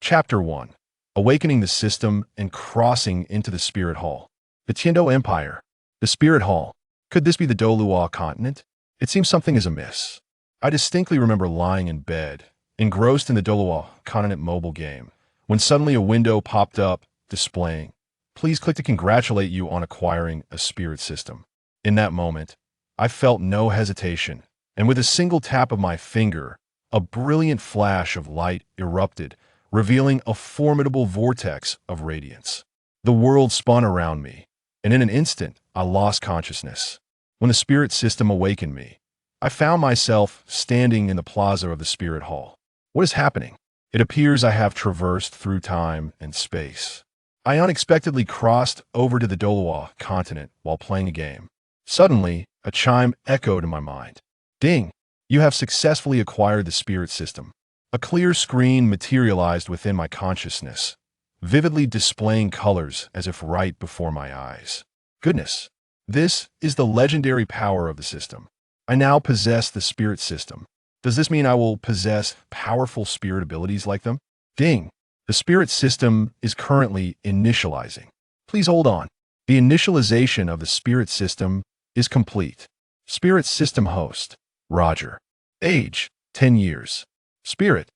Chapter 1. Awakening the System and Crossing into the Spirit Hall. The Tiendo Empire. The Spirit Hall. Could this be the Douluo Continent? It seems something is amiss. I distinctly remember lying in bed, engrossed in the Douluo Continent mobile game, when suddenly a window popped up displaying, "Please click to congratulate you on acquiring a spirit system." In that moment, I felt no hesitation, and with a single tap of my finger, a brilliant flash of light erupted, revealing a formidable vortex of radiance. The world spun around me, and in an instant, I lost consciousness. When the spirit system awakened me, I found myself standing in the plaza of the spirit hall. What is happening? It appears I have traversed through time and space. I unexpectedly crossed over to the Douluo Continent while playing a game. Suddenly, a chime echoed in my mind. Ding! You have successfully acquired the spirit system. A clear screen materialized within my consciousness, vividly displaying colors as if right before my eyes. Goodness! This is the legendary power of the system. I now possess the spirit system. Does this mean I will possess powerful spirit abilities like them? Ding! The spirit system is currently initializing. Please hold on. The initialization of the spirit system is complete. Spirit system host, Roger. Age, 10 years. Spirit,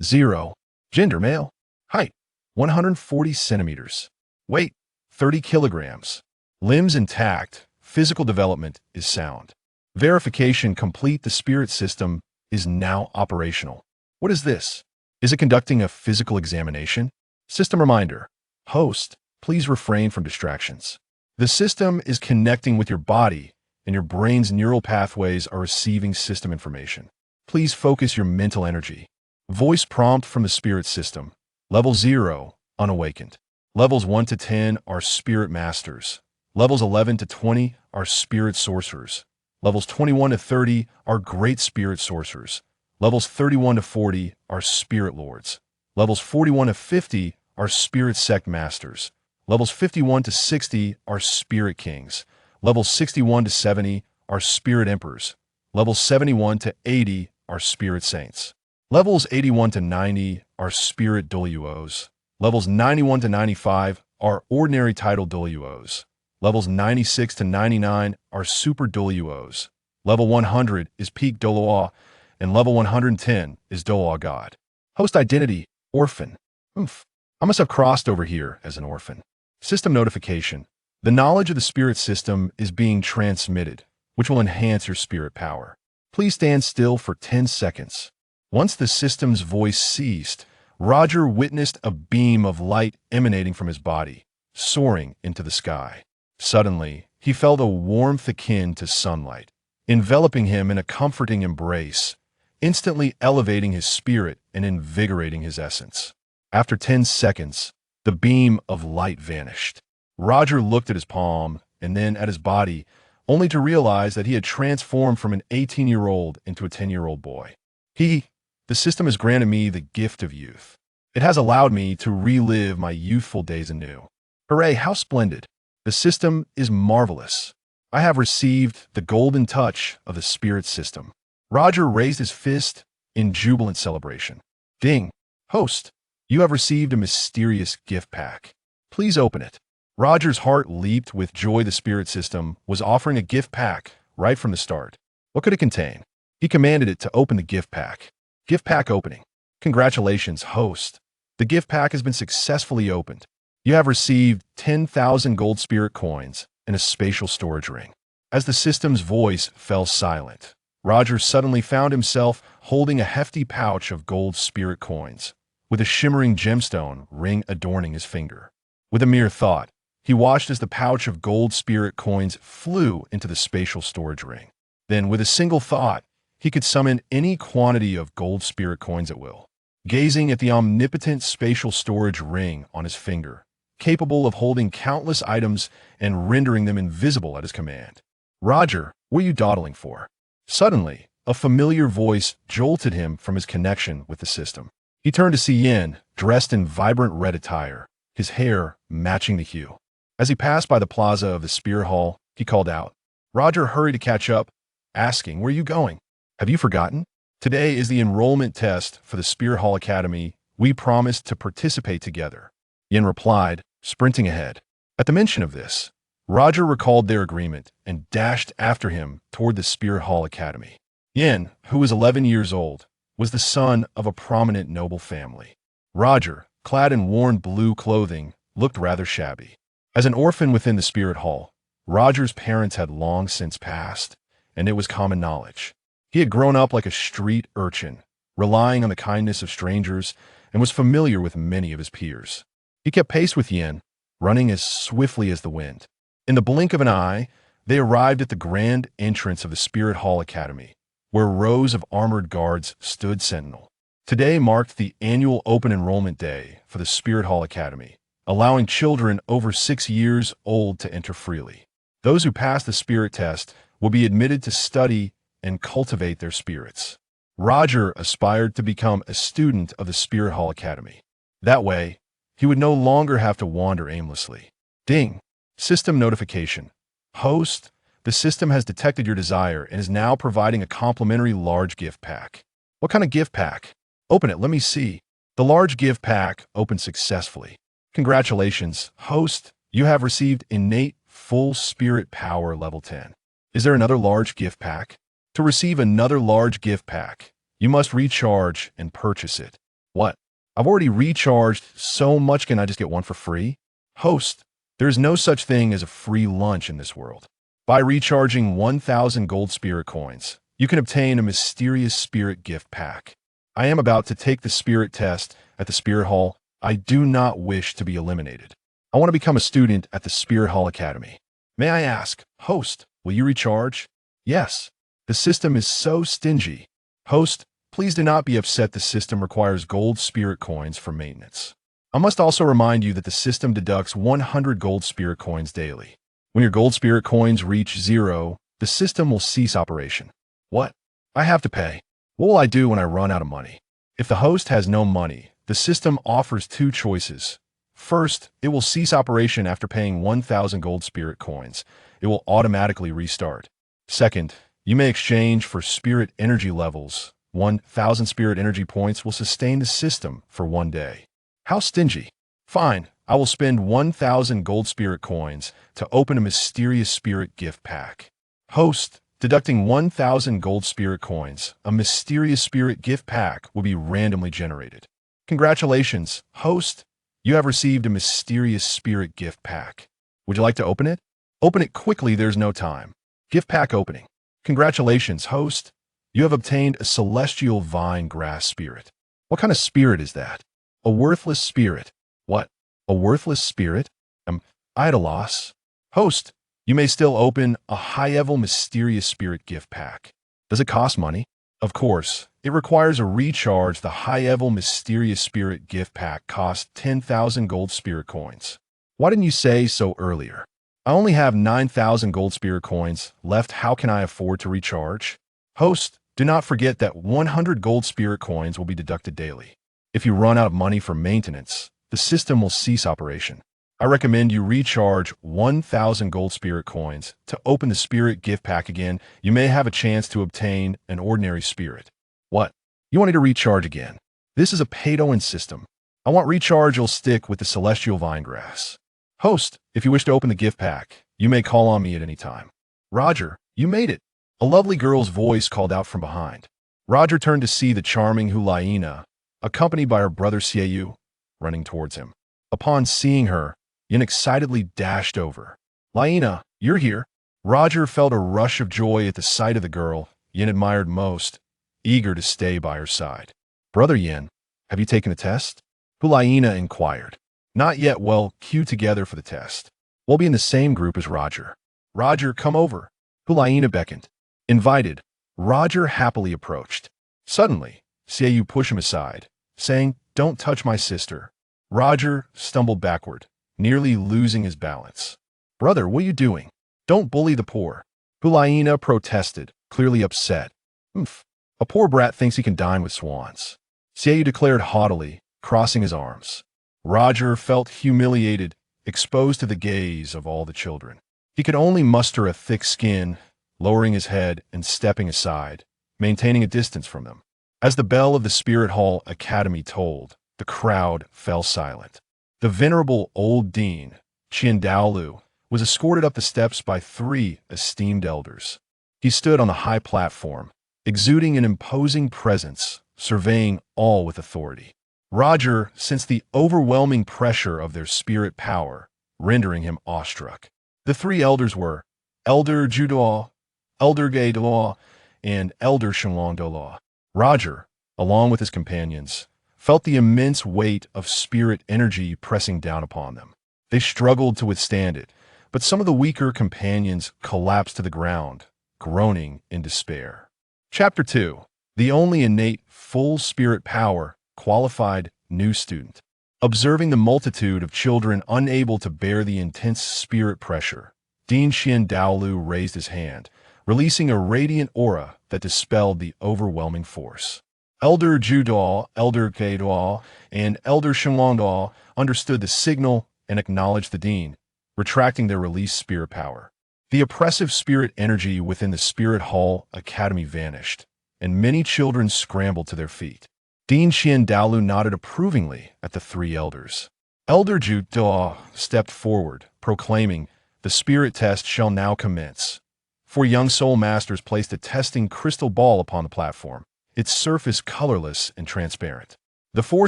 0. Gender, male. Height, 140 centimeters. Weight, 30 kilograms. Limbs intact. Physical development is sound. Verification complete. The spirit system is now operational. What is this? Is it conducting a physical examination? System reminder. Host, please refrain from distractions. The system is connecting with your body, and your brain's neural pathways are receiving system information. Please focus your mental energy. Voice prompt from the spirit system. Level 0, unawakened. Levels 1 to 10 are spirit masters. Levels 11 to 20 are spirit sorcerers. Levels 21 to 30 are great spirit sorcerers. Levels 31 to 40 are spirit lords. Levels 41 to 50 are spirit sect masters. Levels 51 to 60 are spirit kings. Levels 61 to 70 are spirit emperors. Levels 71 to 80 are spirit saints. Levels 81 to 90 are spirit Douluos. Levels 91 to 95 are ordinary title Douluos. Levels 96 to 99 are super Douluos. Level 100 is peak Douluo, and level 110 is Douluo God. Host identity, orphan. Oof. I must have crossed over here as an orphan. System notification. The knowledge of the spirit system is being transmitted, which will enhance your spirit power. Please stand still for 10 seconds. Once the system's voice ceased, Roger witnessed a beam of light emanating from his body, soaring into the sky. Suddenly, he felt a warmth akin to sunlight, enveloping him in a comforting embrace, instantly elevating his spirit and invigorating his essence. After 10 seconds, the beam of light vanished. Roger looked at his palm and then at his body, only to realize that he had transformed from an 18-year-old into a 10-year-old boy. The system has granted me the gift of youth. It has allowed me to relive my youthful days anew. Hooray, how splendid! The system is marvelous. I have received the golden touch of the spirit system. Roger raised his fist in jubilant celebration. Ding! Host, you have received a mysterious gift pack. Please open it. Roger's heart leaped with joy. The spirit system was offering a gift pack right from the start. What could it contain? He commanded it to open the gift pack. Gift pack opening. Congratulations, host. The gift pack has been successfully opened. You have received 10,000 gold spirit coins and a spatial storage ring. As the system's voice fell silent, Roger suddenly found himself holding a hefty pouch of gold spirit coins, with a shimmering gemstone ring adorning his finger. With a mere thought, he watched as the pouch of gold spirit coins flew into the spatial storage ring. Then, with a single thought, he could summon any quantity of gold spirit coins at will. Gazing at the omnipotent spatial storage ring on his finger, capable of holding countless items and rendering them invisible at his command. Roger, what are you dawdling for? Suddenly, a familiar voice jolted him from his connection with the system. He turned to see Yin, dressed in vibrant red attire, his hair matching the hue. As he passed by the plaza of the Spear Hall, he called out. Roger hurried to catch up, asking, "Where are you going? Have you forgotten? Today is the enrollment test for the Spear Hall Academy We promised to participate together. Yin replied, sprinting ahead. At the mention of this, Roger recalled their agreement and dashed after him toward the Spirit Hall Academy. Yin, who was 11 years old, was the son of a prominent noble family. Roger, clad in worn blue clothing, looked rather shabby. As an orphan within the Spirit Hall, Roger's parents had long since passed, and it was common knowledge. He had grown up like a street urchin, relying on the kindness of strangers, and was familiar with many of his peers. He kept pace with Yin, running as swiftly as the wind. In the blink of an eye, they arrived at the grand entrance of the Spirit Hall Academy, where rows of armored guards stood sentinel. Today marked the annual open enrollment day for the Spirit Hall Academy, allowing children over 6 years old to enter freely. Those who pass the spirit test will be admitted to study and cultivate their spirits. Roger aspired to become a student of the Spirit Hall Academy. That way, he would no longer have to wander aimlessly. Ding! System notification. Host, the system has detected your desire and is now providing a complimentary large gift pack. What kind of gift pack? Open it, let me see. The large gift pack opened successfully. Congratulations, host. You have received innate full spirit power level 10. Is there another large gift pack? To receive another large gift pack, you must recharge and purchase it. What? I've already recharged so much, can I just get one for free? Host, there is no such thing as a free lunch in this world. By recharging 1,000 gold spirit coins, you can obtain a mysterious spirit gift pack. I am about to take the spirit test at the Spirit Hall. I do not wish to be eliminated. I want to become a student at the Spirit Hall Academy. May I ask, host, will you recharge? Yes. The system is so stingy. Host, please do not be upset. The system requires gold spirit coins for maintenance. I must also remind you that the system deducts 100 gold spirit coins daily. When your gold spirit coins reach 0, the system will cease operation. What? I have to pay. What will I do when I run out of money? If the host has no money, the system offers 2 choices. First, it will cease operation after paying 1,000 gold spirit coins. It will automatically restart. Second, you may exchange for spirit energy levels. 1,000 spirit energy points will sustain the system for 1 day. How stingy. Fine, I will spend 1,000 gold spirit coins to open a mysterious spirit gift pack. Host, deducting 1,000 gold spirit coins, a mysterious spirit gift pack will be randomly generated. Congratulations, host. You have received a mysterious spirit gift pack. Would you like to open it? Open it quickly, there's no time. Gift pack opening. Congratulations, host. You have obtained a celestial vine grass spirit. What kind of spirit is that? A worthless spirit. What? A worthless spirit? I had a loss. Host, you may still open a high-level mysterious spirit gift pack. Does it cost money? Of course. It requires a recharge. The high-level mysterious spirit gift pack costs 10,000 gold spirit coins. Why didn't you say so earlier? I only have 9,000 gold spirit coins left. How can I afford to recharge? Host, do not forget that 100 gold spirit coins will be deducted daily. If you run out of money for maintenance, the system will cease operation. I recommend you recharge 1,000 gold spirit coins to open the spirit gift pack again. You may have a chance to obtain an ordinary spirit. What? You wanted to recharge again? This is a pay-to-win system. I want recharge. You'll stick with the celestial vine grass. Host, if you wish to open the gift pack, you may call on me at any time. Roger, you made it. A lovely girl's voice called out from behind. Roger turned to see the charming Hulaina, accompanied by her brother Shiao, running towards him. Upon seeing her, Yin excitedly dashed over. Laina, you're here. Roger felt a rush of joy at the sight of the girl Yin admired most, eager to stay by her side. Brother Yin, have you taken the test? Hulaina inquired. Not yet. Well, queue together for the test. We'll be in the same group as Roger. Roger, come over. Hulaina beckoned. Invited, Roger happily approached. Suddenly, Shiao pushed him aside, saying, "Don't touch my sister." Roger stumbled backward, nearly losing his balance. Brother, what are you doing? Don't bully the poor. Hulaina protested, clearly upset. A poor brat thinks he can dine with swans. Shiao declared haughtily, crossing his arms. Roger felt humiliated, exposed to the gaze of all the children. He could only muster a thick skin, lowering his head and stepping aside, maintaining a distance from them. As the bell of the Spirit Hall Academy tolled, the crowd fell silent. The venerable old dean, Douluo, was escorted up the steps by 3 esteemed elders. He stood on the high platform, exuding an imposing presence, surveying all with authority. Roger sensed the overwhelming pressure of their spirit power, rendering him awestruck. The 3 elders were Elder Duel, Elder Duel, and Elder Duel. Roger, along with his companions, felt the immense weight of spirit energy pressing down upon them. They struggled to withstand it, but some of the weaker companions collapsed to the ground, groaning in despair. Chapter 2. The only innate, full spirit power, qualified new student. Observing the multitude of children unable to bear the intense spirit pressure, Dean Douluo raised his hand, releasing a radiant aura that dispelled the overwhelming force. Elder Duel, Elder Duel, and Elder Duel understood the signal and acknowledged the dean, retracting their released spirit power. The oppressive spirit energy within the Spirit Hall Academy vanished, and many children scrambled to their feet. Dean Douluo nodded approvingly at the 3 elders. Elder Duel stepped forward, proclaiming, "The spirit test shall now commence." 4 young soul masters placed a testing crystal ball upon the platform, its surface colorless and transparent. The 4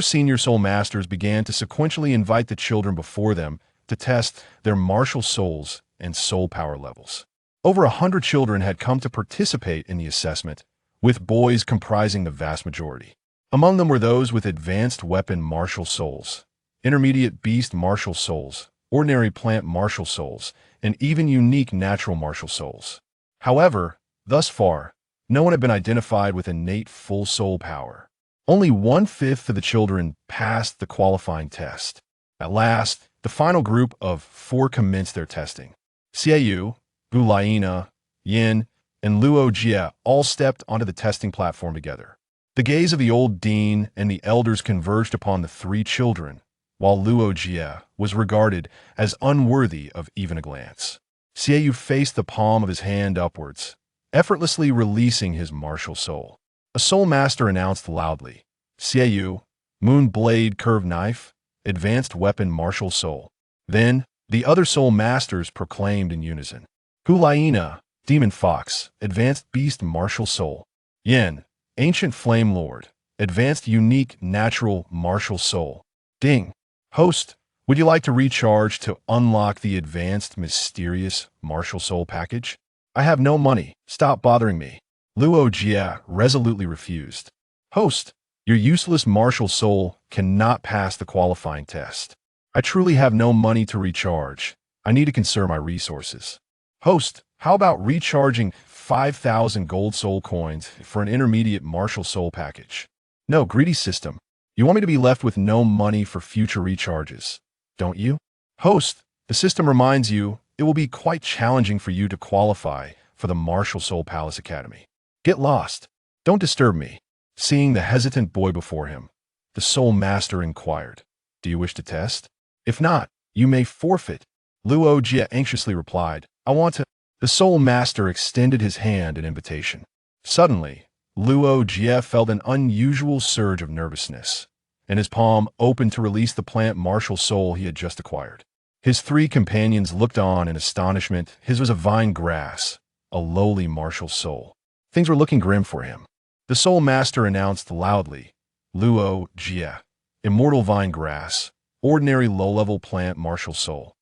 senior soul masters began to sequentially invite the children before them to test their martial souls and soul power levels. Over 100 children had come to participate in the assessment, with boys comprising the vast majority. Among them were those with advanced weapon martial souls, intermediate beast martial souls, ordinary plant martial souls, and even unique natural martial souls. However, thus far, no one had been identified with innate full soul power. Only 1/5 of the children passed the qualifying test. At last, the final group of 4 commenced their testing. Shiao, Gulaina, Yin, and Luo Jie all stepped onto the testing platform together. The gaze of the old dean and the elders converged upon the 3 children, while Luo Jie was regarded as unworthy of even a glance. Shiao faced the palm of his hand upwards, effortlessly releasing his martial soul. A soul master announced loudly, "Shiao, Moon Blade Curved Knife, Advanced Weapon Martial Soul." Then, the other soul masters proclaimed in unison, "Gulaina, Demon Fox, Advanced Beast Martial Soul. Yin, Ancient Flame Lord, Advanced Unique Natural Martial Soul. Ding. Host, would you like to recharge to unlock the Advanced Mysterious Martial Soul package? I have no money. Stop bothering me." Luo Jie resolutely refused. "Host, your useless martial soul cannot pass the qualifying test. I truly have no money to recharge. I need to conserve my resources." "Host, how about recharging 5,000 gold soul coins for an intermediate martial soul package?" "No, greedy system. You want me to be left with no money for future recharges, don't you?" "Host, the system reminds you it will be quite challenging for you to qualify for the Martial Soul Palace Academy. Get lost. Don't disturb me." Seeing the hesitant boy before him, the soul master inquired, "Do you wish to test? If not, you may forfeit." Luo Jie anxiously replied, "I want to." The soul master extended his hand in invitation. Suddenly, Luo Jie felt an unusual surge of nervousness, and his palm opened to release the plant martial soul he had just acquired. His 3 companions looked on in astonishment. His was a vine grass, a lowly martial soul. Things were looking grim for him. The soul master announced loudly, "Luo Jie, Immortal Vine Grass, Ordinary Low-Level Plant Martial Soul.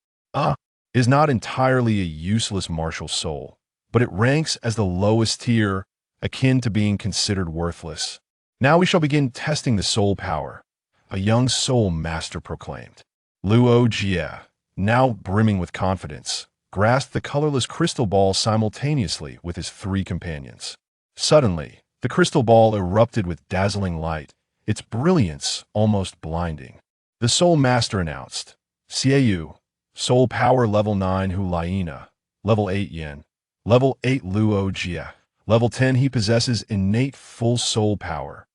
Is not entirely a useless martial soul, but it ranks as the lowest tier, akin to being considered worthless. Now we shall begin testing the soul power," a young soul master proclaimed. Luo Jie, now brimming with confidence, grasped the colorless crystal ball simultaneously with his 3 companions. Suddenly, the crystal ball erupted with dazzling light, its brilliance almost blinding. The soul master announced, "Shiao, Soul Power Level 9 Hulaina, Level 8 Yin, Level 8 Luo Jie, Level 10 he possesses innate full soul power."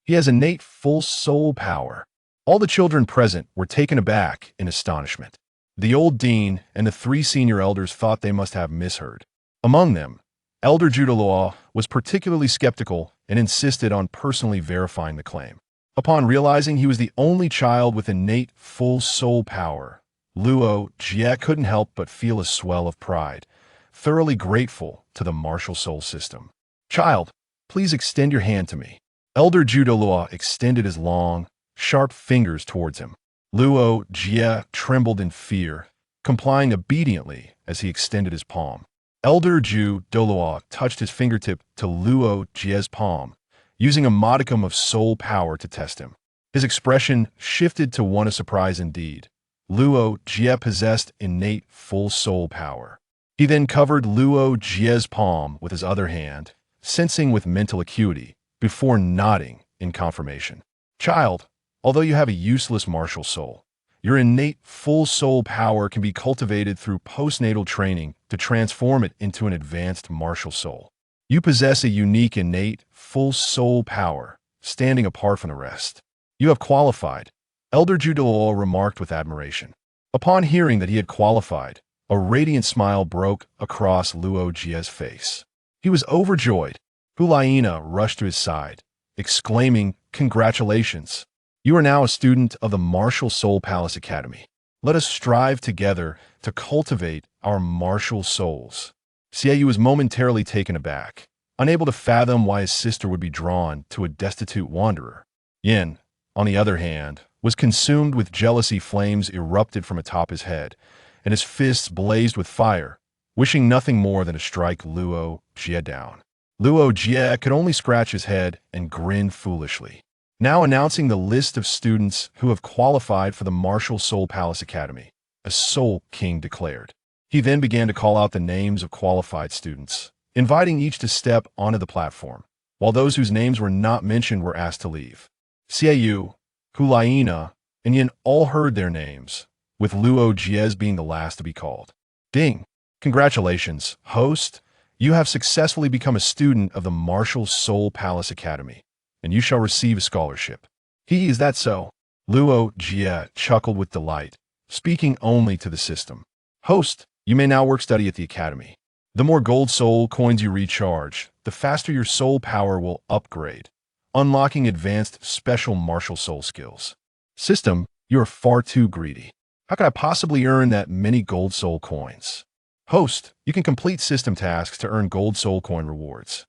He has innate full soul power. All the children present were taken aback in astonishment. The old dean and the 3 senior elders thought they must have misheard. Among them, Elder Duel was particularly skeptical and insisted on personally verifying the claim. Upon realizing he was the only child with innate full soul power, Luo Jie couldn't help but feel a swell of pride, thoroughly grateful to the martial soul system. Child, please extend your hand to me. Elder Duel extended his long, sharp fingers towards him. Luo Jie trembled in fear, complying obediently as he extended his palm. Elder Duel touched his fingertip to Luo Jie's palm, using a modicum of soul power to test him. His expression shifted to one of surprise indeed. Luo Jie possessed innate full soul power. He then covered Luo Jie's palm with his other hand, sensing with mental acuity, before nodding in confirmation. Child, although you have a useless martial soul, your innate full soul power can be cultivated through postnatal training to transform it into an advanced martial soul. You possess a unique innate full soul power, standing apart from the rest. You have qualified, Elder Duel remarked with admiration. Upon hearing that he had qualified, a radiant smile broke across Luo Jie's face. He was overjoyed. Hulaina rushed to his side, exclaiming, "Congratulations! You are now a student of the Martial Soul Palace Academy. Let us strive together to cultivate our martial souls." Shiao was momentarily taken aback, unable to fathom why his sister would be drawn to a destitute wanderer. Yin, on the other hand, was consumed with jealousy. Flames erupted from atop his head, and his fists blazed with fire, wishing nothing more than to strike Luo Jie down. Luo Jie could only scratch his head and grin foolishly. Now announcing the list of students who have qualified for the Martial Soul Palace Academy, a Soul King declared. He then began to call out the names of qualified students, inviting each to step onto the platform, while those whose names were not mentioned were asked to leave. Shiao, Hulaina, and Yin all heard their names, with Luo Jie's being the last to be called. Ding! Congratulations, host! You have successfully become a student of the Martial Soul Palace Academy, and you shall receive a scholarship. Is that so? Luo Jie chuckled with delight, speaking only to the system. Host, you may now work study at the academy. The more gold soul coins you recharge, the faster your soul power will upgrade, unlocking advanced special martial soul skills. System, you are far too greedy. How could I possibly earn that many gold soul coins? Host, you can complete system tasks to earn gold soul coin rewards.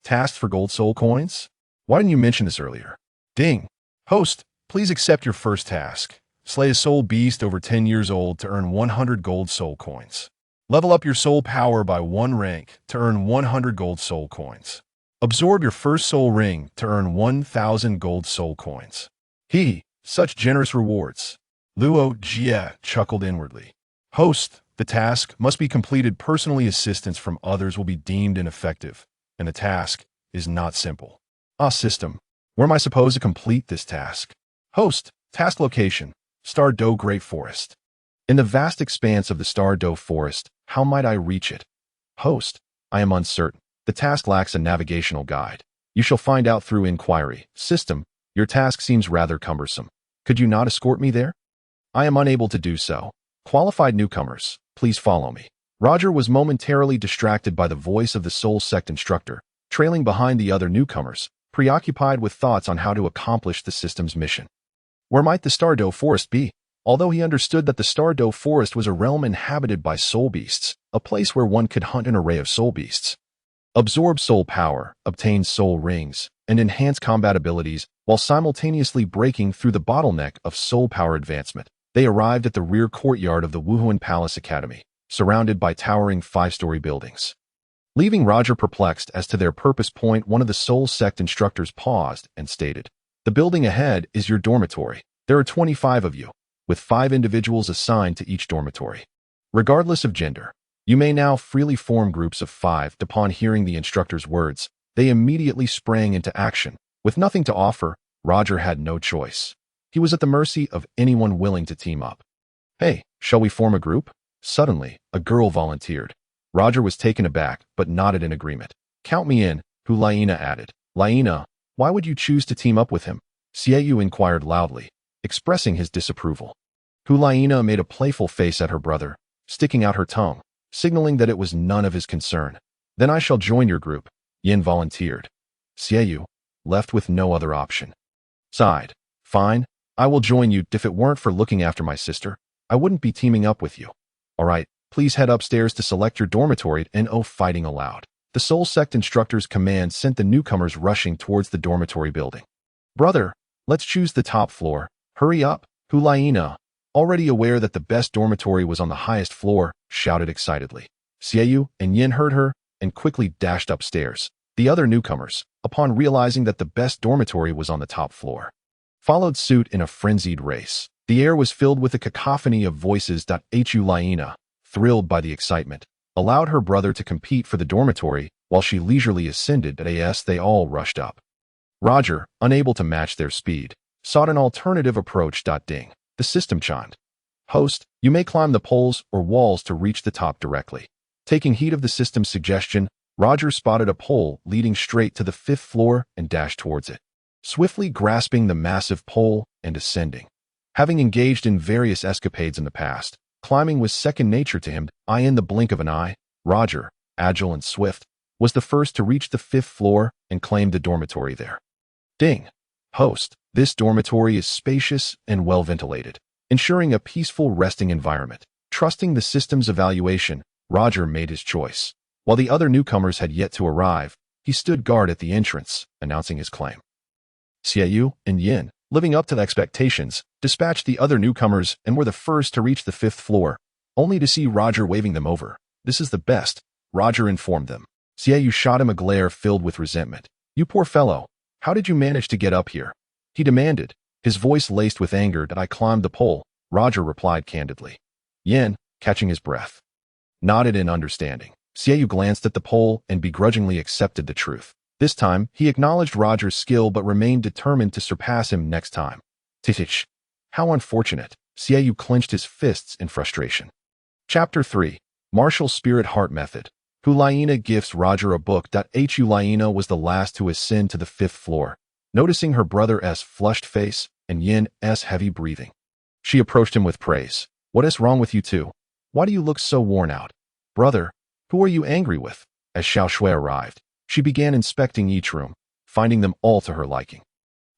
Tasks for gold soul coins? Why didn't you mention this earlier? Ding. Host, please accept your first task. Slay a soul beast over 10 years old to earn 100 gold soul coins. Level up your soul power by 1 rank to earn 100 gold soul coins. Absorb your first soul ring to earn 1,000 gold soul coins. Such generous rewards. Luo Jie chuckled inwardly. Host, the task must be completed personally. Assistance from others will be deemed ineffective, and the task is not simple. System, where am I supposed to complete this task? Host, task location, Star Doe Great Forest. In the vast expanse of the Star Doe Forest, how might I reach it? Host, I am uncertain. The task lacks a navigational guide. You shall find out through inquiry. System, your task seems rather cumbersome. Could you not escort me there? I am unable to do so. Qualified newcomers, please follow me. Roger was momentarily distracted by the voice of the Soul Sect instructor, trailing behind the other newcomers, preoccupied with thoughts on how to accomplish the system's mission. Where might the Star Doe Forest be? Although he understood that the Star Doe Forest was a realm inhabited by soul beasts, a place where one could hunt an array of soul beasts. Absorb soul power, obtain soul rings, and enhance combat abilities while simultaneously breaking through the bottleneck of soul power advancement. They arrived at the rear courtyard of the Wuhuan Palace Academy, surrounded by towering 5-story buildings. Leaving Roger perplexed as to their purpose point, one of the Soul Sect instructors paused and stated, "The building ahead is your dormitory. There are 25 of you, with 5 individuals assigned to each dormitory. Regardless of gender, you may now freely form groups of 5. Upon hearing the instructor's words, they immediately sprang into action. With nothing to offer, Roger had no choice. He was at the mercy of anyone willing to team up. Hey, shall we form a group? Suddenly, a girl volunteered. Roger was taken aback, but nodded in agreement. Count me in, Hulaina added. Laina, why would you choose to team up with him? Shiao inquired loudly, expressing his disapproval. Hulaina made a playful face at her brother, sticking out her tongue, signaling that it was none of his concern. Then I shall join your group, Yin volunteered. Shiao, left with no other option. Sighed. Fine, I will join you. If it weren't for looking after my sister, I wouldn't be teaming up with you. Alright, please head upstairs to select your dormitory and fighting aloud. The Soul Sect instructor's command sent the newcomers rushing towards the dormitory building. Brother, let's choose the top floor. Hurry up, Hulaina, already aware that the best dormitory was on the highest floor, shouted excitedly. Shiao and Yin heard her and quickly dashed upstairs. The other newcomers, upon realizing that the best dormitory was on the top floor, followed suit in a frenzied race. The air was filled with a cacophony of voices. Hulaina, thrilled by the excitement, allowed her brother to compete for the dormitory while she leisurely ascended. As they all rushed up, Roger, unable to match their speed, sought an alternative approach. Ding. The system chimed. Host, you may climb the poles or walls to reach the top directly. Taking heed of the system's suggestion, Roger spotted a pole leading straight to the 5th floor and dashed towards it, swiftly grasping the massive pole and ascending. Having engaged in various escapades in the past, climbing was second nature to him. In the blink of an eye, Roger, agile and swift, was the first to reach the 5th floor and claim the dormitory there. Ding. Host, this dormitory is spacious and well ventilated, ensuring a peaceful resting environment. Trusting the system's evaluation, Roger made his choice. While the other newcomers had yet to arrive, he stood guard at the entrance, announcing his claim. Shiao and Yin, living up to the expectations, dispatched the other newcomers and were the first to reach the 5th floor, only to see Roger waving them over. This is the best, Roger informed them. Shiao shot him a glare filled with resentment. You poor fellow, how did you manage to get up here? He demanded, his voice laced with anger. I climbed the pole, Roger replied candidly. Yin, catching his breath, nodded in understanding. Shiao glanced at the pole and begrudgingly accepted the truth. This time, he acknowledged Roger's skill but remained determined to surpass him next time. Titich. How unfortunate. Shiao clenched his fists in frustration. Chapter 3. Martial Spirit Heart Method. Hulaina gifts Roger a book. Hulaina was the last to ascend to the 5th floor, noticing her brother's flushed face and Yin's heavy breathing. She approached him with praise. What is wrong with you two? Why do you look so worn out? Brother, who are you angry with? As Xiao Shui arrived, she began inspecting each room, finding them all to her liking.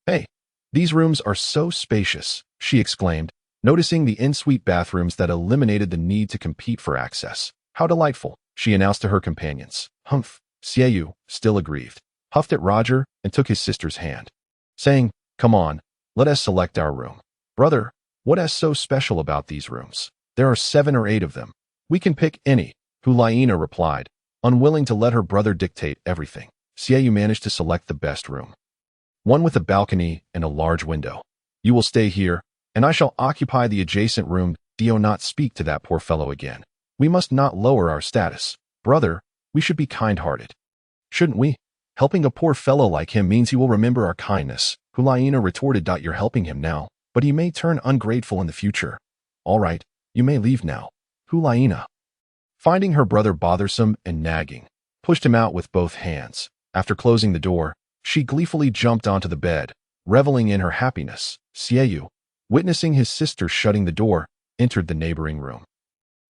Hey, these rooms are so spacious, she exclaimed, noticing the en-suite bathrooms that eliminated the need to compete for access. How delightful, she announced to her companions. Humph, Shiao, still aggrieved, huffed at Roger and took his sister's hand, saying, Come on, let us select our room. Brother, what is so special about these rooms? There are 7 or 8 of them. We can pick any, Hulaina replied, unwilling to let her brother dictate everything. Shiao managed to select the best room, one with a balcony and a large window. You will stay here, and I shall occupy the adjacent room. Do not speak to that poor fellow again. We must not lower our status. Brother, we should be kind-hearted. Shouldn't we? Helping a poor fellow like him means he will remember our kindness, Hulaina retorted. You're helping him now, but he may turn ungrateful in the future. All right, you may leave now. Hulaina, finding her brother bothersome and nagging, pushed him out with both hands. After closing the door, she gleefully jumped onto the bed, reveling in her happiness. Shiao, witnessing his sister shutting the door, entered the neighboring room.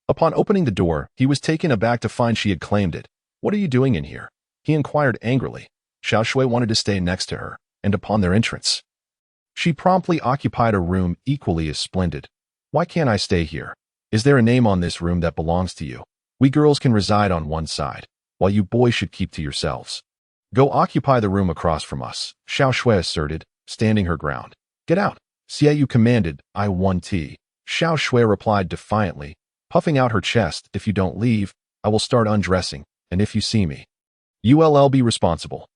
Upon opening the door, he was taken aback to find she had claimed it. What are you doing in here? He inquired angrily. Xiao Shui wanted to stay next to her, and upon their entrance, she promptly occupied a room equally as splendid. Why can't I stay here? Is there a name on this room that belongs to you? We girls can reside on one side, while you boys should keep to yourselves. Go occupy the room across from us, Xiao Shui asserted, standing her ground. Get out, Shiao commanded. I want tea. Xiao Shui replied defiantly, puffing out her chest. If you don't leave, I will start undressing, and if you see me, you'll be responsible.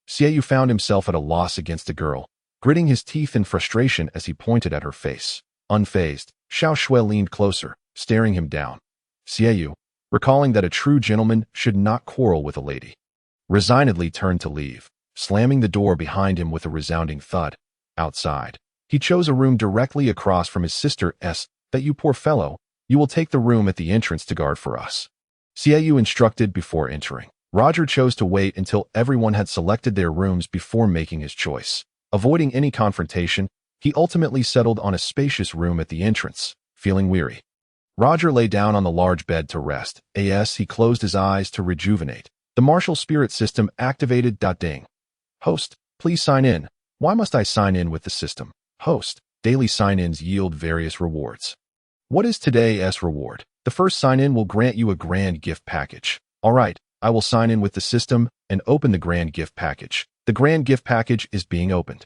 Shiao found himself at a loss against the girl, gritting his teeth in frustration as he pointed at her face. Unfazed, Xiao Shui leaned closer, staring him down. Shiao, recalling that a true gentleman should not quarrel with a lady, resignedly turned to leave, slamming the door behind him with a resounding thud. Outside, he chose a room directly across from his sister's. That you poor fellow, you will take the room at the entrance to guard for us, Shiao instructed before entering. Roger chose to wait until everyone had selected their rooms before making his choice. Avoiding any confrontation, he ultimately settled on a spacious room at the entrance, feeling weary. Roger lay down on the large bed to rest. He closed his eyes to rejuvenate. The martial spirit system activated. Ding. Host, please sign in. Why must I sign in with the system? Host. Daily sign-ins yield various rewards. What is today's reward? The first sign-in will grant you a grand gift package. Alright, I will sign in with the system and open the grand gift package. The grand gift package is being opened.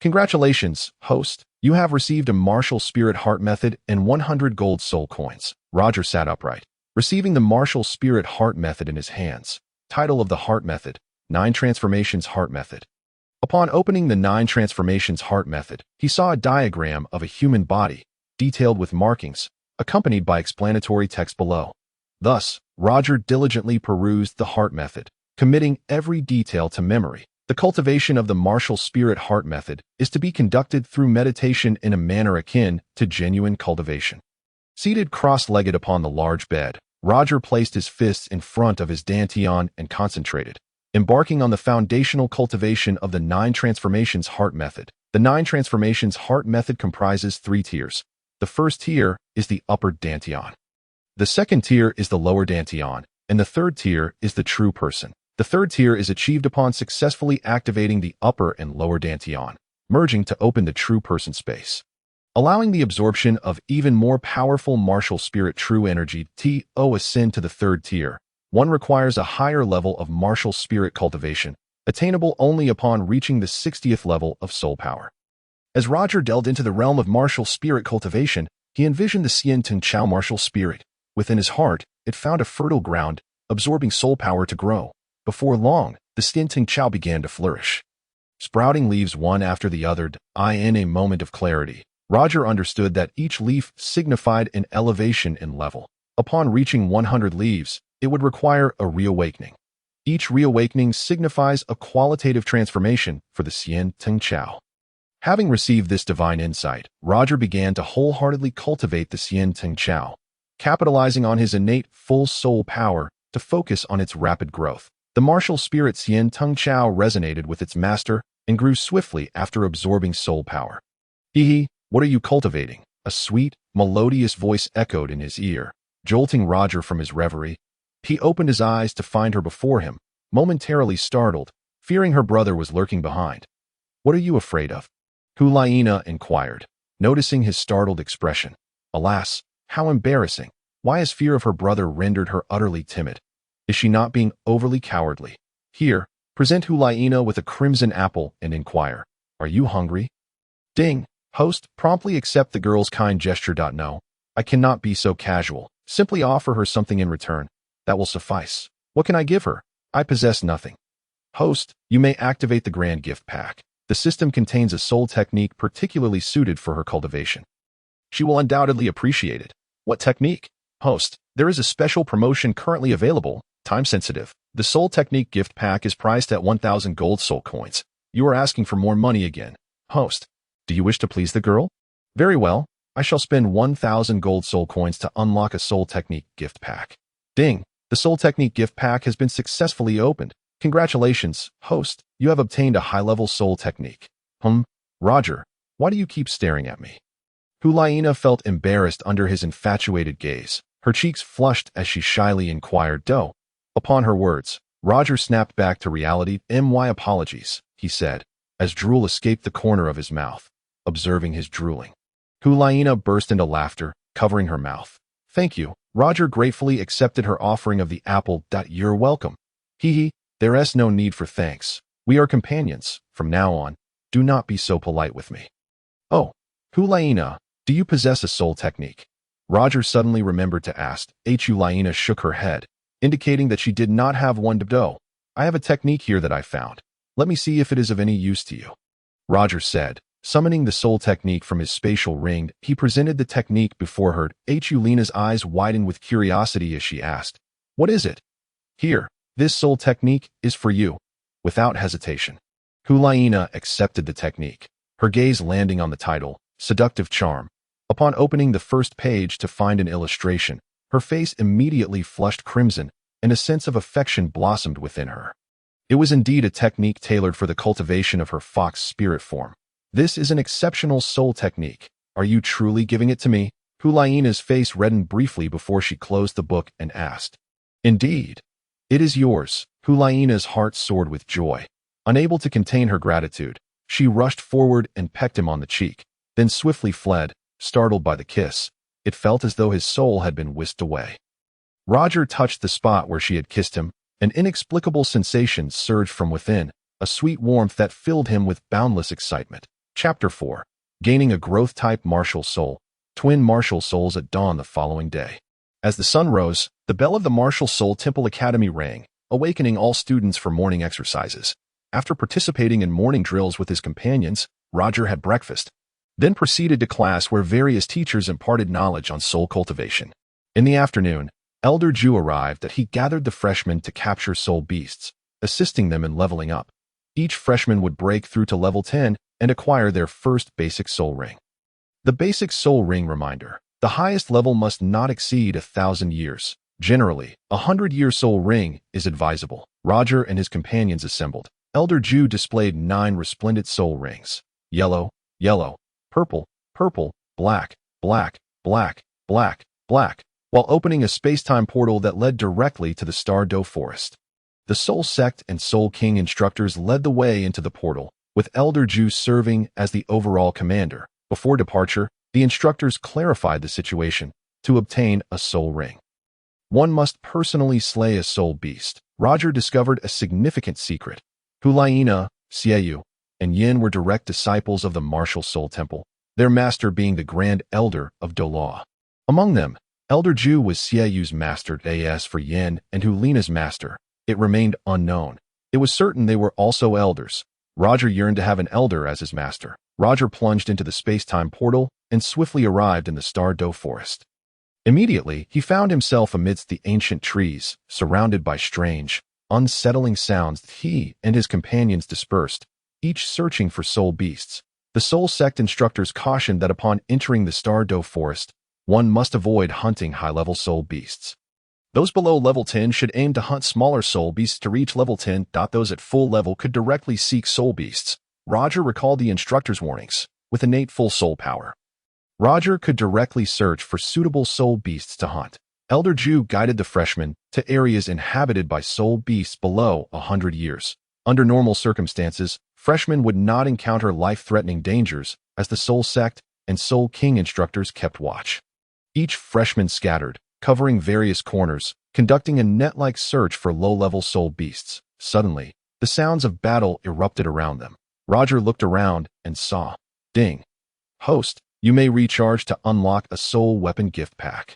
Congratulations, host. You have received a martial spirit heart method and 100 gold soul coins. Roger sat upright, receiving the martial spirit heart method in his hands. Title of the heart method: 9 Transformations Heart Method. Upon opening the 9 Transformations Heart Method, he saw a diagram of a human body, detailed with markings, accompanied by explanatory text below. Thus, Roger diligently perused the heart method, committing every detail to memory. The cultivation of the martial spirit heart method is to be conducted through meditation in a manner akin to genuine cultivation. Seated cross-legged upon the large bed, Roger placed his fists in front of his dantian and concentrated, embarking on the foundational cultivation of the 9 Transformations Heart Method. The 9 Transformations Heart Method comprises 3 tiers. The first tier is the upper dantian. The second tier is the lower dantian, and the third tier is the true person. The third tier is achieved upon successfully activating the upper and lower dantian, merging to open the true person space, allowing the absorption of even more powerful martial spirit true energy. To ascend to the third tier, one requires a higher level of martial spirit cultivation, attainable only upon reaching the 60th level of soul power. As Roger delved into the realm of martial spirit cultivation, he envisioned the Xian Teng Chao martial spirit. Within his heart, it found a fertile ground, absorbing soul power to grow. Before long, the Xian Teng Chao began to flourish, sprouting leaves one after the other. In a moment of clarity, Roger understood that each leaf signified an elevation in level. Upon reaching 100 leaves, it would require a reawakening. Each reawakening signifies a qualitative transformation for the Xian Teng Chao. Having received this divine insight, Roger began to wholeheartedly cultivate the Xian Teng Chao, capitalizing on his innate full soul power to focus on its rapid growth. The martial spirit Xian Teng Chao resonated with its master and grew swiftly after absorbing soul power. Hee, what are you cultivating? A sweet, melodious voice echoed in his ear, jolting Roger from his reverie. He opened his eyes to find her before him, momentarily startled, fearing her brother was lurking behind. What are you afraid of? Hulaina inquired, noticing his startled expression. Alas, how embarrassing. Why has fear of her brother rendered her utterly timid? Is she not being overly cowardly? Here, present Hulaina with a crimson apple and inquire, are you hungry? Ding, host, promptly accept the girl's kind gesture. No, I cannot be so casual. Simply offer her something in return. That will suffice. What can I give her? I possess nothing. Host, you may activate the grand gift pack. The system contains a soul technique particularly suited for her cultivation. She will undoubtedly appreciate it. What technique? Host, there is a special promotion currently available. Time sensitive. The Soul Technique gift pack is priced at 1,000 gold soul coins. You are asking for more money again. Host, do you wish to please the girl? Very well. I shall spend 1,000 gold soul coins to unlock a Soul Technique gift pack. Ding. The Soul Technique gift pack has been successfully opened. Congratulations, host. You have obtained a high-level soul technique. Roger, why do you keep staring at me? Hulaina felt embarrassed under his infatuated gaze. Her cheeks flushed as she shyly inquired, "Do." Upon her words, Roger snapped back to reality. "My apologies," he said, as drool escaped the corner of his mouth. Observing his drooling, Hulaina burst into laughter, covering her mouth. "Thank you." Roger gratefully accepted her offering of the apple. "You're welcome." There's no need for thanks. We are companions. From now on, do not be so polite with me. Oh, Hulaina, do you possess a soul technique? Roger suddenly remembered to ask. Hulaina shook her head, indicating that she did not have one. "Do. I have a technique here that I found. Let me see if it is of any use to you." Roger said, summoning the soul technique from his spatial ring. He presented the technique before her. Hulaina's eyes widened with curiosity as she asked, "What is it?" "Here, this soul technique is for you." Without hesitation, Hulaina accepted the technique, her gaze landing on the title, Seductive Charm. Upon opening the first page to find an illustration, her face immediately flushed crimson, and a sense of affection blossomed within her. It was indeed a technique tailored for the cultivation of her fox spirit form. "This is an exceptional soul technique. Are you truly giving it to me?" Hulaina's face reddened briefly before she closed the book and asked. "Indeed. It is yours." Hulaina's heart soared with joy. Unable to contain her gratitude, She rushed forward and pecked him on the cheek, then swiftly fled, startled by the kiss. It felt as though his soul had been whisked away. Roger touched the spot where she had kissed him. An inexplicable sensation surged from within, a sweet warmth that filled him with boundless excitement. Chapter 4. Gaining a growth-type martial soul. Twin martial souls at dawn the following day. As the sun rose, the bell of the Martial Soul Temple Academy rang, awakening all students for morning exercises. After participating in morning drills with his companions, Roger had breakfast, then proceeded to class where various teachers imparted knowledge on soul cultivation. In the afternoon, Elder Ju arrived that he gathered the freshmen to capture soul beasts, assisting them in leveling up. Each freshman would break through to level 10 and acquire their first basic soul ring. The basic soul ring reminder. The highest level must not exceed 1,000 years. Generally, a 100-year soul ring is advisable. Roger and his companions assembled. Elder Ju displayed 9 resplendent soul rings. Yellow, yellow, purple, purple, black, black, black, black, black, while opening a space-time portal that led directly to the Duel Forest. The Soul Sect and Soul King instructors led the way into the portal, with Elder Ju serving as the overall commander. Before departure, the instructors clarified the situation. To obtain a soul ring, one must personally slay a soul beast. Roger discovered a significant secret. Huliena, Shiao, and Yin were direct disciples of the Martial Soul Temple, their master being the Grand Elder of Douluo. Among them, Elder Ju was Xiao's master as for Yin and Hulina's master. It remained unknown. It was certain they were also elders. Roger yearned to have an elder as his master. Roger plunged into the space-time portal and swiftly arrived in the Duel Forest. Immediately, he found himself amidst the ancient trees, surrounded by strange, unsettling sounds. He and his companions dispersed, each searching for soul beasts. The Soul Sect instructors cautioned that upon entering the Duel Forest, one must avoid hunting high-level soul beasts. Those below level 10 should aim to hunt smaller soul beasts to reach level 10. Those at full level could directly seek soul beasts. Roger recalled the instructors' warnings. With innate full soul power, Roger could directly search for suitable soul beasts to hunt. Elder Ju guided the freshmen to areas inhabited by soul beasts below 100 years. Under normal circumstances, freshmen would not encounter life-threatening dangers as the Soul Sect and Soul King instructors kept watch. Each freshman scattered, covering various corners, conducting a net-like search for low-level soul beasts. Suddenly, the sounds of battle erupted around them. Roger looked around and saw. Ding. Host, you may recharge to unlock a soul weapon gift pack.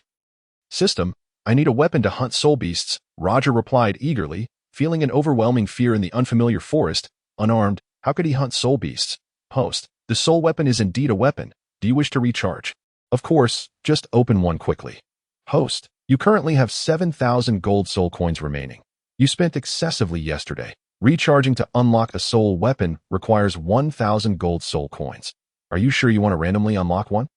System, I need a weapon to hunt soul beasts, Roger replied eagerly, feeling an overwhelming fear in the unfamiliar forest. Unarmed, how could he hunt soul beasts? Host, the soul weapon is indeed a weapon. Do you wish to recharge? Of course, just open one quickly. Host, you currently have 7,000 gold soul coins remaining. You spent excessively yesterday. Recharging to unlock a soul weapon requires 1,000 gold soul coins. Are you sure you want to randomly unlock one?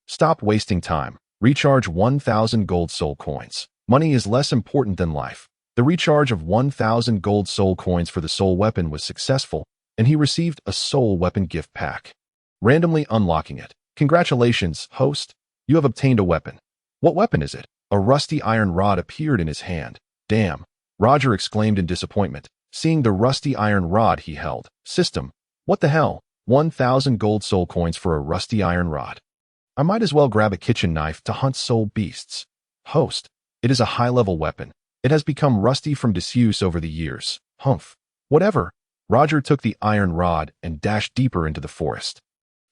Stop wasting time. Recharge 1,000 gold soul coins. Money is less important than life. The recharge of 1,000 gold soul coins for the soul weapon was successful, and he received a soul weapon gift pack. Randomly unlocking it. Congratulations, host. You have obtained a weapon. What weapon is it? A rusty iron rod appeared in his hand. Damn. Roger exclaimed in disappointment, seeing the rusty iron rod he held. System. What the hell? 1,000 gold soul coins for a rusty iron rod. I might as well grab a kitchen knife to hunt soul beasts. Host. It is a high-level weapon. It has become rusty from disuse over the years. Humph. Whatever. Roger took the iron rod and dashed deeper into the forest.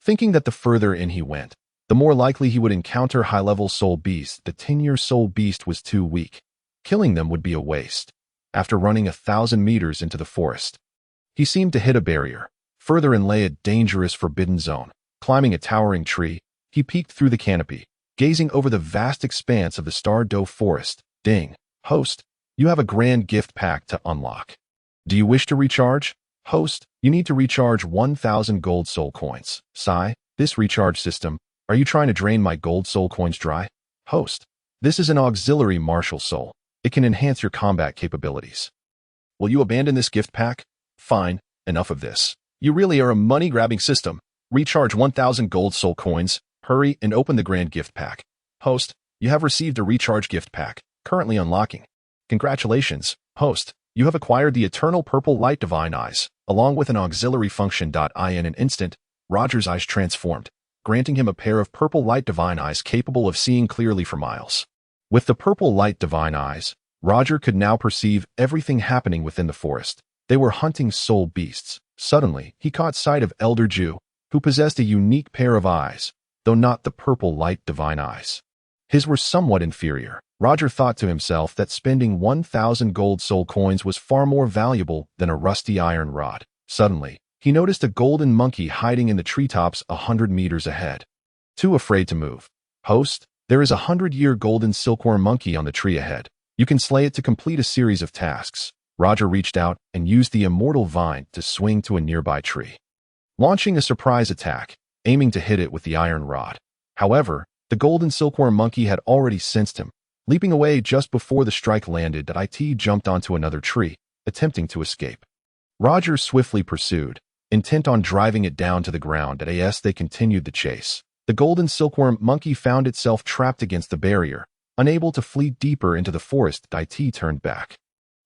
Thinking that the further in he went, the more likely he would encounter high-level soul beasts. The 10-year soul beast was too weak. Killing them would be a waste. After running 1,000 meters into the forest, he seemed to hit a barrier. Further in lay a dangerous forbidden zone. Climbing a towering tree, he peeked through the canopy, gazing over the vast expanse of the Duel Forest. Ding. Host, you have a grand gift pack to unlock. Do you wish to recharge? Host, you need to recharge 1,000 gold soul coins. Sigh, this recharge system. Are you trying to drain my gold soul coins dry? Host, this is an auxiliary martial soul. It can enhance your combat capabilities. Will you abandon this gift pack? Fine, enough of this. You really are a money-grabbing system. Recharge 1,000 gold soul coins. Hurry and open the grand gift pack. Host, you have received a recharge gift pack, currently unlocking. Congratulations, host. You have acquired the Eternal Purple Light Divine Eyes, along with an auxiliary function. In an instant, Roger's eyes transformed, granting him a pair of purple light divine eyes capable of seeing clearly for miles. With the purple light divine eyes, Roger could now perceive everything happening within the forest. They were hunting soul beasts. Suddenly, he caught sight of Elder Ju, who possessed a unique pair of eyes, though not the purple light divine eyes. His were somewhat inferior. Roger thought to himself that spending 1,000 gold soul coins was far more valuable than a rusty iron rod. Suddenly, he noticed a golden monkey hiding in the treetops 100 meters ahead. Too afraid to move. Host, there is a 100-year golden silkworm monkey on the tree ahead. You can slay it to complete a series of tasks. Roger reached out and used the immortal vine to swing to a nearby tree, launching a surprise attack, aiming to hit it with the iron rod. However, the golden silkworm monkey had already sensed him. Leaping away just before the strike landed, it jumped onto another tree, attempting to escape. Roger swiftly pursued, intent on driving it down to the ground. As they continued the chase, the golden silkworm monkey found itself trapped against the barrier, unable to flee deeper into the forest. It turned back.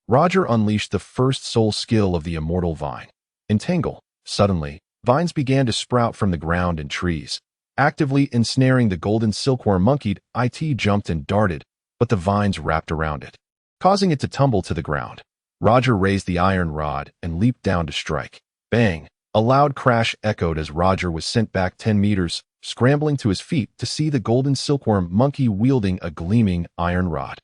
Roger unleashed the first soul skill of the immortal vine, Entangle. Suddenly, vines began to sprout from the ground and trees, actively ensnaring the golden silkworm monkey. It jumped and darted, but the vines wrapped around it, causing it to tumble to the ground. Roger raised the iron rod and leaped down to strike. Bang! A loud crash echoed as Roger was sent back 10 meters, scrambling to his feet to see the golden silkworm monkey wielding a gleaming iron rod.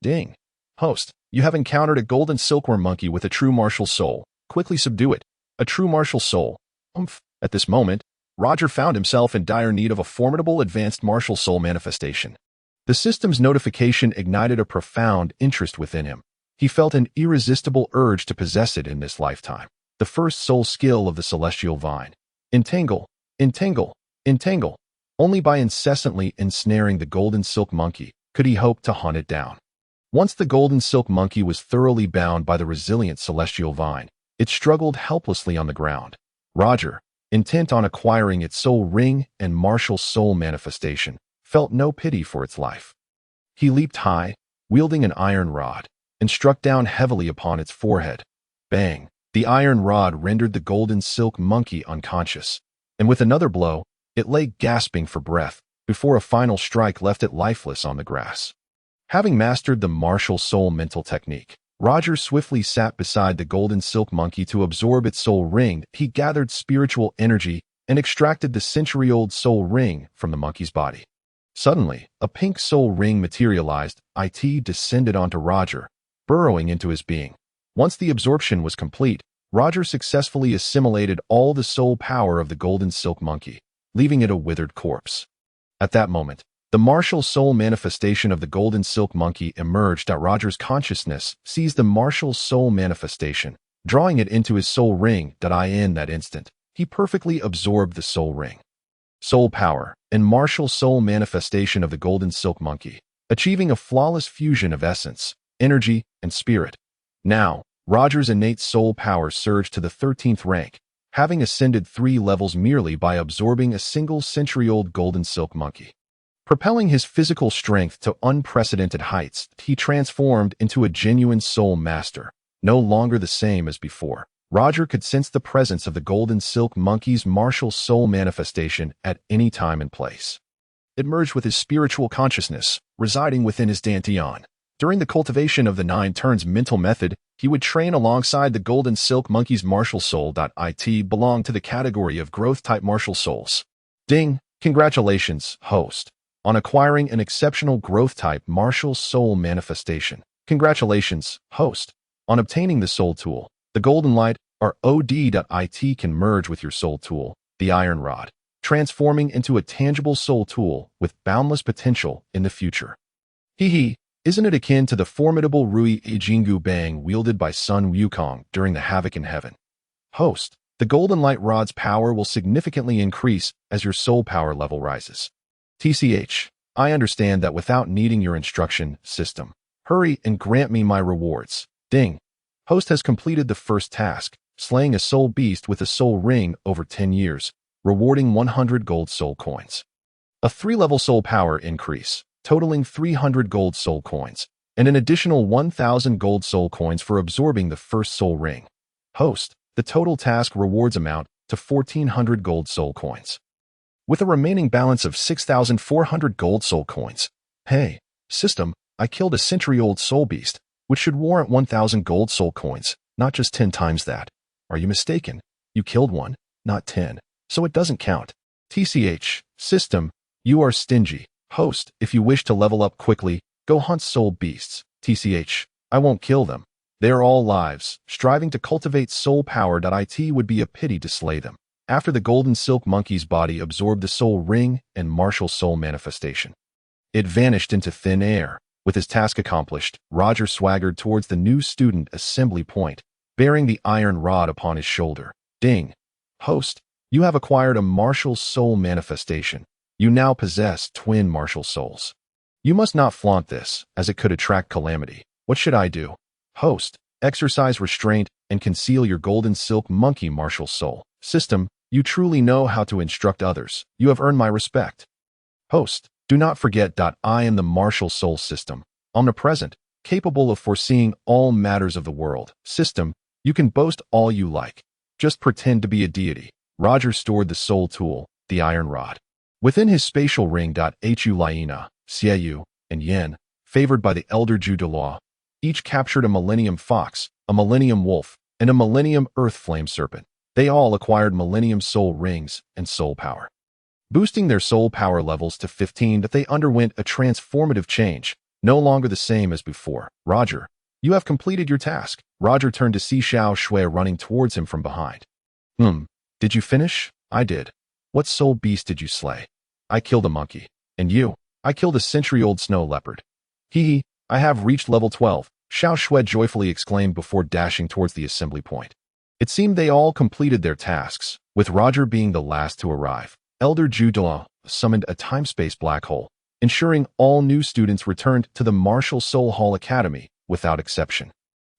Ding! Host, you have encountered a golden silkworm monkey with a true martial soul. Quickly subdue it. A true martial soul. At this moment, Roger found himself in dire need of a formidable advanced martial soul manifestation. The system's notification ignited a profound interest within him. He felt an irresistible urge to possess it in this lifetime. The first soul skill of the celestial vine. Entangle, entangle, entangle. Only by incessantly ensnaring the golden silk monkey could he hope to hunt it down. Once the golden silk monkey was thoroughly bound by the resilient celestial vine, it struggled helplessly on the ground. Roger, intent on acquiring its soul ring and martial soul manifestation, felt no pity for its life. He leaped high, wielding an iron rod, and struck down heavily upon its forehead. Bang! The iron rod rendered the golden silk monkey unconscious, and with another blow, it lay gasping for breath before a final strike left it lifeless on the grass. Having mastered the martial soul mental technique, Roger swiftly sat beside the golden silk monkey to absorb its soul ring. He gathered spiritual energy and extracted the century-old soul ring from the monkey's body. Suddenly, a pink soul ring materialized. It descended onto Roger, burrowing into his being. Once the absorption was complete, Roger successfully assimilated all the soul power of the golden silk monkey, leaving it a withered corpse. At that moment, the martial soul manifestation of the golden silk monkey emerged. Roger's consciousness seized the martial soul manifestation, drawing it into his soul ring. In that instant, he perfectly absorbed the soul ring. Soul power and martial soul manifestation of the golden silk monkey, achieving a flawless fusion of essence, energy, and spirit. Now, Roger's innate soul power surged to the 13th rank, having ascended 3 levels merely by absorbing a single century-old golden silk monkey. Propelling his physical strength to unprecedented heights, he transformed into a genuine soul master. No longer the same as before, Roger could sense the presence of the golden silk monkey's martial soul manifestation at any time and place. It merged with his spiritual consciousness, residing within his dantian. During the cultivation of the 9 turns mental method, he would train alongside the golden silk monkey's martial soul. It belonged to the category of growth-type martial souls. Ding! Congratulations, host, on acquiring an exceptional growth-type martial soul manifestation. Congratulations, host, on obtaining the soul tool. The golden light, or OD.IT, can merge with your soul tool, the iron rod, transforming into a tangible soul tool with boundless potential in the future. Hee. Isn't it akin to the formidable Rui Jingu Bang wielded by Sun Wukong during the Havoc in Heaven? Host, the golden light rod's power will significantly increase as your soul power level rises. TCH, I understand that without needing your instruction, system. Hurry and grant me my rewards. Ding. Host has completed the first task, slaying a soul beast with a soul ring over 10 years, rewarding 100 gold soul coins. A 3-level soul power increase, totaling 300 gold soul coins, and an additional 1,000 gold soul coins for absorbing the first soul ring. Host, The total task rewards amount to 1,400 gold soul coins. With a remaining balance of 6,400 gold soul coins. Hey, system, I killed a century-old soul beast, which should warrant 1,000 gold soul coins, not just 10 times that. Are you mistaken? You killed one, not 10, so it doesn't count. TCH, system, you are stingy. Host, if you wish to level up quickly, go hunt soul beasts. TCH, I won't kill them. They are all lives. Striving to cultivate soul power. It would be a pity to slay them. After the golden silk monkey's body absorbed the soul ring and martial soul manifestation, it vanished into thin air. With his task accomplished, Roger swaggered towards the new student assembly point, bearing the iron rod upon his shoulder. Ding. Host, you have acquired a martial soul manifestation. You now possess twin martial souls. You must not flaunt this, as it could attract calamity. What should I do? Host, exercise restraint and conceal your golden silk monkey martial soul. System, you truly know how to instruct others. You have earned my respect. Host, do not forget that I am the martial soul system, omnipresent, capable of foreseeing all matters of the world. System, you can boast all you like. Just pretend to be a deity. Roger stored the soul tool, the iron rod, within his spatial ring. Hu Liena, Shiao, and Yen, favored by the elder Duel, each captured a millennium fox, a millennium wolf, and a millennium earth flame serpent. They all acquired millennium soul rings and soul power, boosting their soul power levels to 15. That they underwent a transformative change, no longer the same as before. Roger, you have completed your task. Roger turned to see Shiao running towards him from behind. Did you finish? I did. What soul beast did you slay? I killed a monkey. And you? I killed a century-old snow leopard. Hee, I have reached level 12, Shiao joyfully exclaimed before dashing towards the assembly point. It seemed they all completed their tasks, with Roger being the last to arrive. Elder Duel summoned a time-space black hole, ensuring all new students returned to the Martial Soul Hall Academy, without exception.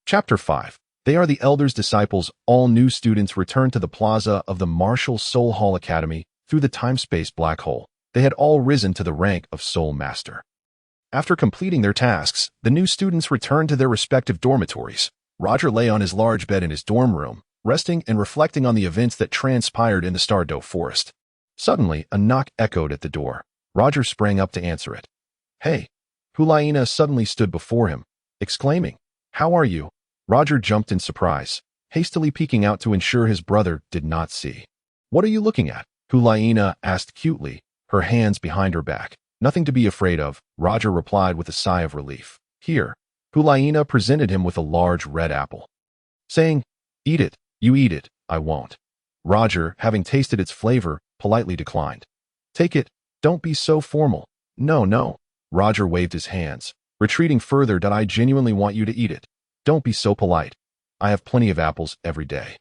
Chapter 5. They are the Elder's disciples. All new students returned to the plaza of the Martial Soul Hall Academy through the time-space black hole. They had all risen to the rank of Soul Master. After completing their tasks, the new students returned to their respective dormitories. Roger lay on his large bed in his dorm room, resting and reflecting on the events that transpired in the Stardow Forest. Suddenly, a knock echoed at the door. Roger sprang up to answer it. Hey! Hulaina suddenly stood before him, exclaiming, How are you? Roger jumped in surprise, hastily peeking out to ensure his brother did not see. What are you looking at? Hulaina asked cutely, her hands behind her back. Nothing to be afraid of, Roger replied with a sigh of relief. Here, Hulaina presented him with a large red apple, saying, Eat it, you eat it, I won't. Roger, having tasted its flavor, politely declined. Take it, don't be so formal. No. Roger waved his hands, retreating further. I genuinely want you to eat it. Don't be so polite. I have plenty of apples every day.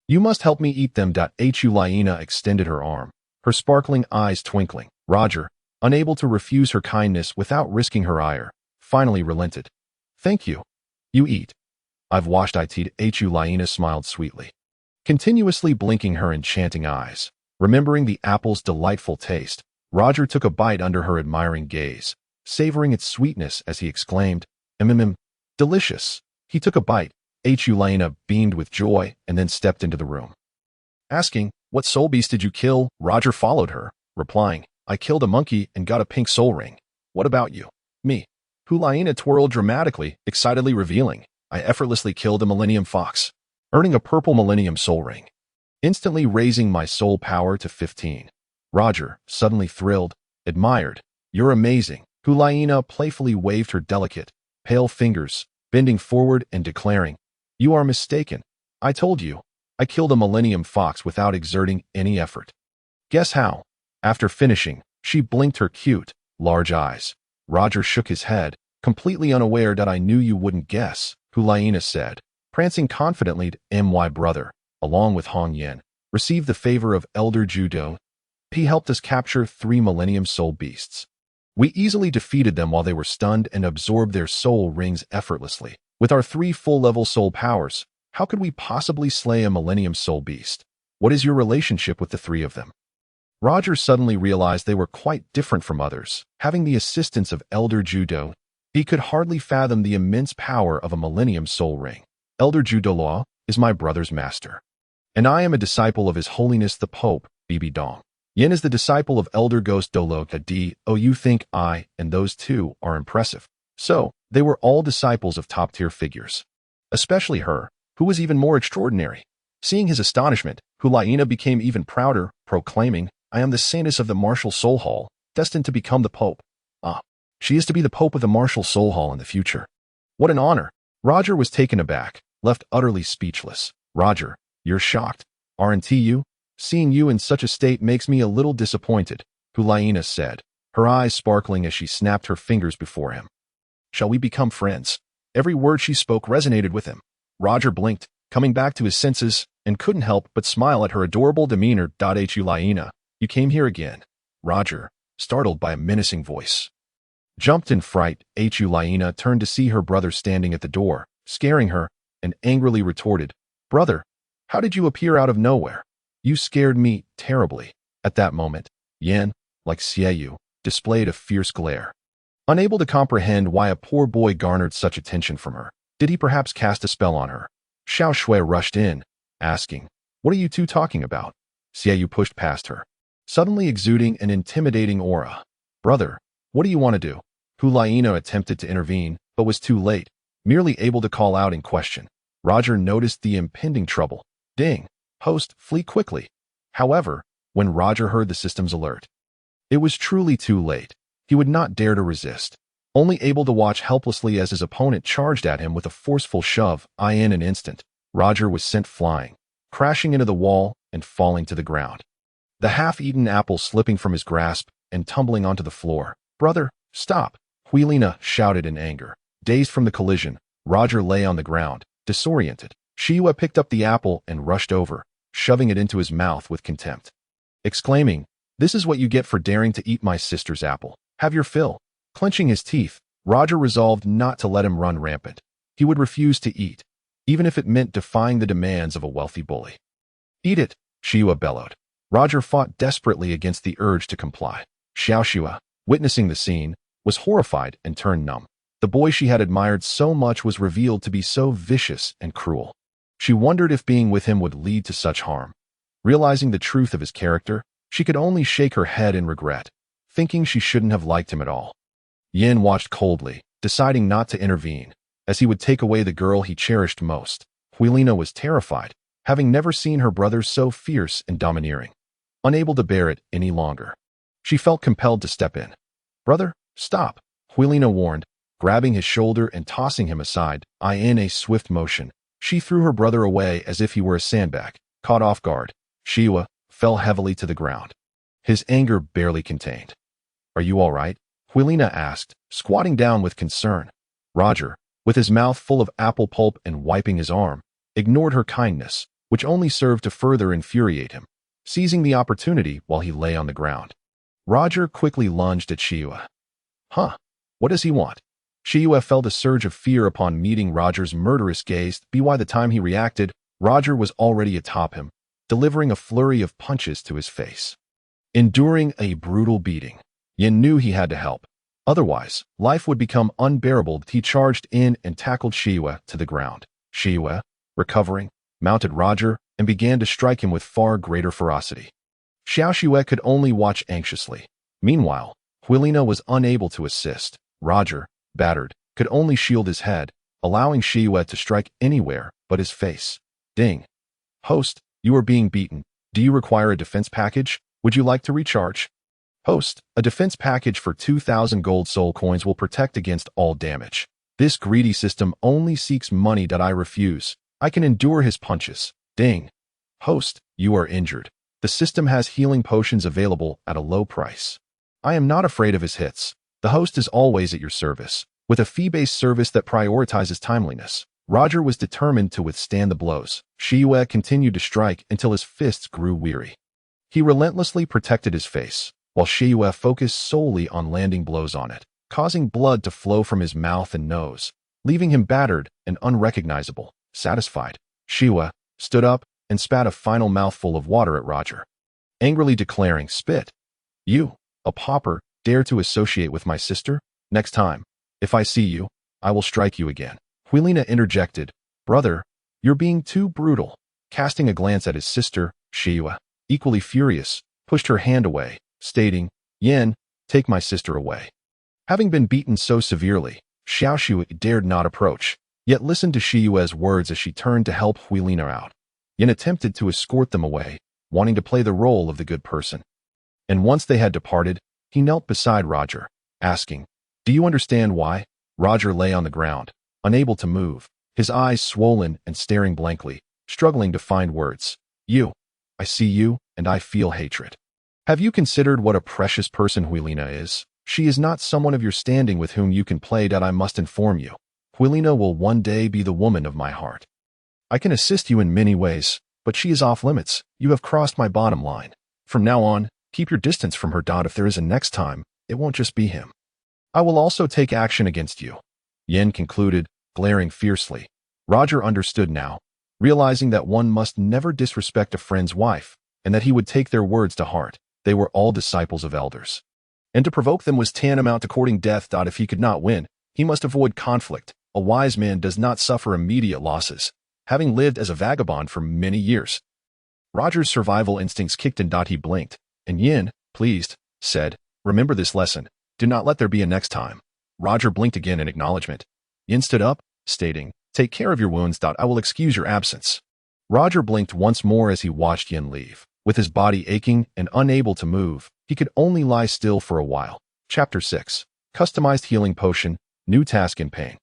You must help me eat them. Hulaina extended her arm, her sparkling eyes twinkling. Roger, unable to refuse her kindness without risking her ire, finally relented. Thank you. You eat. I've washed it. Hulaina smiled sweetly, continuously blinking her enchanting eyes. Remembering the apple's delightful taste, Roger took a bite under her admiring gaze, savoring its sweetness as he exclaimed, delicious. He took a bite. Hulaina beamed with joy and then stepped into the room. Asking, What soul beast did you kill? Roger followed her, replying, I killed a monkey and got a pink soul ring. What about you? Me. Hulaina twirled dramatically, excitedly revealing, I effortlessly killed a millennium fox, earning a purple millennium soul ring, instantly raising my soul power to 15. Roger, suddenly thrilled, admired, You're amazing. Hulaina playfully waved her delicate, pale fingers, bending forward and declaring, You are mistaken. I told you, I killed a millennium fox without exerting any effort. Guess how? After finishing, she blinked her cute, large eyes. Roger shook his head, completely unaware that I knew you wouldn't guess, Hulaina said, prancing confidently. My brother, along with Hong Yen, received the favor of Elder Judo. He helped us capture 3 millennium soul beasts. We easily defeated them while they were stunned and absorbed their soul rings effortlessly. With our 3 full-level soul powers, how could we possibly slay a millennium soul beast? What is your relationship with the 3 of them? Roger suddenly realized they were quite different from others. Having the assistance of Elder Judo, he could hardly fathom the immense power of a millennium soul ring. Elder Judo is my brother's master. And I am a disciple of His Holiness the Pope, BBDong. Yin is the disciple of Elder Ghost Douluo Continent. Oh, you think I and those two are impressive. So, they were all disciples of top-tier figures. Especially her, who was even more extraordinary. Seeing his astonishment, Hulaina became even prouder, proclaiming, I am the saintess of the Martial Soul Hall, destined to become the Pope. Ah, she is to be the Pope of the Martial Soul Hall in the future. What an honor. Roger was taken aback, left utterly speechless. Roger, you're shocked, aren't you? Seeing you in such a state makes me a little disappointed, Hulaina said, her eyes sparkling as she snapped her fingers before him. Shall we become friends? Every word she spoke resonated with him. Roger blinked, coming back to his senses, and couldn't help but smile at her adorable demeanor. Hulaina, you came here again. Roger, startled by a menacing voice, jumped in fright. Hulaina turned to see her brother standing at the door, scaring her, and angrily retorted, Brother, how did you appear out of nowhere? You scared me terribly. At that moment, Yin, like Shiao, displayed a fierce glare. Unable to comprehend why a poor boy garnered such attention from her, did he perhaps cast a spell on her? Xiao Shui rushed in, asking, What are you two talking about? Shiao pushed past her, suddenly exuding an intimidating aura. Brother, what do you want to do? Hulaina attempted to intervene, but was too late, merely able to call out in question. Roger noticed the impending trouble. Ding! Host, flee quickly. However, when Roger heard the system's alert, it was truly too late. He would not dare to resist, only able to watch helplessly as his opponent charged at him with a forceful shove. In an instant, Roger was sent flying, crashing into the wall and falling to the ground. The half-eaten apple slipping from his grasp and tumbling onto the floor. Brother, stop! Hulaina shouted in anger. Dazed from the collision, Roger lay on the ground, disoriented. Shiua picked up the apple and rushed over, shoving it into his mouth with contempt, exclaiming, This is what you get for daring to eat my sister's apple. Have your fill. Clenching his teeth, Roger resolved not to let him run rampant. He would refuse to eat, even if it meant defying the demands of a wealthy bully. Eat it, Shiua bellowed. Roger fought desperately against the urge to comply. Shiua, witnessing the scene, was horrified and turned numb. The boy she had admired so much was revealed to be so vicious and cruel. She wondered if being with him would lead to such harm. Realizing the truth of his character, she could only shake her head in regret, thinking she shouldn't have liked him at all. Yin watched coldly, deciding not to intervene, as he would take away the girl he cherished most. Hulaina was terrified, having never seen her brother so fierce and domineering. Unable to bear it any longer, she felt compelled to step in. Brother, stop, Hulaina warned, grabbing his shoulder and tossing him aside. In a swift motion, she threw her brother away as if he were a sandbag. Caught off guard, Shiua fell heavily to the ground, his anger barely contained. Are you all right? Hulaina asked, squatting down with concern. Roger, with his mouth full of apple pulp and wiping his arm, ignored her kindness, which only served to further infuriate him, seizing the opportunity while he lay on the ground. Roger quickly lunged at Shiua. Huh? What does he want? Shiua felt a surge of fear upon meeting Roger's murderous gaze. By the time he reacted, Roger was already atop him, delivering a flurry of punches to his face. Enduring a brutal beating, Yin knew he had to help. Otherwise, life would become unbearable. He charged in and tackled Shiua to the ground. Shiua, recovering, mounted Roger and began to strike him with far greater ferocity. Shiua could only watch anxiously. Meanwhile, Hulaina was unable to assist. Roger, battered, could only shield his head, allowing Shiua to strike anywhere but his face. Ding. Host, you are being beaten. Do you require a defense package? Would you like to recharge? Host, a defense package for 2,000 gold soul coins will protect against all damage. This greedy system only seeks money. I refuse. I can endure his punches. Ding. Host, you are injured. The system has healing potions available at a low price. I am not afraid of his hits. The host is always at your service. With a fee-based service that prioritizes timeliness, Roger was determined to withstand the blows. Shiua continued to strike until his fists grew weary. He relentlessly protected his face, while Shiua focused solely on landing blows on it, causing blood to flow from his mouth and nose, leaving him battered and unrecognizable. Satisfied, Shiua stood up and spat a final mouthful of water at Roger, angrily declaring, Spit! You, a pauper, dare to associate with my sister? Next time, if I see you, I will strike you again. Hulaina interjected, Brother, you're being too brutal. casting a glance at his sister, Shiua, equally furious, pushed her hand away, stating, "Yin, take my sister away." Having been beaten so severely, Xiao dared not approach, yet listened to Shiua's words as she turned to help Huilina out. Yin attempted to escort them away, wanting to play the role of the good person. And once they had departed, he knelt beside Roger, asking, "Do you understand why?" Roger lay on the ground, unable to move, his eyes swollen and staring blankly, struggling to find words. I see you, and I feel hatred. Have you considered what a precious person Huilina is? She is not someone of your standing with whom you can play that I must inform you. Huilina will one day be the woman of my heart. I can assist you in many ways, but she is off limits. You have crossed my bottom line. From now on, keep your distance from her. If there is a next time, it won't just be him. I will also take action against you," Yin concluded, glaring fiercely. Roger understood now, realizing that one must never disrespect a friend's wife, and that he would take their words to heart. They were all disciples of elders. And to provoke them was tantamount to courting death. If he could not win, he must avoid conflict. A wise man does not suffer immediate losses, having lived as a vagabond for many years. Roger's survival instincts kicked in. He blinked, and Yin, pleased, said, "Remember this lesson. Do not let there be a next time." Roger blinked again in acknowledgement. Yin stood up, stating, "Take care of your wounds. I will excuse your absence." Roger blinked once more as he watched Yin leave. With his body aching and unable to move, he could only lie still for a while. Chapter 6. Customized Healing Potion, New Task in Pain.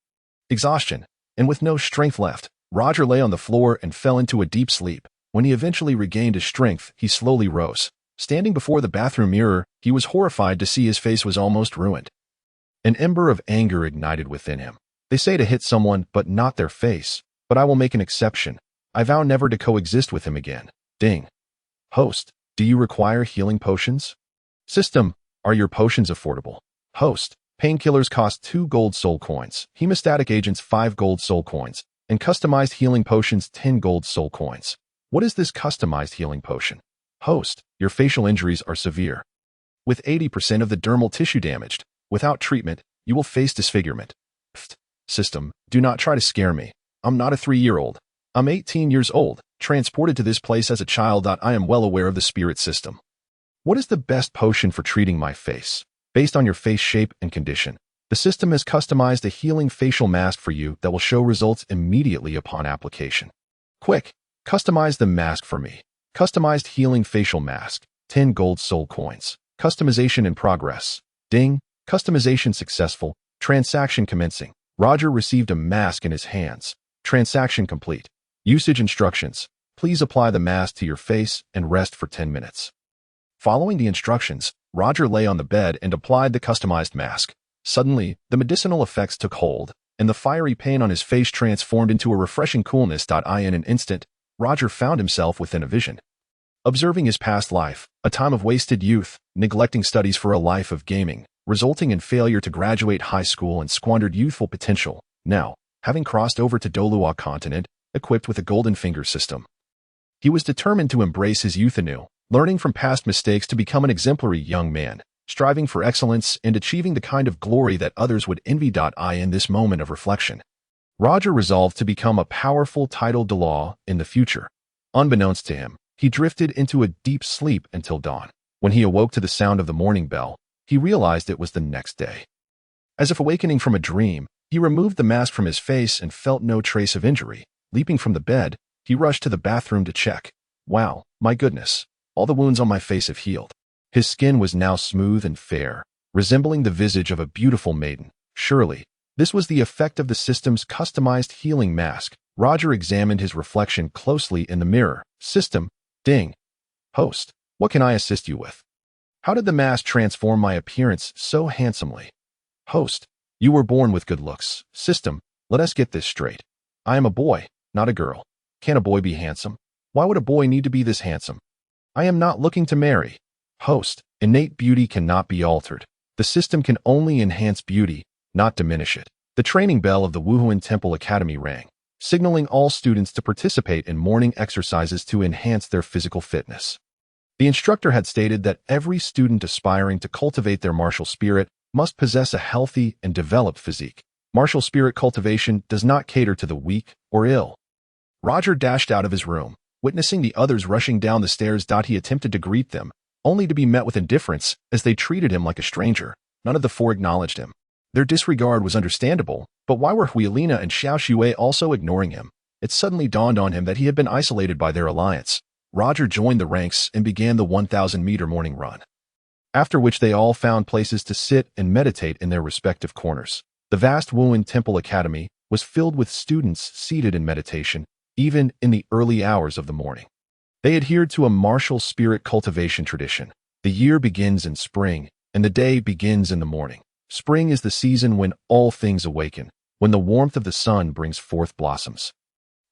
Exhaustion, and with no strength left, Roger lay on the floor and fell into a deep sleep. When he eventually regained his strength, he slowly rose. Standing before the bathroom mirror, he was horrified to see his face was almost ruined. An ember of anger ignited within him. They say to hit someone, but not their face. But I will make an exception. I vow never to coexist with him again. Ding. Host, do you require healing potions? System, are your potions affordable? Host, painkillers cost 2 gold soul coins, hemostatic agents 5 gold soul coins, and customized healing potions 10 gold soul coins. What is this customized healing potion? Host, your facial injuries are severe, with 80% of the dermal tissue damaged. Without treatment, you will face disfigurement. Pfft. System, do not try to scare me. I'm not a 3-year-old. I'm 18 years old, transported to this place as a child. I am well aware of the spirit system. What is the best potion for treating my face? Based on your face shape and condition, the system has customized a healing facial mask for you that will show results immediately upon application. Quick, customize the mask for me. Customized healing facial mask, 10 gold soul coins. Customization in progress. Ding, customization successful. Transaction commencing. Roger received a mask in his hands. Transaction complete. Usage instructions. Please apply the mask to your face and rest for 10 minutes. Following the instructions, Roger lay on the bed and applied the customized mask. Suddenly, the medicinal effects took hold, and the fiery pain on his face transformed into a refreshing coolness. In an instant, Roger found himself within a vision. Observing his past life, a time of wasted youth, neglecting studies for a life of gaming, resulting in failure to graduate high school and squandered youthful potential. Now, having crossed over to Douluo Continent, equipped with a golden finger system, he was determined to embrace his youth anew, learning from past mistakes to become an exemplary young man, striving for excellence and achieving the kind of glory that others would envy. In this moment of reflection, Roger resolved to become a powerful titled Douluo in the future. Unbeknownst to him, he drifted into a deep sleep until dawn. When he awoke to the sound of the morning bell, he realized it was the next day. As if awakening from a dream, he removed the mask from his face and felt no trace of injury. Leaping from the bed, he rushed to the bathroom to check. Wow, my goodness, all the wounds on my face have healed. His skin was now smooth and fair, resembling the visage of a beautiful maiden. Surely, this was the effect of the system's customized healing mask. Roger examined his reflection closely in the mirror. System, ding. Host, what can I assist you with? How did the mask transform my appearance so handsomely? Host, you were born with good looks. System, let us get this straight. I am a boy, not a girl. Can a boy be handsome? Why would a boy need to be this handsome? I am not looking to marry. Host, innate beauty cannot be altered. The system can only enhance beauty, not diminish it. The training bell of the Wuhuan Temple Academy rang, signaling all students to participate in morning exercises to enhance their physical fitness. The instructor had stated that every student aspiring to cultivate their martial spirit must possess a healthy and developed physique. Martial spirit cultivation does not cater to the weak or ill. Roger dashed out of his room, Witnessing the others rushing down the stairs, he attempted to greet them, only to be met with indifference as they treated him like a stranger. None of the four acknowledged him. Their disregard was understandable, but why were Huilina and Shiao also ignoring him? It suddenly dawned on him that he had been isolated by their alliance. Roger joined the ranks and began the 1,000-meter morning run, after which they all found places to sit and meditate in their respective corners. The vast Wuhan Temple Academy was filled with students seated in meditation, even in the early hours of the morning. They adhered to a martial spirit cultivation tradition. The year begins in spring, and the day begins in the morning. Spring is the season when all things awaken, when the warmth of the sun brings forth blossoms,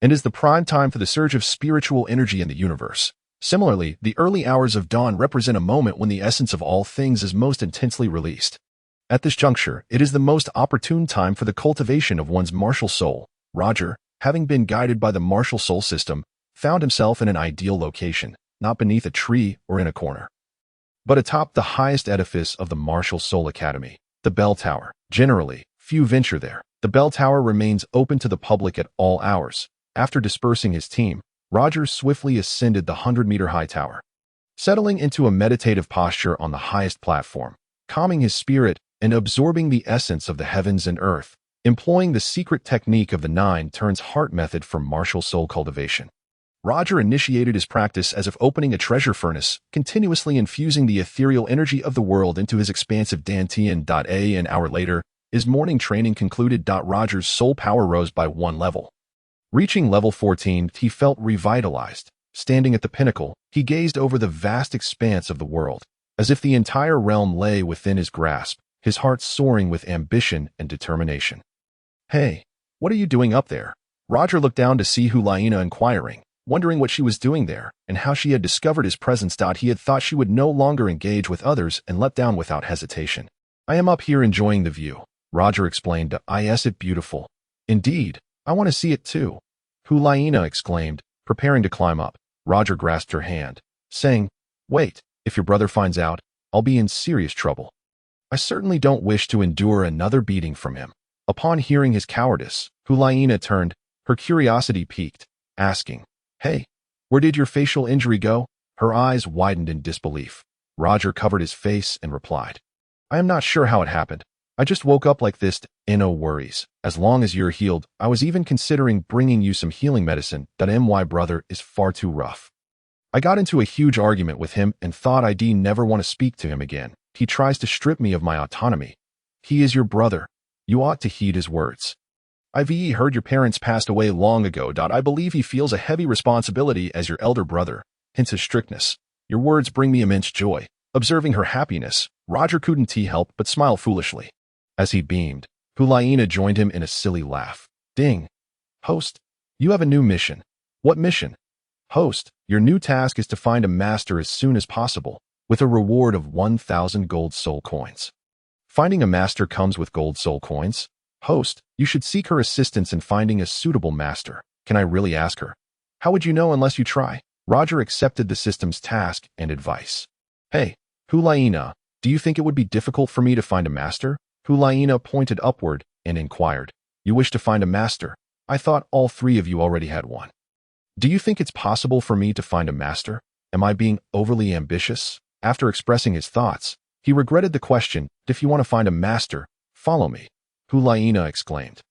and is the prime time for the surge of spiritual energy in the universe. Similarly, the early hours of dawn represent a moment when the essence of all things is most intensely released. At this juncture, it is the most opportune time for the cultivation of one's martial soul. Roger, having been guided by the martial soul system, found himself in an ideal location, not beneath a tree or in a corner, but atop the highest edifice of the Martial Soul Academy, the Bell Tower. Generally, few venture there. The Bell Tower remains open to the public at all hours. After dispersing his team, Roger swiftly ascended the 100-meter-high tower, settling into a meditative posture on the highest platform, calming his spirit and absorbing the essence of the heavens and earth, employing the secret technique of the 9 turns heart method for martial soul cultivation. Roger initiated his practice as if opening a treasure furnace, continuously infusing the ethereal energy of the world into his expansive Dantian. An hour later, his morning training concluded. Roger's soul power rose by 1 level. Reaching level 14, he felt revitalized. Standing at the pinnacle, he gazed over the vast expanse of the world, as if the entire realm lay within his grasp, his heart soaring with ambition and determination. "Hey, what are you doing up there?" Roger looked down to see Huilina inquiring, wondering what she was doing there and how she had discovered his presence. He had thought she would no longer engage with others and let down without hesitation. "I am up here enjoying the view," Roger explained. "Is it beautiful?" "Indeed, I want to see it too," Huilina exclaimed, preparing to climb up. Roger grasped her hand, saying, "Wait, if your brother finds out, I'll be in serious trouble. I certainly don't wish to endure another beating from him." Upon hearing his cowardice, Huilina turned, her curiosity piqued, asking, "Hey, where did your facial injury go?" Her eyes widened in disbelief. Roger covered his face and replied, "I am not sure how it happened. I just woke up like this. No worries. As long as you're healed, I was even considering bringing you some healing medicine. My brother is far too rough. I got into a huge argument with him and thought I'd never want to speak to him again. He tries to strip me of my autonomy. He is your brother. You ought to heed his words. I've heard your parents passed away long ago. I believe he feels a heavy responsibility as your elder brother, hence his strictness. Your words bring me immense joy." Observing her happiness, Roger couldn't help but smile foolishly. As he beamed, Huilina joined him in a silly laugh. "Ding. Host, you have a new mission." "What mission?" "Host, your new task is to find a master as soon as possible, with a reward of 1,000 gold soul coins." "Finding a master comes with gold soul coins?" "Host, you should seek her assistance in finding a suitable master." "Can I really ask her?" "How would you know unless you try?" Roger accepted the system's task and advice. "Hey, Huilina, do you think it would be difficult for me to find a master?" Huilina pointed upward and inquired, "You wish to find a master? I thought all 3 of you already had one. Do you think it's possible for me to find a master? Am I being overly ambitious?" After expressing his thoughts, he regretted the question. "If you want to find a master, follow me," Huilina exclaimed.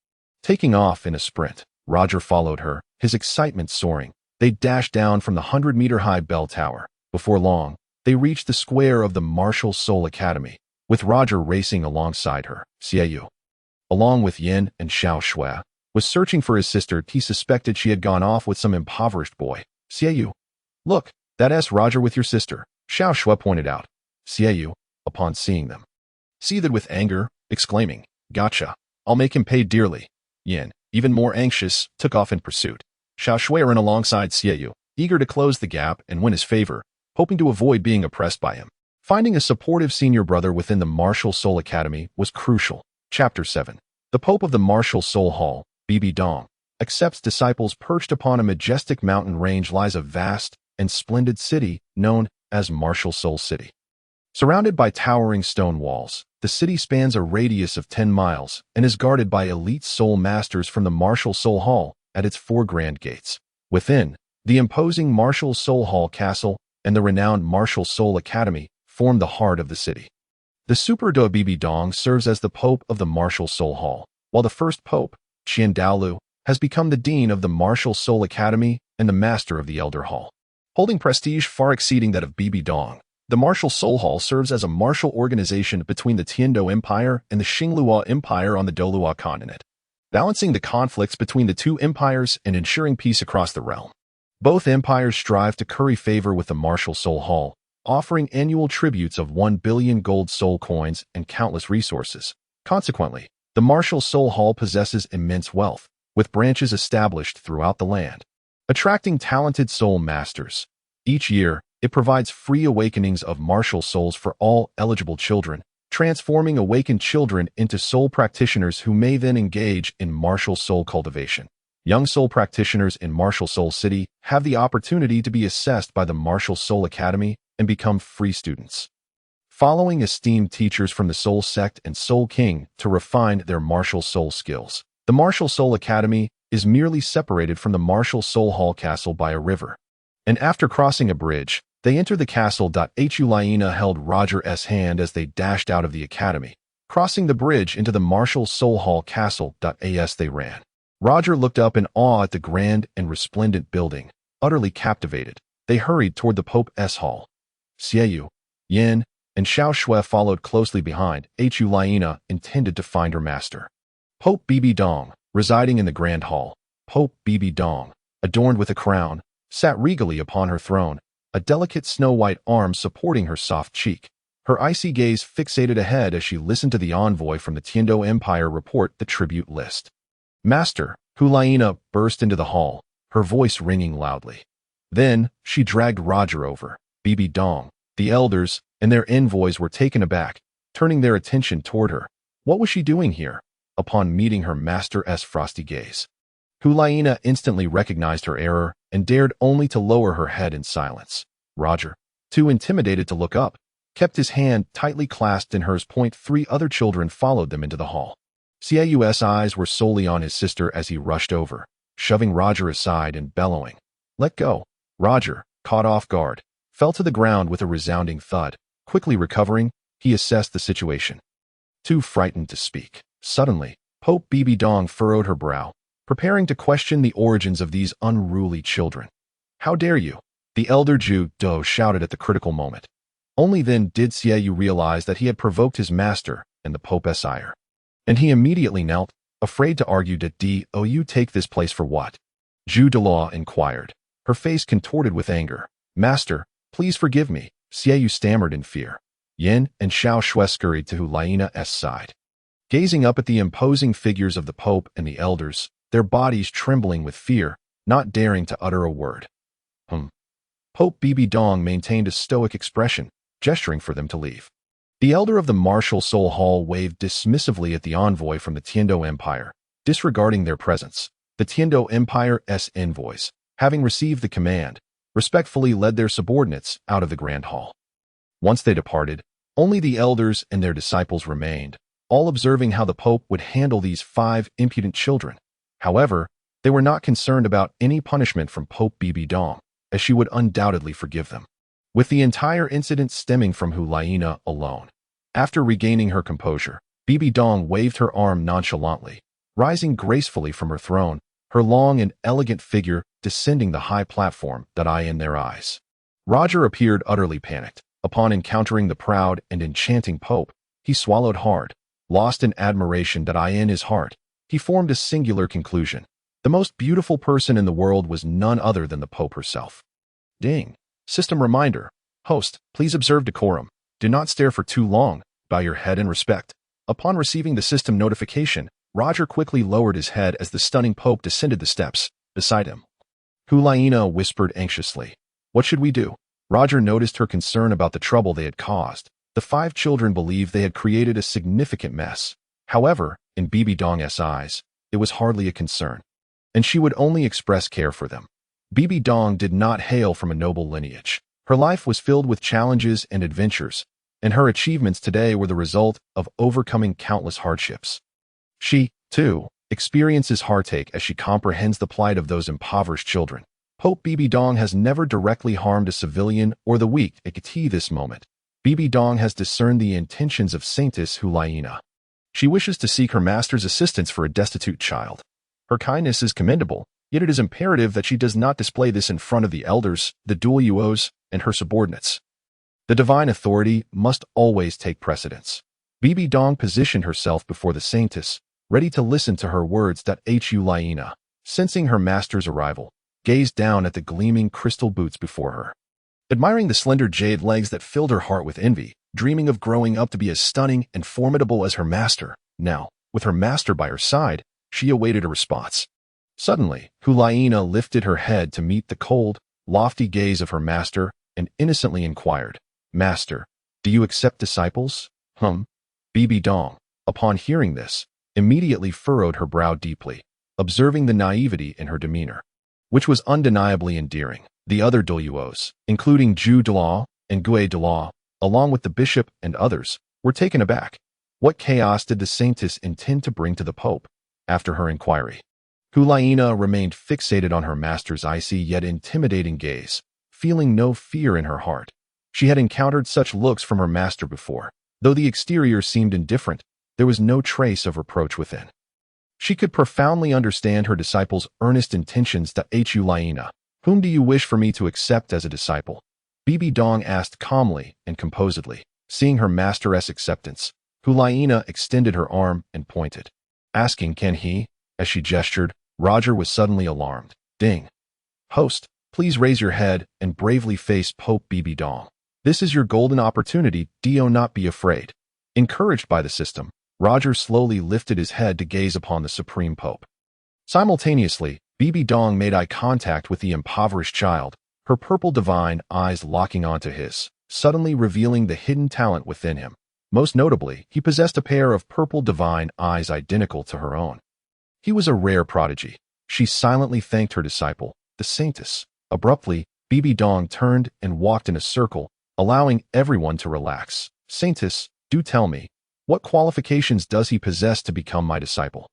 Taking off in a sprint, Roger followed her, his excitement soaring. They dashed down from the 100-meter-high bell tower. Before long, they reached the square of the Martial Soul Academy, with Roger racing alongside her. Xiao, along with Yin and Xiao, was searching for his sister. He suspected she had gone off with some impoverished boy. "Xiao, look, that's Roger with your sister," Xiao pointed out. Xiao, upon seeing them, seethed with anger, exclaiming, "Gotcha, I'll make him pay dearly." Yin, even more anxious, took off in pursuit. Xiao ran alongside Xiao, eager to close the gap and win his favor, hoping to avoid being oppressed by him. Finding a supportive senior brother within the Martial Soul Academy was crucial. Chapter 7. The Pope of the Martial Soul Hall, BBDong, accepts disciples. Perched upon a majestic mountain range lies a vast and splendid city known as Martial Soul City. Surrounded by towering stone walls, the city spans a radius of 10 miles and is guarded by elite soul masters from the Martial Soul Hall at its 4 grand gates. Within, The imposing Martial Soul Hall Castle and the renowned Martial Soul Academy form the heart of the city. The Super BBDong serves as the Pope of the Martial Soul Hall, while the first Pope, Douluo, has become the Dean of the Martial Soul Academy and the Master of the Elder Hall. Holding prestige far exceeding that of BBDong, the Martial Soul Hall serves as a martial organization between the Tiando Empire and the Xinglua Empire on the Douluo Continent, balancing the conflicts between the two empires and ensuring peace across the realm. Both empires strive to curry favor with the Martial Soul Hall, offering annual tributes of 1 billion gold soul coins and countless resources. Consequently, the Martial Soul Hall possesses immense wealth, with branches established throughout the land, attracting talented soul masters. Each year, it provides free awakenings of martial souls for all eligible children, transforming awakened children into soul practitioners who may then engage in martial soul cultivation. Young soul practitioners in Martial Soul City have the opportunity to be assessed by the Martial Soul Academy and become free students, following esteemed teachers from the Soul Sect and Soul King to refine their martial soul skills. The Martial Soul Academy is merely separated from the Martial Soul Hall Castle by a river, and after crossing a bridge, they enter the castle. Huliena held Roger's hand as they dashed out of the academy, crossing the bridge into the Martial Soul Hall Castle. As they ran, Roger looked up in awe at the grand and resplendent building. Utterly captivated, they hurried toward the Pope's hall. Shiao, Yin, and Xiao Shui followed closely behind. Huliena intended to find her master, Pope BBDong, residing in the Grand Hall. Pope BBDong, adorned with a crown, sat regally upon her throne, a delicate snow-white arm supporting her soft cheek. Her icy gaze fixated ahead as she listened to the envoy from the Tiando Empire report the tribute list. Master, Huliena burst into the hall, her voice ringing loudly. Then, she dragged Roger over. BBDong, the elders, and their envoys were taken aback, turning their attention toward her. What was she doing here? Upon meeting her master's frosty gaze, Huliena instantly recognized her error and dared only to lower her head in silence. Roger, too intimidated to look up, kept his hand tightly clasped in hers. 3 other children followed them into the hall. Xiao's eyes were solely on his sister as he rushed over, shoving Roger aside and bellowing, "Let go!" Roger, caught off guard, fell to the ground with a resounding thud. Quickly recovering, he assessed the situation. Too frightened to speak. Suddenly, Pope BBDong furrowed her brow, preparing to question the origins of these unruly children. "How dare you?" the elder Do shouted at the critical moment. Only then did Xiao realize that he had provoked his master and the Pope's ire, and he immediately knelt, afraid to argue. "Do you take this place for what?" Duel inquired, her face contorted with anger. "Master, please forgive me," Xiao stammered in fear. Yin and Xiao Shui scurried to Huliena's side, gazing up at the imposing figures of the Pope and the elders, their bodies trembling with fear, not daring to utter a word. Pope BBDong maintained a stoic expression, gesturing for them to leave. The elder of the Martial Soul Hall waved dismissively at the envoy from the Tiando Empire, disregarding their presence. The Tiando Empire's envoys, having received the command, respectfully led their subordinates out of the Grand Hall. Once they departed, only the elders and their disciples remained, all observing how the Pope would handle these 5 impudent children. However, they were not concerned about any punishment from Pope BBDong, as she would undoubtedly forgive them, with the entire incident stemming from Huliena alone. After regaining her composure, BBDong waved her arm nonchalantly, rising gracefully from her throne, her long and elegant figure descending the high platform. In their eyes, Roger appeared utterly panicked. Upon encountering the proud and enchanting Pope, he swallowed hard. Lost in admiration in his heart, he formed a singular conclusion. The most beautiful person in the world was none other than the Pope herself. Ding. System reminder. Host, please observe decorum. Do not stare for too long. Bow your head in respect. Upon receiving the system notification, Roger quickly lowered his head as the stunning Pope descended the steps beside him. Huliena whispered anxiously, "What should we do?" Roger noticed her concern about the trouble they had caused. The 5 children believed they had created a significant mess. However, in BBDong's eyes, it was hardly a concern, and she would only express care for them. BBDong did not hail from a noble lineage. Her life was filled with challenges and adventures, and her achievements today were the result of overcoming countless hardships. She, too, experiences heartache as she comprehends the plight of those impoverished children. Pope BBDong has never directly harmed a civilian or the weak at this moment. BBDong has discerned the intentions of Saintess Hulayina. She wishes to seek her master's assistance for a destitute child. Her kindness is commendable, yet it is imperative that she does not display this in front of the elders, the Dueluos, and her subordinates. The divine authority must always take precedence. BBDong positioned herself before the Saintess, ready to listen to her words. Hulayina, sensing her master's arrival, gazed down at the gleaming crystal boots before her. Admiring the slender jade legs that filled her heart with envy, dreaming of growing up to be as stunning and formidable as her master, now, with her master by her side, she awaited a response. Suddenly, Hulayina lifted her head to meet the cold, lofty gaze of her master and innocently inquired, "Master, do you accept disciples?" BBDong, upon hearing this, immediately furrowed her brow deeply, observing the naivety in her demeanor, which was undeniably endearing. The other Dueluos, including Duel and Duel, along with the bishop and others, were taken aback. What chaos did the Saintess intend to bring to the Pope? After her inquiry, Hulayina remained fixated on her master's icy yet intimidating gaze, feeling no fear in her heart. She had encountered such looks from her master before. Though the exterior seemed indifferent, there was no trace of reproach within. She could profoundly understand her disciple's earnest intentions. Hulayina, whom do you wish for me to accept as a disciple? BBDong asked calmly and composedly. Seeing her master's acceptance, Hulayina extended her arm and pointed, asking, "Can he?" As she gestured, Roger was suddenly alarmed. Ding. "Host, please raise your head and bravely face Pope BBDong. This is your golden opportunity. Do not be afraid." Encouraged by the system, Roger slowly lifted his head to gaze upon the Supreme Pope. Simultaneously, BBDong made eye contact with the impoverished child, her purple divine eyes locking onto his, suddenly revealing the hidden talent within him. Most notably, he possessed a pair of purple divine eyes identical to her own. He was a rare prodigy. She silently thanked her disciple, the Saintess. Abruptly, BBDong turned and walked in a circle, allowing everyone to relax. "Saintess, do tell me, what qualifications does he possess to become my disciple?"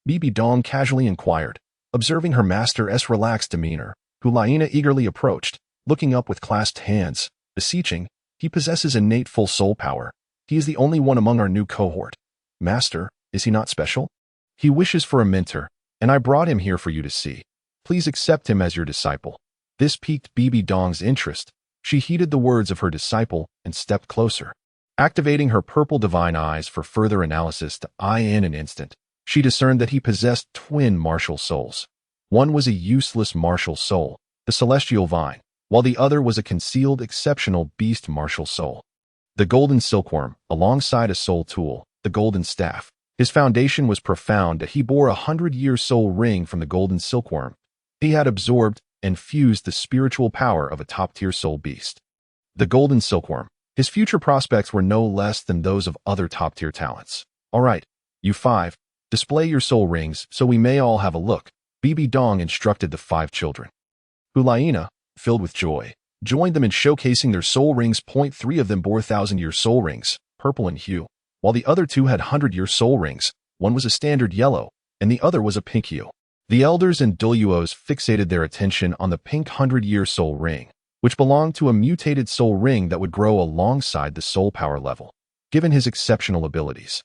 BBDong casually inquired. Observing her master's relaxed demeanor, Hulayina eagerly approached, looking up with clasped hands, beseeching, "He possesses innate full soul power. He is the only one among our new cohort. Master, is he not special? He wishes for a mentor, and I brought him here for you to see. Please accept him as your disciple." This piqued BBDong's interest. She heeded the words of her disciple and stepped closer. Activating her purple divine eyes for further analysis in an instant, she discerned that he possessed twin martial souls. One was a useless martial soul, the celestial vine, while the other was a concealed exceptional beast martial soul. The golden silkworm, alongside a soul tool, the golden staff. His foundation was profound that he bore 100-year soul ring from the golden silkworm. He had absorbed and fused the spiritual power of a top-tier soul beast. The golden silkworm. His future prospects were no less than those of other top-tier talents. "All right, you 5, display your soul rings so we may all have a look," BBDong instructed the 5 children. Hulayina, filled with joy, joined them in showcasing their soul rings. 3 of them bore 1,000-year soul rings, purple in hue, while the other 2 had 100-year soul rings. One was a standard yellow, and the other was a pink hue. The elders and Dueluos fixated their attention on the pink 100-year soul ring, which belonged to a mutated soul ring that would grow alongside the soul power level, given his exceptional abilities.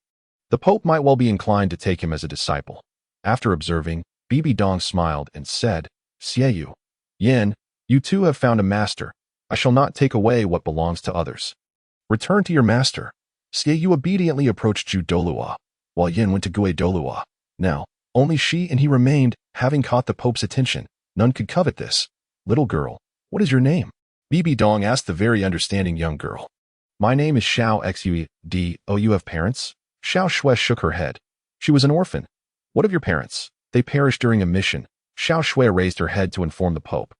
The Pope might well be inclined to take him as a disciple. After observing, BBDong smiled and said, "Shiao, Yin, you 2 have found a master. I shall not take away what belongs to others. Return to your master." Shiao obediently approached Douluo, while Yin went to Douluo. Now, only she and he remained, having caught the Pope's attention. None could covet this. "Little girl, what is your name?" BBDong asked the very understanding young girl. "My name is Shiao Xue. You have parents?" Xiao Shui shook her head. She was an orphan. "What of your parents?" "They perished during a mission." Xiao Shui raised her head to inform the Pope.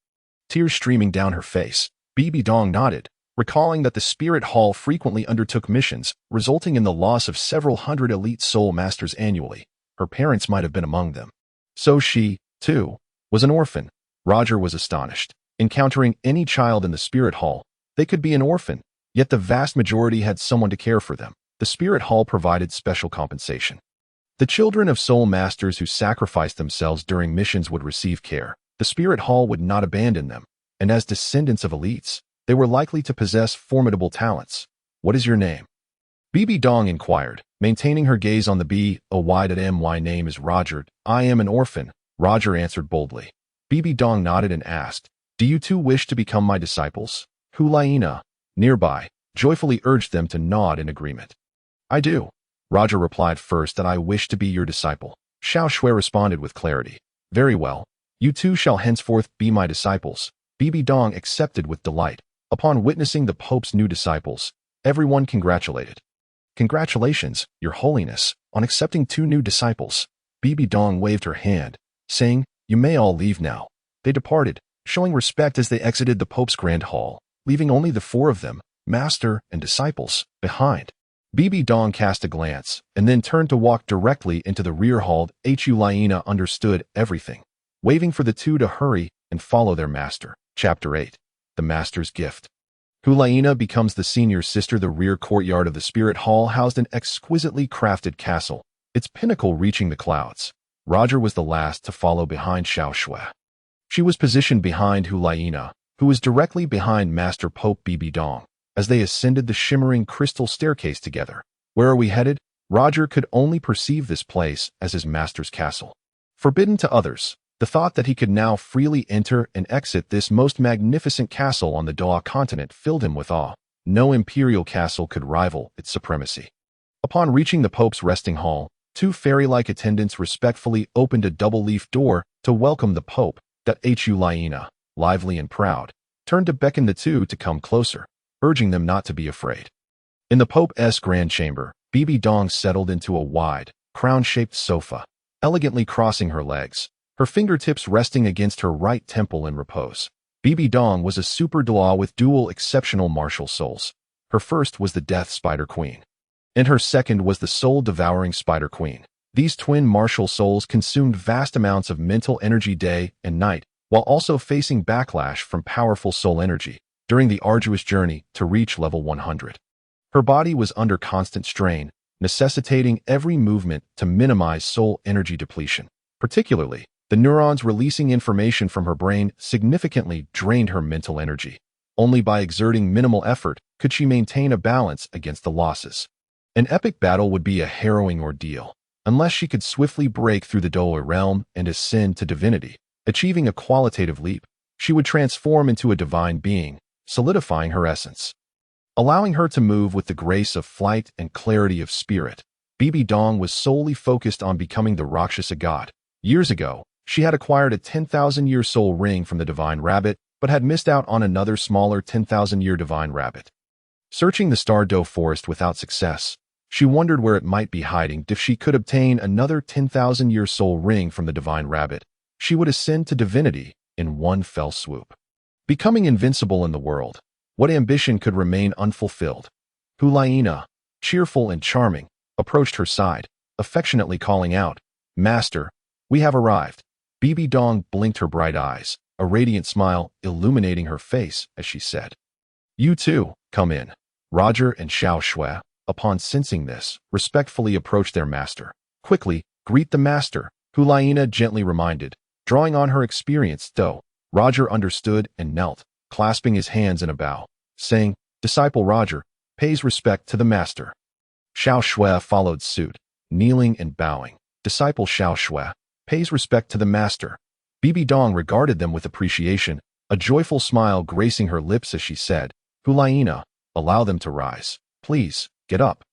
Tears streaming down her face, BBDong nodded, recalling that the Spirit Hall frequently undertook missions, resulting in the loss of several hundred elite soul masters annually. Her parents might have been among them. So she, too, was an orphan. Roger was astonished. Encountering any child in the Spirit Hall, they could be an orphan, yet the vast majority had someone to care for them. The Spirit Hall provided special compensation. The children of soul masters who sacrificed themselves during missions would receive care. The Spirit Hall would not abandon them, and as descendants of elites, they were likely to possess formidable talents. What is your name? BBDong inquired, maintaining her gaze on the B.O.Y. Name is Roger. I am an orphan, Roger answered boldly. BBDong nodded and asked, do you too wish to become my disciples? Hulaina, nearby, joyfully urged them to nod in agreement. I do. Roger replied first that I wish to be your disciple. Xiao Shui responded with clarity. Very well. You too shall henceforth be my disciples. BBDong accepted with delight. Upon witnessing the Pope's new disciples, everyone congratulated. Congratulations, Your Holiness, on accepting 2 new disciples. BBDong waved her hand, saying, you may all leave now. They departed, showing respect as they exited the Pope's grand hall, leaving only the 4 of them, master and disciples, behind. BBDong cast a glance, and then turned to walk directly into the rear hall. Hulaina understood everything, waving for the 2 to hurry and follow their master. Chapter 8. The Master's Gift. Hulaina becomes the senior sister. The rear courtyard of the Spirit Hall housed an exquisitely crafted castle, its pinnacle reaching the clouds. Roger was the last to follow behind Xiao Shui. She was positioned behind Hulaina, who was directly behind Master Pope BBDong, as they ascended the shimmering crystal staircase together. Where are we headed? Roger could only perceive this place as his master's castle. Forbidden to others, the thought that he could now freely enter and exit this most magnificent castle on the Douluo Continent filled him with awe. No imperial castle could rival its supremacy. Upon reaching the Pope's resting hall, 2 fairy-like attendants respectfully opened a double-leaf door to welcome the Pope. That Hulaina, lively and proud, turned to beckon the 2 to come closer, urging them not to be afraid. In the Pope's grand chamber, BBDong settled into a wide, crown-shaped sofa, elegantly crossing her legs, her fingertips resting against her right temple in repose. BBDong was a super Duel with dual exceptional martial souls. Her first was the Death Spider Queen, and her second was the Soul-Devouring Spider Queen. These twin martial souls consumed vast amounts of mental energy day and night, while also facing backlash from powerful soul energy during the arduous journey to reach level 100. Her body was under constant strain, necessitating every movement to minimize soul energy depletion. Particularly, the neurons releasing information from her brain significantly drained her mental energy. Only by exerting minimal effort could she maintain a balance against the losses. An epic battle would be a harrowing ordeal, unless she could swiftly break through the Douluo realm and ascend to divinity. Achieving a qualitative leap, she would transform into a divine being, solidifying her essence, allowing her to move with the grace of flight and clarity of spirit. BBDong was solely focused on becoming the Rakshasa god. Years ago, she had acquired a 10,000-year soul ring from the Divine Rabbit, but had missed out on another smaller 10,000-year Divine Rabbit. Searching the Star-Do forest without success, she wondered where it might be hiding. If she could obtain another 10,000-year soul ring from the Divine Rabbit, she would ascend to divinity in one fell swoop. Becoming invincible in the world, what ambition could remain unfulfilled? Hulaina, cheerful and charming, approached her side, affectionately calling out, Master, we have arrived. BBDong blinked her bright eyes, a radiant smile illuminating her face as she said, You too, come in. Roger and Xiao Shui, upon sensing this, respectfully approached their master. Quickly, greet the master, Hulaina gently reminded, drawing on her experience. Though Roger understood and knelt, clasping his hands in a bow, saying, Disciple Roger, pays respect to the master. Xiao Shui followed suit, kneeling and bowing. Disciple Xiao Shui, pays respect to the master. BBDong regarded them with appreciation, a joyful smile gracing her lips as she said, Hulaina, allow them to rise. Please, get up.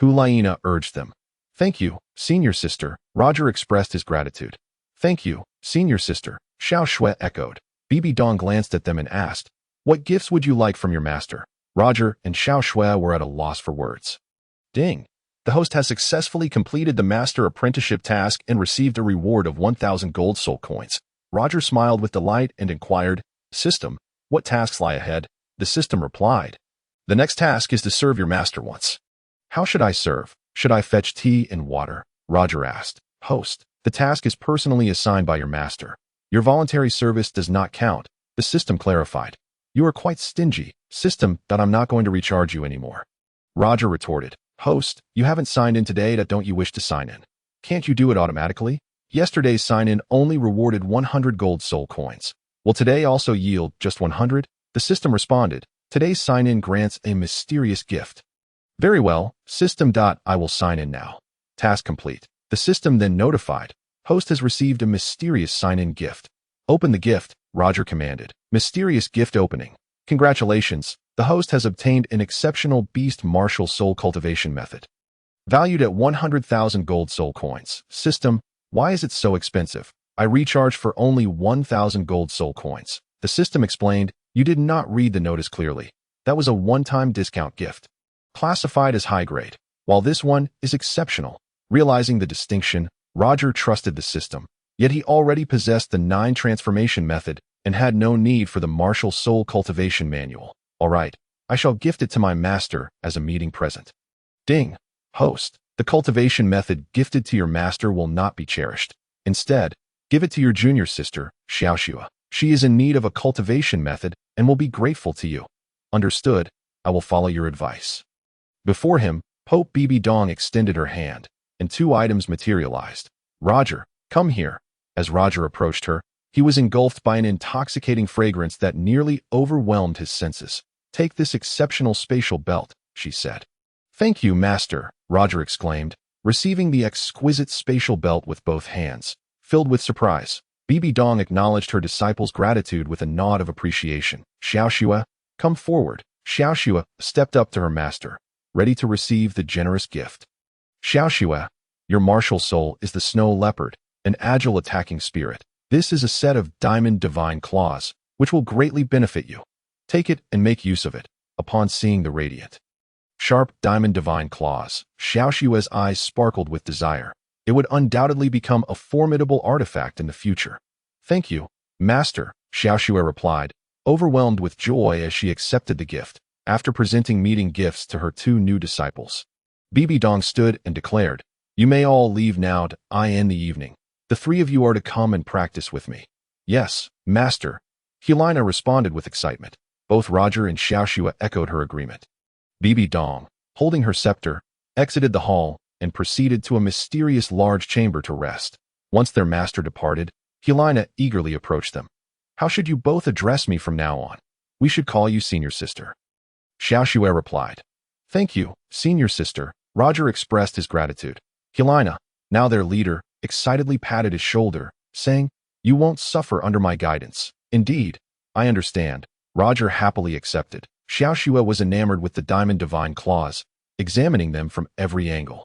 Hulaina urged them. Thank you, senior sister. Roger expressed his gratitude. Thank you, senior sister. Xiao Shui echoed. BBDong glanced at them and asked, What gifts would you like from your master? Roger and Xiao Shui were at a loss for words. Ding! The host has successfully completed the master apprenticeship task and received a reward of 1,000 gold soul coins. Roger smiled with delight and inquired, System, what tasks lie ahead? The system replied, The next task is to serve your master once. How should I serve? Should I fetch tea and water? Roger asked. Host, the task is personally assigned by your master. Your voluntary service does not count, the system clarified. You are quite stingy, system, that I'm not going to recharge you anymore. Roger retorted. Host, you haven't signed in today. That don't you wish to sign in? Can't you do it automatically? Yesterday's sign-in only rewarded 100 gold soul coins. Will today also yield just 100? The system responded. Today's sign-in grants a mysterious gift. Very well, system. I will sign in now. Task complete. The system then notified. Host has received a mysterious sign-in gift. Open the gift, Roger commanded. Mysterious gift opening. Congratulations, the host has obtained an exceptional beast martial soul cultivation method. Valued at 100,000 gold soul coins. System, why is it so expensive? I recharge for only 1,000 gold soul coins. The system explained, you did not read the notice clearly. That was a one-time discount gift. Classified as high grade. While this one is exceptional. Realizing the distinction, Roger trusted the system. Yet he already possessed the 9 transformation method and had no need for the martial soul cultivation manual. All right, I shall gift it to my master as a meeting present. Ding. Host, the cultivation method gifted to your master will not be cherished. Instead, give it to your junior sister, Shiao. She is in need of a cultivation method and will be grateful to you. Understood, I will follow your advice. Before him, Pope BBDong extended her hand, and 2 items materialized. Roger, come here. As Roger approached her, he was engulfed by an intoxicating fragrance that nearly overwhelmed his senses. Take this exceptional spatial belt, she said. Thank you, master, Roger exclaimed, receiving the exquisite spatial belt with both hands. Filled with surprise, BBDong acknowledged her disciple's gratitude with a nod of appreciation. Shiao, come forward. Shiao stepped up to her master, ready to receive the generous gift. Shiao, your martial soul is the snow leopard, an agile attacking spirit. This is a set of diamond divine claws, which will greatly benefit you. Take it and make use of it, upon seeing the radiant. Sharp diamond divine claws. Shiao's eyes sparkled with desire. It would undoubtedly become a formidable artifact in the future. Thank you, master, Shiao replied, overwhelmed with joy as she accepted the gift. After presenting meeting gifts to her 2 new disciples, BBDong stood and declared, you may all leave now to in the evening. The 3 of you are to come and practice with me. Yes, master. Helena responded with excitement. Both Roger and Shiao echoed her agreement. BBDong, holding her scepter, exited the hall and proceeded to a mysterious large chamber to rest. Once their master departed, Helena eagerly approached them. How should you both address me from now on? We should call you senior sister. Shiao replied. Thank you, senior sister. Roger expressed his gratitude. Helena, now their leader, excitedly patted his shoulder, saying, you won't suffer under my guidance. Indeed, I understand. Roger happily accepted. Shiao was enamored with the diamond divine claws, examining them from every angle.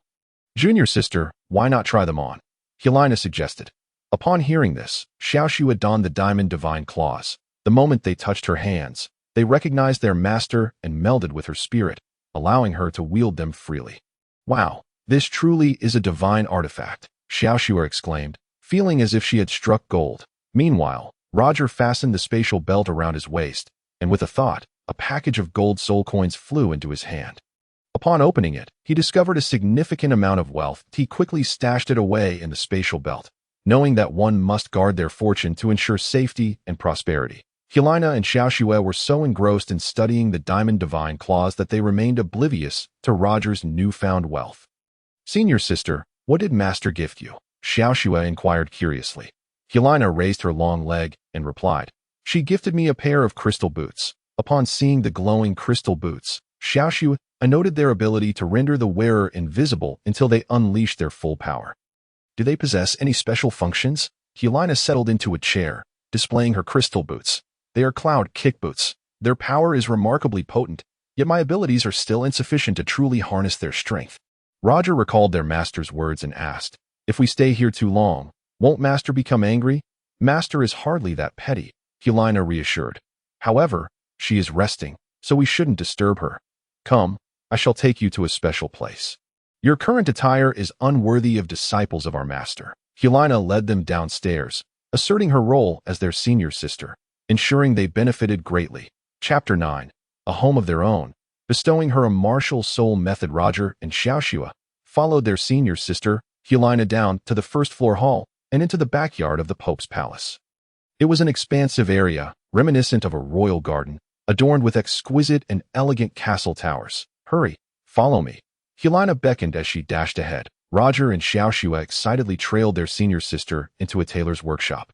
Junior sister, why not try them on? Helena suggested. Upon hearing this, Shiao donned the diamond divine claws. The moment they touched her hands, they recognized their master and melded with her spirit, allowing her to wield them freely. Wow, this truly is a divine artifact, Shiao exclaimed, feeling as if she had struck gold. Meanwhile, Roger fastened the spatial belt around his waist, and with a thought, a package of gold soul coins flew into his hand. Upon opening it, he discovered a significant amount of wealth. He quickly stashed it away in the spatial belt, knowing that one must guard their fortune to ensure safety and prosperity. Helena and Shiao were so engrossed in studying the diamond divine claws that they remained oblivious to Roger's newfound wealth. Senior sister, what did master gift you? Shiao inquired curiously. Helena raised her long leg and replied, she gifted me a pair of crystal boots. Upon seeing the glowing crystal boots, Shiao noted their ability to render the wearer invisible until they unleashed their full power. Do they possess any special functions? Helena settled into a chair, displaying her crystal boots. They are cloud kick boots. Their power is remarkably potent, yet my abilities are still insufficient to truly harness their strength. Roger recalled their master's words and asked, if we stay here too long, won't master become angry? Master is hardly that petty, Helena reassured. However, she is resting, so we shouldn't disturb her. Come, I shall take you to a special place. Your current attire is unworthy of disciples of our master. Helena led them downstairs, asserting her role as their senior sister, ensuring they benefited greatly. Chapter 9. A home of their own. Bestowing her a martial soul method, Roger and Shiao followed their senior sister, Helena, down to the first-floor hall and into the backyard of the Pope's palace. It was an expansive area, reminiscent of a royal garden, adorned with exquisite and elegant castle towers. Hurry, follow me. Helena beckoned as she dashed ahead. Roger and Shiao excitedly trailed their senior sister into a tailor's workshop,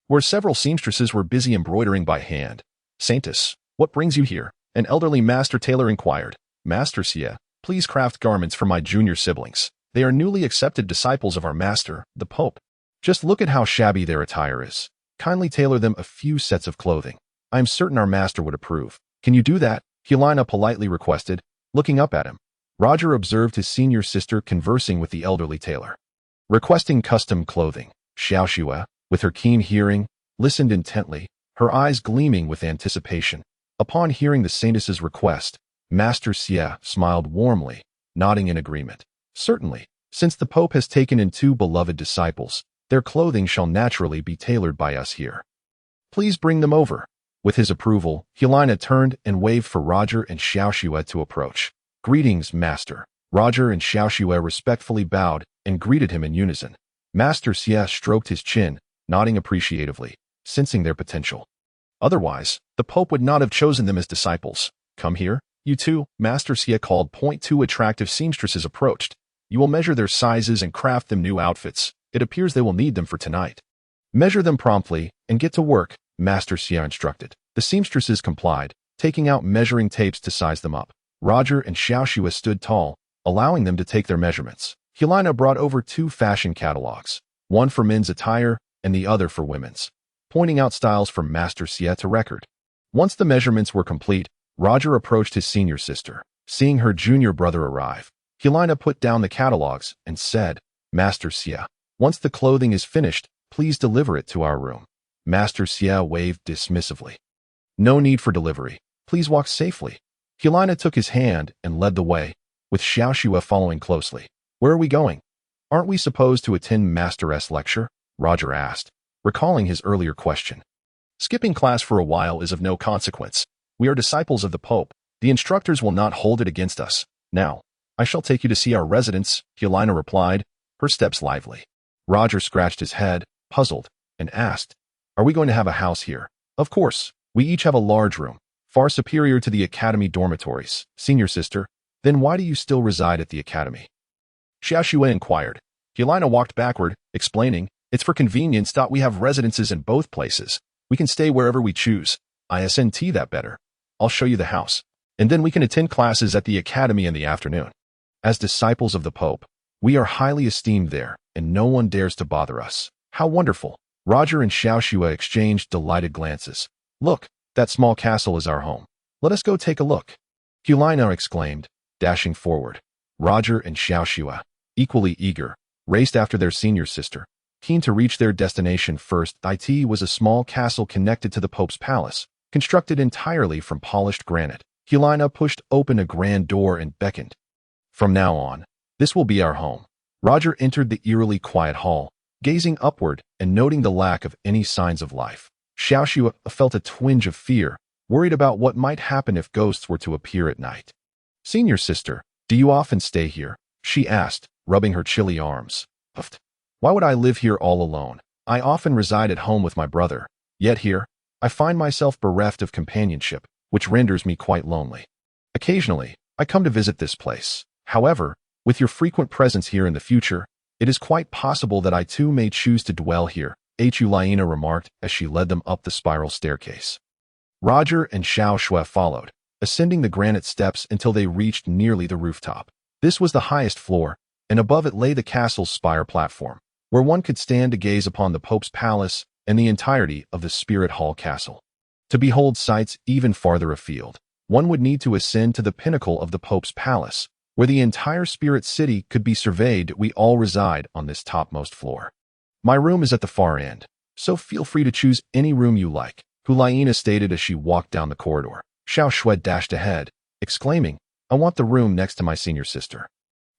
where several seamstresses were busy embroidering by hand. "Saintus, what brings you here?" an elderly master tailor inquired. "Master Xie, please craft garments for my junior siblings. They are newly accepted disciples of our master, the Pope. Just look at how shabby their attire is. Kindly tailor them a few sets of clothing. I am certain our master would approve. Can you do that?" Helena politely requested, looking up at him. Roger observed his senior sister conversing with the elderly tailor, requesting custom clothing. Shiao, with her keen hearing, listened intently, her eyes gleaming with anticipation. Upon hearing the saintess's request, Master Xie smiled warmly, nodding in agreement. "Certainly, since the Pope has taken in 2 beloved disciples, their clothing shall naturally be tailored by us here. Please bring them over." With his approval, Helena turned and waved for Roger and Shiao to approach. "Greetings, Master." Roger and Shiao respectfully bowed and greeted him in unison. Master Xie stroked his chin, nodding appreciatively, sensing their potential. Otherwise, the Pope would not have chosen them as disciples. "Come here, you two," Master Xie called. 2 attractive seamstresses approached. "You will measure their sizes and craft them new outfits. It appears they will need them for tonight. Measure them promptly and get to work," Master Xie instructed. The seamstresses complied, taking out measuring tapes to size them up. Roger and Shiao stood tall, allowing them to take their measurements. Helena brought over 2 fashion catalogs, one for men's attire and the other for women's, pointing out styles from Master Xie to record. Once the measurements were complete, Roger approached his senior sister. Seeing her junior brother arrive, Helena put down the catalogs and said, "Master Xie, once the clothing is finished, please deliver it to our room." Master Xie waved dismissively. "No need for delivery. Please walk safely." Helena took his hand and led the way, with Shiao following closely. "Where are we going?" "Aren't we supposed to attend Master's lecture?" Roger asked, recalling his earlier question. "Skipping class for a while is of no consequence. We are disciples of the Pope. The instructors will not hold it against us. Now, I shall take you to see our residence," Helena replied, her steps lively. Roger scratched his head, puzzled, and asked, "Are we going to have a house here?" "Of course. We each have a large room, far superior to the academy dormitories." "Senior sister, then why do you still reside at the academy?" Shiao inquired. Helena walked backward, explaining, "It's for convenience. We have residences in both places. We can stay wherever we choose. Isn't that better? I'll show you the house, and then we can attend classes at the academy in the afternoon. As disciples of the Pope, we are highly esteemed there, and no one dares to bother us." "How wonderful!" Roger and Shiao exchanged delighted glances. "Look, that small castle is our home. Let us go take a look," Helena exclaimed, dashing forward. Roger and Shiao, equally eager, raced after their senior sister, keen to reach their destination first. It was a small castle connected to the Pope's palace, constructed entirely from polished granite. Helena pushed open a grand door and beckoned. "From now on, this will be our home." Roger entered the eerily quiet hall, gazing upward and noting the lack of any signs of life. Shiao felt a twinge of fear, worried about what might happen if ghosts were to appear at night. "Senior sister, do you often stay here?" she asked, rubbing her chilly arms. "Puffed. Why would I live here all alone? I often reside at home with my brother, yet here, I find myself bereft of companionship, which renders me quite lonely. Occasionally, I come to visit this place. However, with your frequent presence here in the future, it is quite possible that I too may choose to dwell here," Liena remarked as she led them up the spiral staircase. Roger and Shiao followed, ascending the granite steps until they reached nearly the rooftop. This was the highest floor, and above it lay the castle's spire platform, where one could stand to gaze upon the Pope's palace and the entirety of the Spirit Hall castle. To behold sights even farther afield, one would need to ascend to the pinnacle of the Pope's palace, where the entire Spirit City could be surveyed. "We all reside on this topmost floor. My room is at the far end, so feel free to choose any room you like," Liena stated as she walked down the corridor. Shiao dashed ahead, exclaiming, "I want the room next to my senior sister."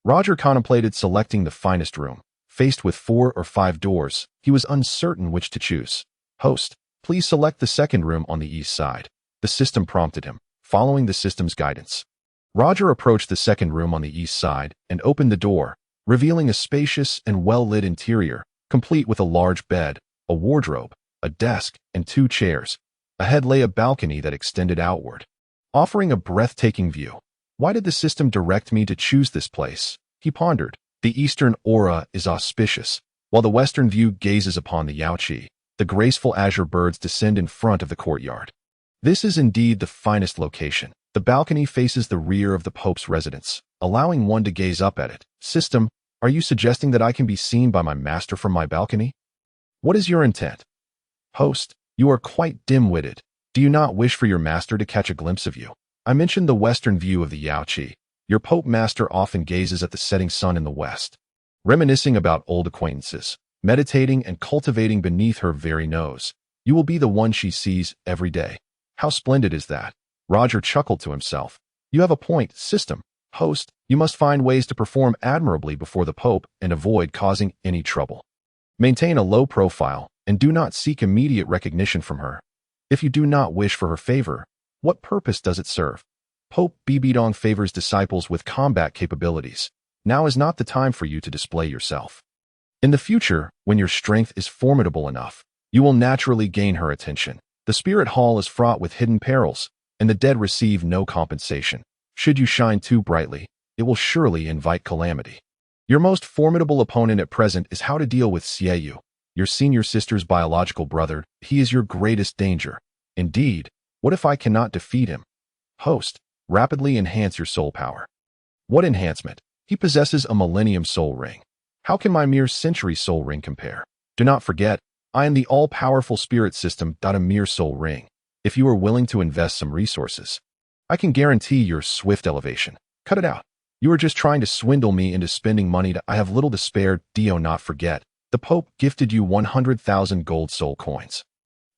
Roger contemplated selecting the finest room. Faced with 4 or 5 doors, he was uncertain which to choose. "Host, please select the second room on the east side," the system prompted him, following the system's guidance. Roger approached the second room on the east side and opened the door, revealing a spacious and well-lit interior, complete with a large bed, a wardrobe, a desk, and 2 chairs. Ahead lay a balcony that extended outward, offering a breathtaking view. "Why did the system direct me to choose this place?" he pondered, The eastern aura is auspicious, while the western view gazes upon the Yaoqi. The graceful azure birds descend in front of the courtyard. This is indeed the finest location. The balcony faces the rear of the Pope's residence, allowing one to gaze up at it. System, are you suggesting that I can be seen by my master from my balcony? What is your intent? Host, you are quite dim-witted. Do you not wish for your master to catch a glimpse of you? I mentioned the western view of the Yaoqi. Your Pope master often gazes at the setting sun in the west, reminiscing about old acquaintances, meditating and cultivating beneath her very nose. You will be the one she sees every day. How splendid is that? Roger chuckled to himself. You have a point, System. Host, you must find ways to perform admirably before the Pope and avoid causing any trouble. Maintain a low profile and do not seek immediate recognition from her. If you do not wish for her favor, what purpose does it serve? Pope BBDong favors disciples with combat capabilities. Now is not the time for you to display yourself. In the future, when your strength is formidable enough, you will naturally gain her attention. The spirit hall is fraught with hidden perils, and the dead receive no compensation. Should you shine too brightly, it will surely invite calamity. Your most formidable opponent at present is how to deal with Shiao, your senior sister's biological brother. He is your greatest danger. Indeed, what if I cannot defeat him? Host, rapidly enhance your soul power. What enhancement? He possesses a Millennium Soul Ring. How can my mere Century Soul Ring compare? Do not forget, I am the all-powerful spirit system. A mere soul ring. If you are willing to invest some resources, I can guarantee your swift elevation. Cut it out. You are just trying to swindle me into spending money. I have little to spare. Do not forget, the Pope gifted you 100,000 gold soul coins,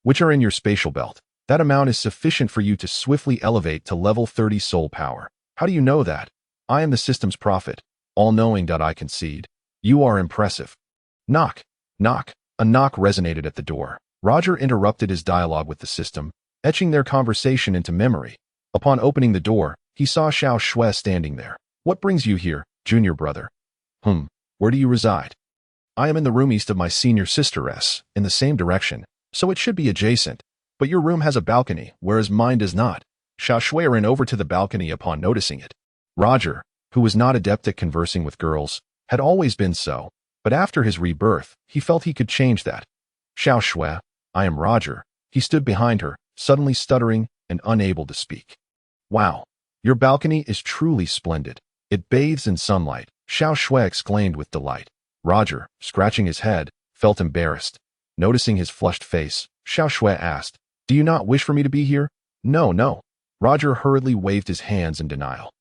which are in your spatial belt. That amount is sufficient for you to swiftly elevate to level 30 soul power. How do you know that? I am the system's prophet, all-knowing. I concede. You are impressive. Knock. Knock. A knock resonated at the door. Roger interrupted his dialogue with the system, etching their conversation into memory. Upon opening the door, he saw Xiao Shui standing there. What brings you here, junior brother? Where do you reside? I am in the room east of my senior sisteress, in the same direction, so it should be adjacent. But your room has a balcony, whereas mine does not. Xiao Shui ran over to the balcony upon noticing it. Roger, who was not adept at conversing with girls, had always been so, but after his rebirth, he felt he could change that. Xiao Shui, I am Roger. He stood behind her, suddenly stuttering and unable to speak. Wow, your balcony is truly splendid. It bathes in sunlight, Xiao Shui exclaimed with delight. Roger, scratching his head, felt embarrassed. Noticing his flushed face, Xiao Shui asked, Do you not wish for me to be here? No. Roger hurriedly waved his hands in denial.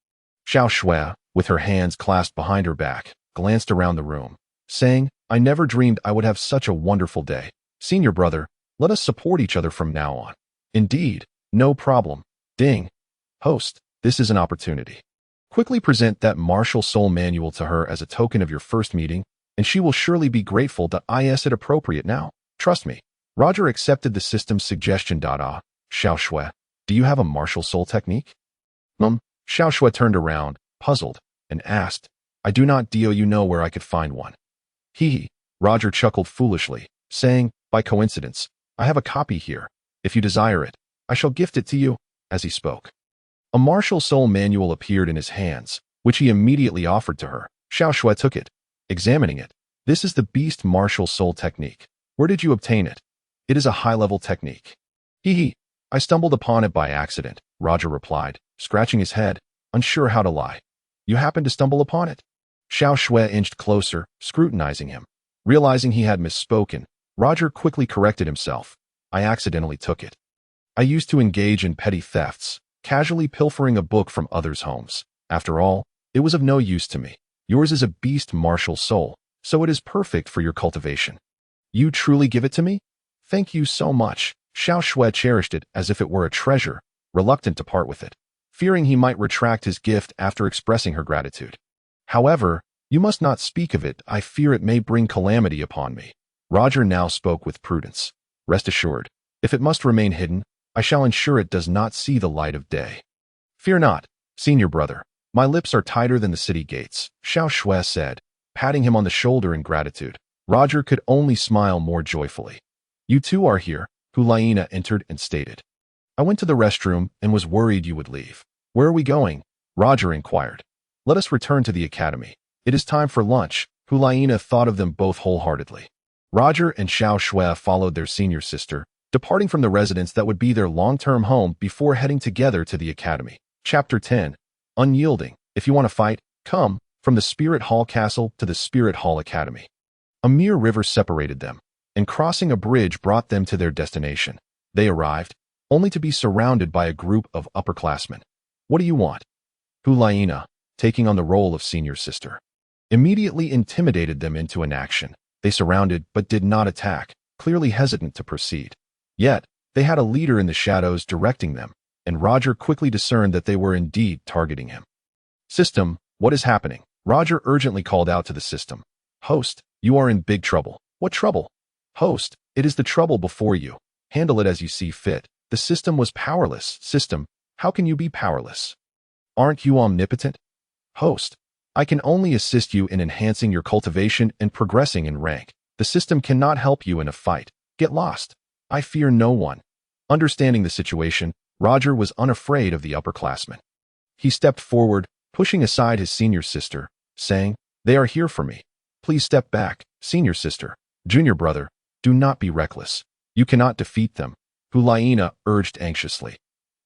Xiao Shui, with her hands clasped behind her back, glanced around the room, saying, I never dreamed I would have such a wonderful day. Senior brother, let us support each other from now on. Indeed, no problem. Ding. Host, this is an opportunity. Quickly present that martial soul manual to her as a token of your first meeting, and she will surely be grateful that is it appropriate now. Trust me. Roger accepted the system's suggestion. Xiao Shui, do you have a martial soul technique? Xiao Shui turned around, puzzled, and asked, I do not. Do you know where I could find one? Hee. Roger chuckled foolishly, saying, By coincidence, I have a copy here. If you desire it, I shall gift it to you. As he spoke, a martial soul manual appeared in his hands, which he immediately offered to her. Xiao Shui took it, examining it. This is the Beast Martial Soul Technique. Where did you obtain it? It is a high-level technique. Hee. I stumbled upon it by accident, Roger replied, scratching his head, unsure how to lie. You happened to stumble upon it? Xiao Shui inched closer, scrutinizing him. Realizing he had misspoken, Roger quickly corrected himself. I accidentally took it. I used to engage in petty thefts, casually pilfering a book from others' homes. After all, it was of no use to me. Yours is a beast martial soul, so it is perfect for your cultivation. You truly give it to me? Thank you so much. Xiao Shui cherished it as if it were a treasure, reluctant to part with it, fearing he might retract his gift after expressing her gratitude. However, you must not speak of it. I fear it may bring calamity upon me. Roger now spoke with prudence. Rest assured, if it must remain hidden, I shall ensure it does not see the light of day. Fear not, senior brother. My lips are tighter than the city gates, Xiao Shui said, patting him on the shoulder in gratitude. Roger could only smile more joyfully. You two are here, Hulaina entered and stated. I went to the restroom and was worried you would leave. Where are we going? Roger inquired. Let us return to the academy. It is time for lunch. Hulaina thought of them both wholeheartedly. Roger and Xiao Shui followed their senior sister, departing from the residence that would be their long-term home before heading together to the academy. Chapter 10. Unyielding. If you want to fight, come. From the Spirit Hall Castle to the Spirit Hall Academy. A mere river separated them, and crossing a bridge brought them to their destination. They arrived, only to be surrounded by a group of upperclassmen. What do you want? Hulaina, taking on the role of senior sister, immediately intimidated them into an action. They surrounded but did not attack, clearly hesitant to proceed. Yet, they had a leader in the shadows directing them, and Roger quickly discerned that they were indeed targeting him. System, what is happening? Roger urgently called out to the system. Host, you are in big trouble. What trouble? Host, it is the trouble before you. Handle it as you see fit. The system was powerless. System, how can you be powerless? Aren't you omnipotent? Host, I can only assist you in enhancing your cultivation and progressing in rank. The system cannot help you in a fight. Get lost. I fear no one. Understanding the situation, Roger was unafraid of the upperclassmen. He stepped forward, pushing aside his senior sister, saying, They are here for me. Please step back, senior sister. Junior brother, do not be reckless. You cannot defeat them. Hulaina urged anxiously.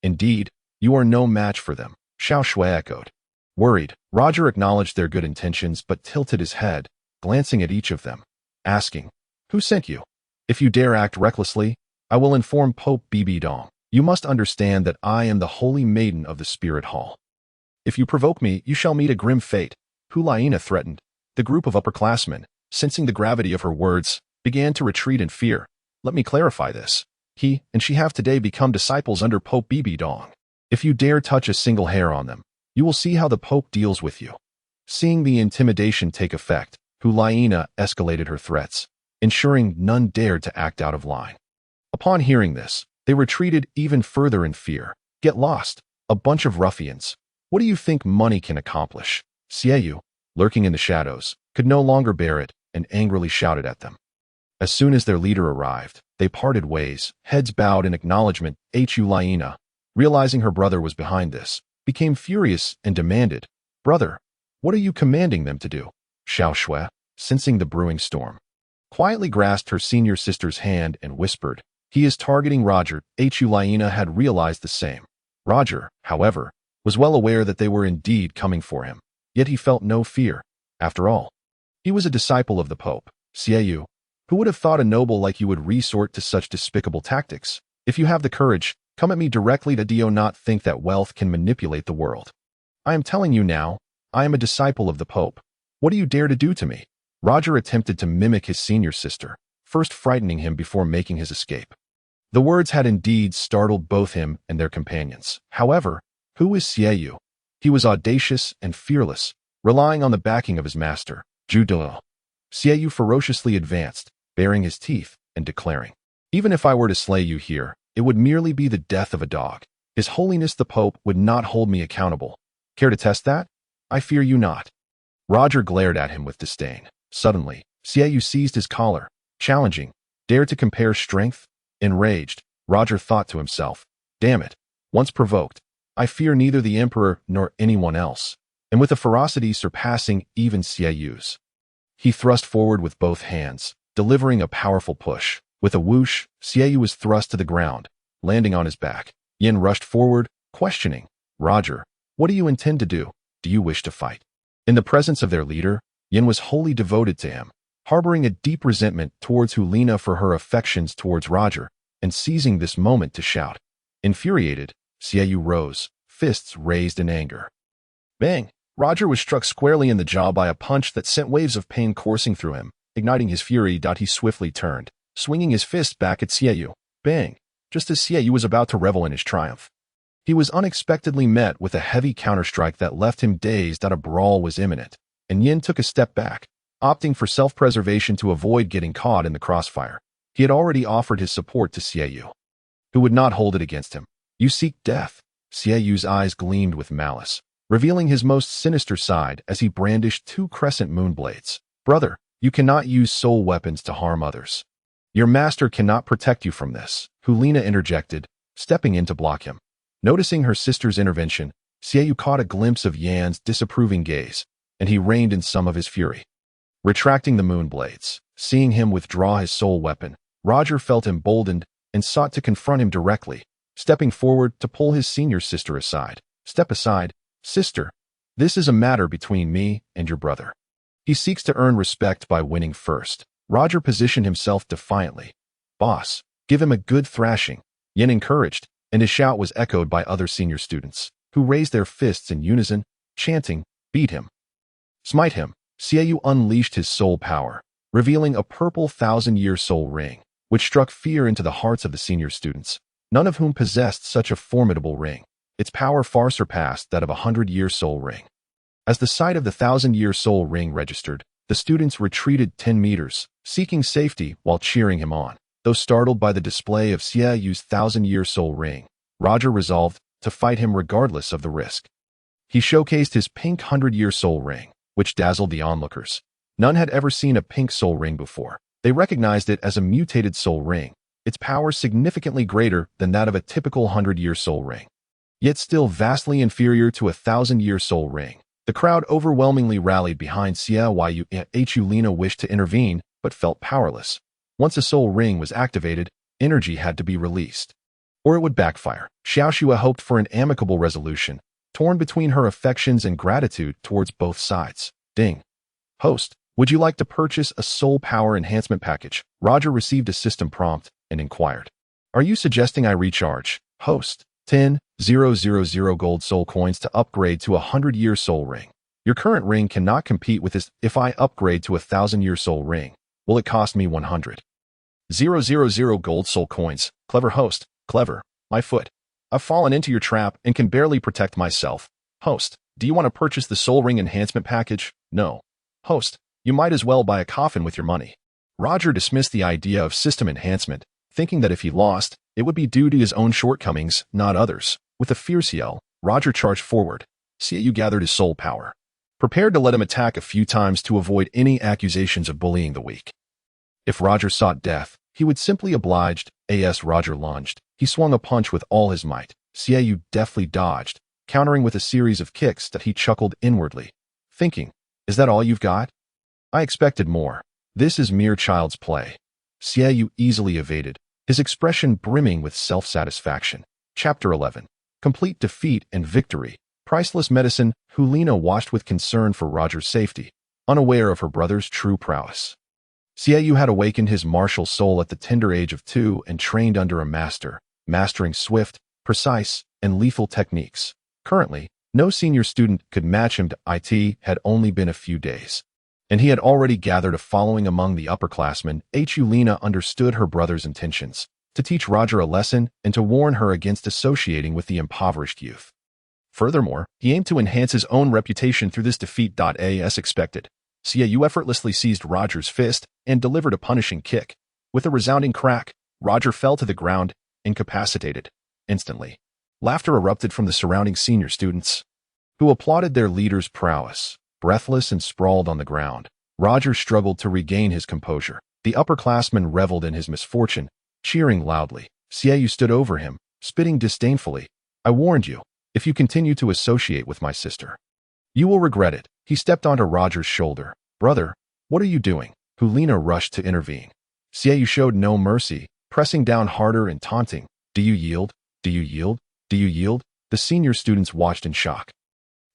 Indeed, you are no match for them, Xiao Shui echoed. Worried, Roger acknowledged their good intentions but tilted his head, glancing at each of them, asking, Who sent you? If you dare act recklessly, I will inform Pope BBDong. You must understand that I am the holy maiden of the Spirit Hall. If you provoke me, you shall meet a grim fate, Hulaina threatened. The group of upperclassmen, sensing the gravity of her words, began to retreat in fear. Let me clarify this. He and she have today become disciples under Pope BBDong. If you dare touch a single hair on them, you will see how the Pope deals with you. Seeing the intimidation take effect, Hulaina escalated her threats, ensuring none dared to act out of line. Upon hearing this, they retreated even further in fear. Get lost, a bunch of ruffians. What do you think money can accomplish? Shiao, lurking in the shadows, could no longer bear it and angrily shouted at them. As soon as their leader arrived, they parted ways, heads bowed in acknowledgement. Hulaina, realizing her brother was behind this, became furious and demanded, Brother, what are you commanding them to do? Xiao Shui, sensing the brewing storm, quietly grasped her senior sister's hand and whispered, He is targeting Roger. Hulaina had realized the same. Roger, however, was well aware that they were indeed coming for him, yet he felt no fear. After all, he was a disciple of the Pope. Shiao, who would have thought a noble like you would resort to such despicable tactics? If you have the courage, come at me directly. Do you not think that wealth can manipulate the world? I am telling you now, I am a disciple of the Pope. What do you dare to do to me? Roger attempted to mimic his senior sister, first frightening him before making his escape. The words had indeed startled both him and their companions. However, who is Shiao? He was audacious and fearless, relying on the backing of his master, Duel. Shiao ferociously advanced, baring his teeth and declaring, Even if I were to slay you here, it would merely be the death of a dog. His Holiness the Pope would not hold me accountable. Care to test that? I fear you not. Roger glared at him with disdain. Suddenly, Shiao seized his collar, challenging, Dare to compare strength? Enraged, Roger thought to himself, Damn it, once provoked, I fear neither the Emperor nor anyone else. And with a ferocity surpassing even Xiao's, he thrust forward with both hands, delivering a powerful push. With a whoosh, Shiao was thrust to the ground, landing on his back. Yin rushed forward, questioning, Roger, what do you intend to do? Do you wish to fight? In the presence of their leader, Yin was wholly devoted to him, harboring a deep resentment towards Hulaina for her affections towards Roger, and seizing this moment to shout. Infuriated, Shiao rose, fists raised in anger. Bang! Roger was struck squarely in the jaw by a punch that sent waves of pain coursing through him. Igniting his fury, he swiftly turned, swinging his fist back at Shiao. Bang! Just as Shiao was about to revel in his triumph, he was unexpectedly met with a heavy counterstrike that left him dazed. A brawl was imminent, and Yin took a step back, opting for self-preservation to avoid getting caught in the crossfire. He had already offered his support to Shiao, who would not hold it against him. You seek death. Xiao's eyes gleamed with malice, revealing his most sinister side as he brandished two crescent moon blades. Brother, you cannot use soul weapons to harm others. Your master cannot protect you from this, Hulaina interjected, stepping in to block him. Noticing her sister's intervention, Shiao caught a glimpse of Yan's disapproving gaze, and he reined in some of his fury. Retracting the moon blades, seeing him withdraw his soul weapon, Roger felt emboldened and sought to confront him directly, stepping forward to pull his senior sister aside. Step aside, sister. This is a matter between me and your brother. He seeks to earn respect by winning first. Roger positioned himself defiantly. Boss, give him a good thrashing. Yin encouraged, and his shout was echoed by other senior students, who raised their fists in unison, chanting, beat him. Smite him. Shiao unleashed his soul power, revealing a purple 1,000-year soul ring, which struck fear into the hearts of the senior students, none of whom possessed such a formidable ring. Its power far surpassed that of a 100-year soul ring. As the sight of the 1,000-year soul ring registered, the students retreated 10 meters, seeking safety while cheering him on. Though startled by the display of Xiao's 1,000-year soul ring, Roger resolved to fight him regardless of the risk. He showcased his pink 100-year soul ring, which dazzled the onlookers. None had ever seen a pink soul ring before. They recognized it as a mutated soul ring, its power significantly greater than that of a typical 100-year soul ring, yet still vastly inferior to a 1,000-year soul ring. The crowd overwhelmingly rallied behind Xiao. Lina wished to intervene, but felt powerless. Once a soul ring was activated, energy had to be released, or it would backfire. Shiua hoped for an amicable resolution, torn between her affections and gratitude towards both sides. Ding. Host, would you like to purchase a soul power enhancement package? Roger received a system prompt and inquired. Are you suggesting I recharge? Host, 10,000 gold soul coins to upgrade to a 100-year soul ring. Your current ring cannot compete with this. If I upgrade to a 1,000-year soul ring, will it cost me 100,000 gold soul coins? Clever host, clever. My foot. I've fallen into your trap and can barely protect myself. Host, do you want to purchase the soul ring enhancement package? No. Host, you might as well buy a coffin with your money. Roger dismissed the idea of system enhancement, thinking that if he lost, it would be due to his own shortcomings, not others. With a fierce yell, Roger charged forward. Xiao gathered his soul power, prepared to let him attack a few times to avoid any accusations of bullying the weak. If Roger sought death, he would simply obliged. As Roger lunged, he swung a punch with all his might. Xiao deftly dodged, countering with a series of kicks that he chuckled inwardly, thinking, is that all you've got? I expected more. This is mere child's play. Xiao easily evaded, his expression brimming with self-satisfaction. Chapter 11. Complete defeat and victory. Priceless medicine. Lina watched with concern for Roger's safety, unaware of her brother's true prowess. Xiao had awakened his martial soul at the tender age of 2 and trained under a master, mastering swift, precise, and lethal techniques. Currently, no senior student could match him. It had only been a few days, and he had already gathered a following among the upperclassmen. Lina understood her brother's intentions, to teach Roger a lesson and to warn her against associating with the impoverished youth. Furthermore, he aimed to enhance his own reputation through this defeat. As expected, Xiao effortlessly seized Roger's fist and delivered a punishing kick. With a resounding crack, Roger fell to the ground, incapacitated. Instantly, laughter erupted from the surrounding senior students, who applauded their leader's prowess. Breathless and sprawled on the ground, Roger struggled to regain his composure. The upperclassmen reveled in his misfortune, cheering loudly. Xiao stood over him, spitting disdainfully. I warned you, if you continue to associate with my sister, you will regret it. He stepped onto Roger's shoulder. Brother, what are you doing? Lina rushed to intervene. Xiao showed no mercy, pressing down harder and taunting. Do you yield? Do you yield? Do you yield? The senior students watched in shock,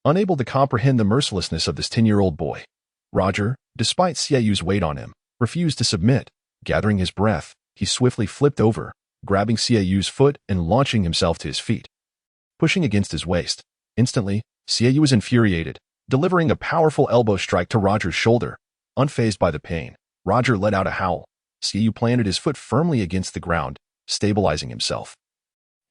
unable to comprehend the mercilessness of this 10-year-old boy. Roger, despite Xiao's weight on him, refused to submit. Gathering his breath, he swiftly flipped over, grabbing Xiao's foot and launching himself to his feet, pushing against his waist. Instantly, Xiao was infuriated, delivering a powerful elbow strike to Roger's shoulder. Unfazed by the pain, Roger let out a howl. Xiao planted his foot firmly against the ground, stabilizing himself,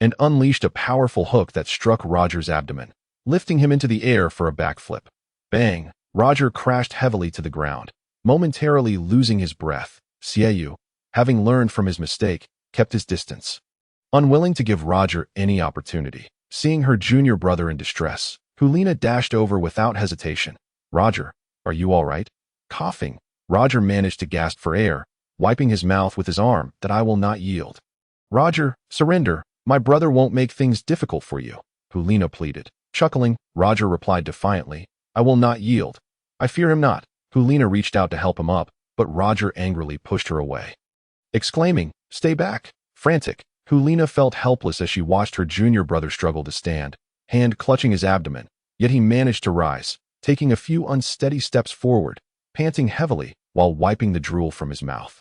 and unleashed a powerful hook that struck Roger's abdomen, lifting him into the air for a backflip. Bang! Roger crashed heavily to the ground, momentarily losing his breath. Xiao, having learned from his mistake, kept his distance, unwilling to give Roger any opportunity. Seeing her junior brother in distress, Lina dashed over without hesitation. Roger, are you all right? Coughing, Roger managed to gasp for air, wiping his mouth with his arm. That I will not yield. Roger, surrender. My brother won't make things difficult for you, Lina pleaded. Chuckling, Roger replied defiantly, I will not yield. I fear him not. Hulina reached out to help him up, but Roger angrily pushed her away. Exclaiming, "Stay back!" Frantic, Hulina felt helpless as she watched her junior brother struggle to stand, hand clutching his abdomen, yet he managed to rise, taking a few unsteady steps forward, panting heavily while wiping the drool from his mouth.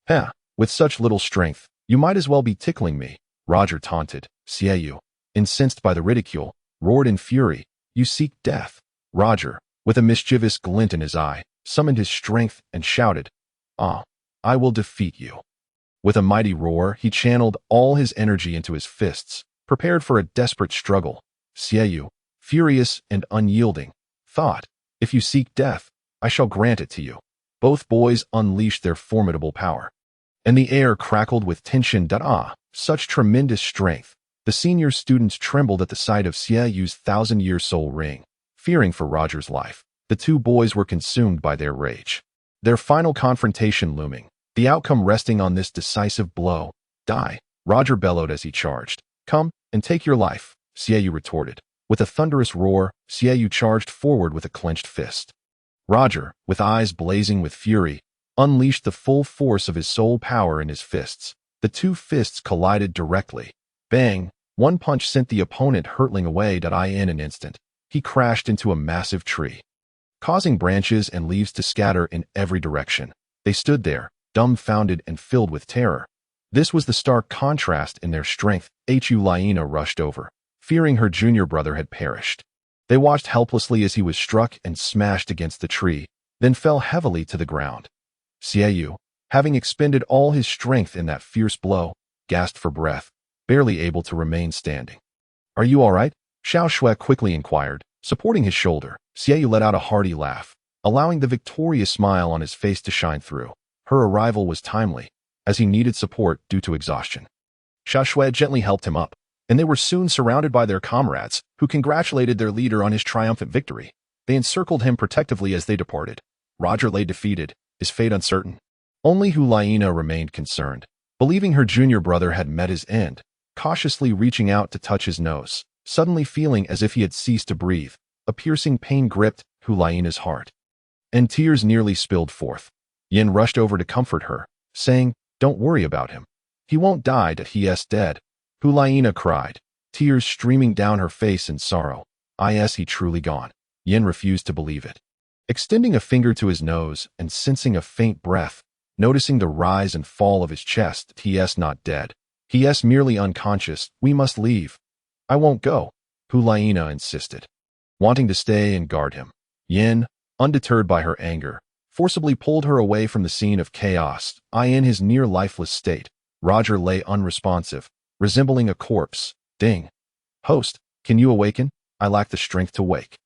"Heh, with such little strength, you might as well be tickling me," Roger taunted. Shiao, incensed by the ridicule, roared in fury, "You seek death." Roger, with a mischievous glint in his eye, summoned his strength and shouted, "Ah, I will defeat you." With a mighty roar, he channeled all his energy into his fists, prepared for a desperate struggle. Shiao, furious and unyielding, thought, "If you seek death, I shall grant it to you." Both boys unleashed their formidable power, and the air crackled with tension. Such tremendous strength. The senior students trembled at the sight of Xiao's thousand-year soul ring. Fearing for Roger's life, the two boys were consumed by their rage. Their final confrontation looming, the outcome resting on this decisive blow. "Die," Roger bellowed as he charged. "Come and take your life," Xiao retorted. With a thunderous roar, Xiao charged forward with a clenched fist. Roger, with eyes blazing with fury, unleashed the full force of his soul power in his fists. The two fists collided directly. Bang! One punch sent the opponent hurtling away. In an instant, he crashed into a massive tree, causing branches and leaves to scatter in every direction. They stood there, dumbfounded and filled with terror. This was the stark contrast in their strength. Hulina rushed over, fearing her junior brother had perished. They watched helplessly as he was struck and smashed against the tree, then fell heavily to the ground. Xiao, having expended all his strength in that fierce blow, gasped for breath, barely able to remain standing. "Are you all right?" Xiao Shui quickly inquired, supporting his shoulder. Xiao let out a hearty laugh, allowing the victorious smile on his face to shine through. Her arrival was timely, as he needed support due to exhaustion. Xiao Shui gently helped him up, and they were soon surrounded by their comrades, who congratulated their leader on his triumphant victory. They encircled him protectively as they departed. Roger lay defeated, his fate uncertain. Only Hulina remained concerned, believing her junior brother had met his end, cautiously reaching out to touch his nose, suddenly feeling as if he had ceased to breathe. A piercing pain gripped Hulina's heart, and tears nearly spilled forth. Yin rushed over to comfort her, saying, "Don't worry about him. He won't die. He's dead." Hulina cried, tears streaming down her face in sorrow. "Is he truly gone?" Yin refused to believe it. Extending a finger to his nose and sensing a faint breath, noticing the rise and fall of his chest, "He's not dead. He's merely unconscious. We must leave." "I won't go," Hulina insisted, wanting to stay and guard him. Yin, undeterred by her anger, forcibly pulled her away from the scene of chaos. In his near-lifeless state, Roger lay unresponsive, resembling a corpse. "Ding. Host, can you awaken? I lack the strength to wake."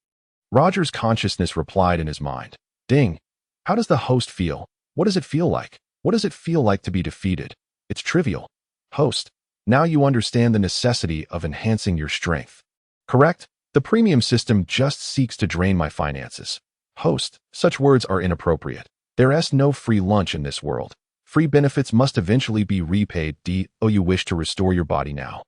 Roger's consciousness replied in his mind. "Ding. How does the host feel? What does it feel like? What does it feel like to be defeated? It's trivial. Host, now you understand the necessity of enhancing your strength. Correct? The premium system just seeks to drain my finances. Host, such words are inappropriate. There's no free lunch in this world. Free benefits must eventually be repaid. You wish to restore your body now.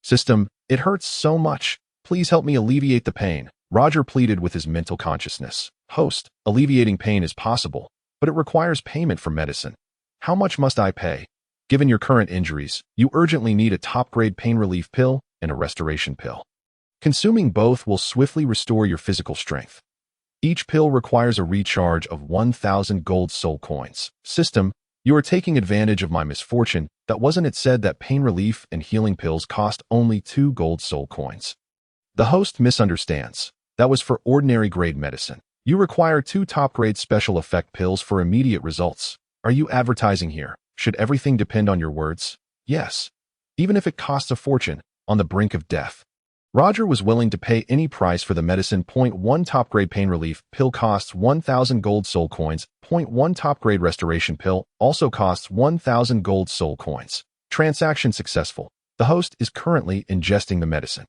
System, it hurts so much. Please help me alleviate the pain." Roger pleaded with his mental consciousness. "Host, alleviating pain is possible, but it requires payment for medicine. How much must I pay? Given your current injuries, you urgently need a top-grade pain relief pill and a restoration pill. Consuming both will swiftly restore your physical strength. Each pill requires a recharge of 1,000 gold soul coins. System, you are taking advantage of my misfortune. That wasn't it said that pain relief and healing pills cost only 2 gold soul coins?" The host misunderstands. That was for ordinary grade medicine. You require 2 top-grade special effect pills for immediate results. Are you advertising here? Should everything depend on your words? Yes. Even if it costs a fortune, on the brink of death. Roger was willing to pay any price for the medicine. 1 top-grade pain relief pill costs 1,000 gold soul coins. 1 top-grade restoration pill also costs 1,000 gold soul coins. Transaction successful. The host is currently ingesting the medicine.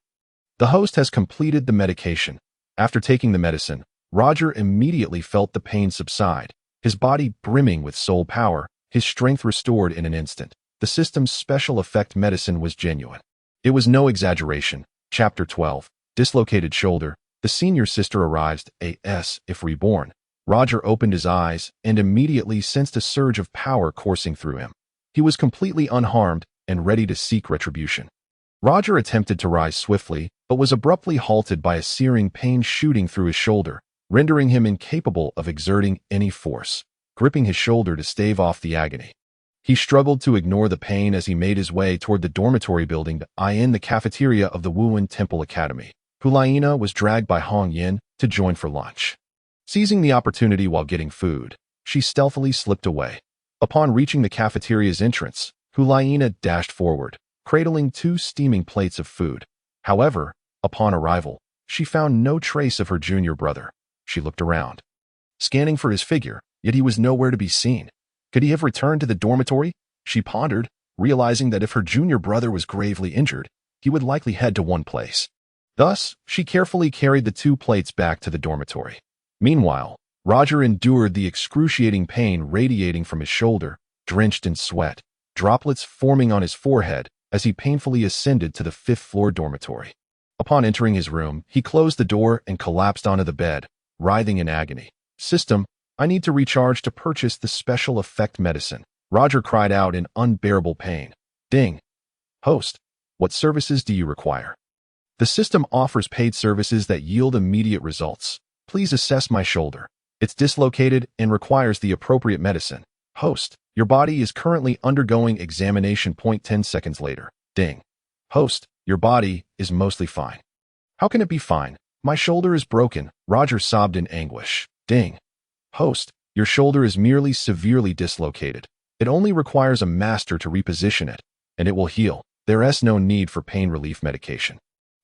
The host has completed the medication. After taking the medicine, Roger immediately felt the pain subside, his body brimming with soul power, his strength restored in an instant. The system's special effect medicine was genuine. It was no exaggeration. Chapter 12. Dislocated shoulder. The senior sister arrives, as if reborn. Roger opened his eyes and immediately sensed a surge of power coursing through him. He was completely unharmed and ready to seek retribution. Roger attempted to rise swiftly, but was abruptly halted by a searing pain shooting through his shoulder, rendering him incapable of exerting any force, gripping his shoulder to stave off the agony. He struggled to ignore the pain as he made his way toward the dormitory building in the cafeteria of the Wuwen Temple Academy. Hulaina was dragged by Hong Yin to join for lunch. Seizing the opportunity while getting food, she stealthily slipped away. Upon reaching the cafeteria's entrance, Hulaina dashed forward, cradling 2 steaming plates of food. However, upon arrival, she found no trace of her junior brother. She looked around, scanning for his figure, yet he was nowhere to be seen. Could he have returned to the dormitory? She pondered, realizing that if her junior brother was gravely injured, he would likely head to one place. Thus, she carefully carried the 2 plates back to the dormitory. Meanwhile, Roger endured the excruciating pain radiating from his shoulder, drenched in sweat, droplets forming on his forehead as he painfully ascended to the 5th-floor dormitory. Upon entering his room, he closed the door and collapsed onto the bed, writhing in agony. "System, I need to recharge to purchase the special effect medicine," Roger cried out in unbearable pain. "Ding. Host, what services do you require?" "The system offers paid services that yield immediate results. Please assess my shoulder. It's dislocated and requires the appropriate medicine." "Host, your body is currently undergoing examination. 10 seconds later. Ding. Host, your body is mostly fine." "How can it be fine? My shoulder is broken," Roger sobbed in anguish. Ding. "Host, your shoulder is merely severely dislocated. It only requires a master to reposition it, and it will heal. There is no need for pain relief medication."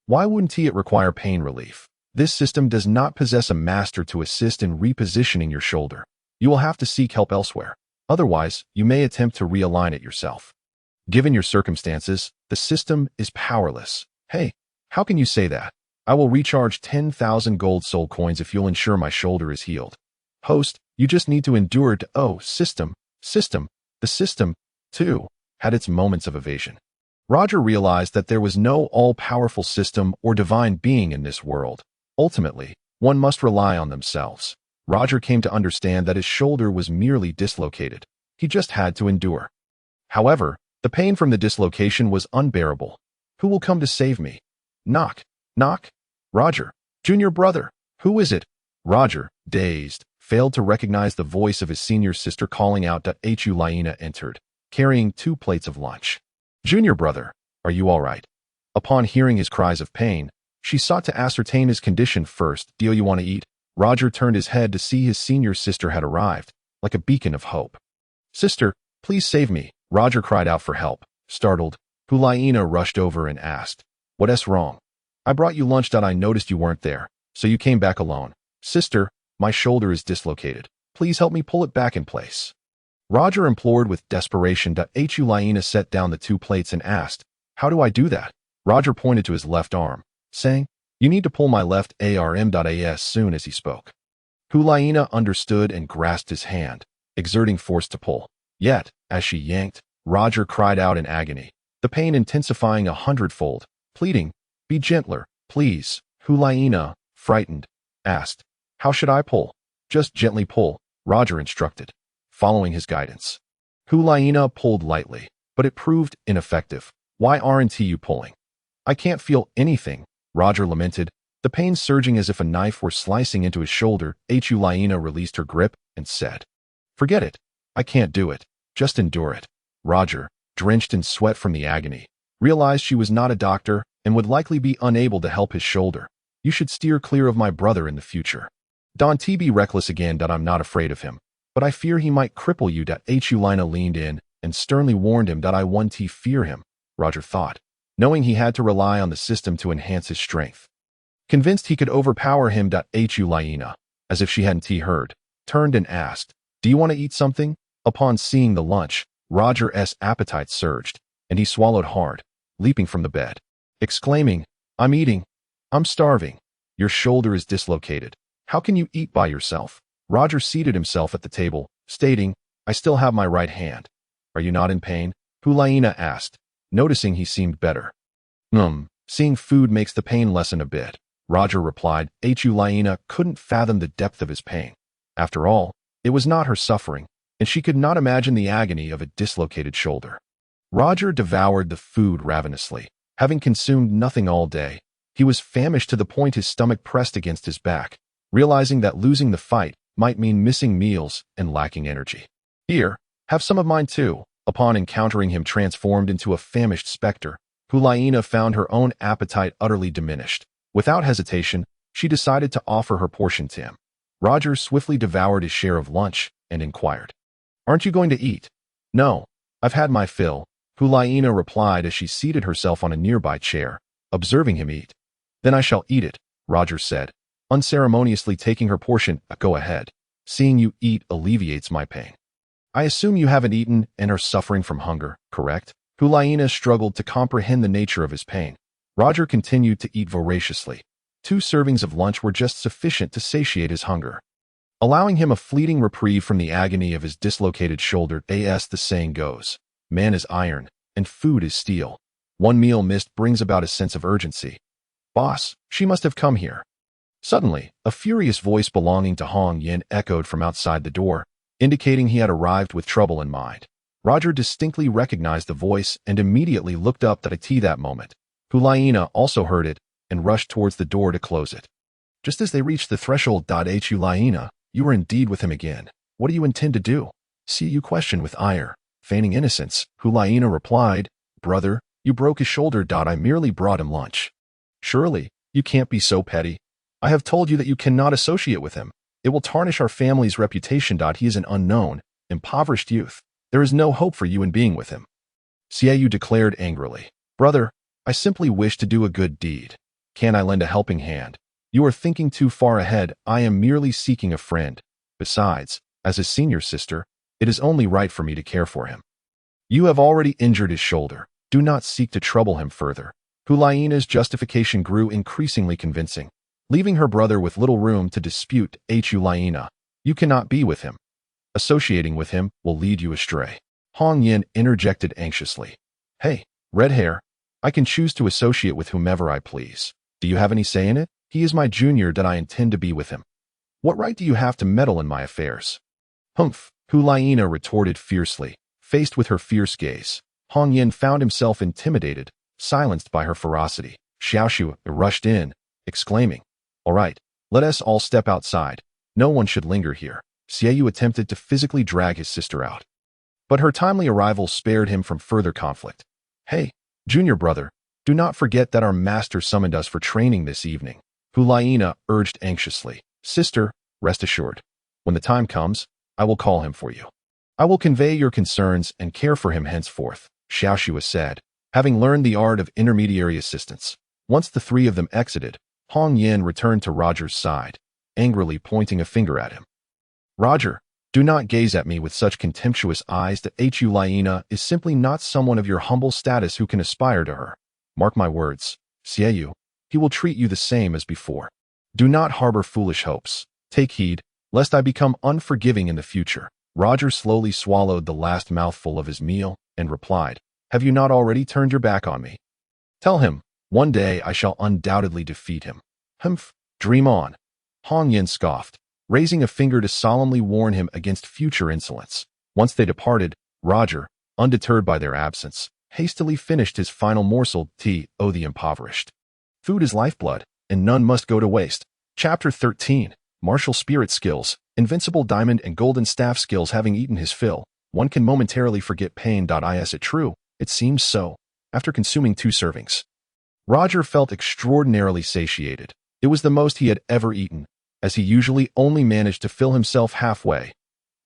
"Why wouldn't it require pain relief? This system does not possess a master to assist in repositioning your shoulder. You will have to seek help elsewhere. Otherwise, you may attempt to realign it yourself. Given your circumstances, the system is powerless." "Hey, how can you say that? I will recharge 10,000 gold soul coins if you'll ensure my shoulder is healed." "Host, you just need to endure it." "Oh, system. The system, too, had its moments of evasion." Roger realized that there was no all-powerful system or divine being in this world. Ultimately, one must rely on themselves. Roger came to understand that his shoulder was merely dislocated. He just had to endure. However, the pain from the dislocation was unbearable. "Who will come to save me?" Knock. Knock. "Roger. Junior brother. Who is it?" Roger, dazed, failed to recognize the voice of his senior sister calling out. Hulaina entered, carrying 2 plates of lunch. "Junior brother, are you all right?" Upon hearing his cries of pain, she sought to ascertain his condition first. "Do you want to eat?" Roger turned his head to see his senior sister had arrived, like a beacon of hope. "Sister, please save me," Roger cried out for help. Startled, Hulaina rushed over and asked, "What's wrong?" "I brought you lunch. I noticed you weren't there, so you came back alone." "Sister, my shoulder is dislocated. Please help me pull it back in place." Roger implored with desperation. Hulaina set down the 2 plates and asked, "How do I do that?" Roger pointed to his left arm, saying, "You need to pull my left arm." As soon as he spoke, Hulaina understood and grasped his hand, exerting force to pull. Yet, as she yanked, Roger cried out in agony, the pain intensifying 100-fold, pleading, "Be gentler, please." Hulaina, frightened, asked, "How should I pull?" "Just gently pull," Roger instructed, following his guidance. Hulaina pulled lightly, but it proved ineffective. "Why aren't you pulling?" "I can't feel anything," Roger lamented, the pain surging as if a knife were slicing into his shoulder. Hulaina released her grip and said, "Forget it. I can't do it. Just endure it." Roger, drenched in sweat from the agony, realized she was not a doctor and would likely be unable to help his shoulder. "You should steer clear of my brother in the future. Don't be reckless again. I'm not afraid of him, but I fear he might cripple you." Hulaina leaned in and sternly warned him. "I won't fear him," Roger thought, knowing he had to rely on the system to enhance his strength. Convinced he could overpower him, Hulaina, as if she hadn't heard, turned and asked, "Do you want to eat something?" Upon seeing the lunch, Roger's appetite surged, and he swallowed hard, leaping from the bed, exclaiming, "I'm eating. I'm starving." "Your shoulder is dislocated. How can you eat by yourself?" Roger seated himself at the table, stating, "I still have my right hand." "Are you not in pain?" Hulaina asked, noticing he seemed better. Seeing food makes the pain lessen a bit," Roger replied. Laina couldn't fathom the depth of his pain. After all, it was not her suffering, and she could not imagine the agony of a dislocated shoulder. Roger devoured the food ravenously. Having consumed nothing all day, he was famished to the point his stomach pressed against his back, realizing that losing the fight might mean missing meals and lacking energy. Here, have some of mine too. Upon encountering him transformed into a famished specter, Laina found her own appetite utterly diminished. Without hesitation, she decided to offer her portion to him. Roger swiftly devoured his share of lunch and inquired, "Aren't you going to eat?" "No, I've had my fill," Laina replied as she seated herself on a nearby chair, observing him eat. "Then I shall eat it," Roger said, unceremoniously taking her portion. "Go ahead. Seeing you eat alleviates my pain." "I assume you haven't eaten and are suffering from hunger, correct?" Laina struggled to comprehend the nature of his pain. Roger continued to eat voraciously. 2 servings of lunch were just sufficient to satiate his hunger, allowing him a fleeting reprieve from the agony of his dislocated shoulder. As the saying goes, man is iron, and food is steel. One meal missed brings about a sense of urgency. "Boss, she must have come here." Suddenly, a furious voice belonging to Hong Yin echoed from outside the door, indicating he had arrived with trouble in mind. Roger distinctly recognized the voice and immediately looked up at that moment. Laina also heard it and rushed towards the door to close it. Just as they reached the threshold, Laina, "You are indeed with him again. What do you intend to do?" Shiu questioned with ire. Feigning innocence, Laina replied, "Brother, you broke his shoulder. I merely brought him lunch." "Surely, you can't be so petty. I have told you that you cannot associate with him. It will tarnish our family's reputation. He is an unknown, impoverished youth. There is no hope for you in being with him." Shiao declared angrily, "Brother, I simply wish to do a good deed. Can I lend a helping hand? You are thinking too far ahead. I am merely seeking a friend. Besides, as his senior sister, it is only right for me to care for him. You have already injured his shoulder. Do not seek to trouble him further." Laina's justification grew increasingly convincing, leaving her brother with little room to dispute. Laina, you cannot be with him. Associating with him will lead you astray. Hong Yin interjected anxiously. "Hey, red hair, I can choose to associate with whomever I please. Do you have any say in it? He is my junior. I intend to be with him. What right do you have to meddle in my affairs?" "Humph," Laina retorted fiercely. Faced with her fierce gaze, Hong Yin found himself intimidated, silenced by her ferocity. Shiao rushed in, exclaiming, "All right, let us all step outside. No one should linger here." Shiao attempted to physically drag his sister out, but her timely arrival spared him from further conflict. "Hey, junior brother, do not forget that our master summoned us for training this evening," Laina urged anxiously. "Sister, rest assured. When the time comes, I will call him for you. I will convey your concerns and care for him henceforth," Shiao said, having learned the art of intermediary assistance. Once the 3 of them exited, Hong Yin returned to Roger's side, angrily pointing a finger at him. "Roger, do not gaze at me with such contemptuous eyes. Laina is simply not someone of your humble status who can aspire to her. Mark my words, Shiao, he will treat you the same as before. Do not harbor foolish hopes. Take heed, lest I become unforgiving in the future." Roger slowly swallowed the last mouthful of his meal and replied, "Have you not already turned your back on me? Tell him, one day I shall undoubtedly defeat him." "Humph, dream on," Hong Yin scoffed, raising a finger to solemnly warn him against future insolence. Once they departed, Roger, undeterred by their absence, hastily finished his final morsel. The impoverished. Food is lifeblood, and none must go to waste. Chapter 13, Martial Spirit Skills. Invincible Diamond and Golden Staff skills. Having eaten his fill, one can momentarily forget pain. Is it true? It seems so. After consuming 2 servings, Roger felt extraordinarily satiated. It was the most he had ever eaten, as he usually only managed to fill himself halfway.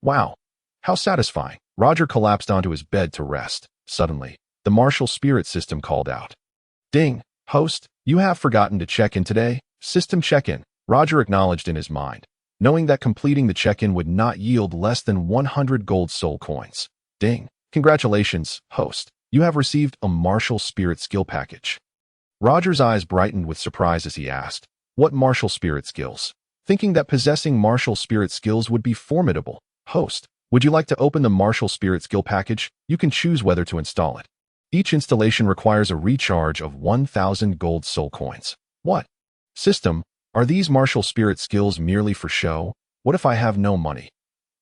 Wow, how satisfying. Roger collapsed onto his bed to rest. Suddenly, the martial spirit system called out. "Ding, host, you have forgotten to check in today." System check-in, Roger acknowledged in his mind, knowing that completing the check-in would not yield less than 100 gold soul coins. "Ding, congratulations, host. You have received a martial spirit skill package." Roger's eyes brightened with surprise as he asked, "What martial spirit skills?" Thinking that possessing martial spirit skills would be formidable. "Host, would you like to open the martial spirit skill package? You can choose whether to install it. Each installation requires a recharge of 1,000 gold soul coins." "What?" System, are these martial spirit skills merely for show? What if I have no money?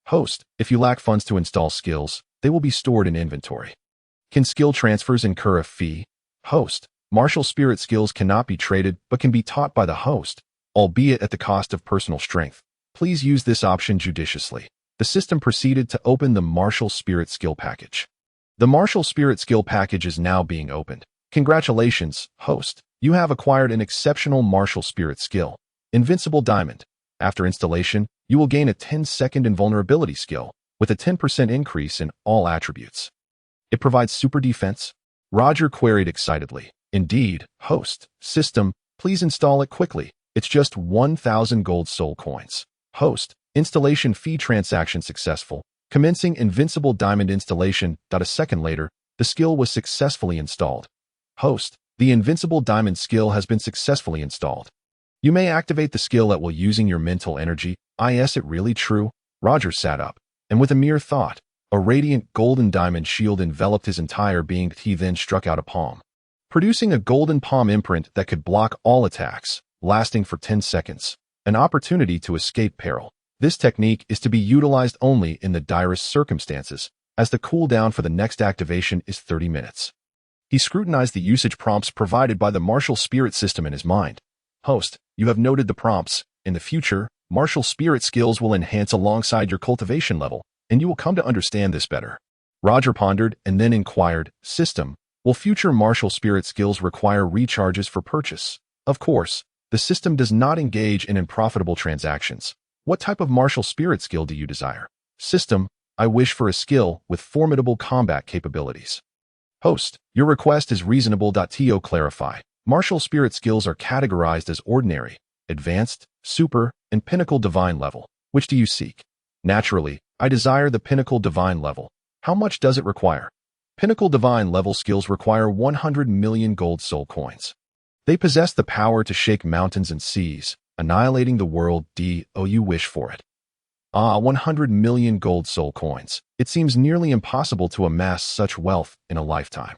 Host, if you lack funds to install skills, they will be stored in inventory. Can skill transfers incur a fee? Host, martial spirit skills cannot be traded but can be taught by the host, albeit at the cost of personal strength. Please use this option judiciously. The system proceeded to open the martial spirit skill package. The martial spirit skill package is now being opened. Congratulations, host. You have acquired an exceptional martial spirit skill, Invincible Diamond. After installation, you will gain a 10-second invulnerability skill, with a 10% increase in all attributes. It provides super defense? Roger queried excitedly. Indeed, host. System, please install it quickly. It's just 1,000 gold soul coins. Host, installation fee transaction successful. Commencing Invincible Diamond installation. A second later, the skill was successfully installed. Host, the Invincible Diamond skill has been successfully installed. You may activate the skill at will using your mental energy. Is it really true? Roger sat up, and with a mere thought, a radiant golden diamond shield enveloped his entire being. He then struck out a palm, producing a golden palm imprint that could block all attacks, lasting for 10 seconds. An opportunity to escape peril. This technique is to be utilized only in the direst circumstances, as the cooldown for the next activation is 30 minutes. He scrutinized the usage prompts provided by the martial spirit system in his mind. Host, you have noted the prompts. In the future, martial spirit skills will enhance alongside your cultivation level, and you will come to understand this better. Roger pondered and then inquired, System, will future martial spirit skills require recharges for purchase? Of course, the system does not engage in unprofitable transactions. What type of martial spirit skill do you desire? System, I wish for a skill with formidable combat capabilities. Host, your request is reasonable. To clarify, martial spirit skills are categorized as ordinary, advanced, super, and pinnacle divine level. Which do you seek? Naturally, I desire the pinnacle divine level. How much does it require? Pinnacle divine level skills require 100 million gold soul coins. They possess the power to shake mountains and seas, annihilating the world. Do you wish for it? 100 million gold soul coins. It seems nearly impossible to amass such wealth in a lifetime.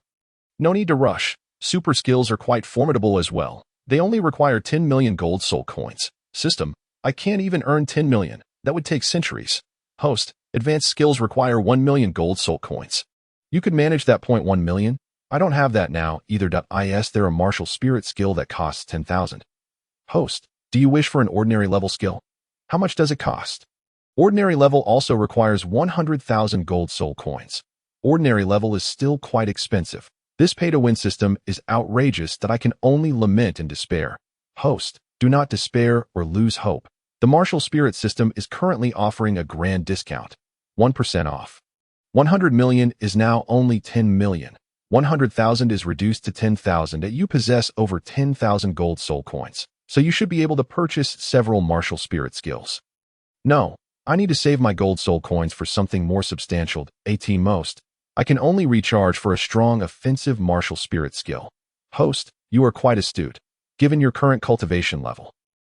No need to rush. Super skills are quite formidable as well. They only require 10 million gold soul coins. System, I can't even earn 10 million. That would take centuries. Host, advanced skills require 1 million gold soul coins. You could manage that. 1 million? I don't have that now either. Is there a martial spirit skill that costs 10,000? Host, do you wish for an ordinary level skill? How much does it cost? Ordinary level also requires 100,000 gold soul coins. Ordinary level is still quite expensive. This pay-to-win system is outrageous that I can only lament in despair. Host, do not despair or lose hope. The martial spirit system is currently offering a grand discount. 1% off. 100 million is now only 10 million. 100,000 is reduced to 10,000. You possess over 10,000 gold soul coins, so you should be able to purchase several martial spirit skills. No, I need to save my gold soul coins for something more substantial. At most, I can only recharge for a strong offensive martial spirit skill. Host, you are quite astute, given your current cultivation level.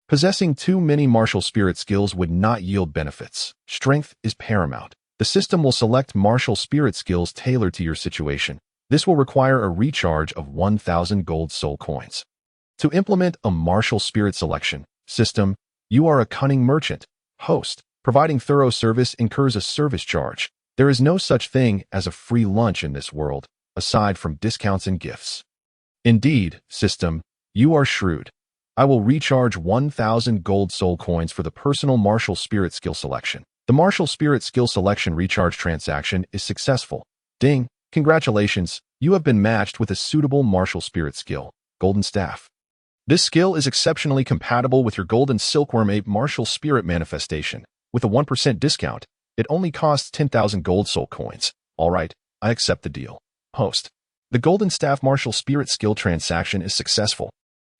Possessing too many martial spirit skills would not yield benefits. Strength is paramount. The system will select martial spirit skills tailored to your situation. This will require a recharge of 1,000 gold soul coins. To implement a martial spirit selection system, you are a cunning merchant. Host, providing thorough service incurs a service charge. There is no such thing as a free lunch in this world, aside from discounts and gifts. Indeed, system, you are shrewd. I will recharge 1,000 gold soul coins for the personal martial spirit skill selection. The martial spirit skill selection recharge transaction is successful. Ding! Congratulations, you have been matched with a suitable martial spirit skill, Golden Staff. This skill is exceptionally compatible with your Golden Silkworm Ape martial spirit manifestation. With a 1% discount, it only costs 10,000 gold soul coins. Alright, I accept the deal. Host, the Golden Staff martial spirit skill transaction is successful.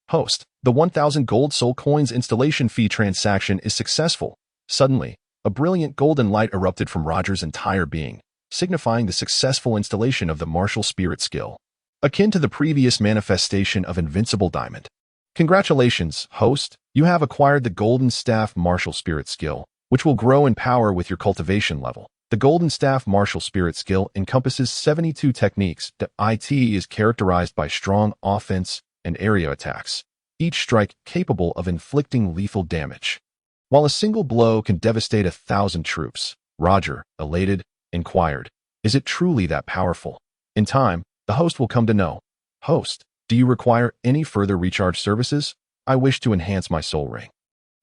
Host, the 1,000 gold soul coins installation fee transaction is successful. Suddenly, a brilliant golden light erupted from Roger's entire being, signifying the successful installation of the martial spirit skill, akin to the previous manifestation of Invincible Diamond. Congratulations, host, you have acquired the Golden Staff martial spirit skill, which will grow in power with your cultivation level. The Golden Staff martial spirit skill encompasses 72 techniques. The IT is characterized by strong offense and area attacks. each strike capable of inflicting lethal damage. While a single blow can devastate 1,000 troops, Roger, elated, inquired, "Is it truly that powerful?" In time, the host will come to know. "Host, do you require any further recharge services? I wish to enhance my soul ring."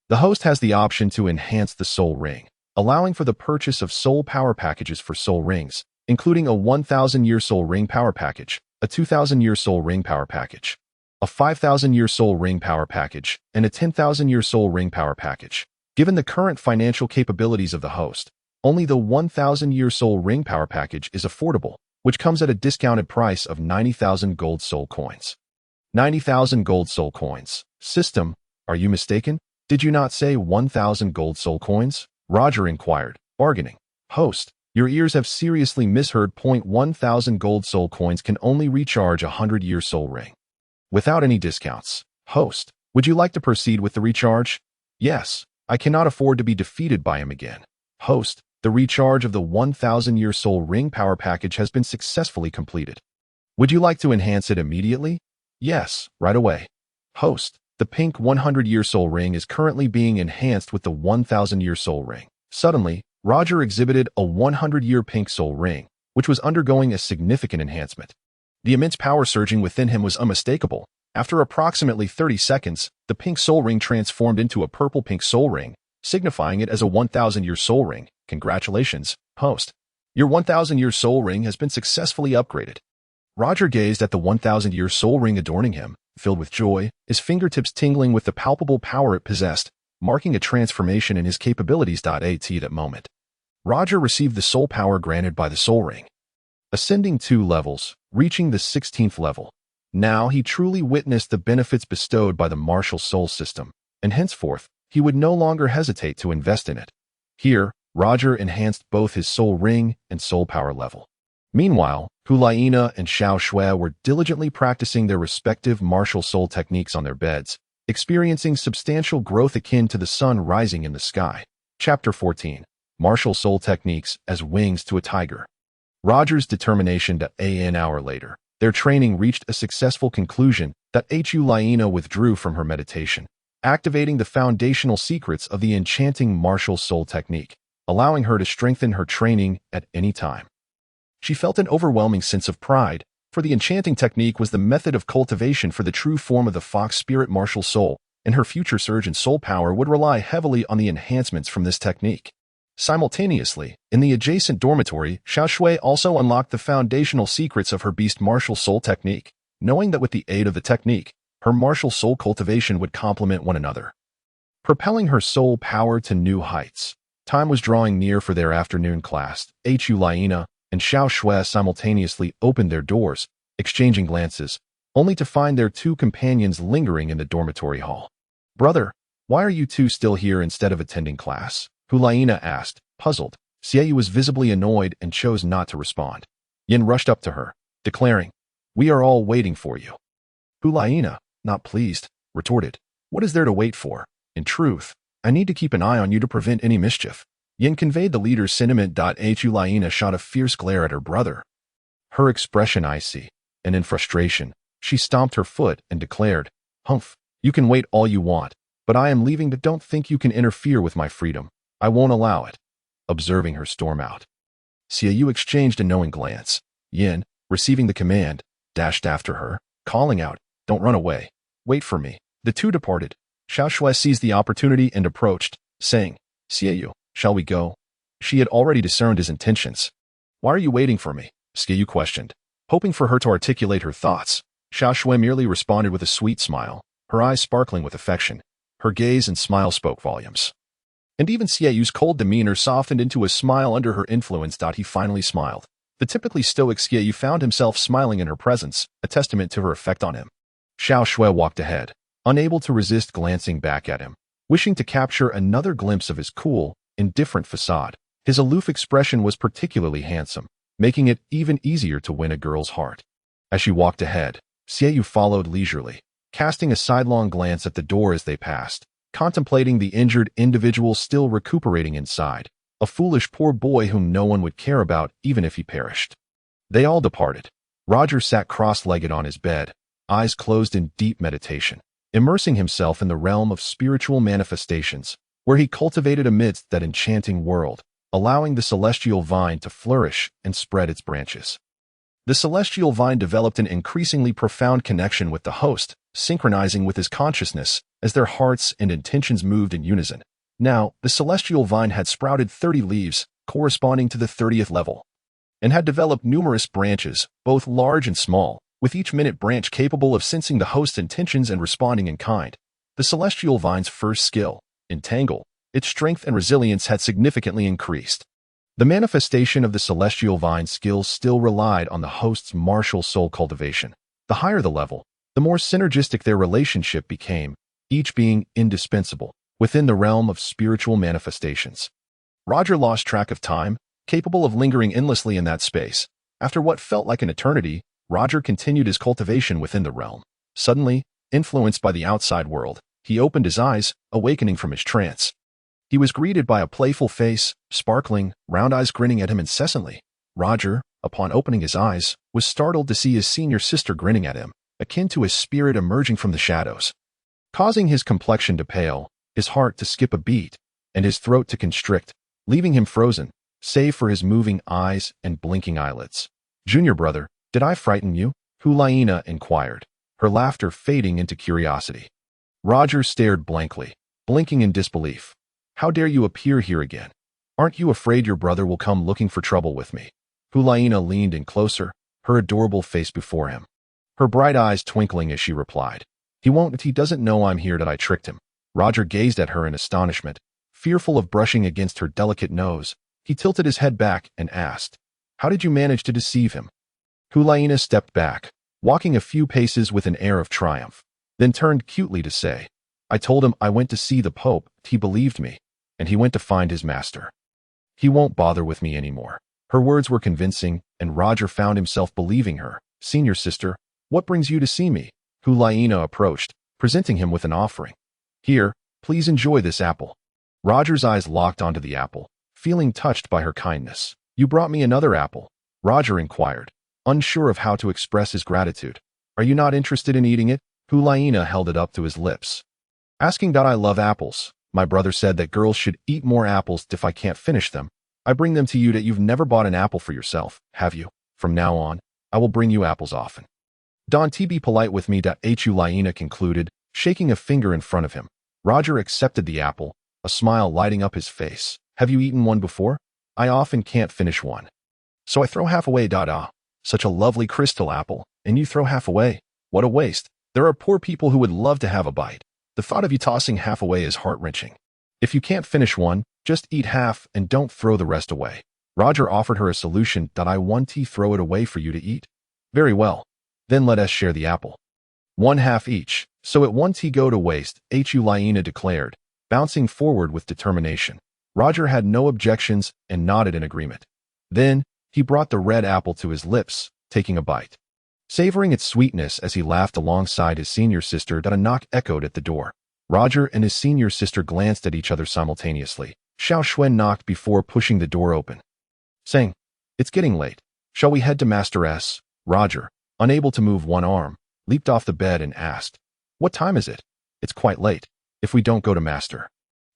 The host has the option to enhance the soul ring, allowing for the purchase of soul power packages for soul rings, including a 1,000-year soul ring power package, a 2,000-year soul ring power package, a 5,000-year soul ring power package, and a 10,000-year soul ring power package. Given the current financial capabilities of the host, only the 1,000-year soul ring power package is affordable, which comes at a discounted price of 90,000 gold soul coins. 90,000 gold soul coins. System, are you mistaken? Did you not say 1,000 gold soul coins? Roger inquired, bargaining. Host, your ears have seriously misheard. 1,000 gold soul coins can only recharge a 100-year soul ring. Without any discounts. Host, would you like to proceed with the recharge? Yes, I cannot afford to be defeated by him again. Host, the recharge of the 1,000-year soul ring power package has been successfully completed. Would you like to enhance it immediately? Yes, right away. Host, the pink 100-year soul ring is currently being enhanced with the 1,000-year soul ring. Suddenly, Roger exhibited a 100-year pink soul ring, which was undergoing a significant enhancement. The immense power surging within him was unmistakable. After approximately 30 seconds, the pink soul ring transformed into a purple-pink soul ring, signifying it as a 1,000-year soul ring. Congratulations, host. Your 1,000-year soul ring has been successfully upgraded. Roger gazed at the 1,000-year soul ring adorning him, filled with joy, his fingertips tingling with the palpable power it possessed, marking a transformation in his capabilities. At that moment, Roger received the soul power granted by the soul ring, ascending 2 levels, reaching the 16th level. Now he truly witnessed the benefits bestowed by the martial soul system, and henceforth, he would no longer hesitate to invest in it. Here, Roger enhanced both his soul ring and soul power level. Meanwhile, Hulaina and Shiao were diligently practicing their respective martial soul techniques on their beds, experiencing substantial growth akin to the sun rising in the sky. Chapter 14. Martial soul techniques as wings to a tiger. Roger's determination. An hour later, their training reached a successful conclusion. Hulaina withdrew from her meditation, activating the foundational secrets of the enchanting martial soul technique, allowing her to strengthen her training at any time. She felt an overwhelming sense of pride, for the enchanting technique was the method of cultivation for the true form of the fox spirit martial soul, and her future surge in soul power would rely heavily on the enhancements from this technique. Simultaneously, in the adjacent dormitory, Xiao also unlocked the foundational secrets of her beast martial soul technique, knowing that with the aid of the technique, her martial soul cultivation would complement one another, propelling her soul power to new heights. Time was drawing near for their afternoon class. Hulaina and Xiao simultaneously opened their doors, exchanging glances, only to find their 2 companions lingering in the dormitory hall. "Brother, why are you 2 still here instead of attending class?" Hulaina asked, puzzled. Shiao was visibly annoyed and chose not to respond. Yin rushed up to her, declaring, "We are all waiting for you." Hulaina, not pleased, retorted, "What is there to wait for? In truth, I need to keep an eye on you to prevent any mischief." Yin conveyed the leader's sentiment. Hulaina shot a fierce glare at her brother, her expression icy, and in frustration, she stomped her foot and declared, "Humph, you can wait all you want, but I am leaving. Don't think you can interfere with my freedom. I won't allow it." Observing her storm out, Shiao exchanged a knowing glance. Yin, receiving the command, dashed after her, calling out, "Don't run away. Wait for me." The 2 departed. Xiao seized the opportunity and approached, saying, "Shiao, shall we go?" She had already discerned his intentions. "Why are you waiting for me?" Shiao questioned. Hoping for her to articulate her thoughts, Xiao merely responded with a sweet smile, her eyes sparkling with affection. Her gaze and smile spoke volumes. And even Xiao's cold demeanor softened into a smile under her influence. He finally smiled. The typically stoic Xiao found himself smiling in her presence, a testament to her effect on him. Xiao walked ahead, unable to resist glancing back at him, wishing to capture another glimpse of his cool, indifferent facade. His aloof expression was particularly handsome, making it even easier to win a girl's heart. As she walked ahead, Xiao followed leisurely, casting a sidelong glance at the door as they passed, contemplating the injured individual still recuperating inside, a foolish poor boy whom no one would care about even if he perished. They all departed. Roger sat cross-legged on his bed, eyes closed in deep meditation. immersing himself in the realm of spiritual manifestations, where he cultivated amidst that enchanting world, allowing the celestial vine to flourish and spread its branches. The celestial vine developed an increasingly profound connection with the host, synchronizing with his consciousness as their hearts and intentions moved in unison. Now, the celestial vine had sprouted 30 leaves, corresponding to the 30th level, and had developed numerous branches, both large and small, with each minute branch capable of sensing the host's intentions and responding in kind. The celestial vine's first skill, entangle, its strength and resilience had significantly increased. The manifestation of the celestial vine skills still relied on the host's martial soul cultivation. The higher the level, the more synergistic their relationship became, each being indispensable within the realm of spiritual manifestations. Roger lost track of time, capable of lingering endlessly in that space. After what felt like an eternity, Roger continued his cultivation within the realm. Suddenly, influenced by the outside world, he opened his eyes, awakening from his trance. He was greeted by a playful face, sparkling, round eyes grinning at him incessantly. Roger, upon opening his eyes, was startled to see his senior sister grinning at him, akin to a spirit emerging from the shadows, causing his complexion to pale, his heart to skip a beat, and his throat to constrict, leaving him frozen, save for his moving eyes and blinking eyelids. "Junior brother, did I frighten you?" Hulaina inquired, her laughter fading into curiosity. Roger stared blankly, blinking in disbelief. "How dare you appear here again? Aren't you afraid your brother will come looking for trouble with me?" Hulaina leaned in closer, her adorable face before him, her bright eyes twinkling as she replied, "He won't if he doesn't know I'm here, that I tricked him." Roger gazed at her in astonishment. Fearful of brushing against her delicate nose, he tilted his head back and asked, "How did you manage to deceive him?" Hulaina stepped back, walking a few paces with an air of triumph, then turned cutely to say, "I told him I went to see the Pope, he believed me, and he went to find his master. He won't bother with me anymore." Her words were convincing, and Roger found himself believing her. "Senior sister, what brings you to see me?" Hulaina approached, presenting him with an offering. "Here, please enjoy this apple." Roger's eyes locked onto the apple, feeling touched by her kindness. "You brought me another apple?" Roger inquired, unsure of how to express his gratitude. "Are you not interested in eating it?" Hulaina held it up to his lips, asking, "I love apples. My brother said that girls should eat more apples. If I can't finish them, I bring them to you. That you've never bought an apple for yourself, have you? From now on, I will bring you apples often. Don't be polite with me." Hulaina concluded, shaking a finger in front of him. Roger accepted the apple, a smile lighting up his face. "Have you eaten one before? I often can't finish one, so I throw half away. Such a lovely crystal apple, and you throw half away. What a waste. There are poor people who would love to have a bite. The thought of you tossing half away is heart-wrenching. If you can't finish one, just eat half and don't throw the rest away." Roger offered her a solution. "I want to throw it away for you to eat." "Very well. Then let us share the apple. One half each, so it won't go to waste," Hulaina declared, bouncing forward with determination. Roger had no objections and nodded in agreement. Then, he brought the red apple to his lips, taking a bite, savoring its sweetness as he laughed alongside his senior sister. A knock echoed at the door. Roger and his senior sister glanced at each other simultaneously. Xiao Xuan knocked before pushing the door open, saying, "It's getting late. Shall we head to Master S?" Roger, unable to move one arm, leaped off the bed and asked, "What time is it?" "It's quite late. If we don't go to Master,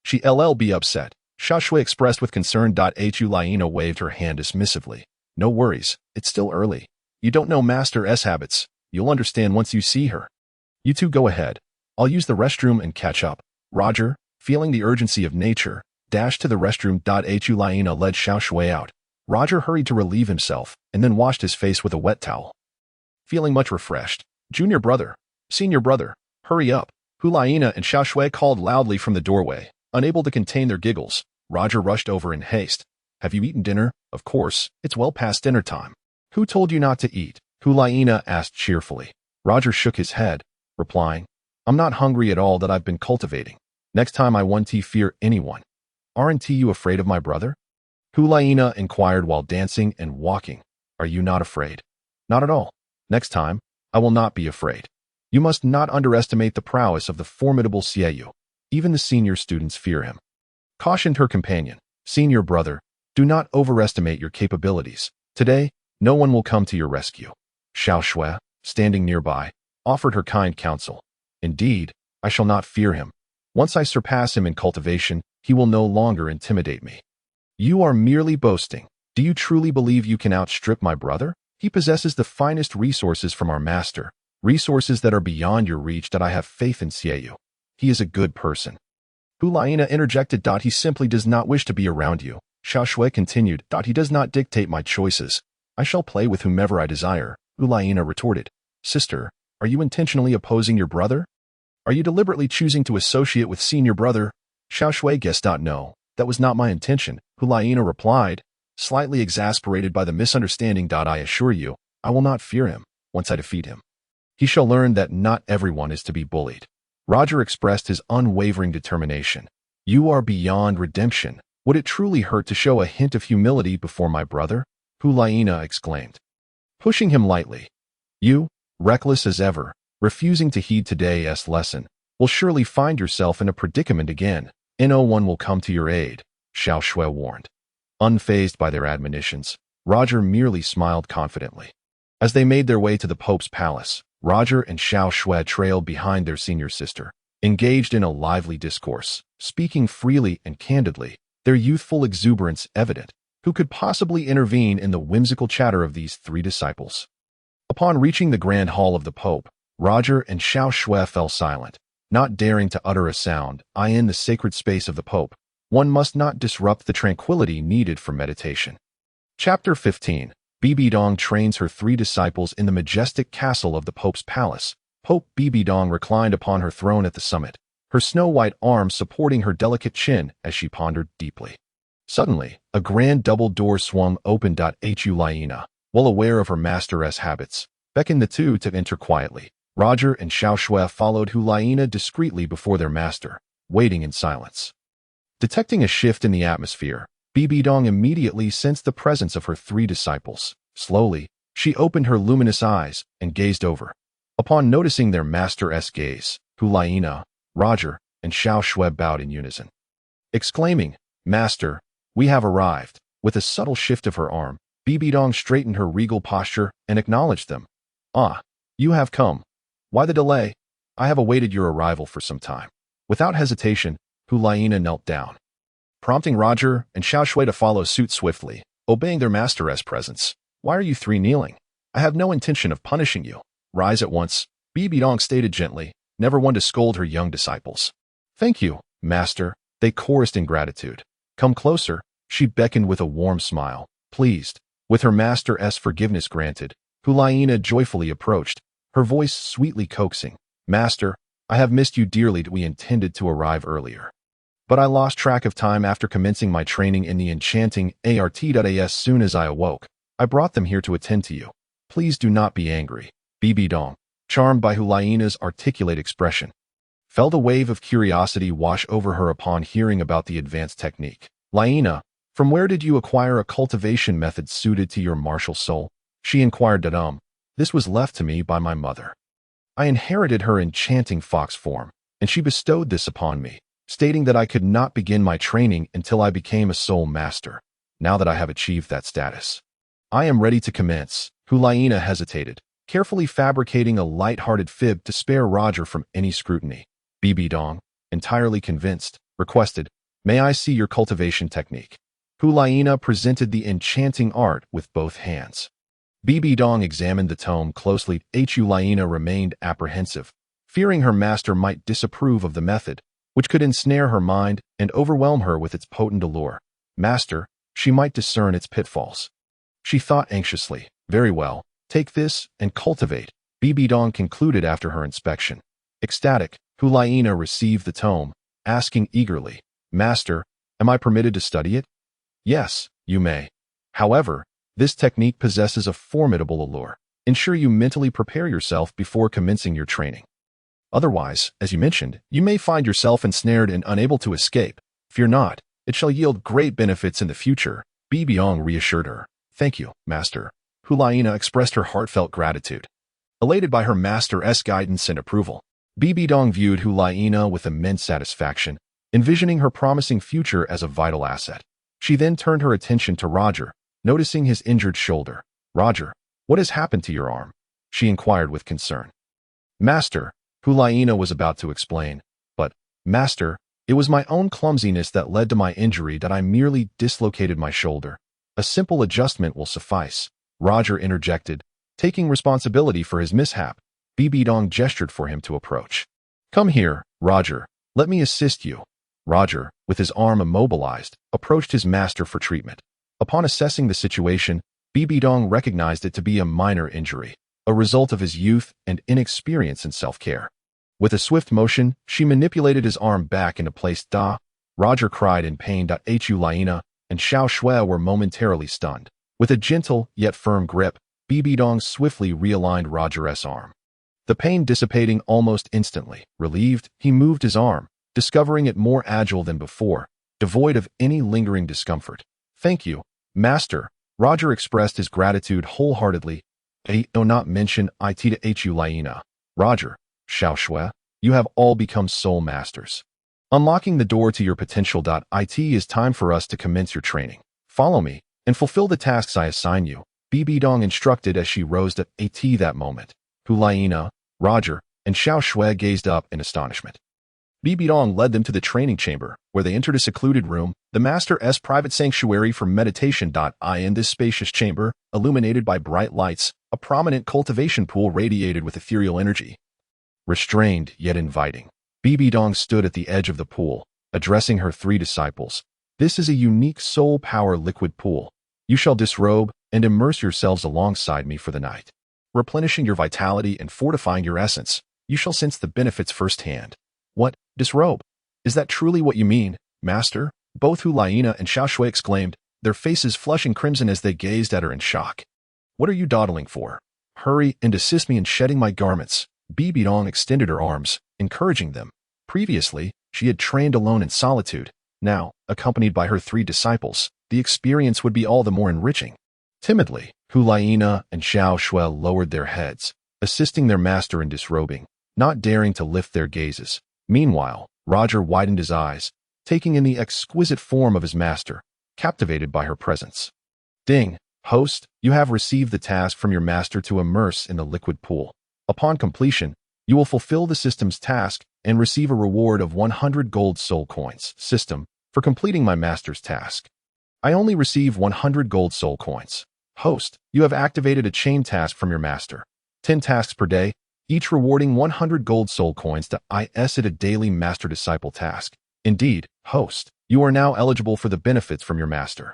she'll be upset," Xiao Shui expressed with concern. Hulaina waved her hand dismissively. "No worries, it's still early. You don't know Master S habits. You'll understand once you see her. You two go ahead. I'll use the restroom and catch up." Roger, feeling the urgency of nature, dashed to the restroom. Hulaina led Xiao Shui out. Roger hurried to relieve himself and then washed his face with a wet towel, feeling much refreshed. "Junior brother, senior brother, hurry up." Hulaina and Xiao Shui called loudly from the doorway. Unable to contain their giggles, Roger rushed over in haste. "Have you eaten dinner?" "Of course, it's well past dinner time." "Who told you not to eat?" Hulaina asked cheerfully. Roger shook his head, replying, "I'm not hungry at all. I've been cultivating. Next time I won't fear anyone." "Aren't you afraid of my brother?" Hulaina inquired while dancing and walking. "Are you not afraid?" "Not at all. Next time, I will not be afraid. You must not underestimate the prowess of the formidable Shiao. Even the senior students fear him," cautioned her companion. "Senior brother, do not overestimate your capabilities. Today, no one will come to your rescue." Xiao Shui, standing nearby, offered her kind counsel. Indeed, I shall not fear him. Once I surpass him in cultivation, he will no longer intimidate me. You are merely boasting. Do you truly believe you can outstrip my brother? He possesses the finest resources from our master, resources that are beyond your reach. That I have faith in Shiao. He is a good person. Hulaina interjected. He simply does not wish to be around you. Xiao continued. He does not dictate my choices. I shall play with whomever I desire. Hulaina retorted. Sister, are you intentionally opposing your brother? Are you deliberately choosing to associate with senior brother? Xiao guessed. No, that was not my intention, Hulaina replied, slightly exasperated by the misunderstanding. I assure you, I will not fear him. Once I defeat him, he shall learn that not everyone is to be bullied. Roger expressed his unwavering determination. You are beyond redemption. Would it truly hurt to show a hint of humility before my brother? Hulaina exclaimed, pushing him lightly. You, reckless as ever, refusing to heed today's lesson, will surely find yourself in a predicament again. No one will come to your aid, Xiao warned. Unfazed by their admonitions, Roger merely smiled confidently. As they made their way to the Pope's palace, Roger and Xiao trailed behind their senior sister, engaged in a lively discourse, speaking freely and candidly, their youthful exuberance evident. Who could possibly intervene in the whimsical chatter of these three disciples? Upon reaching the grand hall of the Pope, Roger and Xiao fell silent, not daring to utter a sound. In the sacred space of the Pope, one must not disrupt the tranquility needed for meditation. Chapter 15. BBDong trains her three disciples in the majestic castle of the Pope's palace. Pope BBDong reclined upon her throne at the summit, her snow-white arms supporting her delicate chin as she pondered deeply. Suddenly, a grand double door swung open. Hulaina, well aware of her master's habits, beckoned the two to enter quietly. Roger and Xiao followed Hulaina discreetly before their master, waiting in silence. Detecting a shift in the atmosphere, BBDong immediately sensed the presence of her three disciples. Slowly, she opened her luminous eyes and gazed over. Upon noticing their master's gaze, Hulaina, Roger, and Xiao bowed in unison, exclaiming, Master, we have arrived. With a subtle shift of her arm, BBDong straightened her regal posture and acknowledged them. Ah, you have come. Why the delay? I have awaited your arrival for some time. Without hesitation, Hulaina knelt down, prompting Roger and Xiao to follow suit swiftly, obeying their master's presence. Why are you three kneeling? I have no intention of punishing you. Rise at once, BBDong stated gently, never one to scold her young disciples. Thank you, master, they chorused in gratitude. Come closer, she beckoned with a warm smile. Pleased, with her master's forgiveness granted, Hulaina joyfully approached, her voice sweetly coaxing. Master, I have missed you dearly. We intended to arrive earlier, but I lost track of time after commencing my training in the enchanting art. Soon as I awoke, I brought them here to attend to you. Please do not be angry. BBDong, charmed by Hulaina's articulate expression, felt a wave of curiosity wash over her upon hearing about the advanced technique. Laina, from where did you acquire a cultivation method suited to your martial soul? She inquired. This was left to me by my mother. I inherited her enchanting fox form, and she bestowed this upon me, stating that I could not begin my training until I became a soul master. Now that I have achieved that status, I am ready to commence. Hulaina hesitated, carefully fabricating a light-hearted fib to spare Roger from any scrutiny. BBDong, entirely convinced, requested, May I see your cultivation technique? Hulaina presented the enchanting art with both hands. BBDong examined the tome closely. Hulaina remained apprehensive, fearing her master might disapprove of the method, which could ensnare her mind and overwhelm her with its potent allure. Master, she might discern its pitfalls. She thought anxiously. Very well, take this and cultivate, BBDong concluded after her inspection. Ecstatic, Hulaina received the tome, asking eagerly, Master, am I permitted to study it? Yes, you may. However, this technique possesses a formidable allure. Ensure you mentally prepare yourself before commencing your training. Otherwise, as you mentioned, you may find yourself ensnared and unable to escape. Fear not, it shall yield great benefits in the future, BBDong reassured her. Thank you, Master. Hulaina expressed her heartfelt gratitude. Elated by her master's guidance and approval, BBDong viewed Hulaina with immense satisfaction, envisioning her promising future as a vital asset. She then turned her attention to Roger, noticing his injured shoulder. Roger, what has happened to your arm? She inquired with concern. Master, Hulaina was about to explain, but, Master, it was my own clumsiness that led to my injury that I merely dislocated my shoulder. A simple adjustment will suffice, Roger interjected, taking responsibility for his mishap. BBDong gestured for him to approach. Come here, Roger. Let me assist you. Roger, with his arm immobilized, approached his master for treatment. Upon assessing the situation, BBDong recognized it to be a minor injury, a result of his youth and inexperience in self-care. With a swift motion, she manipulated his arm back into place. Roger cried in pain. Hulaina and Xiao Shui were momentarily stunned. With a gentle yet firm grip, BBDong swiftly realigned Roger's arm. The pain dissipating almost instantly. Relieved, he moved his arm, discovering it more agile than before, devoid of any lingering discomfort. Thank you, Master. Roger expressed his gratitude wholeheartedly. Do not mention it to Hulaina. Roger, Xiao Shui, you have all become soul masters. Unlocking the door to your potential. It is time for us to commence your training. Follow me and fulfill the tasks I assign you, BBDong instructed as she rose to that moment. Hulaina, Roger, and Xiao Shui gazed up in astonishment. BBDong led them to the training chamber, where they entered a secluded room, the Master's private sanctuary for meditation. In this spacious chamber, illuminated by bright lights, a prominent cultivation pool radiated with ethereal energy. Restrained yet inviting, BBDong stood at the edge of the pool, addressing her three disciples. This is a unique soul power liquid pool. You shall disrobe and immerse yourselves alongside me for the night. Replenishing your vitality and fortifying your essence, you shall sense the benefits firsthand. What? Disrobe? Is that truly what you mean, Master? Both Hulaina and Xiao Shui exclaimed, their faces flushing crimson as they gazed at her in shock. What are you dawdling for? Hurry and assist me in shedding my garments. BBDong extended her arms, encouraging them. Previously, she had trained alone in solitude. Now, accompanied by her three disciples, the experience would be all the more enriching. Timidly, Hulaina and Xiao Shui lowered their heads, assisting their master in disrobing, not daring to lift their gazes. Meanwhile, Roger widened his eyes, taking in the exquisite form of his master, captivated by her presence. Ding, host, you have received the task from your master to immerse in the liquid pool. Upon completion, you will fulfill the system's task and receive a reward of 100 gold soul coins. System, for completing my master's task. I only receive 100 gold soul coins. Host, you have activated a chain task from your master. 10 tasks per day, each rewarding 100 gold soul coins to is a daily master-disciple task. Indeed, host, you are now eligible for the benefits from your master.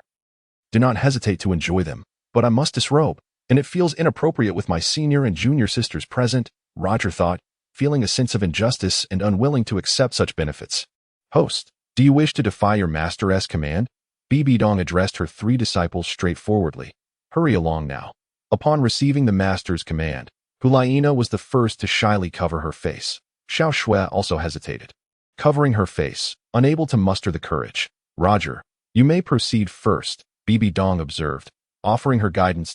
Do not hesitate to enjoy them, but I must disrobe, and it feels inappropriate with my senior and junior sisters present, Roger thought, feeling a sense of injustice and unwilling to accept such benefits. Host, do you wish to defy your master's command? BBDong addressed her three disciples straightforwardly. Hurry along now. Upon receiving the master's command, Hulaina was the first to shyly cover her face. Xiao Shui also hesitated, covering her face, unable to muster the courage. Roger, you may proceed first, BBDong observed, offering her guidance.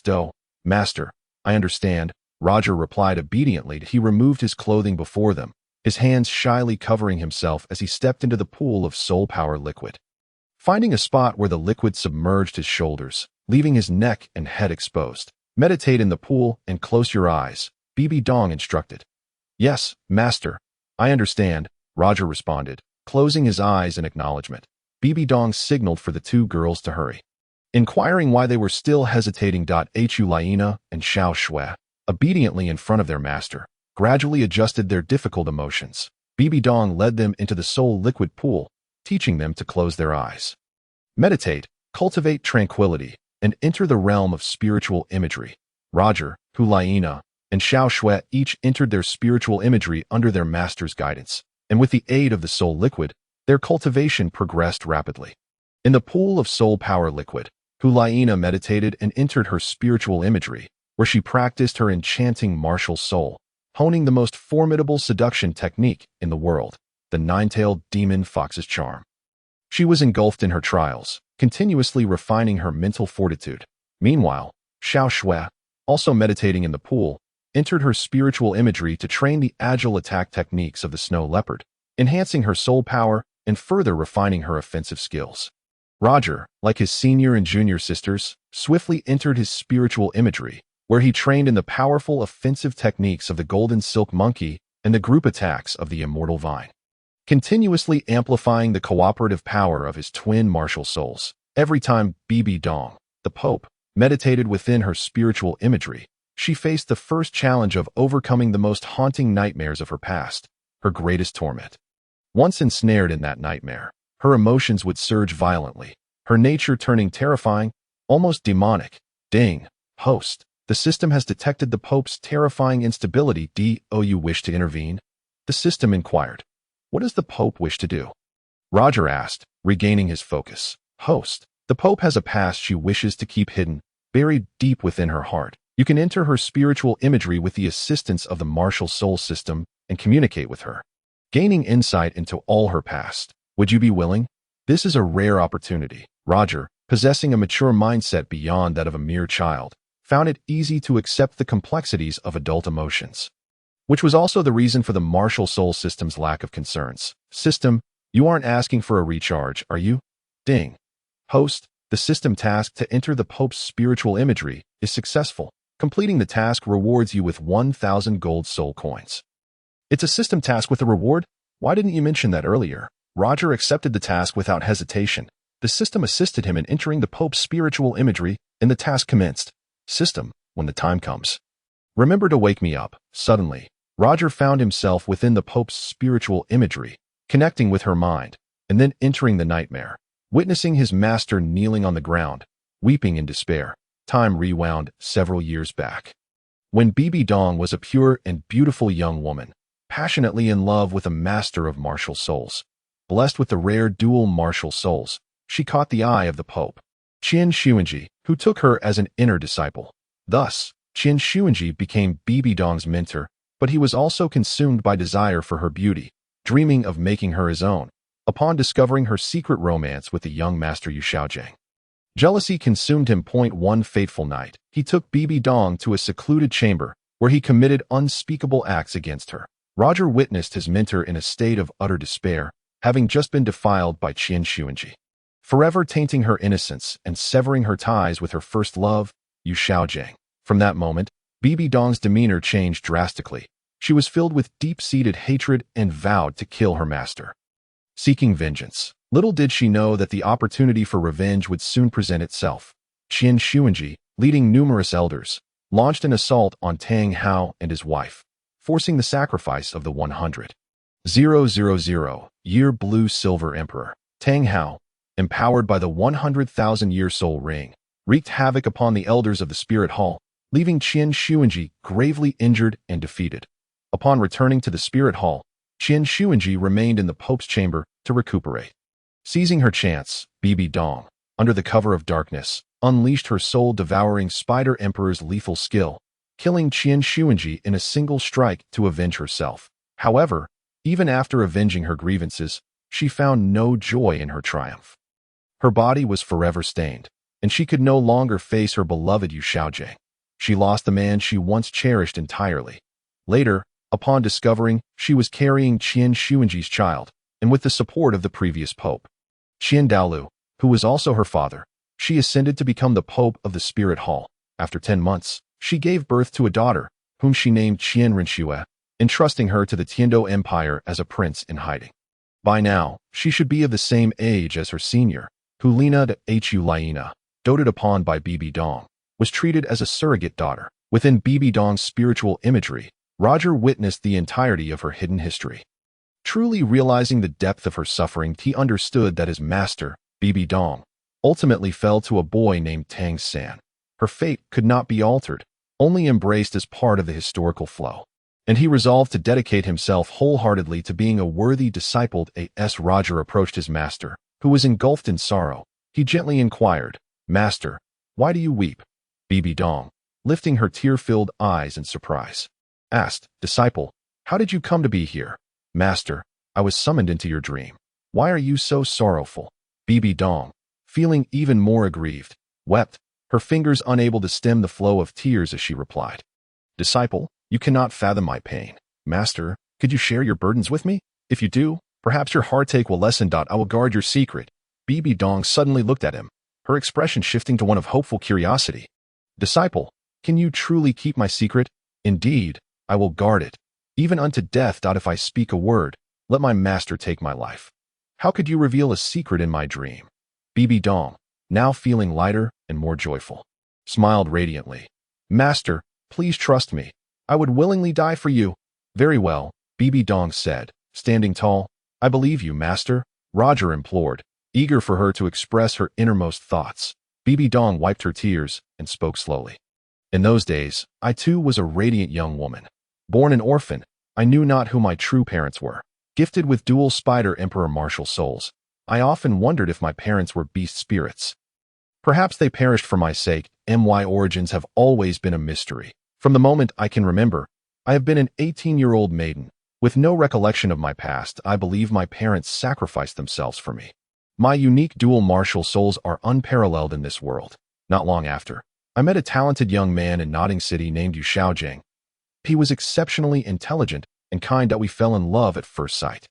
Master, I understand, Roger replied obediently. He removed his clothing before them, his hands shyly covering himself as he stepped into the pool of soul power liquid. Finding a spot where the liquid submerged his shoulders, leaving his neck and head exposed. Meditate in the pool and close your eyes, BBDong instructed. Yes, Master, I understand, Roger responded, closing his eyes in acknowledgement. BBDong signaled for the two girls to hurry. Inquiring why they were still hesitating. Hulaina and Xiao Shui, obediently in front of their master, gradually adjusted their difficult emotions. BBDong led them into the soul liquid pool, teaching them to close their eyes. Meditate, cultivate tranquility, and enter the realm of spiritual imagery. Roger, Hulaina, and Xiao Shui each entered their spiritual imagery under their master's guidance, and with the aid of the soul liquid, their cultivation progressed rapidly. In the pool of soul power liquid, Hulaina meditated and entered her spiritual imagery, where she practiced her enchanting martial soul, honing the most formidable seduction technique in the world, the nine-tailed demon fox's charm. She was engulfed in her trials, continuously refining her mental fortitude. Meanwhile, Xiao Shui, also meditating in the pool, entered her spiritual imagery to train the agile attack techniques of the snow leopard, enhancing her soul power and further refining her offensive skills. Roger, like his senior and junior sisters, swiftly entered his spiritual imagery, where he trained in the powerful offensive techniques of the golden silk monkey and the group attacks of the immortal vine, continuously amplifying the cooperative power of his twin martial souls. Every time BBDong, the Pope, meditated within her spiritual imagery, she faced the first challenge of overcoming the most haunting nightmares of her past, her greatest torment. Once ensnared in that nightmare, her emotions would surge violently, her nature turning terrifying, almost demonic. Ding. Host. The system has detected the Pope's terrifying instability. Do you wish to intervene? The system inquired. What does the Pope wish to do? Roger asked, regaining his focus. Host. The Pope has a past she wishes to keep hidden, buried deep within her heart. You can enter her spiritual imagery with the assistance of the martial soul system and communicate with her, gaining insight into all her past. Would you be willing? This is a rare opportunity. Roger, possessing a mature mindset beyond that of a mere child, found it easy to accept the complexities of adult emotions, which was also the reason for the martial soul system's lack of concerns. System, you aren't asking for a recharge, are you? Ding. Host, the system task to enter the Pope's spiritual imagery is successful. Completing the task rewards you with 1,000 gold soul coins. It's a system task with a reward? Why didn't you mention that earlier? Roger accepted the task without hesitation. The system assisted him in entering the Pope's spiritual imagery, and the task commenced. System, when the time comes, remember to wake me up. Suddenly, Roger found himself within the Pope's spiritual imagery, connecting with her mind, and then entering the nightmare, witnessing his master kneeling on the ground, weeping in despair. Time rewound several years back, when BBDong was a pure and beautiful young woman, passionately in love with a master of martial souls. Blessed with the rare dual martial souls, she caught the eye of the Pope, Qian Xuanji, who took her as an inner disciple. Thus, Qian Xuanji became BBDong's mentor, but he was also consumed by desire for her beauty, dreaming of making her his own, upon discovering her secret romance with the young master Yu Shaojiang. Jealousy consumed him. One fateful night, he took BBDong to a secluded chamber, where he committed unspeakable acts against her. Roger witnessed his mentor in a state of utter despair, having just been defiled by Qian Xuanji, forever tainting her innocence and severing her ties with her first love, Yu Shaojiang. From that moment, BBDong's demeanor changed drastically. She was filled with deep-seated hatred and vowed to kill her master, seeking vengeance. Little did she know that the opportunity for revenge would soon present itself. Qian Xuanji, leading numerous elders, launched an assault on Tang Hao and his wife, forcing the sacrifice of the 100,000-year blue-silver emperor. Tang Hao, empowered by the 100,000-year soul ring, wreaked havoc upon the elders of the Spirit Hall, leaving Qian Xuanji gravely injured and defeated. Upon returning to the Spirit Hall, Qian Xuanji remained in the Pope's chamber to recuperate. Seizing her chance, BBDong, under the cover of darkness, unleashed her soul-devouring Spider Emperor's lethal skill, killing Qian Xuanji in a single strike to avenge herself. However, even after avenging her grievances, she found no joy in her triumph. Her body was forever stained, and she could no longer face her beloved Yu Shaojiang. She lost the man she once cherished entirely. Later, upon discovering she was carrying Qian Xuanji's child, and with the support of the previous pope, Qian Douluo, who was also her father, she ascended to become the Pope of the Spirit Hall. After 10 months, she gave birth to a daughter, whom she named Qian Shiua, entrusting her to the Tiando Empire as a prince in hiding. By now, she should be of the same age as her senior, who Lina de Hu Liena, doted upon by BBDong, was treated as a surrogate daughter. Within BBDong's spiritual imagery, Roger witnessed the entirety of her hidden history. Truly realizing the depth of her suffering, he understood that his master, BBDong, ultimately fell to a boy named Tang San. Her fate could not be altered, only embraced as part of the historical flow. And he resolved to dedicate himself wholeheartedly to being a worthy disciple. As Roger approached his master, who was engulfed in sorrow, he gently inquired, "Master, why do you weep?" BBDong, lifting her tear-filled eyes in surprise, asked, "Disciple, how did you come to be here?" "Master, I was summoned into your dream. Why are you so sorrowful?" BBDong, feeling even more aggrieved, wept, her fingers unable to stem the flow of tears as she replied, "Disciple, you cannot fathom my pain. Master, could you share your burdens with me? If you do, perhaps your heartache will lessen. I will guard your secret." BBDong suddenly looked at him, her expression shifting to one of hopeful curiosity. "Disciple, can you truly keep my secret?" "Indeed, I will guard it, Even unto death. If I speak a word, let my master take my life. How could you reveal a secret in my dream? BBDong, now feeling lighter and more joyful, smiled radiantly. Master, please trust me. I would willingly die for you. Very well, BBDong said, standing tall. I believe you, master, Roger implored, eager for her to express her innermost thoughts. BBDong wiped her tears and spoke slowly. In those days, I too was a radiant young woman. Born an orphan, I knew not who my true parents were. Gifted with dual spider emperor martial souls, I often wondered if my parents were beast spirits. Perhaps they perished for my sake. My origins have always been a mystery. From the moment I can remember, I have been an 18-year-old maiden. With no recollection of my past, I believe my parents sacrificed themselves for me. My unique dual martial souls are unparalleled in this world. Not long after, I met a talented young man in Notting City named Xiao. He was exceptionally intelligent and kind that we fell in love at first sight.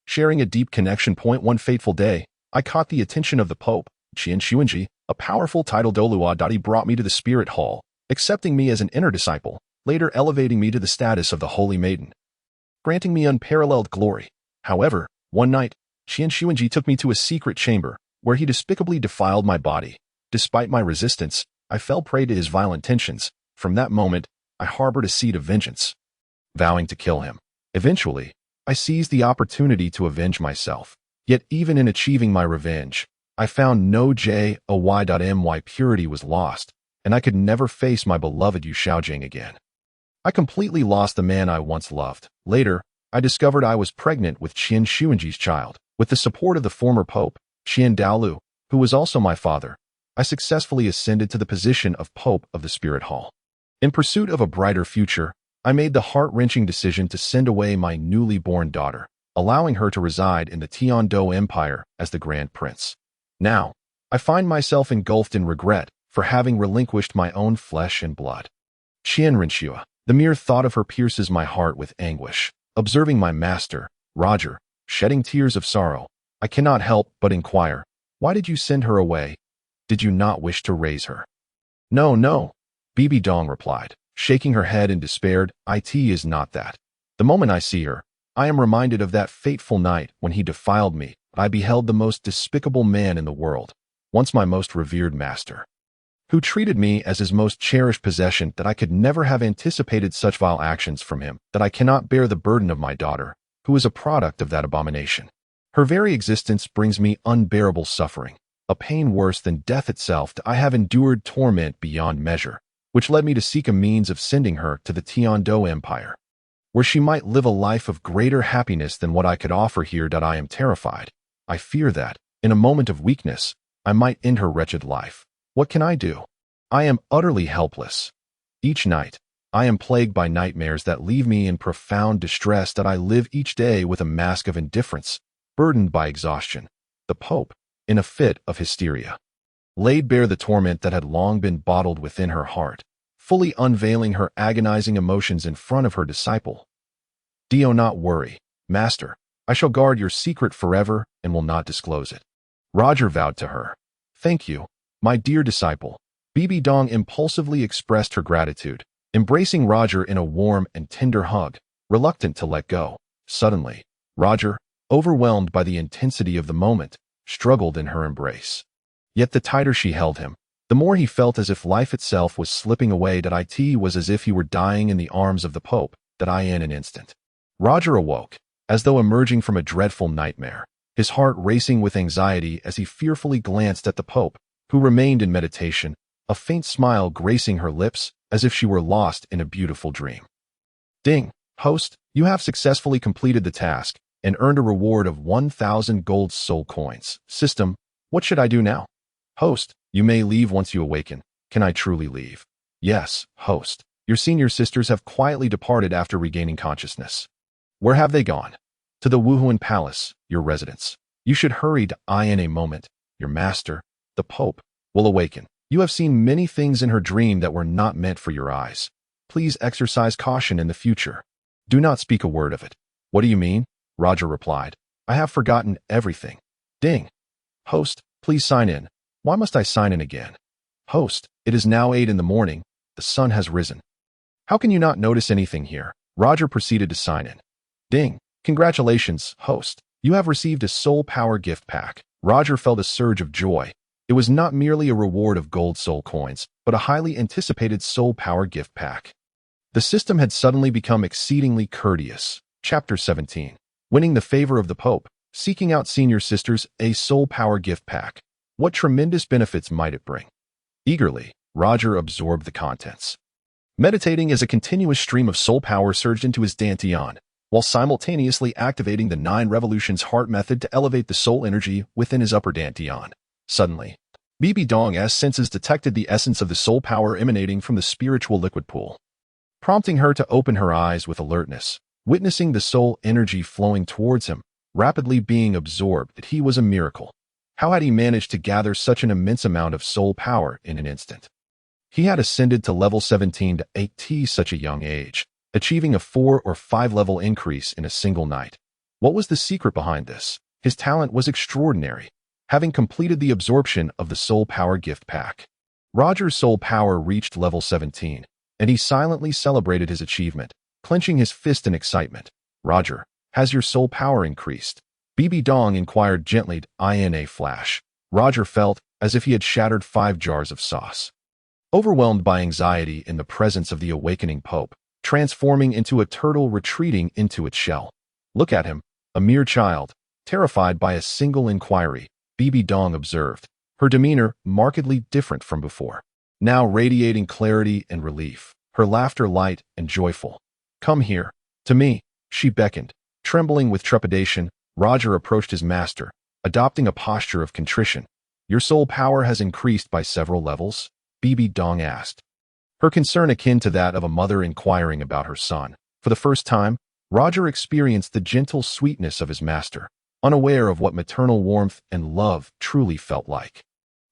Sharing a deep connection. One fateful day, I caught the attention of the Pope, Shiao, a powerful title Douluo. He brought me to the Spirit Hall, accepting me as an inner disciple, later elevating me to the status of the Holy Maiden, granting me unparalleled glory. However, one night, Shiao took me to a secret chamber, where he despicably defiled my body. Despite my resistance, I fell prey to his vile intentions. From that moment, I harbored a seed of vengeance, vowing to kill him. Eventually, I seized the opportunity to avenge myself. Yet even in achieving my revenge, I found no joy. My purity was lost, and I could never face my beloved Xiao again. I completely lost the man I once loved. Later, I discovered I was pregnant with Shiao's child. With the support of the former Pope, Douluo, who was also my father, I successfully ascended to the position of Pope of the Spirit Hall. In pursuit of a brighter future, I made the heart-wrenching decision to send away my newly born daughter, allowing her to reside in the Tiando Empire as the Grand Prince. Now, I find myself engulfed in regret for having relinquished my own flesh and blood. Shiua, the mere thought of her pierces my heart with anguish. Observing my master, Roger, shedding tears of sorrow, I cannot help but inquire, why did you send her away? Did you not wish to raise her? No, BBDong replied, shaking her head in despair. It is not that. The moment I see her, I am reminded of that fateful night when he defiled me. I beheld the most despicable man in the world, once my most revered master, who treated me as his most cherished possession. That I could never have anticipated such vile actions from him, that I cannot bear the burden of my daughter, who is a product of that abomination. Her very existence brings me unbearable suffering, a pain worse than death itself. I have endured torment beyond measure, which led me to seek a means of sending her to the Tiando Empire, where she might live a life of greater happiness than what I could offer here. I am terrified. I fear that, in a moment of weakness, I might end her wretched life. What can I do? I am utterly helpless. Each night, I am plagued by nightmares that leave me in profound distress. I live each day with a mask of indifference, burdened by exhaustion. The Pope, in a fit of hysteria, laid bare the torment that had long been bottled within her heart, fully unveiling her agonizing emotions in front of her disciple. Do not worry, master. I shall guard your secret forever and will not disclose it. Roger vowed to her. Thank you, my dear disciple. BBDong impulsively expressed her gratitude, embracing Roger in a warm and tender hug, reluctant to let go. Suddenly, Roger, overwhelmed by the intensity of the moment, struggled in her embrace. Yet the tighter she held him, the more he felt as if life itself was slipping away. It was as if he were dying in the arms of the Pope. In an instant, Roger awoke, as though emerging from a dreadful nightmare, his heart racing with anxiety as he fearfully glanced at the Pope, who remained in meditation, a faint smile gracing her lips as if she were lost in a beautiful dream. Ding, host, you have successfully completed the task and earned a reward of 1,000 gold soul coins. System, what should I do now? Host, you may leave once you awaken. Can I truly leave? Yes, host. Your senior sisters have quietly departed after regaining consciousness. Where have they gone? To the Wuhuan Palace, your residence. You should hurry in a moment. Your master, the Pope, will awaken. You have seen many things in her dream that were not meant for your eyes. Please exercise caution in the future. Do not speak a word of it. What do you mean? Roger replied. I have forgotten everything. Ding. Host, please sign in. Why must I sign in again? Host, it is now 8 in the morning. The sun has risen. How can you not notice anything here? Roger proceeded to sign in. Ding. Congratulations, host. You have received a soul power gift pack. Roger felt a surge of joy. It was not merely a reward of gold soul coins, but a highly anticipated soul power gift pack. The system had suddenly become exceedingly courteous. Chapter 17. Winning the favor of the Pope, seeking out senior sisters, a soul power gift pack. What tremendous benefits might it bring? Eagerly, Roger absorbed the contents. Meditating as a continuous stream of soul power surged into his dantian, while simultaneously activating the 9 revolutions heart method to elevate the soul energy within his upper dantian. Suddenly, BBDong's senses detected the essence of the soul power emanating from the spiritual liquid pool, prompting her to open her eyes with alertness. Witnessing the soul energy flowing towards him, rapidly being absorbed, he was a miracle. How had he managed to gather such an immense amount of soul power in an instant? He had ascended to level 17 to 8 at such a young age, achieving a 4 or 5 level increase in a single night. What was the secret behind this? His talent was extraordinary, having completed the absorption of the soul power gift pack. Roger's soul power reached level 17, and he silently celebrated his achievement, clenching his fist in excitement. Roger, has your soul power increased? BBDong inquired gently. In a flash, Roger felt as if he had shattered 5 jars of sauce. Overwhelmed by anxiety in the presence of the awakening Pope, transforming into a turtle retreating into its shell. Look at him, a mere child, terrified by a single inquiry, BBDong observed, her demeanor markedly different from before, now radiating clarity and relief, her laughter light and joyful. Come here, to me, she beckoned. Trembling with trepidation, Roger approached his master, adopting a posture of contrition. Your soul power has increased by several levels? BBDong asked, her concern akin to that of a mother inquiring about her son. For the first time, Roger experienced the gentle sweetness of his master, unaware of what maternal warmth and love truly felt like.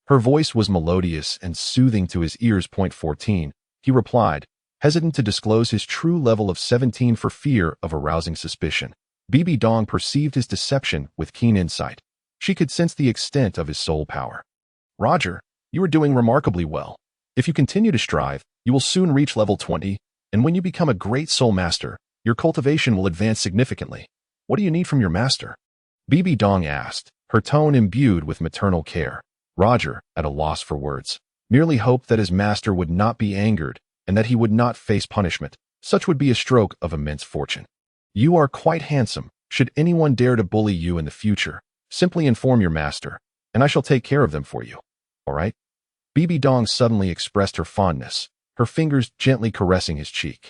Her voice was melodious and soothing to his ears. 14. He replied, hesitant to disclose his true level of 17 for fear of arousing suspicion. BBDong perceived his deception with keen insight. She could sense the extent of his soul power. Roger, you are doing remarkably well. If you continue to strive, you will soon reach level 20, and when you become a great soul master, your cultivation will advance significantly. What do you need from your master? BBDong asked, her tone imbued with maternal care. Roger, at a loss for words, merely hoped that his master would not be angered and that he would not face punishment. Such would be a stroke of immense fortune. You are quite handsome. Should anyone dare to bully you in the future, simply inform your master, and I shall take care of them for you. All right? BBDong suddenly expressed her fondness, her fingers gently caressing his cheek.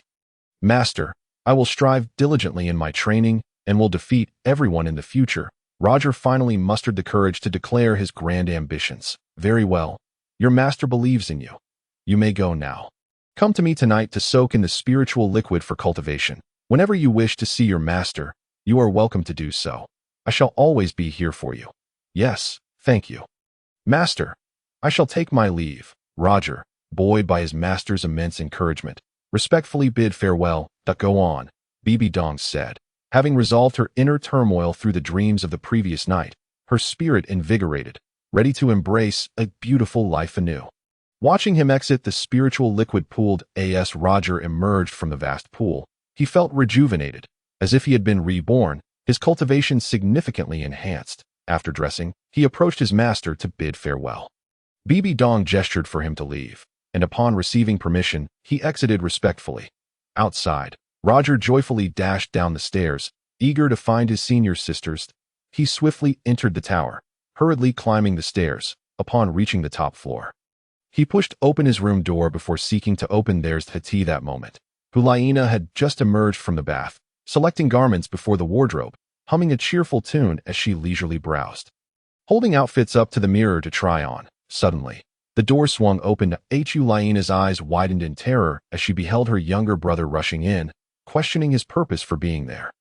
Master, I will strive diligently in my training and will defeat everyone in the future. Roger finally mustered the courage to declare his grand ambitions. Very well. Your master believes in you. You may go now. Come to me tonight to soak in the spiritual liquid for cultivation. Whenever you wish to see your master, you are welcome to do so. I shall always be here for you. Yes, thank you. Master, I shall take my leave. Roger, buoyed by his master's immense encouragement, respectfully bid farewell. Go on, BBDong said. Having resolved her inner turmoil through the dreams of the previous night, her spirit invigorated, ready to embrace a beautiful life anew. Watching him exit the spiritual liquid pooled as Roger emerged from the vast pool, he felt rejuvenated, as if he had been reborn, his cultivation significantly enhanced. After dressing, he approached his master to bid farewell. BBDong gestured for him to leave, and upon receiving permission, he exited respectfully. Outside, Roger joyfully dashed down the stairs, eager to find his senior sisters. He swiftly entered the tower, hurriedly climbing the stairs. Upon reaching the top floor, he pushed open his room door before seeking to open theirs. That moment, Hulaina had just emerged from the bath, selecting garments before the wardrobe, humming a cheerful tune as she leisurely browsed, holding outfits up to the mirror to try on. Suddenly, the door swung open. Hulaina's eyes widened in terror as she beheld her younger brother rushing in, questioning his purpose for being there.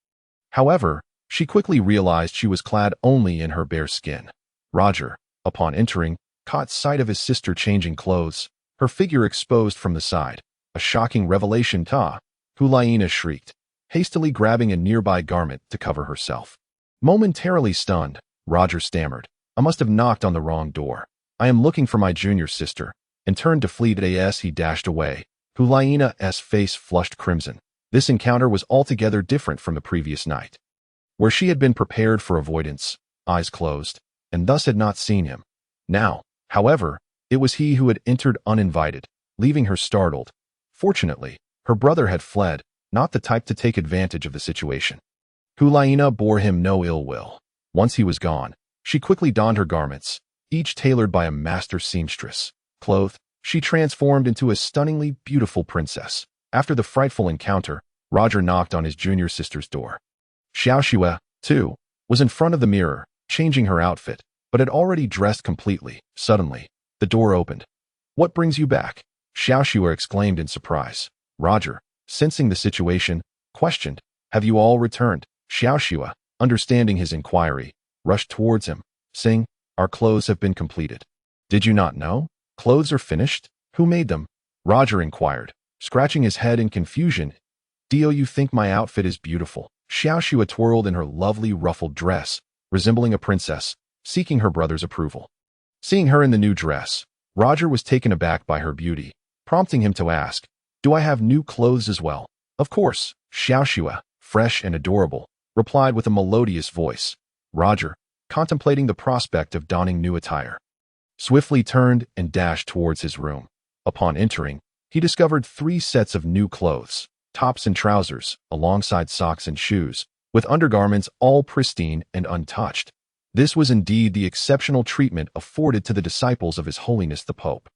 However, she quickly realized she was clad only in her bare skin. Roger, upon entering, caught sight of his sister changing clothes, her figure exposed from the side. A shocking revelation. Hulaina shrieked, hastily grabbing a nearby garment to cover herself. Momentarily stunned, Roger stammered, I must have knocked on the wrong door. I am looking for my junior sister, and turned to flee. As he dashed away, Hulaina's face flushed crimson, This encounter was altogether different from the previous night, where she had been prepared for avoidance, eyes closed, and thus had not seen him. Now, however, it was he who had entered uninvited, leaving her startled. Fortunately, her brother had fled, not the type to take advantage of the situation. Hulaina bore him no ill will. Once he was gone, she quickly donned her garments, each tailored by a master seamstress. Clothed, she transformed into a stunningly beautiful princess. After the frightful encounter, Roger knocked on his junior sister's door. Shiua, too, was in front of the mirror, changing her outfit, but had already dressed completely. Suddenly, the door opened. "What brings you back?" Shiua exclaimed in surprise. Roger, sensing the situation, questioned, "Have you all returned?" Shiua, understanding his inquiry, rushed towards him, saying, "Our clothes have been completed." "Did you not know? Clothes are finished? Who made them?" Roger inquired, scratching his head in confusion. "Do you think my outfit is beautiful?" Shiua twirled in her lovely ruffled dress, resembling a princess, seeking her brother's approval. Seeing her in the new dress, Roger was taken aback by her beauty, prompting him to ask, "Do I have new clothes as well?" "Of course," Shiua, fresh and adorable, replied with a melodious voice. Roger, contemplating the prospect of donning new attire, swiftly turned and dashed towards his room. Upon entering, he discovered 3 sets of new clothes, tops and trousers, alongside socks and shoes, with undergarments all pristine and untouched. This was indeed the exceptional treatment afforded to the disciples of His Holiness the Pope.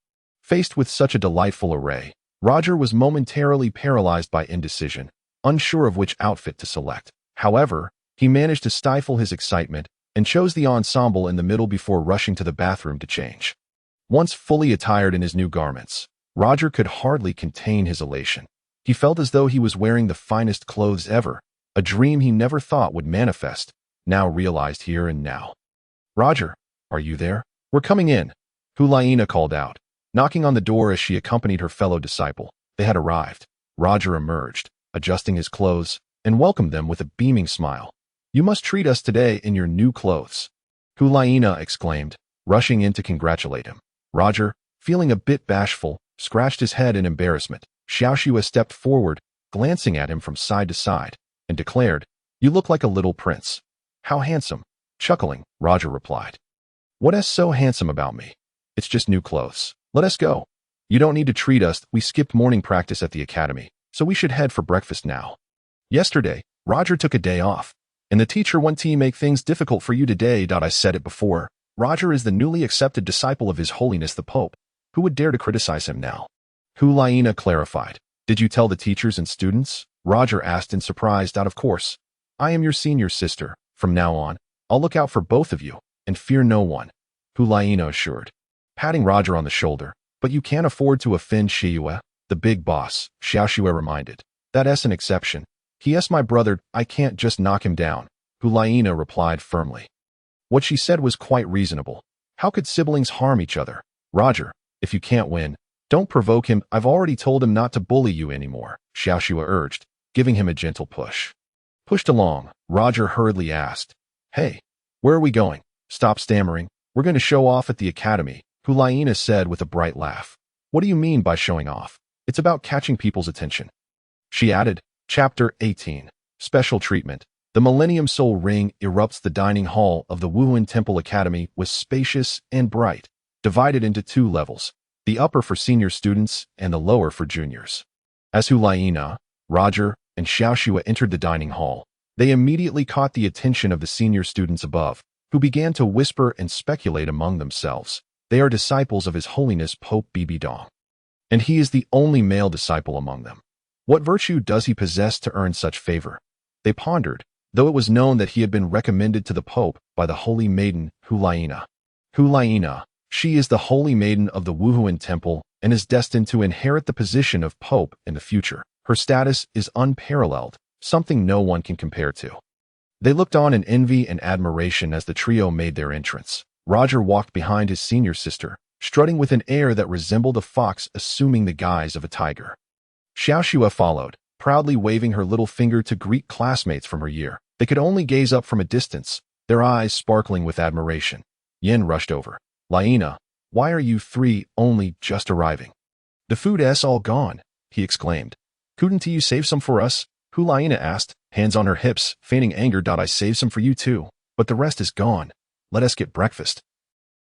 Faced with such a delightful array, Roger was momentarily paralyzed by indecision, unsure of which outfit to select. However, he managed to stifle his excitement and chose the ensemble in the middle before rushing to the bathroom to change. Once fully attired in his new garments, Roger could hardly contain his elation. He felt as though he was wearing the finest clothes ever, a dream he never thought would manifest, now realized here and now. "Roger, are you there? We're coming in," Hulaina called out, knocking on the door as she accompanied her fellow disciple. They had arrived. Roger emerged, adjusting his clothes, and welcomed them with a beaming smile. "You must treat us today in your new clothes," Hulaina exclaimed, rushing in to congratulate him. Roger, feeling a bit bashful, scratched his head in embarrassment. Shiua stepped forward, glancing at him from side to side, and declared, "You look like a little prince." "How handsome." Chuckling, Roger replied, "What's so handsome about me? It's just new clothes. Let us go." "You don't need to treat us. We skipped morning practice at the academy, so we should head for breakfast now." Yesterday, Roger took a day off, and the teacher wanted to make things difficult for you today. I said it before. Roger is the newly accepted disciple of His Holiness the Pope. Who would dare to criticize him now? Hulaina clarified. "Did you tell the teachers and students?" Roger asked in surprise. "Of course. I am your senior sister. From now on, I'll look out for both of you, and fear no one," Hulaina assured, patting Roger on the shoulder. "But you can't afford to offend Shiua, the big boss," Shiua reminded. "That's an exception. He's my brother. I can't just knock him down," Hulaina replied firmly. What she said was quite reasonable. How could siblings harm each other? "Roger, if you can't win, don't provoke him. I've already told him not to bully you anymore," Shiua urged, giving him a gentle push. Pushed along, Roger hurriedly asked, "Hey, where are we going?" "Stop stammering. We're going to show off at the academy," Hulaina said with a bright laugh. "What do you mean by showing off? It's about catching people's attention." She added, Chapter 18, Special Treatment. The Millennium Soul Ring erupts. The dining hall of the Wuhan Temple Academy was spacious and bright, divided into 2 levels, the upper for senior students and the lower for juniors. As Hulaina, Roger, and Shiua entered the dining hall, they immediately caught the attention of the senior students above, who began to whisper and speculate among themselves. They are disciples of His Holiness Pope BBDong, and he is the only male disciple among them. What virtue does he possess to earn such favor? They pondered, though it was known that he had been recommended to the Pope by the Holy Maiden Hulaina. Hulaina, she is the Holy Maiden of the Wuhan Temple and is destined to inherit the position of Pope in the future. Her status is unparalleled, something no one can compare to. They looked on in envy and admiration as the trio made their entrance. Roger walked behind his senior sister, strutting with an air that resembled a fox assuming the guise of a tiger. Shiua followed, proudly waving her little finger to greet classmates from her year. They could only gaze up from a distance, their eyes sparkling with admiration. Yin rushed over. "Laina, why are you 3 only just arriving?" "The food's all gone," he exclaimed, Couldn't you save some for us? Hulaina asked, hands on her hips, feigning anger. I saved some for you too, but the rest is gone. Let us get breakfast,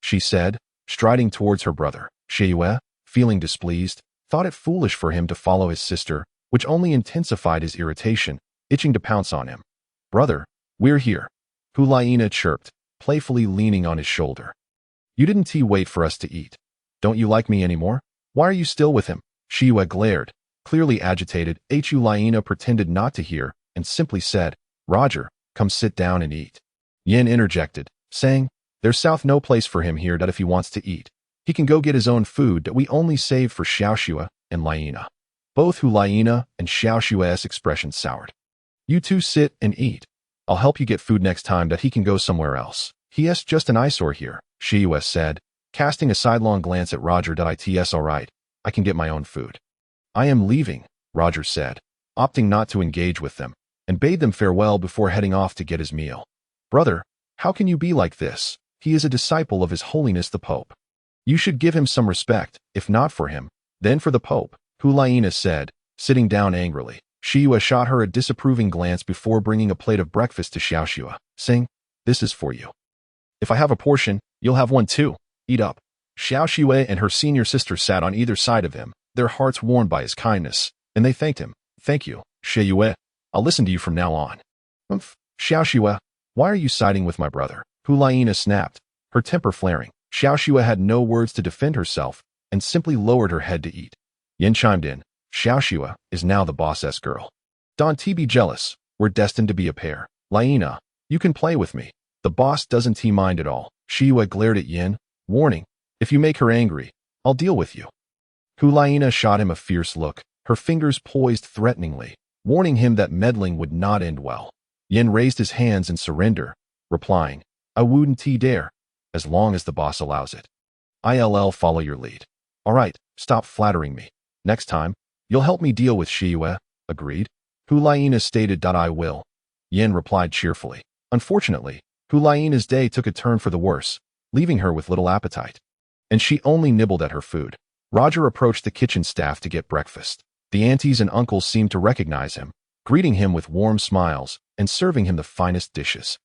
she said, striding towards her brother. Shiua, feeling displeased, thought it foolish for him to follow his sister, which only intensified his irritation, itching to pounce on him. Brother, we're here, Hulaina chirped, playfully leaning on his shoulder. You didn't wait for us to eat. Don't you like me anymore? Why are you still with him? Shiua glared, clearly agitated. Hulaina pretended not to hear and simply said, Roger, come sit down and eat. Yin interjected, saying, there's no place for him here that if he wants to eat. He can go get his own food that we only saved for Shiao and Laina. Both Hulaina and Shiao's expressions soured. You two sit and eat. I'll help you get food next time that he can go somewhere else. He's just an eyesore here, Shiua said, casting a sidelong glance at Roger. It's all right. I can get my own food. I am leaving, Roger said, opting not to engage with them, and bade them farewell before heading off to get his meal. Brother, how can you be like this? He is a disciple of His Holiness the Pope. You should give him some respect, if not for him, then for the Pope, Hulaina said, sitting down angrily. Shiua shot her a disapproving glance before bringing a plate of breakfast to Shiao, saying, this is for you. If I have a portion, you'll have one too. Eat up. Shiao and her senior sister sat on either side of him, their hearts warmed by his kindness, and they thanked him. Thank you, Shiua. I'll listen to you from now on. Shiao, why are you siding with my brother? Hulaina snapped, her temper flaring. Shiao had no words to defend herself and simply lowered her head to eat. Yin chimed in. Shiao is now the boss's girl. Don't be jealous. We're destined to be a pair. Laina, you can play with me. The boss doesn't mind at all. Shiua glared at Yin, warning, if you make her angry, I'll deal with you. Hulaina shot him a fierce look, her fingers poised threateningly, warning him that meddling would not end well. Yin raised his hands in surrender, replying, I wouldn't dare, as long as the boss allows it. I'll follow your lead. All right, stop flattering me. Next time, you'll help me deal with Shiua, agreed? Hulaina stated. I will. Yin replied cheerfully. Unfortunately, Hulaina's day took a turn for the worse, leaving her with little appetite. And she only nibbled at her food. Roger approached the kitchen staff to get breakfast. The aunties and uncles seemed to recognize him, greeting him with warm smiles and serving him the finest dishes.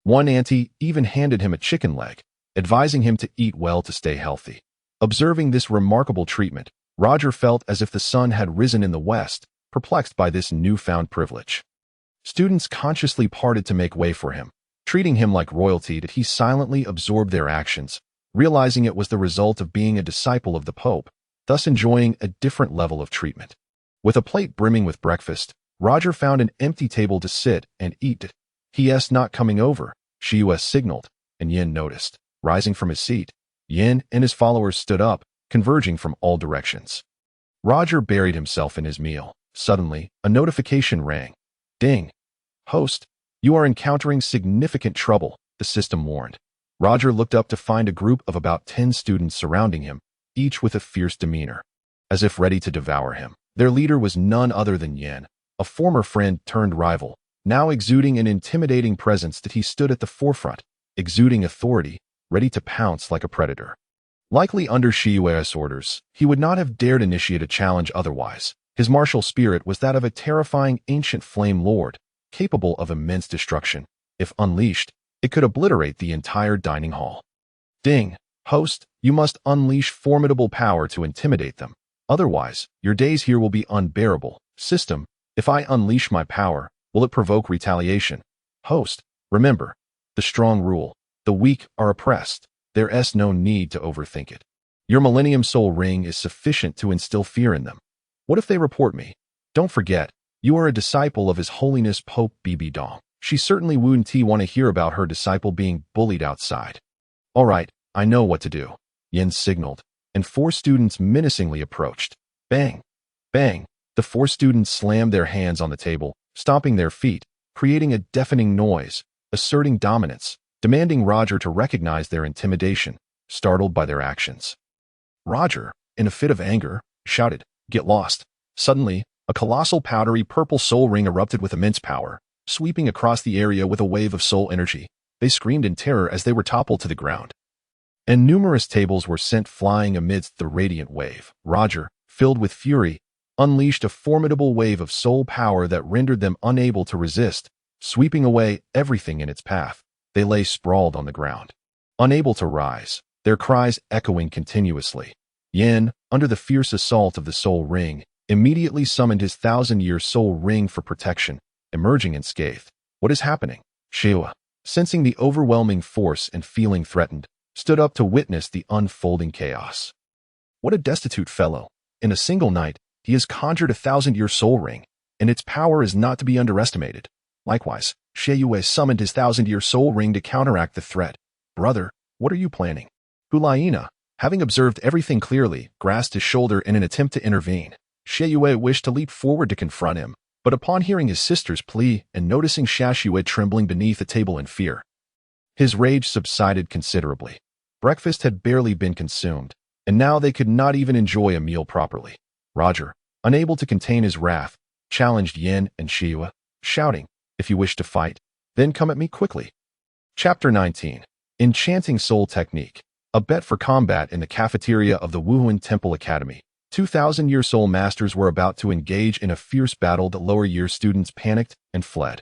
One auntie even handed him a chicken leg, advising him to eat well to stay healthy. Observing this remarkable treatment, Roger felt as if the sun had risen in the west, perplexed by this newfound privilege. Students consciously parted to make way for him, treating him like royalty. That he silently absorbed their actions, realizing it was the result of being a disciple of the Pope, thus enjoying a different level of treatment. With a plate brimming with breakfast, Roger found an empty table to sit and eat. He's not coming over, Shiua signaled, and Yin noticed. Rising from his seat, Yin and his followers stood up, converging from all directions. Roger buried himself in his meal. Suddenly, a notification rang. Ding. Host, you are encountering significant trouble, the system warned. Roger looked up to find a group of about 10 students surrounding him, each with a fierce demeanor, as if ready to devour him. Their leader was none other than Yin, a former friend turned rival, now exuding an intimidating presence. That he stood at the forefront, exuding authority, ready to pounce like a predator. Likely under Shiua's orders, he would not have dared initiate a challenge otherwise. His martial spirit was that of a terrifying ancient flame lord, capable of immense destruction. If unleashed, it could obliterate the entire dining hall. Ding, host, you must unleash formidable power to intimidate them. Otherwise, your days here will be unbearable. System, if I unleash my power, will it provoke retaliation? Host, remember, the strong rule, the weak are oppressed. There's no need to overthink it. Your Millennium Soul Ring is sufficient to instill fear in them. What if they report me? Don't forget, you are a disciple of His Holiness Pope BBDong. She certainly wouldn't want to hear about her disciple being bullied outside. All right, I know what to do, Yin signaled, and 4 students menacingly approached. Bang! Bang! The 4 students slammed their hands on the table, stomping their feet, creating a deafening noise, asserting dominance, demanding Roger to recognize their intimidation, startled by their actions. Roger, in a fit of anger, shouted, "Get lost!" Suddenly, a colossal powdery purple soul ring erupted with immense power, sweeping across the area with a wave of soul energy. They screamed in terror as they were toppled to the ground. And numerous tables were sent flying amidst the radiant wave. Roger, filled with fury, unleashed a formidable wave of soul power that rendered them unable to resist, sweeping away everything in its path. They lay sprawled on the ground, unable to rise, their cries echoing continuously. Yin, under the fierce assault of the soul ring, immediately summoned his 1,000-year soul ring for protection, emerging unscathed. What is happening? Shiua, sensing the overwhelming force and feeling threatened, stood up to witness the unfolding chaos. What a destitute fellow. In a single night, he has conjured a 1,000-year soul ring, and its power is not to be underestimated. Likewise, Shiua summoned his 1,000-year soul ring to counteract the threat. Brother, what are you planning? Hulaina, having observed everything clearly, grasped his shoulder in an attempt to intervene. Shiua wished to leap forward to confront him, but upon hearing his sister's plea and noticing Shiua trembling beneath the table in fear, his rage subsided considerably. Breakfast had barely been consumed, and now they could not even enjoy a meal properly. Roger, unable to contain his wrath, challenged Yin and Shiua, shouting, "If you wish to fight, then come at me quickly." Chapter 19. Enchanting Soul Technique. A bet for combat in the cafeteria of the Wuhuan Temple Academy. 2,000-year soul masters were about to engage in a fierce battle. The lower-year students panicked and fled,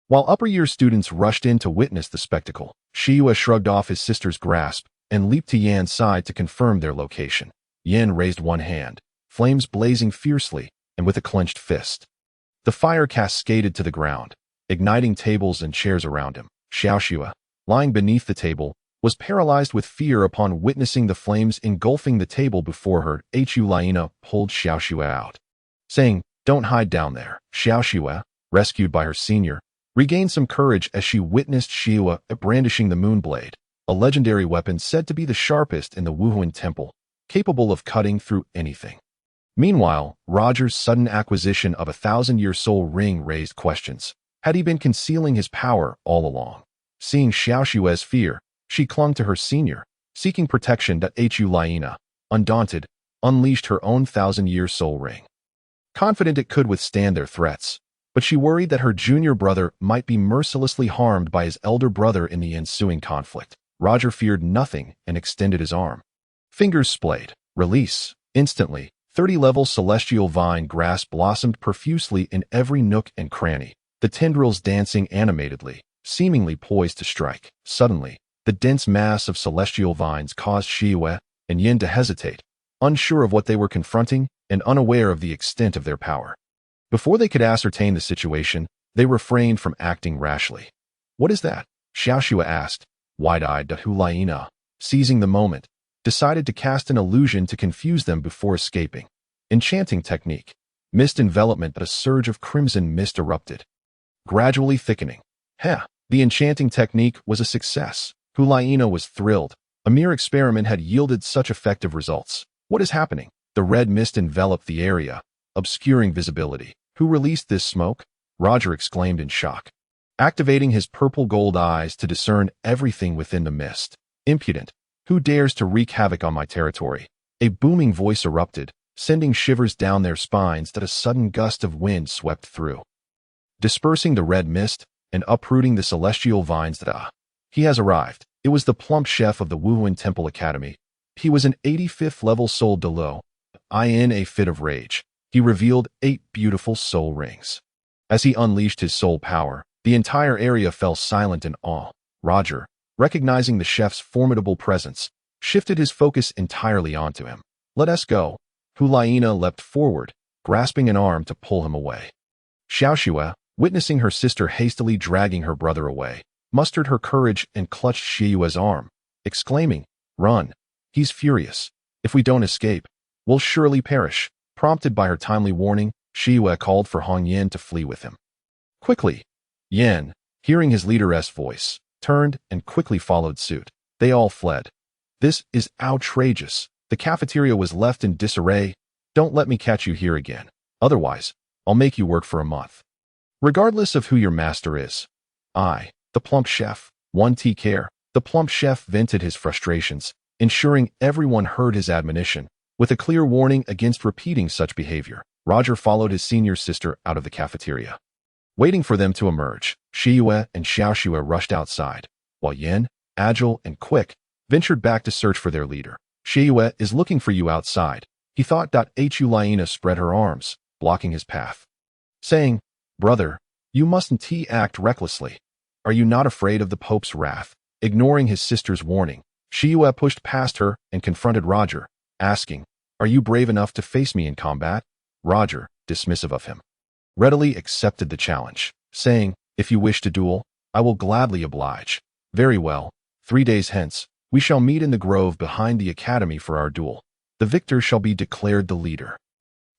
while upper-year students rushed in to witness the spectacle. Shiua shrugged off his sister's grasp and leaped to Yan's side to confirm their location. Yan raised one hand, flames blazing fiercely, and with a clenched fist, the fire cascaded to the ground, igniting tables and chairs around him. Shiao, lying beneath the table, was paralyzed with fear upon witnessing the flames engulfing the table before her. Hulaina pulled Shiao out, saying, "Don't hide down there." Shiao, rescued by her senior, regained some courage as she witnessed Shiua brandishing the moonblade, a legendary weapon said to be the sharpest in the Wuhuan Temple, capable of cutting through anything. Meanwhile, Roger's sudden acquisition of a 1,000-year soul ring raised questions. Had he been concealing his power all along? Seeing Shiao's fear, she clung to her senior, seeking protection. Hulaina, undaunted, unleashed her own 1,000-year soul ring, confident it could withstand their threats. But she worried that her junior brother might be mercilessly harmed by his elder brother in the ensuing conflict. Roger feared nothing and extended his arm. Fingers splayed. Release. Instantly, 30-level celestial vine grass blossomed profusely in every nook and cranny, the tendrils dancing animatedly, seemingly poised to strike. Suddenly, the dense mass of celestial vines caused Shiua and Yin to hesitate, unsure of what they were confronting and unaware of the extent of their power. Before they could ascertain the situation, they refrained from acting rashly. "What is that?" Shiao asked, wide-eyed. Hulaina, seizing the moment, decided to cast an illusion to confuse them before escaping. Enchanting technique. Mist envelopment. A surge of crimson mist erupted, gradually thickening. The enchanting technique was a success. Hulaina was thrilled. A mere experiment had yielded such effective results. "What is happening?" The red mist enveloped the area, obscuring visibility. "Who released this smoke?" Roger exclaimed in shock, activating his purple-gold eyes to discern everything within the mist. "Impudent! Who dares to wreak havoc on my territory?" A booming voice erupted, sending shivers down their spines. A sudden gust of wind swept through, dispersing the red mist and uprooting the celestial vines. He has arrived. It was the plump chef of the Wuhuan Temple Academy. He was an 85th level soul Douluo. In a fit of rage, he revealed 8 beautiful soul rings. As he unleashed his soul power, the entire area fell silent in awe. Roger, recognizing the chef's formidable presence, shifted his focus entirely onto him. "Let us go." Hulaina leapt forward, grasping an arm to pull him away. Shiao, witnessing her sister hastily dragging her brother away, mustered her courage and clutched Shiua's arm, exclaiming, "Run! He's furious. If we don't escape, we'll surely perish." Prompted by her timely warning, Shiua called for Hong Yin to flee with him. Quickly, Yin, hearing his leaderess voice, turned and quickly followed suit. They all fled. "This is outrageous." The cafeteria was left in disarray. "Don't let me catch you here again. Otherwise, I'll make you work for a month, regardless of who your master is." The plump chef. Take care. The plump chef vented his frustrations, ensuring everyone heard his admonition, with a clear warning against repeating such behavior. Roger followed his senior sister out of the cafeteria. Waiting for them to emerge, Shiua and Shiao rushed outside, while Yin, agile and quick, ventured back to search for their leader. "Shiua is looking for you outside. He thought. Liena spread her arms, blocking his path, saying, "Brother, you mustn't act recklessly. Are you not afraid of the Pope's wrath?" Ignoring his sister's warning, Shiua pushed past her and confronted Roger, asking, "Are you brave enough to face me in combat?" Roger, dismissive of him, readily accepted the challenge, saying, "If you wish to duel, I will gladly oblige." "Very well. 3 days hence, we shall meet in the grove behind the academy for our duel. The victor shall be declared the leader,"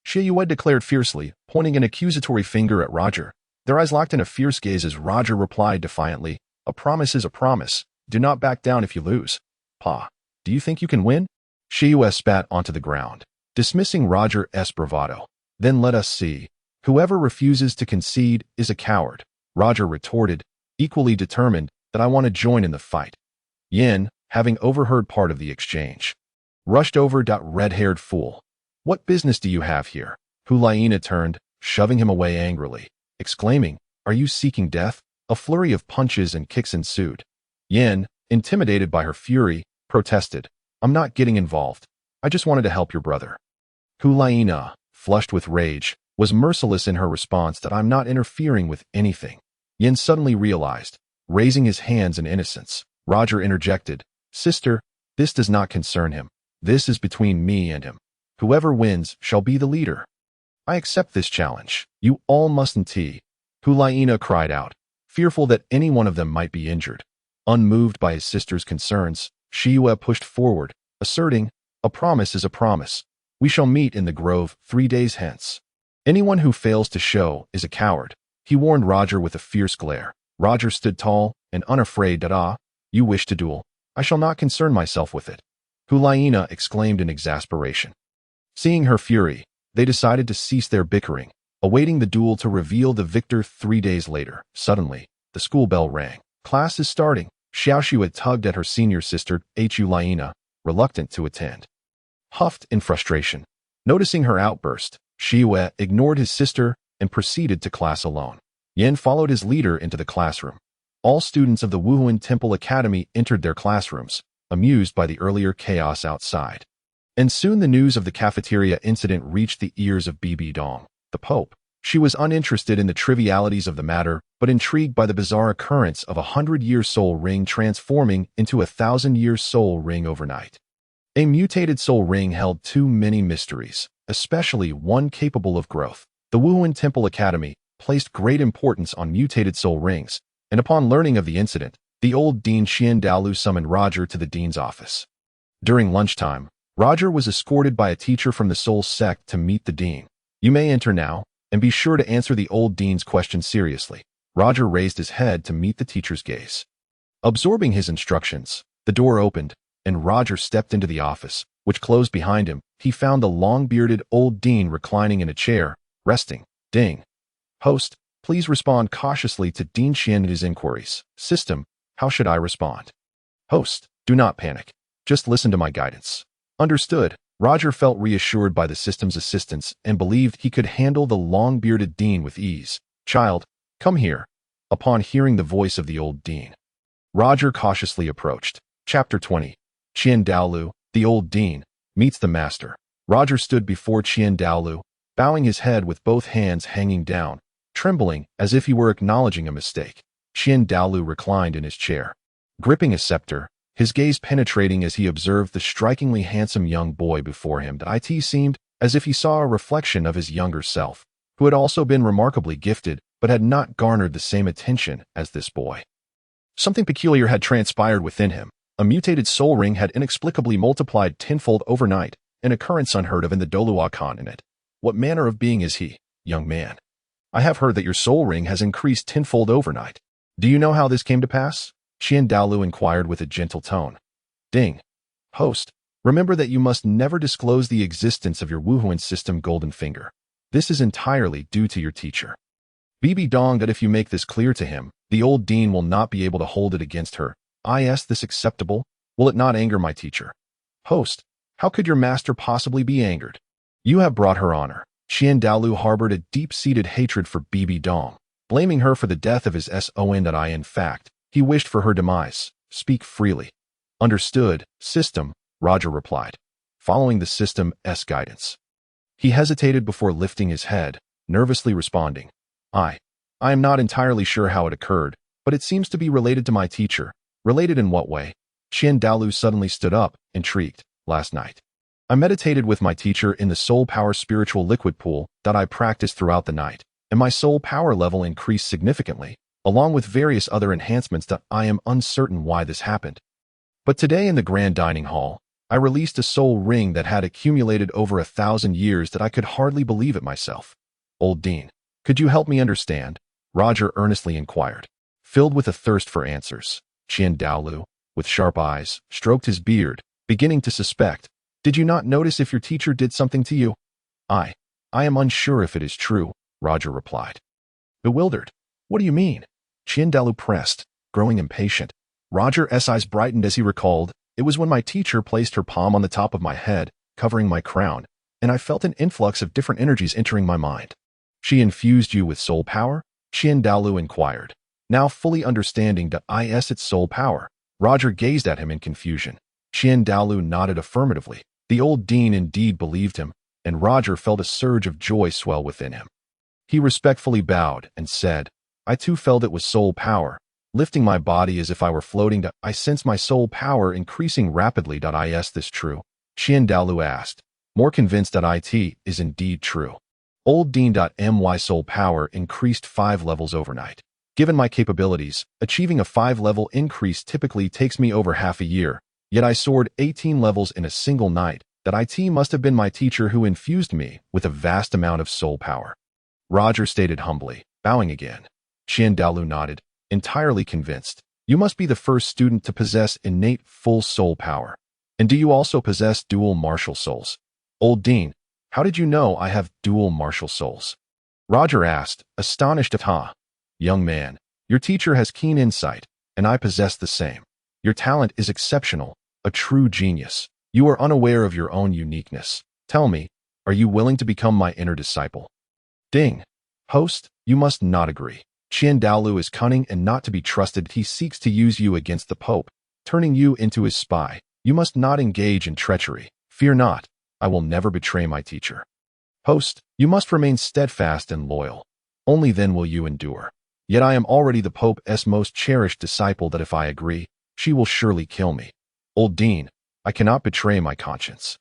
Shiua declared fiercely, pointing an accusatory finger at Roger. Their eyes locked in a fierce gaze as Roger replied defiantly, "A promise is a promise. Do not back down if you lose." "Pa, do you think you can win?" Shiua spat onto the ground, dismissing Roger's bravado. "Then let us see. Whoever refuses to concede is a coward," Roger retorted, equally determined that I want to join in the fight. Yin, having overheard part of the exchange, rushed over. "Red-haired fool. What business do you have here?" Liena turned, shoving him away angrily, exclaiming, "Are you seeking death?" A flurry of punches and kicks ensued. Yin, intimidated by her fury, protested, "I'm not getting involved. I just wanted to help your brother." Liena, flushed with rage, was merciless in her response that I'm not interfering with anything. Yin suddenly realized, raising his hands in innocence. Roger interjected, "Sister, this does not concern him. This is between me and him. Whoever wins shall be the leader." "I accept this challenge. You all mustn't." Liena cried out, fearful that any one of them might be injured. Unmoved by his sister's concerns, Shiua pushed forward, asserting, "A promise is a promise. We shall meet in the grove 3 days hence. Anyone who fails to show is a coward," he warned Roger with a fierce glare. Roger stood tall and unafraid. "You wish to duel? I shall not concern myself with it," Liena exclaimed in exasperation. Seeing her fury, they decided to cease their bickering, awaiting the duel to reveal the victor 3 days later. Suddenly, the school bell rang. "Class is starting." Shiao tugged at her senior sister, Liena, reluctant to attend. Huffed in frustration, noticing her outburst, Shiua ignored his sister and proceeded to class alone. Yin followed his leader into the classroom. All students of the Wuhuan Temple Academy entered their classrooms, amused by the earlier chaos outside. And soon the news of the cafeteria incident reached the ears of BBDong, the Pope. She was uninterested in the trivialities of the matter, but intrigued by the bizarre occurrence of a 100-year soul ring transforming into a 1,000-year soul ring overnight. A mutated soul ring held too many mysteries, especially one capable of growth. The Wuhuan Temple Academy placed great importance on mutated soul rings, and upon learning of the incident, the old Dean Douluo summoned Roger to the Dean's office. During lunchtime, Roger was escorted by a teacher from the Soul sect to meet the Dean. "You may enter now, and be sure to answer the old Dean's question seriously." Roger raised his head to meet the teacher's gaze. Absorbing his instructions, the door opened, and Roger stepped into the office, which closed behind him. He found the long-bearded old Dean reclining in a chair, resting. "Ding. Host, please respond cautiously to Dean Qian's inquiries." "System, how should I respond?" "Host, do not panic. Just listen to my guidance." "Understood." Roger felt reassured by the system's assistance and believed he could handle the long-bearded Dean with ease. "Child, come here." Upon hearing the voice of the old Dean, Roger cautiously approached. Chapter 20. Douluo, the old Dean, meets the master. Roger stood before Douluo, bowing his head with both hands hanging down, trembling as if he were acknowledging a mistake. Douluo reclined in his chair, gripping a scepter, his gaze penetrating as he observed the strikingly handsome young boy before him. It seemed as if he saw a reflection of his younger self, who had also been remarkably gifted but had not garnered the same attention as this boy. Something peculiar had transpired within him. A mutated soul ring had inexplicably multiplied tenfold overnight, an occurrence unheard of in the Douluo Continent. "What manner of being is he, young man? I have heard that your soul ring has increased tenfold overnight. Do you know how this came to pass?" Douluo inquired with a gentle tone. "Ding. Host, remember that you must never disclose the existence of your Wuhuan system golden finger. This is entirely due to your teacher. BBDong, that if you make this clear to him, the old Dean will not be able to hold it against her. Is this acceptable? Will it not anger my teacher?" "Host, how could your master possibly be angered? You have brought her honor." Douluo harbored a deep-seated hatred for BBDong, blaming her for the death of his son. In fact, he wished for her demise. "Speak freely." "Understood, system," Roger replied. following the system's guidance. He hesitated before lifting his head, nervously responding, I am not entirely sure how it occurred, but it seems to be related to my teacher. Related in what way? Douluo suddenly stood up, intrigued. Last night, I meditated with my teacher in the soul power spiritual liquid pool that I practiced throughout the night, and my soul power level increased significantly, along with various other enhancements that I am uncertain why this happened. But today in the grand dining hall, I released a soul ring that had accumulated over 1,000 years that I could hardly believe it myself. Old Dean, could you help me understand? Roger earnestly inquired, filled with a thirst for answers. Douluo, with sharp eyes, stroked his beard, beginning to suspect. Did you not notice if your teacher did something to you? I am unsure if it is true, Roger replied. Bewildered. What do you mean? Douluo pressed, growing impatient. Roger's eyes brightened as he recalled, it was when my teacher placed her palm on the top of my head, covering my crown, and I felt an influx of different energies entering my mind. She infused you with soul power? Douluo inquired. Now fully understanding that its soul power, Roger gazed at him in confusion. Douluo nodded affirmatively. The old dean indeed believed him, and Roger felt a surge of joy swell within him. He respectfully bowed and said, I too felt it was soul power. Lifting my body as if I were floating, I sense my soul power increasing rapidly. Is this true? Douluo asked, more convinced that it is indeed true. Old Dean.my soul power increased 5 levels overnight. Given my capabilities, achieving a 5-level increase typically takes me over half a year, yet I soared 18 levels in a single night. That it must have been my teacher who infused me with a vast amount of soul power. Roger stated humbly, bowing again. Douluo nodded, entirely convinced. You must be the first student to possess innate full soul power. And do you also possess dual martial souls? Old Dean, how did you know I have dual martial souls? Roger asked, astonished. Young man, your teacher has keen insight, and I possess the same. Your talent is exceptional, a true genius. You are unaware of your own uniqueness. Tell me, are you willing to become my inner disciple? Ding. Host, you must not agree. Douluo is cunning and not to be trusted. He seeks to use you against the Pope, turning you into his spy. You must not engage in treachery. Fear not, I will never betray my teacher. Host, you must remain steadfast and loyal. Only then will you endure. Yet I am already the Pope's most cherished disciple. That if I agree, she will surely kill me. Old Dean, I cannot betray my conscience.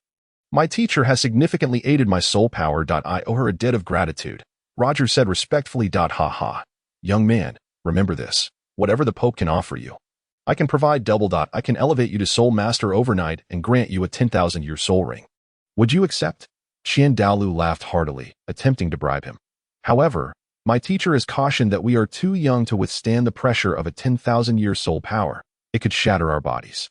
My teacher has significantly aided my soul power. I owe her a debt of gratitude. Roger said respectfully. Young man, remember this. Whatever the Pope can offer you, I can provide double. I can elevate you to Soul Master overnight and grant you a 10,000-year soul ring. Would you accept? Douluo laughed heartily, attempting to bribe him. However, my teacher has cautioned that we are too young to withstand the pressure of a 10,000-year soul power. It could shatter our bodies.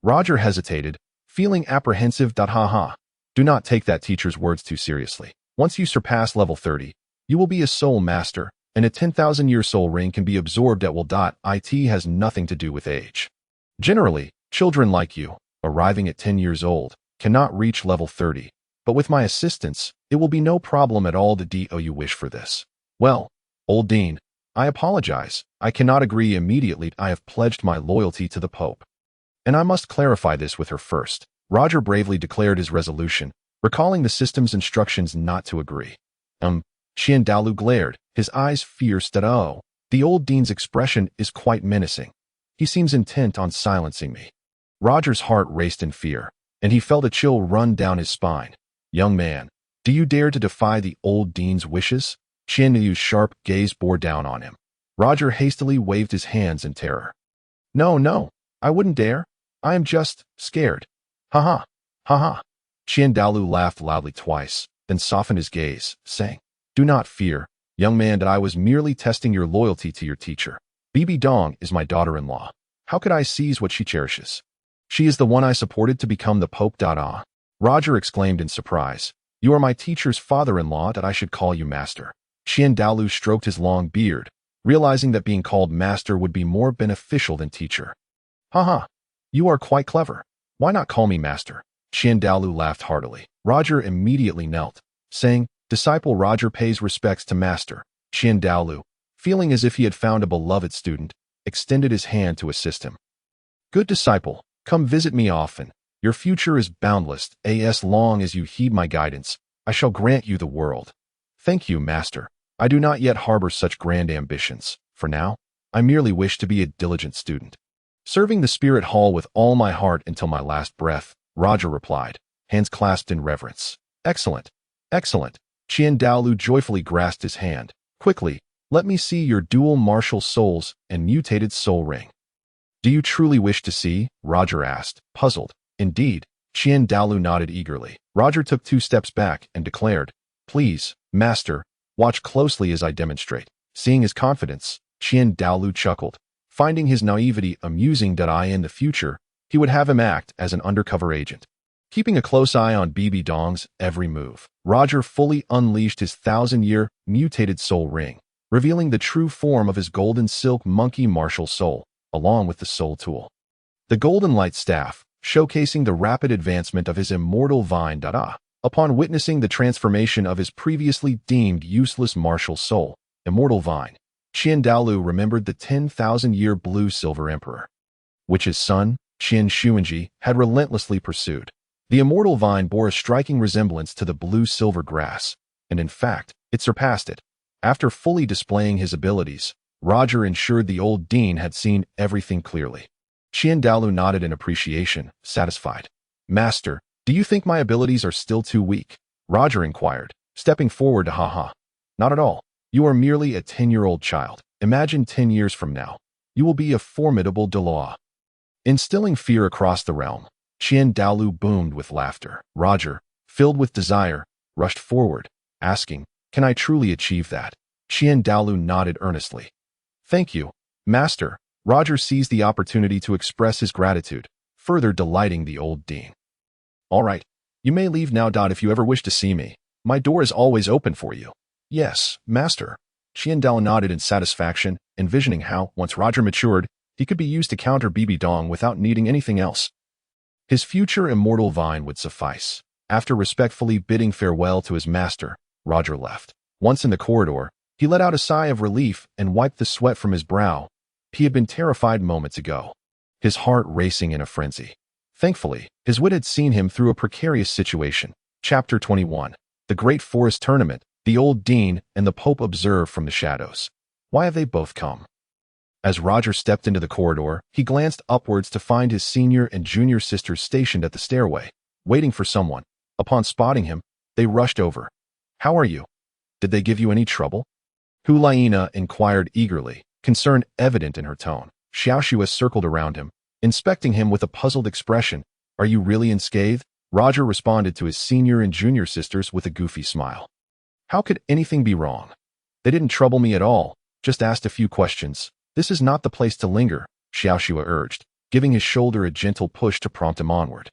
Roger hesitated, feeling apprehensive. Do not take that teacher's words too seriously. Once you surpass level 30, you will be a soul master, and a 10,000-year soul ring can be absorbed at will. It has nothing to do with age. Generally, children like you, arriving at 10 years old, cannot reach level 30, but with my assistance, it will be no problem at all. Do you wish for this? Well, Old Dean, I apologize. I cannot agree immediately. I have pledged my loyalty to the Pope. And I must clarify this with her first. Roger bravely declared his resolution, recalling the system's instructions not to agree. Douluo glared, his eyes fierce. The old dean's expression is quite menacing. He seems intent on silencing me. Roger's heart raced in fear, and he felt a chill run down his spine. Young man, do you dare to defy the old dean's wishes? Douluo's sharp gaze bore down on him. Roger hastily waved his hands in terror. No, I wouldn't dare. I am just scared. Ha ha. Douluo laughed loudly twice, then softened his gaze, saying, Do not fear, young man, that I was merely testing your loyalty to your teacher. BBDong is my daughter-in-law. How could I seize what she cherishes? She is the one I supported to become the Pope. Roger exclaimed in surprise. You are my teacher's father-in-law. That I should call you master. Douluo stroked his long beard, realizing that being called master would be more beneficial than teacher. Ha. You are quite clever. Why not call me master? Douluo laughed heartily. Roger immediately knelt, saying, Disciple Roger pays respects to master. Douluo, feeling as if he had found a beloved student, extended his hand to assist him. Good disciple, come visit me often. Your future is boundless. As long as you heed my guidance, I shall grant you the world. Thank you, master. I do not yet harbor such grand ambitions. For now, I merely wish to be a diligent student. Serving the spirit hall with all my heart until my last breath, Roger replied, hands clasped in reverence. Excellent. Excellent. Douluo joyfully grasped his hand. Quickly, let me see your dual martial souls and mutated soul ring. Do you truly wish to see? Roger asked, puzzled. Indeed. Douluo nodded eagerly. Roger took 2 steps back and declared, please, master, watch closely as I demonstrate. Seeing his confidence, Douluo chuckled, finding his naivety amusing. In the future, he would have him act as an undercover agent, keeping a close eye on BBDong's every move. Roger fully unleashed his 1,000-year mutated soul ring, revealing the true form of his golden silk monkey martial soul, along with the soul tool. The golden light staff, showcasing the rapid advancement of his immortal vine. Upon witnessing the transformation of his previously deemed useless martial soul, immortal vine, Douluo remembered the 10,000-year blue-silver emperor, which his son, Shuanji, had relentlessly pursued. The immortal vine bore a striking resemblance to the blue-silver grass, and in fact, it surpassed it. After fully displaying his abilities, Roger ensured the old dean had seen everything clearly. Douluo nodded in appreciation, satisfied. Master, do you think my abilities are still too weak? Roger inquired, stepping forward. Haha. Not at all. You are merely a 10-year-old child. Imagine 10 years from now. You will be a formidable Douluo. Instilling fear across the realm, Douluo boomed with laughter. Roger, filled with desire, rushed forward, asking, can I truly achieve that? Douluo nodded earnestly. Thank you, master. Roger seized the opportunity to express his gratitude, further delighting the old dean. All right, you may leave now. If you ever wish to see me, my door is always open for you. Yes, master. Douluo nodded in satisfaction, envisioning how, once Roger matured, he could be used to counter BBDong without needing anything else. His future immortal vine would suffice. After respectfully bidding farewell to his master, Roger left. Once in the corridor, he let out a sigh of relief and wiped the sweat from his brow. He had been terrified moments ago, his heart racing in a frenzy. Thankfully, his wit had seen him through a precarious situation. Chapter 21. The Great Forest Tournament. The old dean and the Pope observed from the shadows. Why have they both come? As Roger stepped into the corridor, he glanced upwards to find his senior and junior sisters stationed at the stairway, waiting for someone. Upon spotting him, they rushed over. How are you? Did they give you any trouble? Shiua inquired eagerly, concern evident in her tone. Shiao circled around him, inspecting him with a puzzled expression. Are you really unscathed? Roger responded to his senior and junior sisters with a goofy smile. How could anything be wrong? They didn't trouble me at all, just asked a few questions. This is not the place to linger, Shiao urged, giving his shoulder a gentle push to prompt him onward.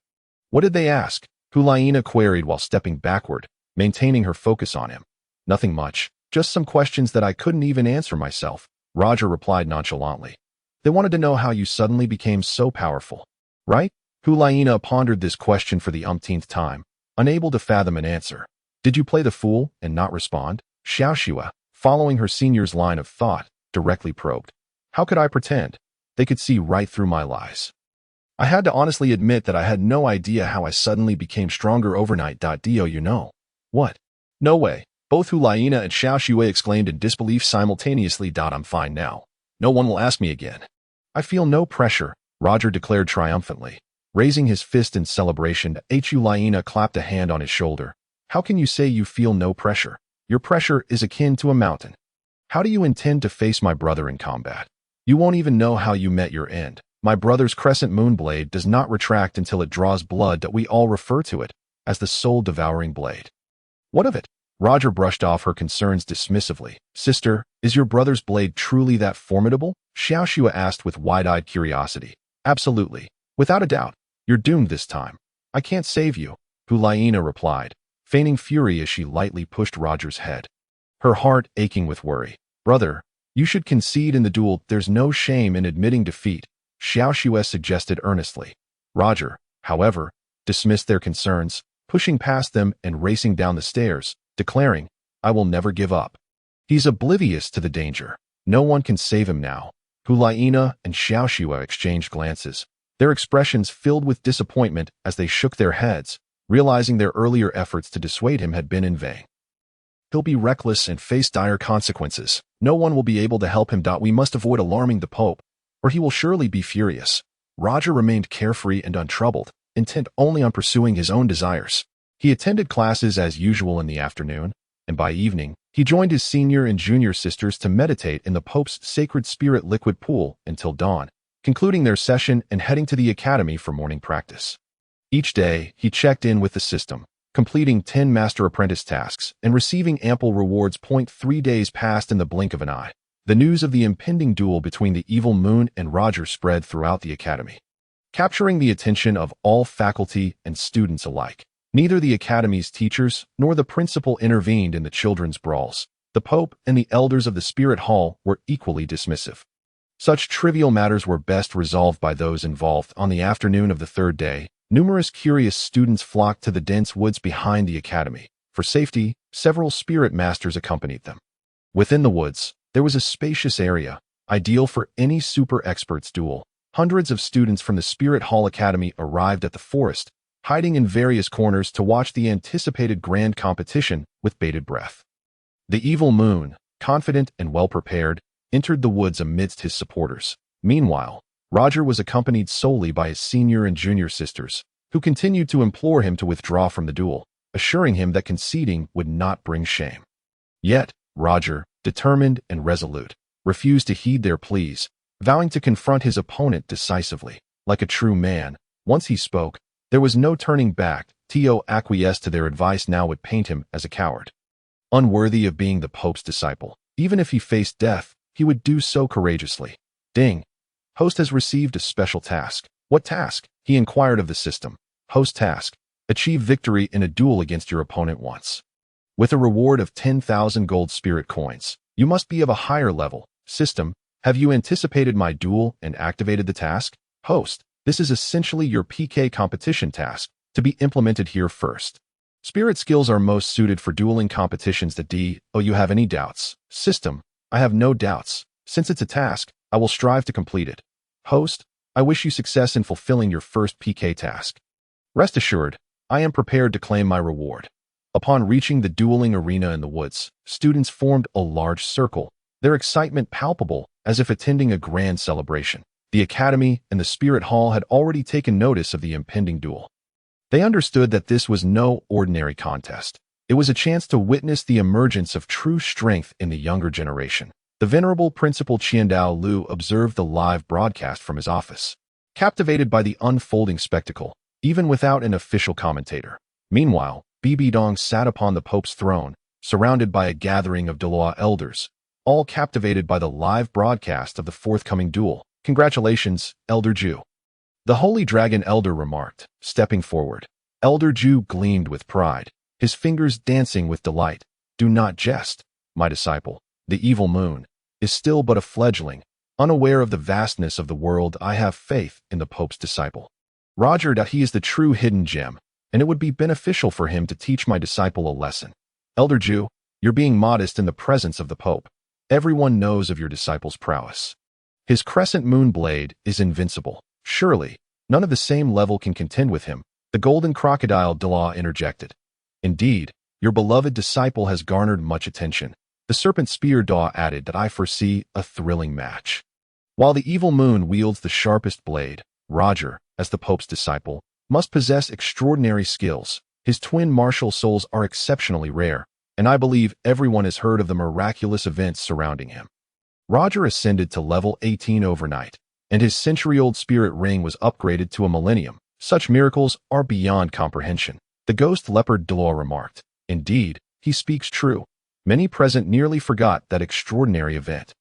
What did they ask? Shiua queried while stepping backward, maintaining her focus on him. Nothing much, just some questions that I couldn't even answer myself, Roger replied nonchalantly. They wanted to know how you suddenly became so powerful, right? Shiua pondered this question for the umpteenth time, unable to fathom an answer. Did you play the fool and not respond? Shiao, following her senior's line of thought, directly probed. How could I pretend? They could see right through my lies. I had to honestly admit that I had no idea how I suddenly became stronger overnight. Do you know? What? No way. Both Shiua and Shiao exclaimed in disbelief simultaneously. I'm fine now. No one will ask me again. I feel no pressure, Roger declared triumphantly. Raising his fist in celebration, Shiua clapped a hand on his shoulder. How can you say you feel no pressure? Your pressure is akin to a mountain. How do you intend to face my brother in combat? You won't even know how you met your end. My brother's crescent moon blade does not retract until it draws blood. We all refer to it as the soul-devouring blade. What of it? Roger brushed off her concerns dismissively. Sister, is your brother's blade truly that formidable? Shiao asked with wide-eyed curiosity. Absolutely. Without a doubt. You're doomed this time. I can't save you, Shiua replied, feigning fury as she lightly pushed Roger's head, her heart aching with worry. Brother, you should concede in the duel. There's no shame in admitting defeat, Shiao suggested earnestly. Roger, however, dismissed their concerns, pushing past them and racing down the stairs, declaring, I will never give up. He's oblivious to the danger. No one can save him now. Shiua and Shiao exchanged glances, their expressions filled with disappointment as they shook their heads, realizing their earlier efforts to dissuade him had been in vain. He'll be reckless and face dire consequences. No one will be able to help him. We must avoid alarming the Pope, or he will surely be furious. Roger remained carefree and untroubled, intent only on pursuing his own desires. He attended classes as usual in the afternoon, and by evening, he joined his senior and junior sisters to meditate in the Pope's sacred spirit liquid pool until dawn, concluding their session and heading to the academy for morning practice. Each day, he checked in with the system, completing 10 master-apprentice tasks and receiving ample rewards. 3 days passed in the blink of an eye. The news of the impending duel between the evil Moon and Roger spread throughout the academy, capturing the attention of all faculty and students alike. Neither the academy's teachers nor the principal intervened in the children's brawls. The Pope and the elders of the Spirit Hall were equally dismissive. Such trivial matters were best resolved by those involved. On the afternoon of the third day, numerous curious students flocked to the dense woods behind the academy. For safety, several spirit masters accompanied them. Within the woods, there was a spacious area, ideal for any super expert's duel. Hundreds of students from the Spirit Hall Academy arrived at the forest, hiding in various corners to watch the anticipated grand competition with bated breath. The evil Moon, confident and well-prepared, entered the woods amidst his supporters. Meanwhile, Roger was accompanied solely by his senior and junior sisters, who continued to implore him to withdraw from the duel, assuring him that conceding would not bring shame. Yet, Roger, determined and resolute, refused to heed their pleas, vowing to confront his opponent decisively. Like a true man, once he spoke, there was no turning back. Tio acquiesced to their advice. Now would paint him as a coward, unworthy of being the Pope's disciple. Even if he faced death, he would do so courageously. Ding. Host has received a special task. What task? He inquired of the system. Host task. Achieve victory in a duel against your opponent once, with a reward of 10,000 gold spirit coins. You must be of a higher level. System. Have you anticipated my duel and activated the task? Host. This is essentially your PK competition task, to be implemented here first. Spirit skills are most suited for dueling competitions. Oh, you have any doubts? System. I have no doubts. Since it's a task, I will strive to complete it. Host. I wish you success in fulfilling your first PK task. Rest assured, I am prepared to claim my reward. Upon reaching the dueling arena in the woods, students formed a large circle, their excitement palpable as if attending a grand celebration. The academy and the Spirit Hall had already taken notice of the impending duel. They understood that this was no ordinary contest. It was a chance to witness the emergence of true strength in the younger generation. The venerable Principal Qiandao Lu observed the live broadcast from his office, captivated by the unfolding spectacle, even without an official commentator. Meanwhile, BBDong sat upon the Pope's throne, surrounded by a gathering of Douluo elders, all captivated by the live broadcast of the forthcoming duel. Congratulations, Elder Ju. The Holy Dragon Elder remarked, stepping forward. Elder Ju gleamed with pride, his fingers dancing with delight. Do not jest, my disciple. The evil Moon is still but a fledgling, unaware of the vastness of the world. I have faith in the Pope's disciple, Roger. He is the true hidden gem, and it would be beneficial for him to teach my disciple a lesson. Elder Ju, you're being modest in the presence of the Pope. Everyone knows of your disciple's prowess. His crescent moon blade is invincible. Surely, none of the same level can contend with him. The golden crocodile Douluo interjected. Indeed, your beloved disciple has garnered much attention. The serpent spear Daw added that I foresee a thrilling match. While the evil Moon wields the sharpest blade, Roger, as the Pope's disciple, must possess extraordinary skills. His twin martial souls are exceptionally rare, and I believe everyone has heard of the miraculous events surrounding him. Roger ascended to level 18 overnight, and his century-old spirit ring was upgraded to a millennium. Such miracles are beyond comprehension. The ghost leopard Douluo remarked. Indeed, he speaks true. Many present nearly forgot that extraordinary event.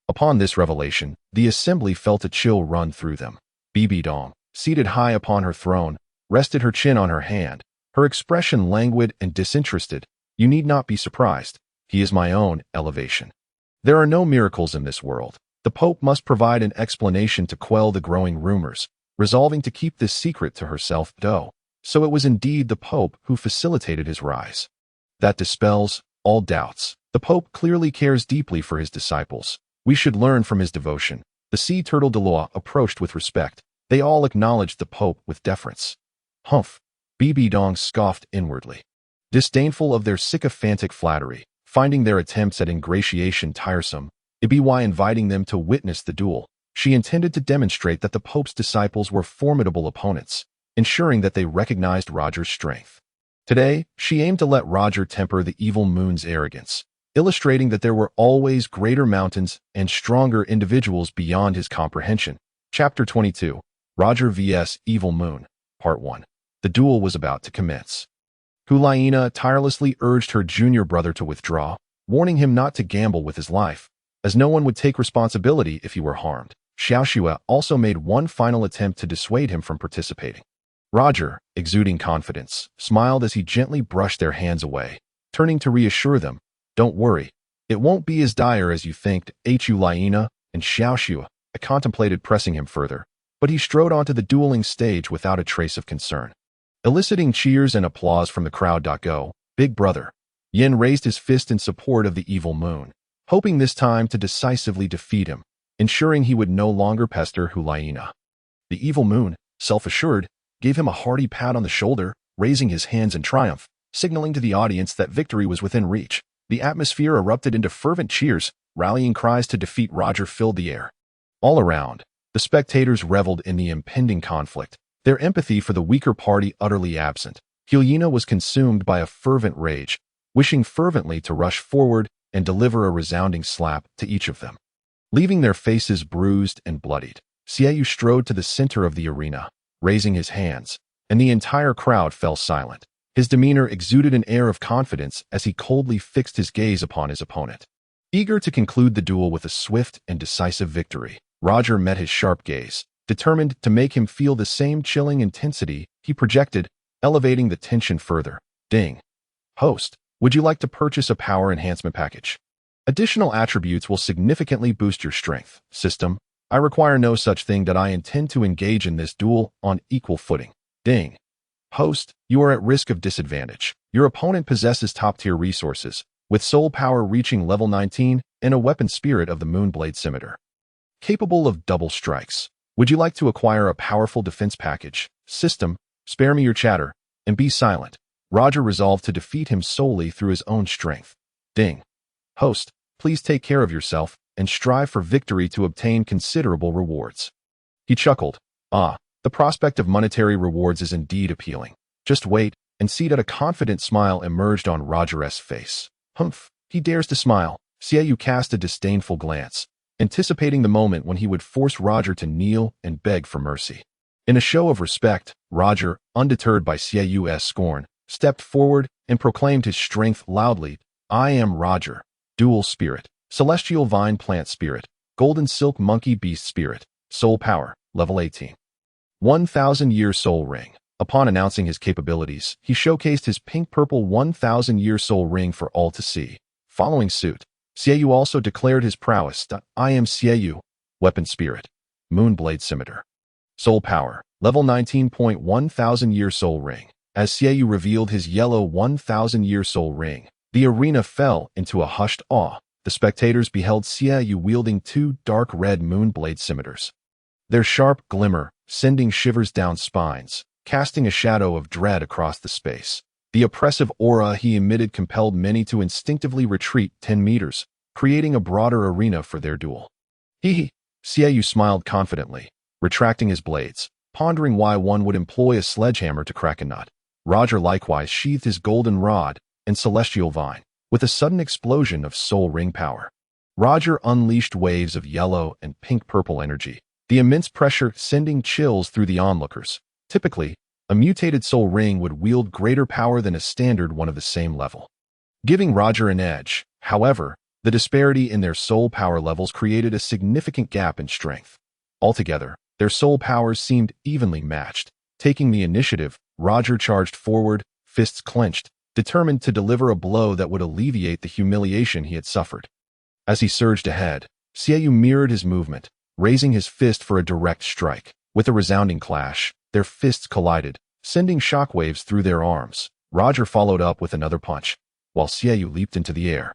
Upon this revelation, the assembly felt a chill run through them. BBDong, seated high upon her throne, rested her chin on her hand, her expression languid and disinterested. You need not be surprised. He is my own elevation. There are no miracles in this world. The Pope must provide an explanation to quell the growing rumors, resolving to keep this secret to herself, though. So it was indeed the Pope who facilitated his rise. That dispels all doubts. The Pope clearly cares deeply for his disciples. We should learn from his devotion. The sea turtle Douluo approached with respect, They all acknowledged the Pope with deference. Humph! BBDong scoffed inwardly. Disdainful of their sycophantic flattery, finding their attempts at ingratiation tiresome, Iby inviting them to witness the duel, she intended to demonstrate that the Pope's disciples were formidable opponents, ensuring that they recognized Roger's strength. Today, she aimed to let Roger temper the evil moon's arrogance, illustrating that there were always greater mountains and stronger individuals beyond his comprehension. Chapter 22, Roger vs. Evil Moon, Part 1. The duel was about to commence. Hulayina tirelessly urged her junior brother to withdraw, warning him not to gamble with his life, as no one would take responsibility if he were harmed. Shiao also made one final attempt to dissuade him from participating. Roger, exuding confidence, smiled as he gently brushed their hands away, turning to reassure them, "Don't worry, it won't be as dire as you think." Hulayina and Shiao contemplated pressing him further, but he strode onto the dueling stage without a trace of concern. Eliciting cheers and applause from the crowd. Go, big brother. Yin raised his fist in support of the evil moon, hoping this time to decisively defeat him, ensuring he would no longer pester Hulayina. The evil moon, self-assured, gave him a hearty pat on the shoulder, raising his hands in triumph, signaling to the audience that victory was within reach. The atmosphere erupted into fervent cheers, rallying cries to defeat Roger filled the air. All around, the spectators reveled in the impending conflict, their empathy for the weaker party utterly absent. Hulayina was consumed by a fervent rage, wishing fervently to rush forward and deliver a resounding slap to each of them. Leaving their faces bruised and bloodied, Shiao strode to the center of the arena, raising his hands, and the entire crowd fell silent. His demeanor exuded an air of confidence as he coldly fixed his gaze upon his opponent. Eager to conclude the duel with a swift and decisive victory, Roger met his sharp gaze, determined to make him feel the same chilling intensity he projected, elevating the tension further. Ding. Host, would you like to purchase a power enhancement package? Additional attributes will significantly boost your strength. System, I require no such thing. That I intend to engage in this duel on equal footing. Ding. Host, you are at risk of disadvantage. Your opponent possesses top-tier resources, with soul power reaching level 19 and a weapon spirit of the Moonblade Scimitar, capable of double strikes. Would you like to acquire a powerful defense package? System, spare me your chatter, and be silent. Roger resolved to defeat him solely through his own strength. Ding. Host, please take care of yourself and strive for victory to obtain considerable rewards. He chuckled. Ah, the prospect of monetary rewards is indeed appealing. Just wait and see. That a confident smile emerged on Roger's face. Humph, he dares to smile. Shiao cast a disdainful glance, anticipating the moment when he would force Roger to kneel and beg for mercy. In a show of respect, Roger, undeterred by Shiao's scorn, stepped forward and proclaimed his strength loudly. I am Roger, Dual Spirit, Celestial Vine Plant Spirit, Golden Silk Monkey Beast Spirit, Soul Power, level 18. 1,000-year Soul Ring. Upon announcing his capabilities, he showcased his pink-purple 1,000-year Soul Ring for all to see. Following suit, Shiao also declared his prowess. I am Shiao, Weapon Spirit, Moonblade Scimitar. Soul Power, level 19. 1,000-year Soul Ring. As Shiao revealed his yellow 1,000-year Soul Ring, the arena fell into a hushed awe. The spectators beheld Shiao wielding two dark red Moonblade Scimitars, their sharp glimmer sending shivers down spines, casting a shadow of dread across the space. The oppressive aura he emitted compelled many to instinctively retreat 10 meters, creating a broader arena for their duel. Hee. Shiao smiled confidently, retracting his blades, pondering why one would employ a sledgehammer to crack a nut. Roger likewise sheathed his golden rod and celestial vine, with a sudden explosion of soul ring power. Roger unleashed waves of yellow and pink-purple energy, the immense pressure sending chills through the onlookers. Typically, a mutated soul ring would wield greater power than a standard one of the same level, giving Roger an edge. However, the disparity in their soul power levels created a significant gap in strength. Altogether, their soul powers seemed evenly matched. Taking the initiative, Roger charged forward, fists clenched, determined to deliver a blow that would alleviate the humiliation he had suffered. As he surged ahead, Shiao mirrored his movement, raising his fist for a direct strike. With a resounding clash, their fists collided, sending shockwaves through their arms. Roger followed up with another punch, while Shiao leaped into the air,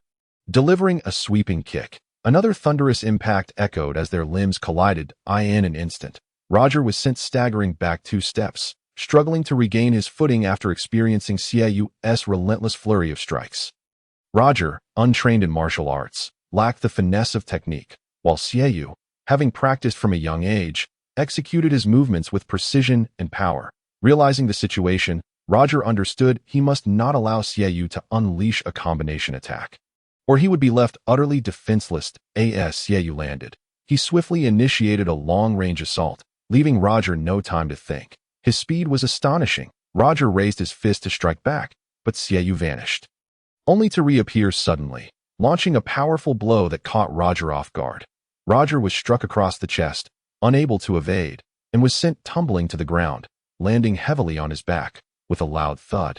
delivering a sweeping kick. Another thunderous impact echoed as their limbs collided. In an instant, Roger was sent staggering back 2 steps, struggling to regain his footing after experiencing Xiao's relentless flurry of strikes. Roger, untrained in martial arts, lacked the finesse of technique, while Xiao, having practiced from a young age, executed his movements with precision and power. Realizing the situation, Roger understood he must not allow Xiao to unleash a combination attack, or he would be left utterly defenseless. As Xiao landed, he swiftly initiated a long-range assault, leaving Roger no time to think. His speed was astonishing. Roger raised his fist to strike back, but Xiao vanished, only to reappear suddenly, launching a powerful blow that caught Roger off guard. Roger was struck across the chest, unable to evade, and was sent tumbling to the ground, landing heavily on his back, with a loud thud.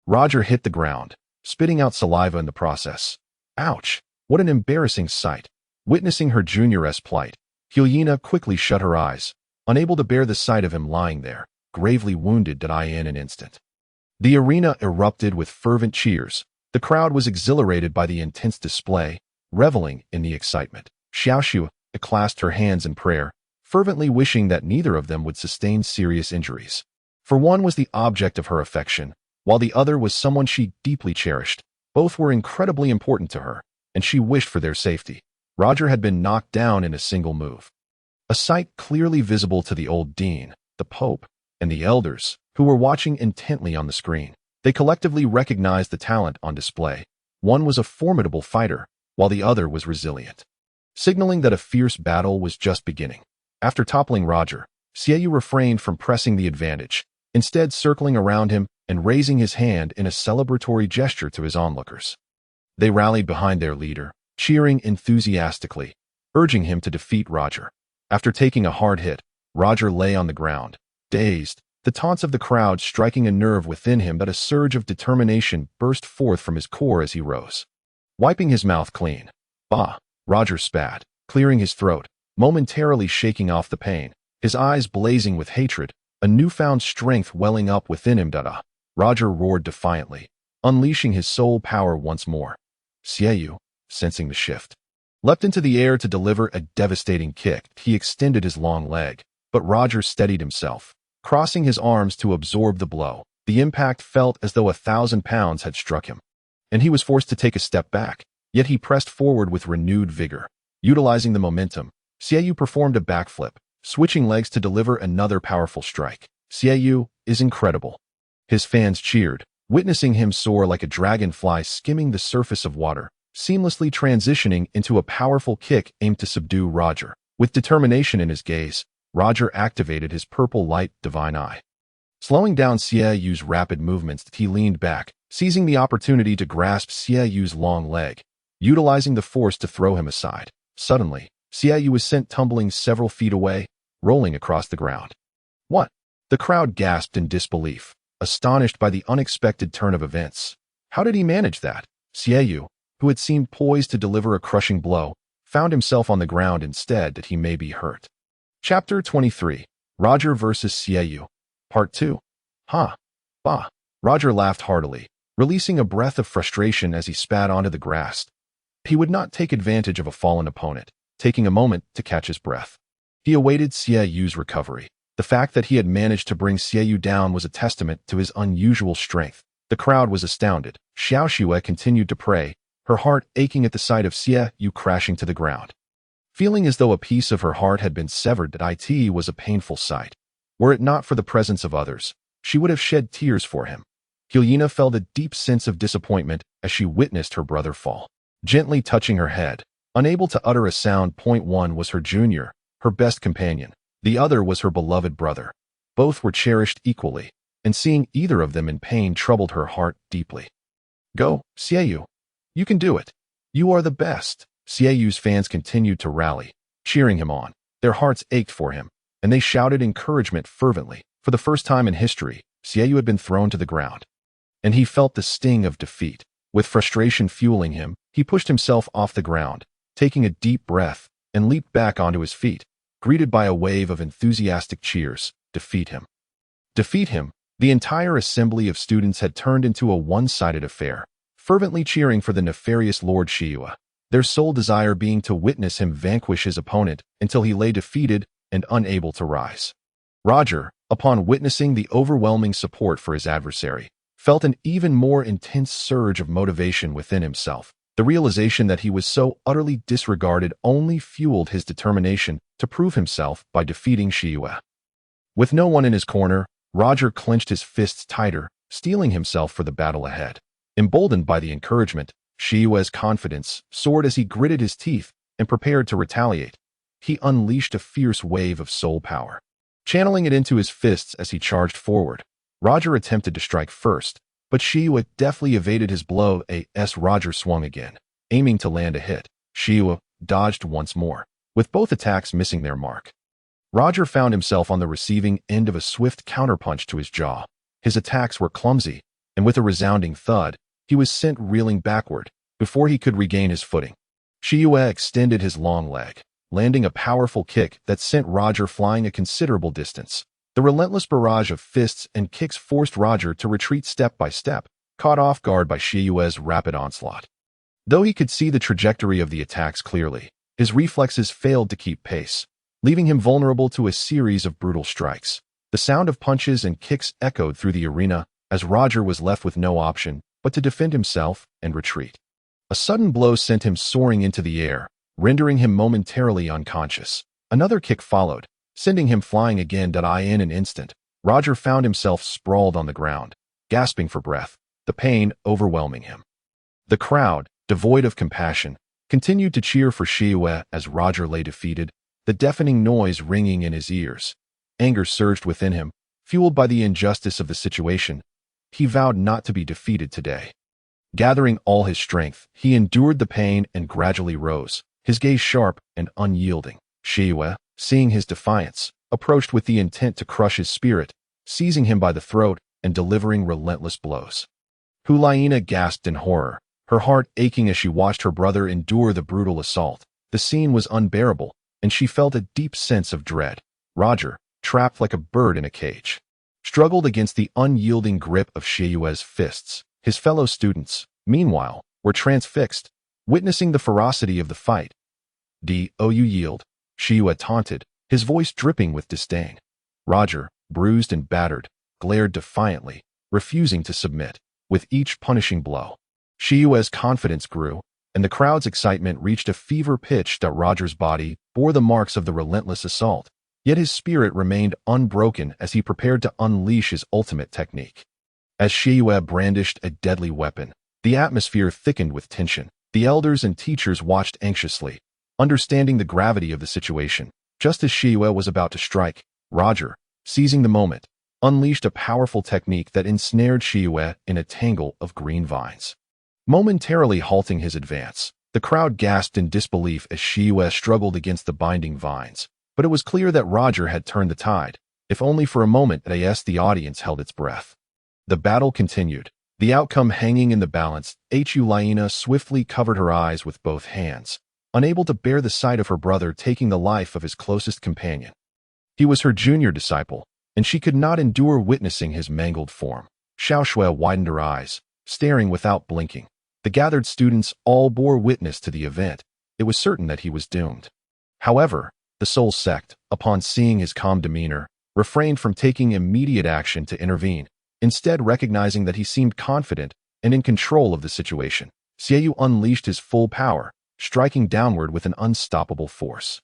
Roger hit the ground, spitting out saliva in the process. Ouch! What an embarrassing sight. Witnessing her junioress plight, Helena quickly shut her eyes, unable to bear the sight of him lying there, gravely wounded in an instant. The arena erupted with fervent cheers. The crowd was exhilarated by the intense display, reveling in the excitement. Shiao clasped her hands in prayer, fervently wishing that neither of them would sustain serious injuries. For one was the object of her affection, while the other was someone she deeply cherished. Both were incredibly important to her, and she wished for their safety. Roger had been knocked down in a single move, a sight clearly visible to the old dean, the pope, and the elders, who were watching intently on the screen. They collectively recognized the talent on display. One was a formidable fighter, while the other was resilient, signaling that a fierce battle was just beginning. After toppling Roger, Xiao refrained from pressing the advantage, instead circling around him and raising his hand in a celebratory gesture to his onlookers. They rallied behind their leader, cheering enthusiastically, urging him to defeat Roger. After taking a hard hit, Roger lay on the ground, dazed, the taunts of the crowd striking a nerve within him that a surge of determination burst forth from his core as he rose. Wiping his mouth clean, "Bah!" Roger spat, clearing his throat, momentarily shaking off the pain, his eyes blazing with hatred, a newfound strength welling up within him. Roger roared defiantly, unleashing his soul power once more. Xiao, sensing the shift, leapt into the air to deliver a devastating kick. He extended his long leg, but Roger steadied himself, crossing his arms to absorb the blow. The impact felt as though 1,000 pounds had struck him, and he was forced to take a step back, yet he pressed forward with renewed vigor. Utilizing the momentum, Xiao performed a backflip, switching legs to deliver another powerful strike. Xiao is incredible. His fans cheered, witnessing him soar like a dragonfly skimming the surface of water, seamlessly transitioning into a powerful kick aimed to subdue Roger. With determination in his gaze, Roger activated his purple light divine eye. Slowing down Xiao's rapid movements, he leaned back, seizing the opportunity to grasp Xiao's long leg, utilizing the force to throw him aside. Suddenly, Xiao was sent tumbling several feet away, rolling across the ground. What? The crowd gasped in disbelief, astonished by the unexpected turn of events. How did he manage that? Xiao, who had seemed poised to deliver a crushing blow, found himself on the ground instead that he may be hurt. Chapter 23. Roger vs. Xiao. Part 2. Ha! Bah! Roger laughed heartily, releasing a breath of frustration as he spat onto the grass. He would not take advantage of a fallen opponent, taking a moment to catch his breath. He awaited Xiao's recovery. The fact that he had managed to bring Xiao down was a testament to his unusual strength. The crowd was astounded. Shiua continued to pray, her heart aching at the sight of Xiao crashing to the ground. Feeling as though a piece of her heart had been severed, that it was a painful sight. Were it not for the presence of others, she would have shed tears for him. Helena felt a deep sense of disappointment as she witnessed her brother fall. Gently touching her head, unable to utter a sound. One was her junior, her best companion. The other was her beloved brother. Both were cherished equally, and seeing either of them in pain troubled her heart deeply. Go, Xiao. You can do it. You are the best. Xiao's fans continued to rally, cheering him on. Their hearts ached for him, and they shouted encouragement fervently. For the first time in history, Xiao had been thrown to the ground, and he felt the sting of defeat. With frustration fueling him, he pushed himself off the ground, taking a deep breath, and leaped back onto his feet, greeted by a wave of enthusiastic cheers. Defeat him. Defeat him. The entire assembly of students had turned into a one-sided affair, fervently cheering for the nefarious Lord Shiua, their sole desire being to witness him vanquish his opponent until he lay defeated and unable to rise. Roger, upon witnessing the overwhelming support for his adversary, felt an even more intense surge of motivation within himself. The realization that he was so utterly disregarded only fueled his determination to prove himself by defeating Shiua. With no one in his corner, Roger clenched his fists tighter, steeling himself for the battle ahead. Emboldened by the encouragement, Shiua's confidence soared as he gritted his teeth and prepared to retaliate. He unleashed a fierce wave of soul power. Channeling it into his fists as he charged forward, Roger attempted to strike first, but Shiua deftly evaded his blow as Roger swung again, aiming to land a hit. Shiua dodged once more, with both attacks missing their mark. Roger found himself on the receiving end of a swift counterpunch to his jaw. His attacks were clumsy, and with a resounding thud, he was sent reeling backward before he could regain his footing. Shiua extended his long leg, landing a powerful kick that sent Roger flying a considerable distance. The relentless barrage of fists and kicks forced Roger to retreat step by step, caught off guard by Shiua's rapid onslaught. Though he could see the trajectory of the attacks clearly, his reflexes failed to keep pace, leaving him vulnerable to a series of brutal strikes. The sound of punches and kicks echoed through the arena as Roger was left with no option but to defend himself and retreat. A sudden blow sent him soaring into the air, rendering him momentarily unconscious. Another kick followed, sending him flying again. In an instant, Roger found himself sprawled on the ground, gasping for breath, the pain overwhelming him. The crowd, devoid of compassion, continued to cheer for Shiua as Roger lay defeated, the deafening noise ringing in his ears. Anger surged within him, fueled by the injustice of the situation. He vowed not to be defeated today. Gathering all his strength, he endured the pain and gradually rose, his gaze sharp and unyielding. Shiua, seeing his defiance, approached with the intent to crush his spirit, seizing him by the throat and delivering relentless blows. Hulaina gasped in horror, her heart aching as she watched her brother endure the brutal assault. The scene was unbearable, and she felt a deep sense of dread. Roger, trapped like a bird in a cage, struggled against the unyielding grip of Shiua's fists. His fellow students, meanwhile, were transfixed, witnessing the ferocity of the fight. "Do you yield?" Shiua taunted, his voice dripping with disdain. Roger, bruised and battered, glared defiantly, refusing to submit. With each punishing blow, Shiua's confidence grew, and the crowd's excitement reached a fever pitch. Roger's body bore the marks of the relentless assault, yet his spirit remained unbroken as he prepared to unleash his ultimate technique. As Shiua brandished a deadly weapon, the atmosphere thickened with tension. The elders and teachers watched anxiously, understanding the gravity of the situation. Just as Shiua was about to strike, Roger, seizing the moment, unleashed a powerful technique that ensnared Shiua in a tangle of green vines. Momentarily halting his advance, the crowd gasped in disbelief as Shiua struggled against the binding vines. But it was clear that Roger had turned the tide, if only for a moment. The audience held its breath. The battle continued, the outcome hanging in the balance. Hulaina swiftly covered her eyes with both hands, unable to bear the sight of her brother taking the life of his closest companion. He was her junior disciple, and she could not endure witnessing his mangled form. Xiao widened her eyes, staring without blinking. The gathered students all bore witness to the event. It was certain that he was doomed. However, the Soul Sect, upon seeing his calm demeanor, refrained from taking immediate action to intervene, instead recognizing that he seemed confident and in control of the situation. Xiao unleashed his full power, striking downward with an unstoppable force.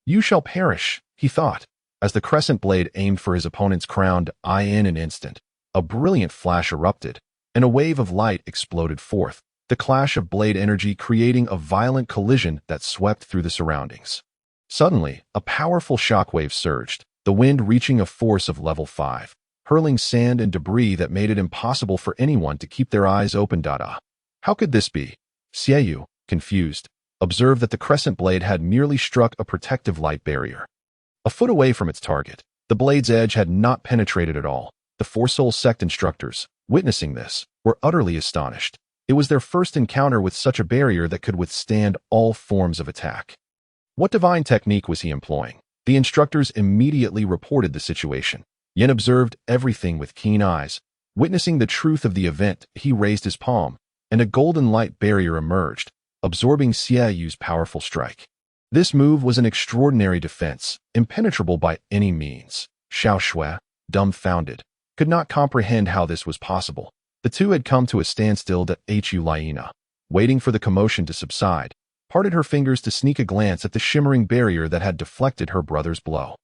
"You shall perish," he thought, as the crescent blade aimed for his opponent's crown. In an instant, a brilliant flash erupted, and a wave of light exploded forth, the clash of blade energy creating a violent collision that swept through the surroundings. Suddenly, a powerful shockwave surged, the wind reaching a force of level 5, hurling sand and debris that made it impossible for anyone to keep their eyes open. How could this be? Xiao, confused, observed that the crescent blade had merely struck a protective light barrier. A foot away from its target, the blade's edge had not penetrated at all. The 4 Soul Sect instructors, witnessing this, were utterly astonished. It was their first encounter with such a barrier that could withstand all forms of attack. What divine technique was he employing? The instructors immediately reported the situation. Yin observed everything with keen eyes. Witnessing the truth of the event, he raised his palm, and a golden light barrier emerged, absorbing Xiao's powerful strike. This move was an extraordinary defense, impenetrable by any means. Xiao, dumbfounded, could not comprehend how this was possible. The two had come to a standstill at Hu Liena, waiting for the commotion to subside, parted her fingers to sneak a glance at the shimmering barrier that had deflected her brother's blow.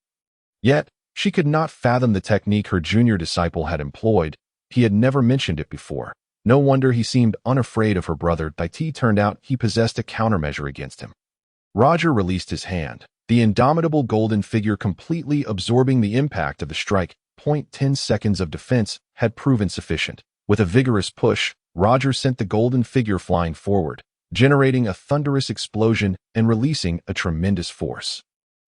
Yet, she could not fathom the technique her junior disciple had employed. He had never mentioned it before. No wonder he seemed unafraid of her brother. It turned out he possessed a countermeasure against him. Roger released his hand, the indomitable golden figure completely absorbing the impact of the strike. 10 seconds of defense had proven sufficient. With a vigorous push, Roger sent the golden figure flying forward, generating a thunderous explosion and releasing a tremendous force.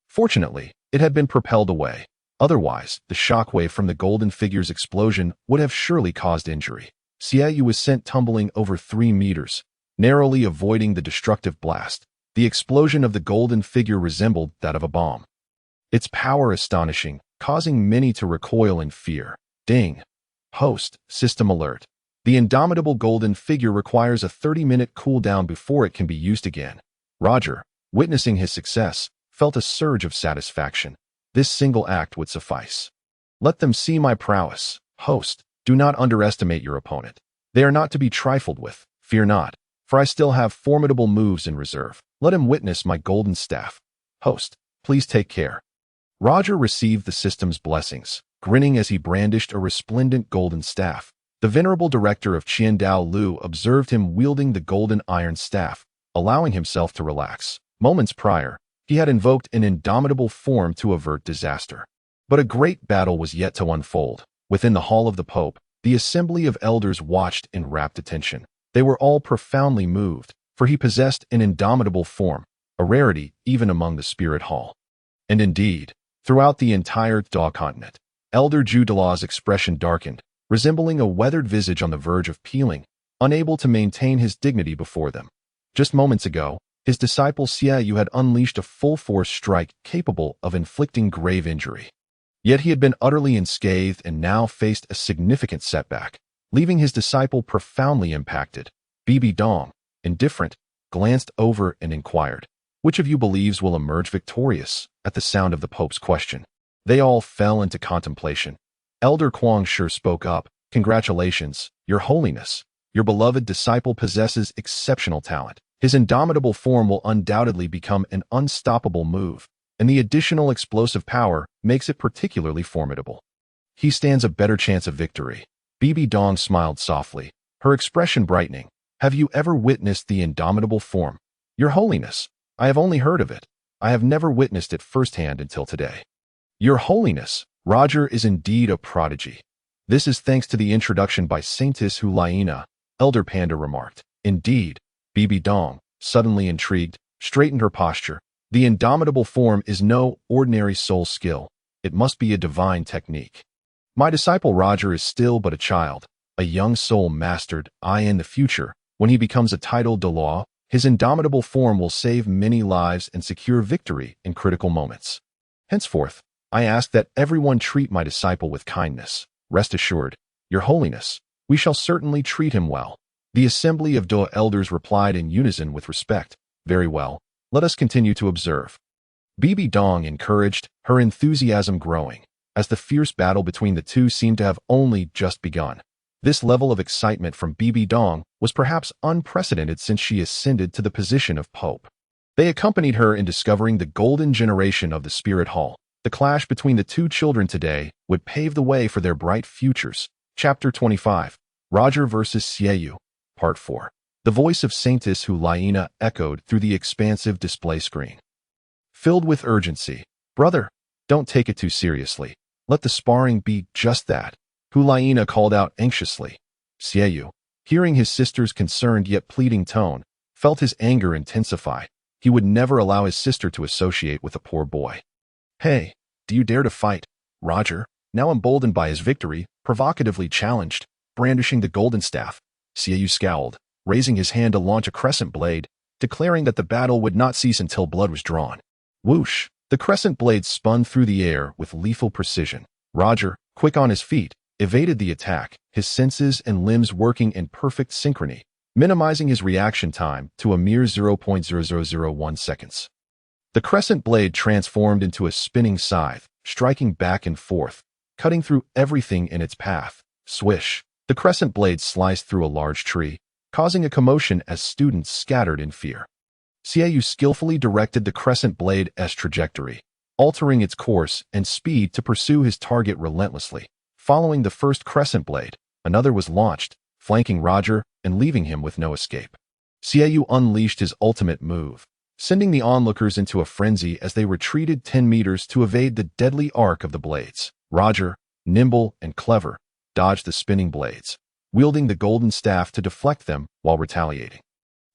Fortunately, it had been propelled away. Otherwise, the shockwave from the golden figure's explosion would have surely caused injury. Shiao was sent tumbling over 3 meters, narrowly avoiding the destructive blast. The explosion of the golden figure resembled that of a bomb. Its power astonishing, causing many to recoil in fear. Ding! Host, system alert. The indomitable golden figure requires a 30-minute cooldown before it can be used again. Roger, witnessing his success, felt a surge of satisfaction. This single act would suffice. Let them see my prowess. Host, do not underestimate your opponent. They are not to be trifled with. Fear not, for I still have formidable moves in reserve. Let him witness my golden staff. Host, please take care. Roger received the system's blessings, grinning as he brandished a resplendent golden staff. The venerable director of Qiandao Lu observed him wielding the golden iron staff, allowing himself to relax. Moments prior, he had invoked an indomitable form to avert disaster. But a great battle was yet to unfold. Within the hall of the Pope, the assembly of elders watched in rapt attention. They were all profoundly moved, for he possessed an indomitable form, a rarity even among the spirit hall. And indeed, throughout the entire Duel Continent, Elder Duel's expression darkened, resembling a weathered visage on the verge of peeling, unable to maintain his dignity before them. Just moments ago, his disciple Shiao had unleashed a full-force strike capable of inflicting grave injury. Yet he had been utterly unscathed and now faced a significant setback, leaving his disciple profoundly impacted. BBDong, indifferent, glanced over and inquired, "Which of you believes will emerge victorious?" At the sound of the Pope's question, they all fell into contemplation. Elder Quang Shi spoke up, "Congratulations, Your Holiness. Your beloved disciple possesses exceptional talent. His indomitable form will undoubtedly become an unstoppable move, and the additional explosive power makes it particularly formidable. He stands a better chance of victory." BBDong smiled softly, her expression brightening. "Have you ever witnessed the indomitable form?" "Your Holiness, I have only heard of it. I have never witnessed it firsthand until today." "Your Holiness, Roger is indeed a prodigy. This is thanks to the introduction by Saintess Hu Liena," Elder Panda remarked. "Indeed." BBDong, suddenly intrigued, straightened her posture. "The indomitable form is no ordinary soul skill. It must be a divine technique. My disciple Roger is still but a child, a young soul mastered. In the future, when he becomes a titled Douluo, his indomitable form will save many lives and secure victory in critical moments. Henceforth, I ask that everyone treat my disciple with kindness. Rest assured, Your Holiness, we shall certainly treat him well." The assembly of Duel elders replied in unison with respect. "Very well, let us continue to observe." BBDong encouraged, her enthusiasm growing, as the fierce battle between the two seemed to have only just begun. This level of excitement from BBDong was perhaps unprecedented since she ascended to the position of Pope. They accompanied her in discovering the golden generation of the Spirit Hall. The clash between the two children today would pave the way for their bright futures. Chapter 25, Roger vs. Shiao, Part 4. The voice of Saintess Hu Liena echoed through the expansive display screen. Filled with urgency, "Brother, don't take it too seriously. Let the sparring be just that," Hu Liena called out anxiously. Shiao, hearing his sister's concerned yet pleading tone, felt his anger intensify. He would never allow his sister to associate with a poor boy. "Hey, do you dare to fight?" Roger, now emboldened by his victory, provocatively challenged, brandishing the golden staff. Shiao scowled, raising his hand to launch a crescent blade, declaring that the battle would not cease until blood was drawn. Whoosh! The crescent blade spun through the air with lethal precision. Roger, quick on his feet, evaded the attack, his senses and limbs working in perfect synchrony, minimizing his reaction time to a mere 0.0001 seconds. The crescent blade transformed into a spinning scythe, striking back and forth, cutting through everything in its path. Swish! The crescent blade sliced through a large tree, causing a commotion as students scattered in fear. Shiao skillfully directed the crescent blade's trajectory, altering its course and speed to pursue his target relentlessly. Following the first crescent blade, another was launched, flanking Roger and leaving him with no escape. Shiao unleashed his ultimate move, sending the onlookers into a frenzy as they retreated 10 meters to evade the deadly arc of the blades. Roger, nimble and clever, dodged the spinning blades, wielding the golden staff to deflect them while retaliating.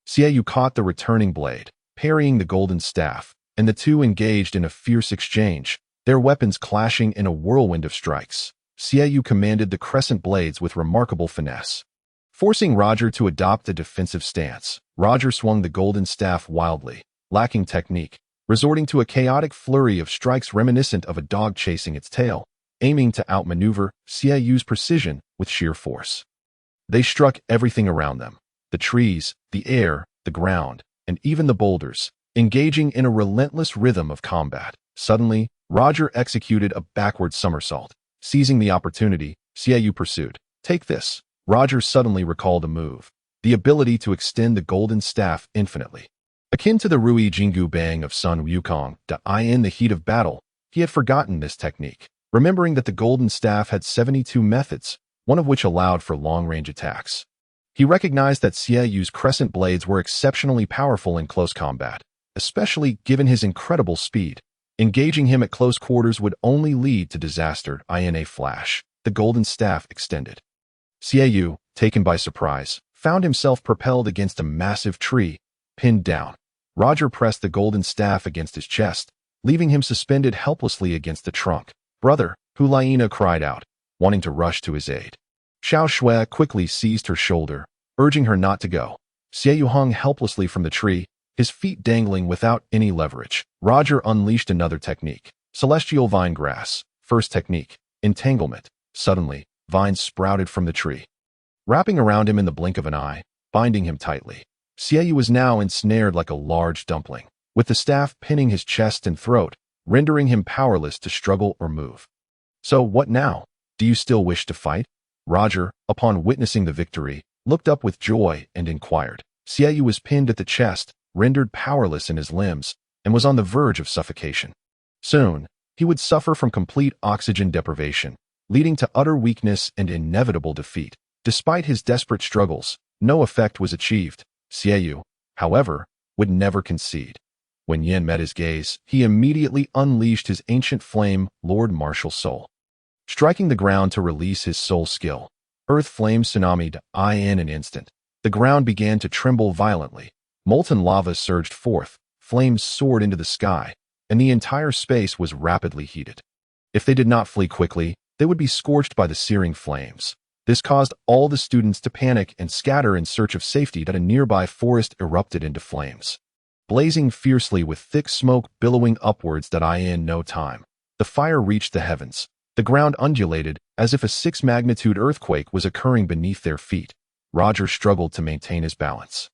Shiao caught the returning blade, parrying the golden staff, and the two engaged in a fierce exchange, their weapons clashing in a whirlwind of strikes. Shiao commanded the crescent blades with remarkable finesse, forcing Roger to adopt a defensive stance. Roger swung the golden staff wildly, lacking technique, resorting to a chaotic flurry of strikes reminiscent of a dog chasing its tail, aiming to outmaneuver Xiao's precision with sheer force. They struck everything around them, the trees, the air, the ground, and even the boulders, engaging in a relentless rhythm of combat. Suddenly, Roger executed a backward somersault. Seizing the opportunity, Shiao pursued. Take this. Roger suddenly recalled a move, the ability to extend the golden staff infinitely. Akin to the Rui Jingu Bang of Sun Wukong, in the heat of battle, he had forgotten this technique, remembering that the golden staff had 72 methods, one of which allowed for long-range attacks. He recognized that Xiao's crescent blades were exceptionally powerful in close combat, especially given his incredible speed. Engaging him at close quarters would only lead to disaster. In a flash, the golden staff extended. Xiao, taken by surprise, found himself propelled against a massive tree, pinned down. Roger pressed the golden staff against his chest, leaving him suspended helplessly against the trunk. Brother, Hulaina cried out, wanting to rush to his aid. Xiao Shui quickly seized her shoulder, urging her not to go. Xiao hung helplessly from the tree, his feet dangling without any leverage. Roger unleashed another technique, celestial vine grass. First technique, entanglement. Suddenly, vines sprouted from the tree, wrapping around him in the blink of an eye, binding him tightly. Xiao was now ensnared like a large dumpling, with the staff pinning his chest and throat, rendering him powerless to struggle or move. So what now? Do you still wish to fight? Roger, upon witnessing the victory, looked up with joy and inquired. Xiao was pinned at the chest, rendered powerless in his limbs, and was on the verge of suffocation. Soon, he would suffer from complete oxygen deprivation, leading to utter weakness and inevitable defeat. Despite his desperate struggles, no effect was achieved. Xiao, however, would never concede. When Yin met his gaze, he immediately unleashed his ancient flame, Lord Martial Soul. Striking the ground to release his soul skill, earth flame tsunamied in an instant. The ground began to tremble violently. Molten lava surged forth, flames soared into the sky, and the entire space was rapidly heated. If they did not flee quickly, they would be scorched by the searing flames. This caused all the students to panic and scatter in search of safety. A nearby forest erupted into flames, blazing fiercely with thick smoke billowing upwards. In no time, the fire reached the heavens. The ground undulated as if a 6-magnitude earthquake was occurring beneath their feet. Roger struggled to maintain his balance,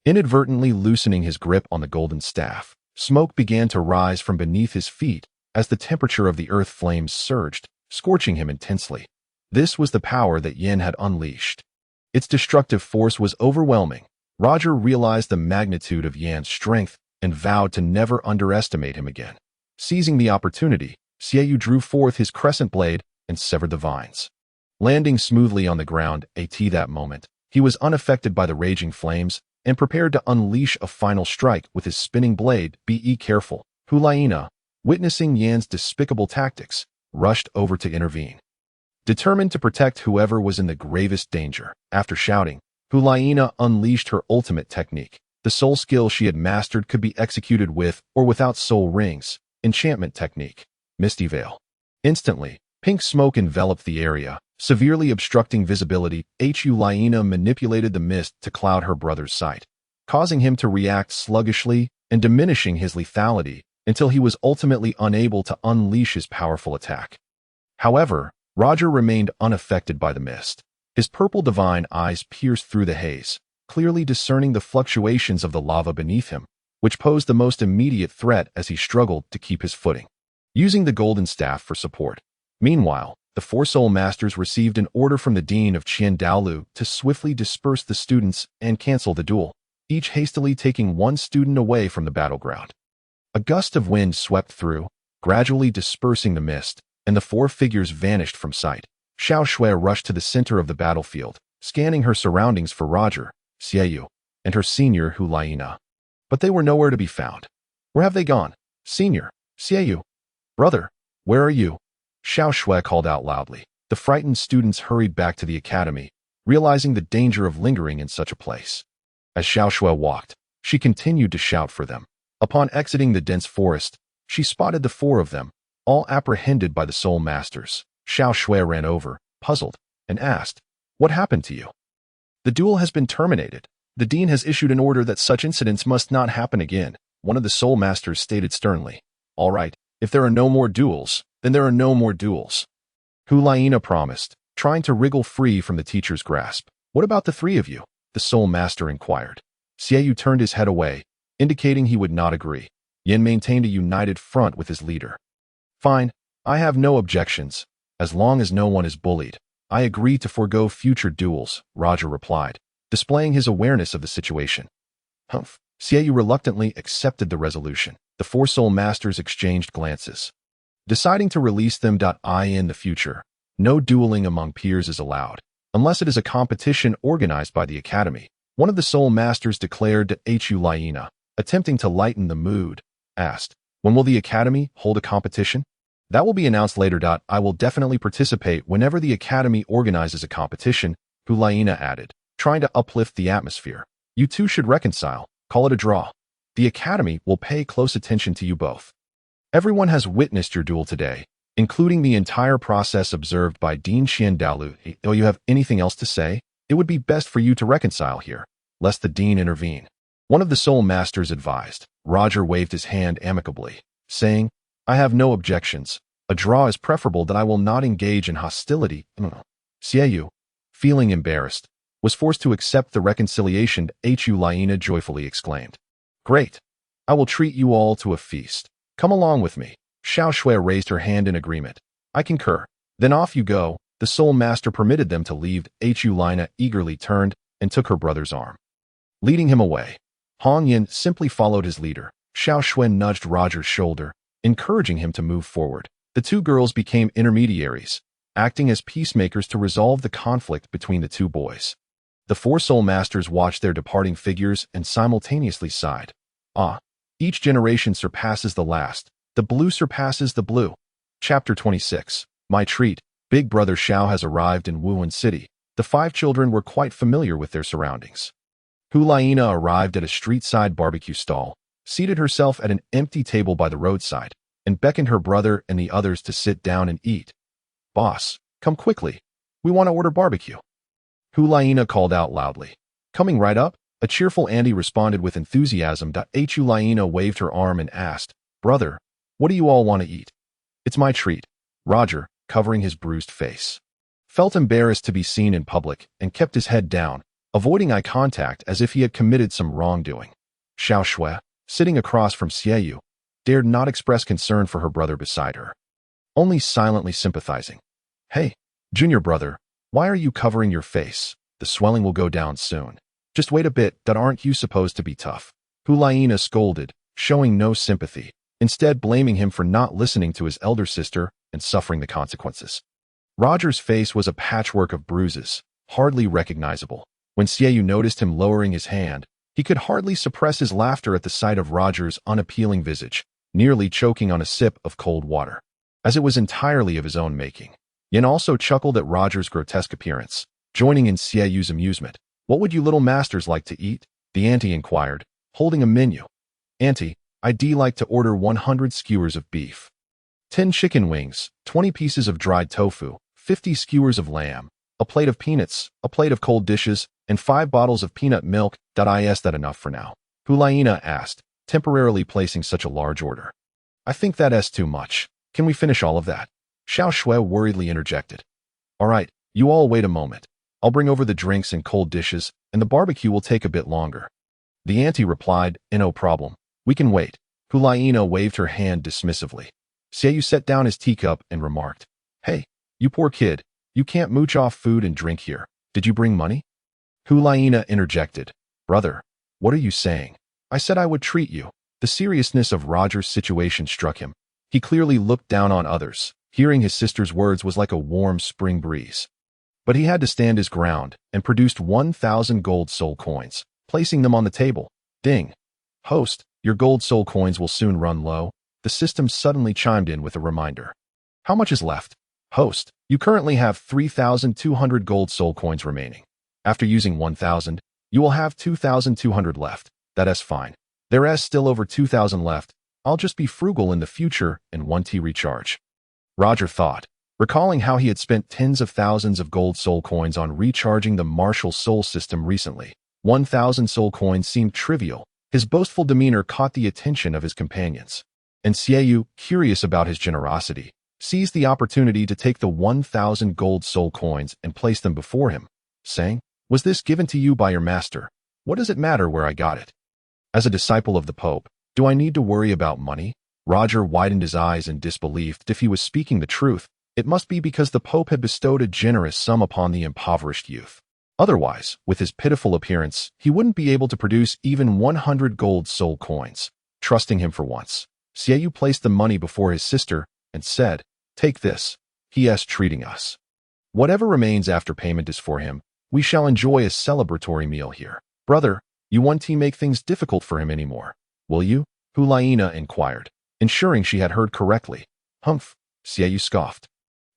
inadvertently loosening his grip on the golden staff. Smoke began to rise from beneath his feet as the temperature of the earth flames surged, scorching him intensely. This was the power that Yin had unleashed. Its destructive force was overwhelming. Roger realized the magnitude of Yan's strength and vowed to never underestimate him again. Seizing the opportunity, Xiao drew forth his crescent blade and severed the vines. Landing smoothly on the ground at that moment, he was unaffected by the raging flames and prepared to unleash a final strike with his spinning blade. Be careful. Hulaina, witnessing Yan's despicable tactics, rushed over to intervene, determined to protect whoever was in the gravest danger. After shouting, Hulaina unleashed her ultimate technique. The soul skill she had mastered could be executed with or without soul rings. Enchantment technique, Misty Veil. Instantly, pink smoke enveloped the area, severely obstructing visibility. Hulaina manipulated the mist to cloud her brother's sight, causing him to react sluggishly and diminishing his lethality until he was ultimately unable to unleash his powerful attack. However, Roger remained unaffected by the mist. His purple divine eyes pierced through the haze, clearly discerning the fluctuations of the lava beneath him. which posed the most immediate threat as he struggled to keep his footing, using the golden staff for support. Meanwhile, the four soul masters received an order from the dean of Douluo to swiftly disperse the students and cancel the duel, each hastily taking one student away from the battleground. A gust of wind swept through, gradually dispersing the mist, and the four figures vanished from sight. Xiao Shui rushed to the center of the battlefield, scanning her surroundings for Roger, Shiao, and her senior Hulaina. But they were nowhere to be found. Where have they gone? Senior, Shiao. Brother, where are you? Xiao Shui called out loudly. The frightened students hurried back to the academy, realizing the danger of lingering in such a place. As Xiao Shui walked, she continued to shout for them. Upon exiting the dense forest, she spotted the four of them, all apprehended by the soul masters. Xiao Shui ran over, puzzled, and asked, "What happened to you?" "The duel has been terminated. The dean has issued an order that such incidents must not happen again," one of the soul masters stated sternly. "All right, if there are no more duels, then there are no more duels," Hulaina promised, trying to wriggle free from the teacher's grasp. "What about the three of you?" the soul master inquired. Xiao turned his head away, indicating he would not agree. Yin maintained a united front with his leader. "Fine, I have no objections. As long as no one is bullied, I agree to forego future duels," Roger replied, displaying his awareness of the situation. Humph. Xiao reluctantly accepted the resolution. The four soul masters exchanged glances, deciding to release them. In the future, no dueling among peers is allowed, unless it is a competition organized by the academy. One of the soul masters declared to Hulaina, attempting to lighten the mood, asked, "When will the academy hold a competition?" "That will be announced later. I will definitely participate whenever the academy organizes a competition," Hulaina added, trying to uplift the atmosphere. "You two should reconcile. Call it a draw. The academy will pay close attention to you both. Everyone has witnessed your duel today, including the entire process observed by Dean Douluo. Do you have anything else to say? It would be best for you to reconcile here, lest the dean intervene," one of the soul masters advised. Roger waved his hand amicably, saying, "I have no objections. A draw is preferable. That I will not engage in hostility." Xiao, feeling embarrassed, was forced to accept the reconciliation. Hulaina joyfully exclaimed, "Great! I will treat you all to a feast. Come along with me." Xiao Shui raised her hand in agreement. "I concur. Then off you go." The soul master permitted them to leave. Hulaina eagerly turned and took her brother's arm, leading him away. Hong Yin simply followed his leader. Xiao Shui nudged Roger's shoulder, encouraging him to move forward. The two girls became intermediaries, acting as peacemakers to resolve the conflict between the two boys. The four soul masters watched their departing figures and simultaneously sighed. "Ah, each generation surpasses the last. The blue surpasses the blue." Chapter 26. My treat. Big brother Shiao has arrived in Wuhan City. The five children were quite familiar with their surroundings. Hulaina arrived at a street-side barbecue stall, seated herself at an empty table by the roadside, and beckoned her brother and the others to sit down and eat. "Boss, come quickly. We want to order barbecue," Hulaina called out loudly. "Coming right up," a cheerful Andy responded with enthusiasm. Hulaina waved her arm and asked, "Brother, what do you all want to eat?" "It's my treat." Roger, covering his bruised face, felt embarrassed to be seen in public and kept his head down, avoiding eye contact as if he had committed some wrongdoing. Xiao Shui, sitting across from Xiao, dared not express concern for her brother beside her, only silently sympathizing. "Hey, junior brother, why are you covering your face? The swelling will go down soon. Just wait a bit. Aren't you supposed to be tough?" Hulaina scolded, showing no sympathy, instead blaming him for not listening to his elder sister and suffering the consequences. Roger's face was a patchwork of bruises, hardly recognizable. When Xiao noticed him lowering his hand, he could hardly suppress his laughter at the sight of Roger's unappealing visage, nearly choking on a sip of cold water, as it was entirely of his own making. Yin also chuckled at Roger's grotesque appearance, joining in Xiao's amusement. "What would you little masters like to eat?" the auntie inquired, holding a menu. "Auntie, I'd like to order 100 skewers of beef, 10 chicken wings, 20 pieces of dried tofu, 50 skewers of lamb, a plate of peanuts, a plate of cold dishes, and 5 bottles of peanut milk. Is that enough for now?" Hulaina asked, temporarily placing such a large order. "I think that's too much. Can we finish all of that?" Xiao Shui worriedly interjected. "All right, you all wait a moment. I'll bring over the drinks and cold dishes, and the barbecue will take a bit longer," the auntie replied. "No problem." We can wait. Hulaina waved her hand dismissively. Xiao set down his teacup and remarked, Hey, you poor kid, you can't mooch off food and drink here. Did you bring money? Hulaina interjected. Brother, what are you saying? I said I would treat you. The seriousness of Roger's situation struck him. He clearly looked down on others. Hearing his sister's words was like a warm spring breeze. But he had to stand his ground and produced 1,000 gold soul coins, placing them on the table. Ding. Host, your gold soul coins will soon run low. The system suddenly chimed in with a reminder. How much is left? Host, you currently have 3,200 gold soul coins remaining. After using 1,000, you will have 2,200 left. That's fine. There's still over 2,000 left. I'll just be frugal in the future and 1T recharge. Roger thought, recalling how he had spent tens of thousands of gold soul coins on recharging the martial soul system recently. 1,000 soul coins seemed trivial. His boastful demeanor caught the attention of his companions. And Xiao, curious about his generosity, seized the opportunity to take the 1,000 gold soul coins and place them before him, saying, Was this given to you by your master? What does it matter where I got it? As a disciple of the Pope, do I need to worry about money? Roger widened his eyes in disbelief. If he was speaking the truth, it must be because the Pope had bestowed a generous sum upon the impoverished youth. Otherwise, with his pitiful appearance, he wouldn't be able to produce even 100 gold soul coins. Trusting him for once, Xiao placed the money before his sister and said, Take this. He is treating us. Whatever remains after payment is for him. We shall enjoy a celebratory meal here. Brother, you won't make things difficult for him anymore, will you? Hulaina inquired, ensuring she had heard correctly. Humph, Xiao scoffed.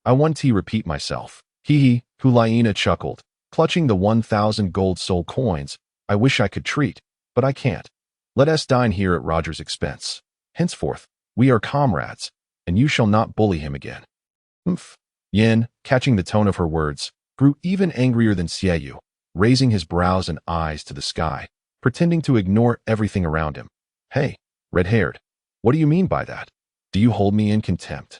I won't repeat myself. Hee, Hulaina chuckled, clutching the 1,000 gold soul coins. I wish I could treat, but I can't. Let us dine here at Roger's expense. Henceforth, we are comrades, and you shall not bully him again. Humph. Yin, catching the tone of her words, grew even angrier than Xiao, raising his brows and eyes to the sky, pretending to ignore everything around him. Hey, red-haired, what do you mean by that? Do you hold me in contempt?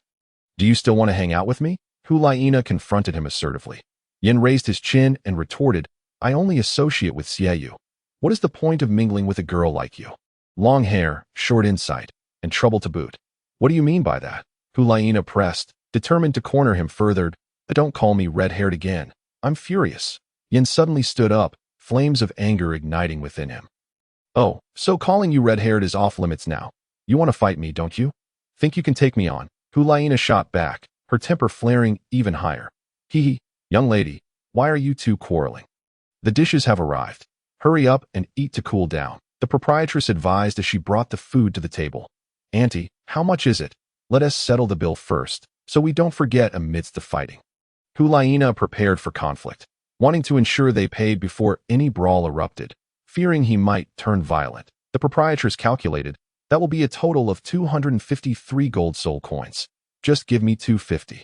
Do you still want to hang out with me? Hulaina confronted him assertively. Yin raised his chin and retorted, I only associate with Xiao. What is the point of mingling with a girl like you? Long hair, short insight, and trouble to boot. What do you mean by that? Hulaina pressed, determined to corner him further. Don't call me red-haired again. I'm furious. Yin suddenly stood up, flames of anger igniting within him. Oh, so calling you red-haired is off limits now. You want to fight me, don't you? Think you can take me on? Hulaina shot back, her temper flaring even higher. Hee, young lady, why are you two quarreling? The dishes have arrived. Hurry up and eat to cool down, the proprietress advised as she brought the food to the table. Auntie, how much is it? Let us settle the bill first, so we don't forget amidst the fighting. Hulaina prepared for conflict, wanting to ensure they paid before any brawl erupted. Fearing he might turn violent, the proprietress calculated, that will be a total of 253 gold soul coins. Just give me 250.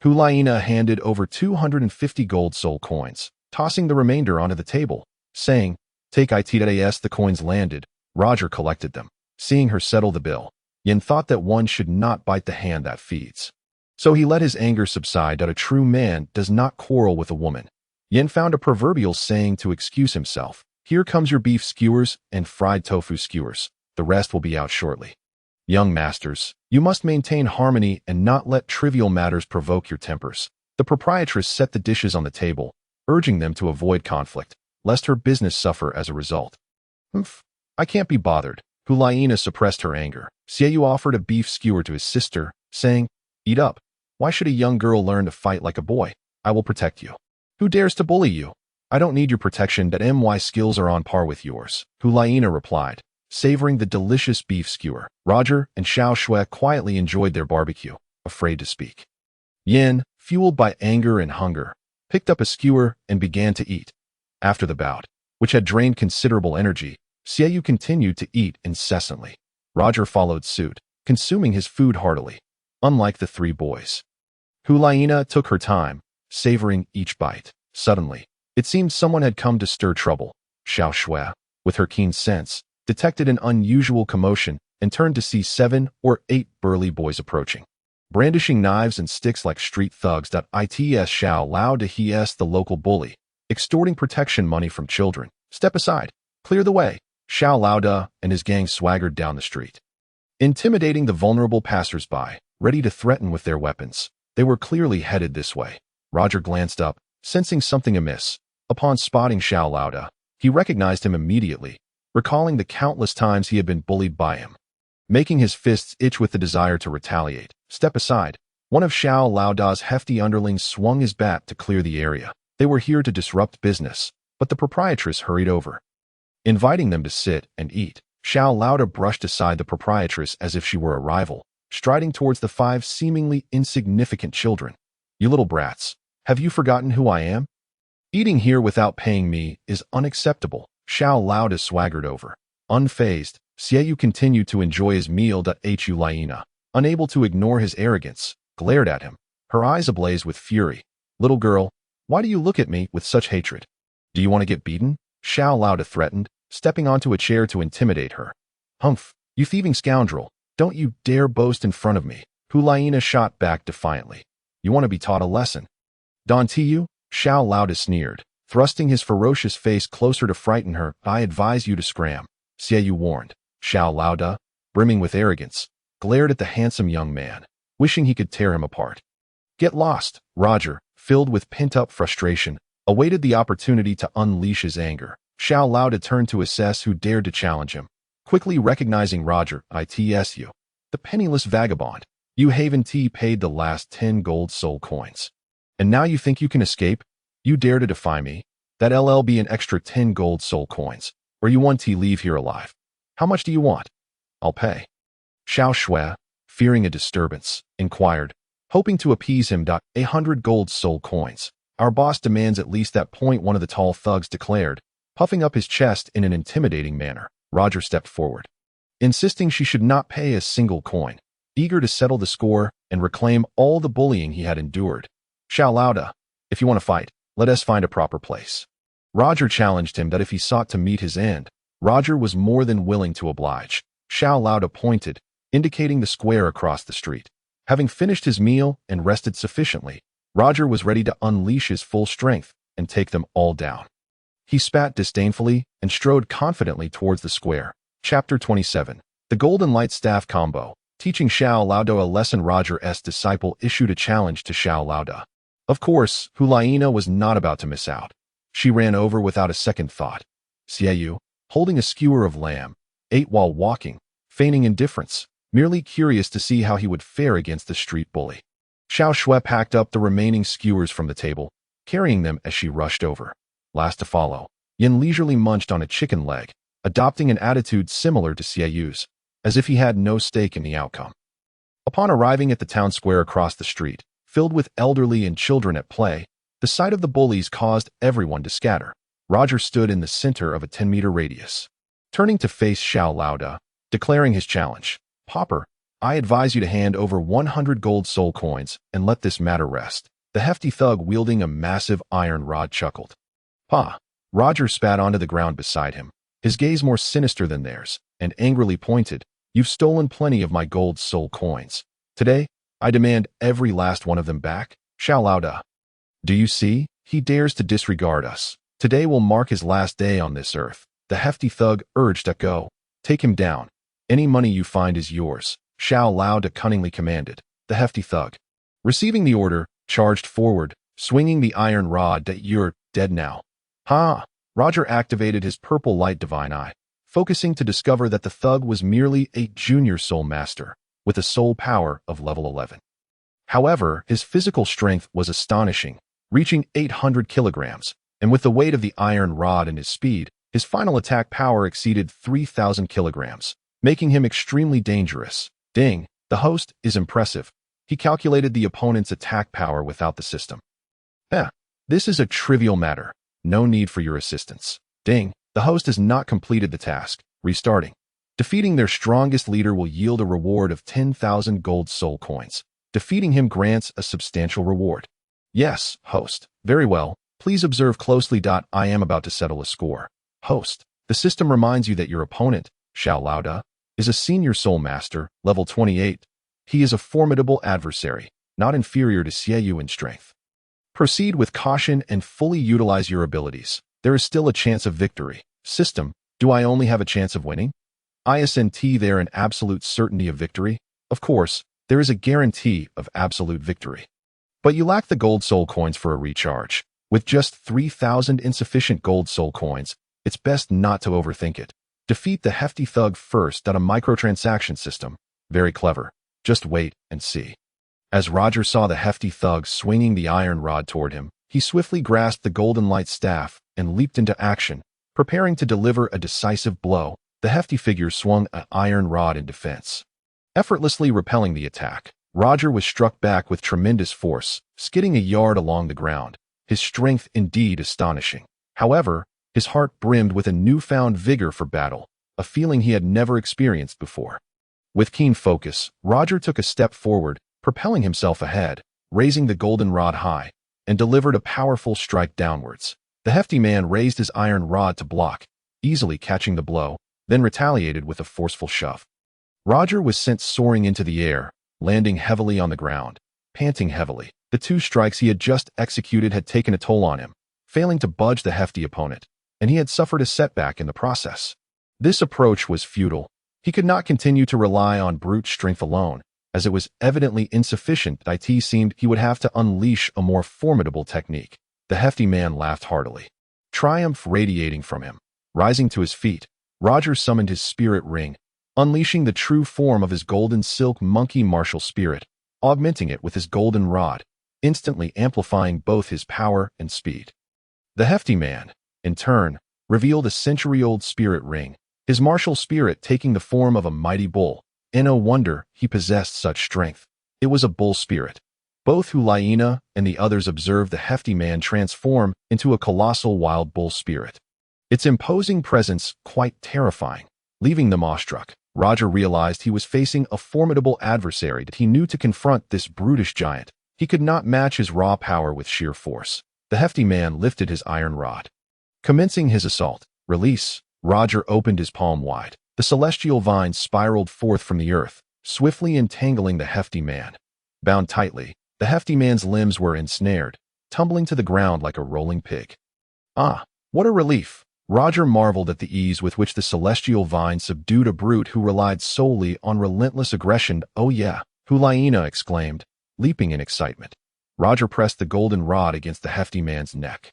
Hulaina handed over 250 gold soul coins, tossing the remainder onto the table, saying, Take it. The coins landed. Roger collected them. Seeing her settle the bill, Yin thought that one should not bite the hand that feeds. So he let his anger subside that a true man does not quarrel with a woman. Yin found a proverbial saying to excuse himself. Here comes your beef skewers and fried tofu skewers. The rest will be out shortly. Young masters, you must maintain harmony and not let trivial matters provoke your tempers. The proprietress set the dishes on the table, urging them to avoid conflict, lest her business suffer as a result. Humph, I can't be bothered. Hulaina suppressed her anger. Xiao offered a beef skewer to his sister, saying, Eat up. Why should a young girl learn to fight like a boy? I will protect you. Who dares to bully you? I don't need your protection, that my skills are on par with yours, Hulaina replied, savoring the delicious beef skewer. Roger and Xiao quietly enjoyed their barbecue, afraid to speak. Yin, fueled by anger and hunger, picked up a skewer and began to eat. After the bout, which had drained considerable energy, Xiao continued to eat incessantly. Roger followed suit, consuming his food heartily, unlike the three boys. Hulaina took her time, savoring each bite. Suddenly, it seemed someone had come to stir trouble. Xiao, with her keen sense, detected an unusual commotion and turned to see 7 or 8 burly boys approaching, brandishing knives and sticks like street thugs. Its Xiao loud to he the local bully, extorting protection money from children. Step aside. Clear the way. Xiao Laoda and his gang swaggered down the street, intimidating the vulnerable passers-by, ready to threaten with their weapons. They were clearly headed this way. Roger glanced up, sensing something amiss. Upon spotting Xiao Laoda, he recognized him immediately, recalling the countless times he had been bullied by him. Making his fists itch with the desire to retaliate. Step aside. One of Xiao Laoda's hefty underlings swung his bat to clear the area. They were here to disrupt business, but the proprietress hurried over, inviting them to sit and eat. Xiao Laoda brushed aside the proprietress as if she were a rival, striding towards the 5 seemingly insignificant children. You little brats, have you forgotten who I am? Eating here without paying me is unacceptable. Xiao Laoda swaggered over. Unfazed, Shiao continued to enjoy his meal. Hu Laina, unable to ignore his arrogance, glared at him, her eyes ablaze with fury. Little girl, why do you look at me with such hatred? Do you want to get beaten? Xiao Laoda threatened, stepping onto a chair to intimidate her. Humph, you thieving scoundrel, don't you dare boast in front of me. Hu Laina shot back defiantly. You want to be taught a lesson? Don't you? Xiao Laoda sneered, thrusting his ferocious face closer to frighten her. I advise you to scram, Shiao warned. Xiao Laoda, brimming with arrogance, glared at the handsome young man, wishing he could tear him apart. Get lost. Roger, filled with pent-up frustration, awaited the opportunity to unleash his anger. Xiao Laoda turned to assess who dared to challenge him, quickly recognizing Roger. Itsu, the penniless vagabond. You Haven T paid the last 10 gold soul coins. And now you think you can escape? You dare to defy me? That LLB an extra 10 gold soul coins, or you want to leave here alive. How much do you want? I'll pay. Xiao Shui, fearing a disturbance, inquired, hoping to appease him. 100 gold soul coins. Our boss demands at least that point, one of the tall thugs declared, puffing up his chest in an intimidating manner. Roger stepped forward, insisting she should not pay a single coin, eager to settle the score and reclaim all the bullying he had endured. Xiao Laoda, if you want to fight, let us find a proper place. Roger challenged him that if he sought to meet his end, Roger was more than willing to oblige. Xiao Laoda pointed, indicating the square across the street. Having finished his meal and rested sufficiently, Roger was ready to unleash his full strength and take them all down. He spat disdainfully and strode confidently towards the square. Chapter 27. The Golden Light Staff Combo. Teaching Xiao Laoda a lesson. Roger's disciple issued a challenge to Xiao Laoda. Of course, Hu Laina was not about to miss out. She ran over without a second thought. Shiao, holding a skewer of lamb, ate while walking, feigning indifference, merely curious to see how he would fare against the street bully. Xiao Shui packed up the remaining skewers from the table, carrying them as she rushed over. Last to follow, Yin leisurely munched on a chicken leg, adopting an attitude similar to Xiao's, as if he had no stake in the outcome. Upon arriving at the town square across the street, filled with elderly and children at play, the sight of the bullies caused everyone to scatter. Roger stood in the center of a 10-meter radius, turning to face Xiao Laoda, declaring his challenge. Pauper, I advise you to hand over 100 gold soul coins and let this matter rest. The hefty thug wielding a massive iron rod chuckled. Pa! Roger spat onto the ground beside him, his gaze more sinister than theirs, and angrily pointed. You've stolen plenty of my gold soul coins. Today, I demand every last one of them back. Xiao Laoda. Do you see? He dares to disregard us. Today will mark his last day on this earth. The hefty thug urged. Go. Take him down. Any money you find is yours. Xiao Laoda cunningly commanded. The hefty thug, receiving the order, charged forward, swinging the iron rod. You're dead now. Ha! Roger activated his purple light divine eye, focusing to discover that the thug was merely a junior soul master, with a soul power of level 11. However, his physical strength was astonishing, reaching 800 kilograms, and with the weight of the iron rod and his speed, his final attack power exceeded 3,000 kilograms, making him extremely dangerous. Ding, the host is impressive. He calculated the opponent's attack power without the system. This is a trivial matter. No need for your assistance. Ding, the host has not completed the task. Restarting. Defeating their strongest leader will yield a reward of 10,000 gold soul coins. Defeating him grants a substantial reward. Yes, host. Very well. Please observe closely. I am about to settle a score. Host, the system reminds you that your opponent, Xiao Laoda, is a senior soul master, level 28. He is a formidable adversary, not inferior to Shiao in strength. Proceed with caution and fully utilize your abilities. There is still a chance of victory. System, Do I only have a chance of winning? Isn't there an absolute certainty of victory? Of course, there is a guarantee of absolute victory. But you lack the gold soul coins for a recharge. With just 3,000 insufficient gold soul coins, it's best not to overthink it. Defeat the hefty thug first. A microtransaction system. Very clever. Just wait and see. As Roger saw the hefty thug swinging the iron rod toward him, he swiftly grasped the golden light staff and leaped into action, preparing to deliver a decisive blow. The hefty figure swung an iron rod in defense. Effortlessly repelling the attack, Roger was struck back with tremendous force, skidding a yard along the ground, his strength indeed astonishing. However, his heart brimmed with a newfound vigor for battle, a feeling he had never experienced before. With keen focus, Roger took a step forward, propelling himself ahead, raising the golden rod high, and delivered a powerful strike downwards. The hefty man raised his iron rod to block, easily catching the blow, then retaliated with a forceful shove. Roger was sent soaring into the air, landing heavily on the ground, panting heavily. The two strikes he had just executed had taken a toll on him, failing to budge the hefty opponent, and he had suffered a setback in the process. This approach was futile. He could not continue to rely on brute strength alone, as it was evidently insufficient. It seemed he would have to unleash a more formidable technique. The hefty man laughed heartily, triumph radiating from him. Rising to his feet, Roger summoned his spirit ring, unleashing the true form of his golden silk monkey martial spirit, augmenting it with his golden rod, instantly amplifying both his power and speed. The hefty man, in turn, revealed a century-old spirit ring, his martial spirit taking the form of a mighty bull. No wonder he possessed such strength. It was a bull spirit. Both Hulayina and the others observed the hefty man transform into a colossal wild bull spirit, its imposing presence quite terrifying. Leaving them awestruck, Roger realized he was facing a formidable adversary that he knew to confront this brutish giant. He could not match his raw power with sheer force. The hefty man lifted his iron rod. Commencing his assault, release, Roger opened his palm wide. The celestial vine spiraled forth from the earth, swiftly entangling the hefty man. Bound tightly, the hefty man's limbs were ensnared, tumbling to the ground like a rolling pig. Ah, what a relief! Roger marveled at the ease with which the celestial vine subdued a brute who relied solely on relentless aggression. Oh yeah, Hulayina exclaimed, leaping in excitement. Roger pressed the golden rod against the hefty man's neck.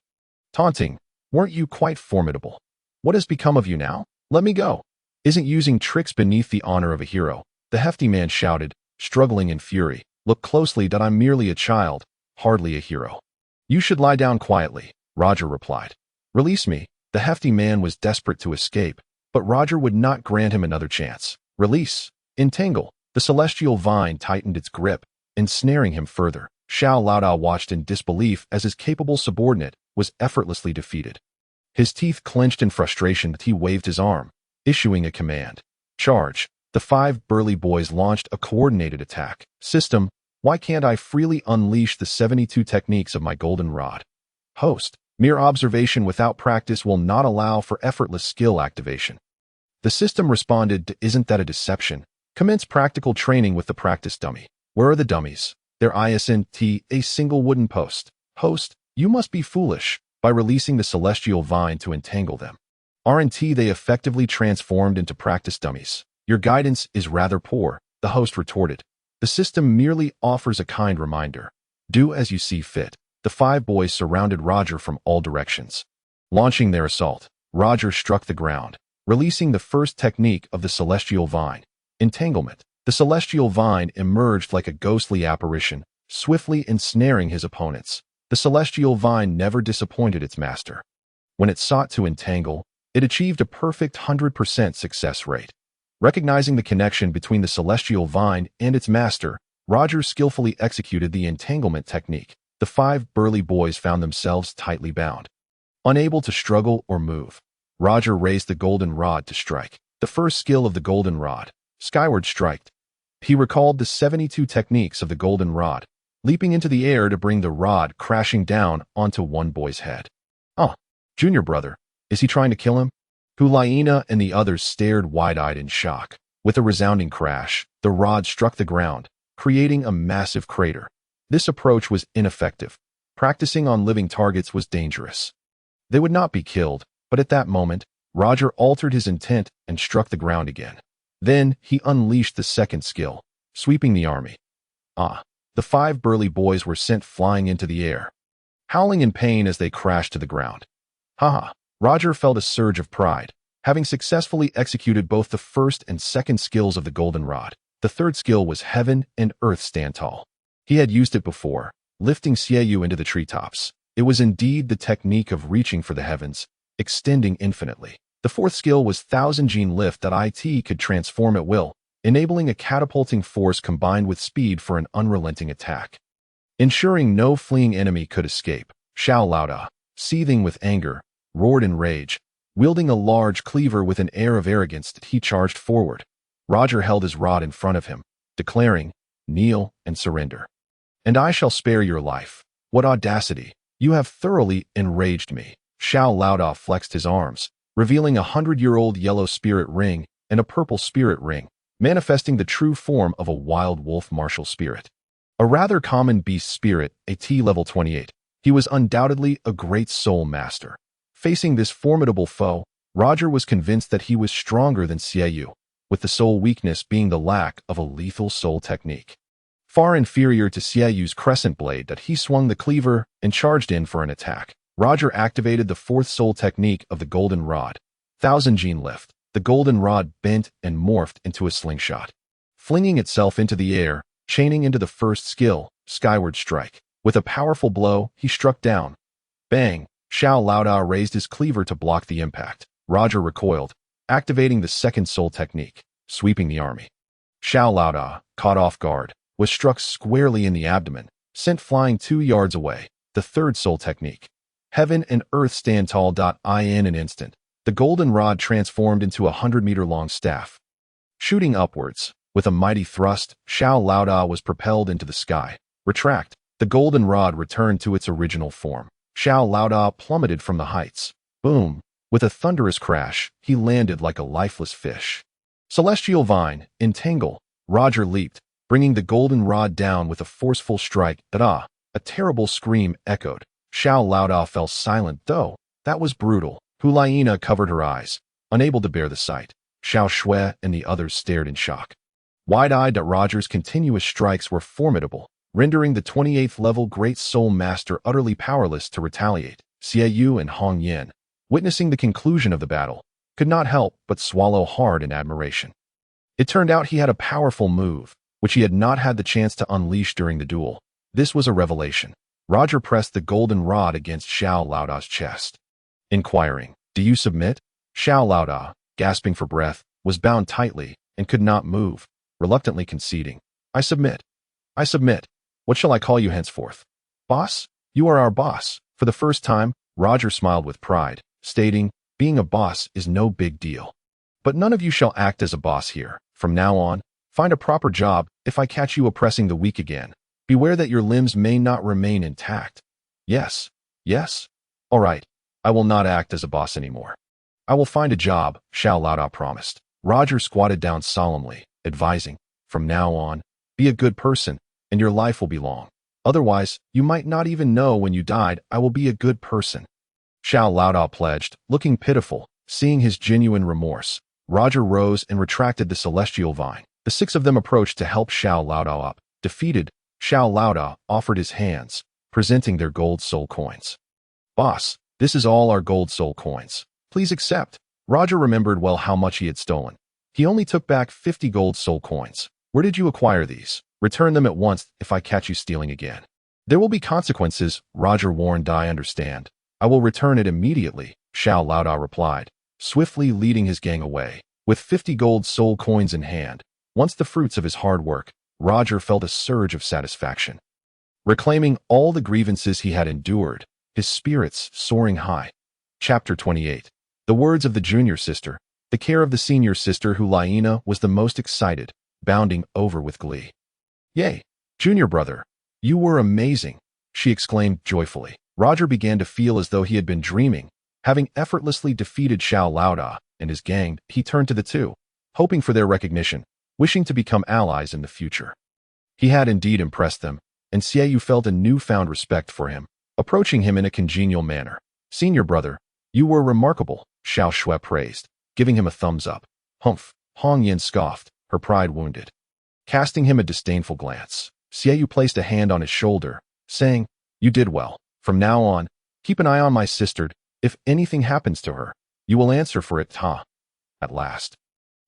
Taunting, weren't you quite formidable? What has become of you now? Let me go. Isn't using tricks beneath the honor of a hero? The hefty man shouted, struggling in fury. Look closely. I'm merely a child, hardly a hero. You should lie down quietly, Roger replied. Release me. The hefty man was desperate to escape, but Roger would not grant him another chance. Release. Entangle. The celestial vine tightened its grip, ensnaring him further. Xiao Laodao watched in disbelief as his capable subordinate was effortlessly defeated. His teeth clenched in frustration. He waved his arm, issuing a command. Charge. The 5 burly boys launched a coordinated attack. System, why can't I freely unleash the 72 techniques of my golden rod? Host, mere observation without practice will not allow for effortless skill activation. The system responded, isn't that a deception? Commence practical training with the practice dummy. Where are the dummies? There isn't a single wooden post. Host, you must be foolish. By releasing the celestial vine to entangle them, aren't they effectively transformed into practice dummies? Your guidance is rather poor, the host retorted. The system merely offers a kind reminder. Do as you see fit. The 5 boys surrounded Roger from all directions. Launching their assault, Roger struck the ground, releasing the first technique of the celestial vine, entanglement. The celestial vine emerged like a ghostly apparition, swiftly ensnaring his opponents. The celestial vine never disappointed its master. When it sought to entangle, it achieved a perfect 100% success rate. Recognizing the connection between the celestial vine and its master, Roger skillfully executed the entanglement technique. The 5 burly boys found themselves tightly bound. Unable to struggle or move, Roger raised the golden rod to strike. The first skill of the golden rod, skyward strike. He recalled the 72 techniques of the golden rod, leaping into the air to bring the rod crashing down onto one boy's head. Oh, junior brother, is he trying to kill him? Hulayina and the others stared wide-eyed in shock. With a resounding crash, the rod struck the ground, creating a massive crater. This approach was ineffective. Practicing on living targets was dangerous. They would not be killed, but at that moment, Roger altered his intent and struck the ground again. Then he unleashed the second skill, sweeping the army. The 5 burly boys were sent flying into the air, howling in pain as they crashed to the ground. Roger felt a surge of pride, having successfully executed both the first and second skills of the golden rod. The third skill was Heaven and Earth Stand Tall. He had used it before, lifting Shiao into the treetops. It was indeed the technique of reaching for the heavens, extending infinitely. The fourth skill was Thousand Gene Lift that it could transform at will, enabling a catapulting force combined with speed for an unrelenting attack. Ensuring no fleeing enemy could escape, Xiao Laoda, seething with anger, roared in rage. Wielding a large cleaver with an air of arrogance, he charged forward. Roger held his rod in front of him, declaring, "Kneel and surrender. And I shall spare your life." What audacity! You have thoroughly enraged me. Xiao Laoda flexed his arms, revealing a 100-year-old yellow spirit ring and a purple spirit ring, manifesting the true form of a wild wolf martial spirit. A rather common beast spirit, AT level 28, he was undoubtedly a great soul master. Facing this formidable foe, Roger was convinced that he was stronger than Shiao, with the sole weakness being the lack of a lethal soul technique. Far inferior to Xiao's crescent blade that he swung the cleaver and charged in for an attack. Roger activated the fourth soul technique of the golden rod, Thousand Gene Lift. The golden rod bent and morphed into a slingshot, flinging itself into the air, chaining into the first skill, Skyward Strike. With a powerful blow, he struck down. Bang! Xiao Laoda raised his cleaver to block the impact. Roger recoiled, activating the second soul technique, sweeping the army. Xiao Laoda, caught off guard, was struck squarely in the abdomen, sent flying 2 yards away. The third soul technique, Heaven and Earth Stand Tall. In an instant, the golden rod transformed into a 100-meter-long staff. Shooting upwards, with a mighty thrust, Xiao Laoda was propelled into the sky. Retract. The golden rod returned to its original form. Xiao Laoda plummeted from the heights. Boom! With a thunderous crash, he landed like a lifeless fish. Celestial Vine, Entangle. Roger leaped, bringing the golden rod down with a forceful strike. A terrible scream echoed. Xiao Laoda fell silent, though. That was brutal. Hulaina covered her eyes, unable to bear the sight. Xiao Shui and the others stared in shock. Wide-eyed at Roger's continuous strikes were formidable, rendering the 28th level Great Soul Master utterly powerless to retaliate. Xiao and Hong Yin, witnessing the conclusion of the battle, could not help but swallow hard in admiration. It turned out he had a powerful move, which he had not had the chance to unleash during the duel. This was a revelation. Roger pressed the golden rod against Xiao Laoda's chest, inquiring, "Do you submit?" Xiao Laoda, gasping for breath, was bound tightly and could not move, reluctantly conceding, "I submit. I submit. What shall I call you henceforth? Boss? You are our boss." For the first time, Roger smiled with pride, stating, "Being a boss is no big deal. But none of you shall act as a boss here. From now on, find a proper job. If I catch you oppressing the weak again, beware that your limbs may not remain intact." Yes. All right. I will not act as a boss anymore. I will find a job, Xiao Laoda promised. Roger squatted down solemnly, advising, "From now on, be a good person, and your life will be long. Otherwise, you might not even know when you died. I will be a good person." Xiao Laoda pledged, looking pitiful. Seeing his genuine remorse, Roger rose and retracted the celestial vine. The 6 of them approached to help Xiao Laoda up. Defeated, Xiao Laoda offered his hands, presenting their gold soul coins. "Boss, this is all our gold soul coins. Please accept." Roger remembered well how much he had stolen. He only took back 50 gold soul coins. "Where did you acquire these? Return them at once if I catch you stealing again." "There will be consequences," Roger warned. "I understand. I will return it immediately," Xiao Laoda replied, swiftly leading his gang away. With 50 gold soul coins in hand, once the fruits of his hard work, Roger felt a surge of satisfaction. Reclaiming all the grievances he had endured, his spirits soaring high. Chapter 28. The words of the junior sister. The care of the senior sister Hulaina was the most excited, bounding over with glee. "Yay, junior brother, you were amazing," she exclaimed joyfully. Roger began to feel as though he had been dreaming. Having effortlessly defeated Xiao Laoda and his gang, he turned to the 2, hoping for their recognition, wishing to become allies in the future. He had indeed impressed them, and Xiao felt a newfound respect for him, approaching him in a congenial manner. "Senior brother, You were remarkable, Xiao Shui praised, giving him a thumbs up. Humph, Hong Yin scoffed, her pride wounded. Casting him a disdainful glance, Xiao placed a hand on his shoulder, saying, You did well. From now on, keep an eye on my sister. If anything happens to her, you will answer for it, ha. At last.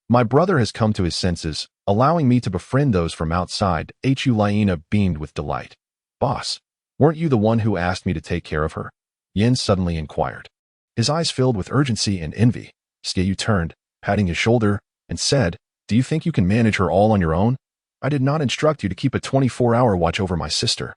My brother has come to his senses, allowing me to befriend those from outside. Hu Laina beamed with delight. Boss, weren't you the one who asked me to take care of her? Yin suddenly inquired. His eyes filled with urgency and envy. Xiao turned, patting his shoulder, and said, Do you think you can manage her all on your own? I did not instruct you to keep a 24-hour watch over my sister.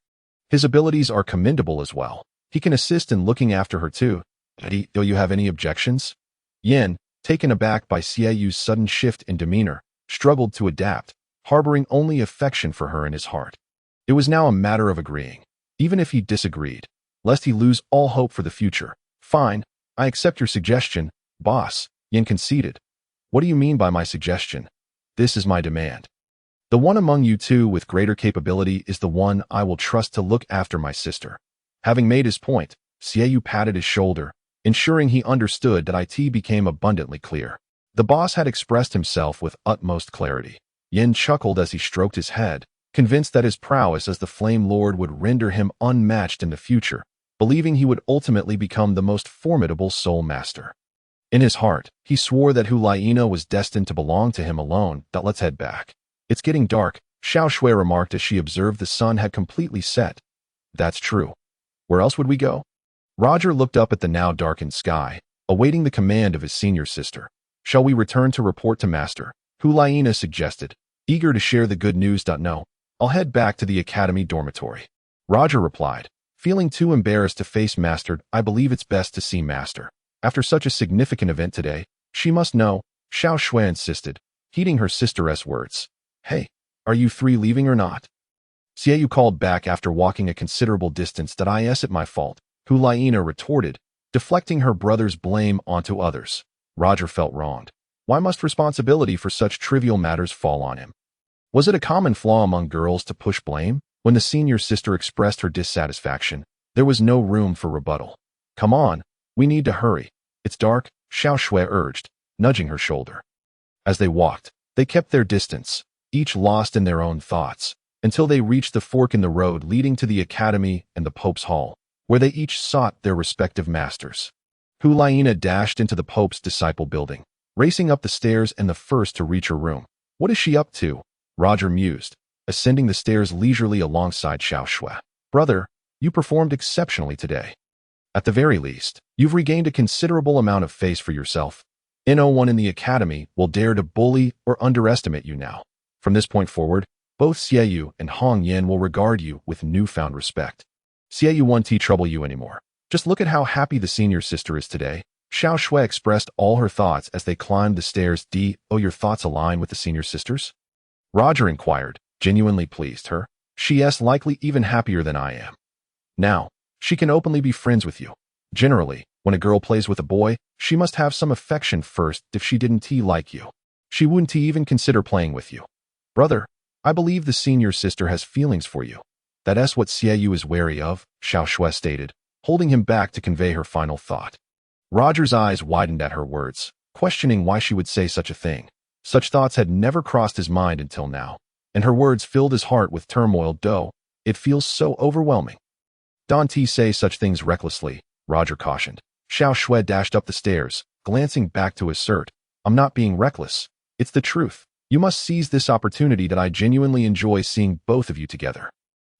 His abilities are commendable as well. He can assist in looking after her too. Do you have any objections? Yin, taken aback by Xiao's sudden shift in demeanor, struggled to adapt, harboring only affection for her in his heart. It was now a matter of agreeing, even if he disagreed, lest he lose all hope for the future. Fine, I accept your suggestion, boss, Yin conceded. What do you mean by my suggestion? This is my demand. The one among you two with greater capability is the one I will trust to look after my sister. Having made his point, Xiao patted his shoulder, ensuring he understood that it became abundantly clear. The boss had expressed himself with utmost clarity. Yin chuckled as he stroked his head, convinced that his prowess as the Flame Lord would render him unmatched in the future, believing he would ultimately become the most formidable soul master. In his heart, he swore that Hu Laina was destined to belong to him alone. Let's head back. It's getting dark, Xiao Shui remarked as she observed the sun had completely set. That's true. Where else would we go? Roger looked up at the now darkened sky, awaiting the command of his senior sister. Shall we return to report to Master? Hu Laina suggested, eager to share the good news. No, I'll head back to the academy dormitory. Roger replied, feeling too embarrassed to face Master. I believe it's best to see Master. After such a significant event today, she must know, Xiao Shui insisted, heeding her sister's words. Hey, are you three leaving or not? Xiao called back after walking a considerable distance. It's my fault, Hu Laina retorted, deflecting her brother's blame onto others. Roger felt wronged. Why must responsibility for such trivial matters fall on him? Was it a common flaw among girls to push blame? When the senior sister expressed her dissatisfaction, there was no room for rebuttal. Come on, we need to hurry. It's dark, Xiao Shui urged, nudging her shoulder. As they walked, they kept their distance, each lost in their own thoughts, until they reached the fork in the road leading to the academy and the Pope's hall, where they each sought their respective masters. Hu Laina dashed into the Pope's disciple building, racing up the stairs and the first to reach her room. What is she up to? Roger mused, ascending the stairs leisurely alongside Xiao Shui. Brother, you performed exceptionally today. At the very least, you've regained a considerable amount of face for yourself. No one in the academy will dare to bully or underestimate you now. From this point forward, both Xiao and Hong Yin will regard you with newfound respect. Xiao won't trouble you anymore. Just look at how happy the senior sister is today. Xiao Shui expressed all her thoughts as they climbed the stairs. Your thoughts align with the senior sisters? Roger inquired, genuinely pleased her. She's likely even happier than I am. Now, she can openly be friends with you. Generally, when a girl plays with a boy, she must have some affection first. If she didn't like you, she wouldn't even consider playing with you. Brother, I believe the senior sister has feelings for you. That's what Xiao is wary of, Xiao Shui stated, holding him back to convey her final thought. Roger's eyes widened at her words, questioning why she would say such a thing. Such thoughts had never crossed his mind until now, and her words filled his heart with turmoil. It feels so overwhelming. Don't say such things recklessly, Roger cautioned. Xiao Shui dashed up the stairs, glancing back to assert, I'm not being reckless. It's the truth. You must seize this opportunity. I genuinely enjoy seeing both of you together.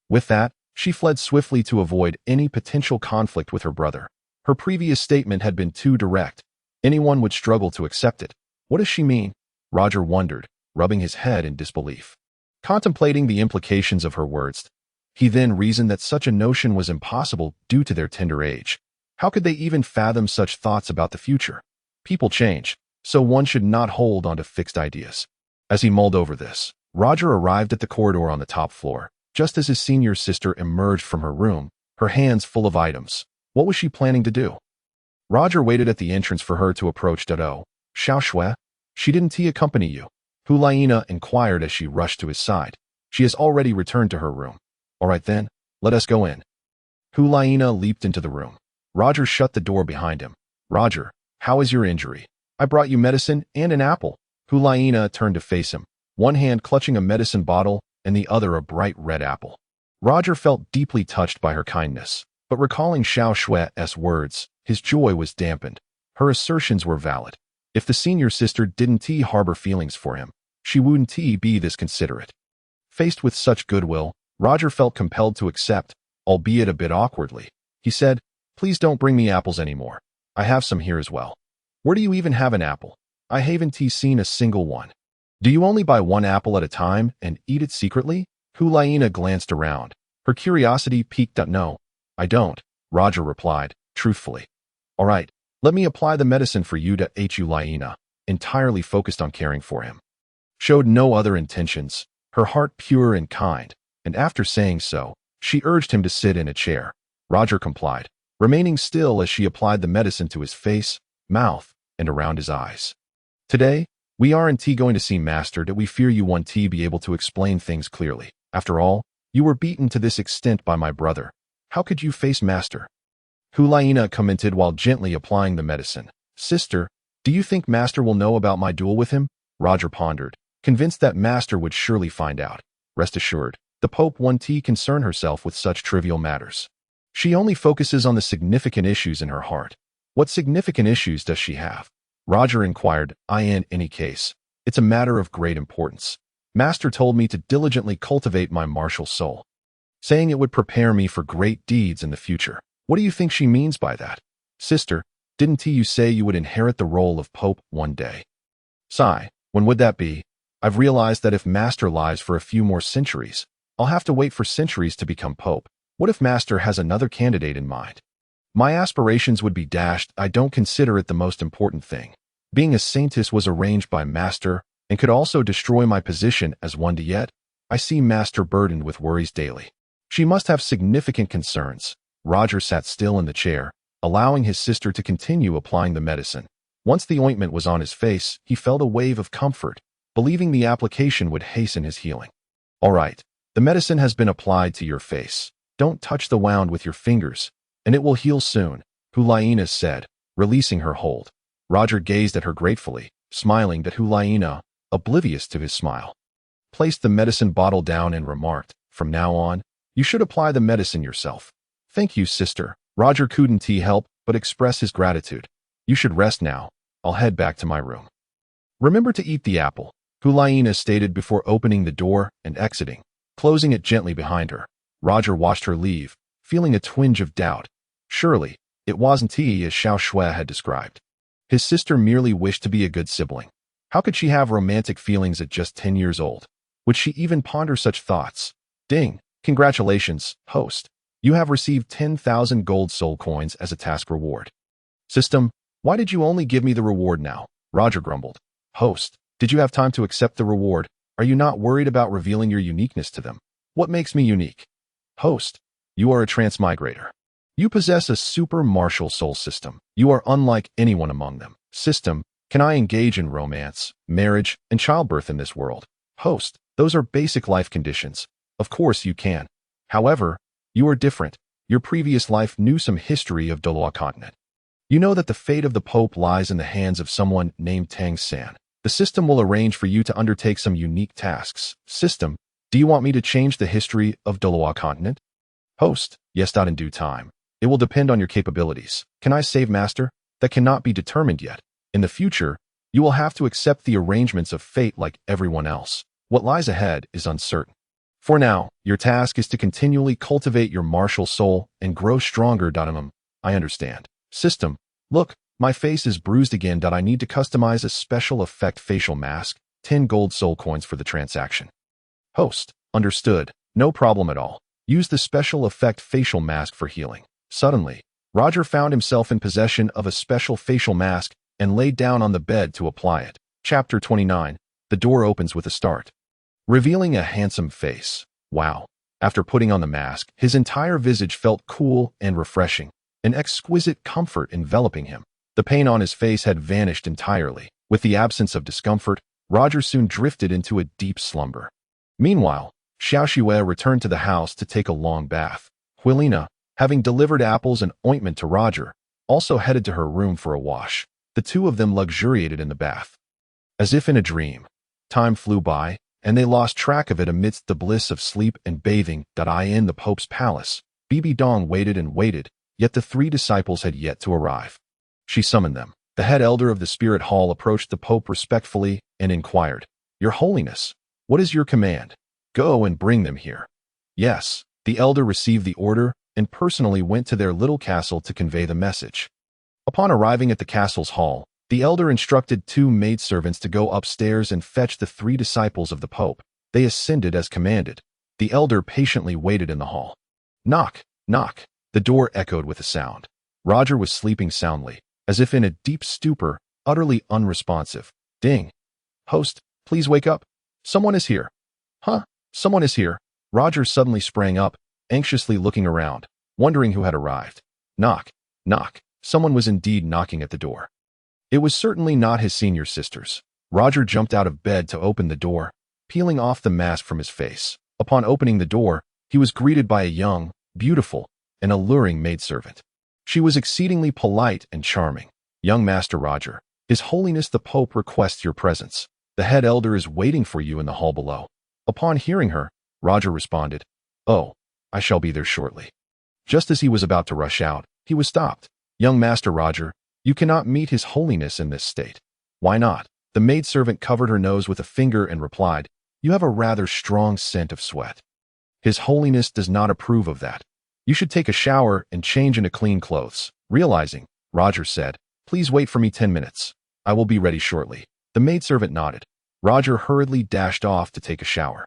With that, she fled swiftly to avoid any potential conflict with her brother. Her previous statement had been too direct. Anyone would struggle to accept it. What does she mean? Roger wondered, rubbing his head in disbelief. Contemplating the implications of her words, he then reasoned that such a notion was impossible due to their tender age. How could they even fathom such thoughts about the future? People change, so one should not hold on to fixed ideas. As he mulled over this, Roger arrived at the corridor on the top floor, just as his senior sister emerged from her room, her hands full of items. What was she planning to do? Roger waited at the entrance for her to approach. Xiao Shui, she didn't accompany you? Hu Laina inquired as she rushed to his side. She has already returned to her room. All right then, let us go in. Hu Laina leaped into the room. Roger shut the door behind him, Roger, how is your injury? I brought you medicine and an apple. Hulaina turned to face him, one hand clutching a medicine bottle and the other a bright red apple. Roger felt deeply touched by her kindness, but recalling Xiao Shue's words, his joy was dampened. Her assertions were valid. If the senior sister didn't harbor feelings for him, she wouldn't be this considerate. Faced with such goodwill, Roger felt compelled to accept, albeit a bit awkwardly. He said, "Please don't bring me apples anymore. I have some here as well." "Where do you even have an apple? I haven't seen a single one." "Do you only buy one apple at a time and eat it secretly?" Hulaina glanced around. Her curiosity piqued up. "No, I don't," Roger replied, truthfully. "All right, let me apply the medicine for you to Hulaina," entirely focused on caring for him. Showed no other intentions, her heart pure and kind, and after saying so, she urged him to sit in a chair. Roger complied, remaining still as she applied the medicine to his face, mouth, and around his eyes. "Today, we aren't going to see Master that we fear you won't be able to explain things clearly. After all, you were beaten to this extent by my brother. How could you face Master?" Hulaina commented while gently applying the medicine. "Sister, do you think Master will know about my duel with him?" Roger pondered, convinced that Master would surely find out. Rest assured, the Pope won't concern herself with such trivial matters. She only focuses on the significant issues in her heart. What significant issues does she have? Roger inquired. In any case, it's a matter of great importance. Master told me to diligently cultivate my martial soul, saying it would prepare me for great deeds in the future. What do you think she means by that? Sister, didn't you say you would inherit the role of Pope one day? Sigh, when would that be? I've realized that if Master lives for a few more centuries, I'll have to wait for centuries to become Pope. What if Master has another candidate in mind? My aspirations would be dashed. I don't consider it the most important thing. Being a saintess was arranged by Master and could also destroy my position as one to yet. I see Master burdened with worries daily. She must have significant concerns. Roger sat still in the chair, allowing his sister to continue applying the medicine. Once the ointment was on his face, he felt a wave of comfort, believing the application would hasten his healing. All right, the medicine has been applied to your face. Don't touch the wound with your fingers, and it will heal soon, Hulaina said, releasing her hold. Roger gazed at her gratefully, smiling at Hulaina, oblivious to his smile. Placed the medicine bottle down and remarked, "From now on, you should apply the medicine yourself." "Thank you, sister." Roger couldn't help but express his gratitude. "You should rest now. I'll head back to my room." "Remember to eat the apple," Hulaina stated before opening the door and exiting, closing it gently behind her. Roger watched her leave, feeling a twinge of doubt. Surely, it wasn't as Xiao Shui had described. His sister merely wished to be a good sibling. How could she have romantic feelings at just 10 years old? Would she even ponder such thoughts? Ding! Congratulations, host. You have received 10,000 gold soul coins as a task reward. System, why did you only give me the reward now? Roger grumbled. Host, did you have time to accept the reward? Are you not worried about revealing your uniqueness to them? What makes me unique? Host, you are a transmigrator. You possess a super martial soul system. You are unlike anyone among them. System, can I engage in romance, marriage, and childbirth in this world? Host, those are basic life conditions. Of course you can. However, you are different. Your previous life knew some history of Douluo Continent. You know that the fate of the Pope lies in the hands of someone named Tang San. The system will arrange for you to undertake some unique tasks. System, do you want me to change the history of Douluo Continent? Host, yes. In due time. It will depend on your capabilities. Can I save Master? That cannot be determined yet. In the future, you will have to accept the arrangements of fate like everyone else. What lies ahead is uncertain. For now, your task is to continually cultivate your martial soul and grow stronger. I understand. System, look, my face is bruised again. I need to customize a special effect facial mask, 10 gold soul coins for the transaction. Host, understood. No problem at all. Use the special effect facial mask for healing. Suddenly, Roger found himself in possession of a special facial mask and laid down on the bed to apply it. Chapter 29. The door opens with a start, revealing a handsome face. Wow. After putting on the mask, his entire visage felt cool and refreshing, an exquisite comfort enveloping him. The pain on his face had vanished entirely. With the absence of discomfort, Roger soon drifted into a deep slumber. Meanwhile, Shiua returned to the house to take a long bath. Huilina, having delivered apples and ointment to Roger, also headed to her room for a wash. The two of them luxuriated in the bath. As if in a dream, time flew by, and they lost track of it amidst the bliss of sleep and bathing. In the Pope's palace, BBDong waited and waited, yet the three disciples had yet to arrive. She summoned them. The head elder of the Spirit Hall approached the Pope respectfully and inquired, "Your Holiness, what is your command? Go and bring them here." Yes, the elder received the order and personally went to their little castle to convey the message. Upon arriving at the castle's hall, the elder instructed two maidservants to go upstairs and fetch the three disciples of the Pope. They ascended as commanded. The elder patiently waited in the hall. Knock, knock. The door echoed with a sound. Roger was sleeping soundly, as if in a deep stupor, utterly unresponsive. Ding. Host, please wake up. Someone is here. Huh? Someone is here. Roger suddenly sprang up, anxiously looking around, wondering who had arrived. Knock, knock. Someone was indeed knocking at the door. It was certainly not his senior sisters. Roger jumped out of bed to open the door, peeling off the mask from his face. Upon opening the door, he was greeted by a young, beautiful, and alluring maidservant. She was exceedingly polite and charming. "Young Master Roger, His Holiness the Pope requests your presence. The head elder is waiting for you in the hall below." Upon hearing her, Roger responded, "Oh, I shall be there shortly." Just as he was about to rush out, he was stopped. "Young Master Roger, you cannot meet His Holiness in this state." "Why not?" The maidservant covered her nose with a finger and replied, "You have a rather strong scent of sweat. His Holiness does not approve of that. You should take a shower and change into clean clothes." Realizing, Roger said, "Please wait for me 10 minutes. I will be ready shortly." The maidservant nodded. Roger hurriedly dashed off to take a shower.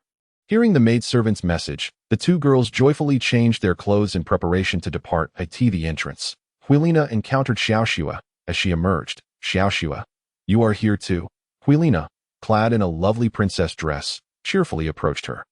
Hearing the maidservant's message, the two girls joyfully changed their clothes in preparation to depart. At the entrance, Huilina encountered Shiao as she emerged. "Shiao, you are here too?" Huilina, clad in a lovely princess dress, cheerfully approached her.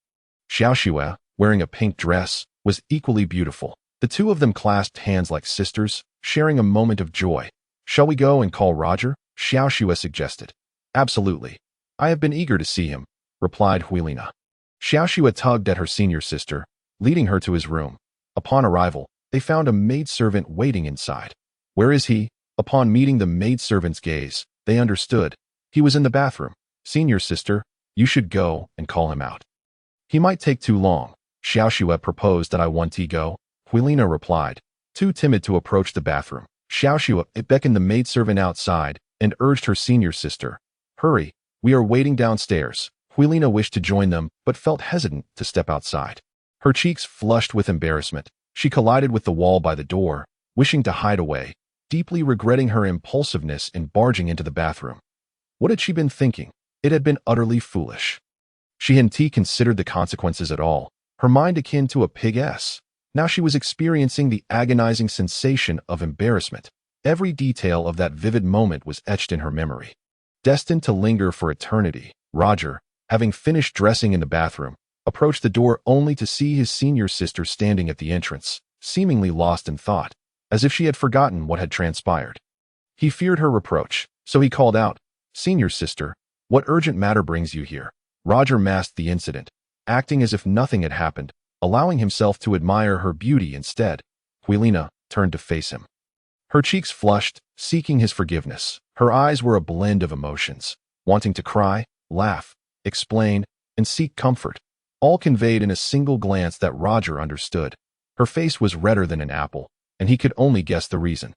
Shiao, wearing a pink dress, was equally beautiful. The two of them clasped hands like sisters, sharing a moment of joy. "Shall we go and call Roger?" Shiao suggested. "Absolutely. I have been eager to see him," replied Huilina. Shiao tugged at her senior sister, leading her to his room. Upon arrival, they found a maidservant waiting inside. "Where is he?" Upon meeting the maidservant's gaze, they understood. He was in the bathroom. "Senior sister, you should go and call him out. He might take too long." Shiao proposed. "That I want to go," Huilina replied, too timid to approach the bathroom. Shiao beckoned the maidservant outside and urged her senior sister, "Hurry, we are waiting downstairs." Huilina wished to join them, but felt hesitant to step outside. Her cheeks flushed with embarrassment. She collided with the wall by the door, wishing to hide away, deeply regretting her impulsiveness in barging into the bathroom. What had she been thinking? It had been utterly foolish. She hadn't considered the consequences at all, her mind akin to a pig's. Now she was experiencing the agonizing sensation of embarrassment. Every detail of that vivid moment was etched in her memory, destined to linger for eternity. Roger, having finished dressing in the bathroom, approached the door only to see his senior sister standing at the entrance, seemingly lost in thought, as if she had forgotten what had transpired. He feared her reproach, so he called out, "Senior sister, what urgent matter brings you here?" Roger masked the incident, acting as if nothing had happened, allowing himself to admire her beauty instead. Huilina turned to face him. Her cheeks flushed, seeking his forgiveness. Her eyes were a blend of emotions, wanting to cry, laugh, explain, and seek comfort, all conveyed in a single glance that Roger understood. Her face was redder than an apple, and he could only guess the reason.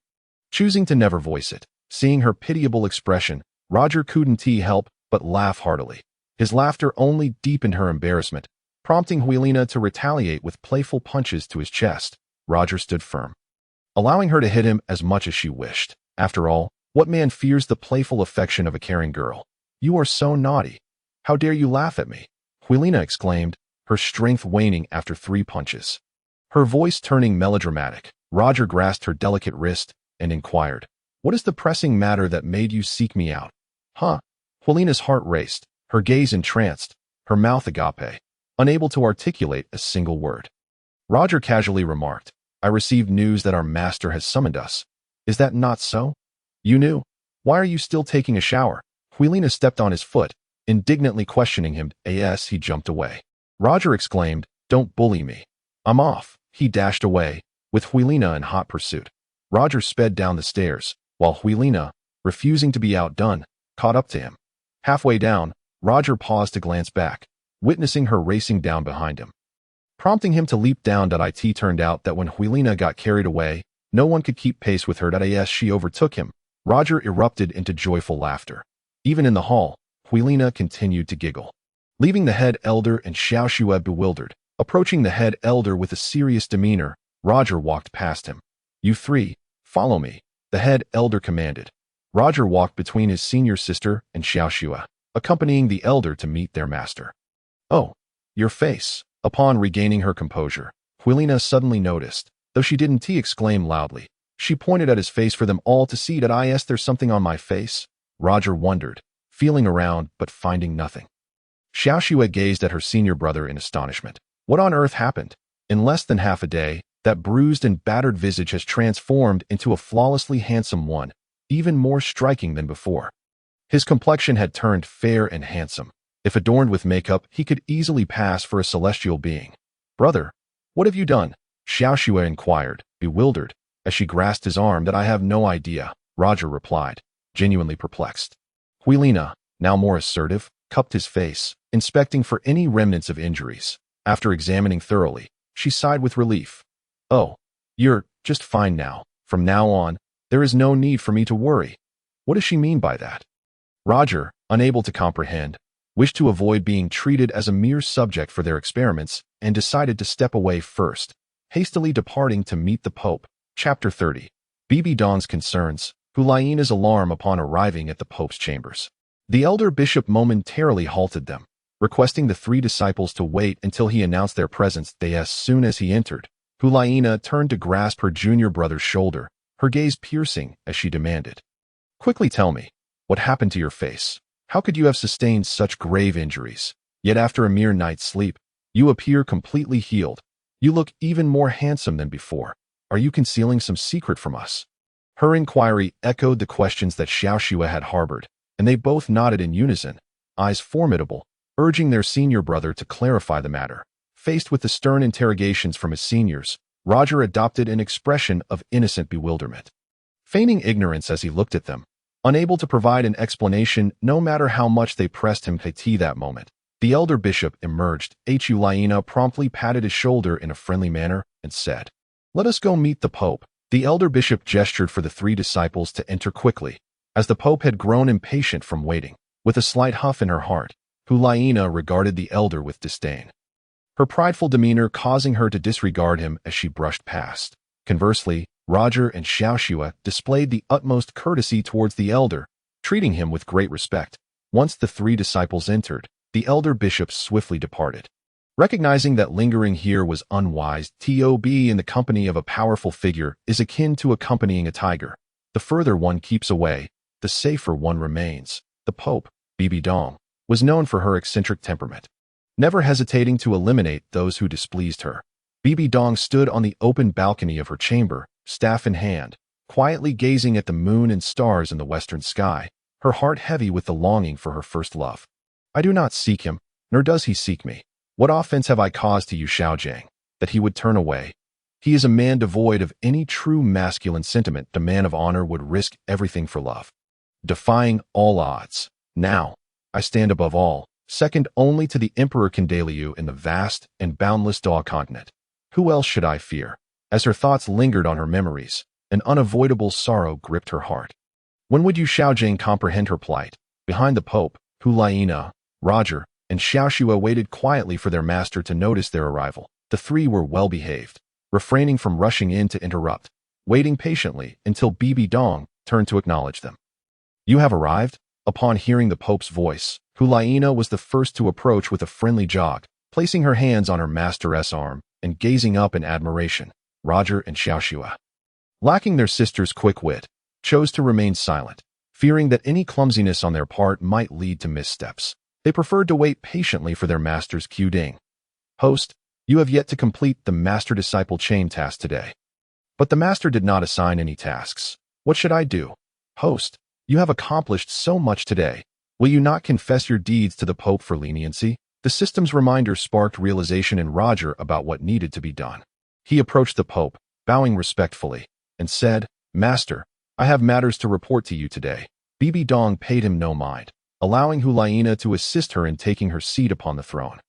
Choosing to never voice it, seeing her pitiable expression, Roger couldn't help but laugh heartily. His laughter only deepened her embarrassment, prompting Huilina to retaliate with playful punches to his chest. Roger stood firm, allowing her to hit him as much as she wished. After all, what man fears the playful affection of a caring girl? "You are so naughty. How dare you laugh at me?" Huilina exclaimed, her strength waning after 3 punches. Her voice turning melodramatic, Roger grasped her delicate wrist and inquired, "What is the pressing matter that made you seek me out?" "Huh?" Huilina's heart raced, her gaze entranced, her mouth agape, unable to articulate a single word. Roger casually remarked, "I received news that our master has summoned us. Is that not so?" "You knew? Why are you still taking a shower?" Huilina stepped on his foot, indignantly questioning him. As he jumped away, Roger exclaimed, "Don't bully me. I'm off." He dashed away, with Huilina in hot pursuit. Roger sped down the stairs, while Huilina, refusing to be outdone, caught up to him. Halfway down, Roger paused to glance back, witnessing her racing down behind him. Prompting him to leap down. It turned out that when Huilina got carried away, no one could keep pace with her. As she overtook him, Roger erupted into joyful laughter. Even in the hall, Huilina continued to giggle. Leaving the head elder and Shiao bewildered, approaching the head elder with a serious demeanor, Roger walked past him. "You three, follow me," the head elder commanded. Roger walked between his senior sister and Shiao, accompanying the elder to meet their master. "Oh, your face." Upon regaining her composure, Huilina suddenly noticed, though she didn't exclaim loudly. She pointed at his face for them all to see. There's something on my face?" Roger wondered, feeling around but finding nothing. Shiao gazed at her senior brother in astonishment. What on earth happened? In less than half a day, that bruised and battered visage has transformed into a flawlessly handsome one, even more striking than before. His complexion had turned fair and handsome. If adorned with makeup, he could easily pass for a celestial being. "Brother, what have you done?" Shiao inquired, bewildered, as she grasped his arm. "I have no idea," Roger replied, genuinely perplexed. Huilina, now more assertive, cupped his face, inspecting for any remnants of injuries. After examining thoroughly, she sighed with relief. "Oh, you're just fine now. From now on, there is no need for me to worry." What does she mean by that? Roger, unable to comprehend, wished to avoid being treated as a mere subject for their experiments and decided to step away first, hastily departing to meet the Pope. Chapter 30. BBDong's concerns, Huilina's alarm upon arriving at the Pope's chambers. The elder bishop momentarily halted them, requesting the three disciples to wait until he announced their presence. As soon as he entered, Huilina turned to grasp her junior brother's shoulder, her gaze piercing as she demanded, "Quickly tell me, what happened to your face? How could you have sustained such grave injuries? Yet after a mere night's sleep, you appear completely healed. You look even more handsome than before. Are you concealing some secret from us?" Her inquiry echoed the questions that Shiao had harbored, and they both nodded in unison, eyes formidable, urging their senior brother to clarify the matter. Faced with the stern interrogations from his seniors, Roger adopted an expression of innocent bewilderment, feigning ignorance as he looked at them, unable to provide an explanation no matter how much they pressed him to that moment. The elder bishop emerged. Huilina promptly patted his shoulder in a friendly manner and said, "Let us go meet the Pope." The elder bishop gestured for the three disciples to enter quickly, as the Pope had grown impatient from waiting. With a slight huff in her heart, Huilina regarded the elder with disdain, her prideful demeanor causing her to disregard him as she brushed past. Conversely, Roger and Shiao displayed the utmost courtesy towards the elder, treating him with great respect. Once the three disciples entered, the elder bishop swiftly departed. Recognizing that lingering here was unwise, in the company of a powerful figure is akin to accompanying a tiger. The further one keeps away, the safer one remains. The Pope, BBDong, was known for her eccentric temperament, never hesitating to eliminate those who displeased her. BBDong stood on the open balcony of her chamber, staff in hand, quietly gazing at the moon and stars in the western sky, her heart heavy with the longing for her first love. "I do not seek him, nor does he seek me. What offense have I caused to you, Xiaojang, that he would turn away? He is a man devoid of any true masculine sentiment. The man of honor would risk everything for love, defying all odds. Now, I stand above all, second only to the Emperor Candeliu in the vast and boundless Douluo Continent. Who else should I fear?" As her thoughts lingered on her memories, an unavoidable sorrow gripped her heart. When would Xiaojang comprehend her plight? Behind the Pope, Huilina, Roger, and Shiao waited quietly for their master to notice their arrival. The three were well behaved, refraining from rushing in to interrupt, waiting patiently until BBDong turned to acknowledge them. "You have arrived?" Upon hearing the Pope's voice, Huilina was the first to approach with a friendly jog, placing her hands on her master's arm and gazing up in admiration. Roger and Shiao, lacking their sister's quick wit, chose to remain silent, fearing that any clumsiness on their part might lead to missteps. They preferred to wait patiently for their master's cue. "Ding. Host, you have yet to complete the master-disciple chain task today." But the master did not assign any tasks. "What should I do?" "Host, you have accomplished so much today. Will you not confess your deeds to the Pope for leniency?" The system's reminder sparked realization in Roger about what needed to be done. He approached the Pope, bowing respectfully, and said, Master, I have matters to report to you today. BBDong paid him no mind, allowing Hulaina to assist her in taking her seat upon the throne,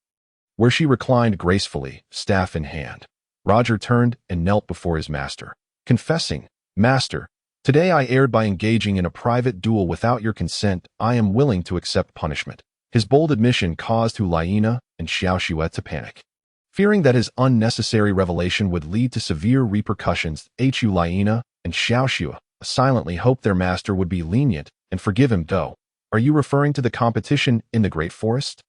where she reclined gracefully, staff in hand. Roger turned and knelt before his master, confessing, Master, today I erred by engaging in a private duel without your consent. I am willing to accept punishment. His bold admission caused Hulaina and Shiao to panic. Fearing that his unnecessary revelation would lead to severe repercussions, Hulaina and Shiao silently hoped their master would be lenient and forgive him. Though, are you referring to the competition in the Great Forest?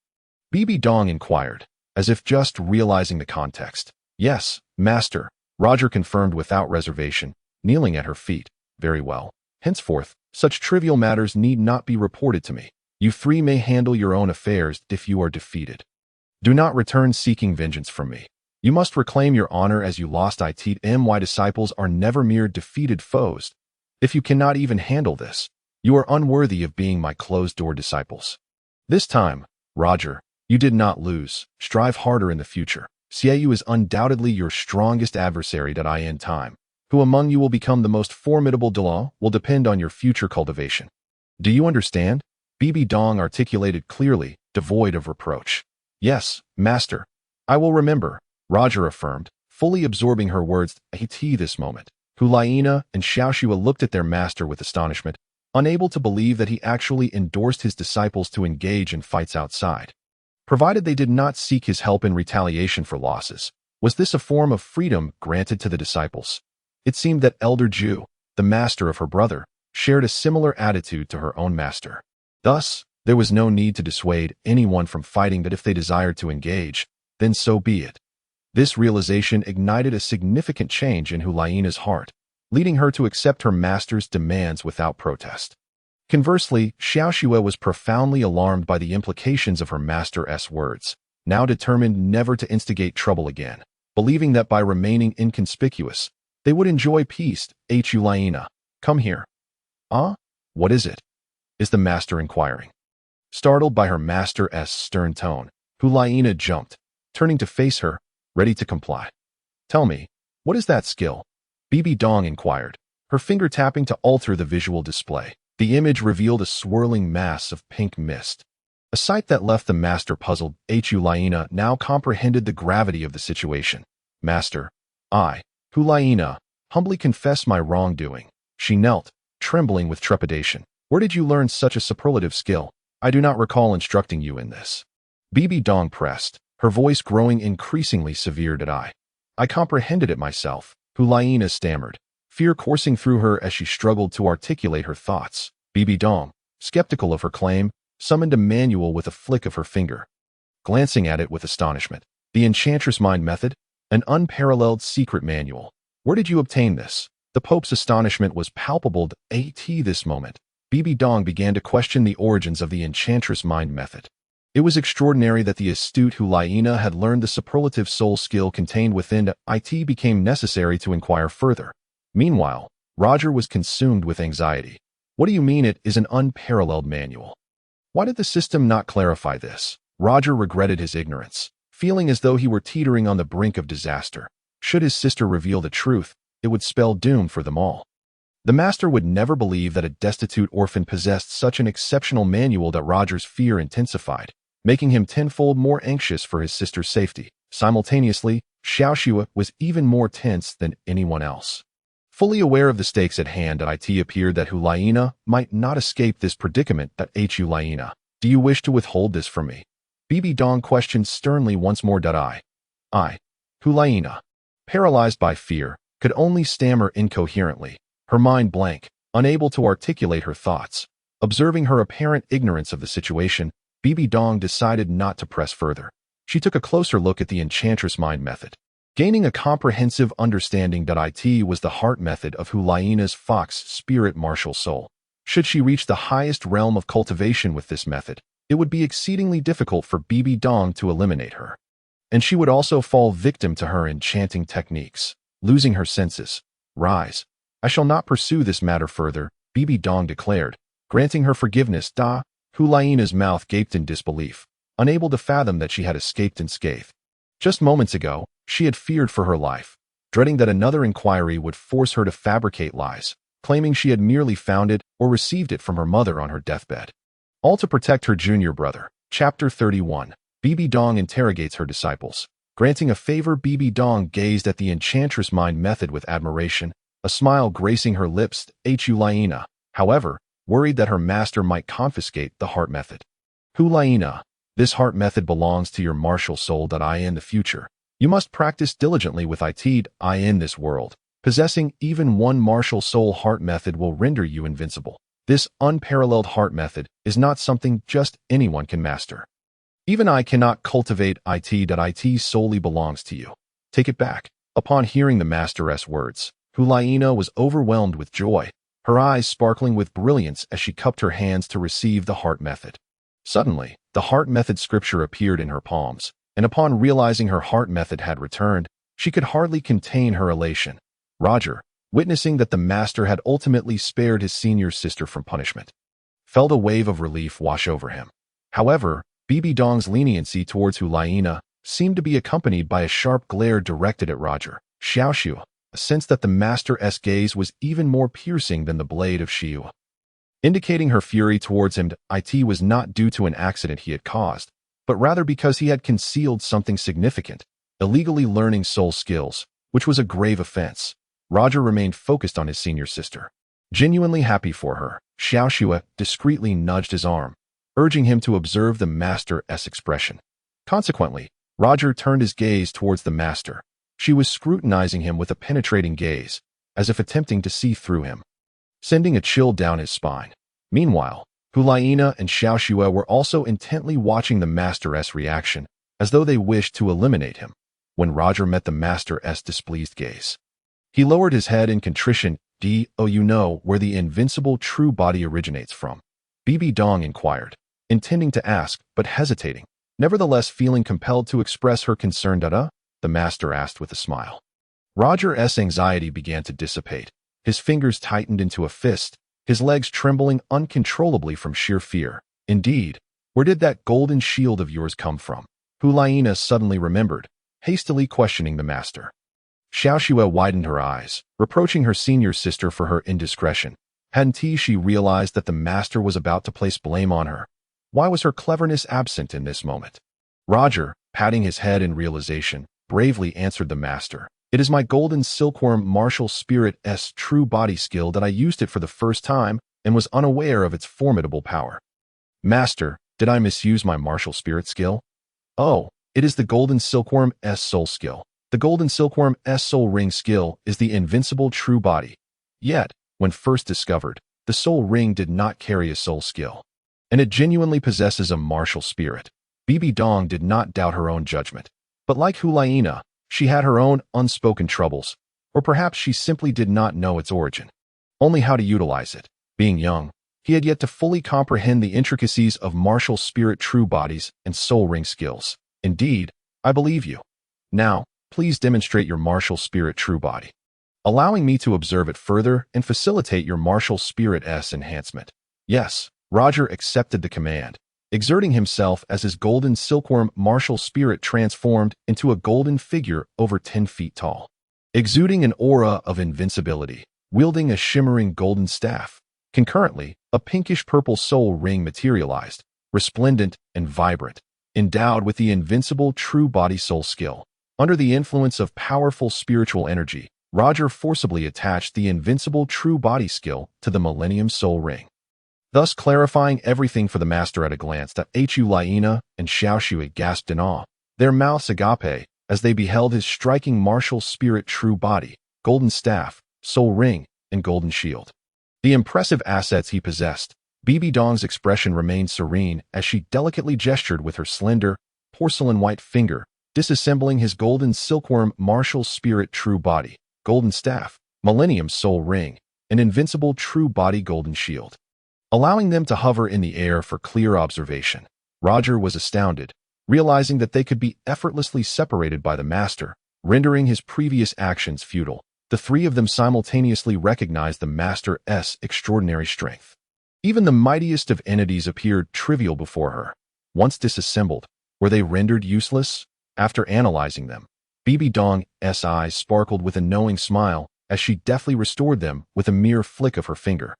BBDong inquired, as if just realizing the context. Yes, Master, Roger confirmed without reservation, kneeling at her feet. Very well. Henceforth, such trivial matters need not be reported to me. You three may handle your own affairs if you are defeated. Do not return seeking vengeance from me. You must reclaim your honor as you lost it. My disciples are never mere defeated foes. If you cannot even handle this, you are unworthy of being my closed-door disciples. This time, Roger, you did not lose. Strive harder in the future. Shiao is undoubtedly your strongest adversary in time. Who among you will become the most formidable Duel will depend on your future cultivation. Do you understand? BBDong articulated clearly, devoid of reproach. Yes, Master. I will remember, Roger affirmed, fully absorbing her words. This moment, Hulaina and Shiao looked at their master with astonishment, unable to believe that he actually endorsed his disciples to engage in fights outside, provided they did not seek his help in retaliation for losses. Was this a form of freedom granted to the disciples? It seemed that Elder Ju, the master of her brother, shared a similar attitude to her own master. Thus, there was no need to dissuade anyone from fighting, that if they desired to engage, then so be it. This realization ignited a significant change in Hulaina's heart, leading her to accept her master's demands without protest. Conversely, Shiao was profoundly alarmed by the implications of her master's words, now determined never to instigate trouble again, believing that by remaining inconspicuous, they would enjoy peace. Hulaina, come here. What is it? Is the master inquiring. Startled by her master's stern tone, Hulaina jumped, turning to face her, ready to comply. Tell me, what is that skill? BBDong inquired, her finger tapping to alter the visual display. The image revealed a swirling mass of pink mist, a sight that left the master puzzled. Hulaina now comprehended the gravity of the situation. Master, I, Hulaina, humbly confess my wrongdoing. She knelt, trembling with trepidation. Where did you learn such a superlative skill? I do not recall instructing you in this. BBDong pressed, her voice growing increasingly severe. I comprehended it myself, Hulaina stammered, fear coursing through her as she struggled to articulate her thoughts. BBDong, skeptical of her claim, summoned a manual with a flick of her finger. Glancing at it with astonishment, the Enchantress Mind Method, an unparalleled secret manual. Where did you obtain this? The Pope's astonishment was palpable. At this moment, BBDong began to question the origins of the Enchantress Mind Method. It was extraordinary that the astute Hulaina had learned the superlative soul skill contained within it. Became necessary to inquire further. Meanwhile, Roger was consumed with anxiety. What do you mean it is an unparalleled manual? Why did the system not clarify this? Roger regretted his ignorance, feeling as though he were teetering on the brink of disaster. Should his sister reveal the truth, it would spell doom for them all. The master would never believe that a destitute orphan possessed such an exceptional manual. Roger's fear intensified, making him tenfold more anxious for his sister's safety. Simultaneously, Shiao was even more tense than anyone else. Fully aware of the stakes at hand, it appeared that Hulaina might not escape this predicament. Hulaina, do you wish to withhold this from me? BBDong questioned sternly once more. Hulaina, paralyzed by fear, could only stammer incoherently, her mind blank, unable to articulate her thoughts. Observing her apparent ignorance of the situation, BBDong decided not to press further. She took a closer look at the Enchantress Mind Method. Gaining a comprehensive understanding, it was the heart method of Hulaina's fox spirit martial soul. Should she reach the highest realm of cultivation with this method, it would be exceedingly difficult for BBDong to eliminate her. And she would also fall victim to her enchanting techniques, losing her senses. Rise. I shall not pursue this matter further, BBDong declared, granting her forgiveness. Hulaina's mouth gaped in disbelief, unable to fathom that she had escaped unscathed. Just moments ago, she had feared for her life, dreading that another inquiry would force her to fabricate lies. claiming she had merely found it or received it from her mother on her deathbed. All to protect her junior brother. Chapter 31. BBDong interrogates her disciples. Granting a favor, BBDong gazed at the enchantress mind method with admiration, a smile gracing her lips. Hulaina, however, worried that her master might confiscate the heart method. Hulaina, this heart method belongs to your martial soul. In the future, you must practice diligently with it. In this world, possessing even one martial soul heart method will render you invincible. This unparalleled heart method is not something just anyone can master. Even I cannot cultivate it. It solely belongs to you. Take it back. Upon hearing the master's words, Hulaina was overwhelmed with joy, her eyes sparkling with brilliance as she cupped her hands to receive the heart method. Suddenly, the heart method scripture appeared in her palms, and upon realizing her heart method had returned, she could hardly contain her elation. Roger, witnessing that the master had ultimately spared his senior sister from punishment, felt a wave of relief wash over him. However, BBDong's leniency towards Hulaina seemed to be accompanied by a sharp glare directed at Roger. Shiao, a sense that the master's gaze was even more piercing than the blade of Shiua, indicating her fury towards him. It was not due to an accident he had caused, but rather because he had concealed something significant, illegally learning soul skills, which was a grave offense. Roger remained focused on his senior sister. Genuinely happy for her, Shiao discreetly nudged his arm, urging him to observe the master's expression. Consequently, Roger turned his gaze towards the master. She was scrutinizing him with a penetrating gaze, as if attempting to see through him, sending a chill down his spine. Meanwhile, Hulaina and Shiao were also intently watching the master's reaction, as though they wished to eliminate him. When Roger met the master's displeased gaze, he lowered his head in contrition. You know where the invincible true body originates from? BBDong inquired, intending to ask, but hesitating, nevertheless feeling compelled to express her concern. The master asked with a smile. Roger's anxiety began to dissipate. His fingers tightened into a fist, his legs trembling uncontrollably from sheer fear. Indeed, where did that golden shield of yours come from? Hulaina suddenly remembered, hastily questioning the master. Shiao widened her eyes, reproaching her senior sister for her indiscretion. Hadn't she realized that the master was about to place blame on her? Why was her cleverness absent in this moment? Roger, patting his head in realization, bravely answered the master. It is my golden silkworm martial spirit's true body skill that I used it for the first time and was unaware of its formidable power. Master, did I misuse my martial spirit skill? Oh, it is the golden silkworm's soul skill. The golden silkworm's soul ring skill is the invincible true body. Yet, when first discovered, the soul ring did not carry a soul skill, and it genuinely possesses a martial spirit. BBDong did not doubt her own judgment, but like Hulaina, she had her own unspoken troubles, or perhaps she simply did not know its origin, only how to utilize it. Being young, he had yet to fully comprehend the intricacies of martial spirit true bodies and soul ring skills. Indeed, I believe you. Now, please demonstrate your martial spirit true body, allowing me to observe it further and facilitate your martial spirit's enhancement. Yes, Roger accepted the command, exerting himself as his golden silkworm martial spirit transformed into a golden figure over 10 feet tall, exuding an aura of invincibility, wielding a shimmering golden staff. Concurrently, a pinkish-purple soul ring materialized, resplendent and vibrant, endowed with the invincible true body soul skill. Under the influence of powerful spiritual energy, Roger forcibly attached the invincible true body skill to the Millennium Soul Ring, thus clarifying everything for the master at a glance. Hulaina and Shiao gasped in awe, their mouths agape, as they beheld his striking martial spirit true body, golden staff, soul ring, and golden shield. The impressive assets he possessed. BBDong's expression remained serene as she delicately gestured with her slender, porcelain-white finger, disassembling his golden silkworm martial spirit true body, golden staff, Millennium Soul Ring, and invincible true body golden shield, allowing them to hover in the air for clear observation. Roger was astounded, realizing that they could be effortlessly separated by the master, rendering his previous actions futile. The three of them simultaneously recognized the master's extraordinary strength. Even the mightiest of entities appeared trivial before her. Once disassembled, were they rendered useless? After analyzing them, BBDong's eyes sparkled with a knowing smile, as she deftly restored them with a mere flick of her finger,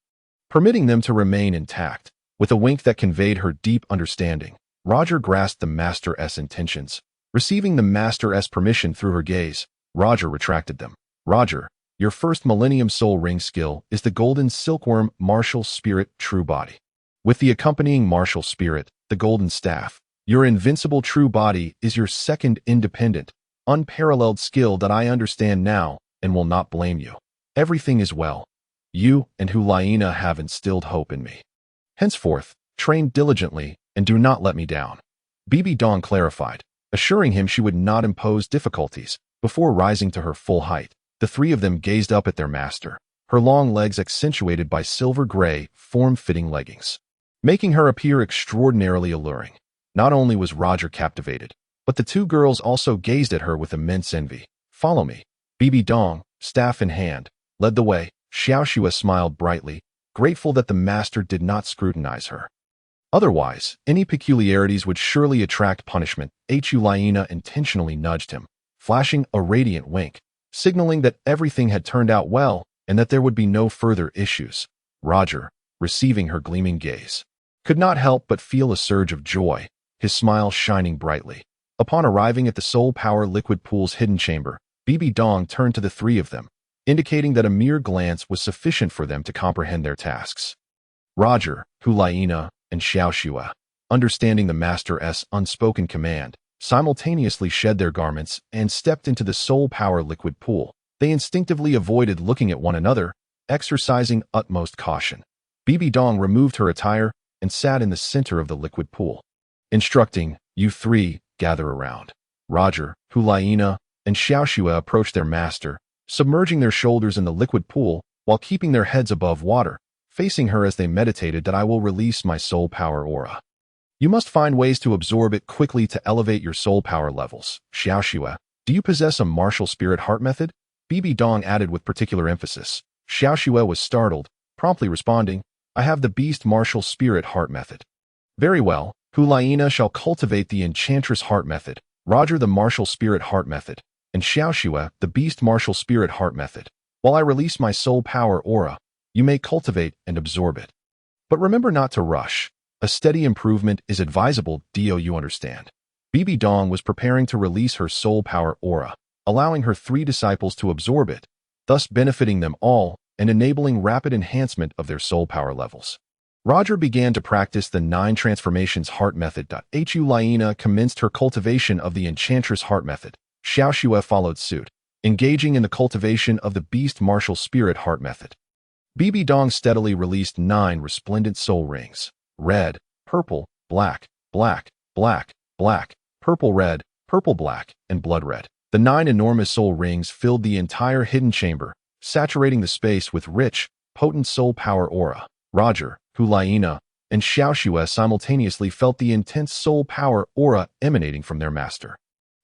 permitting them to remain intact. With a wink that conveyed her deep understanding, Roger grasped the Master-S intentions. Receiving the Master-S permission through her gaze, Roger retracted them. Roger, your first Millennium Soul Ring skill is the Golden Silkworm Martial Spirit True Body. With the accompanying Martial Spirit, the Golden Staff, your Invincible True Body is your second independent, unparalleled skill that I understand now and will not blame you. Everything is well. You and Hulaina have instilled hope in me. Henceforth, train diligently and do not let me down. BBDong clarified, assuring him she would not impose difficulties. Before rising to her full height, the three of them gazed up at their master, her long legs accentuated by silver-gray, form-fitting leggings, making her appear extraordinarily alluring. Not only was Roger captivated, but the two girls also gazed at her with immense envy. Follow me. BBDong, staff in hand, led the way. Shiao smiled brightly, grateful that the master did not scrutinize her. Otherwise, any peculiarities would surely attract punishment. Hulaina intentionally nudged him, flashing a radiant wink, signaling that everything had turned out well and that there would be no further issues. Roger, receiving her gleaming gaze, could not help but feel a surge of joy, his smile shining brightly. Upon arriving at the Soul Power Liquid Pool's hidden chamber, BBDong turned to the three of them, indicating that a mere glance was sufficient for them to comprehend their tasks. Roger, Hulaina, and Shiao, understanding the Master-S unspoken command, simultaneously shed their garments and stepped into the Soul Power Liquid Pool. They instinctively avoided looking at one another, exercising utmost caution. BBDong removed her attire and sat in the center of the liquid pool, instructing, "You three, gather around." Roger, Hulaina, and Shiao approached their master, submerging their shoulders in the liquid pool while keeping their heads above water, facing her as they meditated that I will release my soul power aura. You must find ways to absorb it quickly to elevate your soul power levels. Shiao, do you possess a martial spirit heart method? BBDong added with particular emphasis. Shiao was startled, promptly responding, I have the beast martial spirit heart method. Very well, Hulaina shall cultivate the enchantress heart method, Roger the martial spirit heart method, and Shiao the beast martial spirit heart method. While I release my soul power aura, you may cultivate and absorb it. But remember not to rush. A steady improvement is advisable. Do you understand? BBDong was preparing to release her soul power aura, allowing her three disciples to absorb it, thus benefiting them all and enabling rapid enhancement of their soul power levels. Roger began to practice the 9 transformations heart method. Hulaina commenced her cultivation of the enchantress heart method. Shiao followed suit, engaging in the cultivation of the beast martial spirit heart method. BBDong steadily released 9 resplendent soul rings: red, purple, black, black, black, black, purple red, purple black, and blood red. The 9 enormous soul rings filled the entire hidden chamber, saturating the space with rich, potent soul power aura. Roger, Hulaina, and Shiao simultaneously felt the intense soul power aura emanating from their master.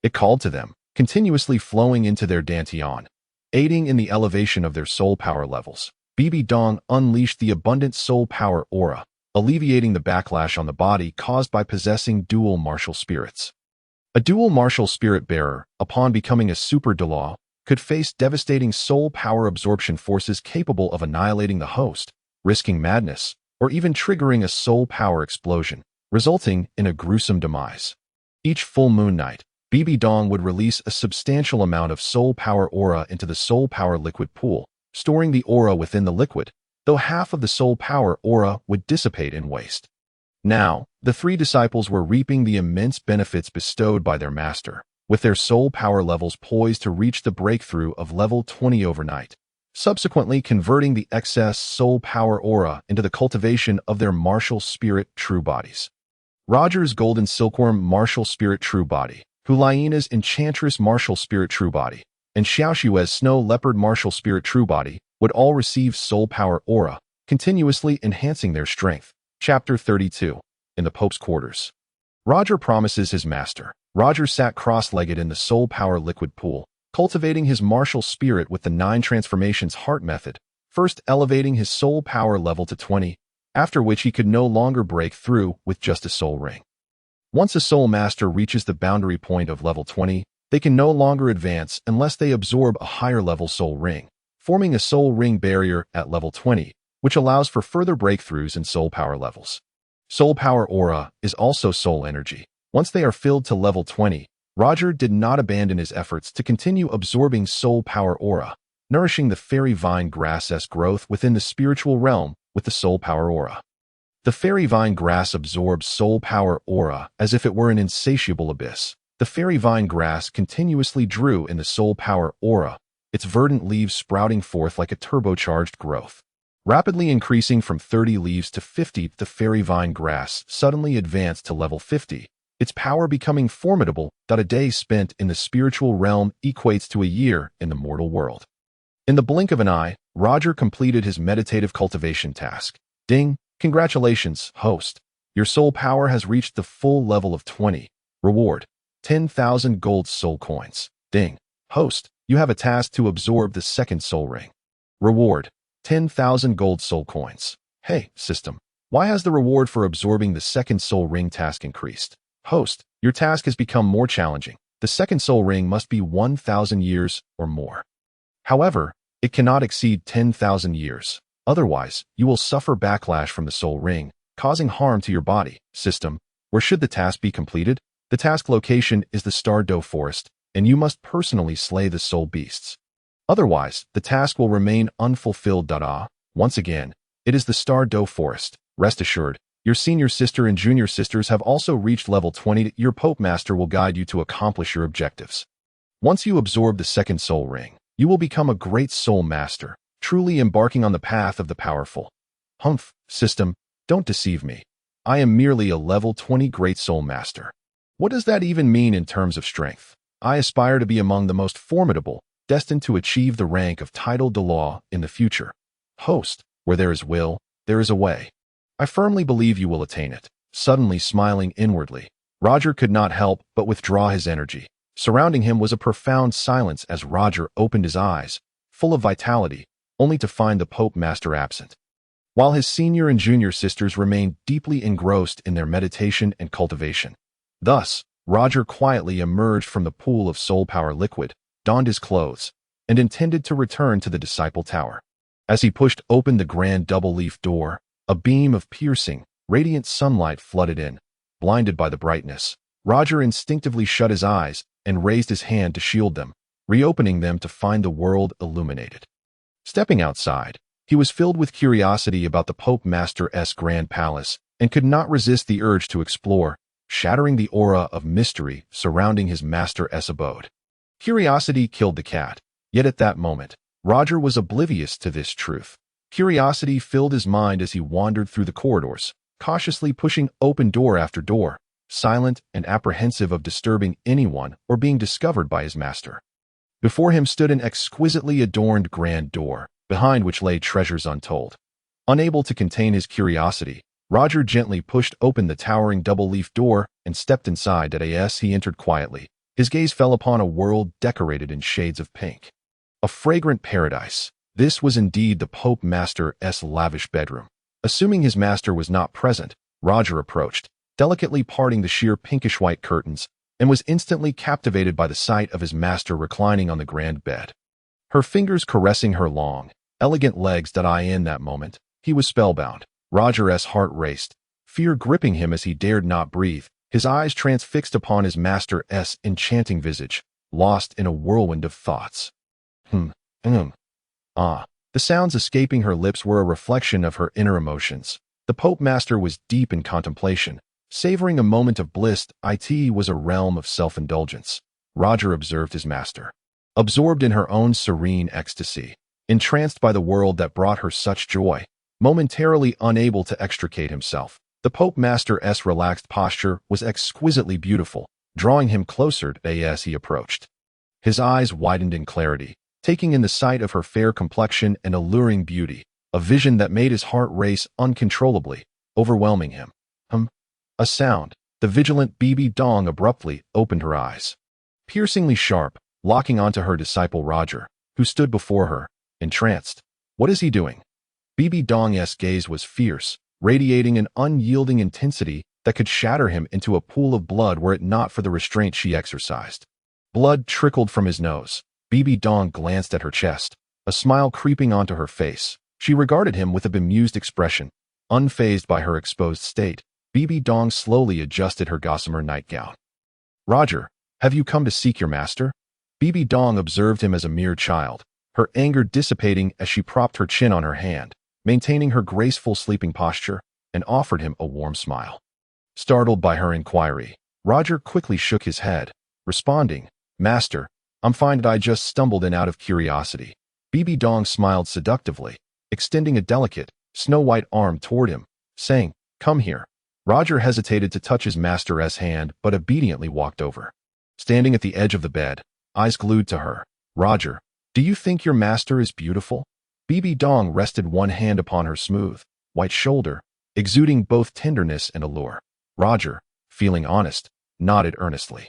It called to them, continuously flowing into their dantian, aiding in the elevation of their soul power levels. BBDong unleashed the abundant soul power aura, alleviating the backlash on the body caused by possessing dual martial spirits. A dual martial spirit bearer, upon becoming a super Douluo, could face devastating soul power absorption forces capable of annihilating the host, risking madness, or even triggering a soul power explosion, resulting in a gruesome demise. Each full moon night, BBDong would release a substantial amount of soul power aura into the soul power liquid pool, storing the aura within the liquid, though half of the soul power aura would dissipate in waste. Now, the 3 disciples were reaping the immense benefits bestowed by their master, with their soul power levels poised to reach the breakthrough of level 20 overnight, subsequently converting the excess soul power aura into the cultivation of their martial spirit true bodies. Roger's golden silkworm martial spirit true body, Hulaina's enchantress martial spirit true body, and Shiao's snow leopard martial spirit true body would all receive soul power aura, continuously enhancing their strength. Chapter 32. In the Pope's Quarters. Roger promises his master. Roger sat cross-legged in the soul power liquid pool, cultivating his martial spirit with the 9 transformations heart method, first elevating his soul power level to 20, after which he could no longer break through with just a soul ring. Once a soul master reaches the boundary point of level 20, they can no longer advance unless they absorb a higher level soul ring, forming a soul ring barrier at level 20, which allows for further breakthroughs in soul power levels. Soul power aura is also soul energy. Once they are filled to level 20, Roger did not abandon his efforts to continue absorbing soul power aura, nourishing the fairy vine grass's growth within the spiritual realm with the soul power aura. The fairy vine grass absorbs soul power aura as if it were an insatiable abyss. The fairy vine grass continuously drew in the soul power aura, its verdant leaves sprouting forth like a turbocharged growth. Rapidly increasing from 30 leaves to 50, the fairy vine grass suddenly advanced to level 50, its power becoming formidable that a day spent in the spiritual realm equates to a year in the mortal world. In the blink of an eye, Roger completed his meditative cultivation task. Ding! Congratulations, host. Your soul power has reached the full level of 20. Reward: 10,000 gold soul coins. Ding! Host, you have a task to absorb the second soul ring. Reward: 10,000 gold soul coins. Hey, system, why has the reward for absorbing the second soul ring task increased? Host, your task has become more challenging. The second soul ring must be 1,000 years or more. However, it cannot exceed 10,000 years. Otherwise, you will suffer backlash from the soul ring, causing harm to your body. System, where should the task be completed? The task location is the Douluo Forest, and you must personally slay the soul beasts. Otherwise, the task will remain unfulfilled. Once again, it is the Douluo Forest. Rest assured, your senior sister and junior sisters have also reached level 20. Your Pope Master will guide you to accomplish your objectives. Once you absorb the second soul ring, you will become a great soul master, truly embarking on the path of the powerful. Humph, system, don't deceive me. I am merely a level 20 great soul master. What does that even mean in terms of strength? I aspire to be among the most formidable, destined to achieve the rank of title Douluo in the future. Host, where there is will, there is a way. I firmly believe you will attain it. Suddenly smiling inwardly, Roger could not help but withdraw his energy. Surrounding him was a profound silence as Roger opened his eyes, full of vitality, only to find the Pope Master absent. While his senior and junior sisters remained deeply engrossed in their meditation and cultivation. Thus, Roger quietly emerged from the pool of soul power liquid, donned his clothes, and intended to return to the Disciple Tower. As he pushed open the grand double-leaf door, a beam of piercing, radiant sunlight flooded in. Blinded by the brightness, Roger instinctively shut his eyes and raised his hand to shield them, reopening them to find the world illuminated. Stepping outside, he was filled with curiosity about the Pope Master's grand palace and could not resist the urge to explore, shattering the aura of mystery surrounding his master's abode. Curiosity killed the cat, yet at that moment, Roger was oblivious to this truth. Curiosity filled his mind as he wandered through the corridors, cautiously pushing open door after door, silent and apprehensive of disturbing anyone or being discovered by his master. Before him stood an exquisitely adorned grand door, behind which lay treasures untold. Unable to contain his curiosity, Roger gently pushed open the towering double-leaf door and stepped inside. As he entered quietly, his gaze fell upon a world decorated in shades of pink. A fragrant paradise. This was indeed the Pope Master's lavish bedroom. Assuming his master was not present, Roger approached, delicately parting the sheer pinkish-white curtains, and was instantly captivated by the sight of his master reclining on the grand bed. Her fingers caressing her long, elegant legs. In that moment, he was spellbound. Roger's heart raced, fear gripping him as he dared not breathe, his eyes transfixed upon his master's enchanting visage, lost in a whirlwind of thoughts. The sounds escaping her lips were a reflection of her inner emotions. The Pope Master was deep in contemplation, savoring a moment of bliss. It was a realm of self-indulgence. Roger observed his master, absorbed in her own serene ecstasy, entranced by the world that brought her such joy, momentarily unable to extricate himself. The Pope Master's relaxed posture was exquisitely beautiful, drawing him closer as he approached. His eyes widened in clarity, taking in the sight of her fair complexion and alluring beauty, a vision that made his heart race uncontrollably, overwhelming him. A sound. The vigilant BBDong abruptly opened her eyes. Piercingly sharp, locking onto her disciple Roger, who stood before her, entranced. What is he doing? BBDong's gaze was fierce, radiating an unyielding intensity that could shatter him into a pool of blood were it not for the restraint she exercised. Blood trickled from his nose. BBDong glanced at her chest, a smile creeping onto her face. She regarded him with a bemused expression. Unfazed by her exposed state, BBDong slowly adjusted her gossamer nightgown. "Roger, have you come to seek your master?" BBDong observed him as a mere child, her anger dissipating as she propped her chin on her hand, maintaining her graceful sleeping posture, and offered him a warm smile. Startled by her inquiry, Roger quickly shook his head, responding, "Master, I'm fine. I just stumbled in out of curiosity." BBDong smiled seductively, extending a delicate, snow-white arm toward him, saying, "Come here." Roger hesitated to touch his master's hand but obediently walked over. Standing at the edge of the bed, eyes glued to her, "Roger, do you think your master is beautiful?" BBDong rested one hand upon her smooth, white shoulder, exuding both tenderness and allure. Roger, feeling honest, nodded earnestly.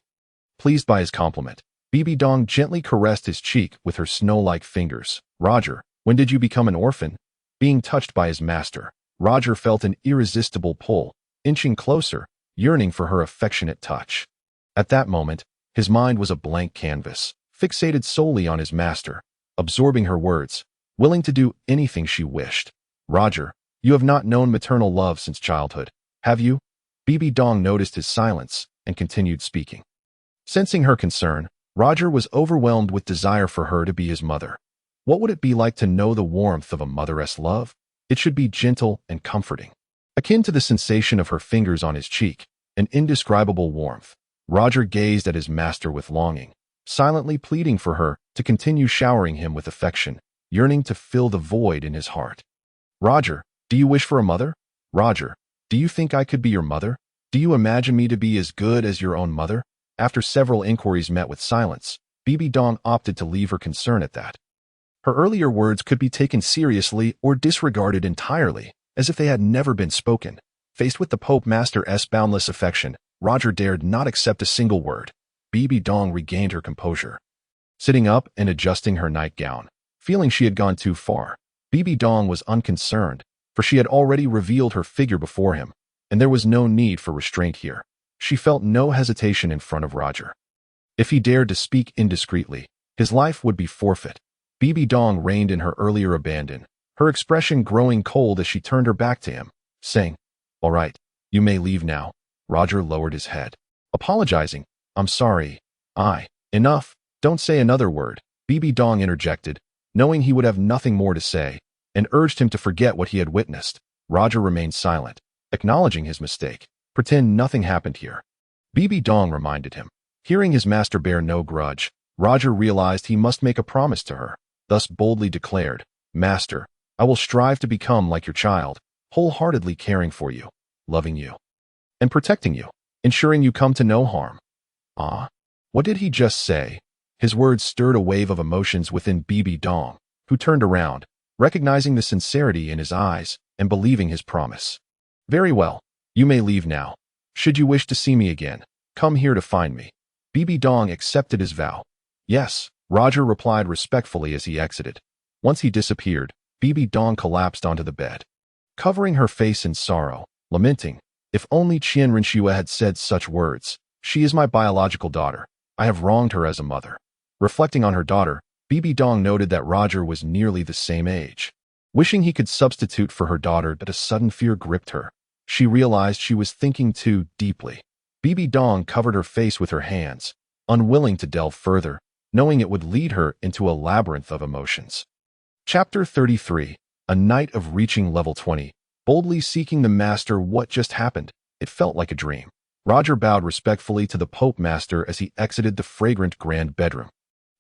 Pleased by his compliment, BBDong gently caressed his cheek with her snow-like fingers. "Roger, when did you become an orphan?" Being touched by his master, Roger felt an irresistible pull, inching closer, yearning for her affectionate touch. At that moment, his mind was a blank canvas, fixated solely on his master, absorbing her words, willing to do anything she wished. "Roger, you have not known maternal love since childhood, have you?" BBDong noticed his silence and continued speaking. Sensing her concern, Roger was overwhelmed with desire for her to be his mother. What would it be like to know the warmth of a mother's love? It should be gentle and comforting. Akin to the sensation of her fingers on his cheek, an indescribable warmth. Roger gazed at his master with longing, silently pleading for her to continue showering him with affection, yearning to fill the void in his heart. "Roger, do you wish for a mother? Roger, do you think I could be your mother? Do you imagine me to be as good as your own mother?" After several inquiries met with silence, BBDong opted to leave her concern at that. Her earlier words could be taken seriously or disregarded entirely, as if they had never been spoken. Faced with the Pope Master's boundless affection, Roger dared not accept a single word. BBDong regained her composure. Sitting up and adjusting her nightgown, feeling she had gone too far, BBDong was unconcerned, for she had already revealed her figure before him, and there was no need for restraint here. She felt no hesitation in front of Roger. If he dared to speak indiscreetly, his life would be forfeit. BBDong reigned in her earlier abandon, her expression growing cold as she turned her back to him, saying, "All right, you may leave now." Roger lowered his head, apologizing, "I'm sorry. Enough, don't say another word." BBDong interjected, knowing he would have nothing more to say, and urged him to forget what he had witnessed. Roger remained silent, acknowledging his mistake. "Pretend nothing happened here," BBDong reminded him. Hearing his master bear no grudge, Roger realized he must make a promise to her, thus boldly declared, "Master, I will strive to become like your child, wholeheartedly caring for you, loving you, and protecting you, ensuring you come to no harm." Ah, what did he just say? His words stirred a wave of emotions within BBDong, who turned around, recognizing the sincerity in his eyes and believing his promise. "Very well, you may leave now. Should you wish to see me again, come here to find me." BBDong accepted his vow. "Yes," Roger replied respectfully as he exited. Once he disappeared, BBDong collapsed onto the bed, covering her face in sorrow, lamenting, "If only Shiua had said such words. She is my biological daughter. I have wronged her as a mother." Reflecting on her daughter, BBDong noted that Roger was nearly the same age. Wishing he could substitute for her daughter, but a sudden fear gripped her. She realized she was thinking too deeply. BBDong covered her face with her hands, unwilling to delve further, knowing it would lead her into a labyrinth of emotions. Chapter 33. A night of reaching level 20. Boldly seeking the master. What just happened? It felt like a dream. Roger bowed respectfully to the Pope Master as he exited the fragrant grand bedroom.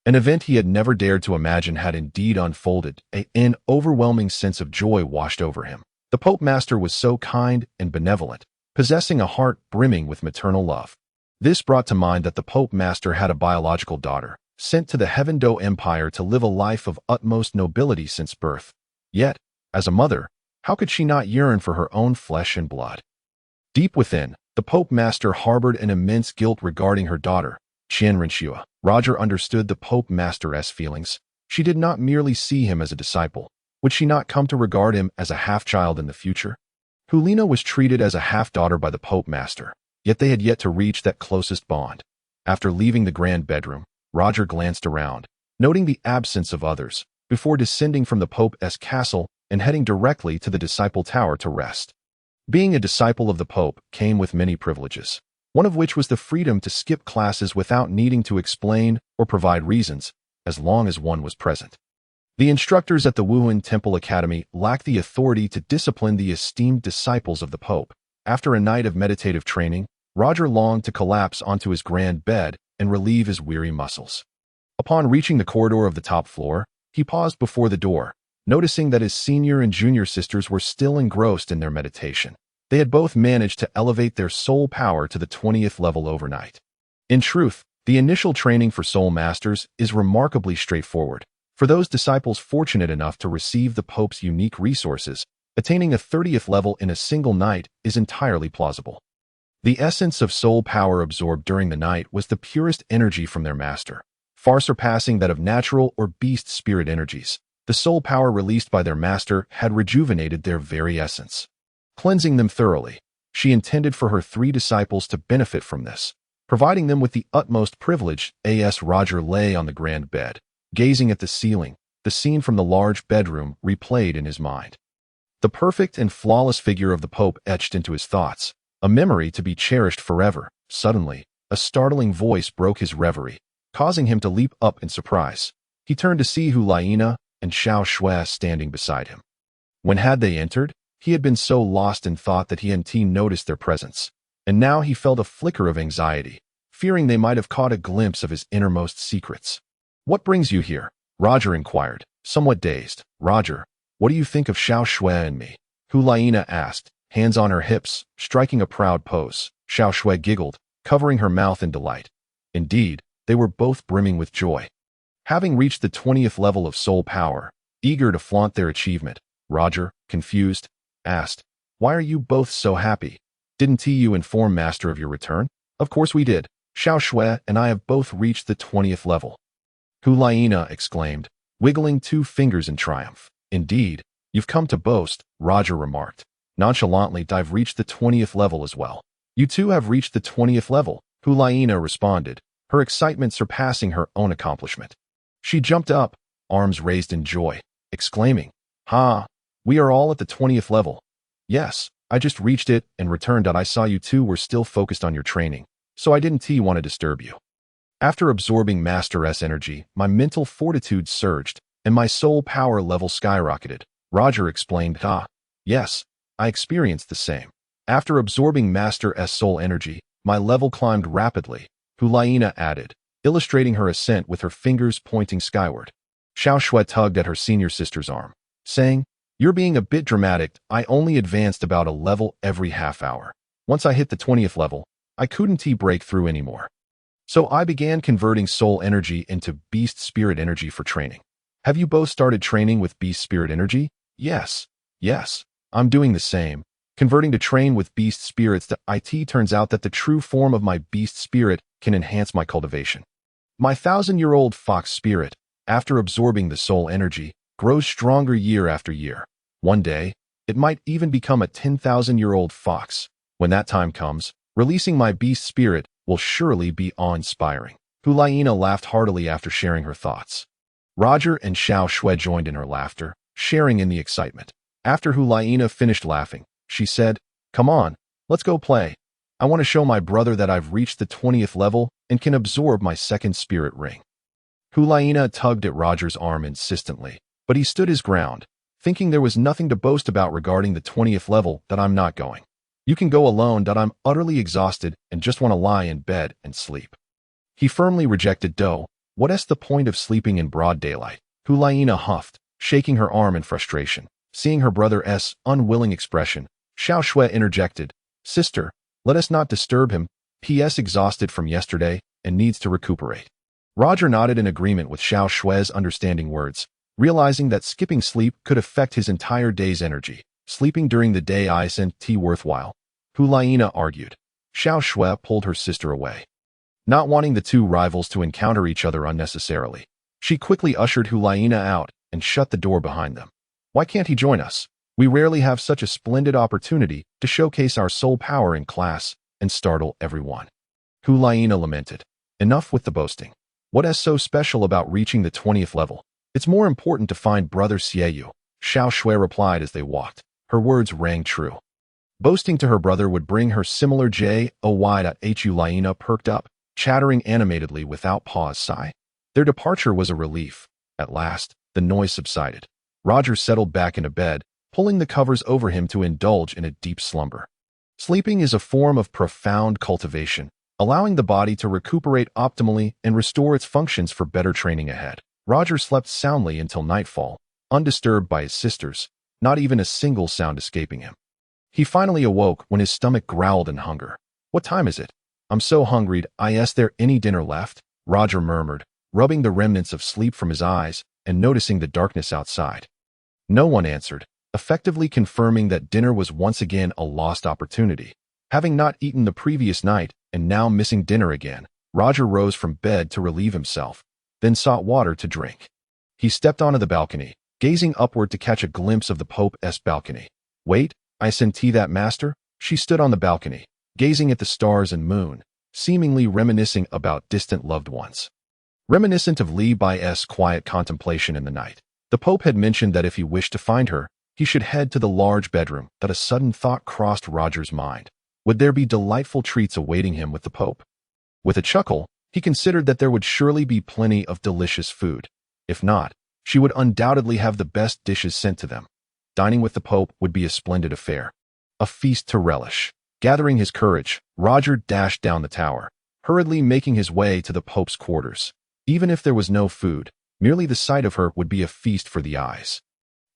An event he had never dared to imagine had indeed unfolded. An overwhelming sense of joy washed over him. The Pope Master was so kind and benevolent, possessing a heart brimming with maternal love. This brought to mind that the Pope Master had a biological daughter, sent to the Heavendo Empire to live a life of utmost nobility since birth. Yet, as a mother, how could she not yearn for her own flesh and blood? Deep within, the Pope Master harbored an immense guilt regarding her daughter, Shiua. Roger understood the Pope Master's feelings. She did not merely see him as a disciple. Would she not come to regard him as a half-child in the future? Hulina was treated as a half-daughter by the Pope Master, yet they had yet to reach that closest bond. After leaving the grand bedroom, Roger glanced around, noting the absence of others, before descending from the Pope's castle and heading directly to the Disciple Tower to rest. Being a disciple of the Pope came with many privileges, one of which was the freedom to skip classes without needing to explain or provide reasons, as long as one was present. The instructors at the Wuhan Temple Academy lacked the authority to discipline the esteemed disciples of the Pope. After a night of meditative training, Roger longed to collapse onto his grand bed and relieve his weary muscles. Upon reaching the corridor of the top floor, he paused before the door, noticing that his senior and junior sisters were still engrossed in their meditation. They had both managed to elevate their soul power to the 20th level overnight. In truth, the initial training for soul masters is remarkably straightforward. For those disciples fortunate enough to receive the Pope's unique resources, attaining a 30th level in a single night is entirely plausible. The essence of soul power absorbed during the night was the purest energy from their master, far surpassing that of natural or beast spirit energies. The soul power released by their master had rejuvenated their very essence, cleansing them thoroughly. She intended for her 3 disciples to benefit from this, providing them with the utmost privilege. As Roger lay on the grand bed, gazing at the ceiling, the scene from the large bedroom replayed in his mind. The perfect and flawless figure of the Pope etched into his thoughts, a memory to be cherished forever. Suddenly, a startling voice broke his reverie, causing him to leap up in surprise. He turned to see Hulaina and Shiao standing beside him. When had they entered? He had been so lost in thought that he hadn't noticed their presence, and now he felt a flicker of anxiety, fearing they might have caught a glimpse of his innermost secrets. "What brings you here?" Roger inquired, somewhat dazed. "Roger, what do you think of Shiao and me?" Hulaina asked, hands on her hips, striking a proud pose. Shiao giggled, covering her mouth in delight. Indeed, they were both brimming with joy. Having reached the 20th level of soul power, eager to flaunt their achievement, Roger, confused, asked, "Why are you both so happy? Didn't you inform Master of your return?" "Of course we did. Shiao and I have both reached the 20th level," Hulaina exclaimed, wiggling 2 fingers in triumph. "Indeed, you've come to boast," Roger remarked. Nonchalantly, "I've reached the 20th level as well." "You too have reached the 20th level," Hulaina responded, her excitement surpassing her own accomplishment. She jumped up, arms raised in joy, exclaiming, "Ha! We are all at the 20th level." "Yes, I just reached it and returned. I saw you two were still focused on your training, so I didn't want to disturb you." After absorbing Master S energy, my mental fortitude surged, and my soul power level skyrocketed. Roger explained, "Yes, I experienced the same. After absorbing Master S soul energy, my level climbed rapidly," Hulaina added, illustrating her ascent with her fingers pointing skyward. Shiao tugged at her senior sister's arm, saying, "You're being a bit dramatic. I only advanced about a level every half hour. Once I hit the 20th level, I couldn't break through anymore. So I began converting soul energy into beast spirit energy for training." "Have you both started training with beast spirit energy?" Yes, I'm doing the same. Converting to train with beast spirits. It turns out that the true form of my beast spirit can enhance my cultivation. My 1,000-year-old fox spirit, after absorbing the soul energy, grows stronger year after year. One day, it might even become a 10,000-year-old fox. When that time comes, releasing my beast spirit will surely be awe-inspiring." Hulaina laughed heartily after sharing her thoughts. Roger and Shiao joined in her laughter, sharing in the excitement. After Hulaina finished laughing, she said, "Come on, let's go play. I want to show my brother that I've reached the 20th level and can absorb my second spirit ring." Hulaina tugged at Roger's arm insistently, but he stood his ground, thinking there was nothing to boast about regarding the 20th level. "I'm not going. You can go alone. I'm utterly exhausted and just want to lie in bed and sleep." He firmly rejected. "What's the point of sleeping in broad daylight?" Hulaina huffed, shaking her arm in frustration. Seeing her brother's unwilling expression, Shiao interjected, "Sister, let us not disturb him. He's exhausted from yesterday and needs to recuperate." Roger nodded in agreement with Shiao's understanding words, realizing that skipping sleep could affect his entire day's energy. "Sleeping during the day isn't worthwhile," Hulaina argued. Shiao pulled her sister away, not wanting the 2 rivals to encounter each other unnecessarily. She quickly ushered Hulaina out and shut the door behind them. "Why can't he join us? We rarely have such a splendid opportunity to showcase our soul power in class and startle everyone." Hulaina lamented. "Enough with the boasting. What is so special about reaching the 20th level? It's more important to find brother Xiao, Xiao Shui replied as they walked. Her words rang true. Boasting to her brother would bring her similar joy. Hu Laina perked up, chattering animatedly without pause. Sigh. Their departure was a relief. At last, the noise subsided. Roger settled back into bed, pulling the covers over him to indulge in a deep slumber. Sleeping is a form of profound cultivation, allowing the body to recuperate optimally and restore its functions for better training ahead. Roger slept soundly until nightfall, undisturbed by his sisters, not even a single sound escaping him. He finally awoke when his stomach growled in hunger. What time is it? I'm so hungry. Is there any dinner left? Roger murmured, rubbing the remnants of sleep from his eyes and noticing the darkness outside. No one answered, effectively confirming that dinner was once again a lost opportunity. Having not eaten the previous night and now missing dinner again, Roger rose from bed to relieve himself, then sought water to drink. He stepped onto the balcony, gazing upward to catch a glimpse of the Pope's balcony. Wait, I senti that, master? She stood on the balcony, gazing at the stars and moon, seemingly reminiscing about distant loved ones. Reminiscent of Li Bai's quiet contemplation in the night, the Pope had mentioned that if he wished to find her, he should head to the large bedroom. That a sudden thought crossed Roger's mind. Would there be delightful treats awaiting him with the Pope? With a chuckle, he considered that there would surely be plenty of delicious food. If not, she would undoubtedly have the best dishes sent to them. Dining with the Pope would be a splendid affair, a feast to relish. Gathering his courage, Roger dashed down the tower, hurriedly making his way to the Pope's quarters. Even if there was no food, merely the sight of her would be a feast for the eyes.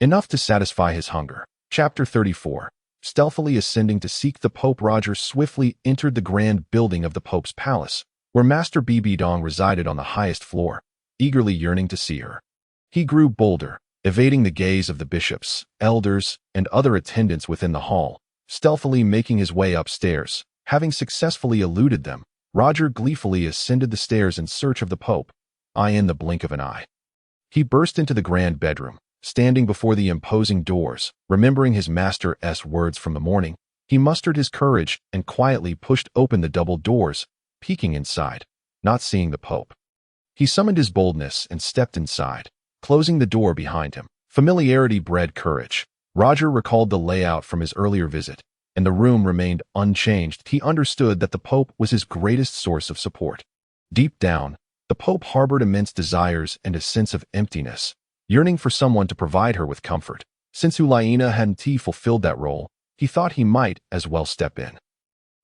Enough to satisfy his hunger. Chapter 34. Stealthily ascending to seek the Pope, Roger swiftly entered the grand building of the Pope's palace, where Master BBDong resided on the highest floor, eagerly yearning to see her. He grew bolder, evading the gaze of the bishops, elders, and other attendants within the hall, stealthily making his way upstairs. Having successfully eluded them, Roger gleefully ascended the stairs in search of the Pope, in the blink of an eye. He burst into the grand bedroom, standing before the imposing doors. Remembering his master's words from the morning, he mustered his courage and quietly pushed open the double doors, peeking inside, not seeing the Pope. He summoned his boldness and stepped inside, closing the door behind him. Familiarity bred courage. Roger recalled the layout from his earlier visit, and the room remained unchanged. He understood that the Pope was his greatest source of support. Deep down, the Pope harbored immense desires and a sense of emptiness, yearning for someone to provide her with comfort. Since Ulaina hadn't fulfilled that role, he thought he might as well step in.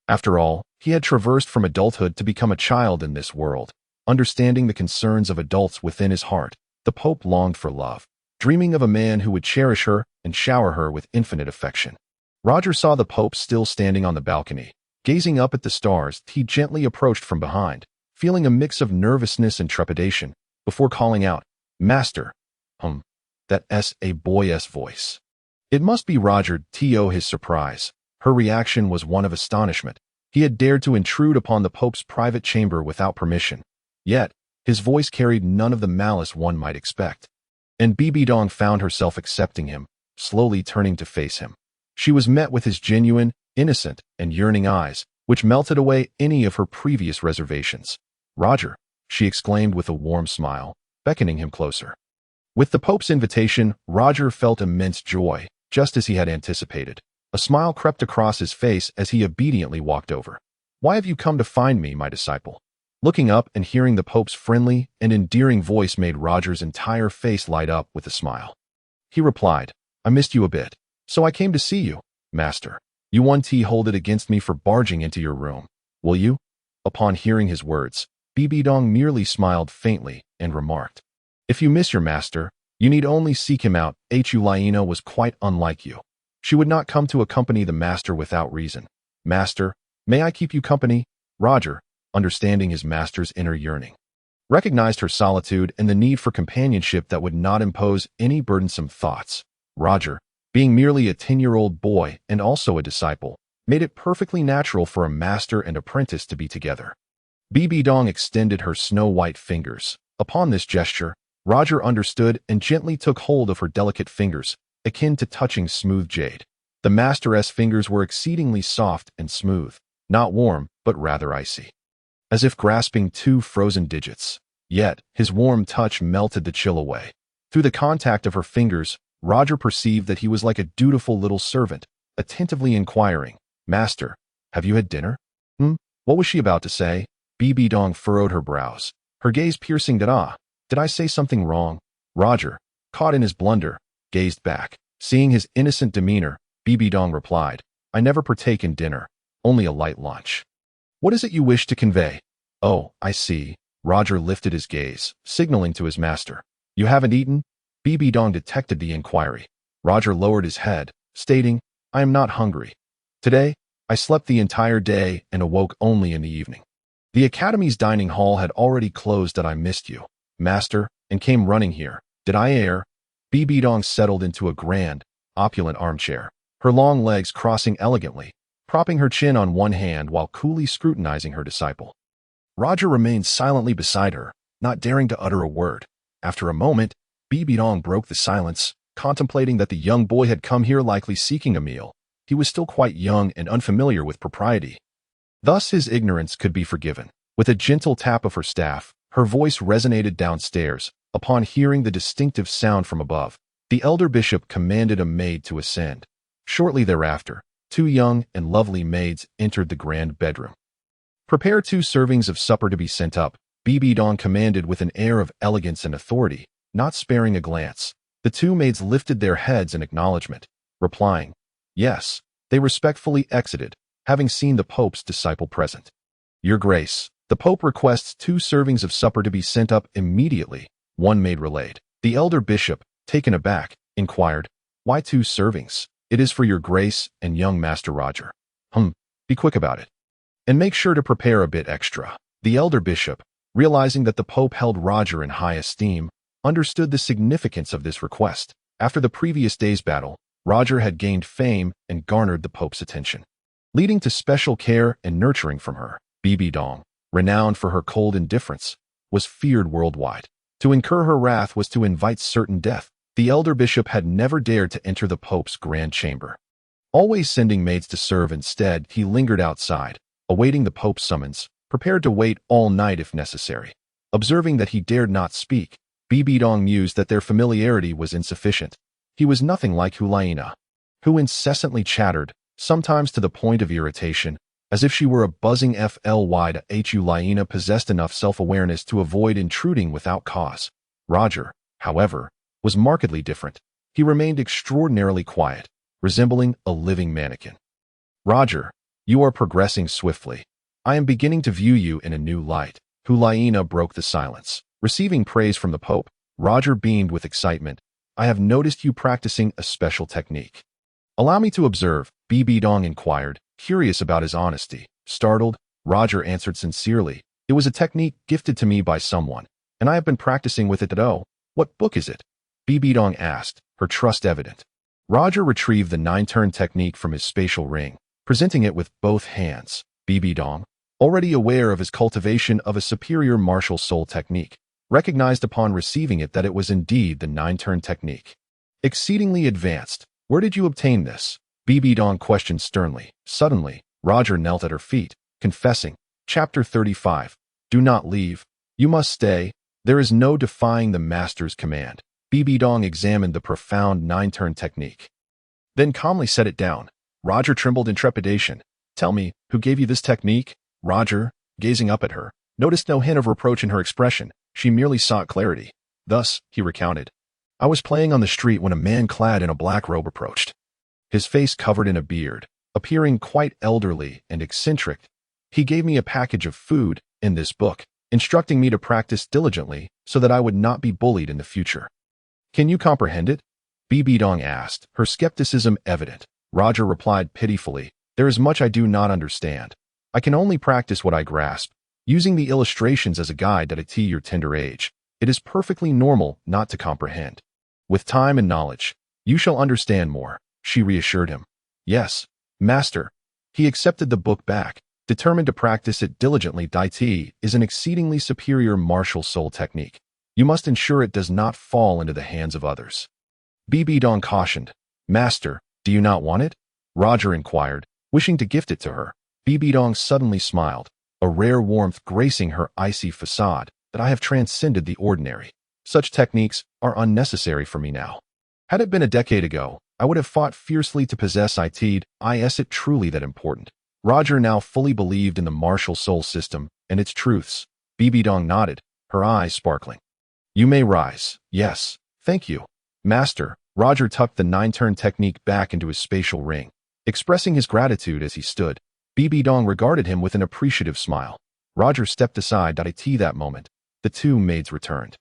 After all, he had traversed from adulthood to become a child in this world. Understanding the concerns of adults within his heart, the Pope longed for love, dreaming of a man who would cherish her and shower her with infinite affection. Roger saw the Pope still standing on the balcony, gazing up at the stars. He gently approached from behind, feeling a mix of nervousness and trepidation, before calling out, "Master." That's a boy's voice. It must be Roger. To his surprise, her reaction was one of astonishment. He had dared to intrude upon the Pope's private chamber without permission. Yet, his voice carried none of the malice one might expect. And BBDong found herself accepting him, slowly turning to face him. She was met with his genuine, innocent, and yearning eyes, which melted away any of her previous reservations. "Roger," she exclaimed with a warm smile, beckoning him closer. With the Pope's invitation, Roger felt immense joy, just as he had anticipated. A smile crept across his face as he obediently walked over. "Why have you come to find me, my disciple?" Looking up and hearing the Pope's friendly and endearing voice made Roger's entire face light up with a smile. He replied, "I missed you a bit, so I came to see you, master. You won't hold it against me for barging into your room, will you?" Upon hearing his words, BBDong merely smiled faintly and remarked, "If you miss your master, you need only seek him out." Ulaina was quite unlike you. She would not come to accompany the master without reason. "Master, may I keep you company?" Roger, understanding his master's inner yearning, recognized her solitude and the need for companionship that would not impose any burdensome thoughts. Roger, being merely a 10-year-old boy and also a disciple, made it perfectly natural for a master and apprentice to be together. BBDong extended her snow-white fingers. Upon this gesture, Roger understood and gently took hold of her delicate fingers, akin to touching smooth jade. The master's fingers were exceedingly soft and smooth, not warm, but rather icy, as if grasping two frozen digits. Yet, his warm touch melted the chill away. Through the contact of her fingers, Roger perceived that he was like a dutiful little servant, attentively inquiring, "Master, have you had dinner?" What was she about to say? BBDong furrowed her brows, her gaze piercing. Did I say something wrong? Roger, caught in his blunder, gazed back. Seeing his innocent demeanor, BBDong replied, "I never partake in dinner, only a light lunch." "What is it you wish to convey?" "Oh, I see." Roger lifted his gaze, signaling to his master. "You haven't eaten?" BBDong detected the inquiry. Roger lowered his head, stating, "I am not hungry. Today, I slept the entire day and awoke only in the evening. The Academy's dining hall had already closed. That I missed you, master, and came running here. Did I err?" BBDong settled into a grand, opulent armchair, her long legs crossing elegantly, propping her chin on one hand while coolly scrutinizing her disciple. Roger remained silently beside her, not daring to utter a word. After a moment, BBDong broke the silence, contemplating that the young boy had come here likely seeking a meal. He was still quite young and unfamiliar with propriety. Thus his ignorance could be forgiven. With a gentle tap of her staff, her voice resonated downstairs. Upon hearing the distinctive sound from above, the elder bishop commanded a maid to ascend. Shortly thereafter, 2 young and lovely maids entered the grand bedroom. "Prepare 2 servings of supper to be sent up," BBDong commanded with an air of elegance and authority, not sparing a glance. The 2 maids lifted their heads in acknowledgement, replying, "Yes." They respectfully exited, having seen the Pope's disciple present. "Your Grace, the Pope requests 2 servings of supper to be sent up immediately," one maid relayed. The elder bishop, taken aback, inquired, "Why 2 servings?" "It is for your Grace and young Master Roger." Be quick about it. And make sure to prepare a bit extra." The elder bishop, realizing that the Pope held Roger in high esteem, understood the significance of this request. After the previous day's battle, Roger had gained fame and garnered the Pope's attention, leading to special care and nurturing from her. BBDong, renowned for her cold indifference, was feared worldwide. To incur her wrath was to invite certain death. The elder bishop had never dared to enter the Pope's grand chamber. Always sending maids to serve instead, he lingered outside, awaiting the Pope's summons, prepared to wait all night if necessary. Observing that he dared not speak, BBDong mused that their familiarity was insufficient. He was nothing like Hulaina, who incessantly chattered, sometimes to the point of irritation, as if she were a buzzing fly. Hulaina possessed enough self-awareness to avoid intruding without cause. Roger, however, was markedly different. He remained extraordinarily quiet, resembling a living mannequin. "Roger, you are progressing swiftly. I am beginning to view you in a new light." Hulaina broke the silence. Receiving praise from the Pope, Roger beamed with excitement. "I have noticed you practicing a special technique." "Allow me to observe," BBDong inquired, curious about his honesty. Startled, Roger answered sincerely, "It was a technique gifted to me by someone, and I have been practicing with it. What book is it?" BBDong asked, her trust evident. Roger retrieved the 9-turn technique from his spatial ring, presenting it with both hands. BBDong, already aware of his cultivation of a superior martial soul technique, recognized upon receiving it that it was indeed the 9-turn technique. "Exceedingly advanced. Where did you obtain this?" BBDong questioned sternly. Suddenly, Roger knelt at her feet, confessing, Chapter 35. "Do not leave. You must stay. There is no defying the master's command." BBDong examined the profound 9-turn technique, then calmly set it down. Roger trembled in trepidation. "Tell me, who gave you this technique?" Roger, gazing up at her, noticed no hint of reproach in her expression. She merely sought clarity. Thus, he recounted, "I was playing on the street when a man clad in a black robe approached. His face covered in a beard, appearing quite elderly and eccentric. He gave me a package of food in this book, instructing me to practice diligently so that I would not be bullied in the future." "Can you comprehend it?" BBDong asked, her skepticism evident. Roger replied pitifully, "There is much I do not understand. I can only practice what I grasp, using the illustrations as a guide at your tender age. It is perfectly normal not to comprehend. With time and knowledge, you shall understand more," she reassured him. "Yes, master." He accepted the book back, determined to practice it diligently. Dai is an exceedingly superior martial soul technique. You must ensure it does not fall into the hands of others. BBDong cautioned. "Master, do you not want it?" Roger inquired, wishing to gift it to her. BBDong suddenly smiled, a rare warmth gracing her icy facade. "That I have transcended the ordinary. Such techniques are unnecessary for me now. Had it been a decade ago, I would have fought fiercely to possess it. Is it truly that important? Roger now fully believed in the martial soul system and its truths. BBDong nodded, her eyes sparkling. You may rise. Yes, thank you. Master, Roger tucked the 9-turn technique back into his spatial ring, expressing his gratitude as he stood. BBDong regarded him with an appreciative smile. Roger stepped aside. That moment, the two maids returned,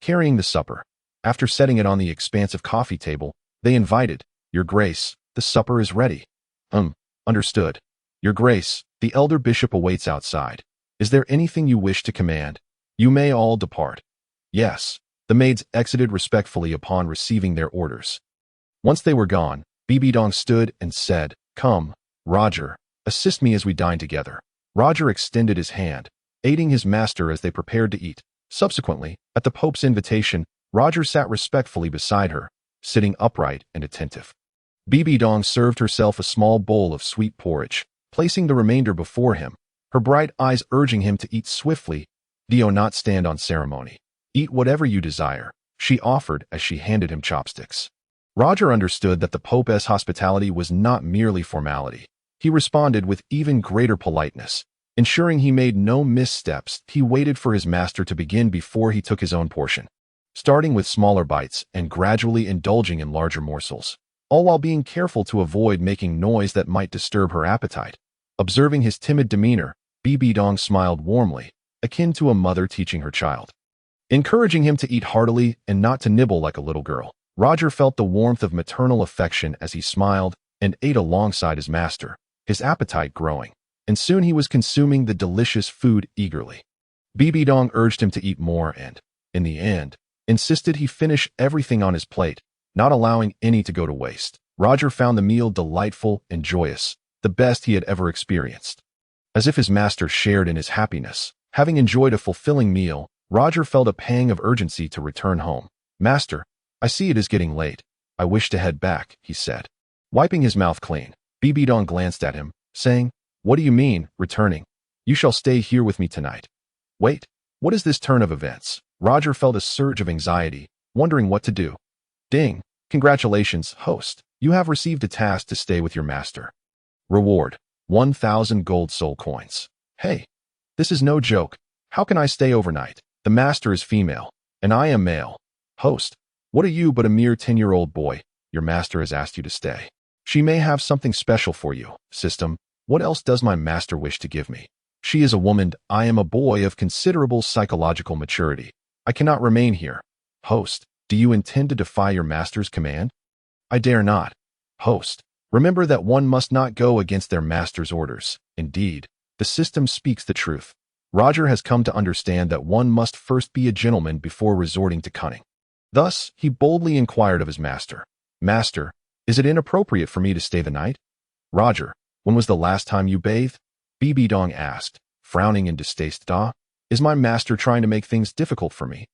carrying the supper. After setting it on the expansive coffee table, they invited, Your Grace, the supper is ready. Understood. Your Grace, the elder bishop awaits outside. Is there anything you wish to command? You may all depart. Yes. The maids exited respectfully upon receiving their orders. Once they were gone, BBDong stood and said, Come, Roger, assist me as we dine together. Roger extended his hand, aiding his master as they prepared to eat. Subsequently, at the Pope's invitation, Roger sat respectfully beside her, sitting upright and attentive. BBDong served herself a small bowl of sweet porridge, placing the remainder before him, her bright eyes urging him to eat swiftly. Do not stand on ceremony. Eat whatever you desire, she offered as she handed him chopsticks. Roger understood that the Pope's hospitality was not merely formality. He responded with even greater politeness. Ensuring he made no missteps, he waited for his master to begin before he took his own portion, starting with smaller bites and gradually indulging in larger morsels, all while being careful to avoid making noise that might disturb her appetite. Observing his timid demeanor, BBDong smiled warmly, akin to a mother teaching her child, encouraging him to eat heartily and not to nibble like a little girl. Roger felt the warmth of maternal affection as he smiled and ate alongside his master, his appetite growing, and soon he was consuming the delicious food eagerly. BBDong urged him to eat more and, in the end, insisted he finish everything on his plate, not allowing any to go to waste. Roger found the meal delightful and joyous, the best he had ever experienced. As if his master shared in his happiness, having enjoyed a fulfilling meal, Roger felt a pang of urgency to return home. Master, I see it is getting late. I wish to head back, he said. Wiping his mouth clean, BBDong glanced at him, saying, What do you mean, returning? You shall stay here with me tonight. Wait, what is this turn of events? Roger felt a surge of anxiety, wondering what to do. Ding, congratulations, host. You have received a task to stay with your master. Reward, 1,000 gold soul coins. Hey, this is no joke. How can I stay overnight? The master is female, and I am male. Host, what are you but a mere 10-year-old boy? Your master has asked you to stay. She may have something special for you. System, what else does my master wish to give me? She is a woman, I am a boy of considerable psychological maturity. I cannot remain here. Host, do you intend to defy your master's command? I dare not. Host, remember that one must not go against their master's orders. Indeed, the system speaks the truth. Roger has come to understand that one must first be a gentleman before resorting to cunning. Thus, he boldly inquired of his master, Master, is it inappropriate for me to stay the night? Roger, when was the last time you bathed? BBDong asked, frowning in distaste. Is my master trying to make things difficult for me?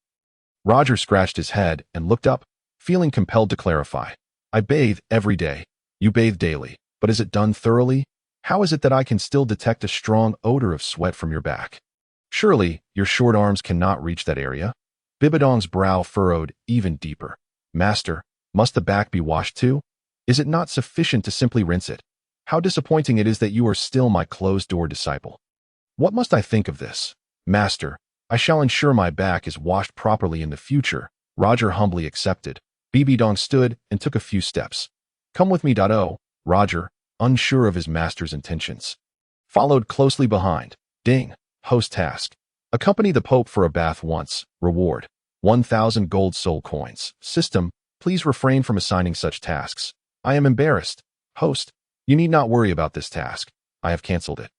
Roger scratched his head and looked up, feeling compelled to clarify. I bathe every day. You bathe daily, but is it done thoroughly? How is it that I can still detect a strong odor of sweat from your back? Surely, your short arms cannot reach that area? BBDong's brow furrowed even deeper. Master, must the back be washed too? Is it not sufficient to simply rinse it? How disappointing it is that you are still my closed-door disciple. What must I think of this? Master, I shall ensure my back is washed properly in the future. Roger humbly accepted. BBDong stood and took a few steps. Come with me. Roger, unsure of his master's intentions, followed closely behind. Ding. Host task. Accompany the Pope for a bath once. Reward, 1,000 gold soul coins. System, please refrain from assigning such tasks. I am embarrassed. Host, you need not worry about this task. I have cancelled it.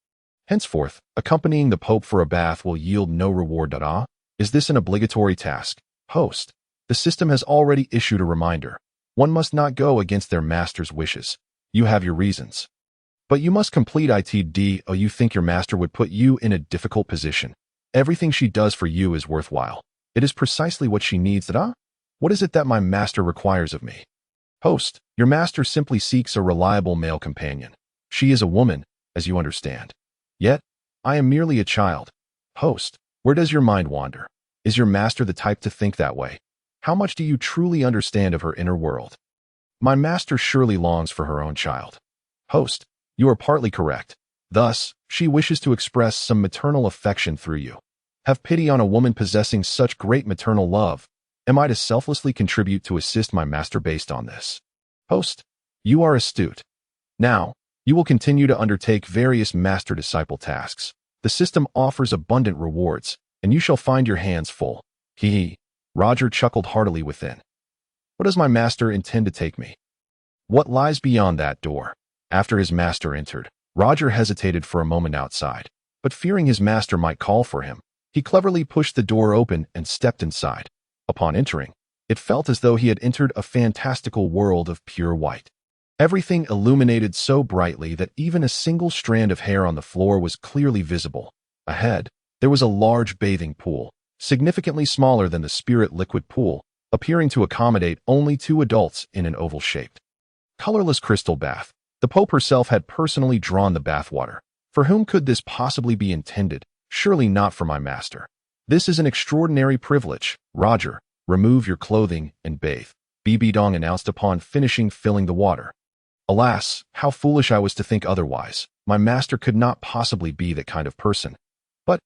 Henceforth, accompanying the Pope for a bath will yield no reward. Is this an obligatory task? Host, the system has already issued a reminder. One must not go against their master's wishes. You have your reasons. But you must complete it. Do you think your master would put you in a difficult position? Everything she does for you is worthwhile. It is precisely what she needs. What is it that my master requires of me? Host, your master simply seeks a reliable male companion. She is a woman, as you understand. Yet, I am merely a child. Host, where does your mind wander? Is your master the type to think that way? How much do you truly understand of her inner world? My master surely longs for her own child. Host, you are partly correct. Thus, she wishes to express some maternal affection through you. Have pity on a woman possessing such great maternal love. Am I to selflessly contribute to assist my master based on this? Host, you are astute. Now, you will continue to undertake various master-disciple tasks. The system offers abundant rewards, and you shall find your hands full. Hee hee. Roger chuckled heartily within. What does my master intend to take me? What lies beyond that door? After his master entered, Roger hesitated for a moment outside, but fearing his master might call for him, he cleverly pushed the door open and stepped inside. Upon entering, it felt as though he had entered a fantastical world of pure white. Everything illuminated so brightly that even a single strand of hair on the floor was clearly visible. Ahead, there was a large bathing pool, significantly smaller than the spirit liquid pool, appearing to accommodate only 2 adults in an oval-shaped, colorless crystal bath. The Pope herself had personally drawn the bathwater. For whom could this possibly be intended? Surely not for my master. This is an extraordinary privilege. Roger, remove your clothing and bathe, BBDong announced upon finishing filling the water. Alas, how foolish I was to think otherwise. My master could not possibly be that kind of person. But,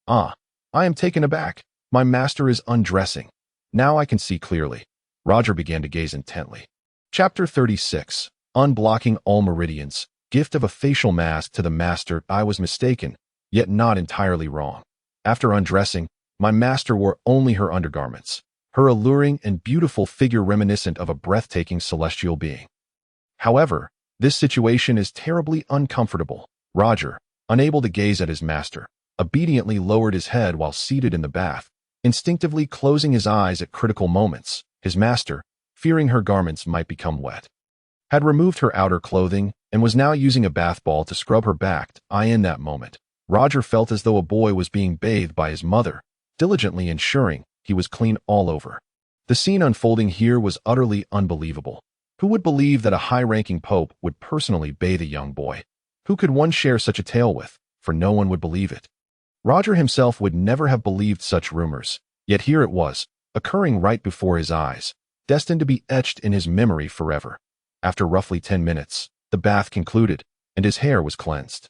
I am taken aback. My master is undressing. Now I can see clearly. Roger began to gaze intently. Chapter 36. Unblocking all meridians. Gift of a facial mask to the master. I was mistaken, yet not entirely wrong. After undressing, my master wore only her undergarments, her alluring and beautiful figure reminiscent of a breathtaking celestial being. However, this situation is terribly uncomfortable. Roger, unable to gaze at his master, obediently lowered his head while seated in the bath, instinctively closing his eyes at critical moments. His master, fearing her garments might become wet, had removed her outer clothing and was now using a bath ball to scrub her back. In that moment, Roger felt as though a boy was being bathed by his mother, diligently ensuring he was clean all over. The scene unfolding here was utterly unbelievable. Who would believe that a high-ranking pope would personally bathe a young boy? Who could one share such a tale with? For no one would believe it. Roger himself would never have believed such rumors, yet here it was, occurring right before his eyes, destined to be etched in his memory forever. After roughly 10 minutes, the bath concluded, and his hair was cleansed.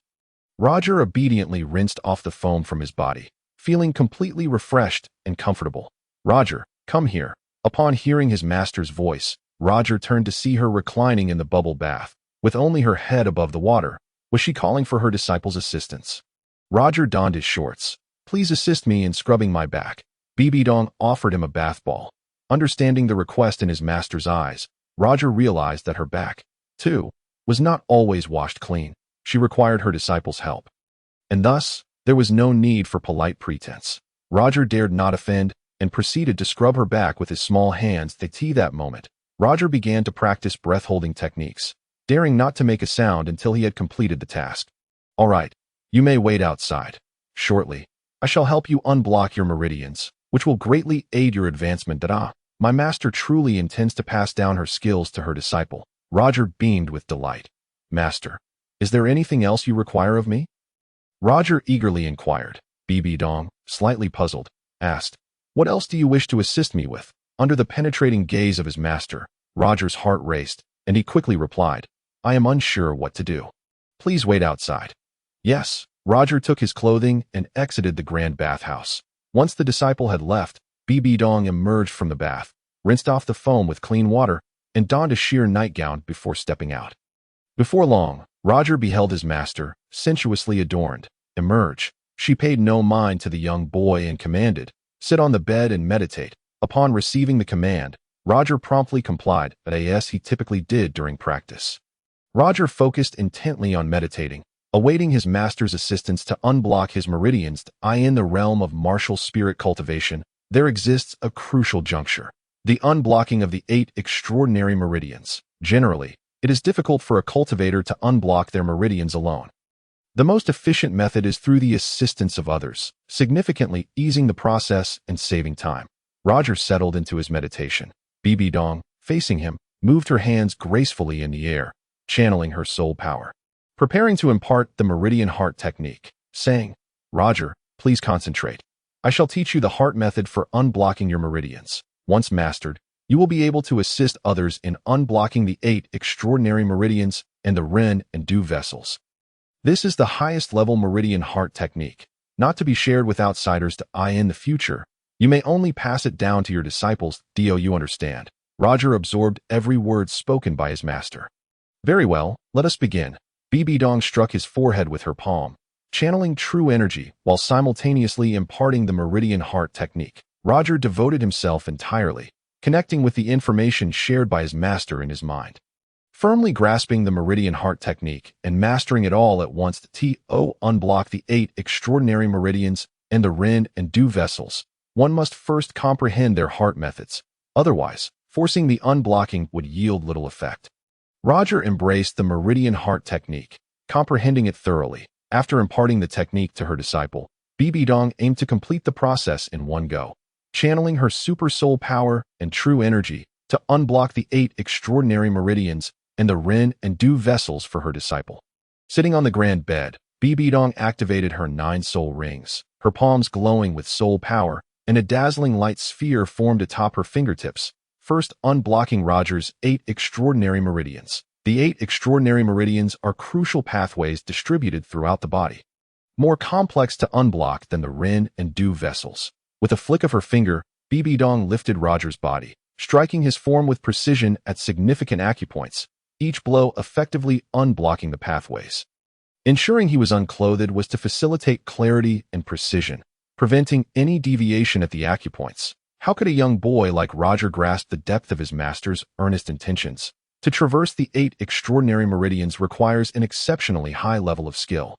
Roger obediently rinsed off the foam from his body, feeling completely refreshed and comfortable. Roger, come here. Upon hearing his master's voice, Roger turned to see her reclining in the bubble bath, with only her head above the water. Was she calling for her disciple's assistance? Roger donned his shorts. Please assist me in scrubbing my back. BBDong offered him a bath ball. Understanding the request in his master's eyes, Roger realized that her back, too, was not always washed clean. She required her disciple's help. And thus, there was no need for polite pretense. Roger dared not offend and proceeded to scrub her back with his small hands. That moment, Roger began to practice breath-holding techniques, daring not to make a sound until he had completed the task. All right, you may wait outside. Shortly, I shall help you unblock your meridians, which will greatly aid your advancement. My master truly intends to pass down her skills to her disciple. Roger beamed with delight. Master, is there anything else you require of me? Roger eagerly inquired. BBDong, slightly puzzled, asked, What else do you wish to assist me with? Under the penetrating gaze of his master, Roger's heart raced, and he quickly replied, I am unsure what to do. Please wait outside. Yes, Roger took his clothing and exited the grand bathhouse. Once the disciple had left, BBDong emerged from the bath, rinsed off the foam with clean water, and donned a sheer nightgown before stepping out. Before long, Roger beheld his master, sensuously adorned, emerge. She paid no mind to the young boy and commanded, Sit on the bed and meditate. Upon receiving the command, Roger promptly complied, as he typically did during practice. Roger focused intently on meditating, awaiting his master's assistance to unblock his meridians. In the realm of martial spirit cultivation, there exists a crucial juncture, the unblocking of the 8 extraordinary meridians. Generally, it is difficult for a cultivator to unblock their meridians alone. The most efficient method is through the assistance of others, significantly easing the process and saving time. Roger settled into his meditation. BBDong, facing him, moved her hands gracefully in the air, channeling her soul power, preparing to impart the meridian heart technique, saying, Roger, please concentrate. I shall teach you the heart method for unblocking your meridians. Once mastered, you will be able to assist others in unblocking the 8 extraordinary meridians and the Ren and Du vessels. This is the highest level meridian heart technique, not to be shared with outsiders in the future. You may only pass it down to your disciples. Do you understand? Roger absorbed every word spoken by his master. Very well, let us begin. BBDong struck his forehead with her palm, channeling true energy while simultaneously imparting the meridian heart technique. Roger devoted himself entirely, connecting with the information shared by his master in his mind. Firmly grasping the meridian heart technique and mastering it all at once, unblock the 8 extraordinary meridians and the Ren and Du vessels. One must first comprehend their heart methods. Otherwise, forcing the unblocking would yield little effect. Roger embraced the meridian heart technique, comprehending it thoroughly. After imparting the technique to her disciple, BBDong aimed to complete the process in one go, channeling her super soul power and true energy to unblock the 8 extraordinary meridians and the Ren and Du vessels for her disciple. Sitting on the grand bed, BBDong activated her 9 soul rings, her palms glowing with soul power, and a dazzling light sphere formed atop her fingertips, first unblocking Roger's 8 extraordinary meridians. The 8 extraordinary meridians are crucial pathways distributed throughout the body, more complex to unblock than the Ren and Du vessels. With a flick of her finger, BBDong lifted Roger's body, striking his form with precision at significant acupoints, each blow effectively unblocking the pathways. Ensuring he was unclothed was to facilitate clarity and precision, preventing any deviation at the acupoints. How could a young boy like Roger grasp the depth of his master's earnest intentions? To traverse the 8 extraordinary meridians requires an exceptionally high level of skill.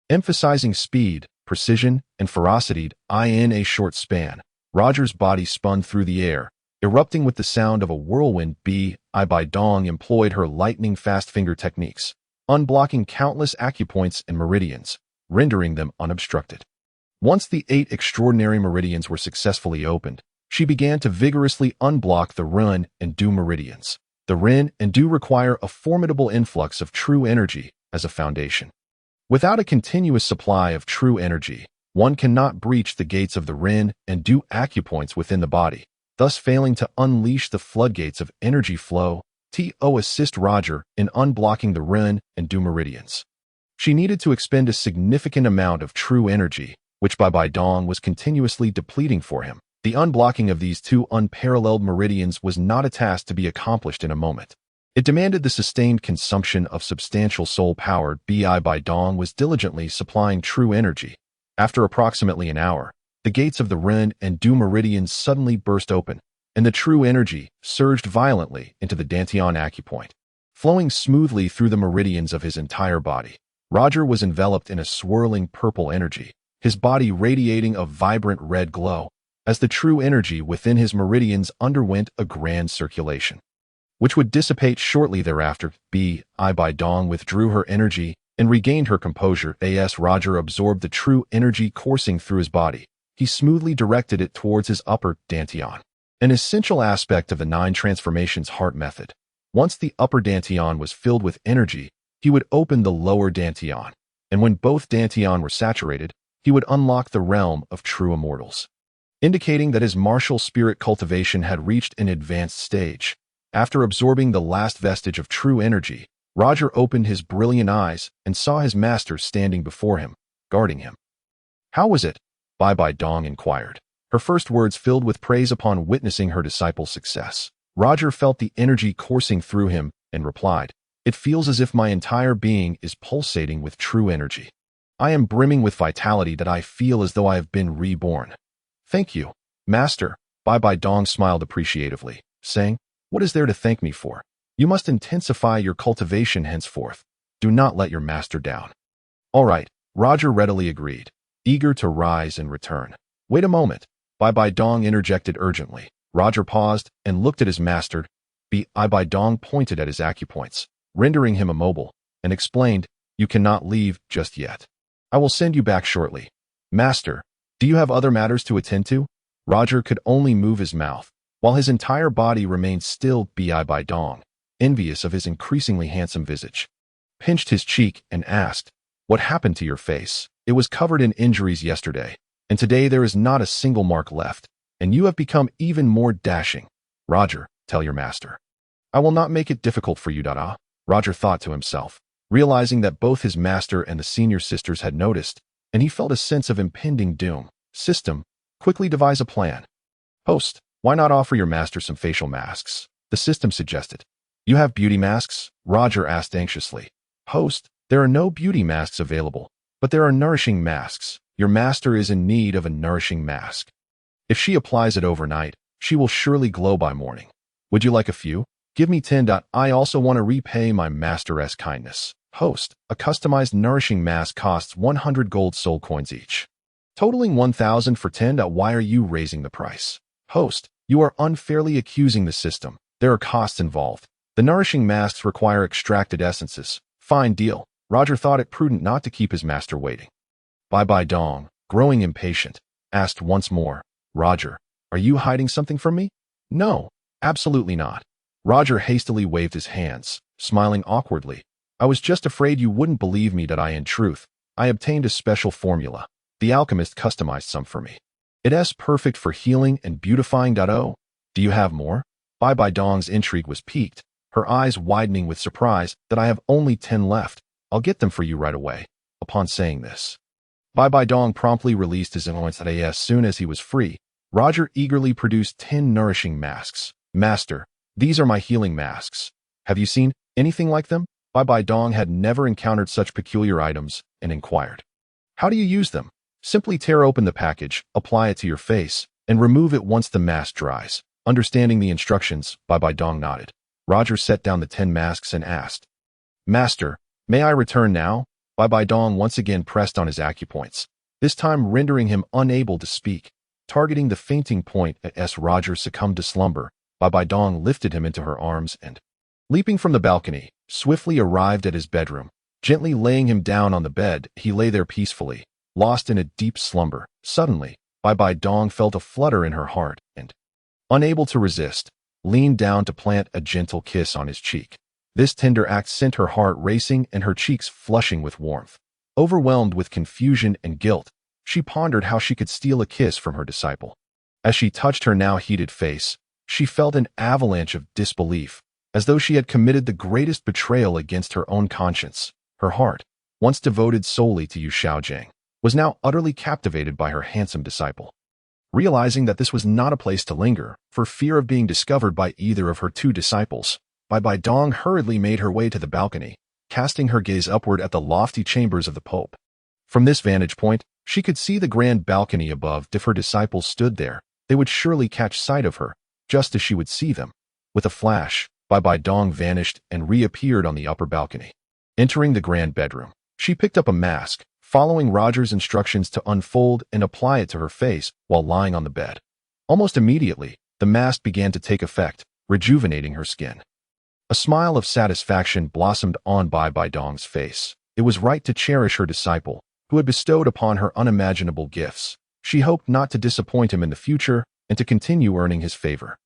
Emphasizing speed, precision, and ferocity in a short span, Roger's body spun through the air, erupting with the sound of a whirlwind. BBDong employed her lightning-fast finger techniques, unblocking countless acupoints and meridians, rendering them unobstructed. Once the 8 extraordinary meridians were successfully opened, she began to vigorously unblock the Ren and Du meridians. The Ren and Du require a formidable influx of true energy as a foundation. Without a continuous supply of true energy, one cannot breach the gates of the Ren and Du acupoints within the body, thus failing to unleash the floodgates of energy flow. Assist Roger in unblocking the Ren and Du meridians. She needed to expend a significant amount of true energy, which BBDong was continuously depleting for him. The unblocking of these 2 unparalleled meridians was not a task to be accomplished in a moment. It demanded the sustained consumption of substantial soul power. BBDong was diligently supplying true energy. After approximately an hour, the gates of the Ren and Du meridians suddenly burst open, and the true energy surged violently into the Dantian acupoint, flowing smoothly through the meridians of his entire body. Roger was enveloped in a swirling purple energy, his body radiating a vibrant red glow, as the true energy within his meridians underwent a grand circulation, which would dissipate shortly thereafter. BBDong withdrew her energy and regained her composure. As Roger absorbed the true energy coursing through his body, he smoothly directed it towards his upper Dantian, an essential aspect of the 9 transformations heart method. Once the upper Dantian was filled with energy, he would open the lower Dantian, and when both Dantian were saturated, he would unlock the realm of true immortals, indicating that his martial spirit cultivation had reached an advanced stage. After absorbing the last vestige of true energy, Roger opened his brilliant eyes and saw his master standing before him, guarding him. How was it? BBDong inquired, her first words filled with praise upon witnessing her disciple's success. Roger felt the energy coursing through him and replied, "It feels as if my entire being is pulsating with true energy. I am brimming with vitality that I feel as though I have been reborn." "Thank you, Master." BBDong smiled appreciatively, saying, "What is there to thank me for? You must intensify your cultivation henceforth. Do not let your master down." "All right," Roger readily agreed, eager to rise and return. "Wait a moment," BBDong interjected urgently. Roger paused and looked at his master. BBDong pointed at his acupoints, rendering him immobile, and explained, "You cannot leave just yet. I will send you back shortly." "Master, do you have other matters to attend to?" Roger could only move his mouth, while his entire body remained still. BBDong, envious of his increasingly handsome visage, pinched his cheek and asked, "What happened to your face? It was covered in injuries yesterday, and today there is not a single mark left, and you have become even more dashing. Roger, tell your master. I will not make it difficult for you, Dada. Roger thought to himself, realizing that both his master and the senior sisters had noticed, and he felt a sense of impending doom. System, quickly devise a plan. Host, why not offer your master some facial masks? The system suggested. You have beauty masks? Roger asked anxiously. Host, there are no beauty masks available, but there are nourishing masks. Your master is in need of a nourishing mask. If she applies it overnight, she will surely glow by morning. Would you like a few? Give me 10. I also want to repay my master's kindness. Host, a customized nourishing mask costs 100 gold soul coins each, totaling 1,000 for 10. Why are you raising the price? Host, you are unfairly accusing the system. There are costs involved. The nourishing masks require extracted essences. Fine deal. Roger thought it prudent not to keep his master waiting. BBDong, growing impatient, asked once more, Roger, are you hiding something from me? No, absolutely not. Roger hastily waved his hands, smiling awkwardly. I was just afraid you wouldn't believe me that in truth, I obtained a special formula. The alchemist customized some for me. It's perfect for healing and beautifying. Oh, do you have more? BBDong's intrigue was piqued, her eyes widening with surprise. That I have only 10 left. I'll get them for you right away. Upon saying this, BBDong promptly released his influence. As soon as he was free, Roger eagerly produced 10 nourishing masks. Master, these are my healing masks. Have you seen anything like them? BBDong had never encountered such peculiar items and inquired. How do you use them? Simply tear open the package, apply it to your face, and remove it once the mask dries. Understanding the instructions, BBDong nodded. Roger set down the 10 masks and asked, Master, may I return now? BBDong once again pressed on his acupoints, this time rendering him unable to speak. Targeting the fainting point as Roger succumbed to slumber, BBDong lifted him into her arms and, leaping from the balcony, swiftly arrived at his bedroom. Gently laying him down on the bed, he lay there peacefully, lost in a deep slumber. Suddenly, BBDong felt a flutter in her heart and, unable to resist, leaned down to plant a gentle kiss on his cheek. This tender act sent her heart racing and her cheeks flushing with warmth. Overwhelmed with confusion and guilt, she pondered how she could steal a kiss from her disciple. As she touched her now heated face, she felt an avalanche of disbelief, as though she had committed the greatest betrayal against her own conscience. Her heart, once devoted solely to Yu Shaojing, was now utterly captivated by her handsome disciple. Realizing that this was not a place to linger, for fear of being discovered by either of her two disciples, BBDong hurriedly made her way to the balcony, casting her gaze upward at the lofty chambers of the Pope. From this vantage point, she could see the grand balcony above. If her disciples stood there, they would surely catch sight of her, just as she would see them. With a flash, BBDong vanished and reappeared on the upper balcony. Entering the grand bedroom, she picked up a mask, following Roger's instructions to unfold and apply it to her face while lying on the bed. Almost immediately, the mask began to take effect, rejuvenating her skin. A smile of satisfaction blossomed on BBDong's face. It was right to cherish her disciple, who had bestowed upon her unimaginable gifts. She hoped not to disappoint him in the future and to continue earning his favor.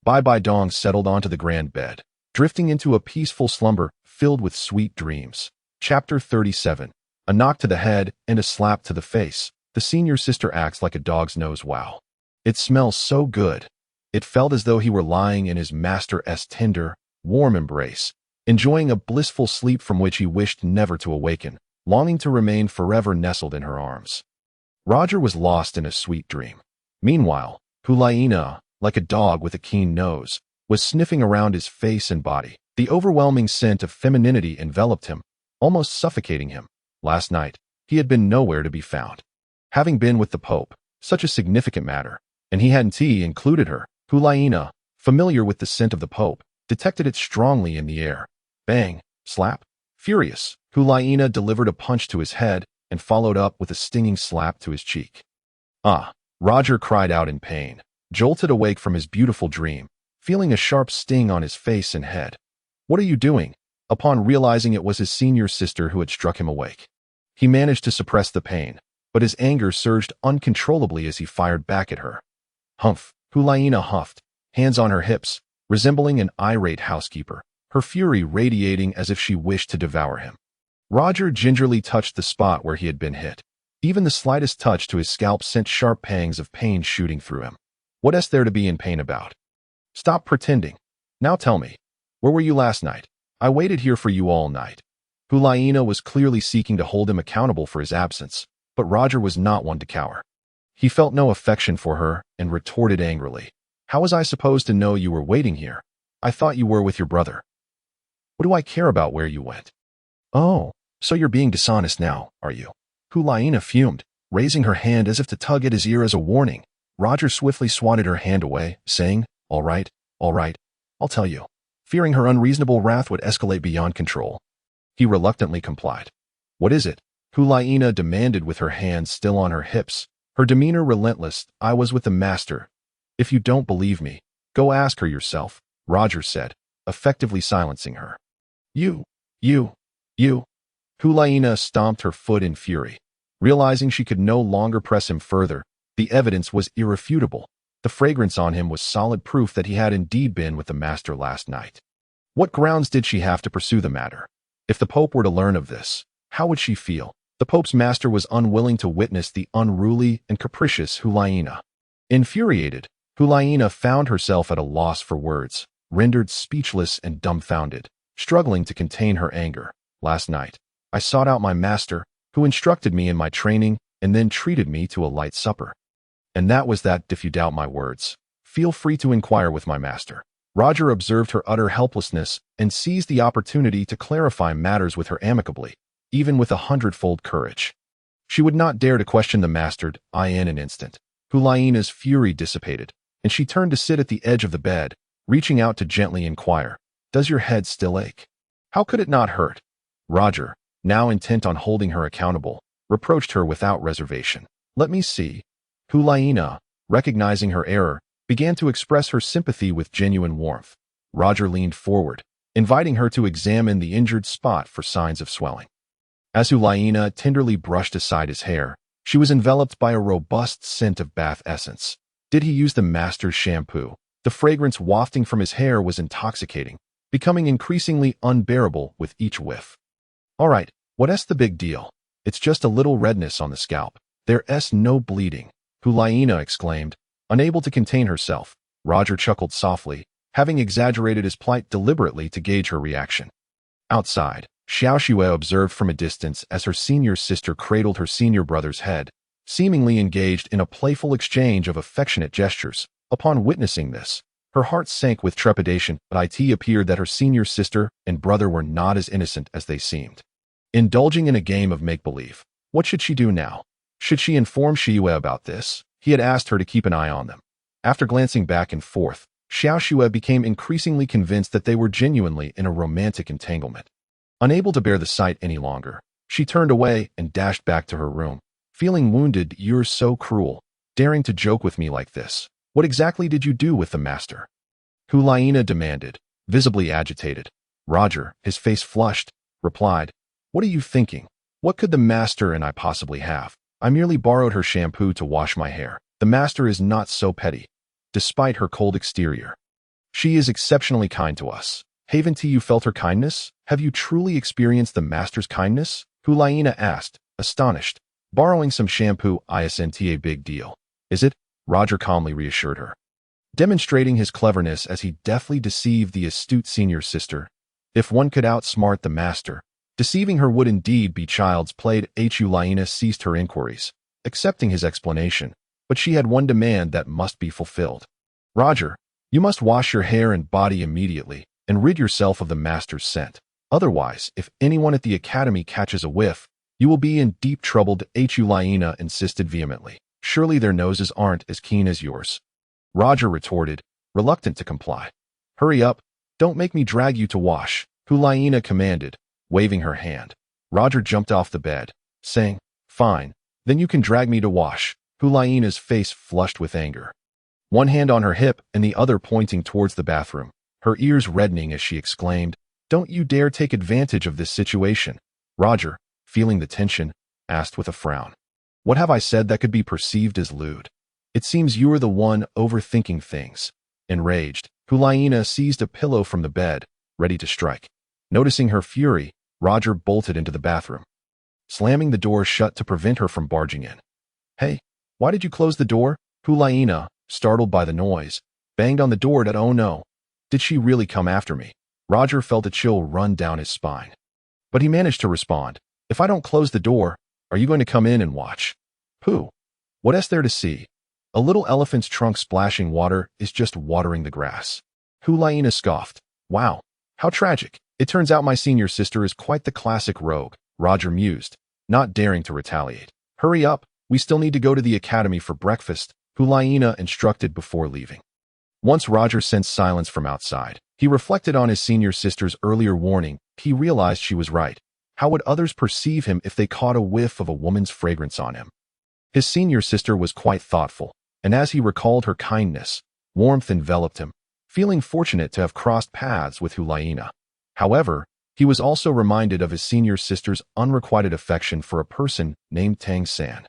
BBDong settled onto the grand bed, drifting into a peaceful slumber filled with sweet dreams. Chapter 37. A knock to the head and a slap to the face. The senior sister acts like a dog's nose. Wow. It smells so good. It felt as though he were lying in his master's tender, warm embrace, enjoying a blissful sleep from which he wished never to awaken, longing to remain forever nestled in her arms. Roger was lost in a sweet dream. Meanwhile, Hulaina, like a dog with a keen nose, was sniffing around his face and body. The overwhelming scent of femininity enveloped him, almost suffocating him. Last night, he had been nowhere to be found. Having been with the Pope, such a significant matter, and he hadn't included her, Hulaina, familiar with the scent of the Pope, detected it strongly in the air. Bang, slap. Furious, Hulaina delivered a punch to his head and followed up with a stinging slap to his cheek. Ah, Roger cried out in pain, jolted awake from his beautiful dream, feeling a sharp sting on his face and head. What are you doing? Upon realizing it was his senior sister who had struck him awake, he managed to suppress the pain, but his anger surged uncontrollably as he fired back at her. Humph, Hulaina huffed, hands on her hips, resembling an irate housekeeper, her fury radiating as if she wished to devour him. Roger gingerly touched the spot where he had been hit. Even the slightest touch to his scalp sent sharp pangs of pain shooting through him. What is there to be in pain about? Stop pretending. Now tell me, where were you last night? I waited here for you all night. Hulaina was clearly seeking to hold him accountable for his absence, but Roger was not one to cower. He felt no affection for her and retorted angrily. How was I supposed to know you were waiting here? I thought you were with your brother. What do I care about where you went? Oh, so you're being dishonest now, are you? Hulaina fumed, raising her hand as if to tug at his ear as a warning. Roger swiftly swatted her hand away, saying, all right, I'll tell you. Fearing her unreasonable wrath would escalate beyond control, he reluctantly complied. What is it? Hulaina demanded with her hands still on her hips, her demeanor relentless. I was with the master. If you don't believe me, go ask her yourself, Roger said, effectively silencing her. You. Hulaina stomped her foot in fury. Realizing she could no longer press him further, the evidence was irrefutable. The fragrance on him was solid proof that he had indeed been with the master last night. What grounds did she have to pursue the matter? If the Pope were to learn of this, how would she feel? The Pope's master was unwilling to witness the unruly and capricious Hulaina. Infuriated, Hulaina found herself at a loss for words, rendered speechless and dumbfounded, struggling to contain her anger. Last night, I sought out my master, who instructed me in my training and then treated me to a light supper. And that was that. If you doubt my words, feel free to inquire with my master. Roger observed her utter helplessness and seized the opportunity to clarify matters with her amicably, even with 100-fold courage. She would not dare to question the master in an instant. Hulaina's fury dissipated, and she turned to sit at the edge of the bed, reaching out to gently inquire, does your head still ache? How could it not hurt? Roger, now intent on holding her accountable, reproached her without reservation. Let me see. Hulaina, recognizing her error, began to express her sympathy with genuine warmth. Roger leaned forward, inviting her to examine the injured spot for signs of swelling. As Hulaina tenderly brushed aside his hair, she was enveloped by a robust scent of bath essence. Did he use the master's shampoo? The fragrance wafting from his hair was intoxicating, becoming increasingly unbearable with each whiff. All right, what's the big deal? It's just a little redness on the scalp. There's no bleeding, Hulaina exclaimed, unable to contain herself. Roger chuckled softly, having exaggerated his plight deliberately to gauge her reaction. Outside, Shiua observed from a distance as her senior sister cradled her senior brother's head, seemingly engaged in a playful exchange of affectionate gestures. Upon witnessing this, her heart sank with trepidation, but it appeared that her senior sister and brother were not as innocent as they seemed. Indulging in a game of make-believe, what should she do now? Should she inform Shiua about this? He had asked her to keep an eye on them. After glancing back and forth, Shiua became increasingly convinced that they were genuinely in a romantic entanglement. Unable to bear the sight any longer, she turned away and dashed back to her room. Feeling wounded, you're so cruel, daring to joke with me like this. What exactly did you do with the master? Hulaina demanded, visibly agitated. Roger, his face flushed, replied, what are you thinking? What could the master and I possibly have? I merely borrowed her shampoo to wash my hair. The master is not so petty. Despite her cold exterior, she is exceptionally kind to us. Haven't you felt her kindness? Have you truly experienced the master's kindness? Hulaina asked, astonished. Borrowing some shampoo isn't a big deal, is it? Roger calmly reassured her, demonstrating his cleverness as he deftly deceived the astute senior sister. If one could outsmart the master, deceiving her would indeed be child's play. Hulaina ceased her inquiries, accepting his explanation, but she had one demand that must be fulfilled. Roger, you must wash your hair and body immediately and rid yourself of the master's scent. Otherwise, if anyone at the academy catches a whiff, you will be in deep trouble. Hulaina insisted vehemently. Surely their noses aren't as keen as yours. Roger retorted, reluctant to comply. Hurry up, don't make me drag you to wash, Hulaina commanded, waving her hand. Roger jumped off the bed, saying, fine, then you can drag me to wash. Hulaina's face flushed with anger, one hand on her hip and the other pointing towards the bathroom, her ears reddening as she exclaimed, don't you dare take advantage of this situation. Roger, feeling the tension, asked with a frown. What have I said that could be perceived as lewd? It seems you are the one overthinking things. Enraged, Hulaina seized a pillow from the bed, ready to strike. Noticing her fury, Roger bolted into the bathroom. slamming the door shut to prevent her from barging in. "Hey, why did you close the door?" Hulaina, startled by the noise, banged on the door. "Oh no. Did she really come after me?" Roger felt a chill run down his spine. But he managed to respond. "If I don't close the door, are you going to come in and watch?" "Pooh. What is there to see? A little elephant's trunk splashing water is just watering the grass." Hulaina scoffed. "Wow, how tragic. It turns out my senior sister is quite the classic rogue," Roger mused, not daring to retaliate. "Hurry up, we still need to go to the academy for breakfast," Hulaina instructed before leaving. Once Roger sensed silence from outside, he reflected on his senior sister's earlier warning. He realized she was right. How would others perceive him if they caught a whiff of a woman's fragrance on him? His senior sister was quite thoughtful, and as he recalled her kindness, warmth enveloped him, feeling fortunate to have crossed paths with Hulaina. However, he was also reminded of his senior sister's unrequited affection for a person named Tang San.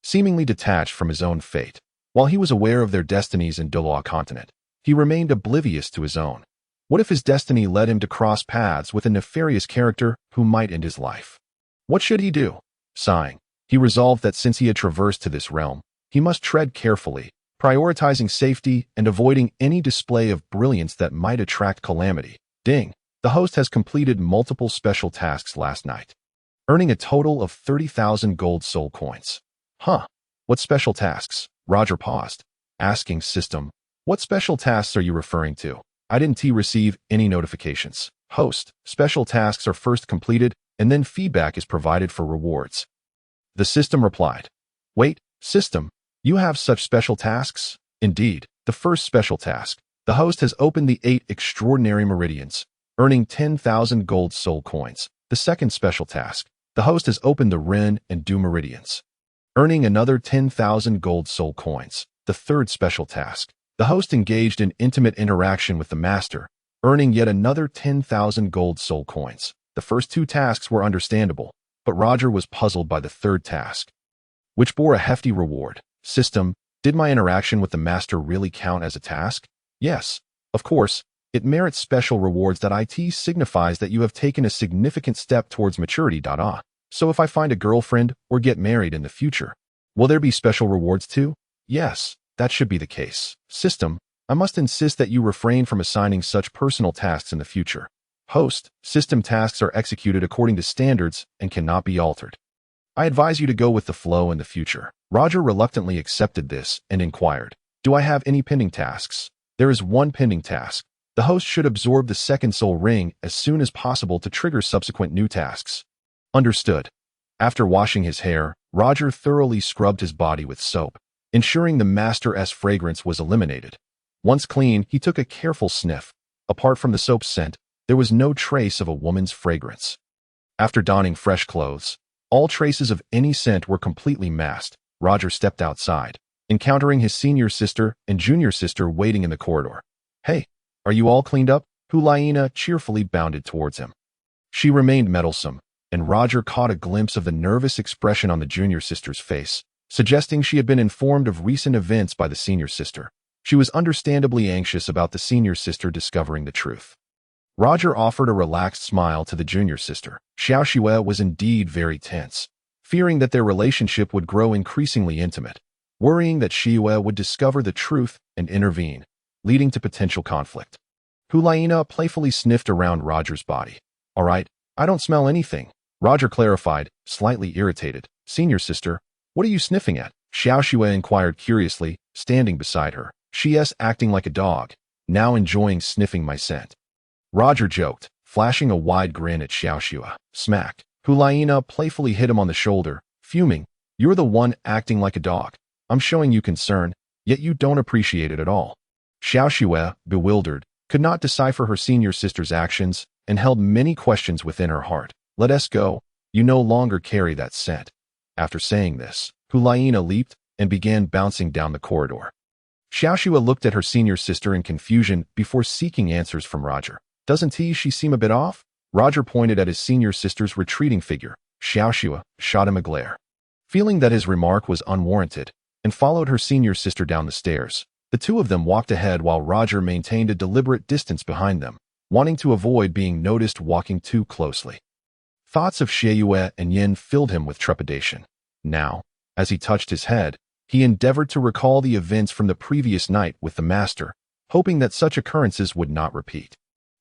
Seemingly detached from his own fate, while he was aware of their destinies in Douluo Continent, he remained oblivious to his own. What if his destiny led him to cross paths with a nefarious character who might end his life? What should he do? Sighing, he resolved that since he had traversed to this realm, he must tread carefully, prioritizing safety and avoiding any display of brilliance that might attract calamity. Ding! The host has completed multiple special tasks last night, earning a total of 30,000 gold soul coins. Huh? What special tasks? Roger paused, asking system, "What special tasks are you referring to? I didn't receive any notifications." Host, "Special tasks are first completed, and then feedback is provided for rewards." The system replied. "Wait, system, you have such special tasks?" Indeed, the first special task. The host has opened the 8 extraordinary meridians, earning 10,000 gold soul coins. The second special task. The host has opened the Ren and Du meridians, earning another 10,000 gold soul coins. The third special task. The host engaged in intimate interaction with the master, earning yet another 10,000 gold soul coins. The first 2 tasks were understandable, but Roger was puzzled by the third task, which bore a hefty reward. System, did my interaction with the master really count as a task? Yes, of course. It merits special rewards. It signifies that you have taken a significant step towards maturity. So if I find a girlfriend or get married in the future, will there be special rewards too? Yes, that should be the case. System, I must insist that you refrain from assigning such personal tasks in the future. Host, system tasks are executed according to standards and cannot be altered. I advise you to go with the flow in the future. Roger reluctantly accepted this and inquired, "Do I have any pending tasks?" There is one pending task. The host should absorb the second soul ring as soon as possible to trigger subsequent new tasks. Understood. After washing his hair, Roger thoroughly scrubbed his body with soap, ensuring the master's fragrance was eliminated. Once clean, he took a careful sniff. Apart from the soap scent, there was no trace of a woman's fragrance. After donning fresh clothes, all traces of any scent were completely masked. Roger stepped outside, encountering his senior sister and junior sister waiting in the corridor. "Hey, are you all cleaned up?" Hulaina cheerfully bounded towards him. She remained meddlesome, and Roger caught a glimpse of the nervous expression on the junior sister's face, suggesting she had been informed of recent events by the senior sister. She was understandably anxious about the senior sister discovering the truth. Roger offered a relaxed smile to the junior sister. Shiua was indeed very tense, fearing that their relationship would grow increasingly intimate, worrying that Shiua would discover the truth and intervene, leading to potential conflict. Hulaina playfully sniffed around Roger's body. "All right, I don't smell anything," Roger clarified, slightly irritated. "Senior sister, what are you sniffing at?" Shiua inquired curiously, standing beside her. "She's acting like a dog, now enjoying sniffing my scent." Roger joked, flashing a wide grin at Shiua. Smack. Hulaina playfully hit him on the shoulder, fuming. "You're the one acting like a dog. I'm showing you concern, yet you don't appreciate it at all." Shiua, bewildered, could not decipher her senior sister's actions and held many questions within her heart. "Let us go. You no longer carry that scent." After saying this, Hulaina leaped and began bouncing down the corridor. Shiua looked at her senior sister in confusion before seeking answers from Roger. "Doesn't she seem a bit off?" Roger pointed at his senior sister's retreating figure. Shiua shot him a glare, feeling that his remark was unwarranted, and followed her senior sister down the stairs. The two of them walked ahead while Roger maintained a deliberate distance behind them, wanting to avoid being noticed walking too closely. Thoughts of Shiua and Yin filled him with trepidation. Now, as he touched his head, he endeavored to recall the events from the previous night with the master, hoping that such occurrences would not repeat.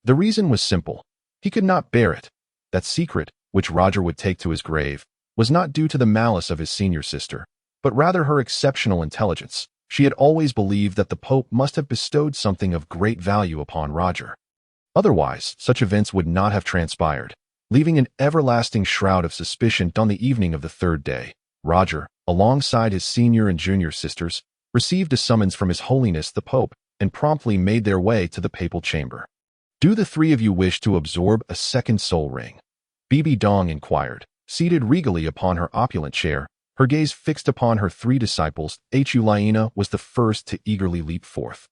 The reason was simple. He could not bear it. That secret, which Roger would take to his grave, was not due to the malice of his senior sister, but rather her exceptional intelligence. She had always believed that the Pope must have bestowed something of great value upon Roger. Otherwise, such events would not have transpired, leaving an everlasting shroud of suspicion on the evening of the third day. Roger, alongside his senior and junior sisters, received a summons from His Holiness the Pope and promptly made their way to the papal chamber. "Do the three of you wish to absorb a second soul ring?" BBDong inquired, seated regally upon her opulent chair, her gaze fixed upon her three disciples. Liana was the first to eagerly leap forth,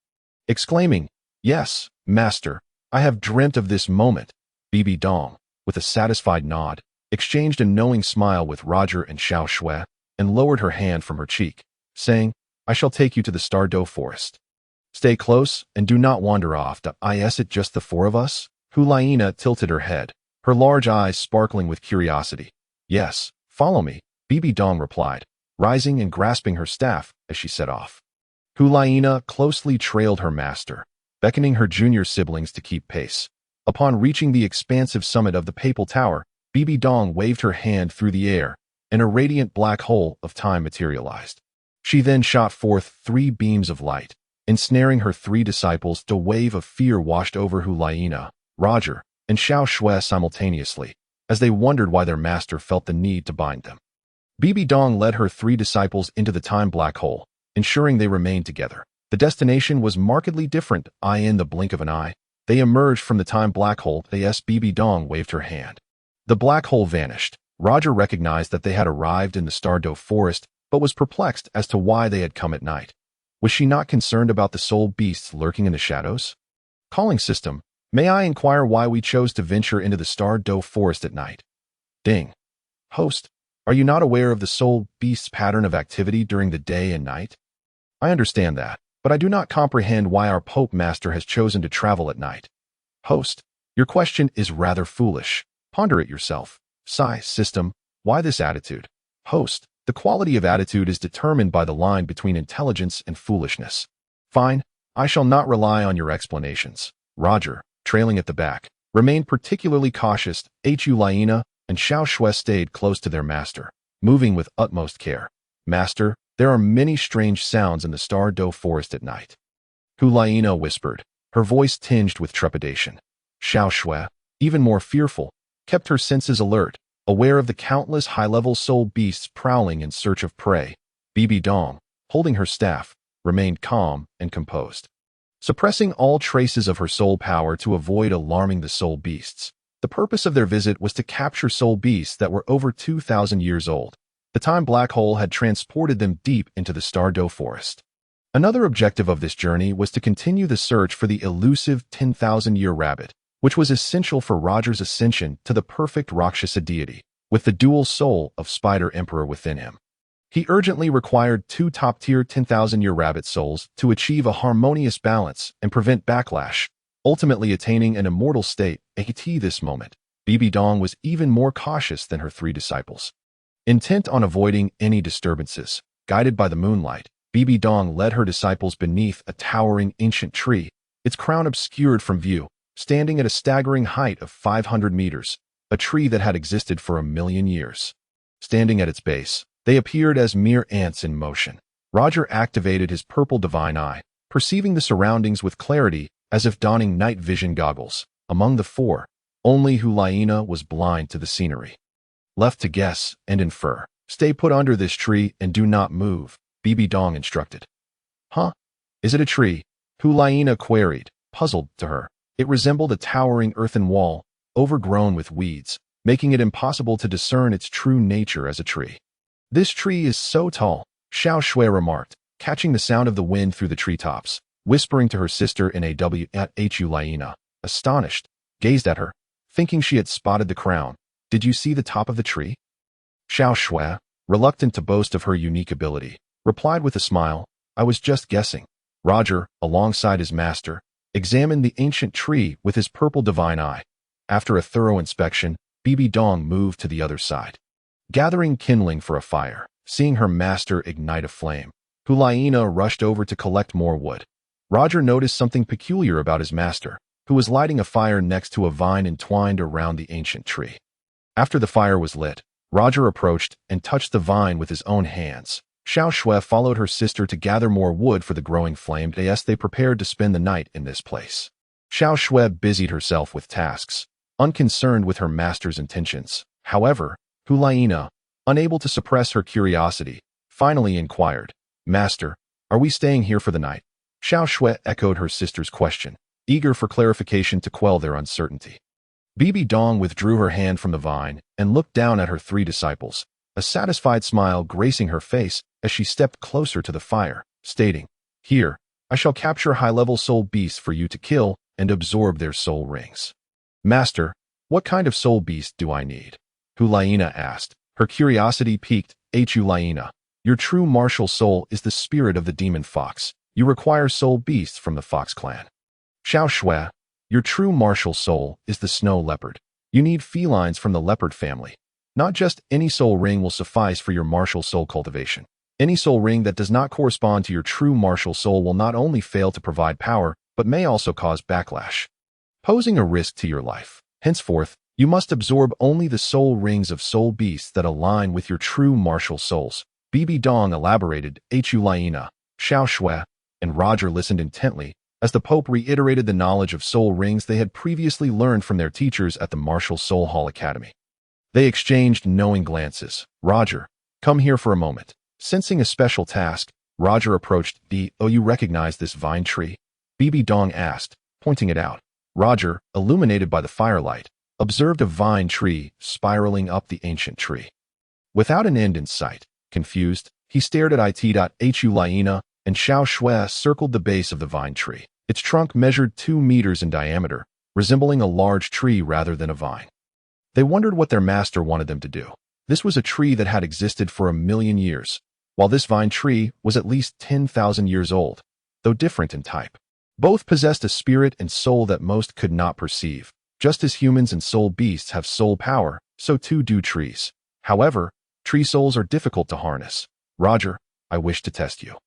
exclaiming, "Yes, Master, I have dreamt of this moment." BBDong, with a satisfied nod, exchanged a knowing smile with Roger and Xiao Shui, and lowered her hand from her cheek, saying, "I shall take you to the Duel forest. Stay close and do not wander off. Is it just the four of us?" Liana tilted her head, her large eyes sparkling with curiosity. "Yes, follow me," BBDong replied, rising and grasping her staff as she set off. Liana closely trailed her master, beckoning her junior siblings to keep pace. Upon reaching the expansive summit of the papal tower, BBDong waved her hand through the air, and a radiant black hole of time materialized. She then shot forth 3 beams of light, ensnaring her 3 disciples. A wave of fear washed over Liana, Roger, and Xiao Shui simultaneously, as they wondered why their master felt the need to bind them. BBDong led her 3 disciples into the time black hole, ensuring they remained together. The destination was markedly different. In the blink of an eye, they emerged from the time black hole. BBDong waved her hand. The black hole vanished. Roger recognized that they had arrived in the Duel forest, but was perplexed as to why they had come at night. Was she not concerned about the soul beasts lurking in the shadows? "Calling system, may I inquire why we chose to venture into the Duel forest at night?" Ding. "Host, are you not aware of the soul beast's pattern of activity during the day and night?" "I understand that, but I do not comprehend why our Pope Master has chosen to travel at night." "Host, your question is rather foolish. Ponder it yourself." "Sigh, system, why this attitude?" "Host, the quality of attitude is determined by the line between intelligence and foolishness." "Fine, I shall not rely on your explanations." Roger, trailing at the back, remained particularly cautious. Liana and Xiao Shui stayed close to their master, moving with utmost care. "Master, there are many strange sounds in the Duel forest at night." Liana whispered, her voice tinged with trepidation. Xiao Shui, even more fearful, kept her senses alert, aware of the countless high-level soul beasts prowling in search of prey. BBDong, holding her staff, remained calm and composed, suppressing all traces of her soul power to avoid alarming the soul beasts. The purpose of their visit was to capture soul beasts that were over 2,000 years old. The time black hole had transported them deep into the Duel forest. Another objective of this journey was to continue the search for the elusive 10,000-year rabbit, which was essential for Roger's ascension to the perfect Rakshasa deity, with the dual soul of Spider Emperor within him. He urgently required 2 top-tier 10,000-year rabbit souls to achieve a harmonious balance and prevent backlash, ultimately attaining an immortal state. At this moment, BBDong was even more cautious than her 3 disciples. Intent on avoiding any disturbances, guided by the moonlight, BBDong led her disciples beneath a towering ancient tree, its crown obscured from view, standing at a staggering height of 500 meters, a tree that had existed for 1,000,000 years. Standing at its base, they appeared as mere ants in motion. Roger activated his purple divine eye, perceiving the surroundings with clarity as if donning night vision goggles. Among the 4, only Liana was blind to the scenery. Left to guess and infer. "Stay put under this tree and do not move," BBDong instructed. "Huh? Is it a tree?" Liana queried, puzzled to her. It resembled a towering earthen wall, overgrown with weeds, making it impossible to discern its true nature as a tree. "This tree is so tall," Xiao Shui remarked, catching the sound of the wind through the treetops, whispering to her sister in Liana, astonished, gazed at her, thinking she had spotted the crown. "Did you see the top of the tree?" Xiao Shui, reluctant to boast of her unique ability, replied with a smile, "I was just guessing." Roger, alongside his master, examined the ancient tree with his purple divine eye. After a thorough inspection, BBDong moved to the other side, gathering kindling for a fire. Seeing her master ignite a flame, Hulaina rushed over to collect more wood. Roger noticed something peculiar about his master, who was lighting a fire next to a vine entwined around the ancient tree. After the fire was lit, Roger approached and touched the vine with his own hands. Xiao Shui followed her sister to gather more wood for the growing flame as they prepared to spend the night in this place. Xiao Shui busied herself with tasks, unconcerned with her master's intentions. However, Hulaina, unable to suppress her curiosity, finally inquired, "Master, are we staying here for the night?" Xiao Shui echoed her sister's question, eager for clarification to quell their uncertainty. BBDong withdrew her hand from the vine and looked down at her three disciples, a satisfied smile gracing her face as she stepped closer to the fire, stating, "Here, I shall capture high-level soul beasts for you to kill and absorb their soul rings." "Master, what kind of soul beast do I need?" Hulaina asked. Her curiosity piqued. Hulaina, your true martial soul is the spirit of the demon fox. You require soul beasts from the fox clan. Xiao Shui, your true martial soul is the snow leopard. You need felines from the leopard family. Not just any soul ring will suffice for your martial soul cultivation. Any soul ring that does not correspond to your true martial soul will not only fail to provide power, but may also cause backlash, posing a risk to your life. Henceforth, you must absorb only the soul rings of soul beasts that align with your true martial souls. BBDong elaborated. Hulaina, Xiao Shui, and Roger listened intently as the Pope reiterated the knowledge of soul rings they had previously learned from their teachers at the Martial Soul Hall Academy. They exchanged knowing glances. "Roger, come here for a moment." Sensing a special task, Roger approached. You recognize this vine tree?" BBDong asked, pointing it out. Roger, illuminated by the firelight, observed a vine tree spiraling up the ancient tree. Without an end in sight, confused, he stared at Hulaina and Xiao Shui circled the base of the vine tree. Its trunk measured 2 meters in diameter, resembling a large tree rather than a vine. They wondered what their master wanted them to do. This was a tree that had existed for 1,000,000 years, while this vine tree was at least 10,000 years old, though different in type. Both possessed a spirit and soul that most could not perceive. Just as humans and soul beasts have soul power, so too do trees. However, tree souls are difficult to harness. Roger, I wish to test you.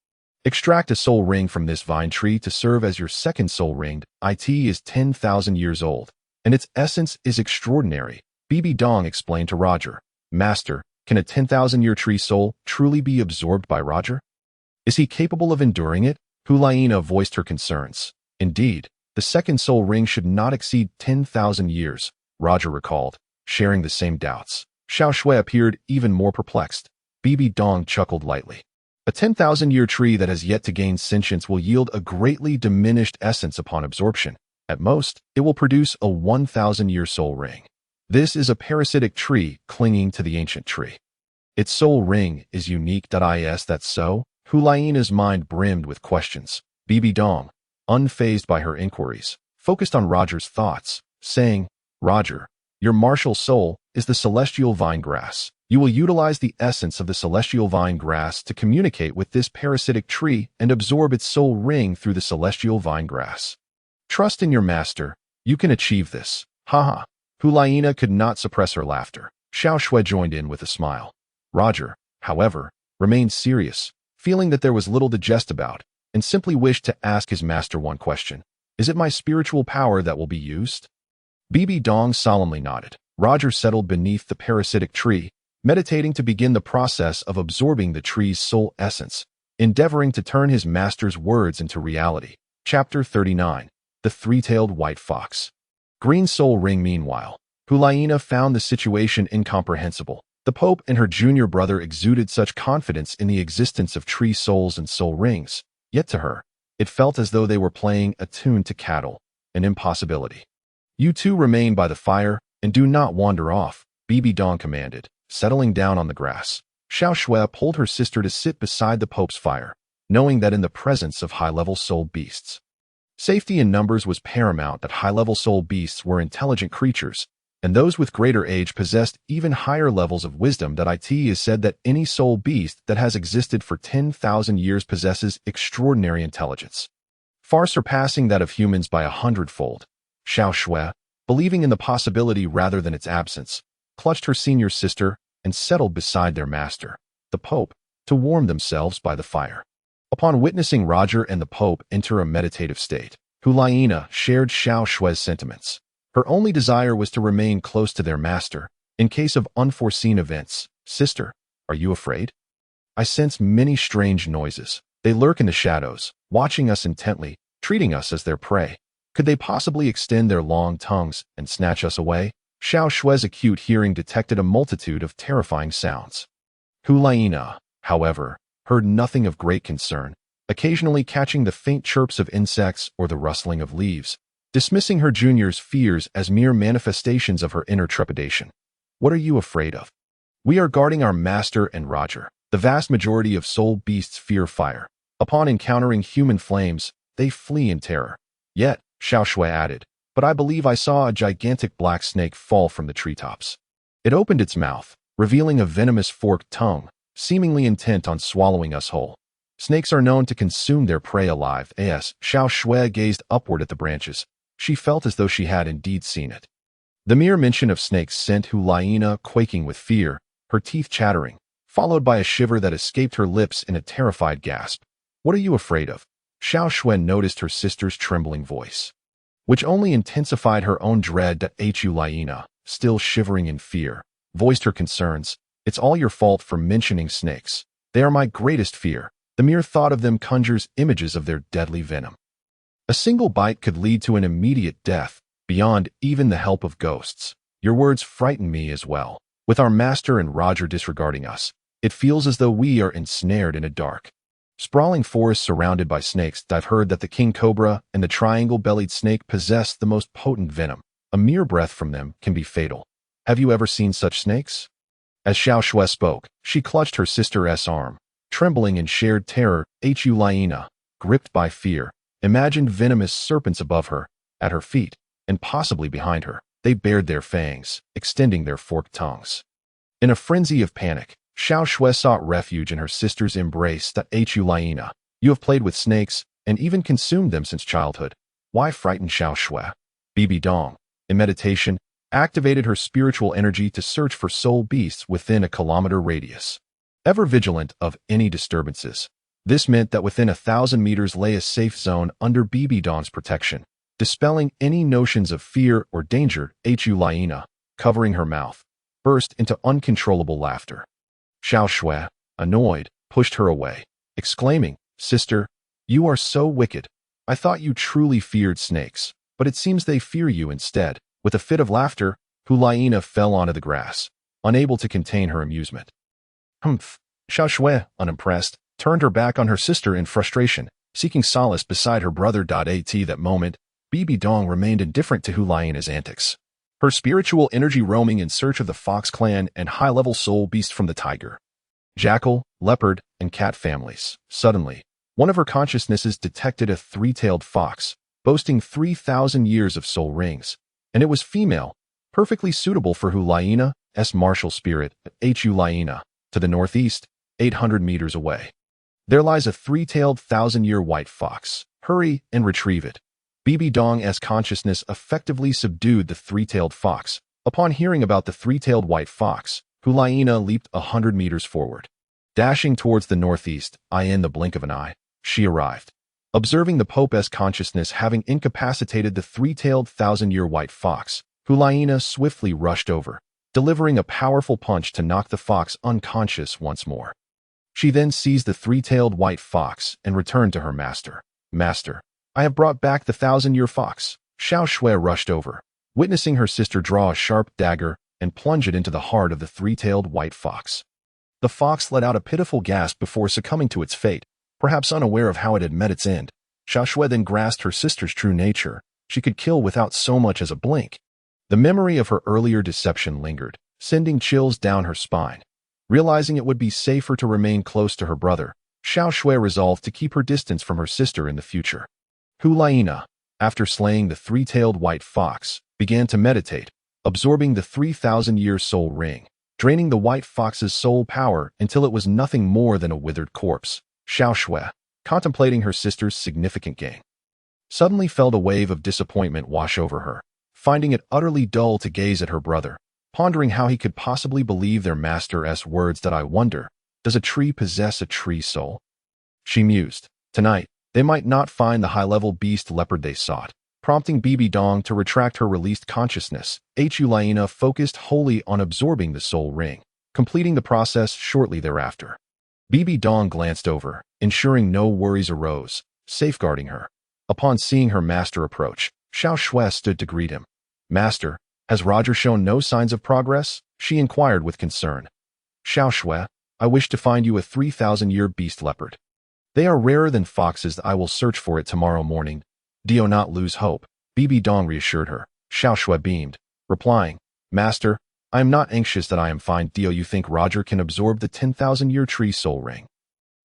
Extract a soul ring from this vine tree to serve as your second soul ring. It is 10,000 years old, and its essence is extraordinary. BBDong explained to Roger. Master, can a 10,000-year tree soul truly be absorbed by Roger? Is he capable of enduring it? Hulaina voiced her concerns. Indeed, the second soul ring should not exceed 10,000 years, Roger recalled, sharing the same doubts. Xiao Shui appeared even more perplexed. BBDong chuckled lightly. A 10,000-year tree that has yet to gain sentience will yield a greatly diminished essence upon absorption. At most, it will produce a 1,000-year soul ring. This is a parasitic tree clinging to the ancient tree. Its soul ring is unique. Is that so? Hulaina's mind brimmed with questions. BBDong, unfazed by her inquiries, focused on Roger's thoughts, saying, Roger, your martial soul is the celestial vine grass. You will utilize the essence of the celestial vine grass to communicate with this parasitic tree and absorb its soul ring through the celestial vine grass. Trust in your master. You can achieve this. Haha. Hulaina could not suppress her laughter. Xiao Shui joined in with a smile. Roger, however, remained serious, feeling that there was little to jest about, and simply wished to ask his master one question. Is it my spiritual power that will be used? BBDong solemnly nodded. Roger settled beneath the parasitic tree, meditating to begin the process of absorbing the tree's soul essence, endeavoring to turn his master's words into reality. Chapter 39. The Three-Tailed White Fox. Green Soul Ring. Meanwhile, Hulaina found the situation incomprehensible. The Pope and her junior brother exuded such confidence in the existence of tree souls and soul rings, yet to her, it felt as though they were playing a tune to cattle, an impossibility. You two remain by the fire and do not wander off, BBDong commanded, settling down on the grass. Xiao Shui pulled her sister to sit beside the Pope's fire, knowing that in the presence of high-level soul beasts, safety in numbers was paramount. That high-level soul beasts were intelligent creatures, and those with greater age possessed even higher levels of wisdom. It is said that any soul beast that has existed for 10,000 years possesses extraordinary intelligence, far surpassing that of humans by 100-fold. Xiao Shui, believing in the possibility rather than its absence, clutched her senior sister, and settled beside their master, the Pope, to warm themselves by the fire. Upon witnessing Roger and the Pope enter a meditative state, Hulayina shared Xiao Shue's sentiments. Her only desire was to remain close to their master, in case of unforeseen events. Sister, are you afraid? I sense many strange noises. They lurk in the shadows, watching us intently, treating us as their prey. Could they possibly extend their long tongues and snatch us away? Xiao Shue's acute hearing detected a multitude of terrifying sounds. Hulayina, however, heard nothing of great concern, occasionally catching the faint chirps of insects or the rustling of leaves, dismissing her junior's fears as mere manifestations of her inner trepidation. What are you afraid of? We are guarding our master and Roger. The vast majority of soul beasts fear fire. Upon encountering human flames, they flee in terror. Yet, Xiao Shui added, but I believe I saw a gigantic black snake fall from the treetops. It opened its mouth, revealing a venomous forked tongue, seemingly intent on swallowing us whole. Snakes are known to consume their prey alive. As Xiao Shui gazed upward at the branches, she felt as though she had indeed seen it. The mere mention of snakes sent Hulayina quaking with fear, her teeth chattering, followed by a shiver that escaped her lips in a terrified gasp. What are you afraid of? Xiao Shui noticed her sister's trembling voice, which only intensified her own dread. Hulayina, still shivering in fear, voiced her concerns. It's all your fault for mentioning snakes. They are my greatest fear. The mere thought of them conjures images of their deadly venom. A single bite could lead to an immediate death, beyond even the help of ghosts. Your words frighten me as well. With our master and Roger disregarding us, it feels as though we are ensnared in a dark, sprawling forest surrounded by snakes. I've heard that the king cobra and the triangle-bellied snake possess the most potent venom. A mere breath from them can be fatal. Have you ever seen such snakes? As Xiao Shui spoke, she clutched her sister's arm, trembling in shared terror. Hulayina, gripped by fear, imagined venomous serpents above her, at her feet, and possibly behind her. They bared their fangs, extending their forked tongues. In a frenzy of panic, Xiao Shui sought refuge in her sister's embrace. Hulayina, you have played with snakes and even consumed them since childhood. Why frighten Xiao Shui? BBDong, in meditation, activated her spiritual energy to search for soul beasts within a kilometer radius. Ever vigilant of any disturbances, this meant that within 1,000 meters lay a safe zone under BBDong's protection, dispelling any notions of fear or danger. Hulayina, covering her mouth, burst into uncontrollable laughter. Xiao Shui, annoyed, pushed her away, exclaiming, Sister, you are so wicked. I thought you truly feared snakes, but it seems they fear you instead. With a fit of laughter, Hulayina fell onto the grass, unable to contain her amusement. Humph! Xiao Shui, unimpressed, turned her back on her sister in frustration, seeking solace beside her brother. At that moment, BBDong remained indifferent to Hulayina's antics, her spiritual energy roaming in search of the fox clan and high-level soul beast from the tiger, jackal, leopard, and cat families. Suddenly, one of her consciousnesses detected a three-tailed fox, boasting 3,000 years of soul rings, and it was female, perfectly suitable for Hulayina's martial spirit. Hulayina, to the northeast, 800 meters away, there lies a three-tailed 1,000-year white fox. Hurry and retrieve it. BBDong's consciousness effectively subdued the three-tailed fox. Upon hearing about the three-tailed white fox, Hulayina leaped 100 meters forward. Dashing towards the northeast, in the blink of an eye, she arrived. Observing the Pope's consciousness having incapacitated the three-tailed 1,000-year white fox, Hulayina swiftly rushed over, delivering a powerful punch to knock the fox unconscious once more. She then seized the three-tailed white fox and returned to her master. Master, I have brought back the 1,000-year fox. Xiao Shui rushed over, witnessing her sister draw a sharp dagger and plunge it into the heart of the three-tailed white fox. The fox let out a pitiful gasp before succumbing to its fate, perhaps unaware of how it had met its end. Xiao Shui then grasped her sister's true nature. She could kill without so much as a blink. The memory of her earlier deception lingered, sending chills down her spine. Realizing it would be safer to remain close to her brother, Xiao Shui resolved to keep her distance from her sister in the future. Hulayina, after slaying the three-tailed white fox, began to meditate, absorbing the 3,000-year soul ring, draining the white fox's soul power until it was nothing more than a withered corpse. Xiao Shui, contemplating her sister's significant gain, suddenly felt a wave of disappointment wash over her, finding it utterly dull to gaze at her brother, pondering how he could possibly believe their master's words. That I wonder, does a tree possess a tree soul? She mused. Tonight, they might not find the high-level beast leopard they sought, prompting BBDong to retract her released consciousness. Laina focused wholly on absorbing the soul ring, completing the process shortly thereafter. BBDong glanced over, ensuring no worries arose, safeguarding her. Upon seeing her master approach, Xiao stood to greet him. Master, has Roger shown no signs of progress? She inquired with concern. Xiao, I wish to find you a 3,000-year beast leopard. They are rarer than foxes. I will search for it tomorrow morning. Do not lose hope, BBDong reassured her. Xiao beamed, replying, Master, I am not anxious. That I am fine. Do you think Roger can absorb the 10,000-year tree soul ring?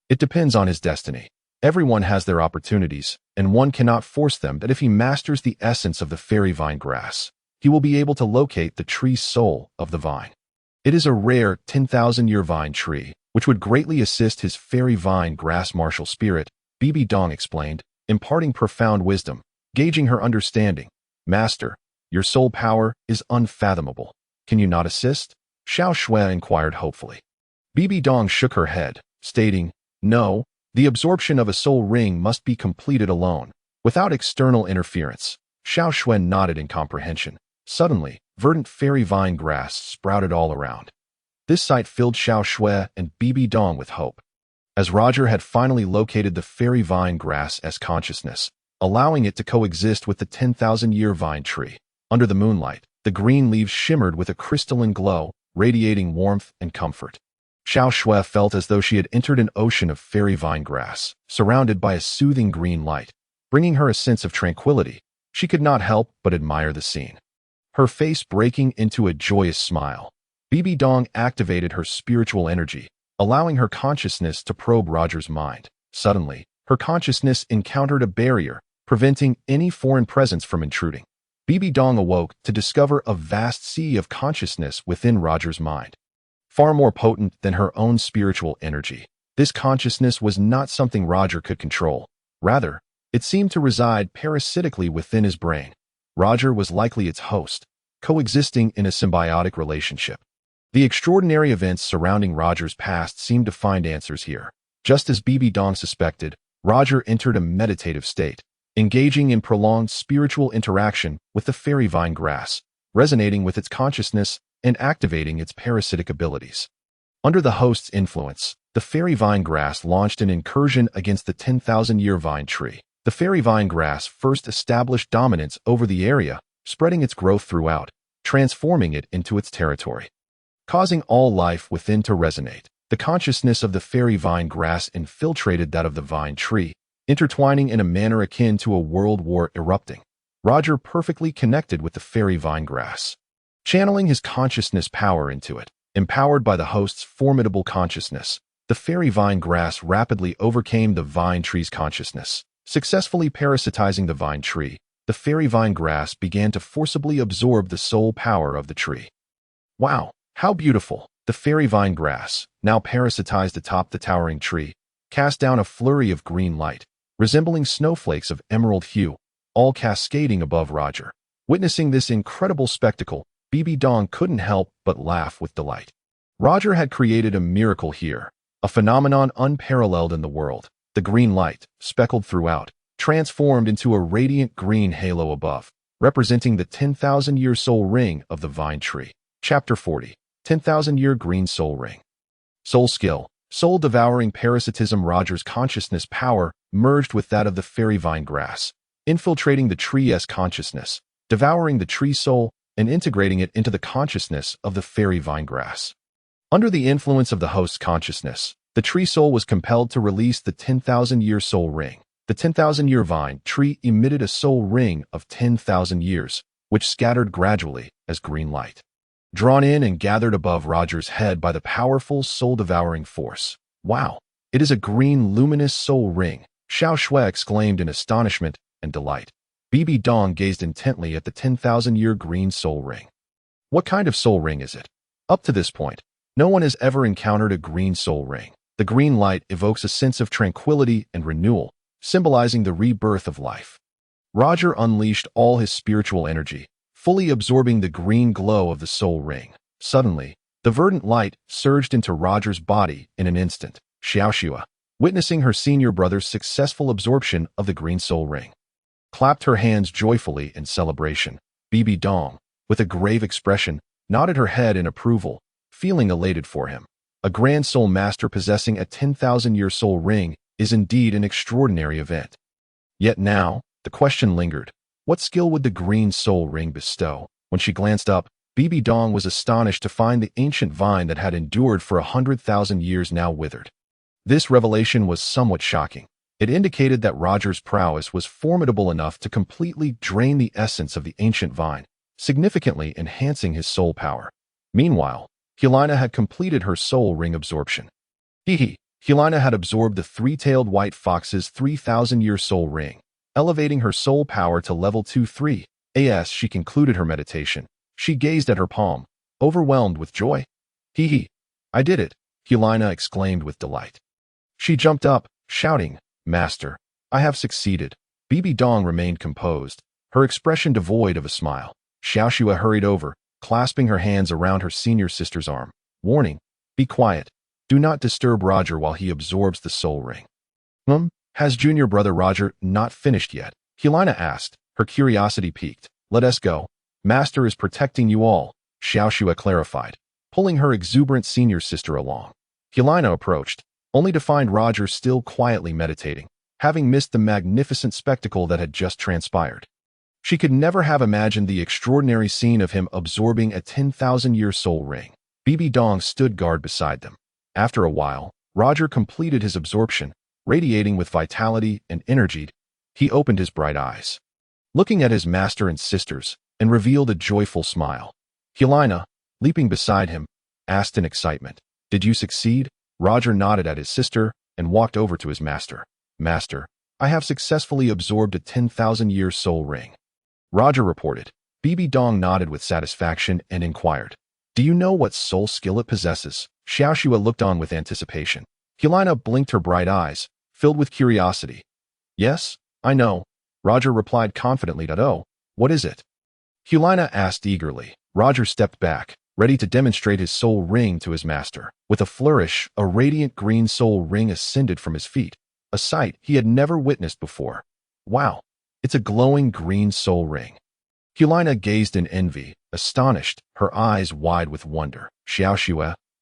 It depends on his destiny. Everyone has their opportunities, and one cannot force them. That if he masters the essence of the fairy vine grass, he will be able to locate the tree soul of the vine. It is a rare 10,000-year vine tree, which would greatly assist his fairy vine grass martial spirit, BBDong explained, imparting profound wisdom, gauging her understanding. Master, your soul power is unfathomable. Can you not assist? Xiao inquired hopefully. BBDong shook her head, stating, No, the absorption of a soul ring must be completed alone, without external interference. Xiao nodded in comprehension. Suddenly, verdant fairy vine grass sprouted all around. This sight filled Xiao and BBDong with hope, as Roger had finally located the fairy vine grass as consciousness, allowing it to coexist with the 10,000-year vine tree. Under the moonlight, the green leaves shimmered with a crystalline glow, radiating warmth and comfort. Xiao felt as though she had entered an ocean of fairy vine grass, surrounded by a soothing green light, bringing her a sense of tranquility. She could not help but admire the scene, her face breaking into a joyous smile. BBDong activated her spiritual energy, allowing her consciousness to probe Roger's mind. Suddenly, her consciousness encountered a barrier, preventing any foreign presence from intruding. BBDong awoke to discover a vast sea of consciousness within Roger's mind, far more potent than her own spiritual energy. This consciousness was not something Roger could control. Rather, it seemed to reside parasitically within his brain. Roger was likely its host, coexisting in a symbiotic relationship. The extraordinary events surrounding Roger's past seemed to find answers here. Just as BBDong suspected, Roger entered a meditative state, engaging in prolonged spiritual interaction with the fairy vine grass, resonating with its consciousness and activating its parasitic abilities. Under the host's influence, the fairy vine grass launched an incursion against the 10,000-year vine tree. The fairy vine grass first established dominance over the area, spreading its growth throughout, transforming it into its territory, causing all life within to resonate. The consciousness of the fairy vine grass infiltrated that of the vine tree, intertwining in a manner akin to a world war erupting. Roger perfectly connected with the fairy vine grass, channeling his consciousness power into it. Empowered by the host's formidable consciousness, the fairy vine grass rapidly overcame the vine tree's consciousness. Successfully parasitizing the vine tree, the fairy vine grass began to forcibly absorb the soul power of the tree. Wow, how beautiful! The fairy vine grass, now parasitized atop the towering tree, cast down a flurry of green light, resembling snowflakes of emerald hue, all cascading above Roger. Witnessing this incredible spectacle, BBDong couldn't help but laugh with delight. Roger had created a miracle here, a phenomenon unparalleled in the world. The green light, speckled throughout, transformed into a radiant green halo above, representing the 10,000-year soul ring of the vine tree. Chapter 40. 10,000-year green soul ring. Soul skill. Soul-devouring parasitism. Roger's consciousness power merged with that of the fairy vine grass, infiltrating the tree's consciousness, devouring the tree soul, and integrating it into the consciousness of the fairy vine grass. Under the influence of the host's consciousness, the tree soul was compelled to release the 10,000-year soul ring. The 10,000-year vine tree emitted a soul ring of 10,000 years, which scattered gradually as green light, drawn in and gathered above Roger's head by the powerful soul-devouring force. Wow, it is a green luminous soul ring, Xiao exclaimed in astonishment and delight. BBDong gazed intently at the 10,000-year green soul ring. What kind of soul ring is it? Up to this point, no one has ever encountered a green soul ring. The green light evokes a sense of tranquility and renewal, symbolizing the rebirth of life. Roger unleashed all his spiritual energy, fully absorbing the green glow of the soul ring. Suddenly, the verdant light surged into Roger's body in an instant. Shiao, witnessing her senior brother's successful absorption of the green soul ring, clapped her hands joyfully in celebration. BBDong, with a grave expression, nodded her head in approval, feeling elated for him. A grand soul master possessing a 10,000-year soul ring is indeed an extraordinary event. Yet now, the question lingered. What skill would the green soul ring bestow? When she glanced up, BBDong was astonished to find the ancient vine that had endured for 100,000 years now withered. This revelation was somewhat shocking. It indicated that Roger's prowess was formidable enough to completely drain the essence of the ancient vine, significantly enhancing his soul power. Meanwhile, Helena had completed her soul ring absorption. Helena had absorbed the three-tailed white fox's 3,000-year soul ring, elevating her soul power to level 2-3. As she concluded her meditation, she gazed at her palm, overwhelmed with joy. I did it, Helena exclaimed with delight. She jumped up, shouting, Master, I have succeeded. BBDong remained composed, her expression devoid of a smile. Shiua hurried over, clasping her hands around her senior sister's arm, warning, Be quiet. Do not disturb Roger while he absorbs the soul ring. Has junior brother Roger not finished yet? Helena asked, her curiosity piqued. Let us go. Master is protecting you all, Shiua clarified, pulling her exuberant senior sister along. Helena approached, only to find Roger still quietly meditating, having missed the magnificent spectacle that had just transpired. She could never have imagined the extraordinary scene of him absorbing a 10,000-year soul ring. BBDong stood guard beside them. After a while, Roger completed his absorption, radiating with vitality and energy. He opened his bright eyes, looking at his master and sisters, and revealed a joyful smile. Helena, leaping beside him, asked in excitement, Did you succeed? Roger nodded at his sister and walked over to his master. Master, I have successfully absorbed a 10,000-year soul ring. Roger reported. BBDong nodded with satisfaction and inquired, Do you know what soul skill it possesses? Shiao looked on with anticipation. Helena blinked her bright eyes, filled with curiosity. Yes, I know, Roger replied confidently. Oh, what is it? Helena asked eagerly. Roger stepped back, ready to demonstrate his soul ring to his master. With a flourish, a radiant green soul ring ascended from his feet, a sight he had never witnessed before. Wow, it's a glowing green soul ring. Helena gazed in envy, astonished, her eyes wide with wonder. Shiao,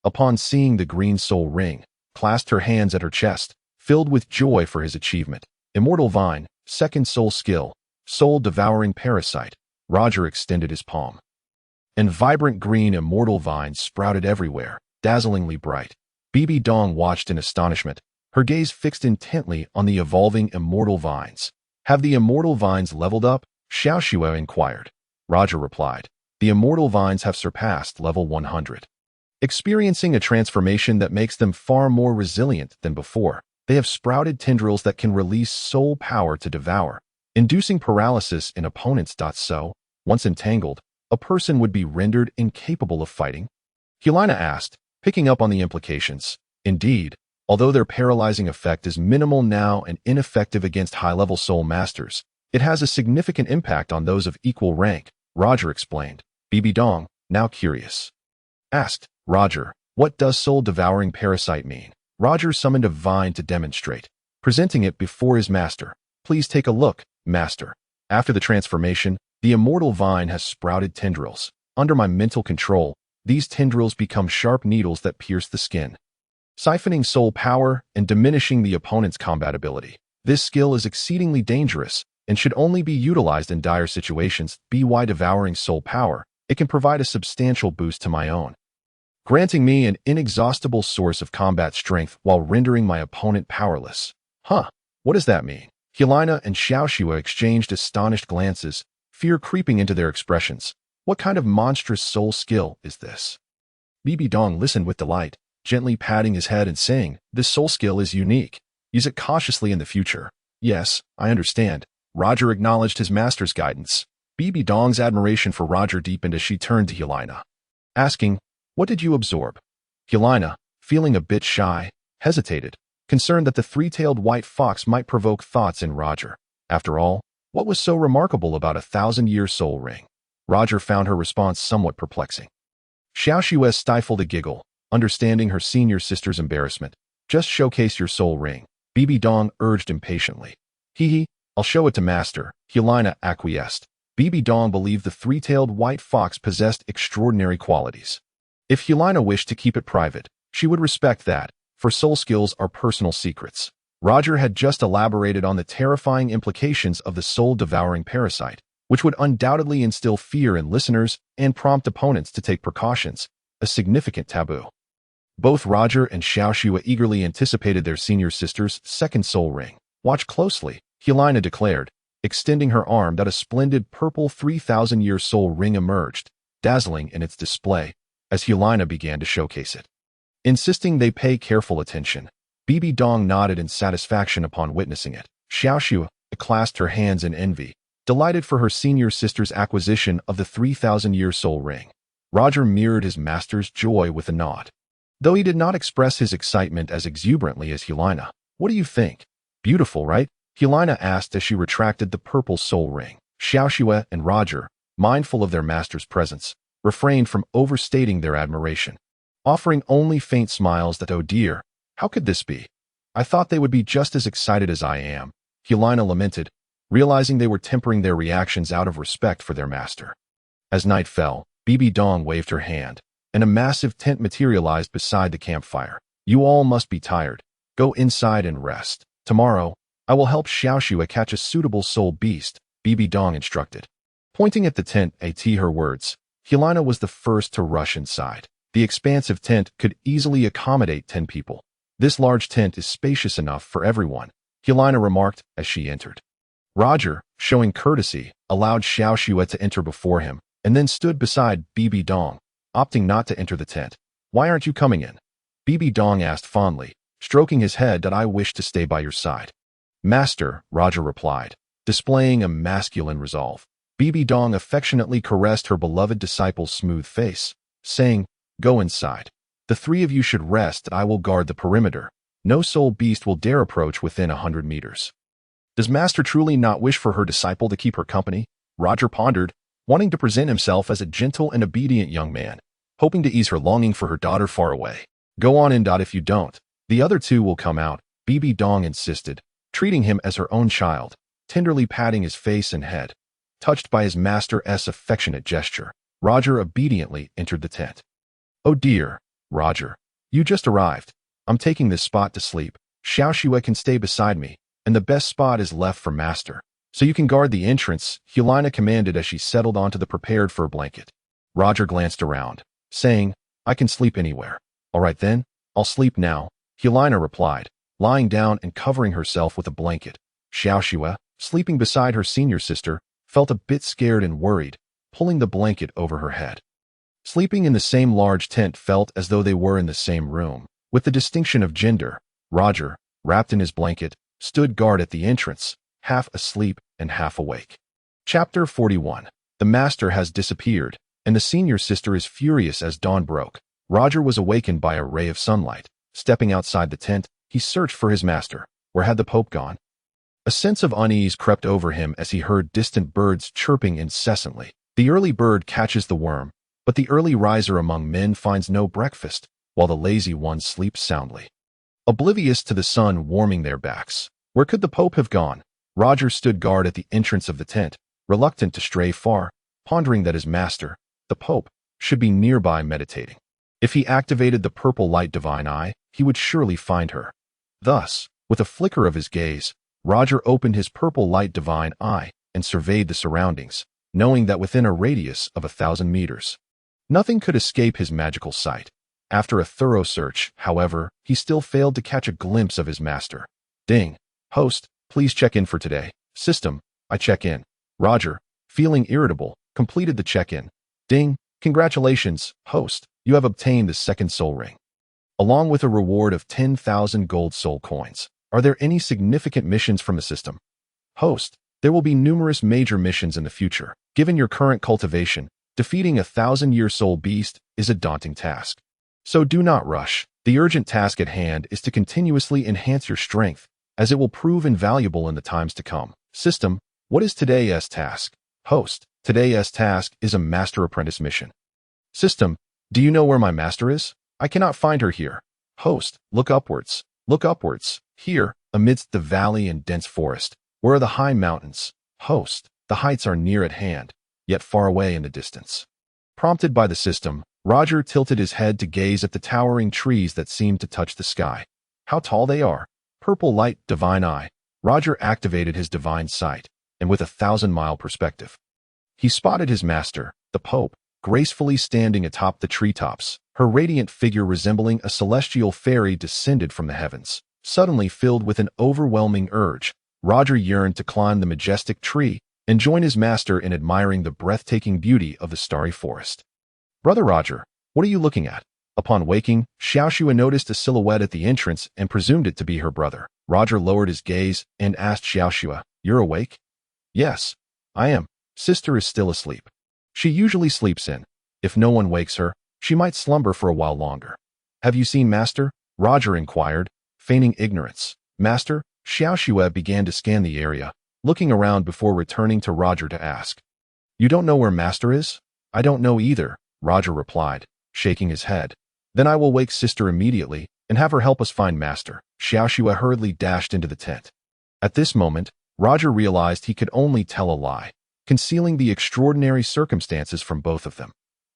upon seeing the green soul ring, clasped her hands at her chest, filled with joy for his achievement. Immortal Vine, second soul skill, soul-devouring parasite. Roger extended his palm, and vibrant green immortal vines sprouted everywhere, dazzlingly bright. BBDong watched in astonishment, her gaze fixed intently on the evolving immortal vines. Have the immortal vines leveled up? Shiao inquired. Roger replied, The immortal vines have surpassed level 100. Experiencing a transformation that makes them far more resilient than before, they have sprouted tendrils that can release soul power to devour, inducing paralysis in opponents. So, once entangled, a person would be rendered incapable of fighting? Helena asked, picking up on the implications. Indeed, although their paralyzing effect is minimal now and ineffective against high-level soul masters, it has a significant impact on those of equal rank, Roger explained. BBDong, now curious, asked, Roger, what does soul-devouring parasite mean? Roger summoned a vine to demonstrate, presenting it before his master. Please take a look, master. After the transformation, the immortal vine has sprouted tendrils. Under my mental control, these tendrils become sharp needles that pierce the skin, siphoning soul power and diminishing the opponent's combat ability. This skill is exceedingly dangerous and should only be utilized in dire situations. By devouring soul power, it can provide a substantial boost to my own, granting me an inexhaustible source of combat strength while rendering my opponent powerless. What does that mean? Helena and Shiao exchanged astonished glances, fear creeping into their expressions. What kind of monstrous soul skill is this? BBDong listened with delight, gently patting his head and saying, This soul skill is unique. Use it cautiously in the future. Yes, I understand. Roger acknowledged his master's guidance. BBDong's admiration for Roger deepened as she turned to Helena, asking, What did you absorb? Helena, feeling a bit shy, hesitated, concerned that the three-tailed white fox might provoke thoughts in Roger. After all, what was so remarkable about a 1,000-year soul ring? Roger found her response somewhat perplexing. Shiao stifled a giggle, understanding her senior sister's embarrassment. Just showcase your soul ring, BBDong urged impatiently. Hee, I'll show it to Master, Helena acquiesced. BBDong believed the three-tailed white fox possessed extraordinary qualities. If Helena wished to keep it private, she would respect that, for soul skills are personal secrets. Roger had just elaborated on the terrifying implications of the soul-devouring parasite, which would undoubtedly instill fear in listeners and prompt opponents to take precautions, a significant taboo. Both Roger and Shiua eagerly anticipated their senior sister's second soul ring. Watch closely, Helena declared, extending her arm that a splendid purple 3,000-year soul ring emerged, dazzling in its display, as Helena began to showcase it. Insisting they pay careful attention, BBDong nodded in satisfaction upon witnessing it. Shiua clasped her hands in envy, delighted for her senior sister's acquisition of the 3,000-year soul ring. Roger mirrored his master's joy with a nod. Though he did not express his excitement as exuberantly as Helena. What do you think? Beautiful, right? Helena asked as she retracted the purple soul ring. Shiua and Roger, mindful of their master's presence, refrained from overstating their admiration, offering only faint smiles that, oh dear, how could this be? I thought they would be just as excited as I am, Helena lamented, realizing they were tempering their reactions out of respect for their master. As night fell, BBDong waved her hand, and a massive tent materialized beside the campfire. You all must be tired. Go inside and rest. Tomorrow, I will help Shiua catch a suitable soul beast, BBDong instructed. Pointing at the tent, her words, Helena was the first to rush inside. The expansive tent could easily accommodate 10 people. This large tent is spacious enough for everyone, Helena remarked as she entered. Roger, showing courtesy, allowed Shiua to enter before him, and then stood beside BBDong, opting not to enter the tent. Why aren't you coming in? BBDong asked fondly, stroking his head. That I wish to stay by your side. Master, Roger replied, displaying a masculine resolve. BBDong affectionately caressed her beloved disciple's smooth face, saying, Go inside. The three of you should rest. I will guard the perimeter. No soul beast will dare approach within 100 meters. Does Master truly not wish for her disciple to keep her company? Roger pondered, wanting to present himself as a gentle and obedient young man, hoping to ease her longing for her daughter far away. Go on in. If you don't, the other two will come out, BBDong insisted, treating him as her own child, tenderly patting his face and head. Touched by his master's affectionate gesture, Roger obediently entered the tent. Oh dear, Roger, you just arrived. I'm taking this spot to sleep. Shiua can stay beside me, and the best spot is left for Master. So you can guard the entrance, Helena commanded as she settled onto the prepared fur blanket. Roger glanced around, saying, I can sleep anywhere. All right then, I'll sleep now, Helena replied, lying down and covering herself with a blanket. Shiua, sleeping beside her senior sister, felt a bit scared and worried, pulling the blanket over her head. Sleeping in the same large tent felt as though they were in the same room. With the distinction of gender, Roger, wrapped in his blanket, stood guard at the entrance, half asleep and half awake. Chapter 41. The master has disappeared, and the senior sister is furious as dawn broke. Roger was awakened by a ray of sunlight. Stepping outside the tent, he searched for his master. Where had the Pope gone? A sense of unease crept over him as he heard distant birds chirping incessantly. The early bird catches the worm, but the early riser among men finds no breakfast, while the lazy one sleeps soundly, oblivious to the sun warming their backs. Where could the Pope have gone? Roger stood guard at the entrance of the tent, reluctant to stray far, pondering that his master, the Pope, should be nearby meditating. If he activated the purple light divine eye, he would surely find her. Thus, with a flicker of his gaze, Roger opened his purple light divine eye and surveyed the surroundings, knowing that within a radius of 1,000 meters, nothing could escape his magical sight. After a thorough search, however, he still failed to catch a glimpse of his master. Ding. Host, please check in for today. System, I check in. Roger, feeling irritable, completed the check-in. Ding. Congratulations, host. You have obtained the second soul ring, along with a reward of 10,000 gold soul coins. Are there any significant missions from the system? Host, there will be numerous major missions in the future. Given your current cultivation, defeating a 1,000-year soul beast is a daunting task. So do not rush. The urgent task at hand is to continuously enhance your strength, as it will prove invaluable in the times to come. System, what is today's task? Host, today's task is a master apprentice mission. System, Do you know where my master is? I cannot find her here. Host, look upwards. Look upwards. Here, amidst the valley and dense forest. Where are the high mountains? Host, the heights are near at hand, yet far away in the distance. Prompted by the system, Roger tilted his head to gaze at the towering trees that seemed to touch the sky. How tall they are! Purple light, divine eye. Roger activated his divine sight, and with a 1,000-mile perspective, he spotted his master, the Pope, gracefully standing atop the treetops. Her radiant figure resembling a celestial fairy descended from the heavens. Suddenly filled with an overwhelming urge, Roger yearned to climb the majestic tree and join his master in admiring the breathtaking beauty of the starry forest. Brother Roger, what are you looking at? Upon waking, Shiua noticed a silhouette at the entrance and presumed it to be her brother. Roger lowered his gaze and asked Shiua, "You're awake?" "Yes, I am. Sister is still asleep. She usually sleeps in. If no one wakes her, she might slumber for a while longer." "Have you seen Master?" Roger inquired, feigning ignorance. "Master?" Shiua began to scan the area, looking around before returning to Roger to ask, "You don't know where Master is?" "I don't know either," Roger replied, shaking his head. "Then I will wake Sister immediately and have her help us find Master." Shiua hurriedly dashed into the tent. At this moment, Roger realized he could only tell a lie, concealing the extraordinary circumstances from both of them.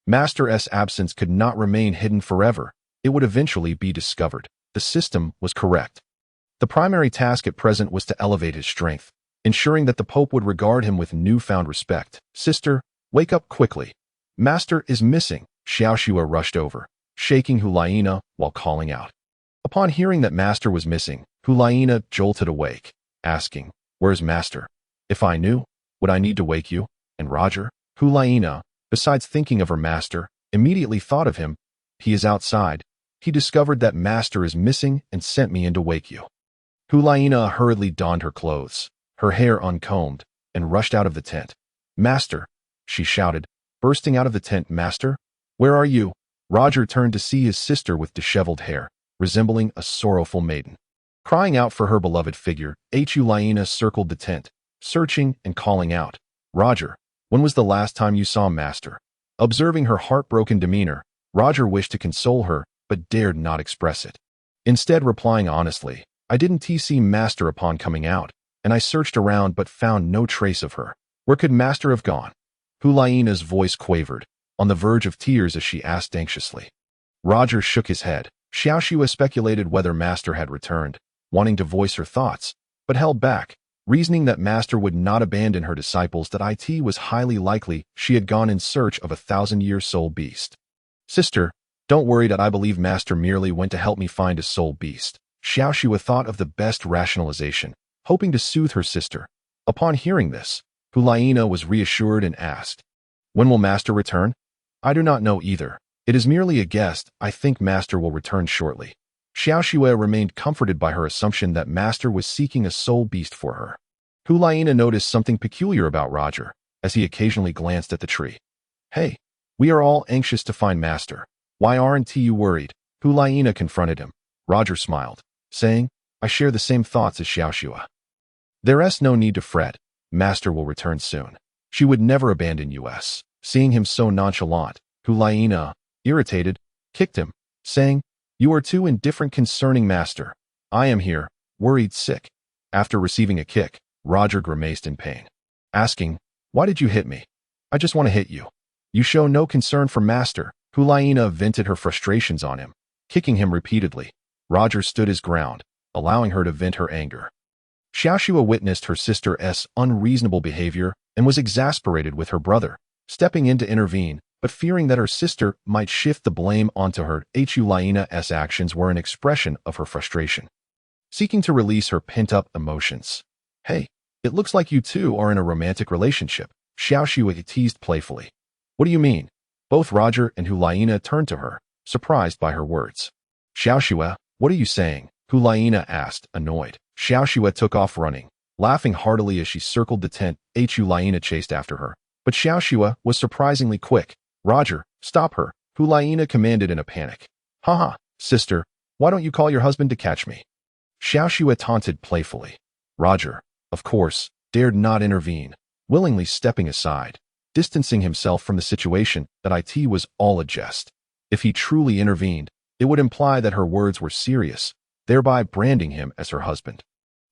Master's absence could not remain hidden forever. It would eventually be discovered. The system was correct. The primary task at present was to elevate his strength, ensuring that the Pope would regard him with newfound respect. "Sister, wake up quickly. Master is missing." Shiua rushed over, shaking Hulaina while calling out. Upon hearing that Master was missing, Hulaina jolted awake, asking, "Where's Master? If I knew, would I need to wake you?" And Roger? Hulaina, besides thinking of her master, immediately thought of him. "He is outside. He discovered that Master is missing and sent me in to wake you." Hulaina hurriedly donned her clothes, her hair uncombed, and rushed out of the tent. "Master!" she shouted, bursting out of the tent. "Master? Where are you?" Roger turned to see his sister with disheveled hair, resembling a sorrowful maiden. Crying out for her beloved figure, Hulaina circled the tent, searching and calling out, "Roger, when was the last time you saw Master?" Observing her heartbroken demeanor, Roger wished to console her, but dared not express it. Instead replying honestly, "I didn't see Master upon coming out, and I searched around but found no trace of her. Where could Master have gone?" Hulaina's voice quavered, on the verge of tears as she asked anxiously. Roger shook his head. Shiua speculated whether Master had returned, wanting to voice her thoughts, but held back, reasoning that Master would not abandon her disciples, that it was highly likely she had gone in search of a 1,000-year soul beast. "Sister, don't worry that I believe Master merely went to help me find a soul beast." Shiua thought of the best rationalization, hoping to soothe her sister. Upon hearing this, Hulaina was reassured and asked, "When will Master return?" "I do not know either. It is merely a guess. I think Master will return shortly." Shiua remained comforted by her assumption that Master was seeking a soul beast for her. Hulaina noticed something peculiar about Roger, as he occasionally glanced at the tree. "Hey, we are all anxious to find Master. Why aren't you worried?" Hulaina confronted him. Roger smiled, saying, "I share the same thoughts as Shiua. There's no need to fret. Master will return soon." She would never abandon us. Seeing him so nonchalant, Hulaina, irritated, kicked him, saying, "You are too indifferent concerning Master. I am here, worried sick." After receiving a kick, Roger grimaced in pain, asking, "Why did you hit me?" "I just want to hit you. You show no concern for Master." Hulaina vented her frustrations on him, kicking him repeatedly. Roger stood his ground, allowing her to vent her anger. Shiua witnessed her sister's unreasonable behavior and was exasperated with her brother, stepping in to intervene, but fearing that her sister might shift the blame onto her. Hulaina's actions were an expression of her frustration, seeking to release her pent-up emotions. "Hey, it looks like you two are in a romantic relationship," Shiua teased playfully. "What do you mean?" Both Roger and Hulaina turned to her, surprised by her words. "Shiua, what are you saying?" Hulaina asked, annoyed. Shiua took off running, laughing heartily as she circled the tent. Hulaina chased after her, but Shiua was surprisingly quick. "Roger, stop her," Hulaina commanded in a panic. "Haha, sister, why don't you call your husband to catch me?" Shiua taunted playfully. Roger, of course, dared not intervene, willingly stepping aside, distancing himself from the situation. That was all a jest. If he truly intervened, it would imply that her words were serious, thereby branding him as her husband,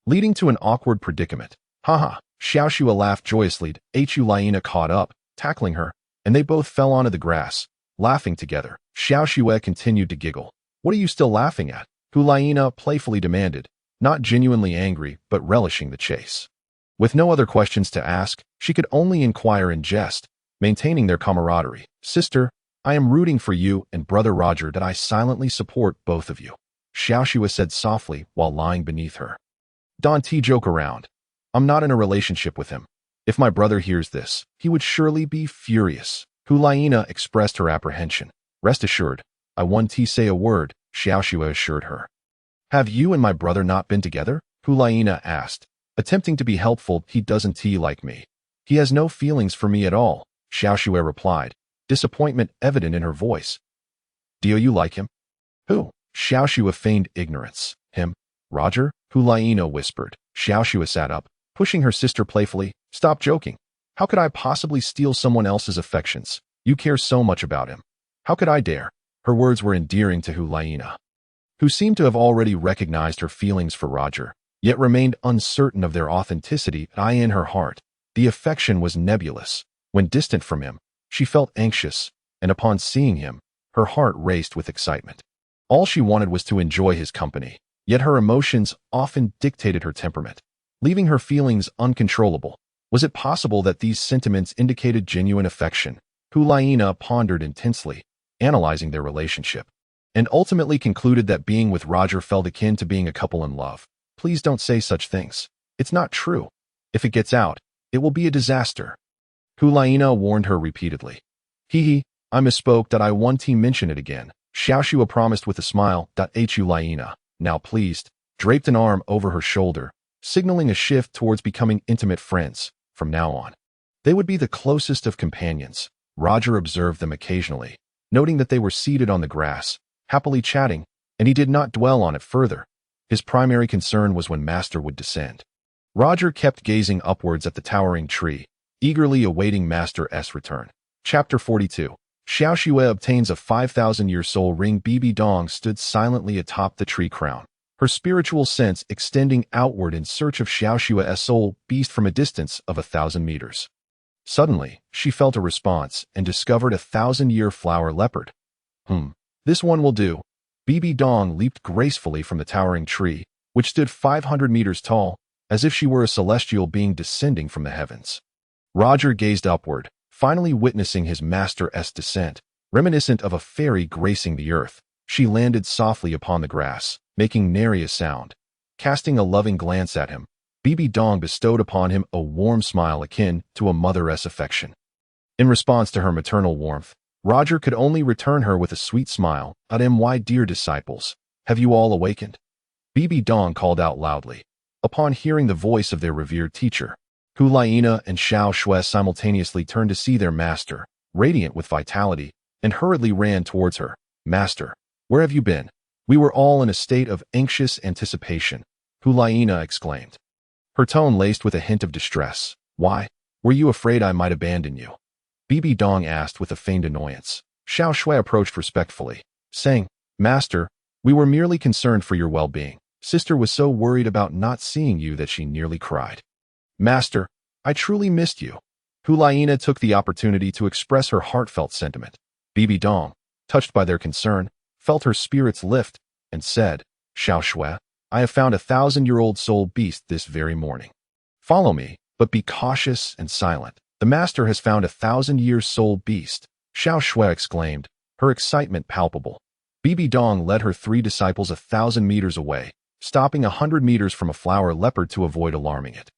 leading to an awkward predicament. Haha, Shiao laughed joyously. Hu caught up, tackling her, and they both fell onto the grass, laughing together. Shiao continued to giggle. What are you still laughing at? Hu playfully demanded, not genuinely angry but relishing the chase. With no other questions to ask, she could only inquire in jest, maintaining their camaraderie. Sister, I am rooting for you and brother Roger that I silently support both of you, Shiao said softly while lying beneath her. Don't joke around. I'm not in a relationship with him. If my brother hears this, he would surely be furious. Hu expressed her apprehension. Rest assured, I won't say a word, Shiao assured her. Have you and my brother not been together? Hu asked, attempting to be helpful. He doesn't like me. He has no feelings for me at all, Shiao replied, disappointment evident in her voice. Do you like him? Who? Shiao feigned ignorance. Him? Roger? Hu whispered. Shiao sat up, pushing her sister playfully. Stop joking. How could I possibly steal someone else's affections? You care so much about him. How could I dare? Her words were endearing to Hu, who seemed to have already recognized her feelings for Roger, yet remained uncertain of their authenticity. In her heart, the affection was nebulous. When distant from him, she felt anxious, and upon seeing him, her heart raced with excitement. All she wanted was to enjoy his company, yet her emotions often dictated her temperament, leaving her feelings uncontrollable. Was it possible that these sentiments indicated genuine affection? Hu pondered intensely, analyzing their relationship, and ultimately concluded that being with Roger felt akin to being a couple in love. Please don't say such things. It's not true. If it gets out, it will be a disaster. Hu warned her repeatedly. Hee, I misspoke. I won't mention it again, Shiao promised with a smile. Hu now pleased, draped an arm over her shoulder, signaling a shift towards becoming intimate friends. From now on, they would be the closest of companions. Roger observed them occasionally, noting that they were seated on the grass, happily chatting, and he did not dwell on it further. His primary concern was when Master would descend. Roger kept gazing upwards at the towering tree, eagerly awaiting Master's return. Chapter 42. Shiao obtains a 5,000-year soul ring. BBDong stood silently atop the tree crown, her spiritual sense extending outward in search of Shiao's soul beast from a distance of 1,000 meters. Suddenly, she felt a response and discovered a 1,000-year flower leopard. This one will do. BBDong leaped gracefully from the towering tree, which stood 500 meters tall, as if she were a celestial being descending from the heavens. Roger gazed upward, finally witnessing his master's descent. Reminiscent of a fairy gracing the earth, she landed softly upon the grass, making nary a sound. Casting a loving glance at him, BBDong bestowed upon him a warm smile akin to a mother's affection. In response to her maternal warmth, Roger could only return her with a sweet smile. My dear disciples, have you all awakened? BBDong called out loudly, upon hearing the voice of their revered teacher. Hu and Shiao simultaneously turned to see their master, radiant with vitality, and hurriedly ran towards her. Master, where have you been? We were all in a state of anxious anticipation, Hu exclaimed, her tone laced with a hint of distress. Why? Were you afraid I might abandon you? BBDong asked with a feigned annoyance. Shiao approached respectfully, saying, Master, we were merely concerned for your well-being. Sister was so worried about not seeing you that she nearly cried. Master, I truly missed you. Hu took the opportunity to express her heartfelt sentiment. BBDong, touched by their concern, felt her spirits lift, and said, Shiao, I have found a 1,000-year-old soul beast this very morning. Follow me, but be cautious and silent. The master has found a 1,000-year soul beast, Shiao exclaimed, her excitement palpable. BBDong led her 3 disciples 1,000 meters away, stopping 100 meters from a flower leopard to avoid alarming it.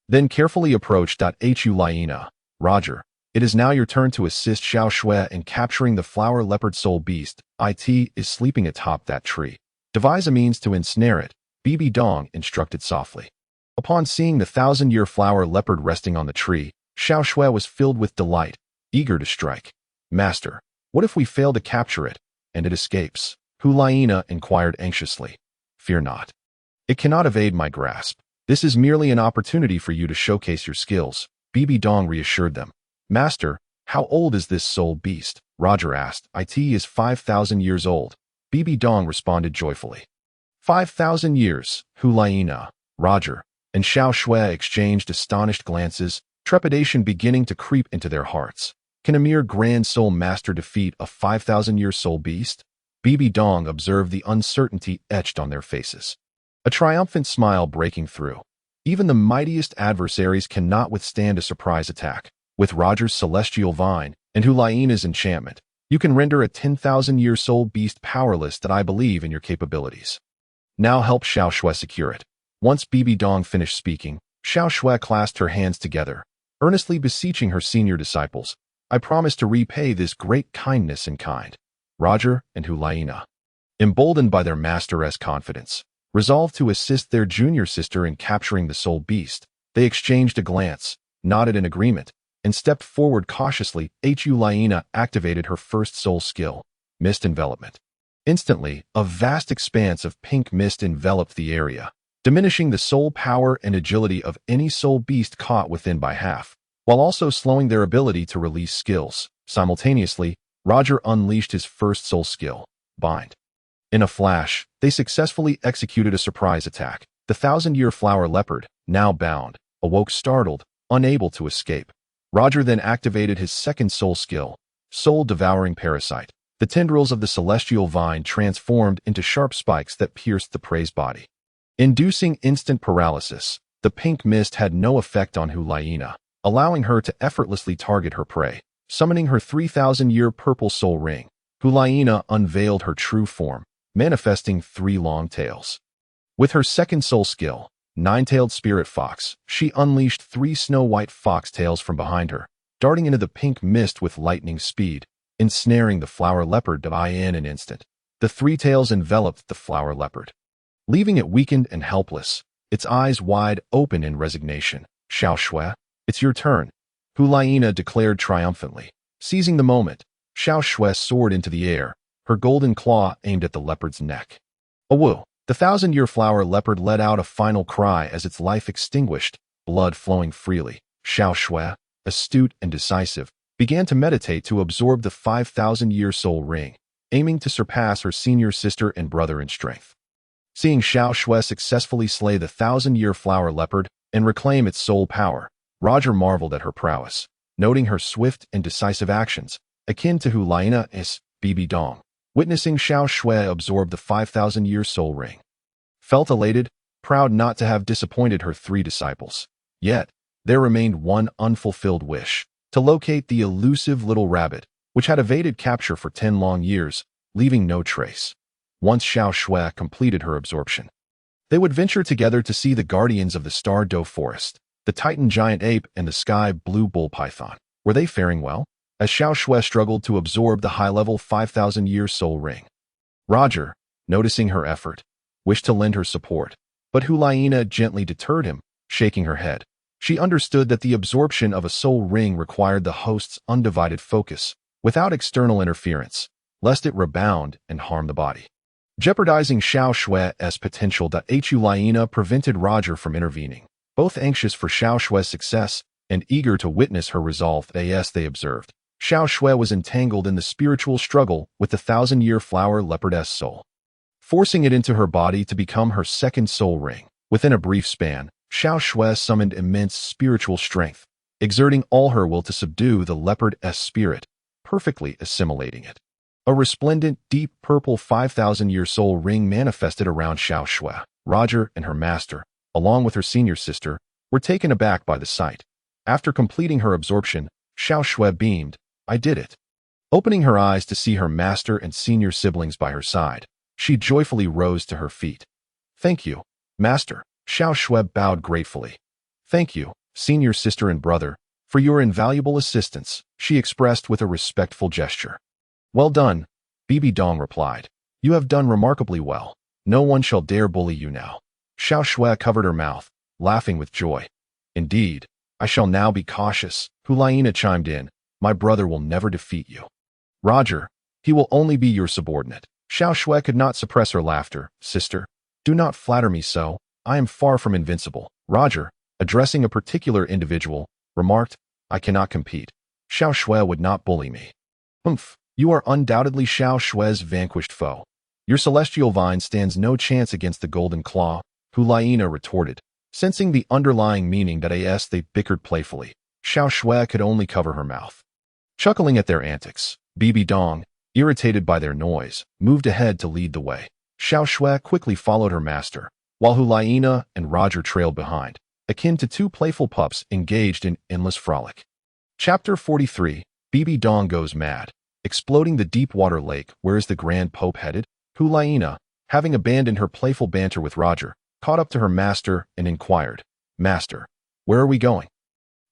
Then carefully approached. Hu Roger, it is now your turn to assist Shiao in capturing the flower leopard soul beast. It is sleeping atop that tree. Devise a means to ensnare it, BBDong instructed softly. Upon seeing the 1,000-year flower leopard resting on the tree, Shiao was filled with delight, eager to strike. Master, what if we fail to capture it, and it escapes? Hu inquired anxiously. Fear not. It cannot evade my grasp. This is merely an opportunity for you to showcase your skills, BBDong reassured them. Master, How old is this soul beast? Roger asked. It is 5,000 years old. BBDong responded joyfully. 5,000 years, Hulaina, Roger, and Xiao Shui exchanged astonished glances, trepidation beginning to creep into their hearts. Can a mere grand soul master defeat a 5,000-year soul beast? BBDong observed the uncertainty etched on their faces. A triumphant smile breaking through. Even the mightiest adversaries cannot withstand a surprise attack. With Roger's celestial vine and Hulaina's enchantment, you can render a 10,000-year soul beast powerless. That I believe in your capabilities. Now help Xiao Shui secure it. Once BBDong finished speaking, Xiao Shui clasped her hands together, earnestly beseeching her senior disciples. I promise to repay this great kindness in kind. Roger and Hulaina, emboldened by their master's confidence, resolved to assist their junior sister in capturing the soul beast. They exchanged a glance, nodded in agreement, and stepped forward cautiously. Hulaina activated her first soul skill, Mist Envelopment. Instantly, a vast expanse of pink mist enveloped the area, diminishing the soul power and agility of any soul beast caught within by half, while also slowing their ability to release skills. Simultaneously, Roger unleashed his first soul skill, Bind. In a flash, they successfully executed a surprise attack. The 1,000-year flower leopard, now bound, awoke startled, unable to escape. Roger then activated his second soul skill, Soul Devouring Parasite. The tendrils of the celestial vine transformed into sharp spikes that pierced the prey's body. Inducing instant paralysis, the pink mist had no effect on Hulaina, allowing her to effortlessly target her prey. Summoning her 3,000-year purple soul ring, Hulaina unveiled her true form, manifesting 3 long tails. With her second soul skill, Nine-tailed Spirit Fox, she unleashed 3 snow-white fox tails from behind her, darting into the pink mist with lightning speed, ensnaring the flower leopard in an instant. The 3 tails enveloped the flower leopard, leaving it weakened and helpless, its eyes wide open in resignation. Xiao Shui, it's your turn, Hulaina declared triumphantly. Seizing the moment, Xiao Shui soared into the air, her golden claw aimed at the leopard's neck. Awoo! The 1,000-year flower leopard let out a final cry as its life extinguished, blood flowing freely. Xiao Shui, astute and decisive, began to meditate to absorb the 5,000-year soul ring, aiming to surpass her senior sister and brother in strength. Seeing Xiao Shui successfully slay the 1,000-year flower leopard and reclaim its soul power, Roger marveled at her prowess, noting her swift and decisive actions, akin to Hulaina's BBDong. Witnessing Xiao Shui absorb the 5,000-year soul ring, felt elated, proud not to have disappointed her 3 disciples. Yet, there remained one unfulfilled wish, to locate the elusive little rabbit, which had evaded capture for 10 long years, leaving no trace. Once Xiao Shui completed her absorption, they would venture together to see the guardians of the Star Doe Forest, the Titan giant ape and the sky blue bull python. Were they faring well? As Xiao Shui struggled to absorb the high-level 5,000-year soul ring, Roger, noticing her effort, wished to lend her support, but Hulaina gently deterred him, shaking her head. She understood that the absorption of a soul ring required the host's undivided focus, without external interference, lest it rebound and harm the body. Jeopardizing Xiao Shui's potential, Hulaina prevented Roger from intervening. Both anxious for Xiao Shui's success and eager to witness her resolve, they observed. Xiao Shui was entangled in the spiritual struggle with the 1,000-year flower leopardess soul, forcing it into her body to become her second soul ring. Within a brief span, Xiao Shui summoned immense spiritual strength, exerting all her will to subdue the leopardess spirit, perfectly assimilating it. A resplendent, deep purple 5,000-year soul ring manifested around Xiao Shui. Roger and her master, along with her senior sister, were taken aback by the sight. After completing her absorption, Xiao Shui beamed, I did it. Opening her eyes to see her master and senior siblings by her side, she joyfully rose to her feet. Thank you, master. Xiao Shui bowed gratefully. Thank you, senior sister and brother, for your invaluable assistance, she expressed with a respectful gesture. Well done, BBDong replied. You have done remarkably well. No one shall dare bully you now. Xiao Shui covered her mouth, laughing with joy. Indeed, I shall now be cautious, Hulaina chimed in. My brother will never defeat you. Roger, he will only be your subordinate. Xiao Shui could not suppress her laughter. Sister, do not flatter me so. I am far from invincible. Roger, addressing a particular individual, remarked, I cannot compete. Xiao Shui would not bully me. Humph, you are undoubtedly Xiao Shui's vanquished foe. Your celestial vine stands no chance against the golden claw, Hulaina retorted. Sensing the underlying meaning that they bickered playfully, Xiao Shui could only cover her mouth. Chuckling at their antics, BBDong, irritated by their noise, moved ahead to lead the way. Xiao Shui quickly followed her master, while Hulaina and Roger trailed behind, akin to two playful pups engaged in endless frolic. Chapter 43, BBDong Goes Mad. Exploding the deep-water lake, where is the Grand Pope headed? Hulaina, having abandoned her playful banter with Roger, caught up to her master and inquired, Master, where are we going?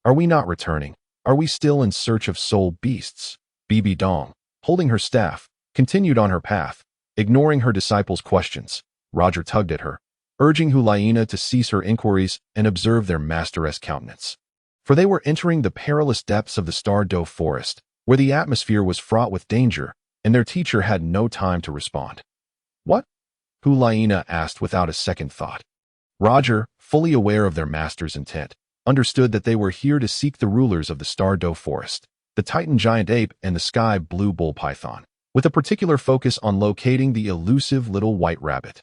Are we not returning? Are we still in search of soul beasts? BBDong, holding her staff, continued on her path, ignoring her disciples' questions. Roger tugged at her, urging Hulaina to cease her inquiries and observe their master's countenance. For they were entering the perilous depths of the Duel forest, where the atmosphere was fraught with danger, and their teacher had no time to respond. What? Hulaina asked without a second thought. Roger, fully aware of their master's intent, understood that they were here to seek the rulers of the Duel forest, the Titan giant ape and the sky blue bull python, with a particular focus on locating the elusive little white rabbit.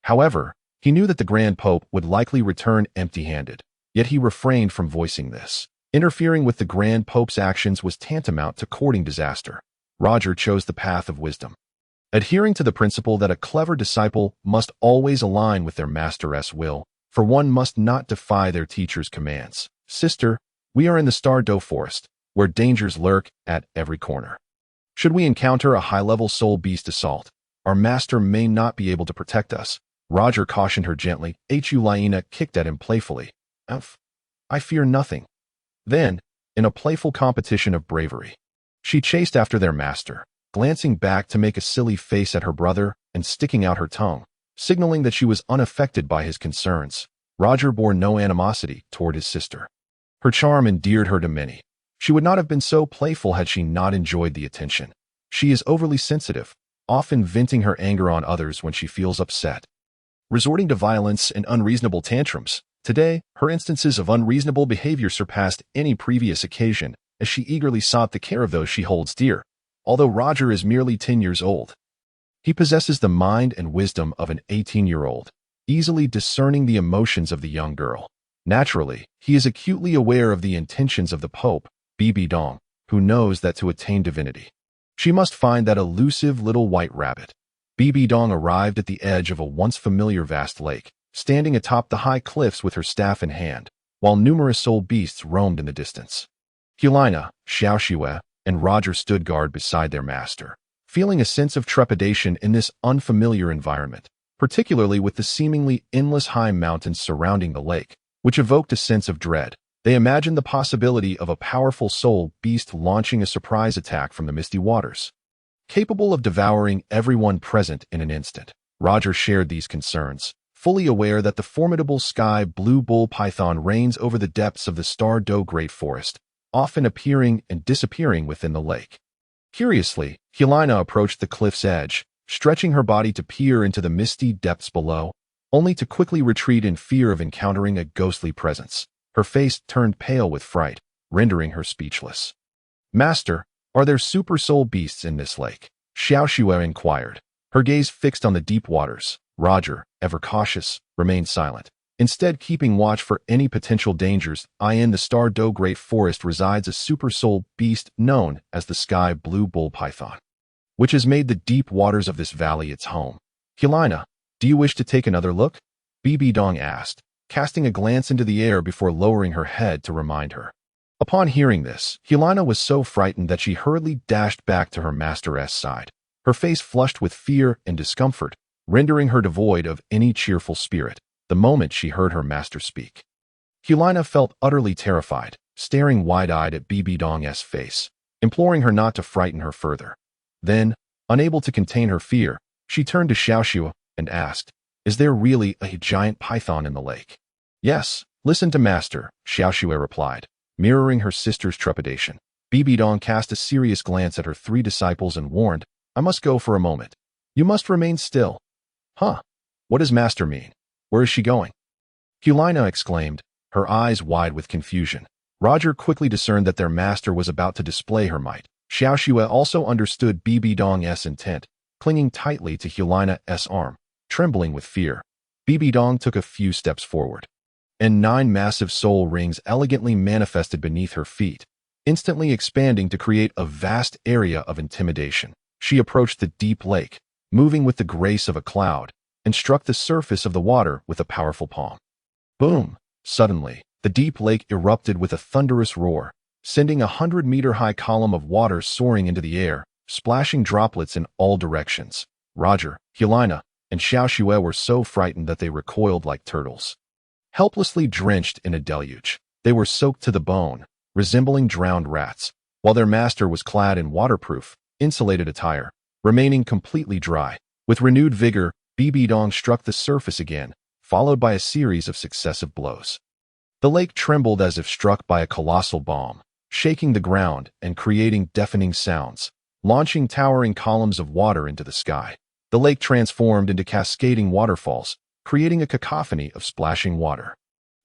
However, he knew that the Grand Pope would likely return empty-handed, yet he refrained from voicing this. Interfering with the Grand Pope's actions was tantamount to courting disaster. Roger chose the path of wisdom, adhering to the principle that a clever disciple must always align with their master's will, for one must not defy their teacher's commands. Sister, we are in the Duel forest, where dangers lurk at every corner. Should we encounter a high-level soul beast assault, our master may not be able to protect us. Roger cautioned her gently. Hulaina kicked at him playfully. I fear nothing. Then, in a playful competition of bravery, she chased after their master, glancing back to make a silly face at her brother and sticking out her tongue, signaling that she was unaffected by his concerns. Roger bore no animosity toward his sister. Her charm endeared her to many. She would not have been so playful had she not enjoyed the attention. She is overly sensitive, often venting her anger on others when she feels upset, resorting to violence and unreasonable tantrums. Today, her instances of unreasonable behavior surpassed any previous occasion, as she eagerly sought the care of those she holds dear. Although Roger is merely 10 years old, he possesses the mind and wisdom of an 18-year-old, easily discerning the emotions of the young girl. Naturally, he is acutely aware of the intentions of the Pope, BBDong, who knows that to attain divinity, she must find that elusive little white rabbit. BBDong arrived at the edge of a once familiar vast lake, standing atop the high cliffs with her staff in hand, while numerous soul beasts roamed in the distance. Hulaina, Xiao Shui, and Roger stood guard beside their master, feeling a sense of trepidation in this unfamiliar environment, particularly with the seemingly endless high mountains surrounding the lake, which evoked a sense of dread. They imagined the possibility of a powerful soul beast launching a surprise attack from the misty waters, capable of devouring everyone present in an instant. Roger shared these concerns, fully aware that the formidable sky blue bull python reigns over the depths of the Duel Great Forest, often appearing and disappearing within the lake. Curiously, Hulaina approached the cliff's edge, stretching her body to peer into the misty depths below, only to quickly retreat in fear of encountering a ghostly presence. Her face turned pale with fright, rendering her speechless. Master, are there super soul beasts in this lake? Xiao Shui inquired, her gaze fixed on the deep waters. Roger, ever cautious, remained silent, instead keeping watch for any potential dangers. In the Duel Great Forest resides a super soul beast known as the sky blue bull python, which has made the deep waters of this valley its home. Hulaina, do you wish to take another look? BBDong asked, casting a glance into the air before lowering her head to remind her. Upon hearing this, Hulaina was so frightened that she hurriedly dashed back to her master's side, her face flushed with fear and discomfort, rendering her devoid of any cheerful spirit the moment she heard her master speak. Hulaina felt utterly terrified, staring wide-eyed at BBDong's face, imploring her not to frighten her further. Then, unable to contain her fear, she turned to Xiao Shui and asked, is there really a giant python in the lake? Yes, listen to Master, Xiao Shui replied, mirroring her sister's trepidation. BBDong cast a serious glance at her 3 disciples and warned, I must go for a moment. You must remain still. Huh? What does Master mean? Where is she going? Hulaina exclaimed, her eyes wide with confusion. Roger quickly discerned that their master was about to display her might. Shiua also understood BBDong's intent, clinging tightly to Helina's arm, trembling with fear. BBDong took a few steps forward, and 9 massive soul rings elegantly manifested beneath her feet, instantly expanding to create a vast area of intimidation. She approached the deep lake, moving with the grace of a cloud, and struck the surface of the water with a powerful palm. Boom! Suddenly, the deep lake erupted with a thunderous roar, sending a 100-meter-high column of water soaring into the air, splashing droplets in all directions. Roger, Helina, and Shiua were so frightened that they recoiled like turtles. Helplessly drenched in a deluge, they were soaked to the bone, resembling drowned rats, while their master was clad in waterproof, insulated attire, remaining completely dry. With renewed vigor, BBDong struck the surface again, followed by a series of successive blows. The lake trembled as if struck by a colossal bomb, shaking the ground and creating deafening sounds, launching towering columns of water into the sky. The lake transformed into cascading waterfalls, creating a cacophony of splashing water.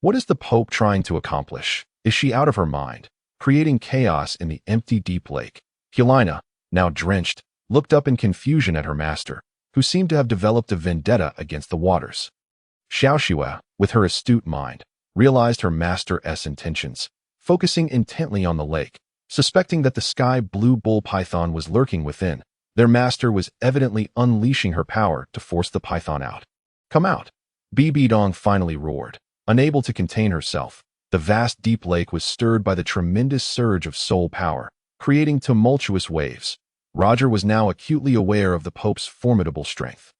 What is the Pope trying to accomplish? Is she out of her mind, creating chaos in the empty deep lake? Helina, now drenched, looked up in confusion at her master, who seemed to have developed a vendetta against the waters. Shiua, with her astute mind, realized her master's intentions, focusing intently on the lake, suspecting that the sky-blue bull python was lurking within. Their master was evidently unleashing her power to force the python out. Come out! BBDong finally roared. Unable to contain herself, the vast deep lake was stirred by the tremendous surge of soul power, creating tumultuous waves. Roger was now acutely aware of the Pope's formidable strength.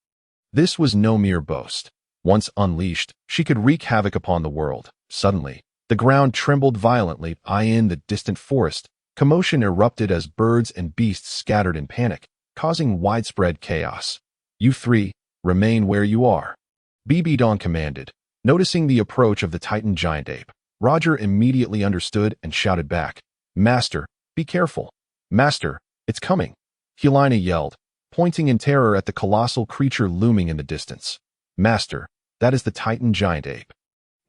This was no mere boast. Once unleashed, she could wreak havoc upon the world. Suddenly, the ground trembled violently. In the distant forest, commotion erupted as birds and beasts scattered in panic, causing widespread chaos. You 3, remain where you are, BBDong commanded. Noticing the approach of the Titan giant ape, Roger immediately understood and shouted back, Master, be careful. Master, it's coming. Helina yelled, pointing in terror at the colossal creature looming in the distance. Master, that is the Titan giant ape,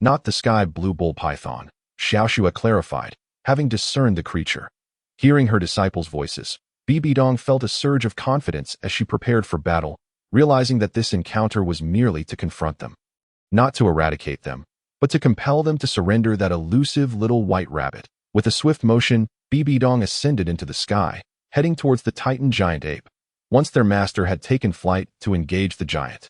not the sky-blue bull python, Shiua clarified, having discerned the creature. Hearing her disciples' voices, BBDong felt a surge of confidence as she prepared for battle, realizing that this encounter was merely to confront them. Not to eradicate them, but to compel them to surrender that elusive little white rabbit. With a swift motion, BBDong ascended into the sky, heading towards the Titan giant ape. Once their master had taken flight to engage the giant,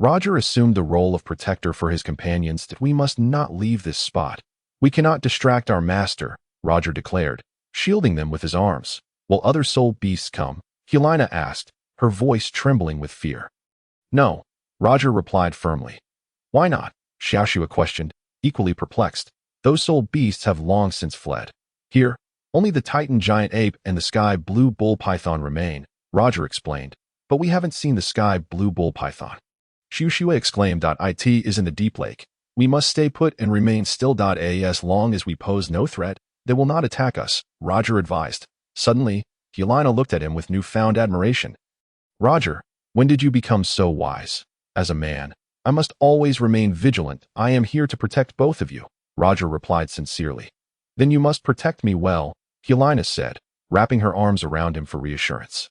Roger assumed the role of protector for his companions. We must not leave this spot. We cannot distract our master, Roger declared, shielding them with his arms. Will other soul beasts come? Helina asked, her voice trembling with fear. No, Roger replied firmly. Why not? Shiua questioned, equally perplexed. Those soul beasts have long since fled. Here, only the Titan giant ape and the sky-blue bull python remain, Roger explained. But we haven't seen the sky-blue bull python. Shiua exclaimed. It is in the deep lake. We must stay put and remain still. As long as we pose no threat, they will not attack us, Roger advised. Suddenly, Helina looked at him with newfound admiration. Roger, when did you become so wise? As a man, I must always remain vigilant. I am here to protect both of you, Roger replied sincerely. Then you must protect me well, Helina said, wrapping her arms around him for reassurance.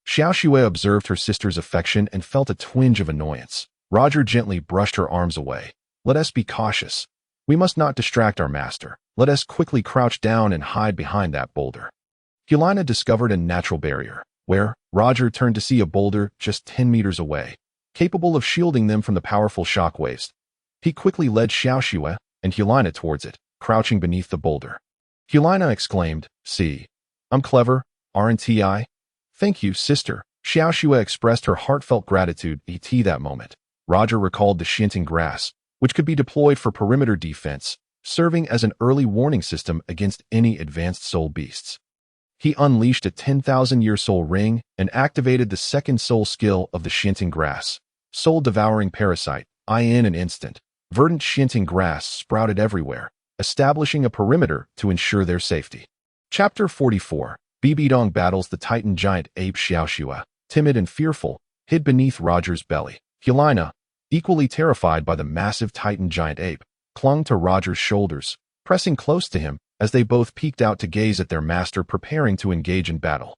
Shiua observed her sister's affection and felt a twinge of annoyance. Roger gently brushed her arms away. Let us be cautious. We must not distract our master. Let us quickly crouch down and hide behind that boulder. Helina discovered a natural barrier, where Roger turned to see a boulder just 10 meters away, capable of shielding them from the powerful shock waves. He quickly led Shiua and Helina towards it, crouching beneath the boulder. Helina exclaimed, See, I'm clever, aren't I? Thank you, sister. Shiua expressed her heartfelt gratitude. That moment, Roger recalled the shinting grass, which could be deployed for perimeter defense, serving as an early warning system against any advanced soul beasts. He unleashed a 10,000-year soul ring and activated the second soul skill of the shinting grass, soul-devouring parasite. In an instant, verdant shinting grass sprouted everywhere, establishing a perimeter to ensure their safety. Chapter 44. BBDong battles the Titan giant ape. Shiua, timid and fearful, hid beneath Roger's belly. Helina, equally terrified by the massive Titan giant ape, clung to Roger's shoulders, pressing close to him as they both peeked out to gaze at their master preparing to engage in battle.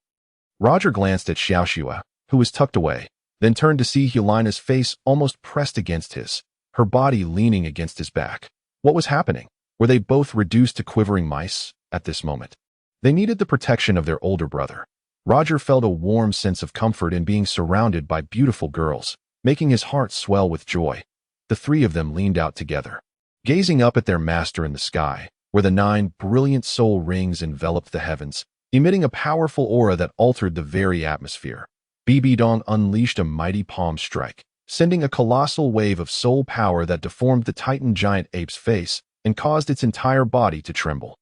Roger glanced at Shiao, who was tucked away, then turned to see Helina's face almost pressed against his, her body leaning against his back. What was happening? Were they both reduced to quivering mice at this moment? They needed the protection of their older brother. Roger felt a warm sense of comfort in being surrounded by beautiful girls, making his heart swell with joy. The three of them leaned out together, gazing up at their master in the sky, where the 9 brilliant soul rings enveloped the heavens, emitting a powerful aura that altered the very atmosphere. BBDong unleashed a mighty palm strike, sending a colossal wave of soul power that deformed the Titan giant ape's face and caused its entire body to tremble.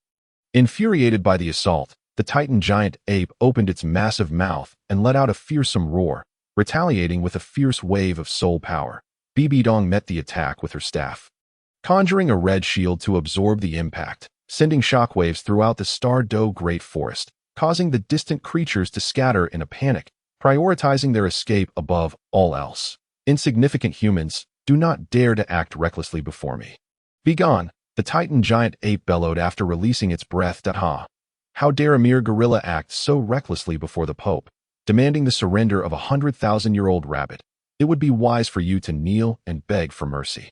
Infuriated by the assault, the Titan giant ape opened its massive mouth and let out a fearsome roar, retaliating with a fierce wave of soul power. BBDong met the attack with her staff, conjuring a red shield to absorb the impact, sending shockwaves throughout the Star-Do Great Forest, causing the distant creatures to scatter in a panic, prioritizing their escape above all else. Insignificant humans, do not dare to act recklessly before me. Begone, the Titan giant ape bellowed after releasing its breath. How dare a mere gorilla act so recklessly before the Pope, demanding the surrender of a 100,000-year-old rabbit? It would be wise for you to kneel and beg for mercy.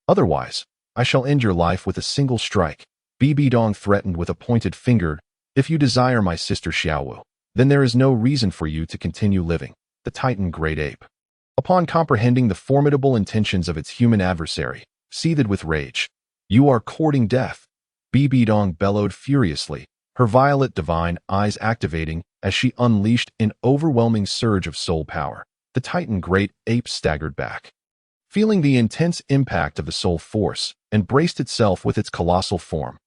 Otherwise, I shall end your life with a single strike. BBDong threatened with a pointed finger. If you desire my sister Shiao, then there is no reason for you to continue living. The Titan great ape, upon comprehending the formidable intentions of its human adversary, seethed with rage. You are courting death. BBDong bellowed furiously, her violet divine eyes activating as she unleashed an overwhelming surge of soul power. The Titan great ape staggered back, feeling the intense impact of the soul force, and braced itself with its colossal form.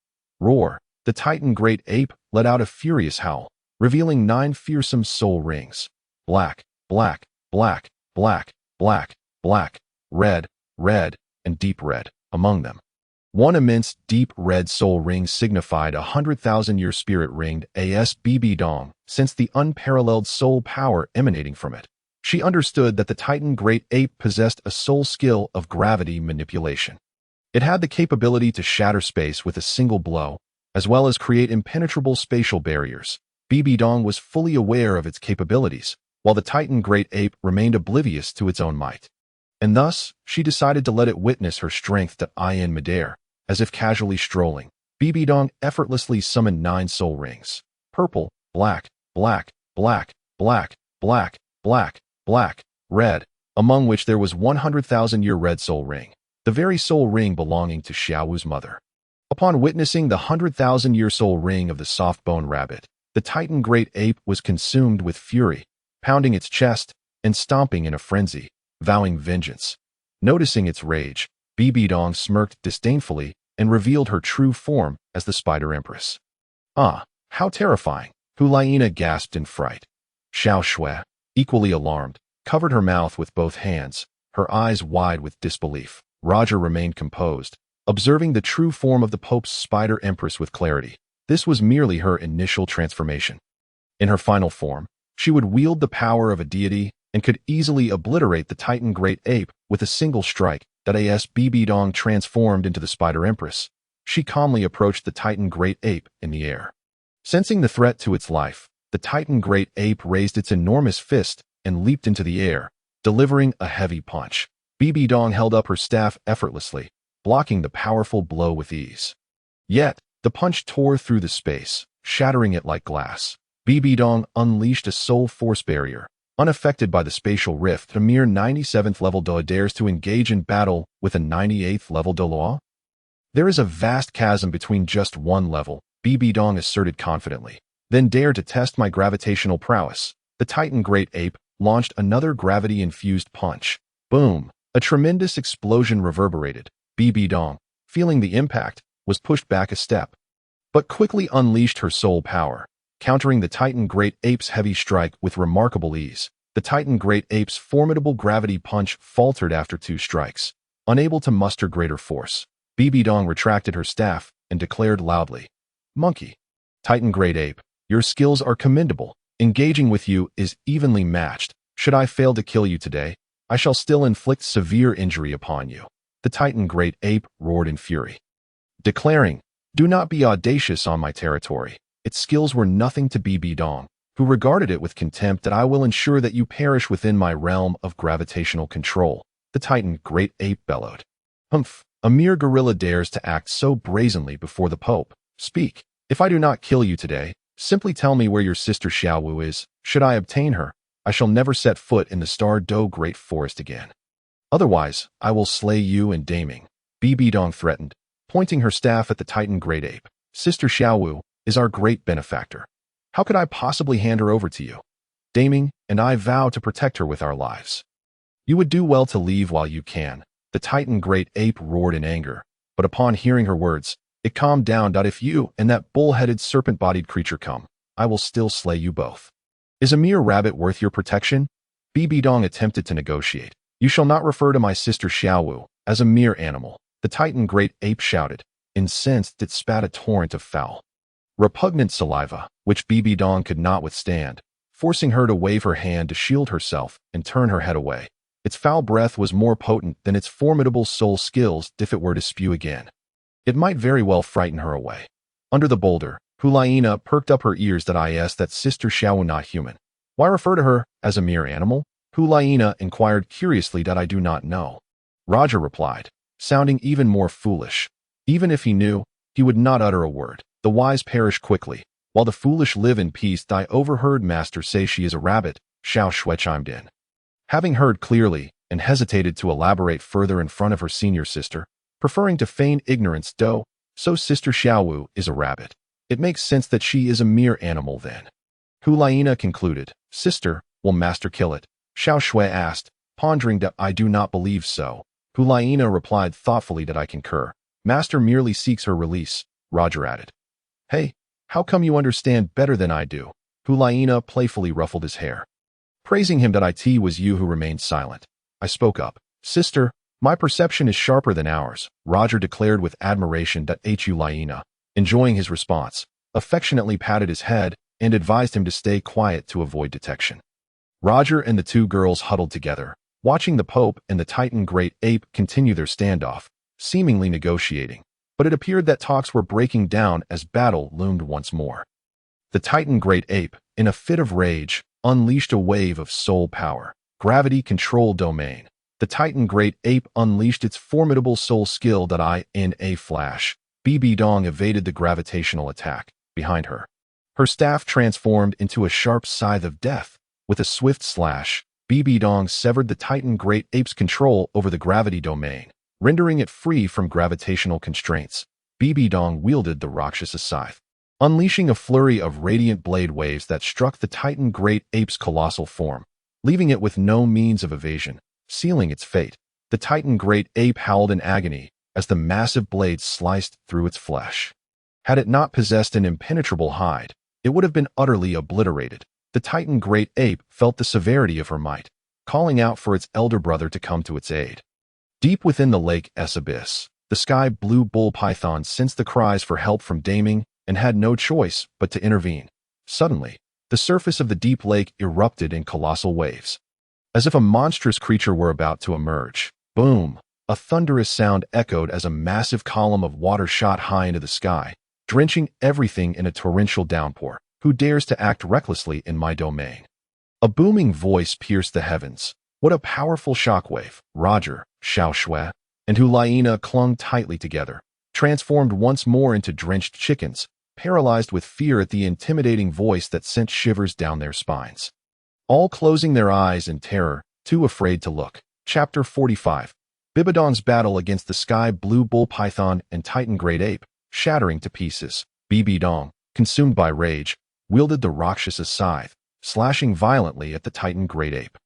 Roar! The Titan great ape let out a furious howl, revealing 9 fearsome soul rings. Black, black, black, black, black, black, red, red, and deep red among them. One immense deep red soul ring signified a 100,000-year spirit ringed as BBDong, sensed the unparalleled soul power emanating from it. She understood that the Titan great ape possessed a soul skill of gravity manipulation. It had the capability to shatter space with a single blow, as well as create impenetrable spatial barriers. BBDong was fully aware of its capabilities, while the Titan great ape remained oblivious to its own might. And thus, she decided to let it witness her strength in midair. As if casually strolling, BBDong effortlessly summoned 9 soul rings. Purple, black, black, black, black, black, black, black, red, among which there was 100,000-year red soul ring, the very soul ring belonging to Xiao's mother. Upon witnessing the 100,000-year soul ring of the soft-bone rabbit, the Titan great ape was consumed with fury, pounding its chest and stomping in a frenzy, vowing vengeance. Noticing its rage, BBDong smirked disdainfully and revealed her true form as the Spider Empress. Ah, how terrifying! Helina gasped in fright. Xiao Shui, equally alarmed, covered her mouth with both hands, her eyes wide with disbelief. Roger remained composed, observing the true form of the Pope's Spider Empress with clarity. This was merely her initial transformation. In her final form, she would wield the power of a deity and could easily obliterate the Titan great ape with a single strike. As BBDong transformed into the Spider Empress, she calmly approached the Titan great ape in the air. Sensing the threat to its life, the Titan great ape raised its enormous fist and leaped into the air, delivering a heavy punch. BBDong held up her staff effortlessly, blocking the powerful blow with ease. Yet, the punch tore through the space, shattering it like glass. BBDong unleashed a soul force barrier. Unaffected by the spatial rift, a mere 97th level Duel dares to engage in battle with a 98th level Douluo? There is a vast chasm between just one level, BBDong asserted confidently. Then dare to test my gravitational prowess. The Titan great ape launched another gravity-infused punch. Boom! A tremendous explosion reverberated. BBDong, feeling the impact, was pushed back a step, but quickly unleashed her soul power, countering the Titan great ape's heavy strike with remarkable ease. The Titan great ape's formidable gravity punch faltered after 2 strikes. Unable to muster greater force, BBDong retracted her staff and declared loudly, "Monkey, Titan great ape, your skills are commendable. Engaging with you is evenly matched. Should I fail to kill you today, I shall still inflict severe injury upon you." The Titan great ape roared in fury, declaring, Do not be audacious on my territory. Its skills were nothing to BBDong, who regarded it with contempt. That I will ensure that you perish within my realm of gravitational control, the Titan Great Ape bellowed. Humph, a mere gorilla dares to act so brazenly before the Pope. Speak. If I do not kill you today, simply tell me where your sister Shiao is. Should I obtain her, I shall never set foot in the Star Do Great Forest again. Otherwise, I will slay you and Daming. BBDong threatened, pointing her staff at the Titan Great Ape. Sister Shiao is our great benefactor. How could I possibly hand her over to you? Daming and I vow to protect her with our lives. You would do well to leave while you can. The Titan Great Ape roared in anger, but upon hearing her words, it calmed down. If you and that bull-headed serpent-bodied creature come, I will still slay you both. Is a mere rabbit worth your protection? BBDong attempted to negotiate. You shall not refer to my sister Shiao as a mere animal. The Titan Great Ape shouted. Incensed, it spat a torrent of foul, repugnant saliva, which BBDong could not withstand, forcing her to wave her hand to shield herself and turn her head away. Its foul breath was more potent than its formidable soul skills. If it were to spew again, it might very well frighten her away. Under the boulder, Hulaina perked up her ears. That sister Shiao not human. Why refer to her as a mere animal? Hulaina inquired curiously. I do not know. Roger replied, sounding even more foolish. Even if he knew, he would not utter a word. The wise perish quickly, while the foolish live in peace. I overheard Master say she is a rabbit, Xiao Shui chimed in. Having heard clearly, and hesitated to elaborate further in front of her senior sister, preferring to feign ignorance. So sister Shiao is a rabbit. It makes sense that she is a mere animal then. Hulaina concluded. Sister, will Master kill it? Xiao Shui asked, pondering. I do not believe so. Hulaina replied thoughtfully. I concur. Master merely seeks her release, Roger added. Hey, how come you understand better than I do? Hulaina playfully ruffled his hair, praising him. It was you who remained silent. I spoke up. Sister, my perception is sharper than ours, Roger declared with admiration. Hulaina, enjoying his response, affectionately patted his head and advised him to stay quiet to avoid detection. Roger and the two girls huddled together, watching the Pope and the Titan Great Ape continue their standoff, seemingly negotiating, but it appeared that talks were breaking down as battle loomed once more. The Titan Great Ape, in a fit of rage, unleashed a wave of soul power, gravity control domain. The Titan Great Ape unleashed its formidable soul skill. In a flash, BBDong evaded the gravitational attack behind her. Her staff transformed into a sharp scythe of death. With a swift slash, BBDong severed the Titan Great Ape's control over the gravity domain, rendering it free from gravitational constraints. BBDong wielded the Rakshasa scythe, unleashing a flurry of radiant blade waves that struck the Titan Great Ape's colossal form, leaving it with no means of evasion, sealing its fate. The Titan Great Ape howled in agony as the massive blades sliced through its flesh. Had it not possessed an impenetrable hide, it would have been utterly obliterated. The Titan Great Ape felt the severity of her might, calling out for its elder brother to come to its aid. Deep within the lake's abyss, the sky blue bull python sensed the cries for help from Daming and had no choice but to intervene. Suddenly, the surface of the deep lake erupted in colossal waves, as if a monstrous creature were about to emerge. Boom! A thunderous sound echoed as a massive column of water shot high into the sky, drenching everything in a torrential downpour. Who dares to act recklessly in my domain? A booming voice pierced the heavens. What a powerful shockwave! Roger, Xiao Shui, and Hulaina clung tightly together, transformed once more into drenched chickens, paralyzed with fear at the intimidating voice that sent shivers down their spines. All closing their eyes in terror, too afraid to look. Chapter 45. BBDong's battle against the sky blue bull python and Titan Great Ape, shattering to pieces. BBDong, consumed by rage, wielded the Rakshasa scythe, slashing violently at the Titan Great Ape.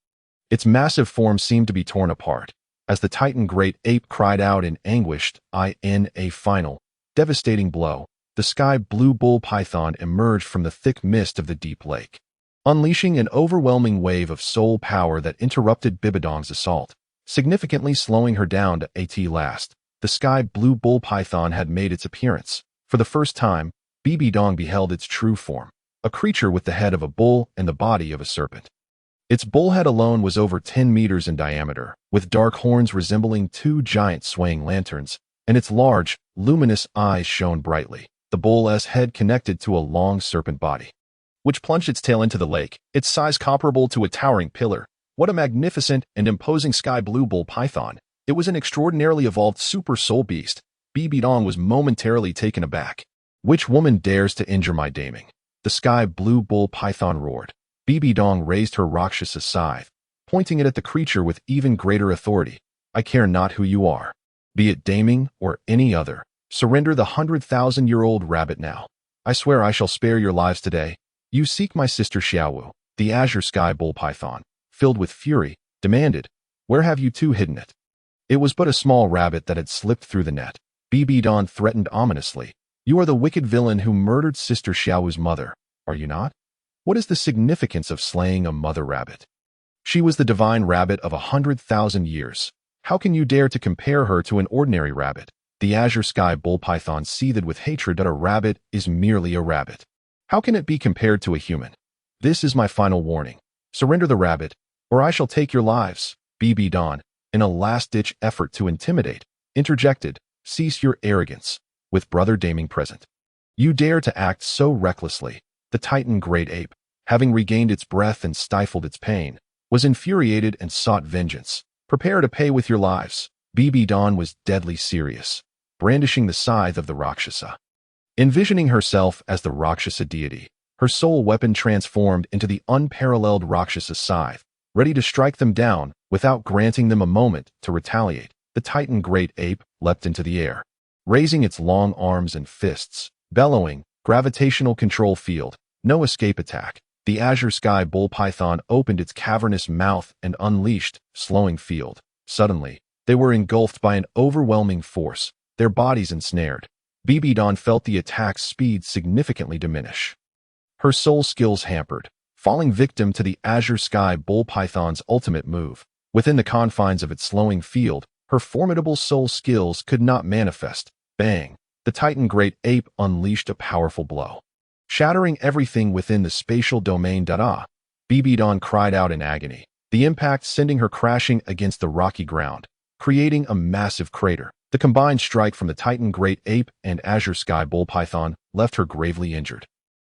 Its massive form seemed to be torn apart, as the Titan Great Ape cried out in anguish. In a final, devastating blow, the sky blue bull python emerged from the thick mist of the deep lake, unleashing an overwhelming wave of soul power that interrupted BBDong's assault, significantly slowing her down to at last. The sky blue bull python had made its appearance. For the first time, BBDong beheld its true form, a creature with the head of a bull and the body of a serpent. Its bullhead alone was over 10 meters in diameter, with dark horns resembling two giant swaying lanterns, and its large, luminous eyes shone brightly. The bull's head connected to a long serpent body, which plunged its tail into the lake, its size comparable to a towering pillar. What a magnificent and imposing sky-blue bull python. It was an extraordinarily evolved super soul beast. BBDong was momentarily taken aback. Which woman dares to injure my daming? The sky-blue bull python roared. BBDong raised her Rakshasa scythe, pointing it at the creature with even greater authority. I care not who you are, be it daming or any other. Surrender the 100,000-year-old rabbit now. I swear I shall spare your lives today. You seek my sister Shiao. The azure sky bull python, filled with fury, demanded, where have you two hidden it? It was but a small rabbit that had slipped through the net. BBDong threatened ominously. You are the wicked villain who murdered Sister Xiao's mother, are you not? What is the significance of slaying a mother rabbit? She was the divine rabbit of 100,000 years. How can you dare to compare her to an ordinary rabbit? The azure sky bull python seethed with hatred that a rabbit is merely a rabbit. How can it be compared to a human? This is my final warning. Surrender the rabbit, or I shall take your lives. BBDong, in a last-ditch effort to intimidate, interjected, cease your arrogance, with brother Daming present. You dare to act so recklessly. The Titan great ape, having regained its breath and stifled its pain, was infuriated and sought vengeance. Prepare to pay with your lives. BBDong was deadly serious, brandishing the scythe of the Rakshasa. Envisioning herself as the Rakshasa deity, her soul weapon transformed into the unparalleled Rakshasa scythe, ready to strike them down without granting them a moment to retaliate. The Titan great ape leapt into the air, raising its long arms and fists, bellowing, gravitational control field, no escape attack. The azure sky bull python opened its cavernous mouth and unleashed, slowing field. Suddenly, they were engulfed by an overwhelming force, their bodies ensnared. BBDong felt the attack's speed significantly diminish. Her soul skills hampered, falling victim to the azure sky bull python's ultimate move. Within the confines of its slowing field, her formidable soul skills could not manifest. Bang! The Titan great ape unleashed a powerful blow, shattering everything within the spatial domain. BBDong cried out in agony, the impact sending her crashing against the rocky ground, creating a massive crater. The combined strike from the Titan great ape and azure sky bull python left her gravely injured,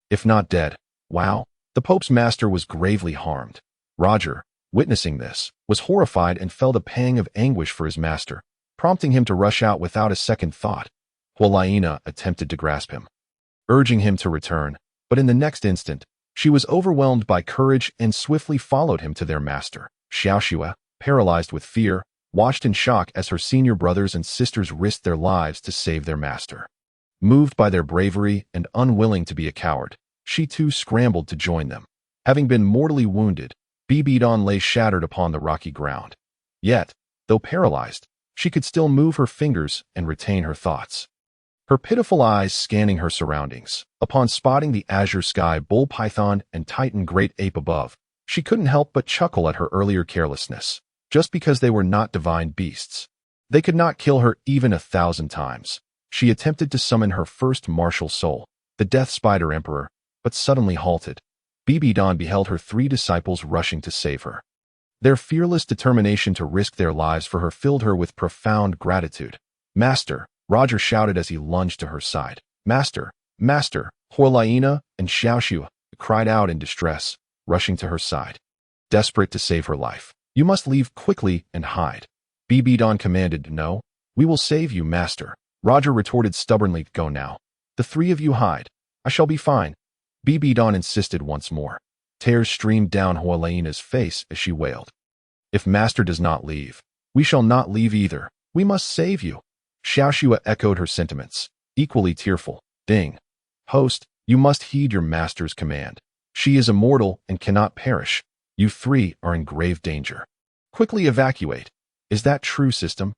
if not dead. Wow! The Pope's master was gravely harmed. Roger, witnessing this, was horrified and felt a pang of anguish for his master, prompting him to rush out without a second thought. Hualaina attempted to grasp him, urging him to return, but in the next instant, she was overwhelmed by courage and swiftly followed him to their master. Shiao, paralyzed with fear, watched in shock as her senior brothers and sisters risked their lives to save their master. Moved by their bravery and unwilling to be a coward, she too scrambled to join them. Having been mortally wounded, BBDong lay shattered upon the rocky ground. Yet, though paralyzed, she could still move her fingers and retain her thoughts, her pitiful eyes scanning her surroundings. Upon spotting the azure sky bull python and Titan great ape above, she couldn't help but chuckle at her earlier carelessness. Just because they were not divine beasts, they could not kill her even 1,000 times. She attempted to summon her first martial soul, the Death Spider Emperor, but suddenly halted. BBDong beheld her 3 disciples rushing to save her. Their fearless determination to risk their lives for her filled her with profound gratitude. Master, Roger shouted as he lunged to her side. Master, Master, Hualaina and Shiao cried out in distress, rushing to her side, desperate to save her life. You must leave quickly and hide. BBDong commanded. No, we will save you, Master. Roger retorted stubbornly. Go now. The 3 of you hide. I shall be fine. BBDong insisted once more. Tears streamed down Hualaina's face as she wailed. If Master does not leave, we shall not leave either. We must save you. Shiao echoed her sentiments, equally tearful. Ding. Host, you must heed your Master's command. She is immortal and cannot perish. You 3 are in grave danger. Quickly evacuate. Is that true, system?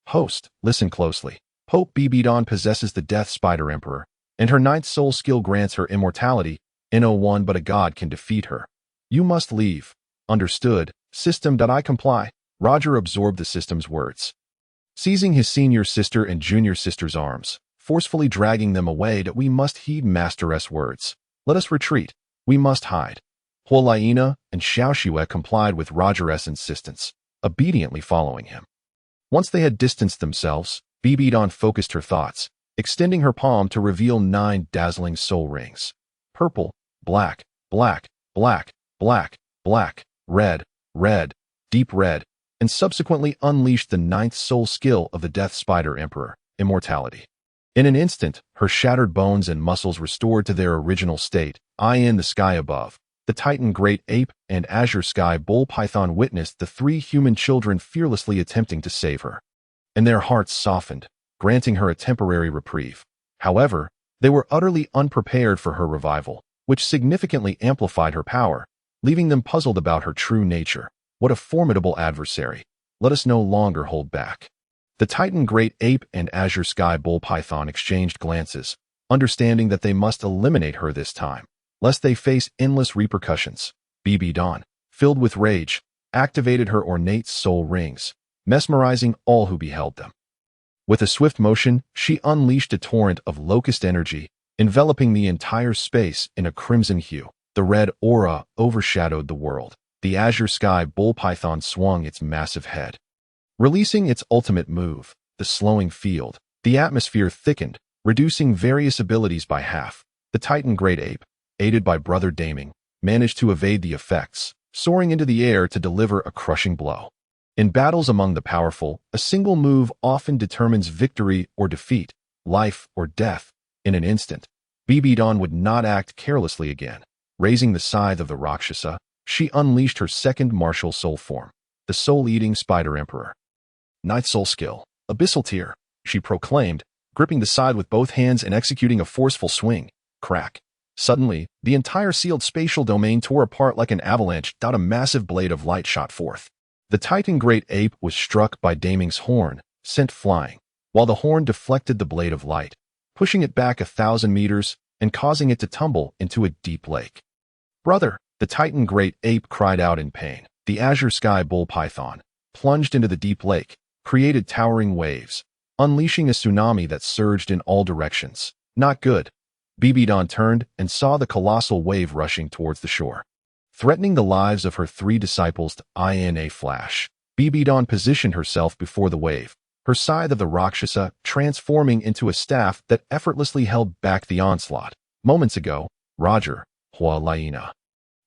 Host, listen closely. Pope BBDong possesses the Death Spider Emperor, and her 9th soul skill grants her immortality. No one but a god can defeat her. You must leave. Understood, system. I comply. Roger absorbed the system's words, seizing his senior sister and junior sister's arms, forcefully dragging them away. We must heed Master's words. Let us retreat. We must hide. Hualaina and Shiao complied with Roger's insistence, obediently following him. Once they had distanced themselves, BBDong focused her thoughts, extending her palm to reveal 9 dazzling soul rings. Purple, black, black, black, black, black, red, red, deep red, and subsequently unleashed the 9th soul skill of the Death Spider Emperor, Immortality. In an instant, her shattered bones and muscles restored to their original state. Eye in the sky above, the Titan Great Ape and Azure Sky Bull Python witnessed the 3 human children fearlessly attempting to save her. And their hearts softened, granting her a temporary reprieve. However, they were utterly unprepared for her revival, which significantly amplified her power, leaving them puzzled about her true nature. What a formidable adversary. Let us no longer hold back. The Titan Great Ape and Azure Sky Bull Python exchanged glances, understanding that they must eliminate her this time, lest they face endless repercussions. BBDong, filled with rage, activated her ornate soul rings, mesmerizing all who beheld them. With a swift motion, she unleashed a torrent of locust energy, enveloping the entire space in a crimson hue. The red aura overshadowed the world. The Azure Sky Bull Python swung its massive head. Releasing its ultimate move, the slowing field, the atmosphere thickened, reducing various abilities by half. The Titan Great Ape, aided by Brother Daming, managed to evade the effects, soaring into the air to deliver a crushing blow. In battles among the powerful, a single move often determines victory or defeat, life or death. In an instant, BBDong would not act carelessly again. Raising the scythe of the Rakshasa, she unleashed her second martial soul form, the soul-eating Spider Emperor. 9th soul skill, Abyssal Tier, she proclaimed, gripping the scythe with both hands and executing a forceful swing. Crack. Suddenly, the entire sealed spatial domain tore apart like an avalanche. A massive blade of light shot forth. The Titan Great Ape was struck by Daming's horn, sent flying, while the horn deflected the blade of light, pushing it back 1,000 meters and causing it to tumble into a deep lake. Brother, the Titan Great Ape cried out in pain. The Azure Sky Bull Python plunged into the deep lake, created towering waves, unleashing a tsunami that surged in all directions. Not good. BBDong turned and saw the colossal wave rushing towards the shore, threatening the lives of her 3 disciples. In a flash, BBDong positioned herself before the wave, her scythe of the Rakshasa transforming into a staff that effortlessly held back the onslaught. Moments ago, Roger, Hualaina,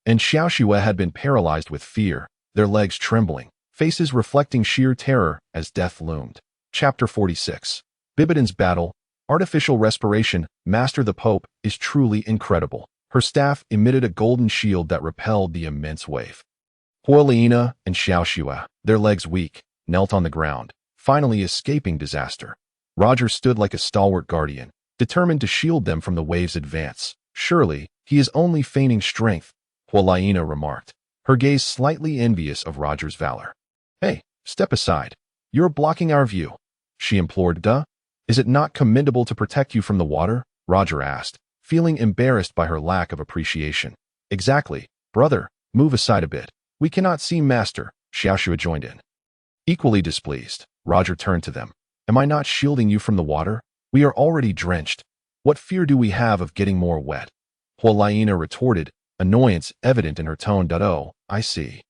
and Shiao had been paralyzed with fear, their legs trembling, faces reflecting sheer terror as death loomed. Chapter 46. BBDong's Battle, Artificial Respiration, Master the Pope, is truly incredible. Her staff emitted a golden shield that repelled the immense wave. Hualaina and Shiao, their legs weak, knelt on the ground, finally escaping disaster. Roger stood like a stalwart guardian, determined to shield them from the wave's advance. Surely, he is only feigning strength, Hualaina remarked, her gaze slightly envious of Roger's valor. Hey, step aside. You're blocking our view, she implored. Duh. Is it not commendable to protect you from the water? Roger asked, feeling embarrassed by her lack of appreciation. Exactly. Brother, move aside a bit. We cannot see Master, Shiao joined in. Equally displeased, Roger turned to them. Am I not shielding you from the water? We are already drenched. What fear do we have of getting more wet? Hualaina retorted, annoyance evident in her tone. Oh, I see.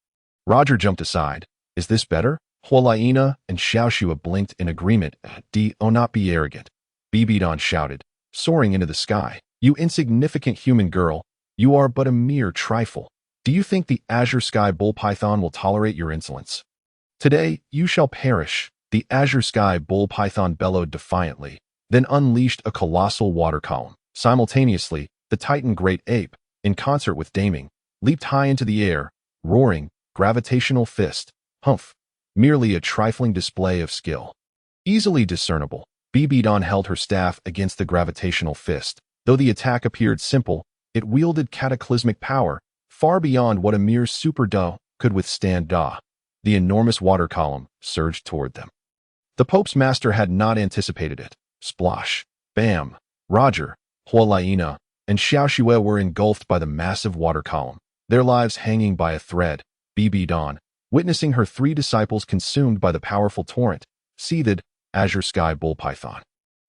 Roger jumped aside. Is this better? Hualaina and Shiao blinked in agreement. Do not be arrogant, BBDong shouted, soaring into the sky. You insignificant human girl, you are but a mere trifle. Do you think the Azure Sky Bull Python will tolerate your insolence? Today, you shall perish, the Azure Sky Bull Python bellowed defiantly, then unleashed a colossal water column. Simultaneously, the Titan Great Ape, in concert with Daming, leaped high into the air, roaring, gravitational fist. Humph. Merely a trifling display of skill. Easily discernible, BBDong held her staff against the gravitational fist. Though the attack appeared simple, it wielded cataclysmic power, far beyond what a mere super Do could withstand. The enormous water column surged toward them. The Pope's master had not anticipated it. Splosh. Bam. Roger, Hualaina, and Shiao were engulfed by the massive water column, their lives hanging by a thread. BBDong, witnessing her 3 disciples consumed by the powerful torrent, seethed. Azure Sky Bull Python.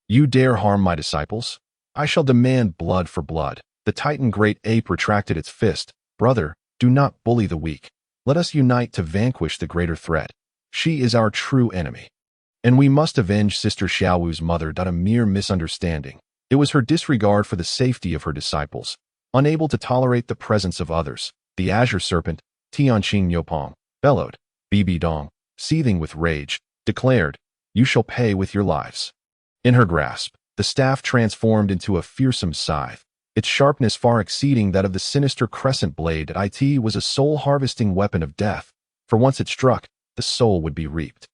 You dare harm my disciples? I shall demand blood for blood. The Titan Great Ape retracted its fist. Brother, do not bully the weak. Let us unite to vanquish the greater threat. She is our true enemy. And we must avenge Sister Xiaowu's mother. A mere misunderstanding. It was her disregard for the safety of her disciples. Unable to tolerate the presence of others, the Azure Serpent, Tianqing Yopong, bellowed. BBDong, seething with rage, declared, "You shall pay with your lives." In her grasp, the staff transformed into a fearsome scythe, its sharpness far exceeding that of the sinister crescent blade. It was a soul-harvesting weapon of death, for once it struck, the soul would be reaped.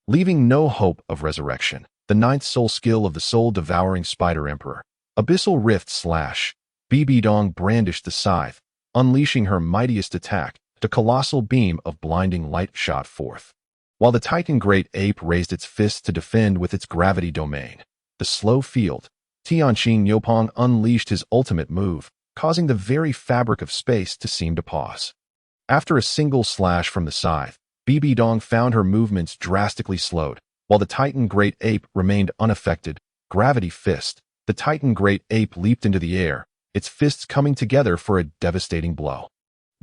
Leaving no hope of resurrection, the ninth soul skill of the soul-devouring Spider Emperor, Abyssal Rift Slash, BBDong brandished the scythe, unleashing her mightiest attack. The colossal beam of blinding light shot forth. While the Titan Great Ape raised its fists to defend with its gravity domain, the slow field, Tianqing Yopong unleashed his ultimate move, causing the very fabric of space to seem to pause. After a single slash from the scythe, BBDong found her movements drastically slowed, while the Titan Great Ape remained unaffected. Gravity fist, the Titan Great Ape leaped into the air, its fists coming together for a devastating blow.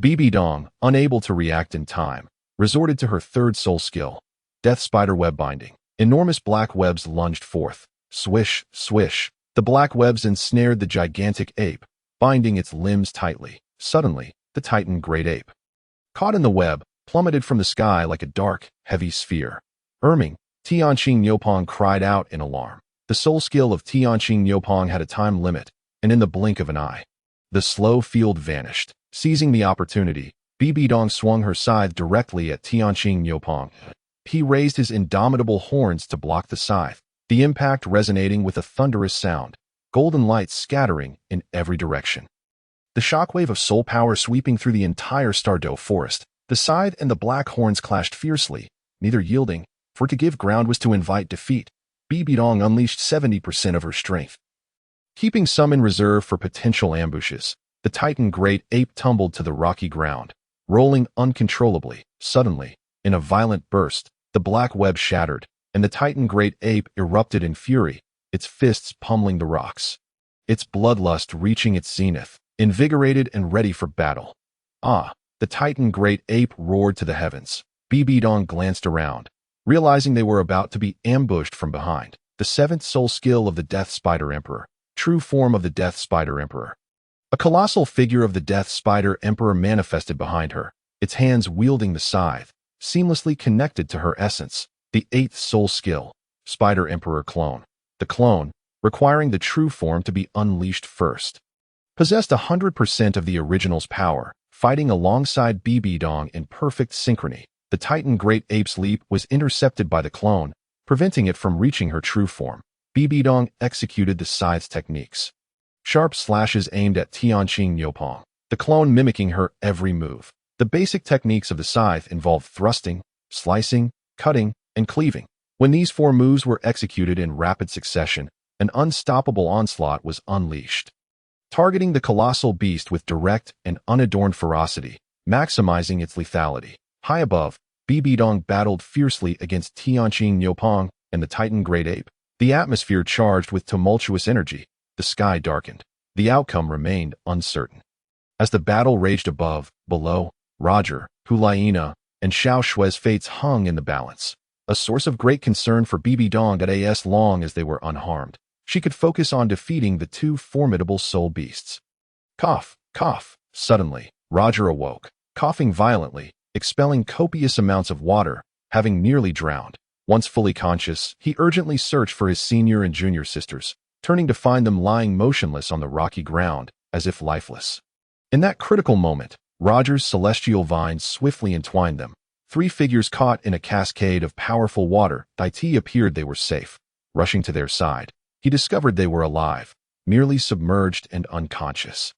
BBDong, unable to react in time, resorted to her third soul skill, Death Spider Web Binding. Enormous black webs lunged forth. Swish, swish. The black webs ensnared the gigantic ape, binding its limbs tightly. Suddenly, the Titan Great Ape, caught in the web, plummeted from the sky like a dark, heavy sphere. Erming, Tianqing Yopong cried out in alarm. The soul skill of Tianqing Yopong had a time limit, and in the blink of an eye, the slow field vanished. Seizing the opportunity, BBDong swung her scythe directly at Tianqing Yopong. He raised his indomitable horns to block the scythe, the impact resonating with a thunderous sound, golden lights scattering in every direction. The shockwave of soul power sweeping through the entire Stardew forest, the scythe and the black horns clashed fiercely, neither yielding, for to give ground was to invite defeat. BBDong unleashed 70% of her strength, keeping some in reserve for potential ambushes. The Titan Great Ape tumbled to the rocky ground, rolling uncontrollably. Suddenly, in a violent burst, the black web shattered, and the Titan Great Ape erupted in fury, its fists pummeling the rocks. Its bloodlust reaching its zenith, invigorated and ready for battle. Ah! The Titan Great Ape roared to the heavens. BBDong glanced around, realizing they were about to be ambushed from behind. The seventh soul skill of the Death Spider Emperor, true form of the Death Spider Emperor. A colossal figure of the Death Spider Emperor manifested behind her, its hands wielding the scythe, seamlessly connected to her essence. The eighth soul skill, Spider Emperor Clone. The clone, requiring the true form to be unleashed first, possessed 100% of the original's power, fighting alongside BBDong in perfect synchrony. The Titan Great Ape's leap was intercepted by the clone, preventing it from reaching her true form. BBDong executed the scythe's techniques. Sharp slashes aimed at Tianqing Yopong, the clone mimicking her every move. The basic techniques of the scythe involved thrusting, slicing, cutting, and cleaving. When these four moves were executed in rapid succession, an unstoppable onslaught was unleashed, targeting the colossal beast with direct and unadorned ferocity, maximizing its lethality. High above, BBDong battled fiercely against Tianqing Yopong and the Titan Great Ape, the atmosphere charged with tumultuous energy. The sky darkened. The outcome remained uncertain. As the battle raged above, below, Roger, Hulaina, and Xiao Shue's fates hung in the balance, a source of great concern for BBDong. As long as they were unharmed, she could focus on defeating the two formidable soul beasts. Cough, cough. Suddenly, Roger awoke, coughing violently, expelling copious amounts of water, having nearly drowned. Once fully conscious, he urgently searched for his senior and junior sisters, turning to find them lying motionless on the rocky ground, as if lifeless. In that critical moment, Roger's celestial vines swiftly entwined them. Three figures caught in a cascade of powerful water. It appeared they were safe. Rushing to their side, he discovered they were alive, merely submerged and unconscious.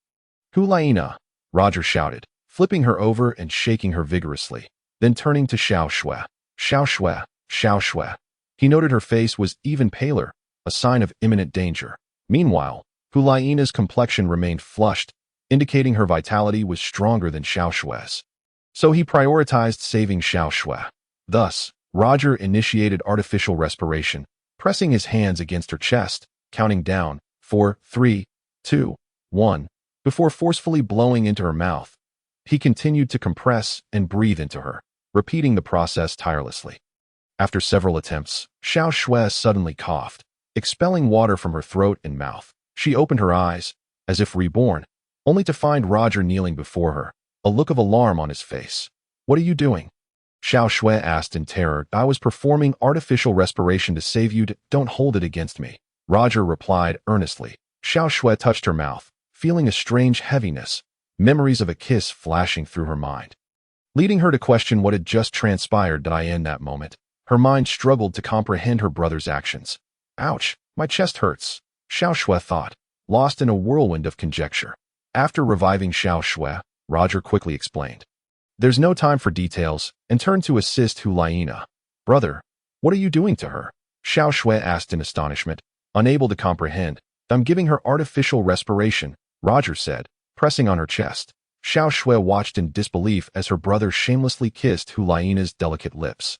Hulaina, Roger shouted, flipping her over and shaking her vigorously, then turning to Xiao Shue. Xiao Shue, Xiao Shue. He noted her face was even paler, a sign of imminent danger. Meanwhile, Hulaina's complexion remained flushed, indicating her vitality was stronger than Xiao Shue's. So he prioritized saving Xiao Shue. Thus, Roger initiated artificial respiration, pressing his hands against her chest, counting down 4, 3, 2, 1, before forcefully blowing into her mouth. He continued to compress and breathe into her, repeating the process tirelessly. After several attempts, Xiao Shui suddenly coughed, expelling water from her throat and mouth. She opened her eyes, as if reborn, only to find Roger kneeling before her, a look of alarm on his face. "What are you doing?" Xiao Shui asked in terror. "I was performing artificial respiration to save you. Don't hold it against me," Roger replied earnestly. Xiao Shui touched her mouth, feeling a strange heaviness, memories of a kiss flashing through her mind, leading her to question what had just transpired. In that moment, her mind struggled to comprehend her brother's actions. "Ouch, my chest hurts," Xiao Shui thought, lost in a whirlwind of conjecture. After reviving Xiao Shui, Roger quickly explained, "There's no time for details," and turned to assist Hulaina. "Brother, what are you doing to her?" Xiao Shui asked in astonishment, unable to comprehend. "I'm giving her artificial respiration," Roger said, pressing on her chest. Xiao Shui watched in disbelief as her brother shamelessly kissed Hulaina's delicate lips,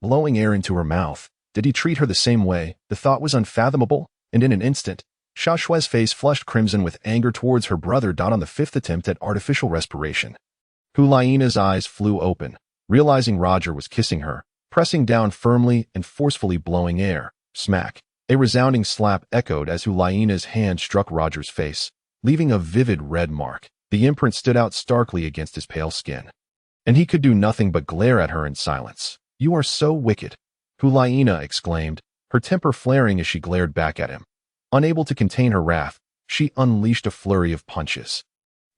blowing air into her mouth. Did he treat her the same way? The thought was unfathomable, and in an instant, Xiao Shui's face flushed crimson with anger towards her brother. On the fifth attempt at artificial respiration, Hulaina's eyes flew open, realizing Roger was kissing her, pressing down firmly and forcefully blowing air. Smack! A resounding slap echoed as Hulaina's hand struck Roger's face, leaving a vivid red mark. The imprint stood out starkly against his pale skin, and he could do nothing but glare at her in silence. "You are so wicked," Hulaina exclaimed, her temper flaring as she glared back at him. Unable to contain her wrath, she unleashed a flurry of punches.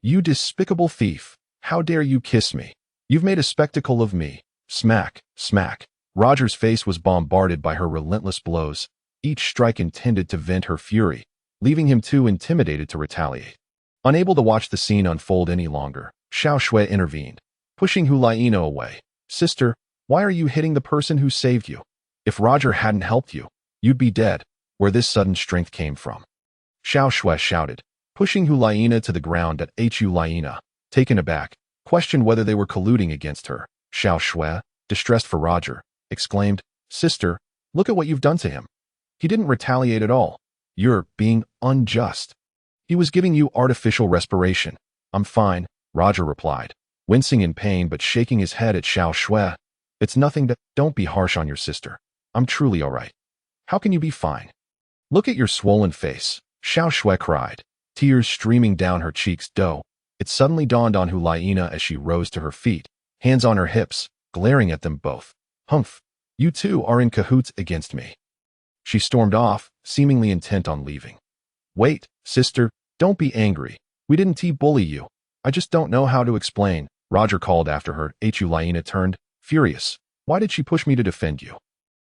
"You despicable thief! How dare you kiss me? You've made a spectacle of me!" Smack! Smack! Roger's face was bombarded by her relentless blows, each strike intended to vent her fury, leaving him too intimidated to retaliate. Unable to watch the scene unfold any longer, Xiao Shui intervened, pushing Hulaina away. "Sister, why are you hitting the person who saved you? If Roger hadn't helped you, you'd be dead." Where this sudden strength came from, Xiao Shui shouted, pushing Hulaina to the ground. Hulaina, taken aback, questioned whether they were colluding against her. Xiao Shui, distressed for Roger, exclaimed, "Sister, look at what you've done to him. He didn't retaliate at all. You're being unjust. He was giving you artificial respiration." "I'm fine," Roger replied, wincing in pain but shaking his head at Xiao Shui. "It's nothing to... Don't be harsh on your sister. I'm truly all right." "How can you be fine? Look at your swollen face," Xiao Shui cried, tears streaming down her cheeks. It suddenly dawned on Hulaina as she rose to her feet, hands on her hips, glaring at them both. "Humph, you two are in cahoots against me." She stormed off, seemingly intent on leaving. "Wait, sister, don't be angry. We didn't bully you. I just don't know how to explain," Roger called after her. Hulaina turned, furious. "Why did she push me to defend you?"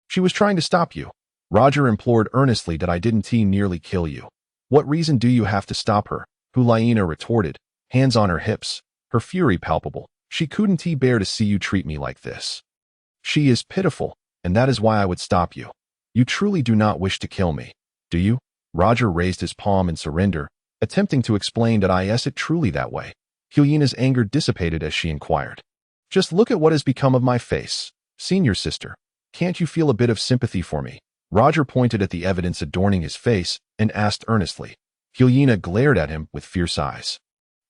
"She was trying to stop you," Roger implored earnestly. "I didn't nearly kill you. What reason do you have to stop her?" Hulaina retorted, hands on her hips, her fury palpable. "She couldn't bear to see you treat me like this. She is pitiful, and that is why I would stop you. You truly do not wish to kill me, do you?" Roger raised his palm in surrender, attempting to explain that "Yes, it truly that way." Hulaina's anger dissipated as she inquired, "Just look at what has become of my face. Senior sister, can't you feel a bit of sympathy for me?" Roger pointed at the evidence adorning his face and asked earnestly. Hulaina glared at him with fierce eyes.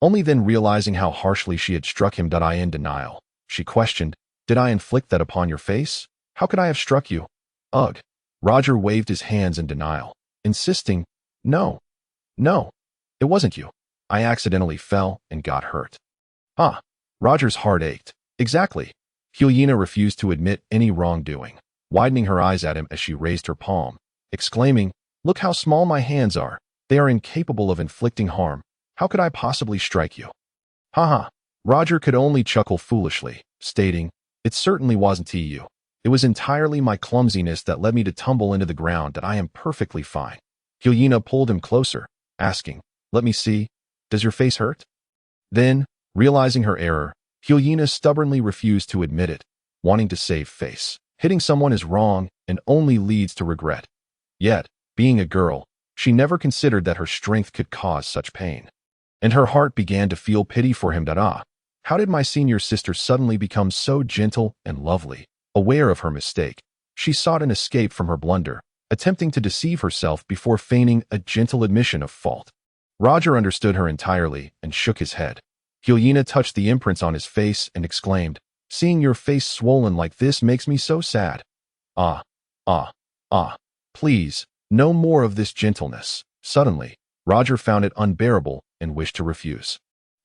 Only then realizing how harshly she had struck him. In denial, she questioned, "Did I inflict that upon your face? How could I have struck you?" "Ugh." Roger waved his hands in denial, insisting, No, it wasn't you. I accidentally fell and got hurt." "Ah." Roger's heart ached. "Exactly." Hulaina refused to admit any wrongdoing, widening her eyes at him as she raised her palm, exclaiming, "Look how small my hands are. They are incapable of inflicting harm. How could I possibly strike you?" "Ha ha." Roger could only chuckle foolishly, stating, "It certainly wasn't you. It was entirely my clumsiness that led me to tumble into the ground. I am perfectly fine." Hulaina pulled him closer, asking, "Let me see. Does your face hurt?" Then, realizing her error, Hulaina stubbornly refused to admit it, wanting to save face. Hitting someone is wrong and only leads to regret. Yet, being a girl, she never considered that her strength could cause such pain. And her heart began to feel pity for him. How did my senior sister suddenly become so gentle and lovely? Aware of her mistake, she sought an escape from her blunder, attempting to deceive herself before feigning a gentle admission of fault. Roger understood her entirely and shook his head. Hulaina touched the imprints on his face and exclaimed, "Seeing your face swollen like this makes me so sad." Ah, ah, ah. Please, no more of this gentleness. Suddenly, Roger found it unbearable and wished to refuse,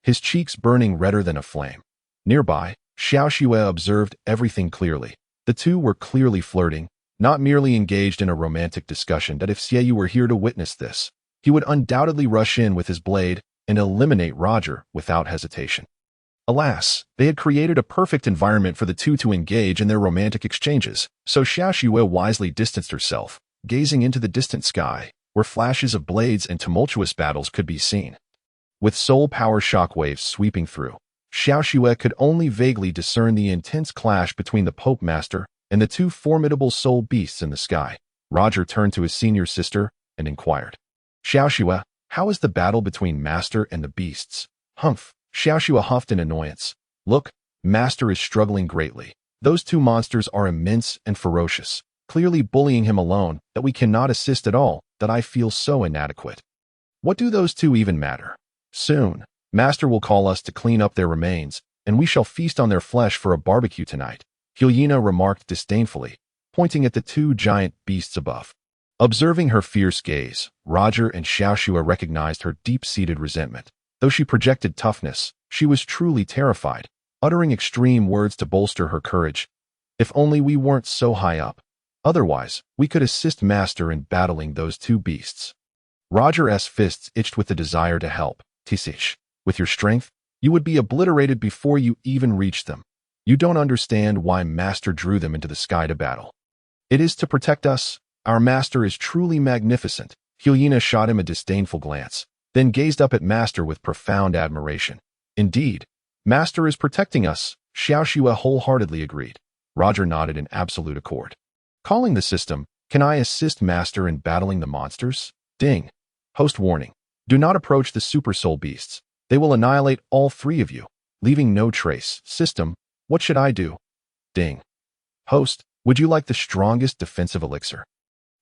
his cheeks burning redder than a flame. Nearby, Shiao observed everything clearly. The two were clearly flirting, not merely engaged in a romantic discussion that if Xiaoyu were here to witness this, he would undoubtedly rush in with his blade and eliminate Roger without hesitation. Alas, they had created a perfect environment for the two to engage in their romantic exchanges, so Xiao wisely distanced herself, gazing into the distant sky, where flashes of blades and tumultuous battles could be seen. With soul power shockwaves sweeping through, Xiao could only vaguely discern the intense clash between the Pope Master and the two formidable soul beasts in the sky. Roger turned to his senior sister and inquired, Xiao, how is the battle between Master and the beasts? Humph. Xiao huffed in annoyance. Look, Master is struggling greatly. Those two monsters are immense and ferocious, clearly bullying him alone, that we cannot assist at all, that I feel so inadequate. What do those two even matter? Soon, Master will call us to clean up their remains, and we shall feast on their flesh for a barbecue tonight, Hyena remarked disdainfully, pointing at the two giant beasts above. Observing her fierce gaze, Roger and Xiao recognized her deep-seated resentment. Though she projected toughness, she was truly terrified, uttering extreme words to bolster her courage. If only we weren't so high up. Otherwise, we could assist Master in battling those two beasts. Roger's fists itched with the desire to help. Tisich, with your strength, you would be obliterated before you even reached them. You don't understand why Master drew them into the sky to battle. It is to protect us. Our Master is truly magnificent. Hyena shot him a disdainful glance, then gazed up at Master with profound admiration. Indeed, Master is protecting us, Xiao wholeheartedly agreed. Roger nodded in absolute accord. Calling the system, can I assist Master in battling the monsters? Ding. Host warning. Do not approach the super soul beasts. They will annihilate all three of you, leaving no trace. System, what should I do? Ding. Host, would you like the strongest defensive elixir?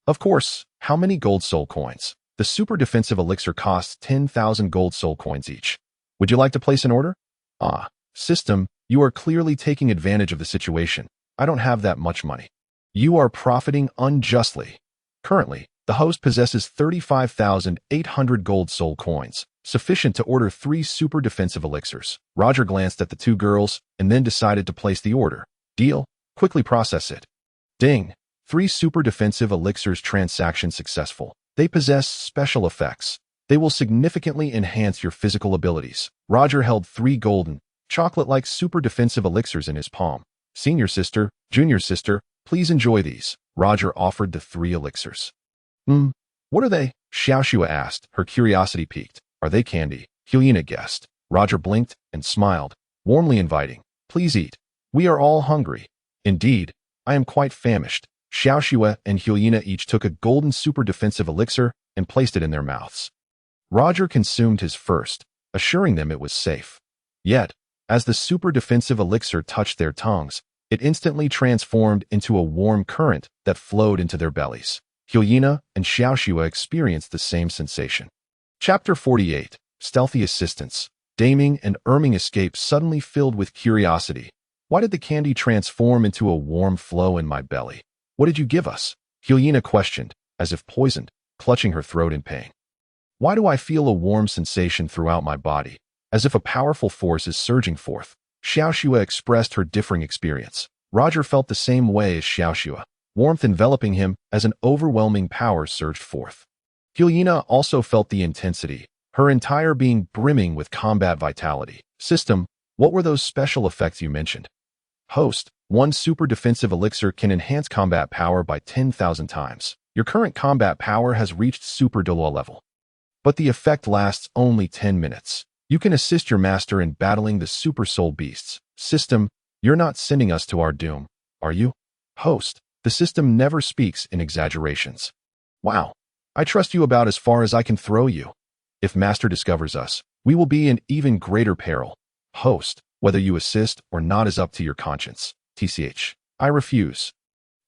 Of course. How many gold soul coins? The super defensive elixir costs 10,000 gold soul coins each. Would you like to place an order? Ah, system, you are clearly taking advantage of the situation. I don't have that much money. You are profiting unjustly. Currently, the host possesses 35,800 gold soul coins, sufficient to order 3 super defensive elixirs. Roger glanced at the two girls and then decided to place the order. Deal. Quickly process it. Ding. 3 super defensive elixirs transaction successful. They possess special effects. They will significantly enhance your physical abilities. Roger held 3 golden, chocolate-like super defensive elixirs in his palm. Senior sister, junior sister, please enjoy these. Roger offered the 3 elixirs. What are they? Xiao asked, her curiosity piqued. Are they candy? Hyena guessed. Roger blinked and smiled, warmly inviting. Please eat. We are all hungry. Indeed, I am quite famished. Xiao and Hyena each took a golden super defensive elixir and placed it in their mouths. Roger consumed his first, assuring them it was safe. Yet, as the super defensive elixir touched their tongues, it instantly transformed into a warm current that flowed into their bellies. Hyena and Xiao experienced the same sensation. Chapter 48. Stealthy Assistance. Daming and Erming escaped suddenly filled with curiosity. Why did the candy transform into a warm flow in my belly? What did you give us? Hyena questioned, as if poisoned, clutching her throat in pain. Why do I feel a warm sensation throughout my body, as if a powerful force is surging forth? Xiao expressed her differing experience. Roger felt the same way as Xiao, warmth enveloping him as an overwhelming power surged forth. Hyena also felt the intensity, her entire being brimming with combat vitality. System, what were those special effects you mentioned? Host, 1 super defensive elixir can enhance combat power by 10,000 times. Your current combat power has reached super Douluo level. But the effect lasts only 10 minutes. You can assist your master in battling the super soul beasts. System, you're not sending us to our doom, are you? Host, the system never speaks in exaggerations. Wow. I trust you about as far as I can throw you. If Master discovers us, we will be in even greater peril. Host, whether you assist or not is up to your conscience. TCH. I refuse.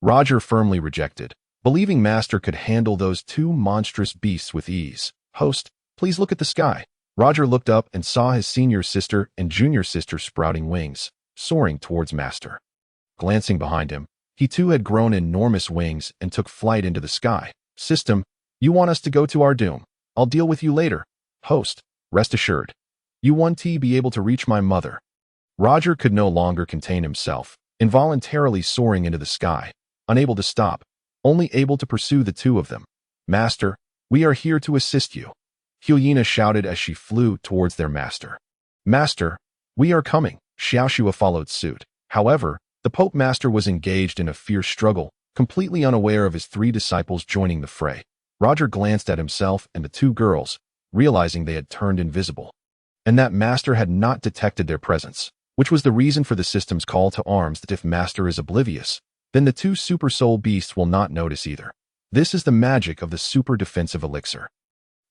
Roger firmly rejected, believing Master could handle those 2 monstrous beasts with ease. Host, please look at the sky. Roger looked up and saw his senior sister and junior sister sprouting wings, soaring towards Master. Glancing behind him, He too had grown enormous wings and took flight into the sky. System, you want us to go to our doom. I'll deal with you later. Host, rest assured. You won't be able to reach my mother. Roger could no longer contain himself, involuntarily soaring into the sky, unable to stop, only able to pursue the two of them. Master, we are here to assist you. Shiua shouted as she flew towards their master. Master, we are coming. Shiao followed suit. However, the Pope Master was engaged in a fierce struggle, completely unaware of his three disciples joining the fray. Roger glanced at himself and the two girls, realizing they had turned invisible, and that Master had not detected their presence, which was the reason for the system's call to arms that if Master is oblivious, then the two super soul beasts will not notice either. This is the magic of the super defensive elixir.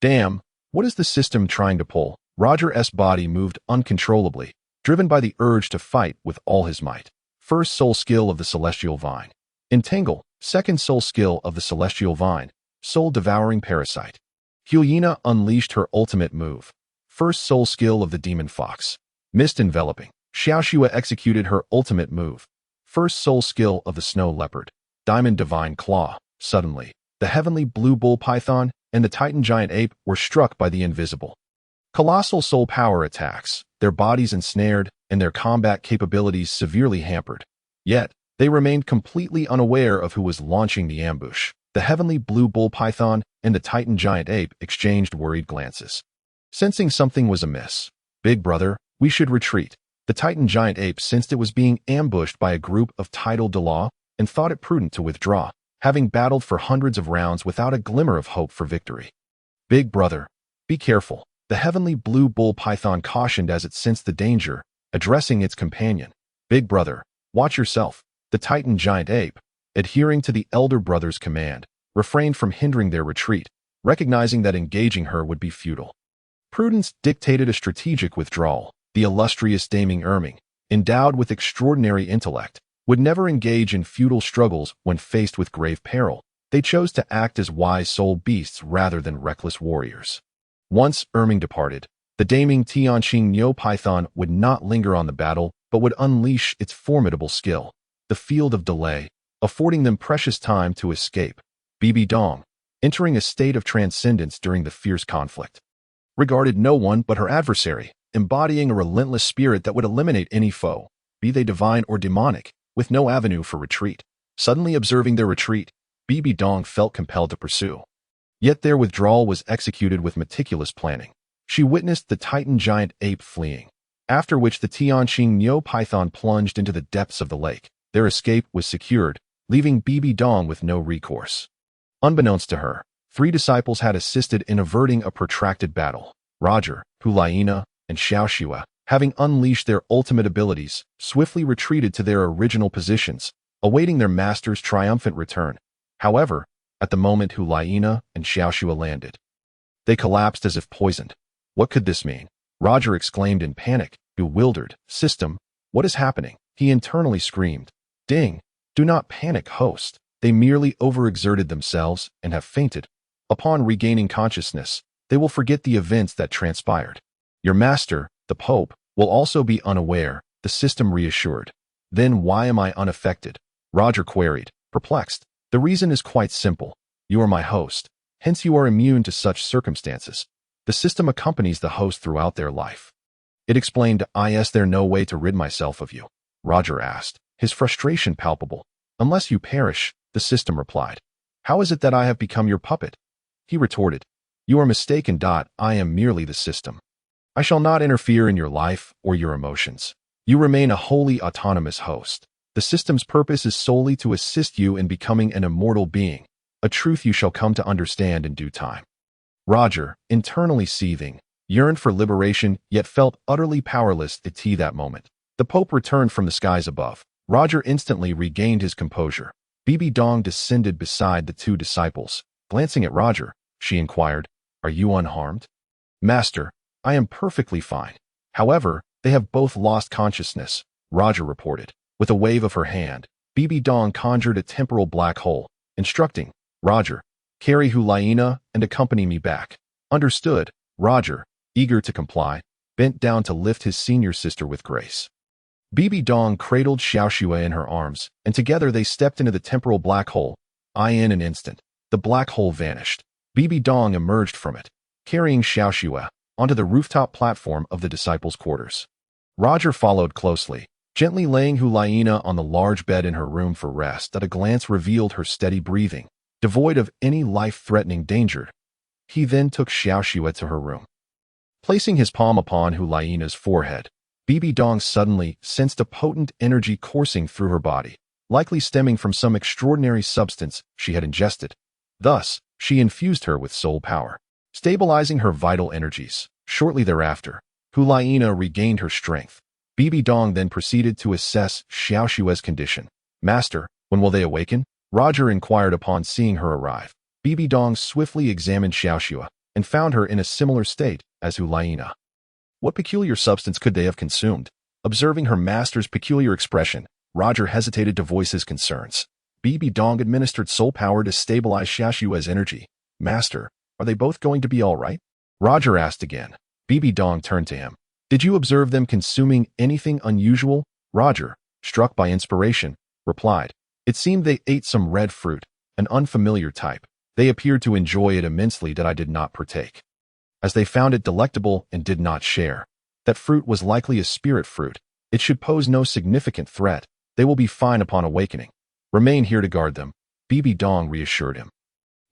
Damn, what is the system trying to pull? Roger's body moved uncontrollably, driven by the urge to fight with all his might. First soul skill of the celestial vine. Entangle. Second soul skill of the celestial vine. Soul devouring parasite. Shiua unleashed her ultimate move. First soul skill of the demon fox. Mist enveloping. Shiao executed her ultimate move. First soul skill of the snow leopard. Diamond divine claw. Suddenly, the heavenly blue bull python and the titan giant ape were struck by the invisible. Colossal soul power attacks, their bodies ensnared and their combat capabilities severely hampered. Yet, they remained completely unaware of who was launching the ambush. The heavenly blue bull python and the titan giant ape exchanged worried glances. Sensing something was amiss. Big brother, we should retreat. The titan giant ape sensed it was being ambushed by a group of tidal Douluo and thought it prudent to withdraw, having battled for hundreds of rounds without a glimmer of hope for victory. Big brother, be careful. The heavenly blue bull python cautioned as it sensed the danger, addressing its companion. Big brother, watch yourself. The titan giant ape, adhering to the elder brother's command, refrained from hindering their retreat, recognizing that engaging her would be futile. Prudence dictated a strategic withdrawal. The illustrious Daming Erming, endowed with extraordinary intellect, would never engage in futile struggles when faced with grave peril. They chose to act as wise soul beasts rather than reckless warriors. Once Erming departed, the Daming Tianqing Neo Python would not linger on the battle, but would unleash its formidable skill, the field of delay, affording them precious time to escape. BBDong, entering a state of transcendence during the fierce conflict, regarded no one but her adversary, embodying a relentless spirit that would eliminate any foe, be they divine or demonic, with no avenue for retreat. Suddenly observing their retreat, BBDong felt compelled to pursue. Yet their withdrawal was executed with meticulous planning. She witnessed the titan giant ape fleeing, after which the Tianqing Neo Python plunged into the depths of the lake. Their escape was secured, leaving BBDong with no recourse. Unbeknownst to her, three disciples had assisted in averting a protracted battle. Roger, Shiua, and Shiao, having unleashed their ultimate abilities, swiftly retreated to their original positions, awaiting their master's triumphant return. However, at the moment Shiua and Shiao landed, they collapsed as if poisoned. What could this mean? Roger exclaimed in panic, bewildered. System, what is happening? He internally screamed. Ding! Do not panic, host. They merely overexerted themselves and have fainted. Upon regaining consciousness, they will forget the events that transpired. Your master, the Pope, will also be unaware, the system reassured. Then why am I unaffected? Roger queried, perplexed. The reason is quite simple. You are my host, hence you are immune to such circumstances. The system accompanies the host throughout their life. It explained, is there no way to rid myself of you? Roger asked, his frustration palpable. Unless you perish, the system replied. How is it that I have become your puppet? He retorted, you are mistaken. I am merely the system. I shall not interfere in your life or your emotions. You remain a wholly autonomous host. The system's purpose is solely to assist you in becoming an immortal being, a truth you shall come to understand in due time. Roger, internally seething, yearned for liberation yet felt utterly powerless at that moment. The Pope returned from the skies above. Roger instantly regained his composure. BBDong descended beside the two disciples. Glancing at Roger, she inquired, are you unharmed? Master, I am perfectly fine. However, they have both lost consciousness, Roger reported. With a wave of her hand, BBDong conjured a temporal black hole, instructing, Roger, carry Shiua and accompany me back. Understood. Roger, eager to comply, bent down to lift his senior sister with grace. BBDong cradled Shiao in her arms, and together they stepped into the temporal black hole. In an instant, the black hole vanished. BBDong emerged from it, carrying Shiao onto the rooftop platform of the disciples' quarters. Roger followed closely, gently laying Hulaina on the large bed in her room for rest. At a glance revealed her steady breathing, devoid of any life-threatening danger. He then took Shiao to her room. Placing his palm upon Hulaina's forehead, BBDong suddenly sensed a potent energy coursing through her body, likely stemming from some extraordinary substance she had ingested. Thus, she infused her with soul power, stabilizing her vital energies. Shortly thereafter, Hulaina regained her strength. BBDong then proceeded to assess Shiao's condition. "Master, when will they awaken?" Roger inquired upon seeing her arrive. BBDong swiftly examined Shiao and found her in a similar state as Hulaina. What peculiar substance could they have consumed? Observing her master's peculiar expression, Roger hesitated to voice his concerns. BBDong administered soul power to stabilize Shiao's energy. "Master, are they both going to be all right?" Roger asked again. BBDong turned to him. "Did you observe them consuming anything unusual?" Roger, struck by inspiration, replied, "It seemed they ate some red fruit, an unfamiliar type. They appeared to enjoy it immensely that I did not partake. As they found it delectable and did not share. That fruit was likely a spirit fruit. It should pose no significant threat. They will be fine upon awakening. Remain here to guard them," BBDong reassured him.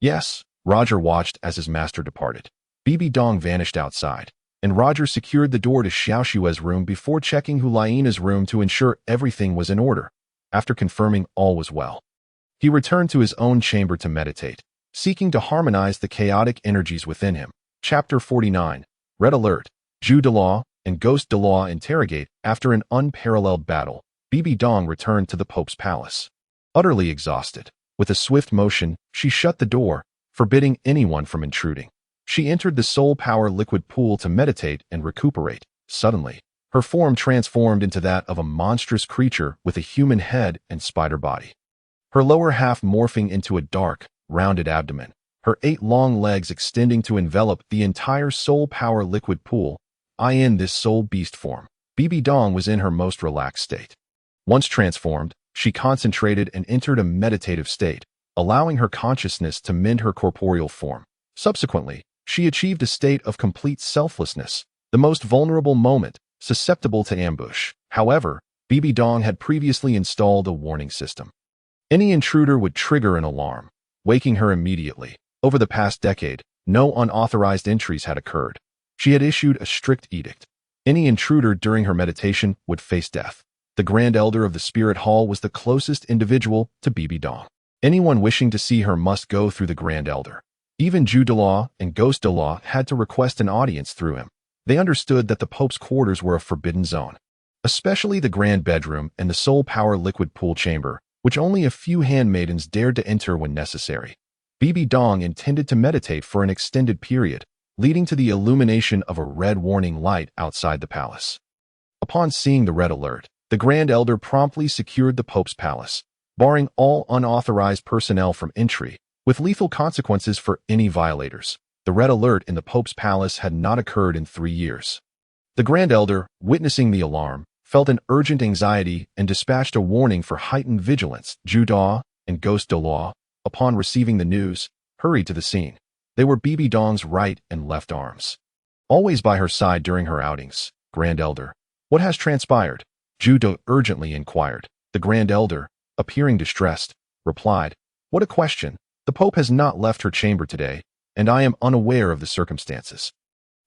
Yes, Roger watched as his master departed. BBDong vanished outside, and Roger secured the door to Shiao's room before checking Hulaina's room to ensure everything was in order. After confirming all was well, he returned to his own chamber to meditate, seeking to harmonize the chaotic energies within him. Chapter 49. Red Alert. Duel and Ghost Duel interrogate. After an unparalleled battle, BBDong returned to the Pope's palace. Utterly exhausted, with a swift motion, she shut the door, forbidding anyone from intruding. She entered the soul power liquid pool to meditate and recuperate. Suddenly, her form transformed into that of a monstrous creature with a human head and spider body. Her lower half morphing into a dark, rounded abdomen, her 8 long legs extending to envelop the entire soul power liquid pool. In this soul beast form, BBDong was in her most relaxed state. Once transformed, she concentrated and entered a meditative state, allowing her consciousness to mend her corporeal form. Subsequently, she achieved a state of complete selflessness, the most vulnerable moment, susceptible to ambush. However, BBDong had previously installed a warning system. Any intruder would trigger an alarm, waking her immediately. Over the past decade, no unauthorized entries had occurred. She had issued a strict edict. Any intruder during her meditation would face death. The Grand Elder of the Spirit Hall was the closest individual to BBDong. Anyone wishing to see her must go through the Grand Elder. Even Duel and Ghost Duel had to request an audience through him. They understood that the Pope's quarters were a forbidden zone, especially the Grand Bedroom and the Soul Power Liquid Pool Chamber, which only a few handmaidens dared to enter when necessary. BBDong intended to meditate for an extended period, leading to the illumination of a red warning light outside the palace. Upon seeing the red alert, the Grand Elder promptly secured the Pope's palace, barring all unauthorized personnel from entry, with lethal consequences for any violators. The red alert in the Pope's palace had not occurred in 3 years. The Grand Elder, witnessing the alarm, felt an urgent anxiety and dispatched a warning for heightened vigilance. Duel and Ghost Duel, upon receiving the news, hurried to the scene. They were BBDong's right and left arms. Always by her side during her outings. Grand Elder, what has transpired? Duel urgently inquired. The Grand Elder, appearing distressed, replied, "What a question! The Pope has not left her chamber today, and I am unaware of the circumstances."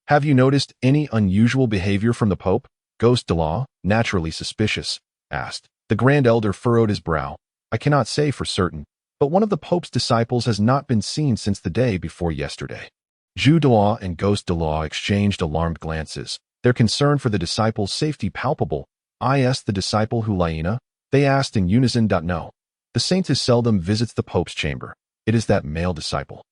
"Have you noticed any unusual behavior from the Pope?" Ghost Duel, naturally suspicious, asked. The Grand Elder furrowed his brow. "I cannot say for certain, but one of the Pope's disciples has not been seen since the day before yesterday." Duel and Ghost Duel exchanged alarmed glances, their concern for the disciple's safety palpable. "Is the disciple Hulaina?" they asked in unison. "No. The saintess seldom visits the Pope's chamber. It is that male disciple.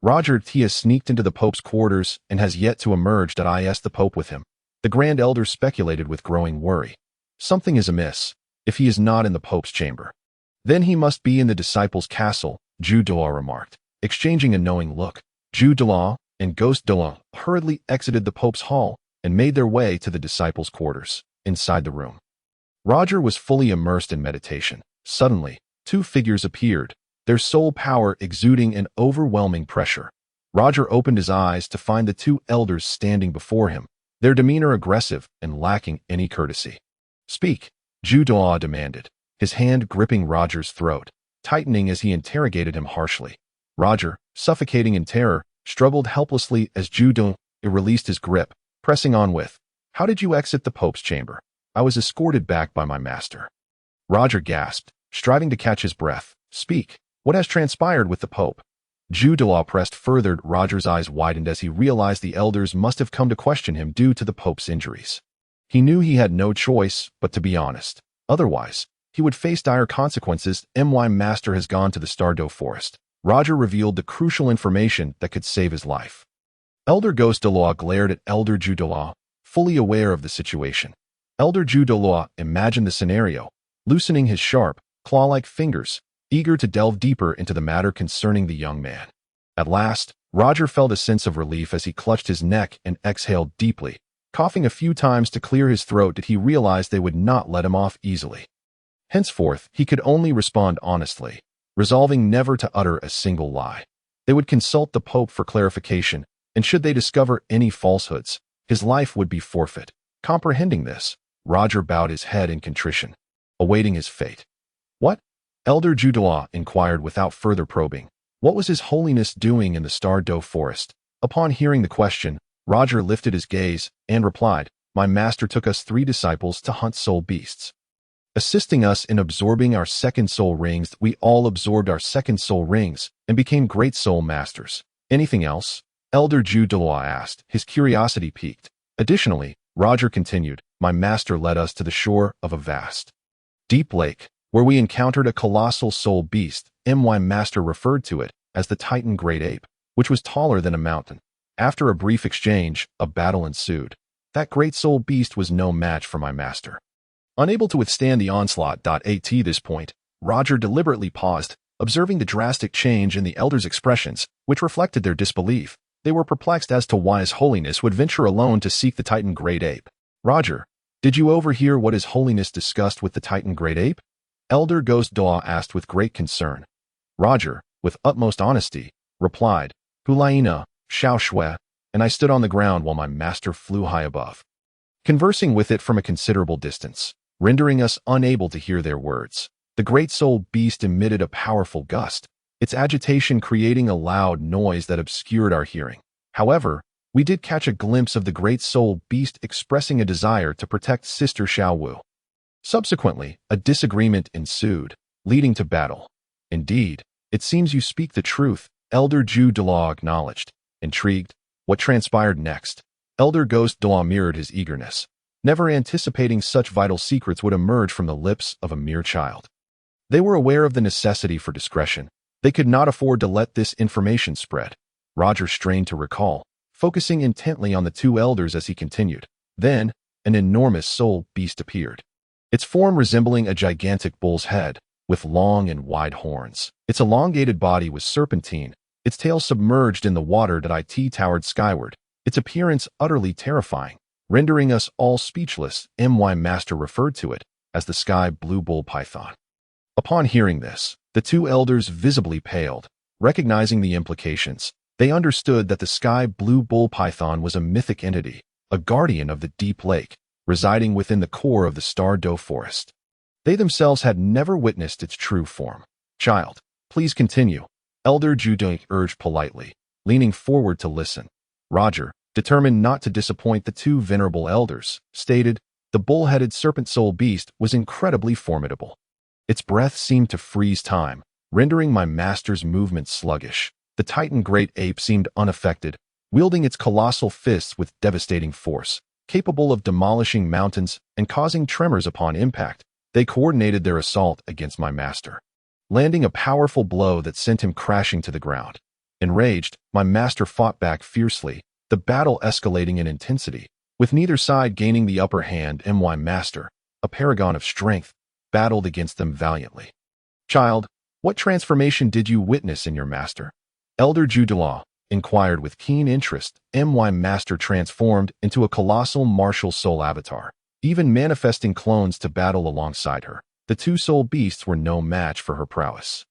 Roger Tia sneaked into the Pope's quarters and has yet to emerge. Is the Pope with him?" The Grand Elder speculated with growing worry. "Something is amiss, if he is not in the Pope's chamber. Then he must be in the disciple's castle," Duel remarked, exchanging a knowing look. Duel and Ghost Duel hurriedly exited the Pope's hall and made their way to the disciples' quarters. Inside the room, Roger was fully immersed in meditation. Suddenly, two figures appeared, their soul power exuding an overwhelming pressure. Roger opened his eyes to find the two elders standing before him, their demeanor aggressive and lacking any courtesy. "Speak," Duel demanded, his hand gripping Roger's throat, tightening as he interrogated him harshly. Roger, suffocating in terror, struggled helplessly as Duel released his grip, pressing on with, "How did you exit the Pope's chamber?" "I was escorted back by my master." Roger gasped, striving to catch his breath. "Speak. What has transpired with the Pope?" Duel pressed further. Roger's eyes widened as he realized the elders must have come to question him due to the Pope's injuries. He knew he had no choice but to be honest. Otherwise, he would face dire consequences. "My master has gone to the Duel forest." Roger revealed the crucial information that could save his life. Elder Ghost Duel glared at Elder Duel, fully aware of the situation. Elder Duel imagined the scenario, loosening his sharp, claw-like fingers, eager to delve deeper into the matter concerning the young man. At last, Roger felt a sense of relief as he clutched his neck and exhaled deeply, coughing a few times to clear his throat. Did he realize they would not let him off easily? Henceforth, he could only respond honestly, resolving never to utter a single lie. They would consult the Pope for clarification, and should they discover any falsehoods, his life would be forfeit. Comprehending this, Roger bowed his head in contrition, awaiting his fate. "What?" Elder Duel inquired without further probing. What was His Holiness doing in the Duel forest? Upon hearing the question, Roger lifted his gaze and replied, "My master took us 3 disciples to hunt soul beasts. Assisting us in absorbing our second soul rings, we all absorbed our second soul rings and became great soul masters." "Anything else?" Elder Duel asked, his curiosity piqued. Additionally, Roger continued, "My master led us to the shore of a vast, deep lake, where we encountered a colossal soul beast. My master referred to it as the Titan Great Ape, which was taller than a mountain. After a brief exchange, a battle ensued. That great soul beast was no match for my master." Unable to withstand the onslaught. At this point, Roger deliberately paused, observing the drastic change in the elders' expressions, which reflected their disbelief. They were perplexed as to why His Holiness would venture alone to seek the Titan Great Ape. "Roger, did you overhear what His Holiness discussed with the Titan Great Ape?" Elder Ghost Duel asked with great concern. Roger, with utmost honesty, replied, "Hulaina, Shiao Shui, and I stood on the ground while my master flew high above, conversing with it from a considerable distance, rendering us unable to hear their words. The great soul beast emitted a powerful gust, its agitation creating a loud noise that obscured our hearing. However, we did catch a glimpse of the great soul beast expressing a desire to protect Sister Xiao. Subsequently, a disagreement ensued, leading to battle." "Indeed, it seems you speak the truth," Elder Duel acknowledged, intrigued. "What transpired next?" Elder Ghost Duel mirrored his eagerness, never anticipating such vital secrets would emerge from the lips of a mere child. They were aware of the necessity for discretion. They could not afford to let this information spread. Roger strained to recall, focusing intently on the two elders as he continued. Then, an enormous soul beast appeared, its form resembling a gigantic bull's head, with long and wide horns. Its elongated body was serpentine, its tail submerged in the water that it towered skyward, its appearance utterly terrifying, rendering us all speechless. My master referred to it as the sky blue bull python. Upon hearing this, the two elders visibly paled. Recognizing the implications, they understood that the sky blue bull python was a mythic entity, a guardian of the deep lake, residing within the core of the Duel forest. They themselves had never witnessed its true form. "Child, please continue," Elder Duel urged politely, leaning forward to listen. Roger, determined not to disappoint the two venerable elders, stated, "The bull-headed serpent soul beast was incredibly formidable. Its breath seemed to freeze time, rendering my master's movements sluggish. The Titan Great Ape seemed unaffected, wielding its colossal fists with devastating force, capable of demolishing mountains and causing tremors upon impact. They coordinated their assault against my master, landing a powerful blow that sent him crashing to the ground. Enraged, my master fought back fiercely, the battle escalating in intensity, with neither side gaining the upper hand. My master, a paragon of strength, battled against them valiantly." "Child, what transformation did you witness in your master?" Elder Duel inquired with keen interest. My master transformed into a colossal martial soul avatar, even manifesting clones to battle alongside her. The two soul beasts were no match for her prowess.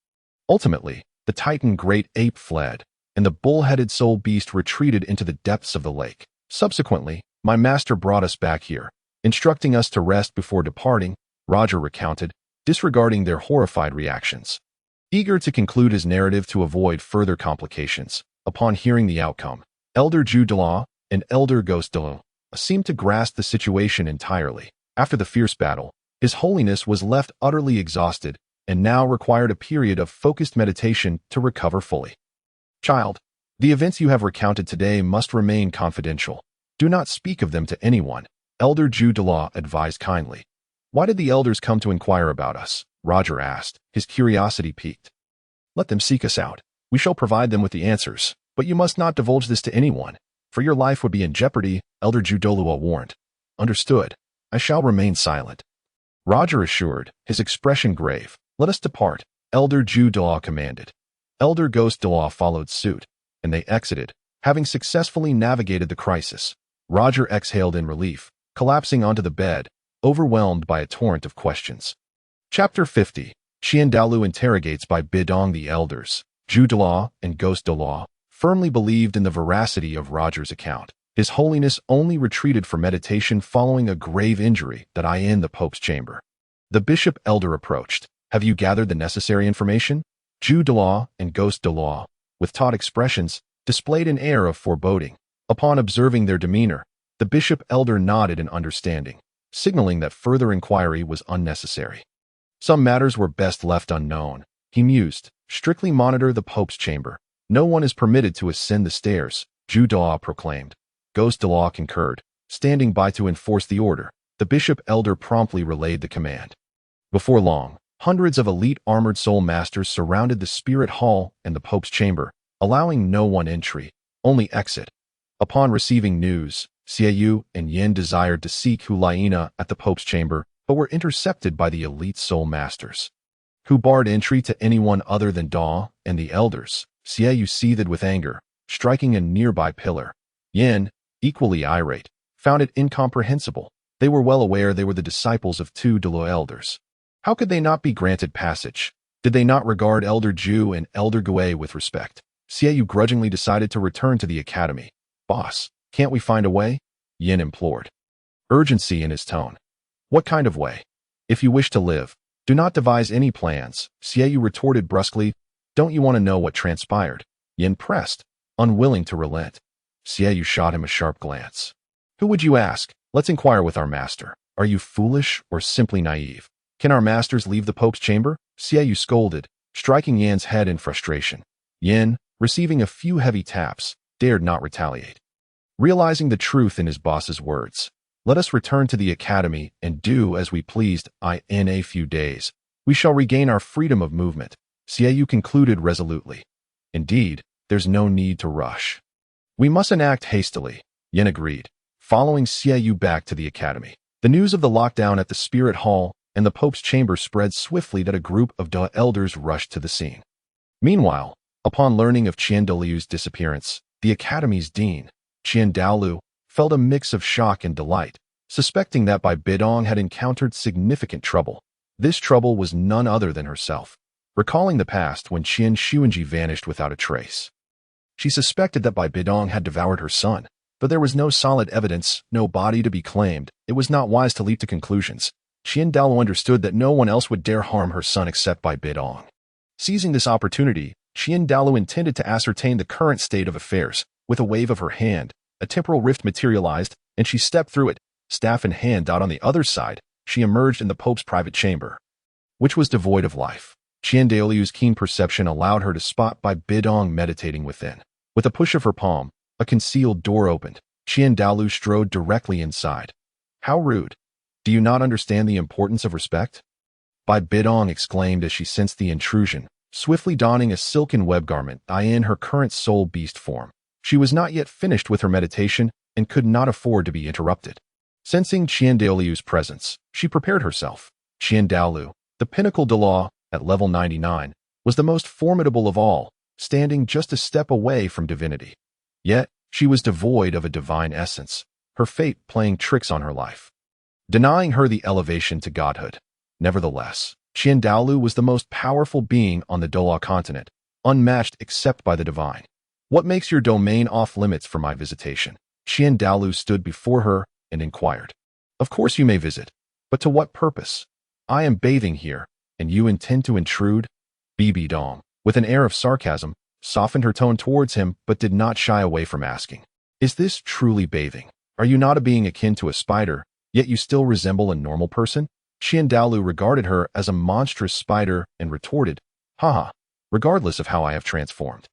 Ultimately, the Titan Great Ape fled, and the bull-headed soul beast retreated into the depths of the lake. Subsequently, my master brought us back here, instructing us to rest before departing, Roger recounted, disregarding their horrified reactions. Eager to conclude his narrative to avoid further complications, upon hearing the outcome, Elder Duel and Elder Duel seemed to grasp the situation entirely. After the fierce battle, His Holiness was left utterly exhausted and now required a period of focused meditation to recover fully. Child, the events you have recounted today must remain confidential. Do not speak of them to anyone, Elder Duel advised kindly. Why did the elders come to inquire about us? Roger asked, his curiosity piqued. Let them seek us out. We shall provide them with the answers, but you must not divulge this to anyone, for your life would be in jeopardy, Elder Duel warned. Understood. I shall remain silent. Roger assured, his expression grave. Let us depart, Elder Duel commanded. Elder Duel followed suit, and they exited, having successfully navigated the crisis. Roger exhaled in relief, collapsing onto the bed, overwhelmed by a torrent of questions. Chapter 50. Duel interrogates by BBDong. The elders, Duel and Duel, firmly believed in the veracity of Roger's account. His Holiness only retreated for meditation following a grave injury that in the Pope's chamber. The bishop elder approached. Have you gathered the necessary information? Duel and Duel, with taut expressions, displayed an air of foreboding. Upon observing their demeanor, the bishop elder nodded in understanding, signaling that further inquiry was unnecessary. Some matters were best left unknown, he mused. Strictly monitor the Pope's chamber. No one is permitted to ascend the stairs, Duel proclaimed. Duel concurred, standing by to enforce the order. The bishop elder promptly relayed the command. Before long, hundreds of elite armored soul masters surrounded the spirit hall and the Pope's chamber, allowing no one entry, only exit. Upon receiving news, Shiao and Yin desired to seek Huliana at the Pope's chamber, but were intercepted by the elite soul masters, who barred entry to anyone other than Da and the elders. Shiao seethed with anger, striking a nearby pillar. Yin, equally irate, found it incomprehensible. They were well aware they were the disciples of two Duel elders. How could they not be granted passage? Did they not regard Elder Ju and Elder Gui with respect? Shiao grudgingly decided to return to the academy. Boss, can't we find a way? Yin implored, urgency in his tone. What kind of way? If you wish to live, do not devise any plans, Shiao retorted brusquely. Don't you want to know what transpired? Yin pressed, unwilling to relent. Shiao shot him a sharp glance. Who would you ask? Let's inquire with our master. Are you foolish or simply naive? Can our masters leave the Pope's chamber? Shiao scolded, striking Yin's head in frustration. Yin, receiving a few heavy taps, dared not retaliate. Realizing the truth in his boss's words, let us return to the academy and do as we pleased. In a few days, we shall regain our freedom of movement, Shiao concluded resolutely. Indeed, there's no need to rush. We mustn't act hastily, Yin agreed, following Shiao back to the academy. The news of the lockdown at the Spirit Hall and the Pope's chamber spread swiftly that a group of Da elders rushed to the scene. Meanwhile, upon learning of Duel's disappearance, the academy's dean, Duel, felt a mix of shock and delight, suspecting that BBDong had encountered significant trouble. This trouble was none other than herself. Recalling the past when Xuanji vanished without a trace, she suspected that BBDong had devoured her son. Though there was no solid evidence, no body to be claimed, it was not wise to leap to conclusions. Duel understood that no one else would dare harm her son except BBDong. Seizing this opportunity, Duel intended to ascertain the current state of affairs. With a wave of her hand, a temporal rift materialized, and she stepped through it, staff in hand. On the other side, she emerged in the Pope's private chamber, which was devoid of life. Duel's keen perception allowed her to spot BBDong meditating within. With a push of her palm, a concealed door opened. Duel strode directly inside. How rude. Do you not understand the importance of respect? BBDong exclaimed as she sensed the intrusion, swiftly donning a silken web garment in her current soul beast form. She was not yet finished with her meditation and could not afford to be interrupted. Sensing Duel's presence, she prepared herself. Duel, the pinnacle Duel, at level 99, was the most formidable of all, standing just a step away from divinity. Yet, she was devoid of a divine essence, her fate playing tricks on her life. denying her the elevation to godhood. Nevertheless, Daolu was the most powerful being on the Douluo Continent, unmatched except by the divine. What makes your domain off-limits for my visitation? Daolu stood before her and inquired. Of course you may visit, but to what purpose? I am bathing here, and you intend to intrude? BBDong, with an air of sarcasm, softened her tone towards him but did not shy away from asking. Is this truly bathing? Are you not a being akin to a spider, yet you still resemble a normal person? Daolu regarded her as a monstrous spider and retorted, haha, regardless of how I have transformed.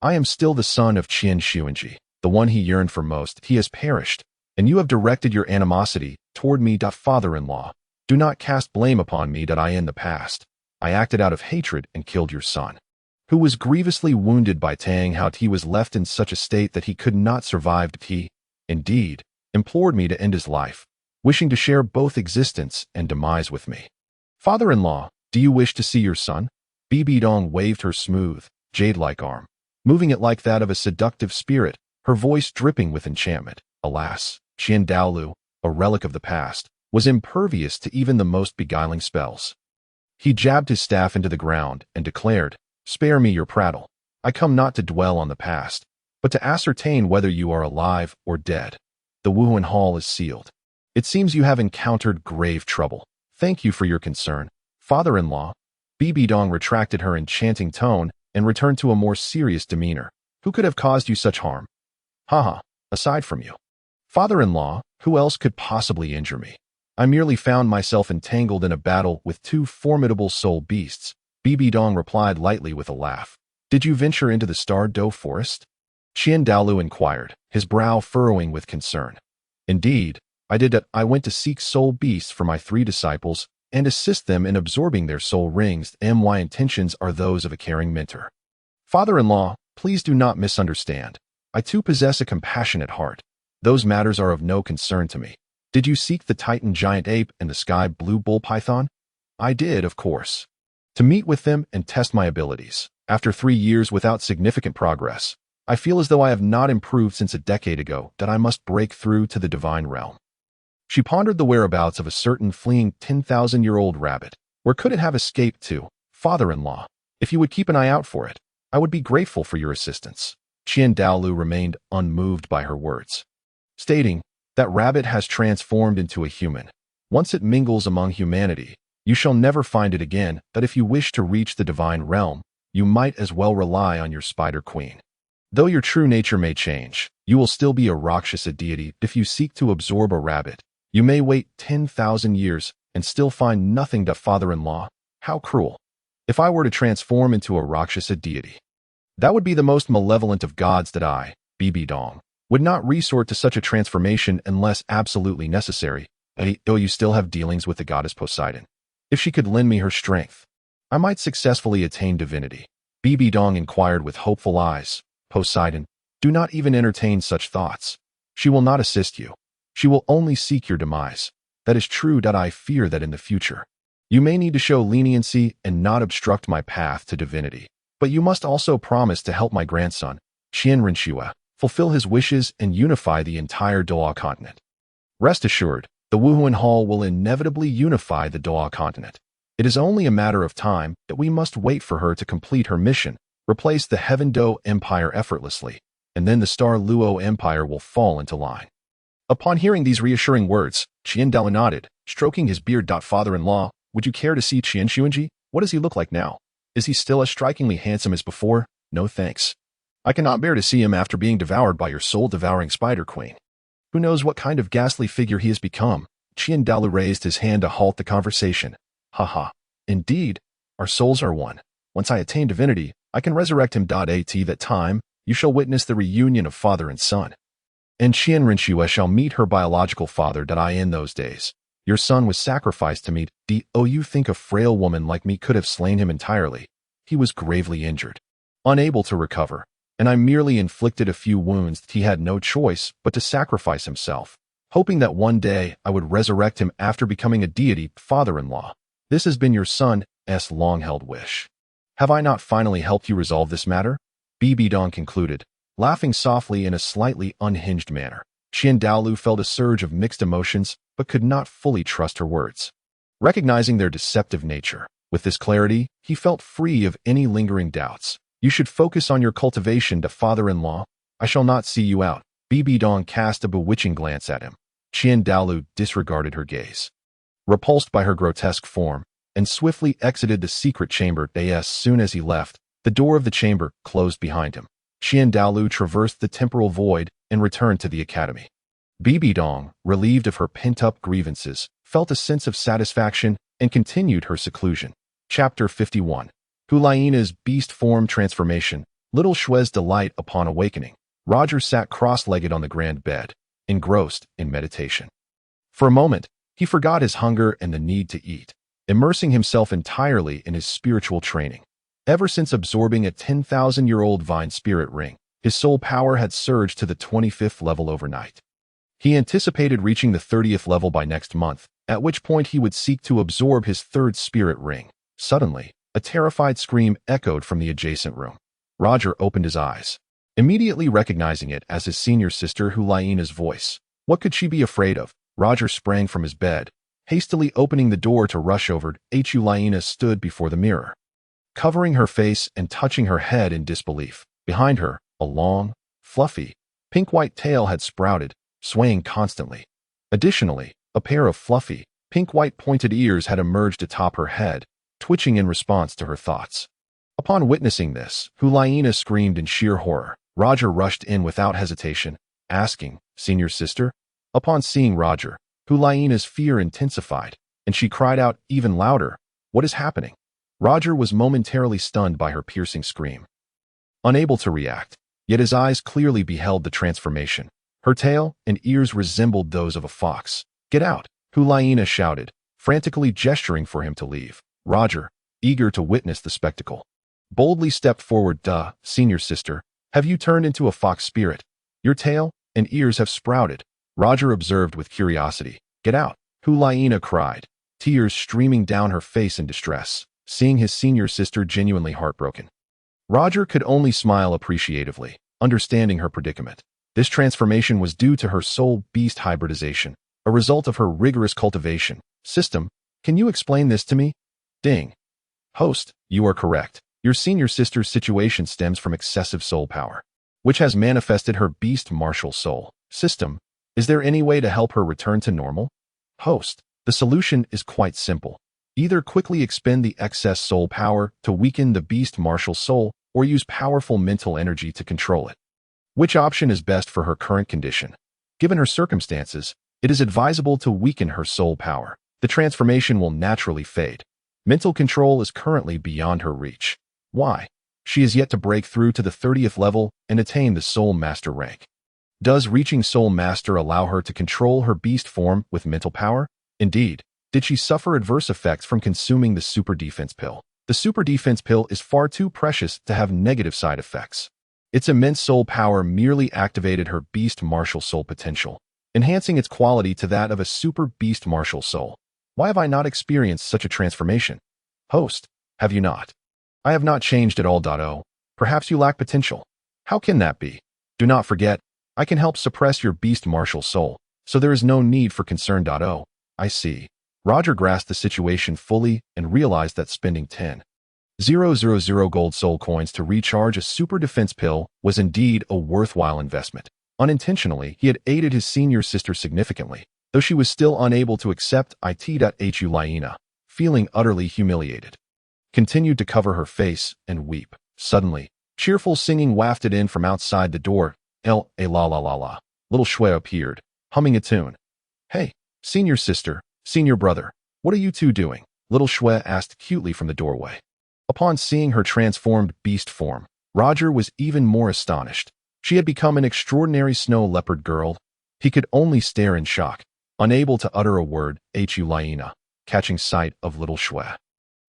I am still the son of Shiuanji, the one he yearned for most. He has perished, and you have directed your animosity toward me. Father-in-law, do not cast blame upon me that I in the past. I acted out of hatred and killed your son, who was grievously wounded by Tang how he was left in such a state that he could not survive. He, indeed, implored me to end his life, wishing to share both existence and demise with me. Father-in-law, do you wish to see your son? BBDong waved her smooth, jade-like arm, moving it like that of a seductive spirit, her voice dripping with enchantment. Alas, Daolu, a relic of the past, was impervious to even the most beguiling spells. He jabbed his staff into the ground and declared, spare me your prattle. I come not to dwell on the past, but to ascertain whether you are alive or dead. The Wuhan Hall is sealed. It seems you have encountered grave trouble. Thank you for your concern, father-in-law. BBDong retracted her enchanting tone and returned to a more serious demeanor. Who could have caused you such harm? Haha, aside from you. Father-in-law, who else could possibly injure me? I merely found myself entangled in a battle with two formidable soul beasts. BBDong replied lightly with a laugh. Did you venture into the Star Doe forest? Daolu inquired, his brow furrowing with concern. Indeed, I did that. I went to seek soul beasts for my 3 disciples and assist them in absorbing their soul rings. My intentions are those of a caring mentor. Father-in-law, please do not misunderstand. I too possess a compassionate heart. Those matters are of no concern to me. Did you seek the Titan giant ape and the sky blue bull python? I did, of course. To meet with them and test my abilities. After 3 years without significant progress, I feel as though I have not improved since a decade ago, that I must break through to the divine realm. She pondered the whereabouts of a certain fleeing 10,000-year-old rabbit. Where could it have escaped to? Father-in-law, if you would keep an eye out for it, I would be grateful for your assistance. Daolu remained unmoved by her words, stating, that rabbit has transformed into a human. Once it mingles among humanity, you shall never find it again. That if you wish to reach the divine realm, you might as well rely on your spider queen. Though your true nature may change, you will still be a Rakshasa deity. If you seek to absorb a rabbit, you may wait 10,000 years and still find nothing. Father-in-law, how cruel. If I were to transform into a Rakshasa deity, that would be the most malevolent of gods. That I, BBDong, would not resort to such a transformation unless absolutely necessary. Though you still have dealings with the goddess Poseidon. If she could lend me her strength, I might successfully attain divinity. BBDong inquired with hopeful eyes. Poseidon, do not even entertain such thoughts. She will not assist you. She will only seek your demise. That is true. I fear that in the future, you may need to show leniency and not obstruct my path to divinity. But you must also promise to help my grandson, Shiua, fulfill his wishes and unify the entire Douluo Continent. Rest assured, the Wuhan Hall will inevitably unify the Douluo Continent. It is only a matter of time that we must wait for her to complete her mission, replace the Heaven Do Empire effortlessly, and then the Star Luo Empire will fall into line. Upon hearing these reassuring words, Daolu nodded, stroking his beard. Father-in-law, would you care to see Shiuanji? What does he look like now? Is he still as strikingly handsome as before? No thanks. I cannot bear to see him after being devoured by your soul-devouring spider queen. Who knows what kind of ghastly figure he has become? Daolu raised his hand to halt the conversation. Haha. Indeed, our souls are one. Once I attain divinity, I can resurrect him. At that time, you shall witness the reunion of father and son. And Shiua shall meet her biological father. In those days, your son was sacrificed to me. You think a frail woman like me could have slain him entirely? He was gravely injured, unable to recover, and I merely inflicted a few wounds. He had no choice but to sacrifice himself, hoping that one day I would resurrect him after becoming a deity. Father-in-law, this has been your son's long-held wish. Have I not finally helped you resolve this matter? BBDong concluded, laughing softly in a slightly unhinged manner. Douluo felt a surge of mixed emotions, but could not fully trust her words. Recognizing their deceptive nature, with this clarity, he felt free of any lingering doubts. You should focus on your cultivation to father-in-law. I shall not see you out. BBDong cast a bewitching glance at him. Douluo disregarded her gaze, repulsed by her grotesque form, and swiftly exited the secret chamber. As soon as he left, the door of the chamber closed behind him. Douluo traversed the temporal void and returned to the academy. BBDong, relieved of her pent-up grievances, felt a sense of satisfaction and continued her seclusion. Chapter 51. Huaina's beast form transformation. Little Shue's delight upon awakening. Roger sat cross-legged on the grand bed, engrossed in meditation. For a moment, he forgot his hunger and the need to eat, immersing himself entirely in his spiritual training. Ever since absorbing a 10,000-year-old vine spirit ring, his soul power had surged to the 25th level overnight. He anticipated reaching the 30th level by next month, at which point he would seek to absorb his third spirit ring. Suddenly, a terrified scream echoed from the adjacent room. Roger opened his eyes, immediately recognizing it as his senior sister Huaina's voice. What could she be afraid of? Roger sprang from his bed, hastily opening the door to rush over. Huaina stood before the mirror, covering her face and touching her head in disbelief. Behind her, a long, fluffy, pink-white tail had sprouted, swaying constantly. Additionally, a pair of fluffy, pink-white pointed ears had emerged atop her head, twitching in response to her thoughts. Upon witnessing this, Huaina screamed in sheer horror. Roger rushed in without hesitation, asking, "Senior sister?" Upon seeing Roger, Huaina's fear intensified, and she cried out even louder, "What is happening?" Roger was momentarily stunned by her piercing scream, unable to react, yet his eyes clearly beheld the transformation. Her tail and ears resembled those of a fox. "Get out!" Huaina shouted, frantically gesturing for him to leave. Roger, eager to witness the spectacle, boldly stepped forward. Senior sister, have you turned into a fox spirit? Your tail and ears have sprouted." Roger observed with curiosity. "Get out!" Huaina cried, tears streaming down her face in distress, seeing his senior sister genuinely heartbroken. Roger could only smile appreciatively, understanding her predicament. This transformation was due to her soul-beast hybridization, a result of her rigorous cultivation. System, can you explain this to me? Ding. Host, you are correct. Your senior sister's situation stems from excessive soul power, which has manifested her beast martial soul. System, is there any way to help her return to normal? Host, the solution is quite simple. Either quickly expend the excess soul power to weaken the beast martial soul, or use powerful mental energy to control it. Which option is best for her current condition? Given her circumstances, it is advisable to weaken her soul power. The transformation will naturally fade. Mental control is currently beyond her reach. Why? She is yet to break through to the 30th level and attain the Soul Master rank. Does reaching Soul Master allow her to control her beast form with mental power? Indeed. Did she suffer adverse effects from consuming the Super Defense Pill? The Super Defense Pill is far too precious to have negative side effects. Its immense soul power merely activated her beast martial soul potential, enhancing its quality to that of a super beast martial soul. Why have I not experienced such a transformation? Host, have you not? I have not changed at all. Perhaps you lack potential. How can that be? Do not forget, I can help suppress your beast martial soul, so there is no need for concern. I see. Roger grasped the situation fully and realized that spending 10,000 gold soul coins to recharge a super defense pill was indeed a worthwhile investment. Unintentionally, he had aided his senior sister significantly, though she was still unable to accept it. Huaina, feeling utterly humiliated, continued to cover her face and weep. Suddenly, cheerful singing wafted in from outside the door. La la la la. Little Shiao appeared, humming a tune. "Hey, senior sister, senior brother, what are you two doing?" Little Shiao asked cutely from the doorway. Upon seeing her transformed beast form, Roger was even more astonished. She had become an extraordinary snow leopard girl. He could only stare in shock, unable to utter a word. Huaina, catching sight of Little Shiao,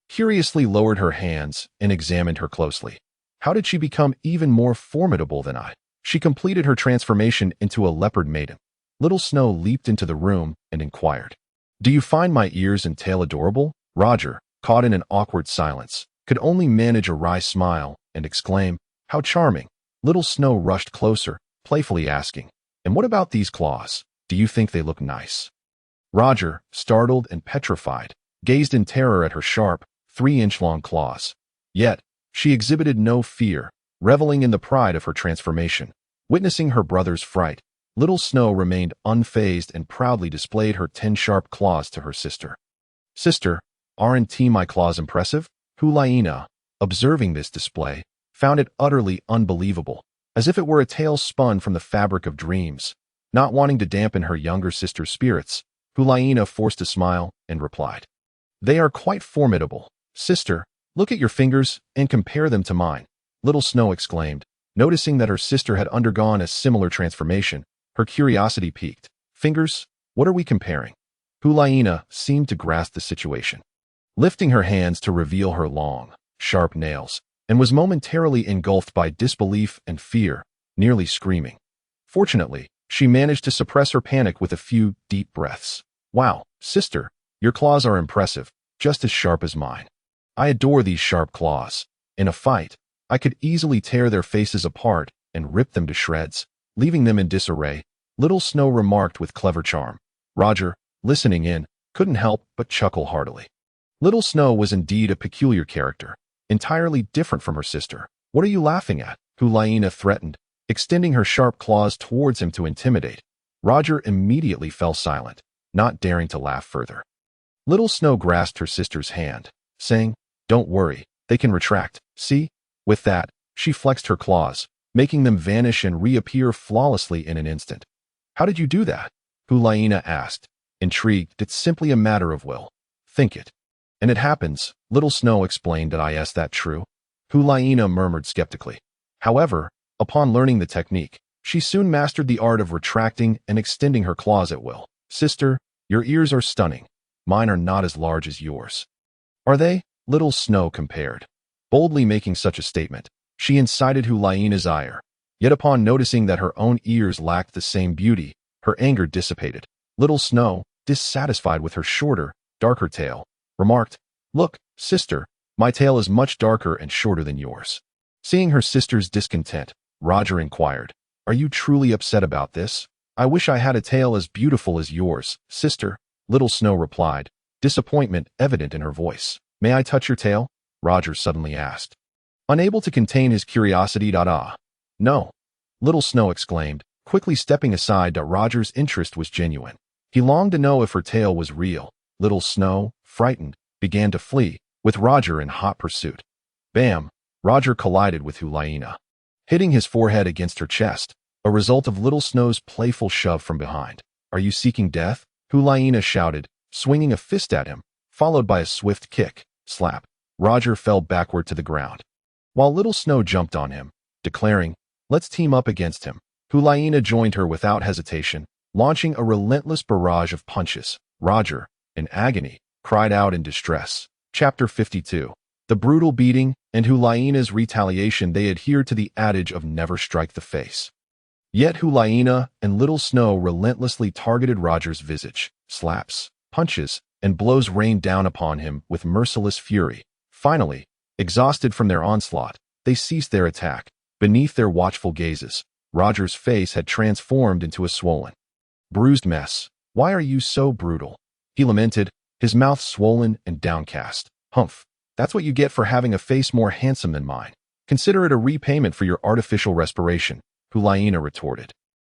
curiously lowered her hands and examined her closely. How did she become even more formidable than I? She completed her transformation into a leopard maiden. Little Snow leaped into the room and inquired, "Do you find my ears and tail adorable?" Roger, caught in an awkward silence, could only manage a wry smile and exclaim, "How charming!" Little Snow rushed closer, playfully asking, And what about these claws? Do you think they look nice? Roger, startled and petrified, gazed in terror at her sharp, 3-inch-long claws. Yet, she exhibited no fear, reveling in the pride of her transformation. Witnessing her brother's fright, Little Snow remained unfazed and proudly displayed her 10 sharp claws to her sister. Sister, aren't my claws impressive? Hulaina, observing this display, found it utterly unbelievable, as if it were a tale spun from the fabric of dreams. Not wanting to dampen her younger sister's spirits, Hulaina forced a smile and replied, "They are quite formidable. Sister, look at your fingers and compare them to mine," Little Snow exclaimed. Noticing that her sister had undergone a similar transformation, her curiosity piqued. "Fingers? What are we comparing?" Hulaina seemed to grasp the situation, lifting her hands to reveal her long, sharp nails, and was momentarily engulfed by disbelief and fear, nearly screaming. Fortunately, she managed to suppress her panic with a few deep breaths. "Wow, sister, your claws are impressive, just as sharp as mine. I adore these sharp claws. In a fight, I could easily tear their faces apart and rip them to shreds, leaving them in disarray," Little Snow remarked with clever charm. Roger, listening in, couldn't help but chuckle heartily. Little Snow was indeed a peculiar character, entirely different from her sister. "What are you laughing at?" Hulaina threatened, extending her sharp claws towards him to intimidate. Roger immediately fell silent, not daring to laugh further. Little Snow grasped her sister's hand, saying, "Don't worry, they can retract, see?" With that, she flexed her claws, making them vanish and reappear flawlessly in an instant. "How did you do that?" Hulaina asked, intrigued. "It's simply a matter of will. Think it." "And it happens," Little Snow explained. "Is that true?" Hulaina murmured skeptically. However, upon learning the technique, she soon mastered the art of retracting and extending her claws at will. "Sister, your ears are stunning. Mine are not as large as yours." "Are they?" Little Snow compared. Boldly making such a statement, she incited Hulaina's ire. Yet upon noticing that her own ears lacked the same beauty, her anger dissipated. Little Snow, dissatisfied with her shorter, darker tail, remarked, "Look, sister, my tail is much darker and shorter than yours." Seeing her sister's discontent, Roger inquired, "Are you truly upset about this? I wish I had a tail as beautiful as yours, sister," Little Snow replied, disappointment evident in her voice. "May I touch your tail?" Roger suddenly asked, unable to contain his curiosity. "No," Little Snow exclaimed, quickly stepping aside. Roger's interest was genuine. He longed to know if her tail was real. Little Snow, frightened, began to flee, with Roger in hot pursuit. Bam! Roger collided with Hulaina, hitting his forehead against her chest, a result of Little Snow's playful shove from behind. "Are you seeking death?" Hulaina shouted, swinging a fist at him, followed by a swift kick. Slap! Roger fell backward to the ground, while Little Snow jumped on him, declaring, "Let's team up against him." Hulaina joined her without hesitation, launching a relentless barrage of punches. Roger, in agony, cried out in distress. Chapter 52. The brutal beating and Hulaina's retaliation. They adhered to the adage of never strike the face. Yet Hulaina and Little Snow relentlessly targeted Roger's visage. Slaps, punches, and blows rained down upon him with merciless fury. Finally, exhausted from their onslaught, they ceased their attack. Beneath their watchful gazes, Roger's face had transformed into a swollen, bruised mess. "Why are you so brutal?" he lamented, his mouth swollen and downcast. "Humph, that's what you get for having a face more handsome than mine. Consider it a repayment for your artificial respiration," Hulaina retorted.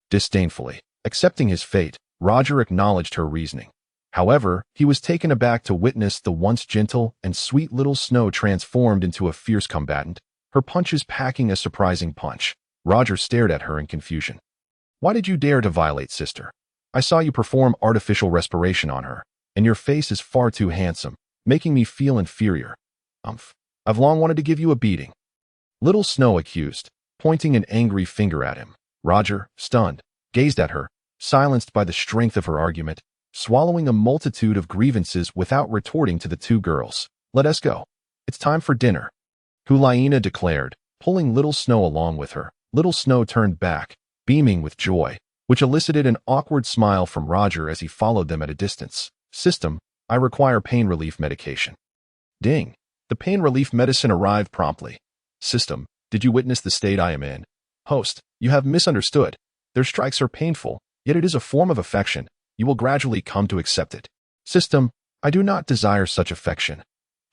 Disdainfully, accepting his fate, Roger acknowledged her reasoning. However, he was taken aback to witness the once gentle and sweet Little Snow transformed into a fierce combatant, her punches packing a surprising punch. Roger stared at her in confusion. "Why did you dare to violate sister? I saw you perform artificial respiration on her, and your face is far too handsome, making me feel inferior. I've long wanted to give you a beating," Little Snow accused, pointing an angry finger at him. Roger, stunned, gazed at her, silenced by the strength of her argument, swallowing a multitude of grievances without retorting to the two girls. "Let us go. It's time for dinner," Hulaina declared, pulling Little Snow along with her. Little Snow turned back, beaming with joy, which elicited an awkward smile from Roger as he followed them at a distance. "System, I require pain relief medication." Ding! The pain relief medicine arrived promptly. "System, did you witness the state I am in?" "Host, you have misunderstood. Their strikes are painful, yet it is a form of affection. You will gradually come to accept it. System, I do not desire such affection.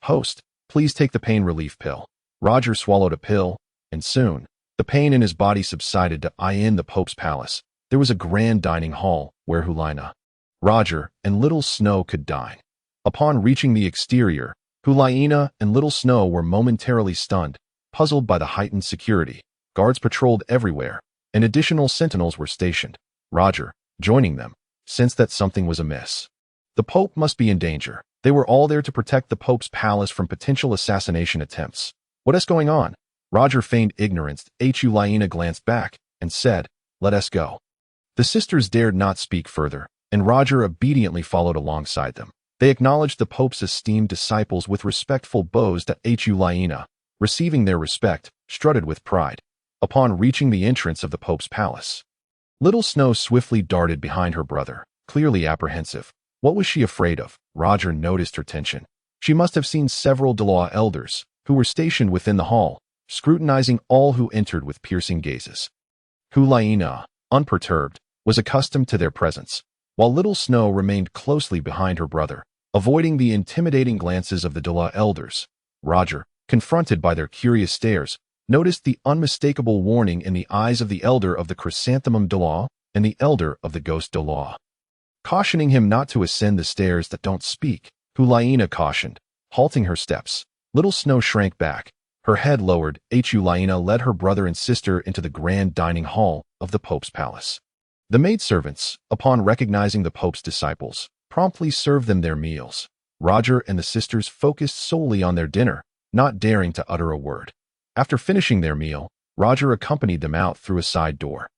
Host, please take the pain relief pill. Roger swallowed a pill, and soon, the pain in his body subsided to eye in the Pope's palace. There was a grand dining hall where Hulina, Roger, and Little Snow could dine. Upon reaching the exterior, Hulina and Little Snow were momentarily stunned, puzzled by the heightened security. Guards patrolled everywhere, and additional sentinels were stationed. Roger, joining them, sensed that something was amiss. The Pope must be in danger. They were all there to protect the Pope's palace from potential assassination attempts. What is going on? Roger feigned ignorance. Hulina glanced back and said, "Let us go." The sisters dared not speak further, and Roger obediently followed alongside them. They acknowledged the Pope's esteemed disciples with respectful bows to Hulina, receiving their respect, strutted with pride. Upon reaching the entrance of the Pope's palace, Little Snow swiftly darted behind her brother, clearly apprehensive. What was she afraid of? Roger noticed her tension. She must have seen several Duel elders, who were stationed within the hall, scrutinizing all who entered with piercing gazes. Hulina, unperturbed, was accustomed to their presence, while Little Snow remained closely behind her brother, avoiding the intimidating glances of the Duel elders. Roger, confronted by their curious stares, noticed the unmistakable warning in the eyes of the elder of the Chrysanthemum Duel and the elder of the Ghost Duel. Cautioning him not to ascend the stairs that don't speak, Hulina cautioned, halting her steps. Little Snow shrank back, her head lowered. Hulina led her brother and sister into the grand dining hall of the Pope's palace. The maidservants, upon recognizing the Pope's disciples, promptly served them their meals. Roger and the sisters focused solely on their dinner, not daring to utter a word. After finishing their meal, Roger accompanied them out through a side door.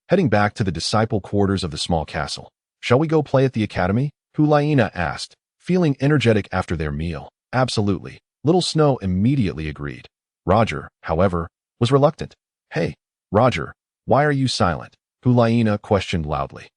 Heading back to the disciple quarters of the small castle, "Shall we go play at the academy?" Hulina asked, feeling energetic after their meal. Absolutely. Little Snow immediately agreed. Roger, however, was reluctant. "Hey, Roger, why are you silent?" Hulina questioned loudly.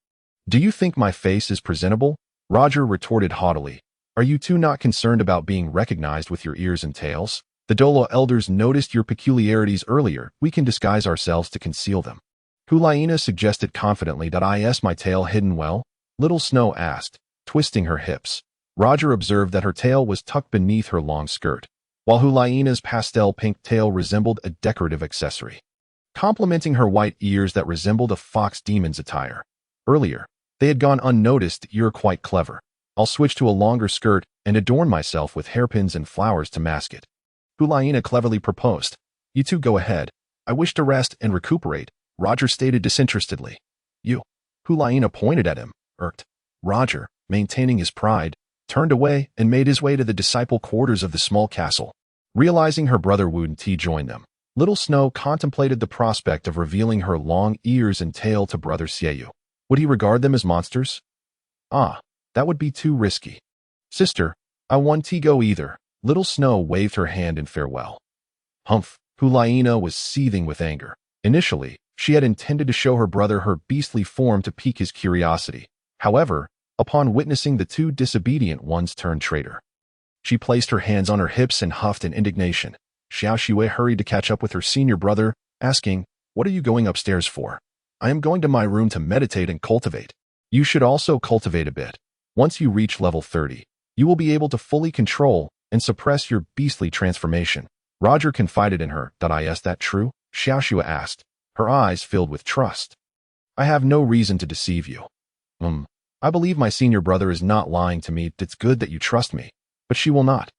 "Do you think my face is presentable?" Roger retorted haughtily. "Are you two not concerned about being recognized with your ears and tails? The Duel elders noticed your peculiarities earlier. We can disguise ourselves to conceal them." Hulina suggested confidently that is my tail hidden well? Little Snow asked, twisting her hips. Roger observed that her tail was tucked beneath her long skirt, while Hulina's pastel pink tail resembled a decorative accessory, complementing her white ears that resembled a fox demon's attire. Earlier, they had gone unnoticed. "You're quite clever. I'll switch to a longer skirt and adorn myself with hairpins and flowers to mask it," Hulina cleverly proposed. "You two go ahead. I wish to rest and recuperate," Roger stated disinterestedly. "You." Hulina pointed at him, irked. Roger, maintaining his pride, turned away and made his way to the disciple quarters of the small castle. Realizing her brother wouldn't join them, Little Snow contemplated the prospect of revealing her long ears and tail to brother Shiao. Would he regard them as monsters? That would be too risky. "Sister, I won't go either." Little Snow waved her hand in farewell. Humph, Hulina was seething with anger. Initially, she had intended to show her brother her beastly form to pique his curiosity. However, upon witnessing the two disobedient ones turn traitor, she placed her hands on her hips and huffed in indignation. Shiao hurried to catch up with her senior brother, asking, "What are you going upstairs for?" "I am going to my room to meditate and cultivate." "You should also cultivate a bit. Once you reach level 30, you will be able to fully control and suppress your beastly transformation." Roger confided in her. "Is that true?" Shiao asked, her eyes filled with trust. "I have no reason to deceive you. I believe my senior brother is not lying to me. It's good that you trust me, but she will not.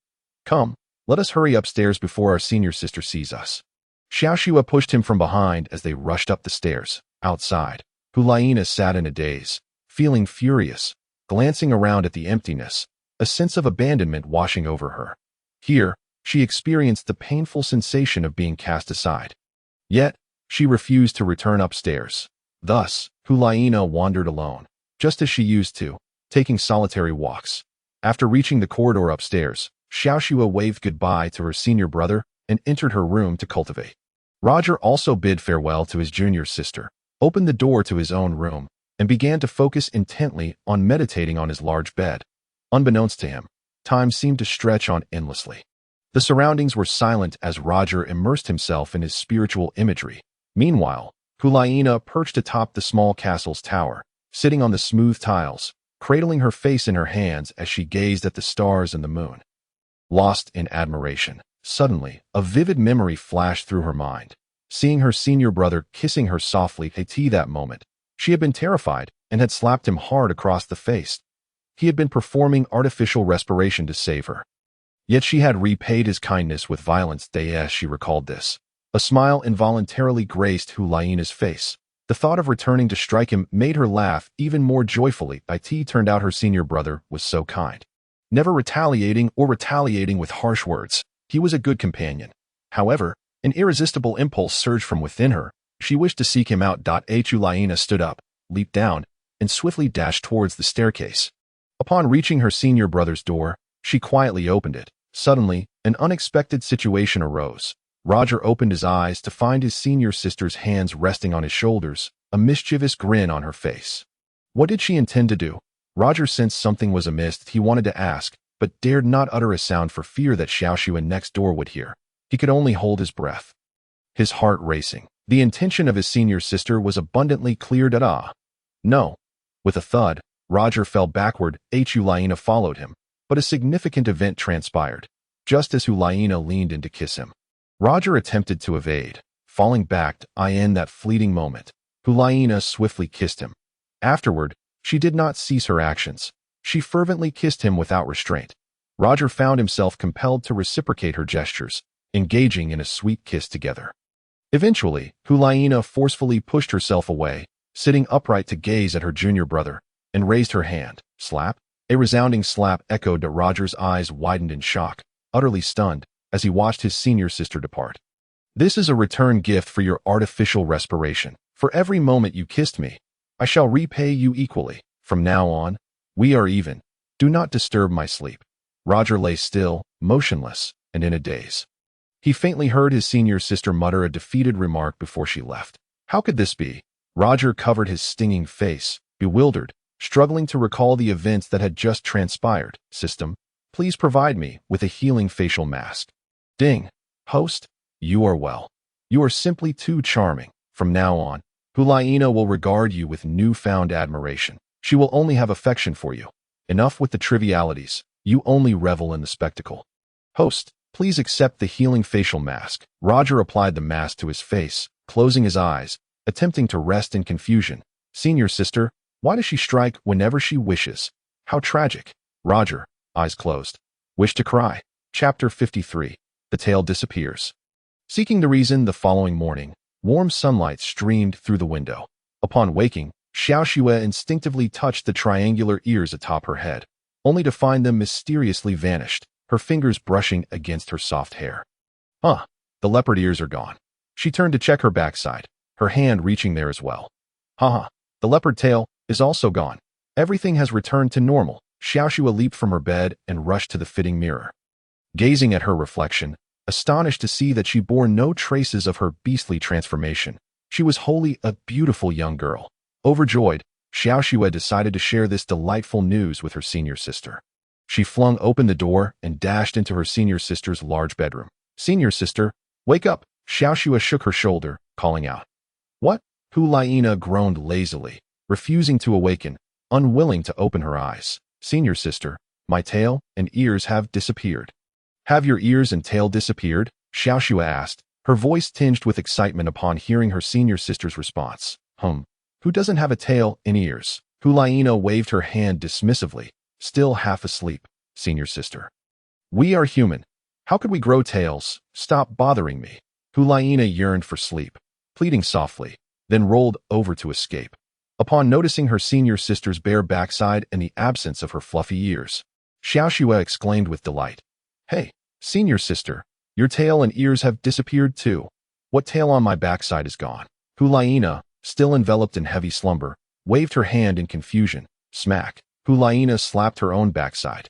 Come, let us hurry upstairs before our senior sister sees us." Shiao pushed him from behind as they rushed up the stairs. Outside, Hulina sat in a daze, feeling furious, glancing around at the emptiness, a sense of abandonment washing over her. Here, she experienced the painful sensation of being cast aside. Yet, she refused to return upstairs. Thus, Hulina wandered alone, just as she used to, taking solitary walks. After reaching the corridor upstairs, Shiao waved goodbye to her senior brother and entered her room to cultivate. Roger also bid farewell to his junior sister, opened the door to his own room, and began to focus intently on meditating on his large bed. Unbeknownst to him, time seemed to stretch on endlessly. The surroundings were silent as Roger immersed himself in his spiritual imagery. Meanwhile, Hulaina perched atop the small castle's tower, sitting on the smooth tiles, cradling her face in her hands as she gazed at the stars and the moon. Lost in admiration, suddenly, a vivid memory flashed through her mind. Seeing her senior brother kissing her softly at that moment, she had been terrified and had slapped him hard across the face. He had been performing artificial respiration to save her. Yet she had repaid his kindness with violence as she recalled this. A smile involuntarily graced Hulaina's face. The thought of returning to strike him made her laugh even more joyfully. It turned out her senior brother was so kind. Never retaliating with harsh words, he was a good companion. However, an irresistible impulse surged from within her. She wished to seek him out. Hulaina stood up, leaped down, and swiftly dashed towards the staircase. Upon reaching her senior brother's door, she quietly opened it. Suddenly, an unexpected situation arose. Roger opened his eyes to find his senior sister's hands resting on his shoulders, a mischievous grin on her face. What did she intend to do? Roger sensed something was amiss. He wanted to ask, but dared not utter a sound for fear that Shiua next door would hear. He could only hold his breath, his heart racing. The intention of his senior sister was abundantly clear. No. With a thud, Roger fell backward. Hulaina followed him, but a significant event transpired. Just as Hulaina leaned in to kiss him, Roger attempted to evade, falling back. In that fleeting moment, Hulaina swiftly kissed him. Afterward, she did not cease her actions. She fervently kissed him without restraint. Roger found himself compelled to reciprocate her gestures, engaging in a sweet kiss together. Eventually, Hulaina forcefully pushed herself away, sitting upright to gaze at her junior brother, and raised her hand. Slap! A resounding slap echoed. Roger's eyes widened in shock, utterly stunned, as he watched his senior sister depart. This is a return gift for your artificial respiration. For every moment you kissed me, I shall repay you equally. From now on, we are even. Do not disturb my sleep. Roger lay still, motionless, and in a daze. He faintly heard his senior sister mutter a defeated remark before she left. How could this be? Roger covered his stinging face, bewildered, struggling to recall the events that had just transpired. System, please provide me with a healing facial mask. Ding. Host, you are well. You are simply too charming. From now on, Hulaina will regard you with newfound admiration. She will only have affection for you. Enough with the trivialities. You only revel in the spectacle. Host, please accept the healing facial mask. Roger applied the mask to his face, closing his eyes, attempting to rest in confusion. Senior sister, why does she strike whenever she wishes? How tragic. Roger, eyes closed. Wish to cry. Chapter 53. The tale disappears. Seeking the reason the following morning, warm sunlight streamed through the window. Upon waking, Shiua instinctively touched the triangular ears atop her head, only to find them mysteriously vanished, her fingers brushing against her soft hair. The leopard ears are gone. She turned to check her backside, her hand reaching there as well. The leopard tail is also gone. Everything has returned to normal. Shiua leaped from her bed and rushed to the fitting mirror. Gazing at her reflection, astonished to see that she bore no traces of her beastly transformation, she was wholly a beautiful young girl. Overjoyed, Shiua decided to share this delightful news with her senior sister. She flung open the door and dashed into her senior sister's large bedroom. Senior sister, wake up! Shiua shook her shoulder, calling out. What? Hulaina groaned lazily, refusing to awaken, unwilling to open her eyes. Senior sister, my tail and ears have disappeared. Have your ears and tail disappeared? Shiua asked, her voice tinged with excitement upon hearing her senior sister's response. Who doesn't have a tail and ears? Hulaina waved her hand dismissively, still half asleep. Senior sister. We are human. How could we grow tails? Stop bothering me. Hulaina yearned for sleep, pleading softly, then rolled over to escape. Upon noticing her senior sister's bare backside and the absence of her fluffy ears, Shiua exclaimed with delight. Hey, senior sister, your tail and ears have disappeared too. What tail on my backside is gone? Hulaina, still enveloped in heavy slumber, waved her hand in confusion. Smack. Hulaina slapped her own backside.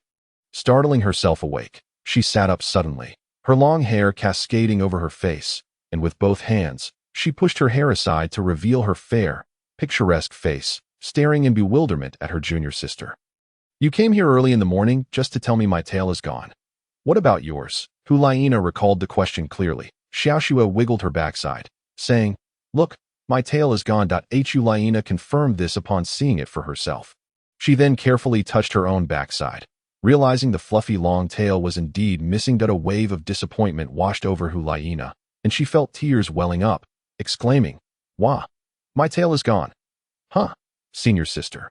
Startling herself awake, she sat up suddenly, her long hair cascading over her face, and with both hands, she pushed her hair aside to reveal her fair, picturesque face, staring in bewilderment at her junior sister. You came here early in the morning just to tell me my tail is gone. What about yours? Hulaina recalled the question clearly. Shiua wiggled her backside, saying, Look, My tail is gone. Liena confirmed this upon seeing it for herself. She then carefully touched her own backside. Realizing the fluffy long tail was indeed missing, a wave of disappointment washed over Liena, and she felt tears welling up, exclaiming, "Wah! My tail is gone." "Huh, senior sister.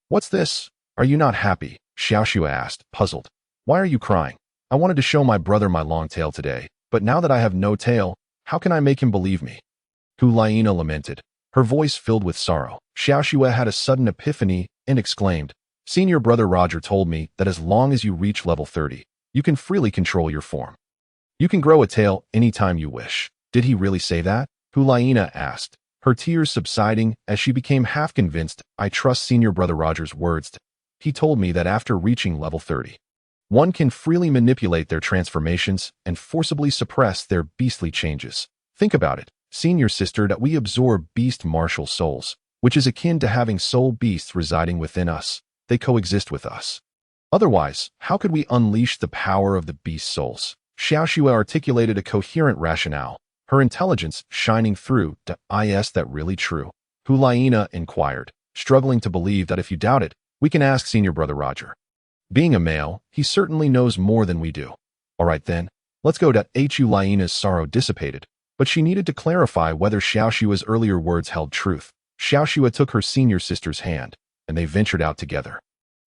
What's this? Are you not happy?" Shiao asked, puzzled. "Why are you crying? I wanted to show my brother my long tail today, but now that I have no tail, how can I make him believe me?" Liena lamented, her voice filled with sorrow. Shiao had a sudden epiphany and exclaimed, "Senior brother Roger told me that as long as you reach level 30, you can freely control your form. You can grow a tail anytime you wish." "Did he really say that?" Liena asked, her tears subsiding as she became half convinced. "I trust senior brother Roger's words. He told me that after reaching level 30, one can freely manipulate their transformations and forcibly suppress their beastly changes. Think about it, senior sister, that we absorb beast martial souls, which is akin to having soul beasts residing within us. They coexist with us. Otherwise, how could we unleash the power of the beast souls?" Shiao articulated a coherent rationale, her intelligence shining through. "Is that really true?" Liena inquired, struggling to believe. "That if you doubt it, we can ask senior brother Roger. Being a male, he certainly knows more than we do." "All right then, let's go." Liena's sorrow dissipated, but she needed to clarify whether Shiao's earlier words held truth. Shiao took her senior sister's hand, and they ventured out together.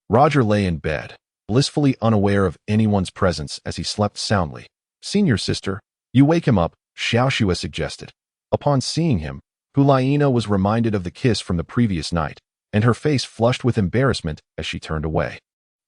Roger lay in bed, blissfully unaware of anyone's presence as he slept soundly. "Senior sister, you wake him up," Shiao suggested. Upon seeing him, Liena was reminded of the kiss from the previous night, and her face flushed with embarrassment as she turned away,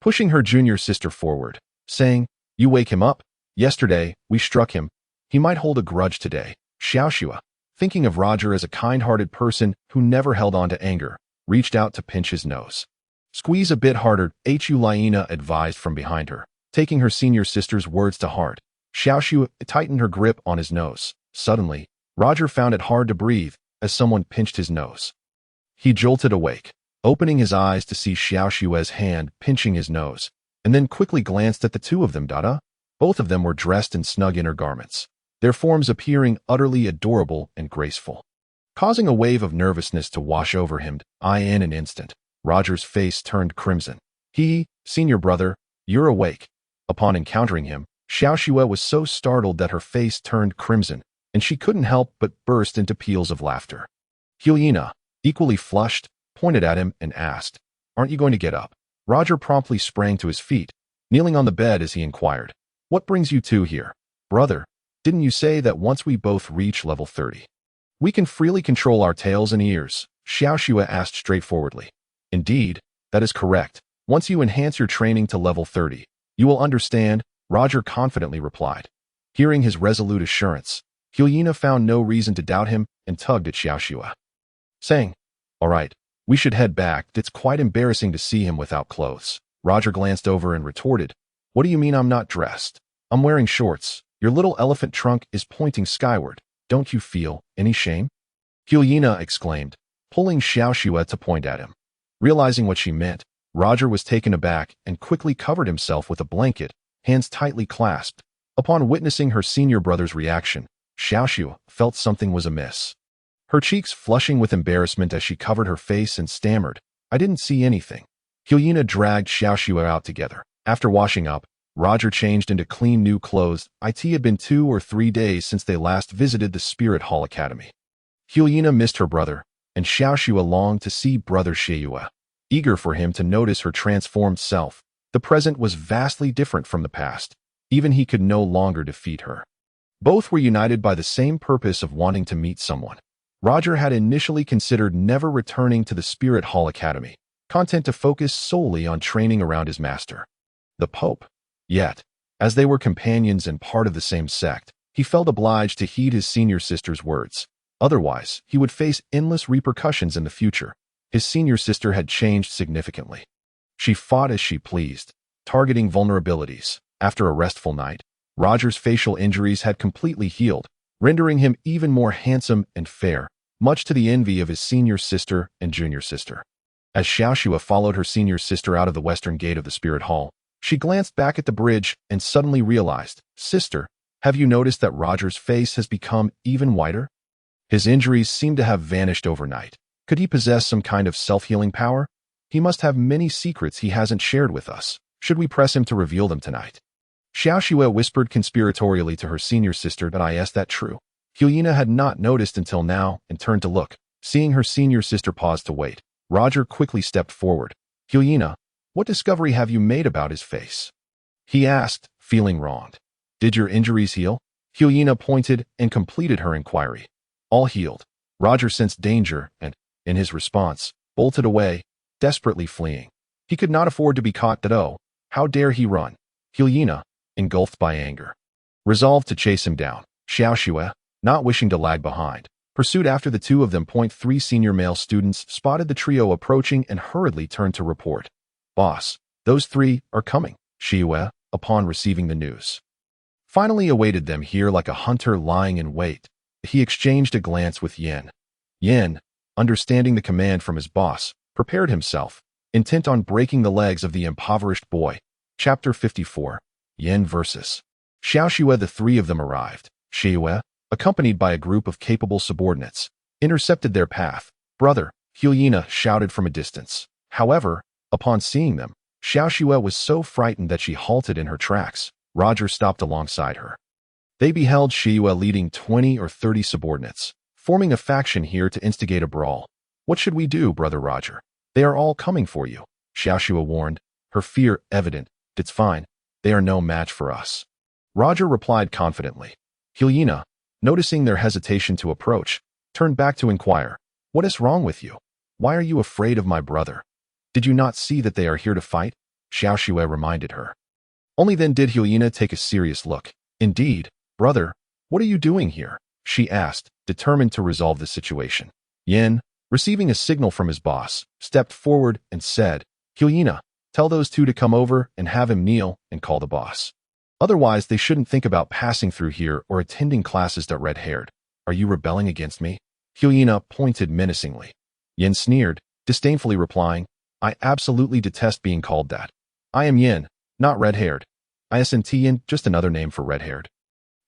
pushing her junior sister forward, saying, "You wake him up? Yesterday, we struck him. He might hold a grudge today." Shiao, thinking of Roger as a kind-hearted person who never held on to anger, reached out to pinch his nose. "Squeeze a bit harder," Liena advised from behind her, taking her senior sister's words to heart. Shiao tightened her grip on his nose. Suddenly, Roger found it hard to breathe as someone pinched his nose. He jolted awake, opening his eyes to see Shiao's hand pinching his nose, and then quickly glanced at the two of them. Both of them were dressed in snug inner garments, their forms appearing utterly adorable and graceful. Causing a wave of nervousness to wash over him, in an instant, Roger's face turned crimson. "Senior brother, you're awake." Upon encountering him, Shiao was so startled that her face turned crimson, and she couldn't help but burst into peals of laughter. Liena, equally flushed, pointed at him and asked, "Aren't you going to get up?" Roger promptly sprang to his feet, kneeling on the bed as he inquired, "What brings you two here?" "Brother, didn't you say that once we both reach level 30, we can freely control our tails and ears?" Shiao asked straightforwardly. "Indeed, that is correct. Once you enhance your training to level 30, you will understand," Roger confidently replied. Hearing his resolute assurance, Liena found no reason to doubt him and tugged at Shiao, saying, "All right, we should head back. It's quite embarrassing to see him without clothes." Roger glanced over and retorted, "What do you mean I'm not dressed? I'm wearing shorts. Your little elephant trunk is pointing skyward. Don't you feel any shame?" Liena exclaimed, pulling Shiao to point at him. Realizing what she meant, Roger was taken aback and quickly covered himself with a blanket, hands tightly clasped. Upon witnessing her senior brother's reaction, Shiao felt something was amiss. Her cheeks flushing with embarrassment as she covered her face and stammered, "I didn't see anything." Liena dragged Shiao out together. After washing up, Roger changed into clean new clothes. It had been 2 or 3 days since they last visited the Spirit Hall Academy. Liena missed her brother, and Shiao longed to see brother Shiua. Eager for him to notice her transformed self, the present was vastly different from the past. Even he could no longer defeat her. Both were united by the same purpose of wanting to meet someone. Roger had initially considered never returning to the Spirit Hall Academy, content to focus solely on training around his master, the Pope. Yet, as they were companions and part of the same sect, he felt obliged to heed his senior sister's words. Otherwise, he would face endless repercussions in the future. His senior sister had changed significantly. She fought as she pleased, targeting vulnerabilities. After a restful night, Roger's facial injuries had completely healed, rendering him even more handsome and fair, much to the envy of his senior sister and junior sister. As Shiao followed her senior sister out of the western gate of the Spirit Hall, she glanced back at the bridge and suddenly realized, "Sister, have you noticed that Roger's face has become even whiter?" His injuries seemed to have vanished overnight. Could he possess some kind of self-healing power? He must have many secrets he hasn't shared with us. Should we press him to reveal them tonight? Shiao whispered conspiratorially to her senior sister, but is that true? Helena had not noticed until now and turned to look. Seeing her senior sister pause to wait, Roger quickly stepped forward. Helena, what discovery have you made about his face? He asked, feeling wronged. Did your injuries heal? Helena pointed and completed her inquiry. All healed. Roger sensed danger and, in his response, bolted away, desperately fleeing. He could not afford to be caught dead. How dare he run? Helena, engulfed by anger, resolved to chase him down. Shiao, not wishing to lag behind, pursued after the two of them. 3 senior male students spotted the trio approaching and hurriedly turned to report. Boss, those 3 are coming. Shiua, upon receiving the news, finally awaited them here like a hunter lying in wait. He exchanged a glance with Yin. Yin, understanding the command from his boss, prepared himself, intent on breaking the legs of the impoverished boy. Chapter 54. Yin versus Shiao. The 3 of them arrived. Shiua, accompanied by a group of capable subordinates, intercepted their path. Brother, Helena shouted from a distance. However, upon seeing them, Shiao was so frightened that she halted in her tracks. Roger stopped alongside her. They beheld Shiua leading 20 or 30 subordinates, forming a faction here to instigate a brawl. What should we do, Brother Roger? They are all coming for you, Shiao warned, her fear evident. It's fine. They are no match for us. Roger replied confidently. Helena, noticing their hesitation to approach, turned back to inquire, what is wrong with you? Why are you afraid of my brother? Did you not see that they are here to fight? Shiao reminded her. Only then did Helena take a serious look. Indeed, brother, what are you doing here? She asked, determined to resolve the situation. Yin, receiving a signal from his boss, stepped forward and said, Helena, tell those 2 to come over and have him kneel and call the boss. Otherwise, they shouldn't think about passing through here or attending classes. Red-haired. Are you rebelling against me? Helena pointed menacingly. Yin sneered, disdainfully replying, I absolutely detest being called that. I am Yin, not red-haired. Isn't Yin just another name for red-haired?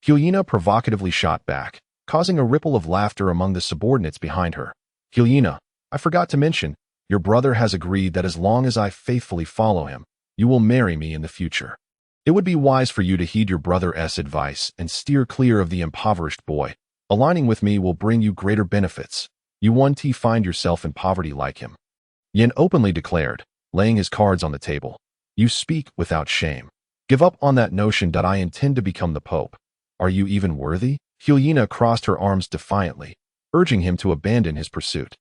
Helena provocatively shot back, causing a ripple of laughter among the subordinates behind her. Helena, I forgot to mention, your brother has agreed that as long as I faithfully follow him, you will marry me in the future. It would be wise for you to heed your brother's advice and steer clear of the impoverished boy. Aligning with me will bring you greater benefits. You won't find yourself in poverty like him. Yin openly declared, laying his cards on the table. You speak without shame. Give up on that notion that I intend to become the Pope. Are you even worthy? Helena crossed her arms defiantly, urging him to abandon his pursuit.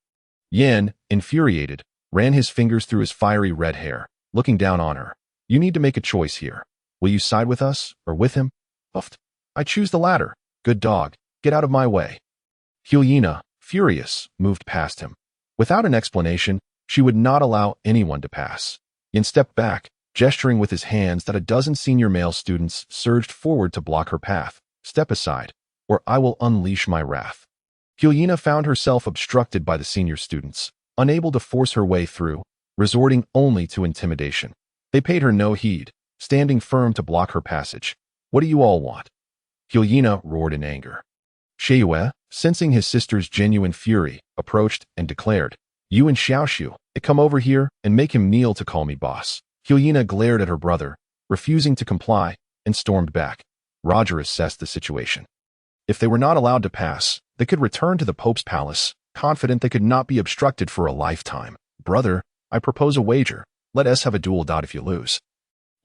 Yin, infuriated, ran his fingers through his fiery red hair, looking down on her. You need to make a choice here. Will you side with us or with him? Uffed. I choose the latter. Good dog. Get out of my way. Helena, furious, moved past him. Without an explanation, she would not allow anyone to pass. Yin stepped back, gesturing with his hands that a dozen senior male students surged forward to block her path. Step aside, or I will unleash my wrath. Helena found herself obstructed by the senior students, unable to force her way through, resorting only to intimidation. They paid her no heed, standing firm to block her passage. What do you all want? Helena roared in anger. Shiua, sensing his sister's genuine fury, approached and declared, You and Shiao, come over here and make him kneel to call me boss. Helena glared at her brother, refusing to comply, and stormed back. Roger assessed the situation. If they were not allowed to pass, they could return to the Pope's palace, confident they could not be obstructed for a lifetime. Brother, I propose a wager. Let us have a duel. If you lose,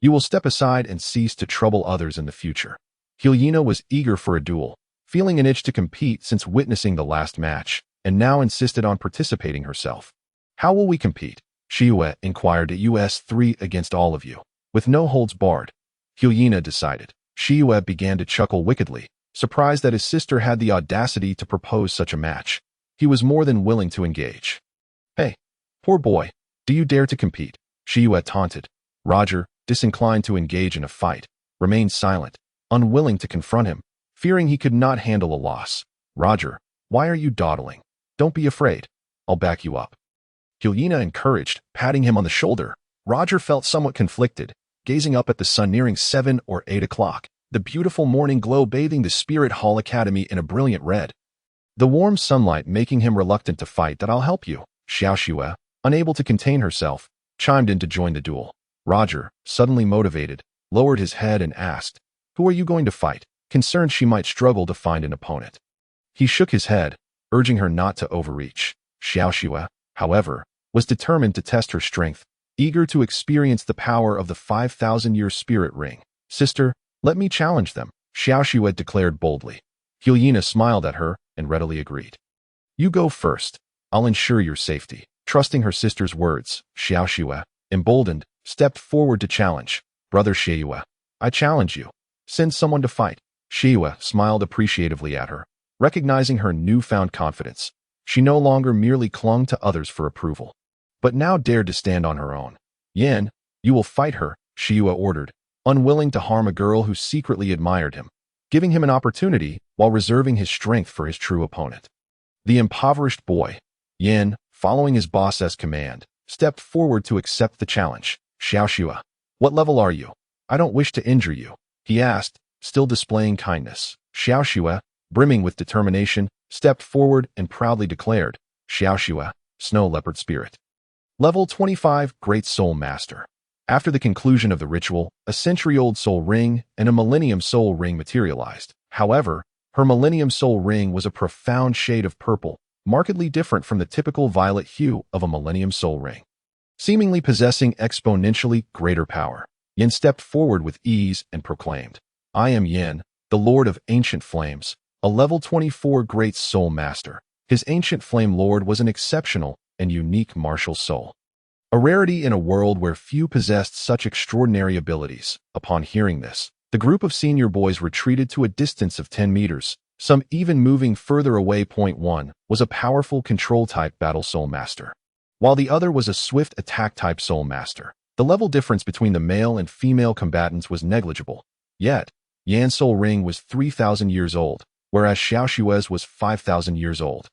you will step aside and cease to trouble others in the future. Helena was eager for a duel, feeling an itch to compete since witnessing the last match, and now insisted on participating herself. How will we compete? Shiua inquired at US 3 against all of you. With no holds barred, Helena decided. Shiua began to chuckle wickedly, surprised that his sister had the audacity to propose such a match. He was more than willing to engage. Hey, poor boy, do you dare to compete? Shiua taunted. Roger, disinclined to engage in a fight, remained silent, unwilling to confront him, fearing he could not handle a loss. Roger, why are you dawdling? Don't be afraid. I'll back you up. Helena encouraged, patting him on the shoulder. Roger felt somewhat conflicted, gazing up at the sun nearing 7 or 8 o'clock, the beautiful morning glow bathing the Spirit Hall Academy in a brilliant red. the warm sunlight making him reluctant to fight. That I'll help you. Shiao, unable to contain herself, chimed in to join the duel. Roger, suddenly motivated, lowered his head and asked, "Who are you going to fight?" concerned she might struggle to find an opponent. He shook his head, urging her not to overreach. Shiao, however, was determined to test her strength, eager to experience the power of the 5,000-year spirit ring. "Sister, let me challenge them," Shiao declared boldly. Hyena smiled at her and readily agreed. "You go first. I'll ensure your safety." Trusting her sister's words, Shiao, emboldened, stepped forward to challenge. "Brother Shiua, I challenge you. Send someone to fight." Shiua smiled appreciatively at her, recognizing her newfound confidence. She no longer merely clung to others for approval, but now dared to stand on her own. "Yan, you will fight her," Shiua ordered, unwilling to harm a girl who secretly admired him, giving him an opportunity while reserving his strength for his true opponent. The impoverished boy, Yan, following his boss's command, stepped forward to accept the challenge. "Shiao, what level are you? I don't wish to injure you," he asked, still displaying kindness. Shiao, brimming with determination, stepped forward and proudly declared, "Shiao, Snow Leopard Spirit. Level 25, Great Soul Master." After the conclusion of the ritual, a century-old soul ring and a millennium soul ring materialized. However, her millennium soul ring was a profound shade of purple, markedly different from the typical violet hue of a millennium soul ring. Seemingly possessing exponentially greater power, Yin stepped forward with ease and proclaimed, "I am Yin, the Lord of Ancient Flames, a level 24 Great Soul Master." His Ancient Flame Lord was an exceptional and unique martial soul, a rarity in a world where few possessed such extraordinary abilities. Upon hearing this, the group of senior boys retreated to a distance of 10 meters, some even moving further away. One was a powerful control-type battle soul master, while the other was a swift attack-type soul master. The level difference between the male and female combatants was negligible. Yet, Yan's soul ring was 3,000 years old, whereas Shiao's was 5,000 years old,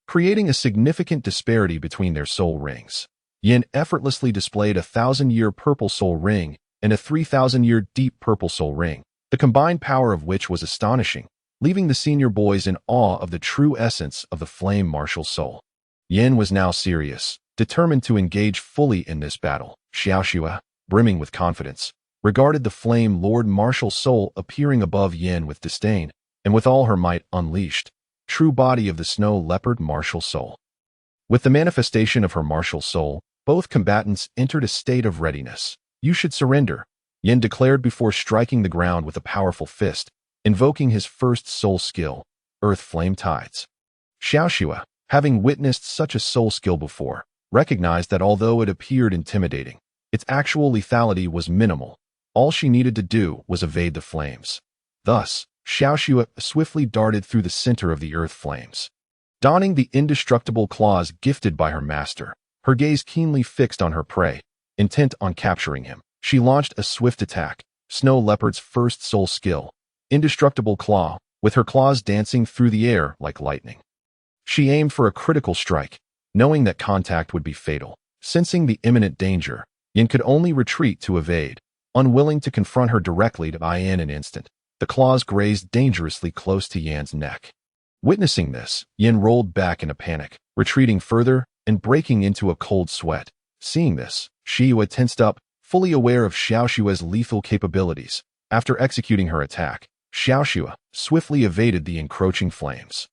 creating a significant disparity between their soul rings. Yin effortlessly displayed a 1,000-year purple soul ring and a 3,000-year deep purple soul ring, the combined power of which was astonishing, leaving the senior boys in awe of the true essence of the flame martial soul. Yin was now serious, determined to engage fully in this battle. Shiao, brimming with confidence, regarded the flame lord martial soul appearing above Yin with disdain, and with all her might unleashed, true body of the snow leopard martial soul. With the manifestation of her martial soul, both combatants entered a state of readiness. "You should surrender," Yin declared before striking the ground with a powerful fist, invoking his first soul skill, Earth Flame Tides. Shiao, having witnessed such a soul skill before, recognized that although it appeared intimidating, its actual lethality was minimal. All she needed to do was evade the flames. Thus, Shiao swiftly darted through the center of the earth flames. Donning the indestructible claws gifted by her master, her gaze keenly fixed on her prey, intent on capturing him, she launched a swift attack, Snow Leopard's first soul skill, Indestructible Claw, with her claws dancing through the air like lightning. She aimed for a critical strike, knowing that contact would be fatal. Sensing the imminent danger, Yin could only retreat to evade, unwilling to confront her directly. In an instant, the claws grazed dangerously close to Yan's neck. Witnessing this, Yin rolled back in a panic, retreating further and breaking into a cold sweat. Seeing this, Shiua tensed up, fully aware of Shiao's lethal capabilities. After executing her attack, Shiao swiftly evaded the encroaching flames.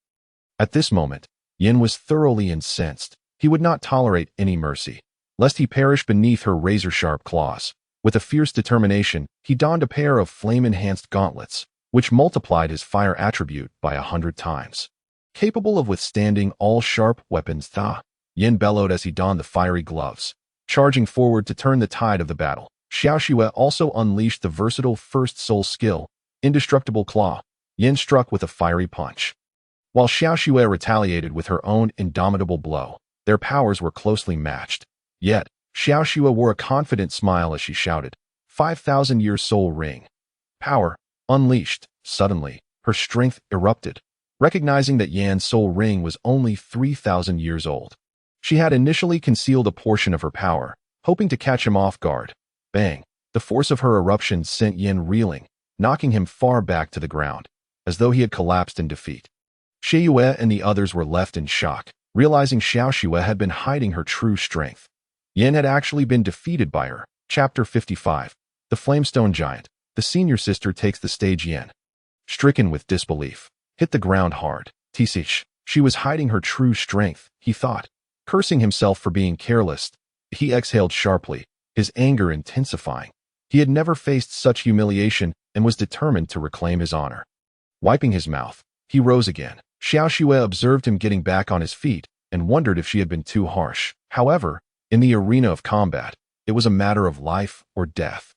At this moment, Yin was thoroughly incensed. He would not tolerate any mercy, lest he perish beneath her razor-sharp claws. With a fierce determination, he donned a pair of flame-enhanced gauntlets, which multiplied his fire attribute by 100 times. Capable of withstanding all sharp weapons, Yin bellowed as he donned the fiery gloves, charging forward to turn the tide of the battle. Shiao also unleashed the versatile first soul skill, Indestructible Claw. Yin struck with a fiery punch, while Shiao retaliated with her own indomitable blow. Their powers were closely matched. Yet, Shiao wore a confident smile as she shouted, 5,000-year soul ring. Power, unleashed. Suddenly, her strength erupted. Recognizing that Yan's soul ring was only 3,000 years old, she had initially concealed a portion of her power, hoping to catch him off guard. Bang! The force of her eruption sent Yin reeling, knocking him far back to the ground, as though he had collapsed in defeat. Shiua and the others were left in shock, realizing Shiua had been hiding her true strength. Yin had actually been defeated by her. Chapter 55. The Flamestone Giant. The senior sister takes the stage. Yin, stricken with disbelief, hit the ground hard. Tsh, she was hiding her true strength, he thought. Cursing himself for being careless, he exhaled sharply, his anger intensifying. He had never faced such humiliation and was determined to reclaim his honor. Wiping his mouth, he rose again. Shiao observed him getting back on his feet and wondered if she had been too harsh. However, in the arena of combat, it was a matter of life or death,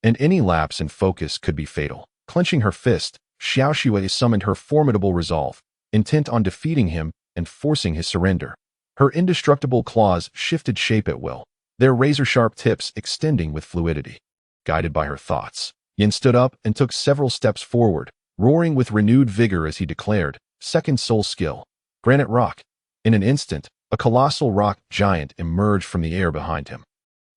and any lapse in focus could be fatal. Clenching her fist, Shiao summoned her formidable resolve, intent on defeating him and forcing his surrender. Her indestructible claws shifted shape at will, their razor-sharp tips extending with fluidity. Guided by her thoughts, Yin stood up and took several steps forward, roaring with renewed vigor as he declared, Second soul skill. Granite rock. In an instant, a colossal rock giant emerged from the air behind him.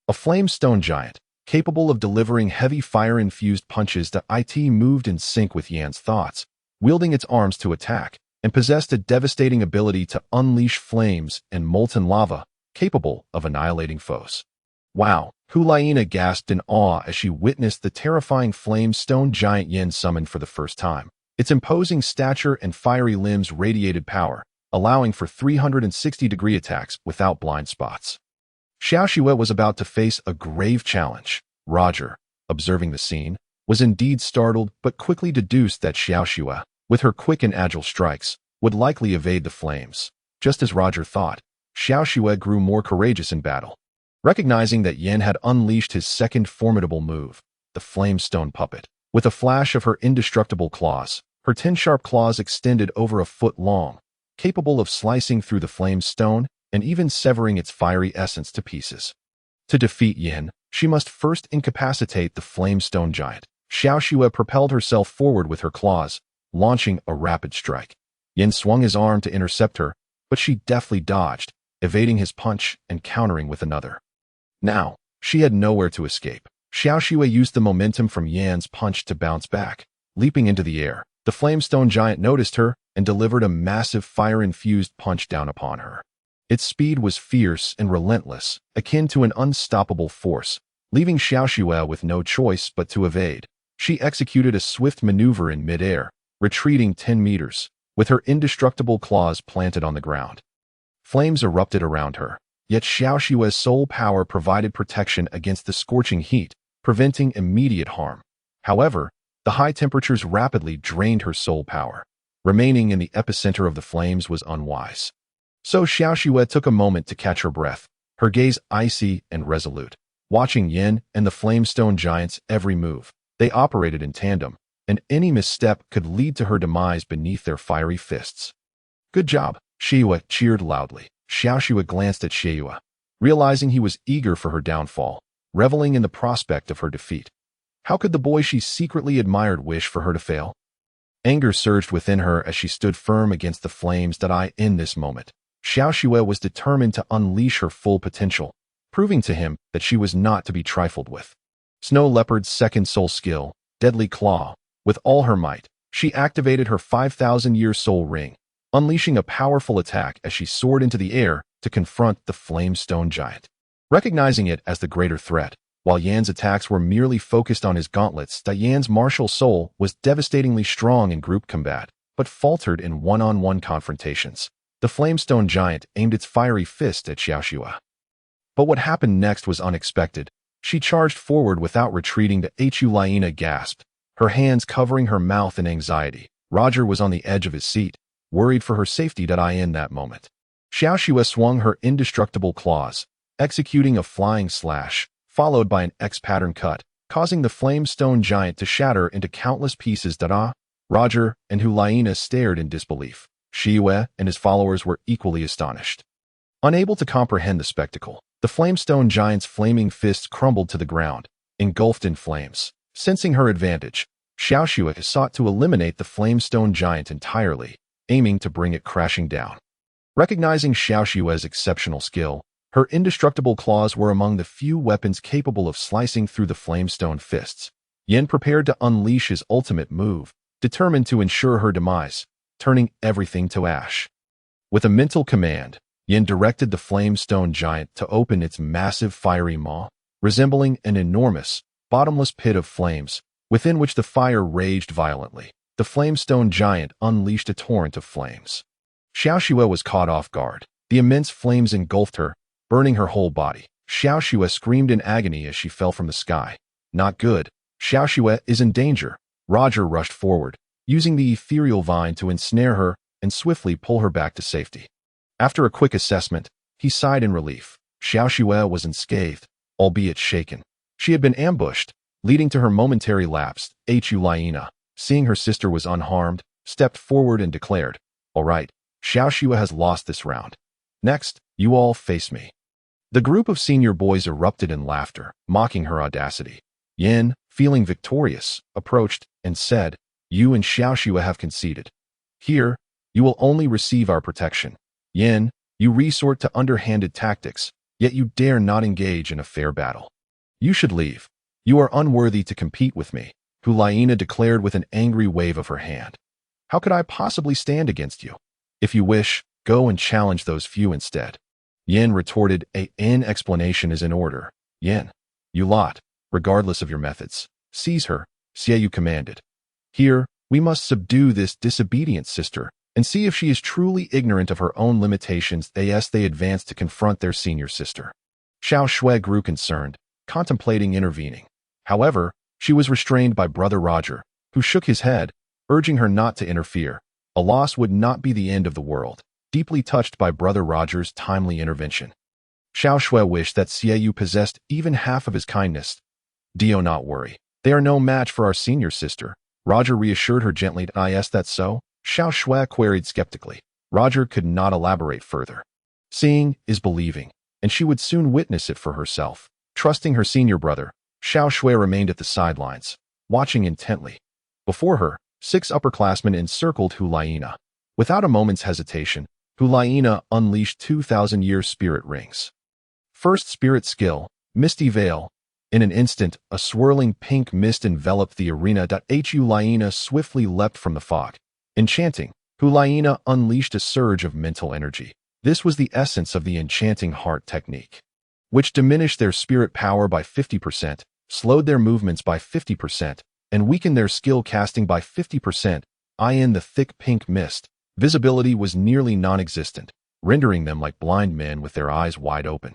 A flamestone giant, capable of delivering heavy fire-infused punches that moved in sync with Yan's thoughts, wielding its arms to attack, and possessed a devastating ability to unleash flames and molten lava, capable of annihilating foes. Wow! Hulaina gasped in awe as she witnessed the terrifying flamestone giant Yin summoned for the first time. Its imposing stature and fiery limbs radiated power, allowing for 360-degree attacks without blind spots. Shiao was about to face a grave challenge. Roger, observing the scene, was indeed startled but quickly deduced that Shiao, with her quick and agile strikes, would likely evade the flames. Just as Roger thought, Shiao grew more courageous in battle. Recognizing that Yin had unleashed his second formidable move, the flamestone puppet, with a flash of her indestructible claws, her 10 sharp claws extended over a foot long, capable of slicing through the flamestone and even severing its fiery essence to pieces. To defeat Yin, she must first incapacitate the flamestone giant. Shiao propelled herself forward with her claws, launching a rapid strike. Yin swung his arm to intercept her, but she deftly dodged, evading his punch and countering with another. Now, she had nowhere to escape. Shiao used the momentum from Yan's punch to bounce back. Leaping into the air, the flamestone giant noticed her and delivered a massive fire-infused punch down upon her. Its speed was fierce and relentless, akin to an unstoppable force, leaving Shiao with no choice but to evade. She executed a swift maneuver in midair, retreating 10 meters, with her indestructible claws planted on the ground. Flames erupted around her, yet Shiao's soul power provided protection against the scorching heat, preventing immediate harm. However, the high temperatures rapidly drained her soul power. Remaining in the epicenter of the flames was unwise. So Shiao took a moment to catch her breath, her gaze icy and resolute, watching Yin and the flamestone giant's every move. They operated in tandem, and any misstep could lead to her demise beneath their fiery fists. Good job, Shiua cheered loudly. Shiao glanced at Shiua, realizing he was eager for her downfall, reveling in the prospect of her defeat. How could the boy she secretly admired wish for her to fail? Anger surged within her as she stood firm against the flames that in this moment. Shiao was determined to unleash her full potential, proving to him that she was not to be trifled with. Snow Leopard's second soul skill, Deadly Claw. With all her might, she activated her 5,000-year soul ring, unleashing a powerful attack as she soared into the air to confront the flamestone giant. Recognizing it as the greater threat, while Yan's attacks were merely focused on his gauntlets, Yan's martial soul was devastatingly strong in group combat, but faltered in one-on-one confrontations. The flamestone giant aimed its fiery fist at Shiao. But what happened next was unexpected. She charged forward without retreating. Hulaina gasped, her hands covering her mouth in anxiety. Roger was on the edge of his seat, worried for her safety in that moment. Shiao swung her indestructible claws, executing a flying slash, followed by an X-pattern cut, causing the flamestone giant to shatter into countless pieces. Roger and Hulaina stared in disbelief. Shiua and his followers were equally astonished. Unable to comprehend the spectacle, the flamestone giant's flaming fists crumbled to the ground, engulfed in flames. Sensing her advantage, Shiao sought to eliminate the flamestone giant entirely, aiming to bring it crashing down. Recognizing Shiao's exceptional skill, her indestructible claws were among the few weapons capable of slicing through the flamestone fists. Yin prepared to unleash his ultimate move, determined to ensure her demise. turning everything to ash. With a mental command, Yin directed the flame stone giant to open its massive fiery maw, resembling an enormous, bottomless pit of flames, within which the fire raged violently. The flamestone giant unleashed a torrent of flames. Shiua was caught off guard. The immense flames engulfed her, burning her whole body. Shiua screamed in agony as she fell from the sky. Not good. Shiua is in danger. Roger rushed forward, using the ethereal vine to ensnare her and swiftly pull her back to safety. After a quick assessment, he sighed in relief. Shiua was unscathed, albeit shaken. She had been ambushed, leading to her momentary lapse. Liena, seeing her sister was unharmed, stepped forward and declared, "All right, Shiua has lost this round. Next, you all face me." The group of senior boys erupted in laughter, mocking her audacity. Yin, feeling victorious, approached and said, "You and Shiua have conceded. Here, you will only receive our protection. Yin, you resort to underhanded tactics, yet you dare not engage in a fair battle. You should leave. You are unworthy to compete with me," Liena declared with an angry wave of her hand. "How could I possibly stand against you? If you wish, go and challenge those few instead." Yin retorted, "An explanation is in order. Yin, you lot, regardless of your methods, seize her," Xiao commanded. "Here, we must subdue this disobedient sister and see if she is truly ignorant of her own limitations." They advanced to confront their senior sister. Xiao Shui grew concerned, contemplating intervening. However, she was restrained by Brother Roger, who shook his head, urging her not to interfere. A loss would not be the end of the world. Deeply touched by Brother Roger's timely intervention, Xiao Shui wished that Xiao possessed even half of his kindness. "Do not worry. They are no match for our senior sister," Roger reassured her gently. "Is that so?" Xiao Shui queried skeptically. Roger could not elaborate further. Seeing is believing, and she would soon witness it for herself. Trusting her senior brother, Xiao Shui remained at the sidelines, watching intently. Before her, 6 upperclassmen encircled Liena. Without a moment's hesitation, Liena unleashed 2,000-year spirit rings. First spirit skill, Misty Veil. In an instant, a swirling pink mist enveloped the arena. Liena swiftly leapt from the fog. Enchanting, Liena unleashed a surge of mental energy. This was the essence of the enchanting heart technique, which diminished their spirit power by 50%, slowed their movements by 50%, and weakened their skill casting by 50%. In the thick pink mist, visibility was nearly non-existent, rendering them like blind men with their eyes wide open.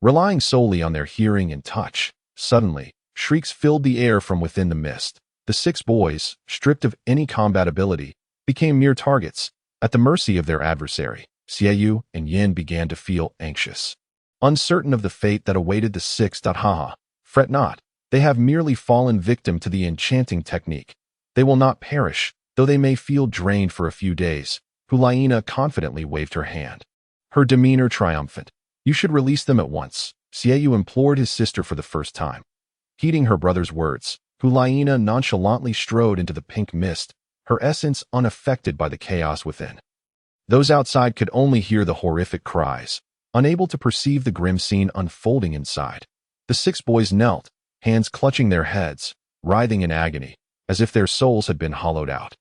Relying solely on their hearing and touch, suddenly, shrieks filled the air from within the mist. The 6 boys, stripped of any combat ability, became mere targets, at the mercy of their adversary. Xiao and Yin began to feel anxious, uncertain of the fate that awaited the 6. Fret not, they have merely fallen victim to the enchanting technique. They will not perish, though they may feel drained for a few days. Liena confidently waved her hand, her demeanor triumphant. "You should release them at once," Xiao implored his sister for the first time. Heeding her brother's words, Liena nonchalantly strode into the pink mist, her essence unaffected by the chaos within. Those outside could only hear the horrific cries, unable to perceive the grim scene unfolding inside. The 6 boys knelt, hands clutching their heads, writhing in agony, as if their souls had been hollowed out.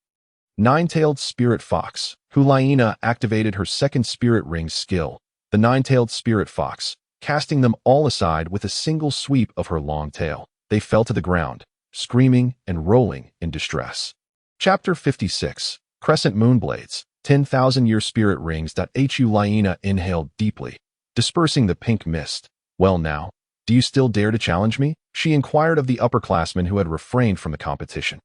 Nine-tailed spirit fox. Liena activated her second spirit ring skill, the nine-tailed spirit fox, casting them all aside with a single sweep of her long tail. They fell to the ground, screaming and rolling in distress. Chapter 56. Crescent Moonblades. 10,000-year spirit rings. Liena inhaled deeply, dispersing the pink mist. "Well now, do you still dare to challenge me?" she inquired of the upperclassmen who had refrained from the competition.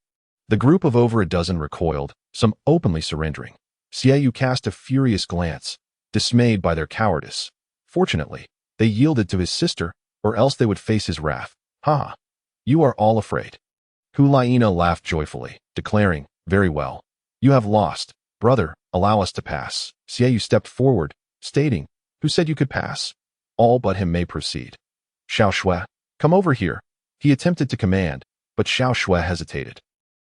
The group of over a dozen recoiled, some openly surrendering. Xiao cast a furious glance, dismayed by their cowardice. Fortunately, they yielded to his sister, or else they would face his wrath. "Ha! You are all afraid." Liena laughed joyfully, declaring, "Very well. You have lost. Brother, allow us to pass." Xiao stepped forward, stating, "Who said you could pass? All but him may proceed." "Xiao Shui, come over here." He attempted to command, but Xiao Shui hesitated,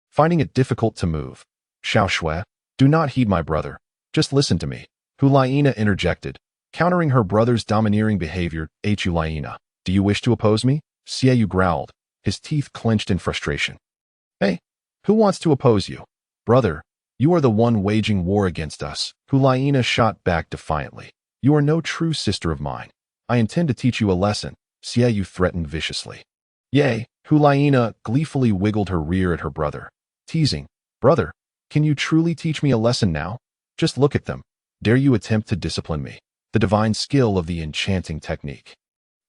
finding it difficult to move. "Xiao Shui, do not heed my brother. Just listen to me." Liena interjected, countering her brother's domineering behavior. "Liena, do you wish to oppose me?" Xiao growled, his teeth clenched in frustration. "Hey, who wants to oppose you? Brother, You are the one waging war against us. Hulaina shot back defiantly. You are no true sister of mine. I intend to teach you a lesson, Shiao threatened viciously. Yay, Hulaina gleefully wiggled her rear at her brother, teasing, Brother, can you truly teach me a lesson now? Just look at them. Dare you attempt to discipline me? The divine skill of the enchanting technique,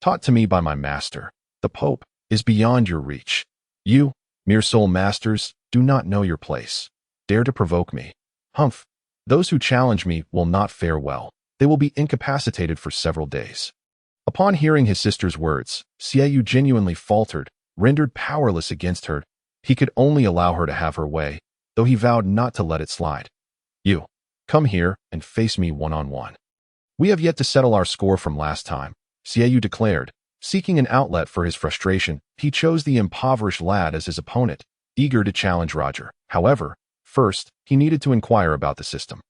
taught to me by my master, the Pope, is beyond your reach. You, mere soul masters, do not know your place. Dare to provoke me. Humph. Those who challenge me will not fare well. They will be incapacitated for several days. Upon hearing his sister's words, Shiao genuinely faltered, rendered powerless against her. He could only allow her to have her way, though he vowed not to let it slide. You, come here and face me one-on-one. We have yet to settle our score from last time, Shiao declared. Seeking an outlet for his frustration, he chose the impoverished lad as his opponent, eager to challenge Roger. However, first, he needed to inquire about the system.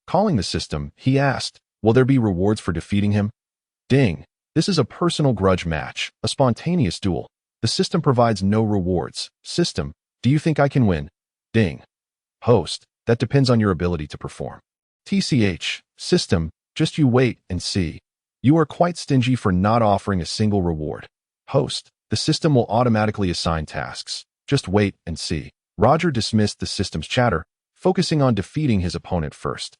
Calling the system, he asked, will there be rewards for defeating him? Ding. This is a personal grudge match, a spontaneous duel. The system provides no rewards. System, do you think I can win? Ding. Host, that depends on your ability to perform. TCH, system, just you wait and see. You are quite stingy for not offering a single reward. Host, the system will automatically assign tasks. Just wait and see. Roger dismissed the system's chatter, focusing on defeating his opponent first.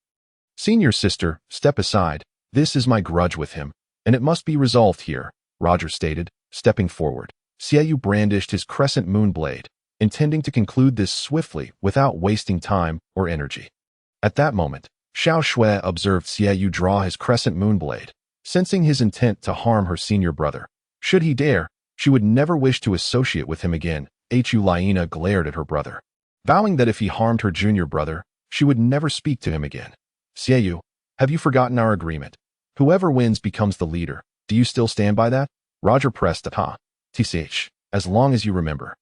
Senior sister, step aside. This is my grudge with him, and it must be resolved here, Roger stated, stepping forward. Shiao brandished his crescent moon blade, intending to conclude this swiftly without wasting time or energy. At that moment, Xiao Shui observed Shiao draw his crescent moon blade, sensing his intent to harm her senior brother. Should he dare, she would never wish to associate with him again. Hulaina glared at her brother, vowing that if he harmed her junior brother, she would never speak to him again. Shiao, have you forgotten our agreement? Whoever wins becomes the leader. Do you still stand by that? Roger pressed the TCH, as long as you remember.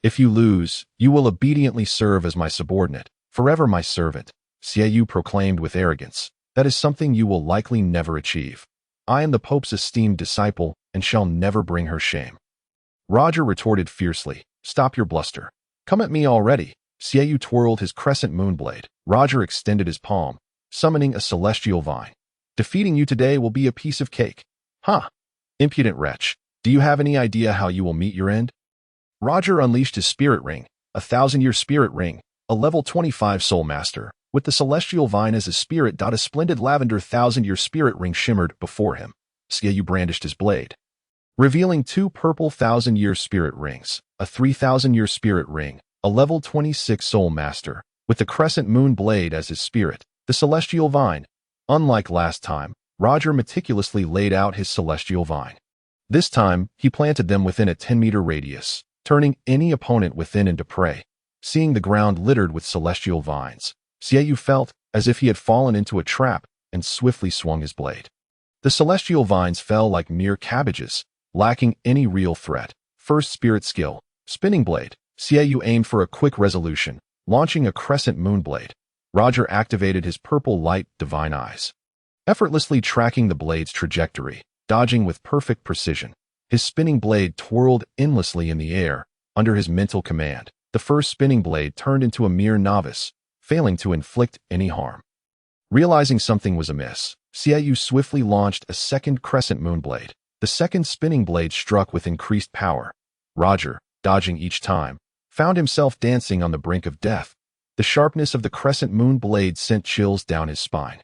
If you lose, you will obediently serve as my subordinate, forever my servant, Shiao proclaimed with arrogance. That is something you will likely never achieve. I am the Pope's esteemed disciple and shall never bring her shame. Roger retorted fiercely, stop your bluster. Come at me already. Shiao twirled his crescent moon blade. Roger extended his palm, summoning a celestial vine. Defeating you today will be a piece of cake. Huh. Impudent wretch. Do you have any idea how you will meet your end? Roger unleashed his spirit ring, a 1,000-year spirit ring, a level 25 soul master, with the celestial vine as his spirit. A splendid lavender 1,000-year spirit ring shimmered before him. Shiao brandished his blade, revealing 2 purple 1,000-year spirit rings, a 3,000-year spirit ring, a level 26 soul master, with the crescent moon blade as his spirit, the celestial vine. Unlike last time, Roger meticulously laid out his celestial vine. This time, he planted them within a 10-meter radius, turning any opponent within into prey. Seeing the ground littered with celestial vines, Shiao felt as if he had fallen into a trap and swiftly swung his blade. The celestial vines fell like mere cabbages, lacking any real threat. First spirit skill, spinning blade. Shiao aimed for a quick resolution, launching a crescent moon blade. Roger activated his purple light divine eyes, effortlessly tracking the blade's trajectory, dodging with perfect precision. His spinning blade twirled endlessly in the air. Under his mental command, the first spinning blade turned into a mere novice, failing to inflict any harm. Realizing something was amiss, Shiao swiftly launched a second crescent moon blade. The second spinning blade struck with increased power. Roger, dodging each time, found himself dancing on the brink of death. The sharpness of the crescent moon blade sent chills down his spine.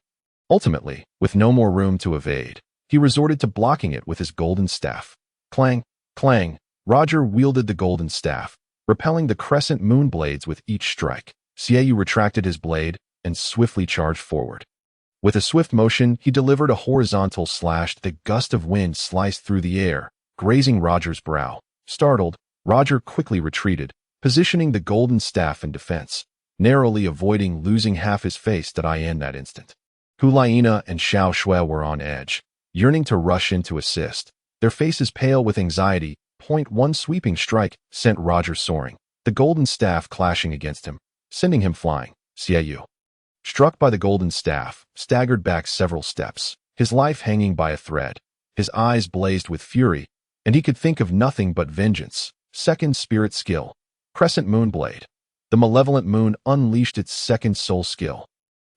Ultimately, with no more room to evade, he resorted to blocking it with his golden staff. Clang, clang, Roger wielded the golden staff, repelling the crescent moon blades with each strike. Shiao retracted his blade and swiftly charged forward. With a swift motion, he delivered a horizontal slash. The gust of wind sliced through the air, grazing Roger's brow. Startled, Roger quickly retreated, positioning the golden staff in defense, narrowly avoiding losing half his face in that instant. Hulaina and Xiao Shui were on edge, yearning to rush in to assist, their faces pale with anxiety. One sweeping strike sent Roger soaring, the golden staff clashing against him, sending him flying. Shiao, struck by the golden staff, staggered back several steps, his life hanging by a thread. His eyes blazed with fury, and he could think of nothing but vengeance. Second spirit skill, crescent moon blade. the malevolent moon unleashed its second soul skill.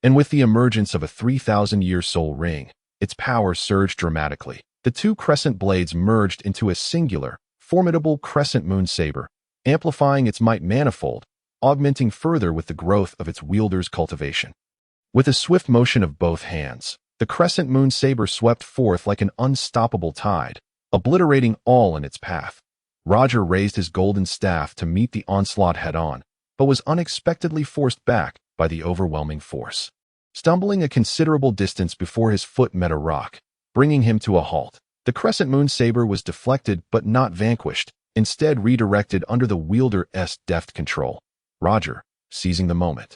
And with the emergence of a 3,000-year soul ring, its power surged dramatically. The two crescent blades merged into a singular, formidable crescent moon saber, amplifying its might manifold, augmenting further with the growth of its wielder's cultivation. With a swift motion of both hands, the crescent moon saber swept forth like an unstoppable tide, obliterating all in its path. Roger raised his golden staff to meet the onslaught head-on, but was unexpectedly forced back by the overwhelming force. Stumbling a considerable distance before his foot met a rock, bringing him to a halt, the crescent moon saber was deflected but not vanquished, instead redirected under the wielder's deft control. Roger, seizing the moment,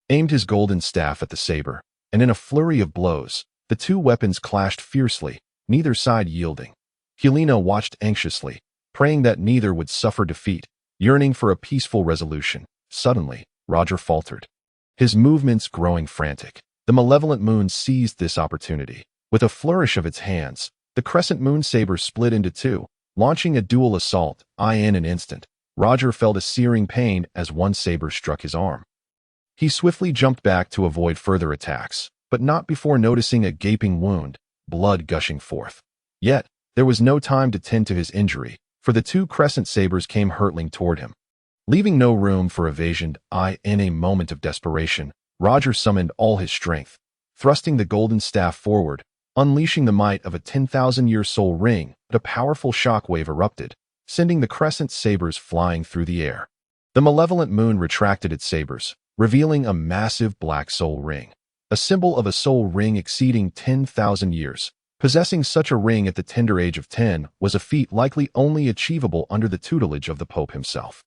aimed his golden staff at the saber, and in a flurry of blows, the two weapons clashed fiercely, neither side yielding. Helena watched anxiously, praying that neither would suffer defeat, yearning for a peaceful resolution. Suddenly, Roger faltered, his movements growing frantic. The malevolent moon seized this opportunity. With a flourish of its hands, the crescent moon saber split into two, launching a dual assault. In an instant, Roger felt a searing pain as one saber struck his arm. He swiftly jumped back to avoid further attacks, but not before noticing a gaping wound, blood gushing forth. Yet, there was no time to tend to his injury, for the two crescent sabers came hurtling toward him. Leaving no room for evasion, in a moment of desperation, Roger summoned all his strength, thrusting the golden staff forward, unleashing the might of a 10,000-year soul ring. A powerful shockwave erupted, sending the crescent sabers flying through the air. The malevolent moon retracted its sabers, revealing a massive black soul ring, a symbol of a soul ring exceeding 10,000 years. Possessing such a ring at the tender age of 10 was a feat likely only achievable under the tutelage of the Pope himself.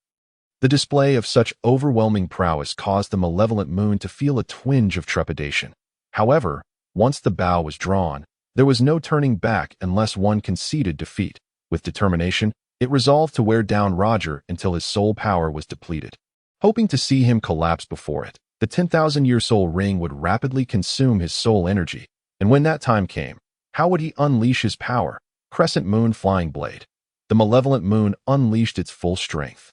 The display of such overwhelming prowess caused the malevolent moon to feel a twinge of trepidation. However, once the bow was drawn, there was no turning back unless one conceded defeat. With determination, it resolved to wear down Roger until his soul power was depleted. Hoping to see him collapse before it, the 10,000-year soul ring would rapidly consume his soul energy, and when that time came, how would he unleash his power? Crescent moon flying blade. The malevolent moon unleashed its full strength.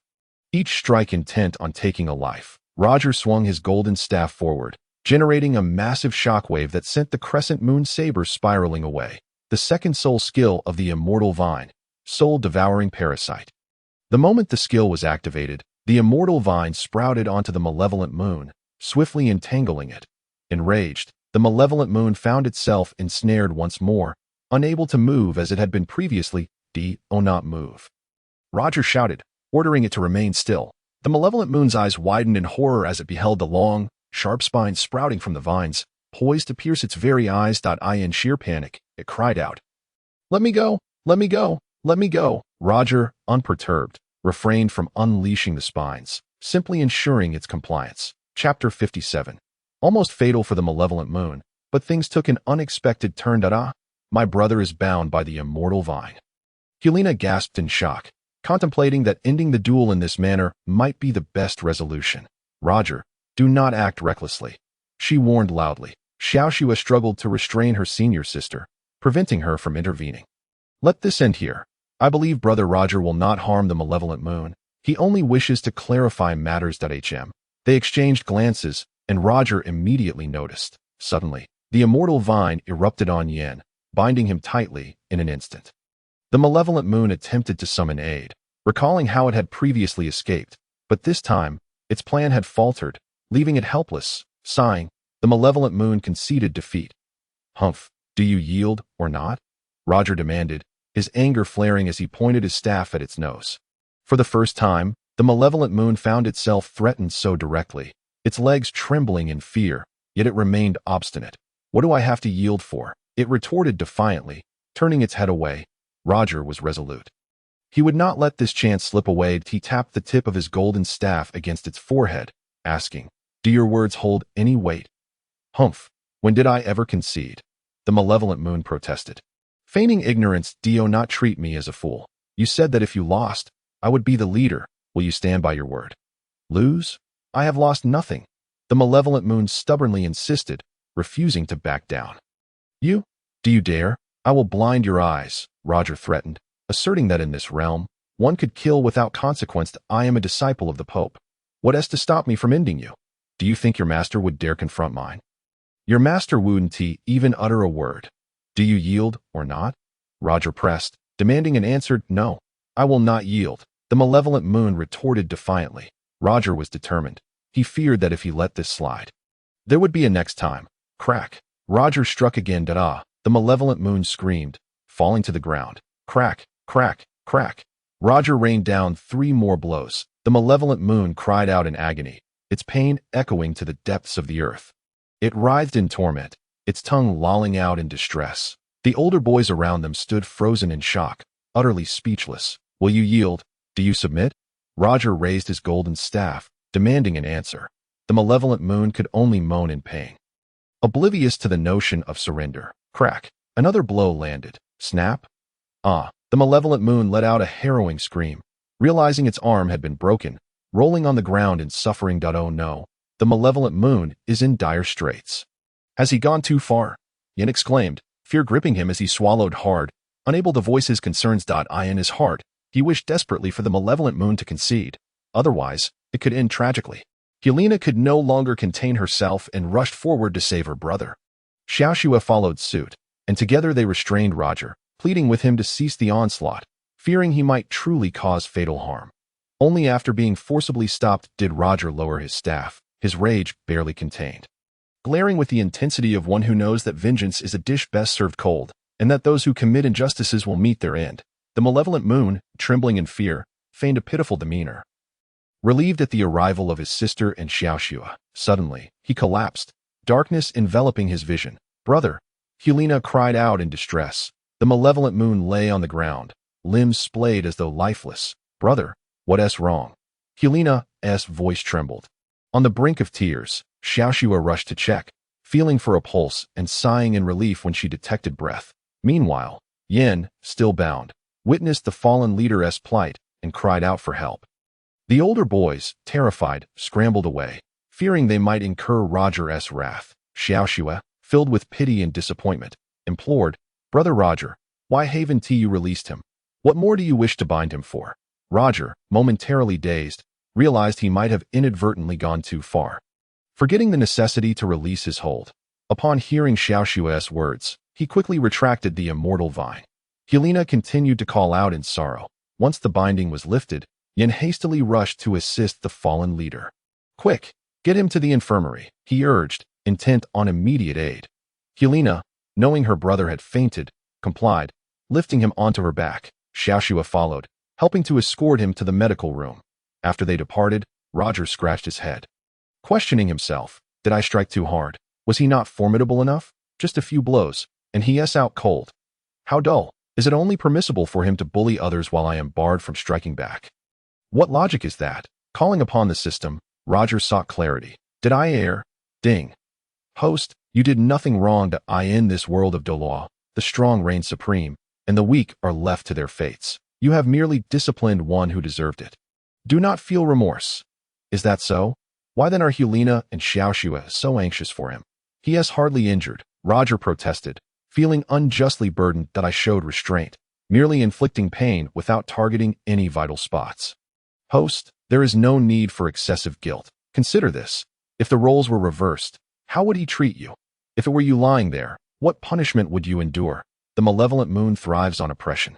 Each strike intent on taking a life, Roger swung his golden staff forward, generating a massive shockwave that sent the crescent moon saber spiraling away. The second soul skill of the immortal vine, soul-devouring parasite. The moment the skill was activated, the immortal vine sprouted onto the malevolent moon, swiftly entangling it. Enraged, the malevolent moon found itself ensnared once more, unable to move as it had been previously. Not move. Roger shouted, ordering it to remain still. The malevolent moon's eyes widened in horror as it beheld the long, sharp spines sprouting from the vines, poised to pierce its very eyes. In sheer panic, it cried out, "Let me go! Let me go! Let me go!" Roger, unperturbed, refrained from unleashing the spines, simply ensuring its compliance. Chapter 57. Almost fatal for the malevolent moon, but things took an unexpected turn. My brother is bound by the immortal vine. Helena gasped in shock, contemplating that ending the duel in this manner might be the best resolution. Roger, do not act recklessly, she warned loudly. Shiua struggled to restrain her senior sister, preventing her from intervening. Let this end here. I believe Brother Roger will not harm the malevolent moon. He only wishes to clarify matters. They exchanged glances, and Roger immediately noticed. Suddenly, the immortal vine erupted on Yen, binding him tightly in an instant. The malevolent moon attempted to summon aid, recalling how it had previously escaped, but this time, its plan had faltered, leaving it helpless. Sighing, the malevolent moon conceded defeat. "Humph, do you yield or not?" Roger demanded, his anger flaring as he pointed his staff at its nose. For the first time, the malevolent moon found itself threatened so directly, its legs trembling in fear, yet it remained obstinate. "What do I have to yield for?" it retorted defiantly, turning its head away. Roger was resolute. He would not let this chance slip away. He tapped the tip of his golden staff against its forehead, asking, "Do your words hold any weight?" "Humph, when did I ever concede?" the malevolent moon protested. Feigning ignorance, "Do not treat me as a fool. You said that if you lost, I would be the leader. Will you stand by your word?" "Lose? I have lost nothing," the malevolent moon stubbornly insisted, refusing to back down. Do you dare? I will blind your eyes," Roger threatened, asserting that in this realm, one could kill without consequence. "I am a disciple of the Pope. What is to stop me from ending you? Do you think your master would dare confront mine? Your master wouldn't even utter a word. Do you yield or not? Roger pressed, demanding an answer. No, I will not yield. The malevolent moon retorted defiantly. Roger was determined. He feared that if he let this slide, there would be a next time. Crack. Roger struck again. Da-da. The malevolent moon screamed, falling to the ground. Crack, crack, crack. Roger rained down 3 more blows. The malevolent moon cried out in agony, its pain echoing to the depths of the earth. It writhed in torment, its tongue lolling out in distress. The older boys around them stood frozen in shock, utterly speechless. Will you yield? Do you submit? Roger raised his golden staff, demanding an answer. The malevolent moon could only moan in pain, oblivious to the notion of surrender. Crack. Another blow landed. Snap. The malevolent moon let out a harrowing scream, realizing its arm had been broken, rolling on the ground in suffering. Oh no, the malevolent moon is in dire straits. Has he gone too far? Yin exclaimed, fear gripping him as he swallowed hard, unable to voice his concerns. In his heart, he wished desperately for the malevolent moon to concede. Otherwise, it could end tragically. Helena could no longer contain herself and rushed forward to save her brother. Shiua followed suit, and together they restrained Roger, pleading with him to cease the onslaught, fearing he might truly cause fatal harm. Only after being forcibly stopped did Roger lower his staff, his rage barely contained. Glaring with the intensity of one who knows that vengeance is a dish best served cold, and that those who commit injustices will meet their end, the malevolent moon, trembling in fear, feigned a pitiful demeanor. Relieved at the arrival of his sister and Shiua, suddenly, he collapsed, darkness enveloping his vision. Brother! Helena cried out in distress. The malevolent moon lay on the ground, limbs splayed as though lifeless. Brother, what's wrong? Helena's voice trembled. On the brink of tears, Shiua rushed to check, feeling for a pulse and sighing in relief when she detected breath. Meanwhile, Yin, still bound, witnessed the fallen leader's plight and cried out for help. The older boys, terrified, scrambled away, fearing they might incur Roger's wrath. Shiua, filled with pity and disappointment, implored, Brother Roger, why haven't you released him? What more do you wish to bind him for? Roger, momentarily dazed, realized he might have inadvertently gone too far, forgetting the necessity to release his hold. Upon hearing Shiua's words, he quickly retracted the immortal vine. Helena continued to call out in sorrow. Once the binding was lifted, Yin hastily rushed to assist the fallen leader. Quick, get him to the infirmary, he urged, intent on immediate aid. Helena, knowing her brother had fainted, complied, lifting him onto her back. Shiua followed, helping to escort him to the medical room. After they departed, Roger scratched his head, questioning himself. Did I strike too hard? Was he not formidable enough? Just a few blows, and he's out cold. How dull. Is it only permissible for him to bully others while I am barred from striking back? What logic is that? Calling upon the system, Roger sought clarity. Did I err? Ding. Host, you did nothing wrong. In this world of Douluo, the strong reign supreme, and the weak are left to their fates. You have merely disciplined one who deserved it. Do not feel remorse. Is that so? Why then are Helena and Shiua so anxious for him? He is hardly injured, Roger protested, feeling unjustly burdened. I showed restraint, merely inflicting pain without targeting any vital spots. Host, there is no need for excessive guilt. Consider this. If the roles were reversed, how would he treat you? If it were you lying there, what punishment would you endure? The malevolent moon thrives on oppression.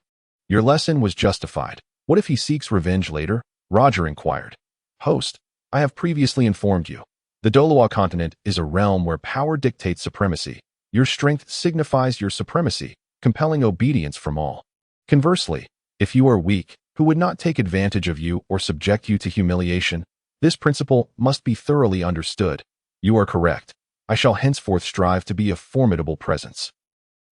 Your lesson was justified. What if he seeks revenge later? Roger inquired. Host, I have previously informed you. The Douluo Continent is a realm where power dictates supremacy. Your strength signifies your supremacy, compelling obedience from all. Conversely, if you are weak, who would not take advantage of you or subject you to humiliation? This principle must be thoroughly understood. You are correct. I shall henceforth strive to be a formidable presence.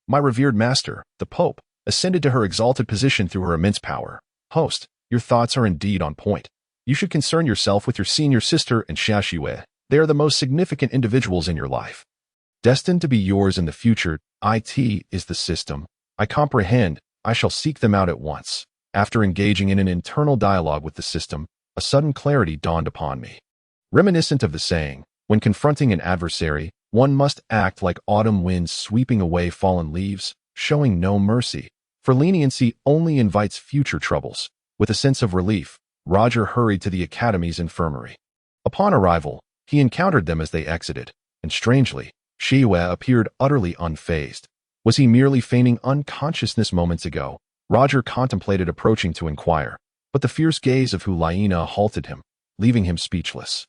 My revered master, the Pope, ascended to her exalted position through her immense power. Host, your thoughts are indeed on point. You should concern yourself with your senior sister and Shiua. They are the most significant individuals in your life. Destined to be yours in the future, it is the system. I comprehend. I shall seek them out at once. After engaging in an internal dialogue with the system, a sudden clarity dawned upon me. Reminiscent of the saying, when confronting an adversary, one must act like autumn winds sweeping away fallen leaves, showing no mercy, for leniency only invites future troubles. With a sense of relief, Roger hurried to the Academy's infirmary. Upon arrival, he encountered them as they exited, and strangely, Shiua appeared utterly unfazed. Was he merely feigning unconsciousness moments ago? Roger contemplated approaching to inquire, but the fierce gaze of Hulaina halted him, leaving him speechless.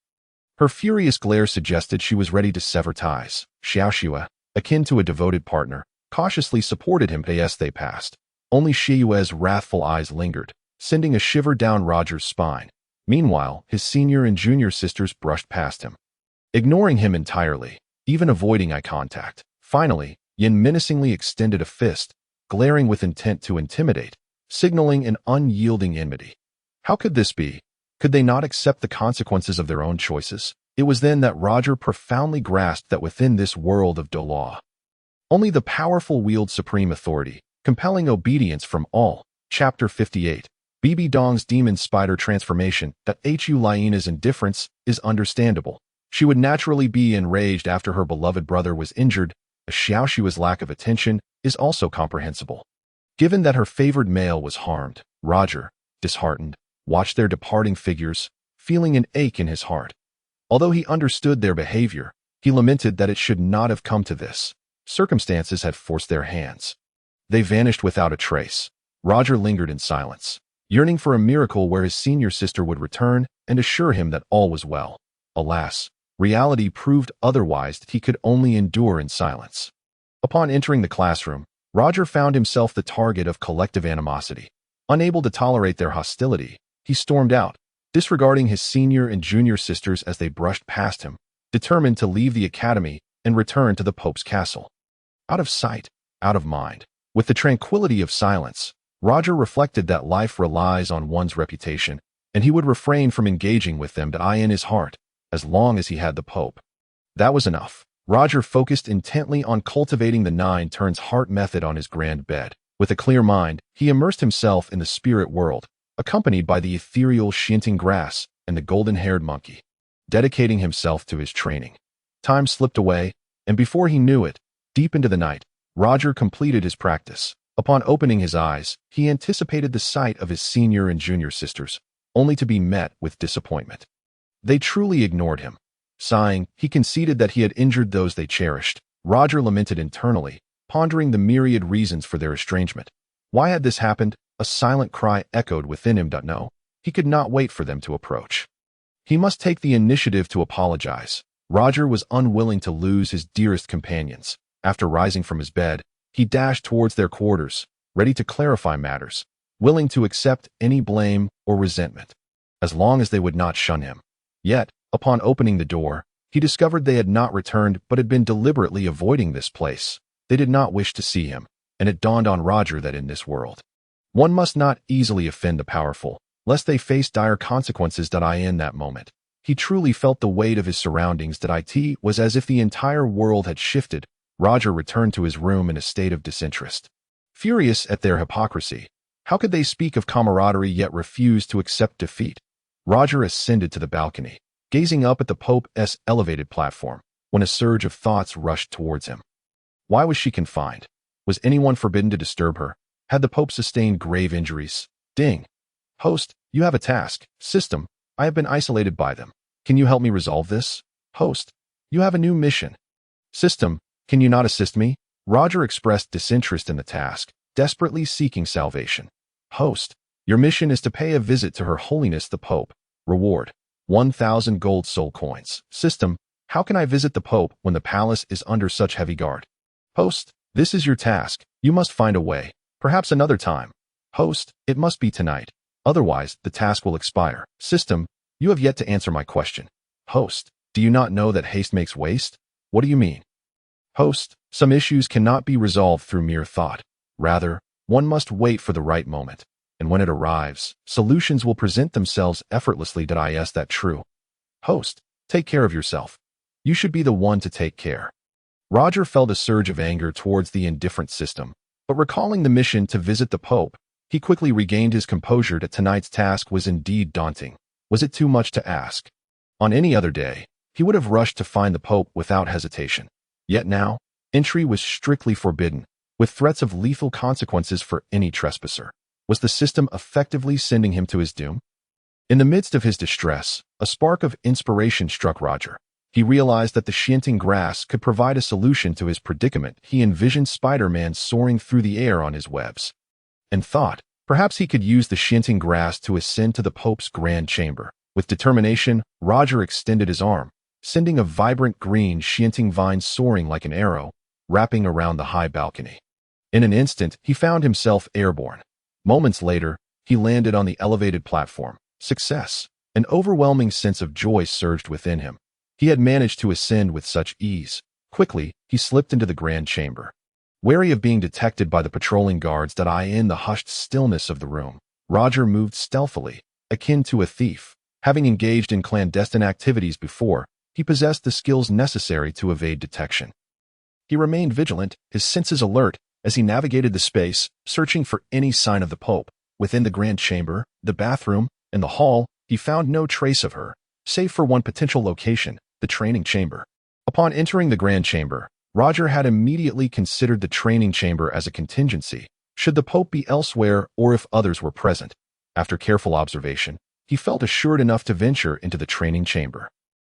Her furious glare suggested she was ready to sever ties. Shiua, akin to a devoted partner, cautiously supported him as they passed. Only Shiua's wrathful eyes lingered, sending a shiver down Roger's spine. Meanwhile, his senior and junior sisters brushed past him, ignoring him entirely, even avoiding eye contact. Finally, Yin menacingly extended a fist, glaring with intent to intimidate, signaling an unyielding enmity. How could this be? Could they not accept the consequences of their own choices? It was then that Roger profoundly grasped that within this world of Douluo, only the powerful wield supreme authority, compelling obedience from all. Chapter 58. BBDong's demon spider transformation. That Hulaina's indifference is understandable. She would naturally be enraged after her beloved brother was injured. Shiao's lack of attention is also comprehensible. Given that her favored male was harmed, Roger, disheartened, watched their departing figures, feeling an ache in his heart. Although he understood their behavior, he lamented that it should not have come to this. Circumstances had forced their hands. They vanished without a trace. Roger lingered in silence, yearning for a miracle where his senior sister would return and assure him that all was well. Alas, reality proved otherwise. That he could only endure in silence. Upon entering the classroom, Roger found himself the target of collective animosity. Unable to tolerate their hostility, he stormed out, disregarding his senior and junior sisters as they brushed past him, determined to leave the academy and return to the Pope's castle. Out of sight, out of mind. With the tranquility of silence, Roger reflected that life relies on one's reputation, and he would refrain from engaging with them in his heart, as long as he had the Pope. That was enough. Roger focused intently on cultivating the 9 turns heart method on his grand bed. With a clear mind, he immersed himself in the spirit world, accompanied by the ethereal shinting grass and the golden-haired monkey, dedicating himself to his training. Time slipped away, and before he knew it, deep into the night, Roger completed his practice. Upon opening his eyes, he anticipated the sight of his senior and junior sisters, only to be met with disappointment. They truly ignored him. Sighing, he conceded that he had injured those they cherished. Roger lamented internally, pondering the myriad reasons for their estrangement. Why had this happened? A silent cry echoed within him. No, he could not wait for them to approach. He must take the initiative to apologize. Roger was unwilling to lose his dearest companions. After rising from his bed, he dashed towards their quarters, ready to clarify matters, willing to accept any blame or resentment, as long as they would not shun him. Yet, upon opening the door, he discovered they had not returned but had been deliberately avoiding this place. They did not wish to see him, and it dawned on Roger that in this world, one must not easily offend the powerful, lest they face dire consequences. In that moment, he truly felt the weight of his surroundings. It was as if the entire world had shifted. Roger returned to his room in a state of disinterest. Furious at their hypocrisy, how could they speak of camaraderie yet refuse to accept defeat? Roger ascended to the balcony, gazing up at the Pope's elevated platform, when a surge of thoughts rushed towards him. Why was she confined? Was anyone forbidden to disturb her? Had the Pope sustained grave injuries? Ding. Host, you have a task. System, I have been isolated by them. Can you help me resolve this? Host, you have a new mission. System, can you not assist me? Roger expressed disinterest in the task, desperately seeking salvation. Host, your mission is to pay a visit to Her Holiness the Pope. Reward, 1,000 gold soul coins. System, how can I visit the Pope when the palace is under such heavy guard? Host, this is your task. You must find a way. Perhaps another time. Host, it must be tonight. Otherwise, the task will expire. System, you have yet to answer my question. Host, do you not know that haste makes waste? What do you mean? Host, some issues cannot be resolved through mere thought. Rather, one must wait for the right moment. And when it arrives, solutions will present themselves effortlessly. Is that true? Host, take care of yourself. You should be the one to take care. Roger felt a surge of anger towards the indifferent system, but recalling the mission to visit the Pope, he quickly regained his composure. Tonight's task was indeed daunting. Was it too much to ask? On any other day, he would have rushed to find the Pope without hesitation. Yet now, entry was strictly forbidden, with threats of lethal consequences for any trespasser. Was the system effectively sending him to his doom? In the midst of his distress, a spark of inspiration struck Roger. He realized that the Shienting grass could provide a solution to his predicament. He envisioned Spider-Man soaring through the air on his webs, and thought, perhaps he could use the Shienting grass to ascend to the Pope's grand chamber. With determination, Roger extended his arm, sending a vibrant green Shienting vine soaring like an arrow, wrapping around the high balcony. In an instant, he found himself airborne. Moments later, he landed on the elevated platform. Success! An overwhelming sense of joy surged within him. He had managed to ascend with such ease. Quickly, he slipped into the grand chamber. Wary of being detected by the patrolling guards that eye in the hushed stillness of the room, Roger moved stealthily, akin to a thief. Having engaged in clandestine activities before, he possessed the skills necessary to evade detection. He remained vigilant, his senses alert, as he navigated the space, searching for any sign of the Pope. Within the grand chamber, the bathroom, and the hall, he found no trace of her, save for one potential location, the training chamber. Upon entering the grand chamber, Roger had immediately considered the training chamber as a contingency, should the Pope be elsewhere or if others were present. After careful observation, he felt assured enough to venture into the training chamber.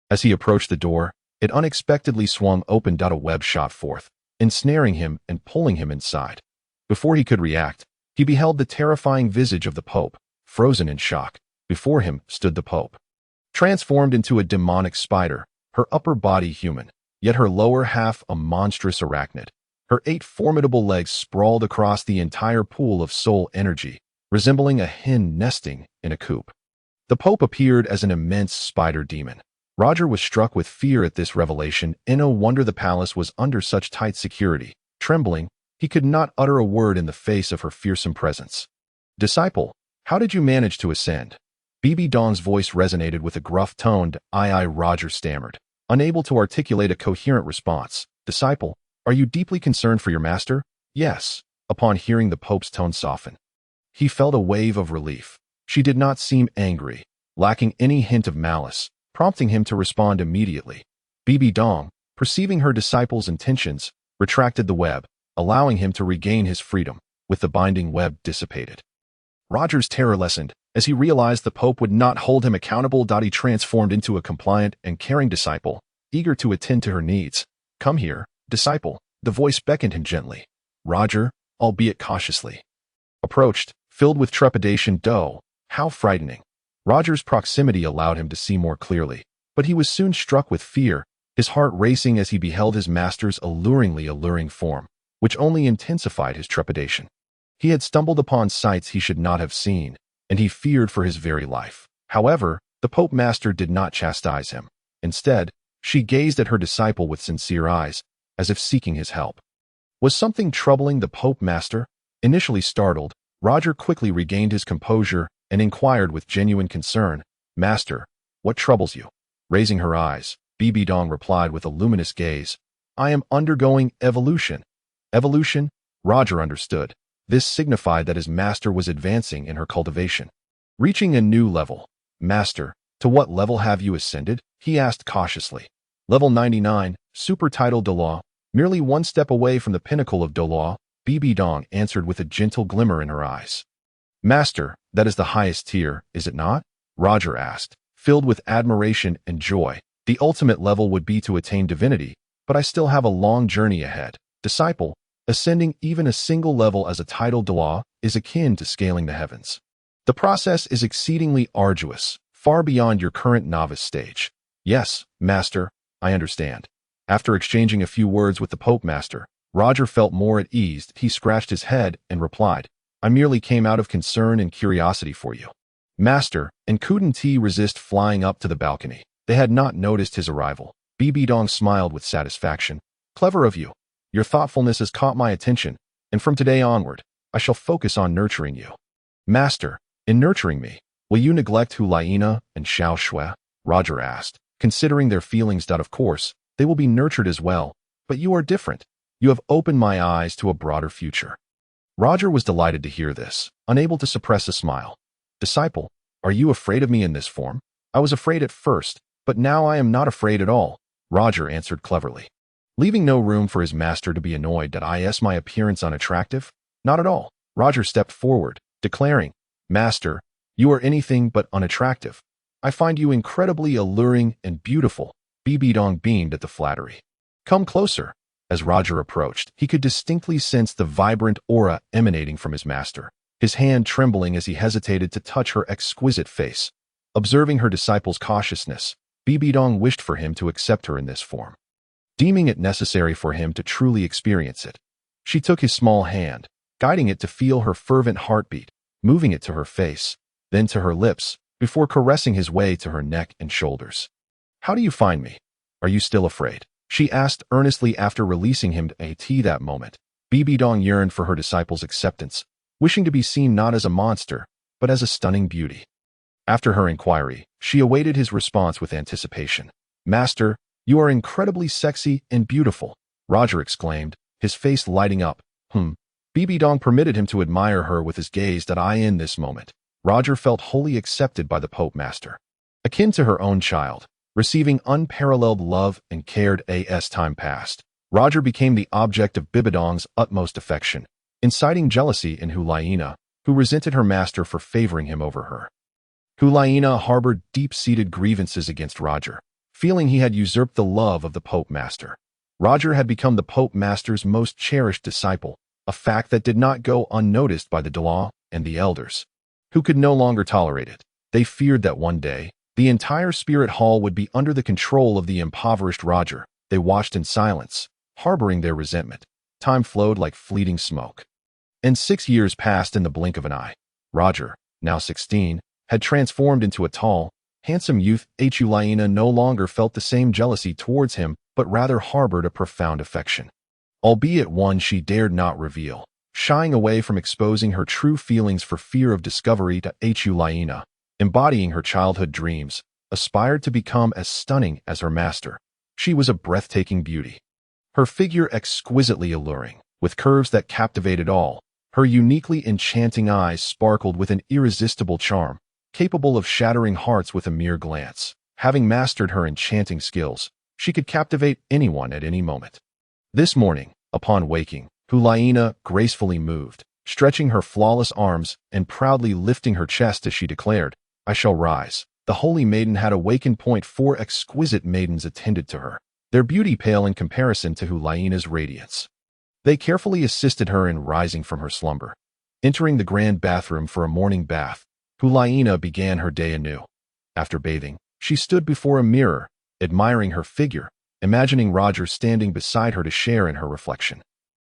As he approached the door, it unexpectedly swung open. A web shot forth, ensnaring him and pulling him inside. Before he could react, he beheld the terrifying visage of the Pope, frozen in shock. Before him stood the Pope, transformed into a demonic spider, her upper body human, yet her lower half a monstrous arachnid. Her 8 formidable legs sprawled across the entire pool of soul energy, resembling a hen nesting in a coop. The Pope appeared as an immense spider demon. Roger was struck with fear at this revelation, and no wonder the palace was under such tight security. Trembling, he could not utter a word in the face of her fearsome presence. "Disciple, how did you manage to ascend?" BBDong's voice resonated with a gruff-toned, "Aye, Roger stammered, unable to articulate a coherent response. "Disciple, are you deeply concerned for your master?" "Yes." Upon hearing the Pope's tone soften, he felt a wave of relief. She did not seem angry, lacking any hint of malice, prompting him to respond immediately. BBDong, perceiving her disciple's intentions, retracted the web, allowing him to regain his freedom, with the binding web dissipated. Roger's terror lessened as he realized the Pope would not hold him accountable. He transformed into a compliant and caring disciple, eager to attend to her needs. "Come here, disciple," the voice beckoned him gently. Roger, albeit cautiously, approached, filled with trepidation. How frightening! Roger's proximity allowed him to see more clearly, but he was soon struck with fear, his heart racing as he beheld his master's alluring form, which only intensified his trepidation. He had stumbled upon sights he should not have seen, and he feared for his very life. However, the Pope Master did not chastise him. Instead, she gazed at her disciple with sincere eyes, as if seeking his help. Was something troubling the Pope Master? Initially startled, Roger quickly regained his composure and inquired with genuine concern, "Master, what troubles you?" Raising her eyes, BBDong replied with a luminous gaze, "I am undergoing evolution." Evolution? Roger understood. This signified that his master was advancing in her cultivation, reaching a new level. "Master, to what level have you ascended?" he asked cautiously. "Level 99, super title Duel, merely one step away from the pinnacle of Duel," BBDong answered with a gentle glimmer in her eyes. "Master, that is the highest tier, is it not?" Roger asked, filled with admiration and joy. "The ultimate level would be to attain divinity, but I still have a long journey ahead. Disciple, ascending even a single level as a title Duel is akin to scaling the heavens. The process is exceedingly arduous, far beyond your current novice stage." "Yes, Master, I understand." After exchanging a few words with the Pope Master, Roger felt more at ease. He scratched his head and replied, "I merely came out of concern and curiosity for you." Master, and couldn't he resist flying up to the balcony? They had not noticed his arrival. BBDong smiled with satisfaction. "Clever of you. Your thoughtfulness has caught my attention, and from today onward, I shall focus on nurturing you." "Master, in nurturing me, will you neglect Huliena and Shiao?" Roger asked, considering their feelings. "Of course, they will be nurtured as well, but you are different. You have opened my eyes to a broader future." Roger was delighted to hear this, unable to suppress a smile. "Disciple, are you afraid of me in this form?" "I was afraid at first, but now I am not afraid at all," Roger answered cleverly, leaving no room for his master to be annoyed. "Is my appearance unattractive?" "Not at all." Roger stepped forward, declaring, "Master, You are anything but unattractive. I find you incredibly alluring and beautiful. BBDong beamed at the flattery. Come closer. As Roger approached, he could distinctly sense the vibrant aura emanating from his master, his hand trembling as he hesitated to touch her exquisite face. Observing her disciple's cautiousness, BBDong wished for him to accept her in this form, deeming it necessary for him to truly experience it. She took his small hand, guiding it to feel her fervent heartbeat, moving it to her face, then to her lips, before caressing his way to her neck and shoulders. How do you find me? Are you still afraid? She asked earnestly after releasing him to AT that moment. BBDong yearned for her disciple's acceptance, wishing to be seen not as a monster, but as a stunning beauty. After her inquiry, she awaited his response with anticipation. Master, you are incredibly sexy and beautiful, Roger exclaimed, his face lighting up. BBDong permitted him to admire her with his gaze that in this moment, Roger felt wholly accepted by the Pope Master. Akin to her own child, receiving unparalleled love and cared as time passed, Roger became the object of BBDong's utmost affection, inciting jealousy in Hulayina, who resented her master for favoring him over her. Hulayina harbored deep-seated grievances against Roger, feeling he had usurped the love of the Pope Master. Roger had become the Pope Master's most cherished disciple, a fact that did not go unnoticed by the Duel and the elders, who could no longer tolerate it. They feared that one day, the entire spirit hall would be under the control of the impoverished Roger. They watched in silence, harboring their resentment. Time flowed like fleeting smoke. And 6 years passed in the blink of an eye. Roger, now 16, had transformed into a tall, handsome youth. Hulayina no longer felt the same jealousy towards him, but rather harbored a profound affection, albeit one she dared not reveal, shying away from exposing her true feelings for fear of discovery. Hulayina, embodying her childhood dreams, aspired to become as stunning as her master. She was a breathtaking beauty, her figure exquisitely alluring, with curves that captivated all. Her uniquely enchanting eyes sparkled with an irresistible charm, capable of shattering hearts with a mere glance. Having mastered her enchanting skills, she could captivate anyone at any moment. This morning, upon waking, Hulayina gracefully moved, stretching her flawless arms and proudly lifting her chest as she declared, I shall rise. The holy maiden had awakened. 4 exquisite maidens attended to her, their beauty pale in comparison to Hulayina's radiance. They carefully assisted her in rising from her slumber. Entering the grand bathroom for a morning bath, Hulayina began her day anew. After bathing, she stood before a mirror, admiring her figure, imagining Roger standing beside her to share in her reflection.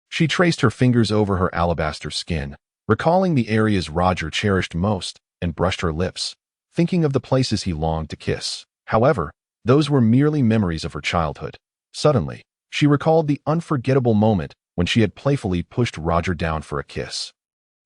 She traced her fingers over her alabaster skin, recalling the areas Roger cherished most, and brushed her lips, thinking of the places he longed to kiss. However, those were merely memories of her childhood. Suddenly, she recalled the unforgettable moment when she had playfully pushed Roger down for a kiss.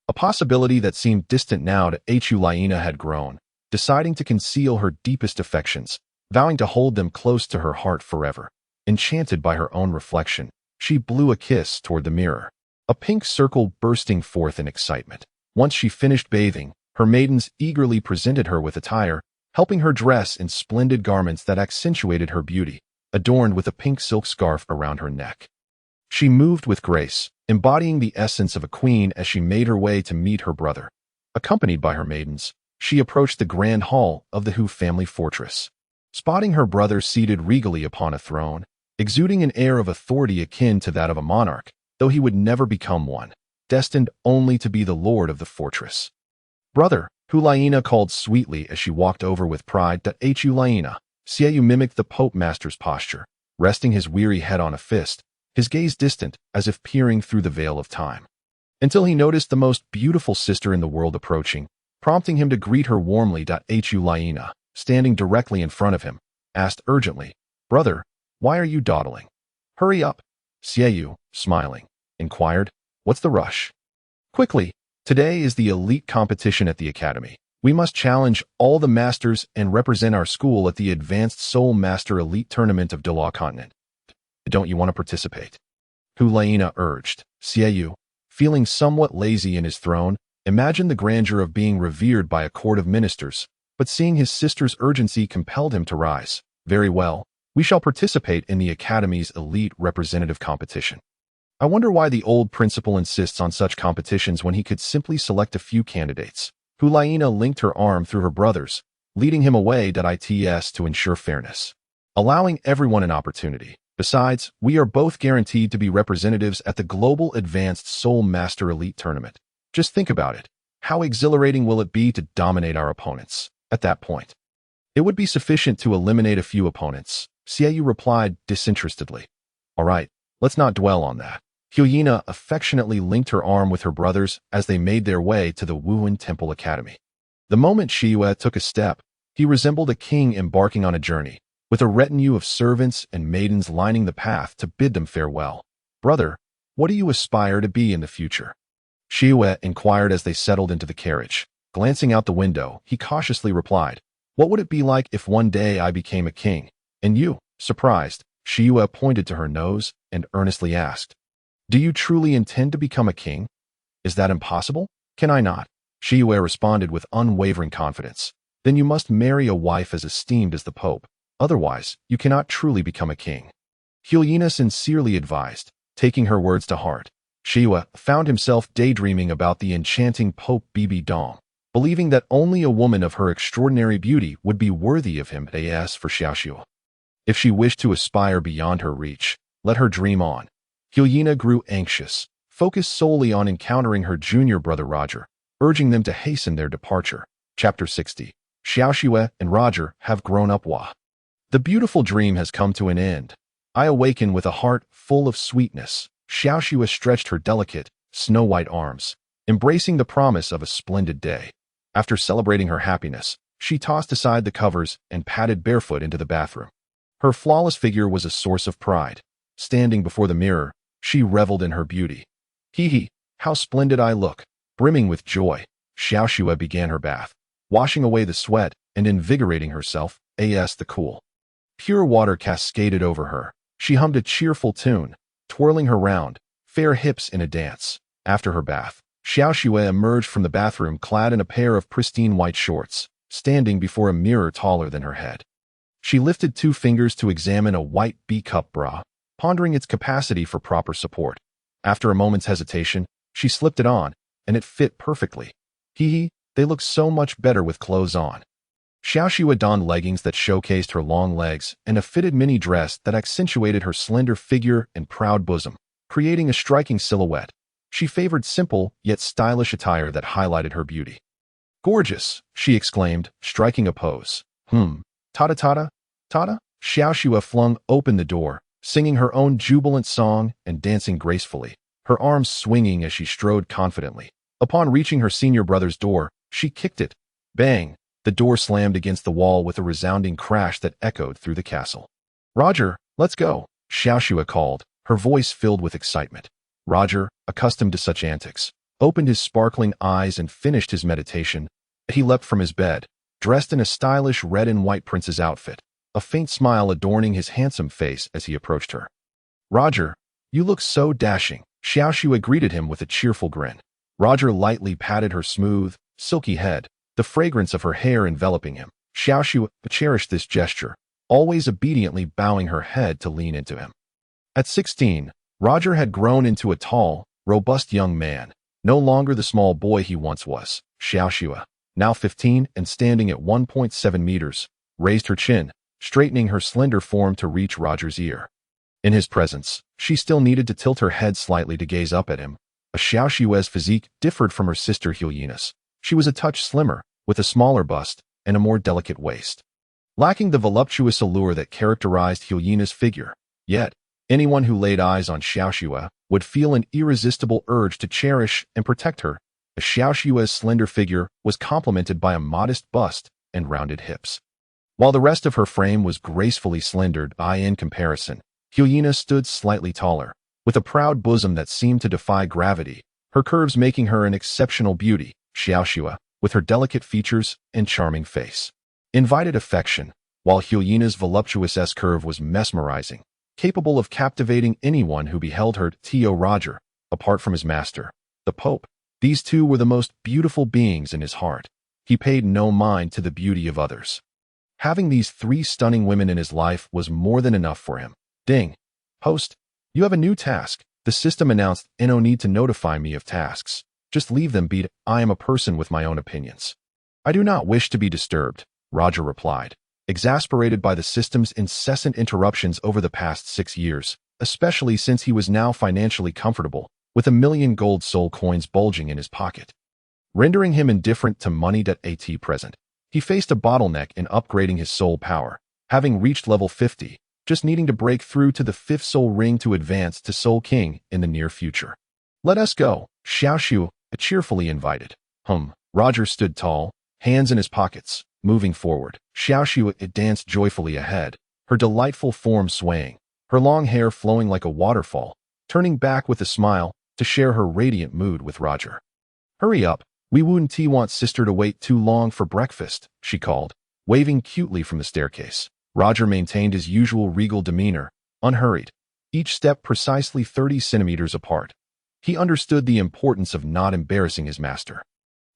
A possibility that seemed distant now to Hulayina had grown, deciding to conceal her deepest affections, vowing to hold them close to her heart forever. Enchanted by her own reflection, she blew a kiss toward the mirror, a pink circle bursting forth in excitement. Once she finished bathing, her maidens eagerly presented her with attire, helping her dress in splendid garments that accentuated her beauty, adorned with a pink silk scarf around her neck. She moved with grace, embodying the essence of a queen as she made her way to meet her brother. Accompanied by her maidens, she approached the grand hall of the Hu family fortress. Spotting her brother seated regally upon a throne, exuding an air of authority akin to that of a monarch, though he would never become one, destined only to be the lord of the fortress. Brother, Hulayina called sweetly as she walked over with pride. Hulayina, Shiao mimicked the Pope Master's posture, resting his weary head on a fist, his gaze distant as if peering through the veil of time, until he noticed the most beautiful sister in the world approaching, prompting him to greet her warmly. Hulayina, standing directly in front of him, asked urgently, Brother, why are you dawdling? Hurry up. Shiao, smiling, inquired, What's the rush? Quickly, today is the elite competition at the academy. We must challenge all the masters and represent our school at the Advanced Soul Master Elite Tournament of Douluo Continent. Don't you want to participate? Hulayina urged. Shiao, feeling somewhat lazy in his throne, imagined the grandeur of being revered by a court of ministers, but seeing his sister's urgency compelled him to rise. Very well, we shall participate in the Academy's elite representative competition. I wonder why the old principal insists on such competitions when he could simply select a few candidates. Hulaina linked her arm through her brother's, leading him away its to ensure fairness, allowing everyone an opportunity. Besides, we are both guaranteed to be representatives at the Global Advanced Soul Master Elite Tournament. Just think about it. How exhilarating will it be to dominate our opponents? At that point, it would be sufficient to eliminate a few opponents, Xiao replied disinterestedly. All right, let's not dwell on that. Hulaina affectionately linked her arm with her brothers as they made their way to the Wuhan Temple Academy. The moment Shiua took a step, he resembled a king embarking on a journey, with a retinue of servants and maidens lining the path to bid them farewell. Brother, what do you aspire to be in the future? Shiua inquired as they settled into the carriage. Glancing out the window, he cautiously replied, what would it be like if one day I became a king? And you, surprised, Shiua pointed to her nose and earnestly asked, do you truly intend to become a king? Is that impossible? Can I not? Shiua responded with unwavering confidence. Then you must marry a wife as esteemed as the Pope. Otherwise, you cannot truly become a king. Hulaina sincerely advised, taking her words to heart. Shiua found himself daydreaming about the enchanting Pope BBDong, believing that only a woman of her extraordinary beauty would be worthy of him as for Shiao. If she wished to aspire beyond her reach, let her dream on. Hulaina grew anxious, focused solely on encountering her junior brother Roger, urging them to hasten their departure. Chapter 60. Shiao and Roger have grown up. The beautiful dream has come to an end. I awaken with a heart full of sweetness. Shiao stretched her delicate, snow-white arms, embracing the promise of a splendid day. After celebrating her happiness, she tossed aside the covers and padded barefoot into the bathroom. Her flawless figure was a source of pride. Standing before the mirror, she reveled in her beauty. Hee, how splendid I look! Brimming with joy, Shiao began her bath, washing away the sweat and invigorating herself, the cool. Pure water cascaded over her. She hummed a cheerful tune, twirling her round, fair hips in a dance. After her bath, Shiao emerged from the bathroom clad in a pair of pristine white shorts, standing before a mirror taller than her head. She lifted 2 fingers to examine a white B-cup bra, pondering its capacity for proper support. After a moment's hesitation, she slipped it on, and it fit perfectly. Hee, they look so much better with clothes on. Shiao donned leggings that showcased her long legs and a fitted mini dress that accentuated her slender figure and proud bosom, creating a striking silhouette. She favored simple yet stylish attire that highlighted her beauty. Gorgeous, she exclaimed, striking a pose. Tada? Shiao flung open the door, singing her own jubilant song and dancing gracefully, her arms swinging as she strode confidently. Upon reaching her senior brother's door, she kicked it. Bang! The door slammed against the wall with a resounding crash that echoed through the castle. Roger, let's go, Shiao called, her voice filled with excitement. Roger, accustomed to such antics, opened his sparkling eyes and finished his meditation. He leapt from his bed, dressed in a stylish red and white prince's outfit, a faint smile adorning his handsome face as he approached her. Roger, you look so dashing, Shiao greeted him with a cheerful grin. Roger lightly patted her smooth, silky head, the fragrance of her hair enveloping him. Shiao cherished this gesture, always obediently bowing her head to lean into him. At 16, Roger had grown into a tall, robust young man, no longer the small boy he once was. Shiao, now 15 and standing at 1.7 meters, raised her chin, straightening her slender form to reach Roger's ear. In his presence, she still needed to tilt her head slightly to gaze up at him. Shiao's physique differed from her sister Hulaina's. She was a touch slimmer, with a smaller bust and a more delicate waist, lacking the voluptuous allure that characterized Hulaina's figure. Yet, anyone who laid eyes on Shiao would feel an irresistible urge to cherish and protect her. Shiao's slender figure was complemented by a modest bust and rounded hips, while the rest of her frame was gracefully slendered. In comparison, Hulaina stood slightly taller, with a proud bosom that seemed to defy gravity, her curves making her an exceptional beauty. Shiao, with her delicate features and charming face, invited affection, while Hulaina's voluptuous S-curve was mesmerizing, capable of captivating anyone who beheld her. Roger, apart from his master, the Pope, these two were the most beautiful beings in his heart. He paid no mind to the beauty of others. Having these 3 stunning women in his life was more than enough for him. Ding. Host, you have a new task. The system announced, no need to notify me of tasks. Just leave them be. I am a person with my own opinions. I do not wish to be disturbed, Roger replied, exasperated by the system's incessant interruptions over the past 6 years, especially since he was now financially comfortable, with 1,000,000 gold soul coins bulging in his pocket. Rendering him indifferent to money at present, he faced a bottleneck in upgrading his soul power, having reached level 50, just needing to break through to the 5th soul ring to advance to Soul King in the near future. Let us go, Shiao cheerfully invited. Roger stood tall, hands in his pockets, moving forward. Shiao danced joyfully ahead, her delightful form swaying, her long hair flowing like a waterfall, turning back with a smile to share her radiant mood with Roger. Hurry up, we wouldn't want sister to wait too long for breakfast, she called, waving cutely from the staircase. Roger maintained his usual regal demeanor, unhurried, each step precisely 30 centimeters apart. He understood the importance of not embarrassing his master,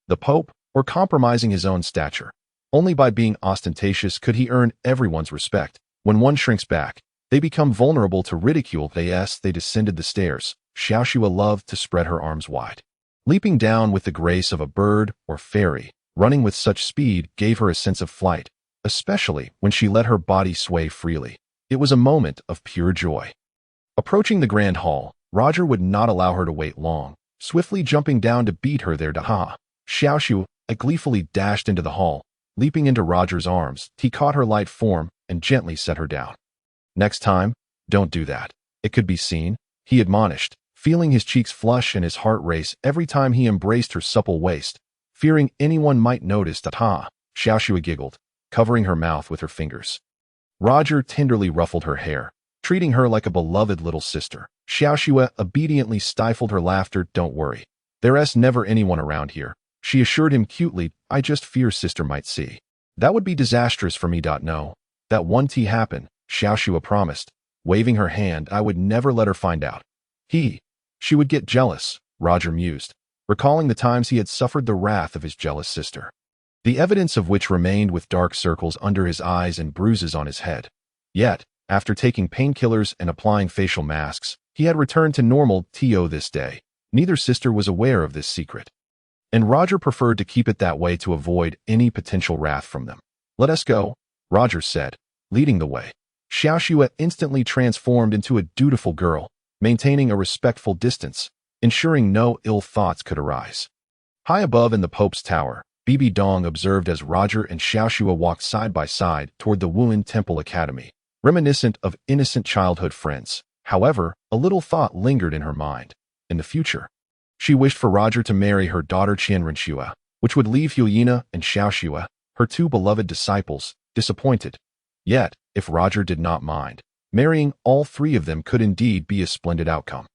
the Pope, or compromising his own stature. Only by being ostentatious could he earn everyone's respect. When one shrinks back, they become vulnerable to ridicule. As they descended the stairs, Shiao loved to spread her arms wide. Leaping down with the grace of a bird or fairy, running with such speed gave her a sense of flight, especially when she let her body sway freely. It was a moment of pure joy. Approaching the grand hall, Roger would not allow her to wait long, swiftly jumping down to beat her there. Shiao gleefully dashed into the hall, leaping into Roger's arms. He caught her light form and gently set her down. Next time, don't do that. It could be seen, he admonished, feeling his cheeks flush and his heart race every time he embraced her supple waist, fearing anyone might notice. Shiao giggled, covering her mouth with her fingers. Roger tenderly ruffled her hair, treating her like a beloved little sister. Shiao obediently stifled her laughter. Don't worry. There's never anyone around here, she assured him cutely. I just fear sister might see. That would be disastrous for me. No. That won't happen, Shiao promised, waving her hand. I would never let her find out. She would get jealous, Roger mused, recalling the times he had suffered the wrath of his jealous sister, the evidence of which remained with dark circles under his eyes and bruises on his head. Yet, after taking painkillers and applying facial masks, he had returned to normal this day. Neither sister was aware of this secret, and Roger preferred to keep it that way to avoid any potential wrath from them. Let us go, Roger said, leading the way. Shiao instantly transformed into a dutiful girl, maintaining a respectful distance, ensuring no ill thoughts could arise. High above in the Pope's tower, BBDong observed as Roger and Shiao walked side by side toward the Wuhan Temple Academy, reminiscent of innocent childhood friends. However, a little thought lingered in her mind. In the future, she wished for Roger to marry her daughter Shiua, which would leave Huina and Shiao, her two beloved disciples, disappointed. Yet, if Roger did not mind, marrying all three of them could indeed be a splendid outcome.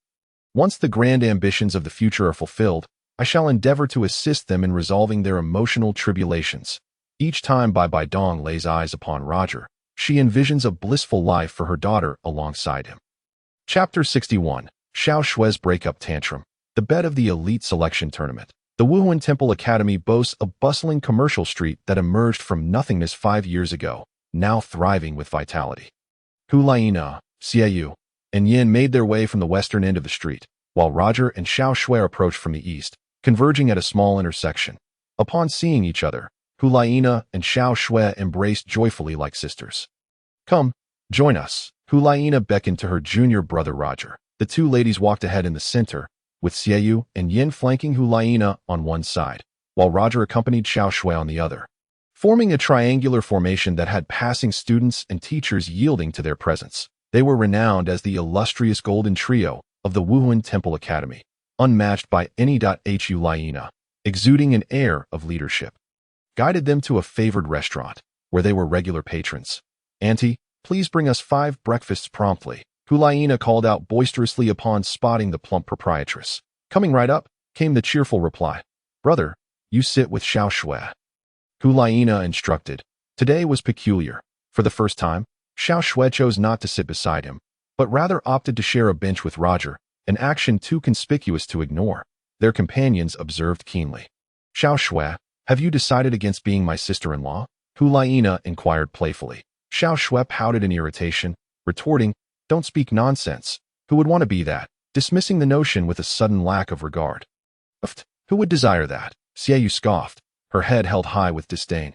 Once the grand ambitions of the future are fulfilled, I shall endeavor to assist them in resolving their emotional tribulations. Each time BBDong lays eyes upon Roger, she envisions a blissful life for her daughter alongside him. Chapter 61. Xiao Shue's Breakup Tantrum. The bed of the elite selection tournament. The Wuhan Temple Academy boasts a bustling commercial street that emerged from nothingness 5 years ago, now thriving with vitality. Huina, Xiao, and Yin made their way from the western end of the street, while Roger and Xiao Shui approached from the east, converging at a small intersection. Upon seeing each other, Huina and Xiao Shui embraced joyfully like sisters. Come, join us. Huina beckoned to her junior brother Roger. The two ladies walked ahead in the center, with Xiao and Yin flanking Huina on one side, while Roger accompanied Xiao Shui on the other, forming a triangular formation that had passing students and teachers yielding to their presence. They were renowned as the illustrious Golden Trio of the Wuhan Temple Academy, unmatched by any. Huina, exuding an air of leadership, guided them to a favored restaurant, where they were regular patrons. Auntie, please bring us 5 breakfasts promptly, Huina called out boisterously upon spotting the plump proprietress. Coming right up, came the cheerful reply. Brother, you sit with Xiao Shui. Huina instructed. Today was peculiar. For the first time, Xiao Shui chose not to sit beside him, but rather opted to share a bench with Roger, an action too conspicuous to ignore. Their companions observed keenly. Xiao Shui, have you decided against being my sister-in-law? Huina inquired playfully. Xiao Shui pouted in irritation, retorting, Don't speak nonsense. Who would want to be that? Dismissing the notion with a sudden lack of regard. Who would desire that? Xiao scoffed, her head held high with disdain.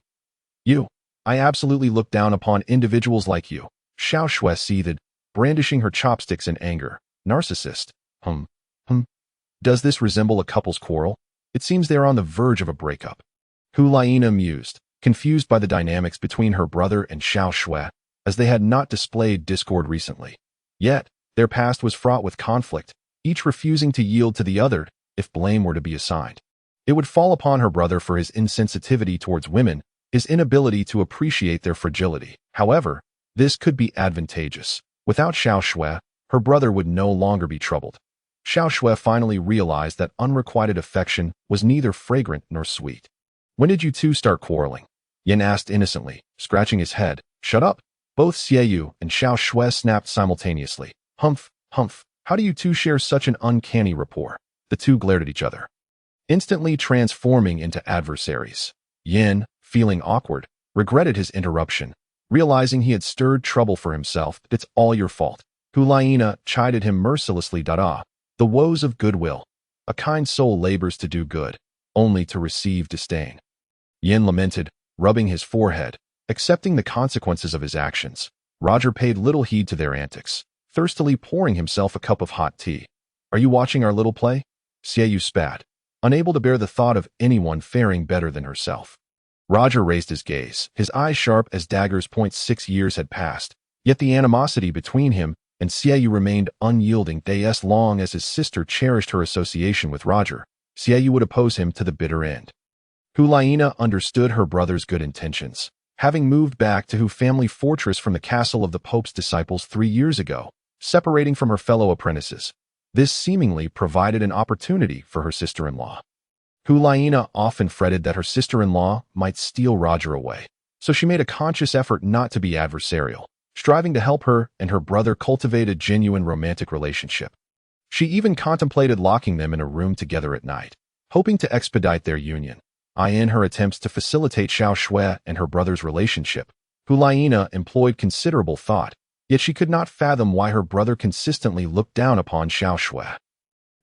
You. I absolutely look down upon individuals like you. Xiao Shui seethed, brandishing her chopsticks in anger. Narcissist. Hmm. Does this resemble a couple's quarrel? It seems they are on the verge of a breakup. Hu Laina mused, confused by the dynamics between her brother and Xiao Shui, as they had not displayed discord recently. Yet, their past was fraught with conflict, each refusing to yield to the other if blame were to be assigned. It would fall upon her brother for his insensitivity towards women, his inability to appreciate their fragility. However, this could be advantageous. Without Xiao Shui, her brother would no longer be troubled. Xiao Shui finally realized that unrequited affection was neither fragrant nor sweet. When did you two start quarreling? Yin asked innocently, scratching his head. Shut up! Both Xiao and Xiao Shui snapped simultaneously. Humph. How do you two share such an uncanny rapport? The two glared at each other, instantly transforming into adversaries. Yin, feeling awkward, regretted his interruption, realizing he had stirred trouble for himself. It's all your fault. Hu Laina chided him mercilessly. The woes of goodwill. A kind soul labors to do good, only to receive disdain. Yin lamented, rubbing his forehead, accepting the consequences of his actions. Roger paid little heed to their antics, thirstily pouring himself a cup of hot tea. Are you watching our little play? Xiao spat, unable to bear the thought of anyone faring better than herself. Roger raised his gaze, his eyes sharp as daggers. 6 years had passed, yet the animosity between him and Xiao remained unyielding. As long as his sister cherished her association with Roger, Xiao would oppose him to the bitter end. Hu Laina understood her brother's good intentions. Having moved back to Hu family fortress from the castle of the Pope's disciples 3 years ago, separating from her fellow apprentices, this seemingly provided an opportunity for her sister-in-law. Hu Laina often fretted that her sister-in-law might steal Roger away, so she made a conscious effort not to be adversarial, striving to help her and her brother cultivate a genuine romantic relationship. She even contemplated locking them in a room together at night, hoping to expedite their union. In her attempts to facilitate Xiao Shui and her brother's relationship, Hu Laina employed considerable thought, yet she could not fathom why her brother consistently looked down upon Xiao Shui.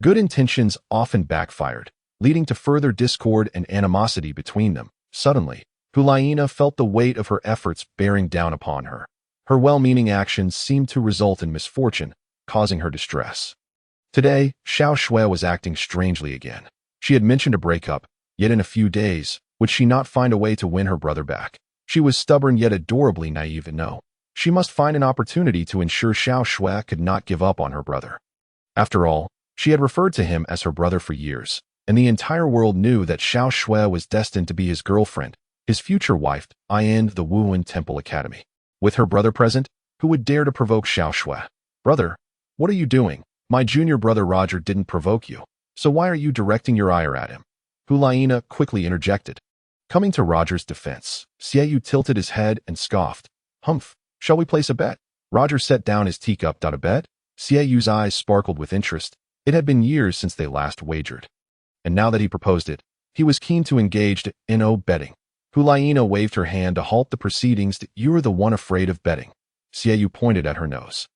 Good intentions often backfired, leading to further discord and animosity between them. Suddenly, Hu Laina felt the weight of her efforts bearing down upon her. Her well-meaning actions seemed to result in misfortune, causing her distress. Today, Xiao Shui was acting strangely again. She had mentioned a breakup, yet in a few days, would she not find a way to win her brother back? She was stubborn yet adorably naive and no. She must find an opportunity to ensure Xiao Shui could not give up on her brother. After all, she had referred to him as her brother for years, and the entire world knew that Xiao Shui was destined to be his girlfriend, his future wife, in the Wuwen Temple Academy. With her brother present, who would dare to provoke Xiao Shui? Brother, what are you doing? My junior brother Roger didn't provoke you, so why are you directing your ire at him? Hu Laina quickly interjected. Coming to Roger's defense, Xiao tilted his head and scoffed. Humph, shall we place a bet? Roger set down his teacup. A bet? Xiao's eyes sparkled with interest. It had been years since they last wagered. And now that he proposed it, he was keen to engage in betting. Hu Laina waved her hand to halt the proceedings. You are the one afraid of betting. Xiao pointed at her nose.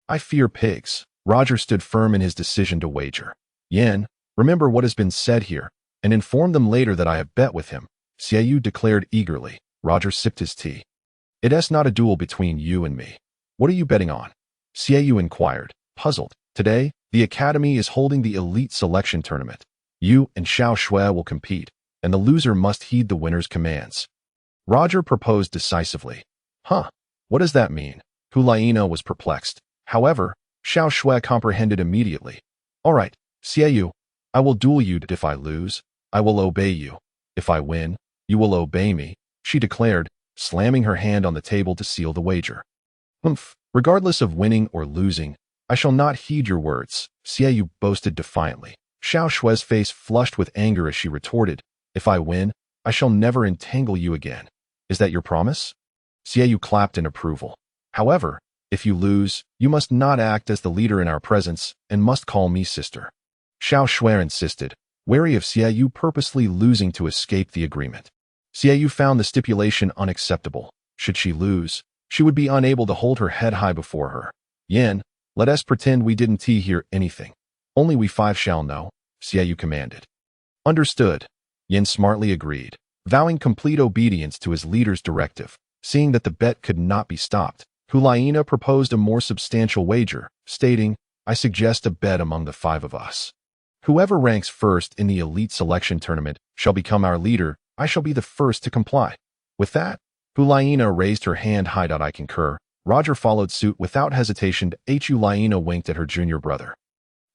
I fear pigs. Roger stood firm in his decision to wager. Yen, remember what has been said here, and inform them later that I have bet with him, Xiao declared eagerly. Roger sipped his tea. It's not a duel between you and me. What are you betting on? Xiao inquired, puzzled. Today, the Academy is holding the elite selection tournament. You and Xiao Shui will compete, and the loser must heed the winner's commands. Roger proposed decisively. What does that mean? Hu Laina was perplexed. However, Xiao Shui comprehended immediately. All right, Xiao, I will duel you. If I lose, I will obey you. If I win, you will obey me, she declared, slamming her hand on the table to seal the wager. Regardless of winning or losing, I shall not heed your words, Xiao boasted defiantly. Xiao Shui's face flushed with anger as she retorted, If I win, I shall never entangle you again. Is that your promise? Xiao clapped in approval. However, if you lose, you must not act as the leader in our presence and must call me sister. Xiao Shui insisted, wary of Xiao purposely losing to escape the agreement. Xiao found the stipulation unacceptable. Should she lose, she would be unable to hold her head high before her. Yen, let us pretend we didn't hear anything. Only we five shall know, Xiao commanded. Understood. Yin smartly agreed, vowing complete obedience to his leader's directive. Seeing that the bet could not be stopped, Hulaina proposed a more substantial wager, stating, I suggest a bet among the 5 of us. Whoever ranks first in the elite selection tournament shall become our leader. I shall be the first to comply. With that, Hulaina raised her hand high. I concur. Roger followed suit without hesitation. Hulaina winked at her junior brother.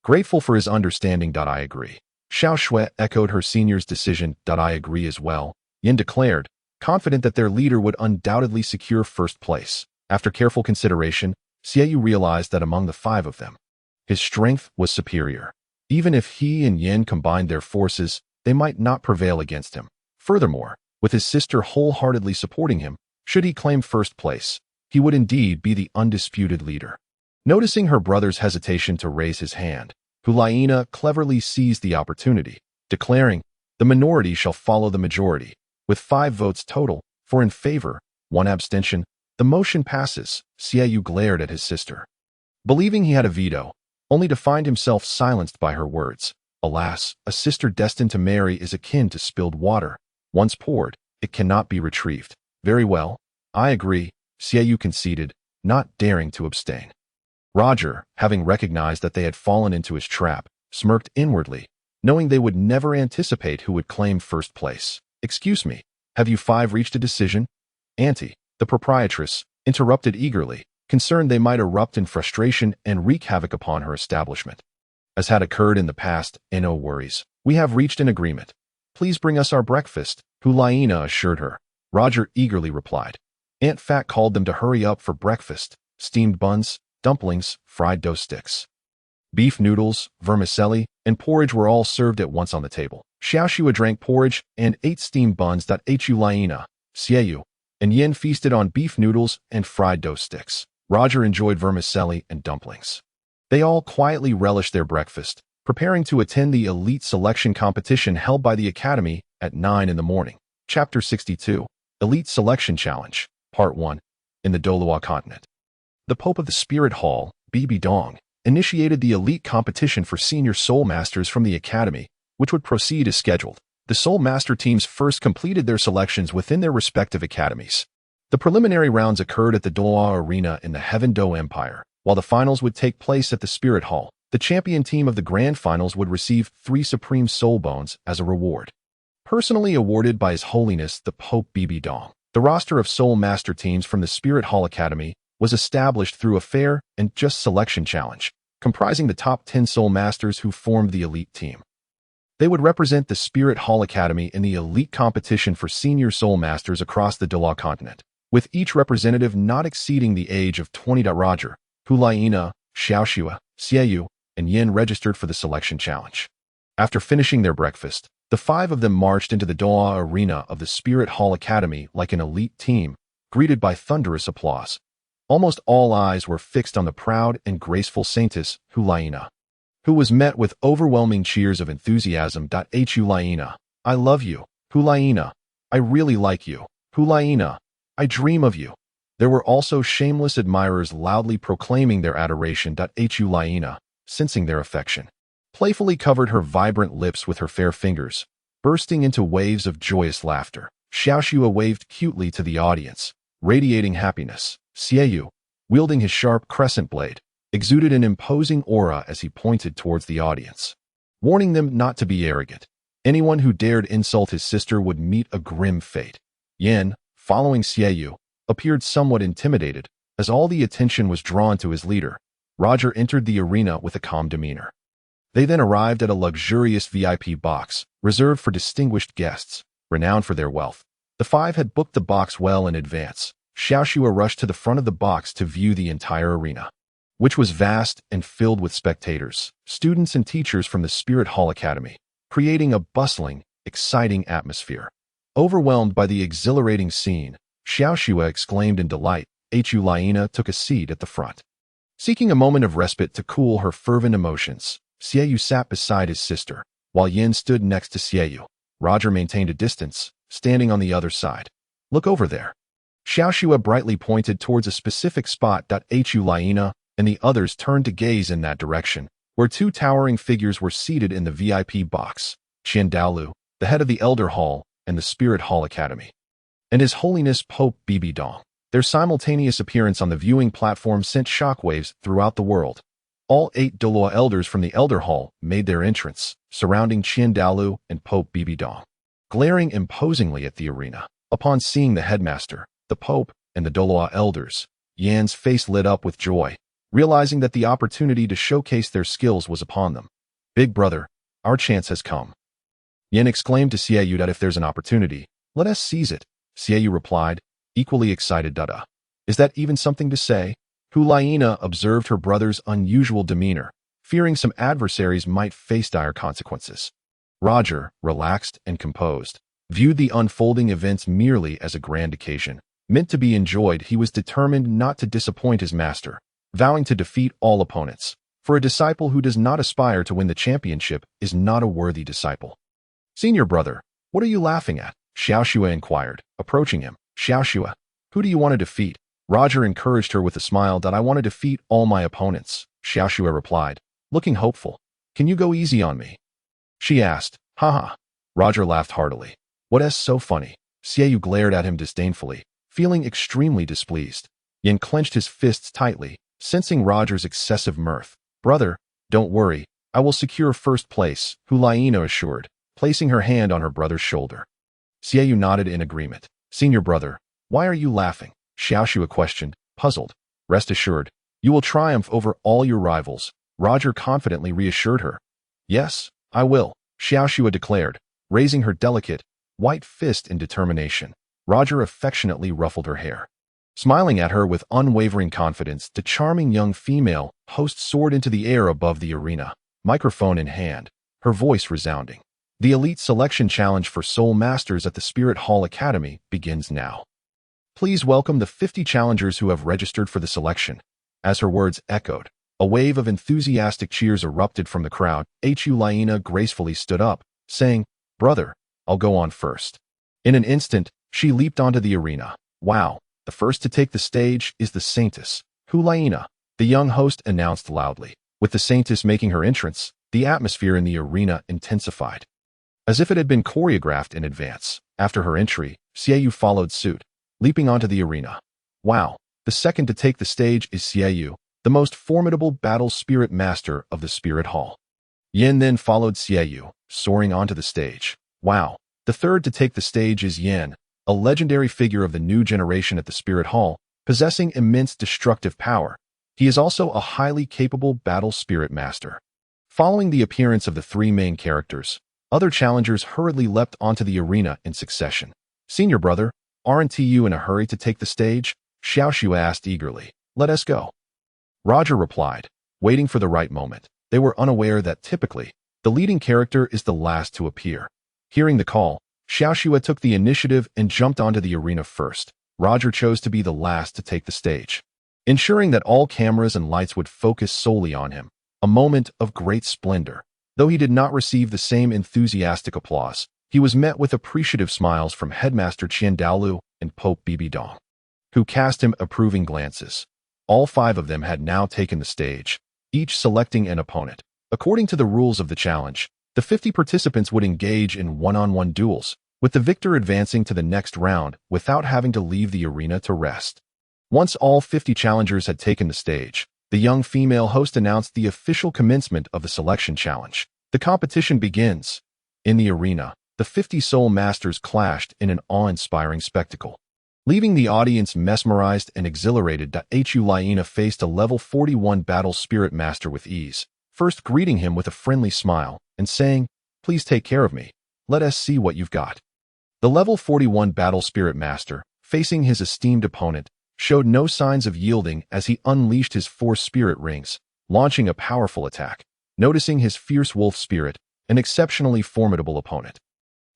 Grateful for his understanding. I agree. Xiao Shui echoed her senior's decision. I agree as well. Yin declared, confident that their leader would undoubtedly secure first place. After careful consideration, Xiao realized that among the 5 of them, his strength was superior. Even if he and Yin combined their forces, they might not prevail against him. Furthermore, with his sister wholeheartedly supporting him, should he claim first place, he would indeed be the undisputed leader. Noticing her brother's hesitation to raise his hand, Hulaina cleverly seized the opportunity, declaring, the minority shall follow the majority. With 5 votes total, 4 in favor, 1 abstention, the motion passes. Xiao glared at his sister, believing he had a veto, only to find himself silenced by her words. Alas, a sister destined to marry is akin to spilled water. Once poured, it cannot be retrieved. Very well, I agree, Xiao conceded, not daring to abstain. Roger, having recognized that they had fallen into his trap, smirked inwardly, knowing they would never anticipate who would claim first place. Excuse me, have you 5 reached a decision? Auntie, the proprietress, interrupted eagerly, concerned they might erupt in frustration and wreak havoc upon her establishment. As had occurred in the past, no worries. We have reached an agreement. Please bring us our breakfast, Hulaina assured her. Roger eagerly replied. Aunt Fat called them to hurry up for breakfast, steamed buns, dumplings, fried dough sticks. Beef noodles, vermicelli, and porridge were all served at once on the table. Shiua drank porridge and ate steamed buns. Hulaina, Xiao, and Yin feasted on beef noodles and fried dough sticks. Roger enjoyed vermicelli and dumplings. They all quietly relished their breakfast, preparing to attend the elite selection competition held by the Academy at 9 in the morning. Chapter 62, Elite Selection Challenge, Part 1, in the Douluo Continent. The Pope of the Spirit Hall, BBDong, initiated the elite competition for senior Soul Masters from the Academy, which would proceed as scheduled. The Soul Master teams first completed their selections within their respective academies. The preliminary rounds occurred at the Duel Arena in the Heaven Do Empire, while the finals would take place at the Spirit Hall. The champion team of the grand finals would receive 3 Supreme Soul Bones as a reward, personally awarded by His Holiness the Pope BBDong. The roster of Soul Master teams from the Spirit Hall Academy was established through a fair and just selection challenge, comprising the top 10 Soul Masters who formed the elite team. They would represent the Spirit Hall Academy in the elite competition for senior Soul Masters across the Douluo Continent, with each representative not exceeding the age of 20. Roger, Hulaina, Shiua, Xiao, and Yin registered for the selection challenge. After finishing their breakfast, the 5 of them marched into the Douluo Arena of the Spirit Hall Academy like an elite team, greeted by thunderous applause. Almost all eyes were fixed on the proud and graceful saintess, Hulaina, who was met with overwhelming cheers of enthusiasm. Hulaina, I love you. Hulaina, I really like you. Hulaina, I dream of you. There were also shameless admirers loudly proclaiming their adoration. Hulaina, sensing their affection, playfully covered her vibrant lips with her fair fingers, bursting into waves of joyous laughter. Shiao waved cutely to the audience, radiating happiness. Xiao, wielding his sharp crescent blade, exuded an imposing aura as he pointed towards the audience, warning them not to be arrogant. Anyone who dared insult his sister would meet a grim fate. Yin, following Xiao, appeared somewhat intimidated, as all the attention was drawn to his leader. Roger entered the arena with a calm demeanor. They then arrived at a luxurious VIP box, reserved for distinguished guests, renowned for their wealth. The 5 had booked the box well in advance. Shiua rushed to the front of the box to view the entire arena, which was vast and filled with spectators, students and teachers from the Spirit Hall Academy, creating a bustling, exciting atmosphere. Overwhelmed by the exhilarating scene, Shiua exclaimed in delight. Hulaina took a seat at the front. Seeking a moment of respite to cool her fervent emotions, Xiao sat beside his sister, while Yin stood next to Xiao. Roger maintained a distance, standing on the other side. Look over there. Shiua brightly pointed towards a specific spot. Hulaina and the others turned to gaze in that direction, where 2 towering figures were seated in the VIP box. Douluo, the head of the Elder Hall and the Spirit Hall Academy, and His Holiness Pope BBDong. Their simultaneous appearance on the viewing platform sent shockwaves throughout the world. All 8 Douluo elders from the Elder Hall made their entrance, surrounding Douluo and Pope BBDong, glaring imposingly at the arena. Upon seeing the headmaster, the Pope, and the Douluo elders, Yan's face lit up with joy, realizing that the opportunity to showcase their skills was upon them. "Big brother, our chance has come." Yan exclaimed to Shiao that if there's an opportunity, let us seize it. Shiao replied, equally excited. Dada. Is that even something to say? Hulaina observed her brother's unusual demeanor, fearing some adversaries might face dire consequences. Roger, relaxed and composed, viewed the unfolding events merely as a grand occasion. Meant to be enjoyed, he was determined not to disappoint his master, vowing to defeat all opponents. For a disciple who does not aspire to win the championship is not a worthy disciple. "Senior brother, what are you laughing at?" Shiao inquired, approaching him. "Shiao, who do you want to defeat?" Roger encouraged her with a smile. "I want to defeat all my opponents," Shiao replied, looking hopeful. "Can you go easy on me?" she asked. "Haha." Roger laughed heartily. "What's so funny?" Shiao glared at him disdainfully, feeling extremely displeased. Yan clenched his fists tightly, sensing Roger's excessive mirth. "Brother, don't worry, I will secure first place," Hulaina assured, placing her hand on her brother's shoulder. Shiao nodded in agreement. "Senior brother, why are you laughing?" Shiao questioned, puzzled. "Rest assured, you will triumph over all your rivals," Roger confidently reassured her. "Yes, I will," Shiao declared, raising her delicate, white fist in determination. Roger affectionately ruffled her hair. Smiling at her with unwavering confidence, the charming young female host soared into the air above the arena, microphone in hand, her voice resounding. "The Elite Selection Challenge for Soul Masters at the Spirit Hall Academy begins now. Please welcome the 50 challengers who have registered for the selection." As her words echoed, a wave of enthusiastic cheers erupted from the crowd. Hulaina gracefully stood up, saying, "Brother, I'll go on first." In an instant, she leaped onto the arena. "Wow, the first to take the stage is the Saintess, Hulaina," the young host announced loudly. With the Saintess making her entrance, the atmosphere in the arena intensified, as if it had been choreographed in advance. After her entry, Shiao followed suit, leaping onto the arena. "Wow, the second to take the stage is Shiao, the most formidable battle spirit master of the Spirit Hall." Yan then followed Shiao, soaring onto the stage. "Wow, the third to take the stage is Yan, a legendary figure of the new generation at the Spirit Hall, possessing immense destructive power. He is also a highly capable battle spirit master." Following the appearance of the 3 main characters, other challengers hurriedly leapt onto the arena in succession. "Senior brother, aren't you in a hurry to take the stage?" Shiao asked eagerly. "Let us go," Roger replied, waiting for the right moment. They were unaware that typically, the leading character is the last to appear. Hearing the call, Shiao took the initiative and jumped onto the arena first. Roger chose to be the last to take the stage, ensuring that all cameras and lights would focus solely on him. A moment of great splendor. Though he did not receive the same enthusiastic applause, he was met with appreciative smiles from Headmaster Douluo and Pope BBDong, who cast him approving glances. All 5 of them had now taken the stage, each selecting an opponent. According to the rules of the challenge, the 50 participants would engage in one-on-one duels, with the victor advancing to the next round without having to leave the arena to rest. Once all 50 challengers had taken the stage, the young female host announced the official commencement of the selection challenge. The competition begins. In the arena, the 50 soul masters clashed in an awe-inspiring spectacle, leaving the audience mesmerized and exhilarated. Hulaina faced a level 41 battle spirit master with ease, first greeting him with a friendly smile and saying, "Please take care of me. Let us see what you've got." The level 41 battle spirit master, facing his esteemed opponent, showed no signs of yielding as he unleashed his 4 spirit rings, launching a powerful attack. Noticing his fierce wolf spirit, an exceptionally formidable opponent,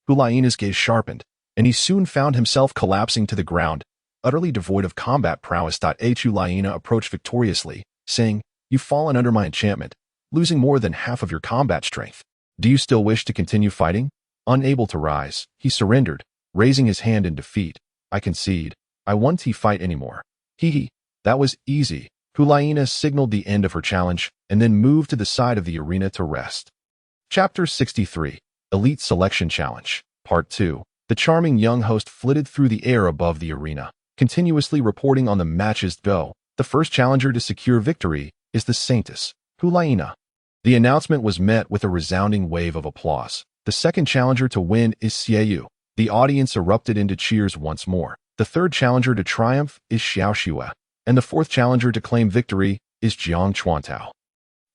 Hulaina's gaze sharpened, and he soon found himself collapsing to the ground, utterly devoid of combat prowess. Hulaina approached victoriously, saying, "You've fallen under my enchantment, losing more than half of your combat strength. Do you still wish to continue fighting?" Unable to rise, he surrendered, raising his hand in defeat. "I concede. I won't fight anymore." "Hee, that was easy." Hulaina signaled the end of her challenge and then moved to the side of the arena to rest. Chapter 63. Elite Selection Challenge, Part 2. The charming young host flitted through the air above the arena, continuously reporting on the match's go. The first challenger to secure victory is the Saintess, Hulaina. The announcement was met with a resounding wave of applause. The second challenger to win is Shiao. The audience erupted into cheers once more. The third challenger to triumph is Shiua, and the fourth challenger to claim victory is Jiang Chuantao.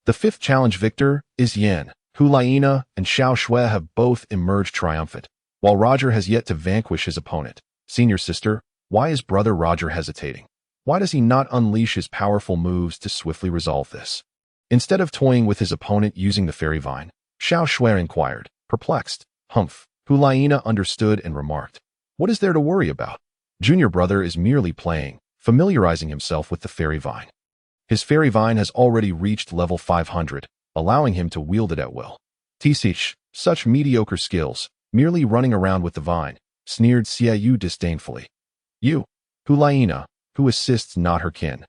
The fifth challenge victor is Yan. Hulaina and Xiao have both emerged triumphant, while Roger has yet to vanquish his opponent. Senior sister, why is brother Roger hesitating? Why does he not unleash his powerful moves to swiftly resolve this? Instead of toying with his opponent using the fairy vine, Xiao inquired, perplexed. Humph. Hulaina understood and remarked, what is there to worry about? Junior brother is merely playing, familiarizing himself with the fairy vine. His fairy vine has already reached level 500, allowing him to wield it at will. Tisich, such mediocre skills, merely running around with the vine, sneered Xiao disdainfully. You, Hulaina, who assists not her kin.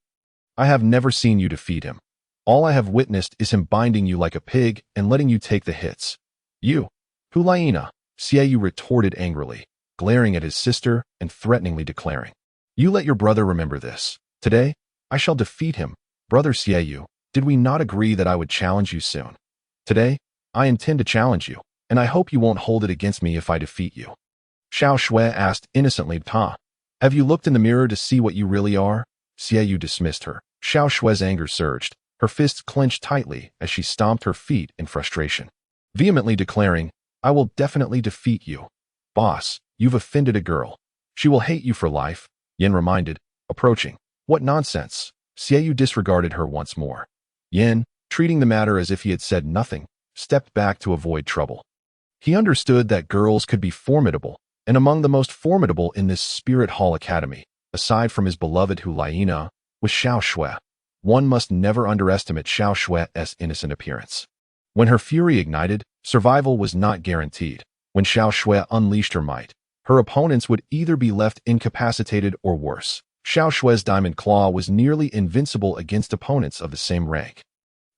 I have never seen you defeat him. All I have witnessed is him binding you like a pig and letting you take the hits. You, Hulaina, Xiao retorted angrily, glaring at his sister and threateningly declaring, you let your brother remember this. Today, I shall defeat him. Brother Xiao, did we not agree that I would challenge you soon? Today, I intend to challenge you, and I hope you won't hold it against me if I defeat you. Xiao asked innocently, have you looked in the mirror to see what you really are? Xiao dismissed her. Xiao's anger surged, her fists clenched tightly as she stomped her feet in frustration, vehemently declaring, I will definitely defeat you. Boss, you've offended a girl. She will hate you for life, Yin reminded, approaching. What nonsense. Xiao disregarded her once more. Yin, treating the matter as if he had said nothing, stepped back to avoid trouble. He understood that girls could be formidable, and among the most formidable in this Spirit Hall Academy, aside from his beloved Hulaina, was Xiao. One must never underestimate Xiao's innocent appearance. When her fury ignited, survival was not guaranteed. When Xiao unleashed her might, her opponents would either be left incapacitated or worse. Xiao's diamond claw was nearly invincible against opponents of the same rank.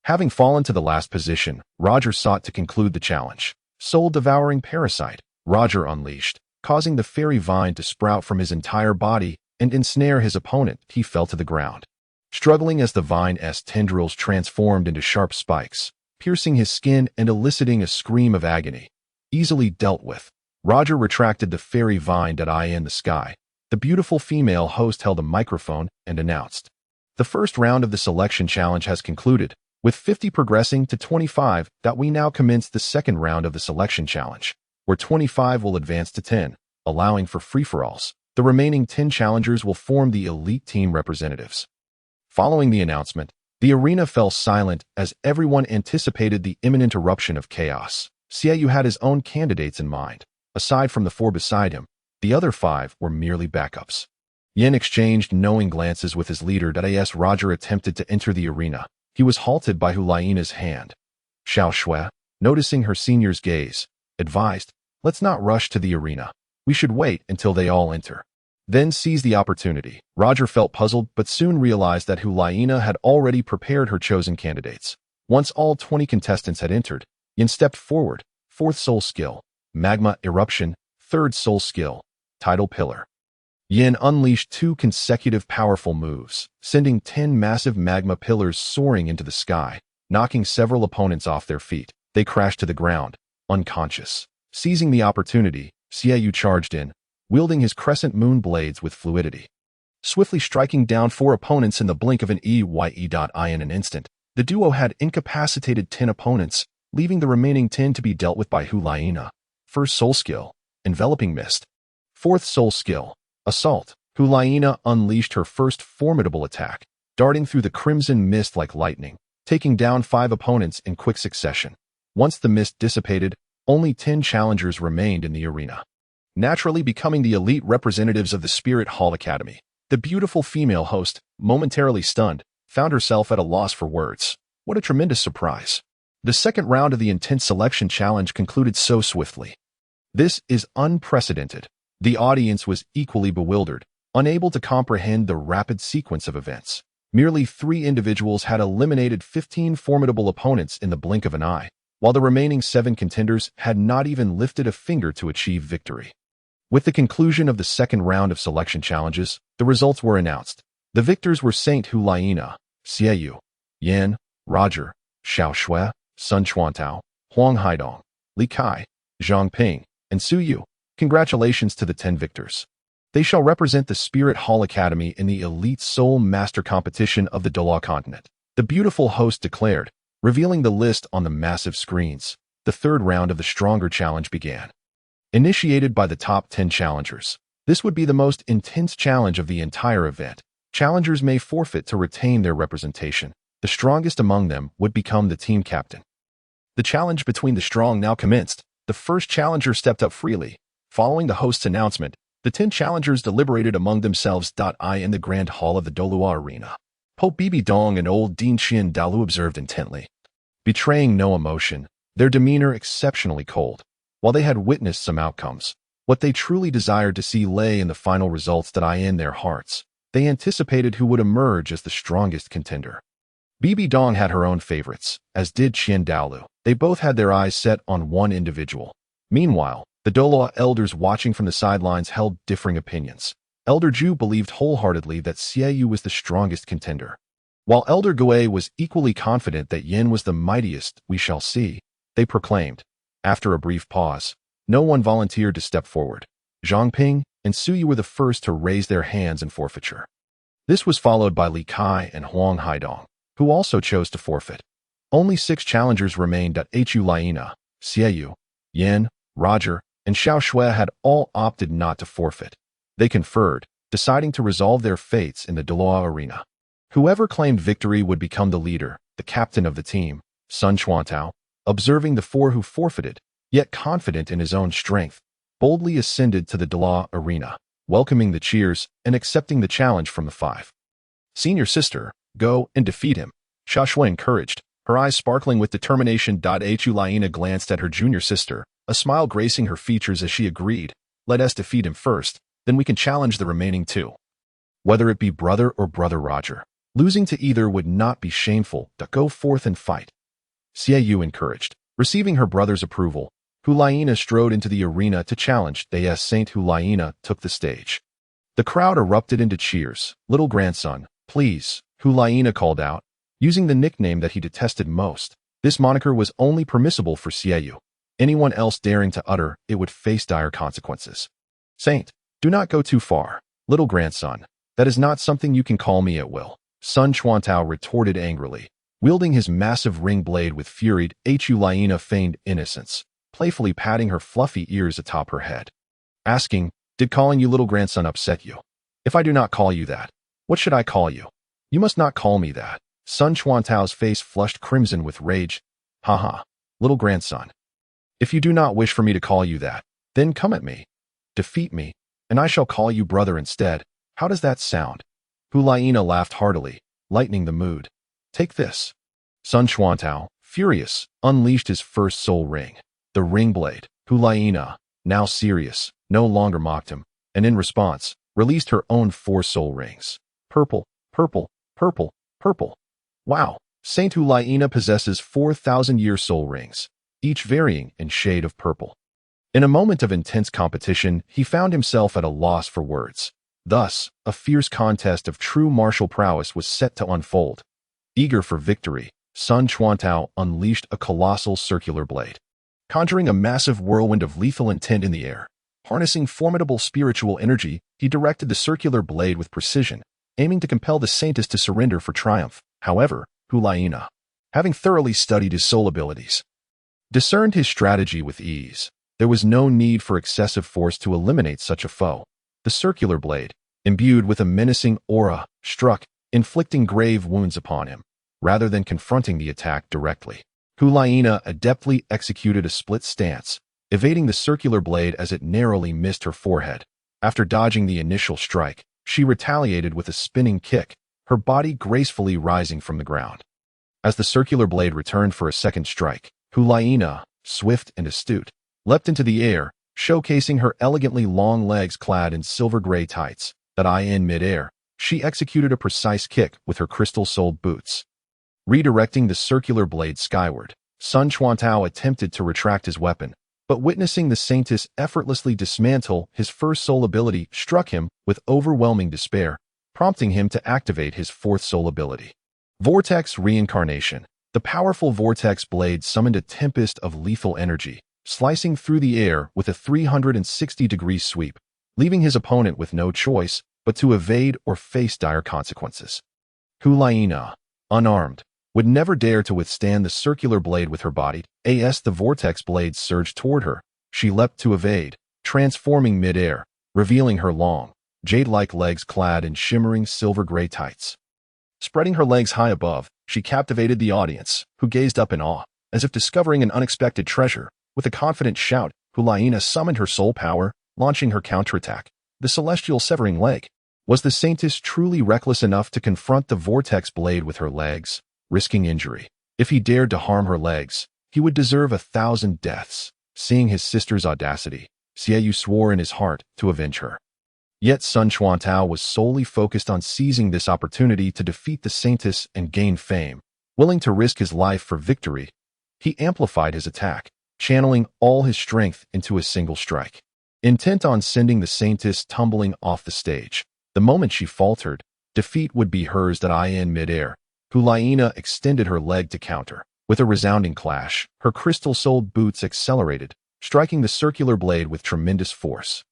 Having fallen to the last position, Roger sought to conclude the challenge. Soul-devouring parasite, Roger unleashed, causing the fairy vine to sprout from his entire body and ensnare his opponent. He fell to the ground, struggling as the vine's tendrils transformed into sharp spikes, piercing his skin and eliciting a scream of agony. Easily dealt with, Roger retracted the fairy vine in the sky. The beautiful female host held a microphone and announced, the first round of the selection challenge has concluded, with 50 progressing to 25. We now commence the second round of the selection challenge, where 25 will advance to 10, allowing for free-for-alls. The remaining 10 challengers will form the elite team representatives. Following the announcement, the arena fell silent as everyone anticipated the imminent eruption of chaos. Xiao had his own candidates in mind. Aside from the 4 beside him, the other 5 were merely backups. Yin exchanged knowing glances with his leader as Roger attempted to enter the arena. He was halted by Hulaina's hand. Xiao, noticing her senior's gaze, advised, let's not rush to the arena. We should wait until they all enter. Then seize the opportunity. Roger felt puzzled but soon realized that Hulaina had already prepared her chosen candidates. Once all 20 contestants had entered, Yin stepped forward. 4th soul skill, Magma Eruption. 3rd soul skill, Tidal Pillar. Yin unleashed 2 consecutive powerful moves, sending 10 massive magma pillars soaring into the sky, knocking several opponents off their feet. They crashed to the ground, unconscious. Seizing the opportunity, Xiao charged in, wielding his crescent moon blades with fluidity. Swiftly striking down 4 opponents in the blink of an eye in an instant, the duo had incapacitated 10 opponents, leaving the remaining 10 to be dealt with by Hulaina. 1st soul skill, Enveloping Mist. 4th soul skill, Assault. Hulaina unleashed her first formidable attack, darting through the crimson mist like lightning, taking down 5 opponents in quick succession. Once the mist dissipated, only 10 challengers remained in the arena, naturally becoming the elite representatives of the Spirit Hall Academy. The beautiful female host, momentarily stunned, found herself at a loss for words. What a tremendous surprise. The second round of the intense selection challenge concluded so swiftly. This is unprecedented. The audience was equally bewildered, unable to comprehend the rapid sequence of events. Merely 3 individuals had eliminated 15 formidable opponents in the blink of an eye. while the remaining 7 contenders had not even lifted a finger to achieve victory. With the conclusion of the second round of selection challenges, the results were announced. The victors were Saint Hulaina, Xiao, Yan, Roger, Xiao Shui, Sun Chuantao, Huang Haidong, Li Kai, Zhang Ping, and Su Yu. Congratulations to the 10 victors. They shall represent the Spirit Hall Academy in the Elite Soul Master Competition of the Douluo Continent. The beautiful host declared, revealing the list on the massive screens. The third round of the Stronger Challenge began. Initiated by the top 10 challengers, this would be the most intense challenge of the entire event. Challengers may forfeit to retain their representation. The strongest among them would become the team captain. The challenge between the strong now commenced. The first challenger stepped up freely. Following the host's announcement, the 10 challengers deliberated among themselves. In the grand hall of the Douluo Arena, Pope BBDong and old Dean Qian Dalu observed intently. Betraying no emotion, their demeanor exceptionally cold. While they had witnessed some outcomes, what they truly desired to see lay in the final results. In their hearts, they anticipated who would emerge as the strongest contender. BBDong had her own favorites, as did Qian Dalu. They both had their eyes set on one individual. Meanwhile, the Douluo elders watching from the sidelines held differing opinions. Elder Zhu believed wholeheartedly that Xiao was the strongest contender, while Elder Gui was equally confident that Yin was the mightiest. We shall see, they proclaimed. After a brief pause, no one volunteered to step forward. Zhang Ping and Su Yu were the first to raise their hands in forfeiture. This was followed by Li Kai and Huang Haidong, who also chose to forfeit. Only 6 challengers remained. Hulaina, Xiao, Yan, Roger, and Xiao Shui had all opted not to forfeit. They conferred, deciding to resolve their fates in the Douluo arena. Whoever claimed victory would become the leader, the captain of the team. Sun Chuantao, observing the 4 who forfeited, yet confident in his own strength, boldly ascended to the Douluo arena, welcoming the cheers and accepting the challenge from the 5. Senior sister, go and defeat him, Xiao Shui encouraged, her eyes sparkling with determination. Hulaina glanced at her junior sister, a smile gracing her features as she agreed, let us defeat him first, then we can challenge the remaining 2. Whether it be brother or brother Roger, losing to either would not be shameful. Go forth and fight, Xiao encouraged. Receiving her brother's approval, Hulaina strode into the arena to challenge. Saint Hulaina took the stage. The crowd erupted into cheers. Little grandson, please, Hulaina called out, using the nickname that he detested most. This moniker was only permissible for Xiao. Anyone else daring to utter it would face dire consequences. Saint, do not go too far, little grandson. That is not something you can call me at will, Sun Chuantao retorted angrily. Wielding his massive ring blade with fury, Hulaina feigned innocence, playfully patting her fluffy ears atop her head. Asking, did calling you little grandson upset you? If I do not call you that, what should I call you? You must not call me that. Sun Chuantao's face flushed crimson with rage. Haha, little grandson. If you do not wish for me to call you that, then come at me. Defeat me, and I shall call you brother instead. How does that sound? Hulaina laughed heartily, lightening the mood. Take this. Sun Chuantao, furious, unleashed his first soul ring, the ring blade. Hulaina, now serious, no longer mocked him, and in response, released her own 4 soul rings. Purple, purple, purple, purple. Wow, Saint Hulaina possesses 4,000-year soul rings, each varying in shade of purple. In a moment of intense competition, he found himself at a loss for words. Thus, a fierce contest of true martial prowess was set to unfold. Eager for victory, Sun Chuantao unleashed a colossal circular blade, conjuring a massive whirlwind of lethal intent in the air. Harnessing formidable spiritual energy, he directed the circular blade with precision, aiming to compel the saintess to surrender for triumph. However, Hulaina, having thoroughly studied his soul abilities, discerned his strategy with ease. There was no need for excessive force to eliminate such a foe. The circular blade, imbued with a menacing aura, struck, inflicting grave wounds upon him, rather than confronting the attack directly. Hulaina adeptly executed a split stance, evading the circular blade as it narrowly missed her forehead. After dodging the initial strike, she retaliated with a spinning kick, her body gracefully rising from the ground. As the circular blade returned for a second strike, Hulaina, swift and astute, leapt into the air, showcasing her elegantly long legs clad in silver-gray tights. In midair, she executed a precise kick with her crystal-soled boots, redirecting the circular blade skyward. Sun Chuantao attempted to retract his weapon, but witnessing the Saintess effortlessly dismantle his first soul ability struck him with overwhelming despair, prompting him to activate his fourth soul ability. Vortex Reincarnation. The powerful Vortex blade summoned a tempest of lethal energy, slicing through the air with a 360-degree sweep, leaving his opponent with no choice but to evade or face dire consequences. Huliena, unarmed, would never dare to withstand the circular blade with her body. As the vortex blade surged toward her, she leapt to evade, transforming mid-air, revealing her long, jade-like legs clad in shimmering silver-gray tights. Spreading her legs high above, she captivated the audience, who gazed up in awe, as if discovering an unexpected treasure. With a confident shout, Huliena summoned her soul power, launching her counterattack, the celestial severing leg. Was the Saintess truly reckless enough to confront the vortex blade with her legs, risking injury? If he dared to harm her legs, he would deserve 1,000 deaths. Seeing his sister's audacity, Shiao swore in his heart to avenge her. Yet Sun Chuantao was solely focused on seizing this opportunity to defeat the Saintess and gain fame. Willing to risk his life for victory, he amplified his attack, channeling all his strength into a single strike. Intent on sending the Saintess tumbling off the stage, the moment she faltered, defeat would be hers. In midair, Huliena extended her leg to counter. With a resounding clash, her crystal-soled boots accelerated, striking the circular blade with tremendous force,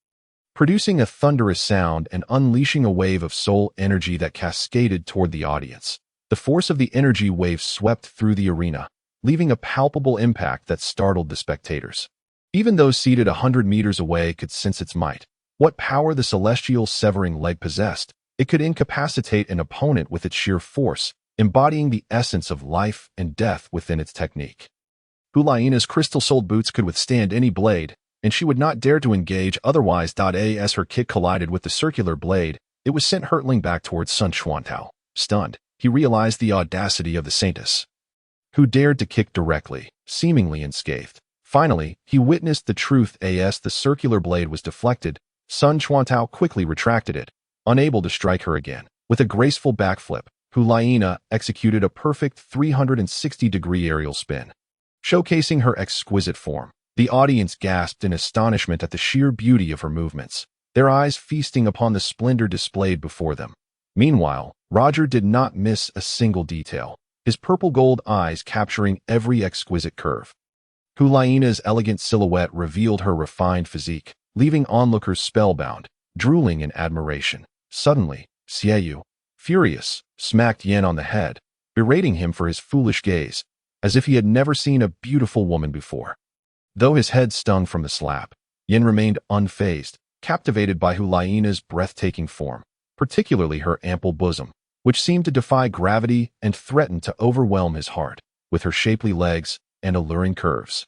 producing a thunderous sound and unleashing a wave of soul energy that cascaded toward the audience. The force of the energy wave swept through the arena, leaving a palpable impact that startled the spectators. Even those seated 100 meters away could sense its might. What power the celestial severing leg possessed! It could incapacitate an opponent with its sheer force, embodying the essence of life and death within its technique. Huliena's crystal-soled boots could withstand any blade, and she would not dare to engage otherwise. As her kick collided with the circular blade, it was sent hurtling back towards Sun Chuantao. Stunned, he realized the audacity of the Saintess, who dared to kick directly, seemingly unscathed. Finally, he witnessed the truth. As the circular blade was deflected, Sun Chuantao quickly retracted it, unable to strike her again. With a graceful backflip, Huliena executed a perfect 360-degree aerial spin, showcasing her exquisite form. The audience gasped in astonishment at the sheer beauty of her movements, their eyes feasting upon the splendor displayed before them. Meanwhile, Roger did not miss a single detail, his purple-gold eyes capturing every exquisite curve. Huliena's elegant silhouette revealed her refined physique, leaving onlookers spellbound, drooling in admiration. Suddenly, Shiao, furious, smacked Yen on the head, berating him for his foolish gaze, as if he had never seen a beautiful woman before. Though his head stung from the slap, Yen remained unfazed, captivated by Huliena's breathtaking form, particularly her ample bosom, which seemed to defy gravity and threatened to overwhelm his heart. With her shapely legs and alluring curves,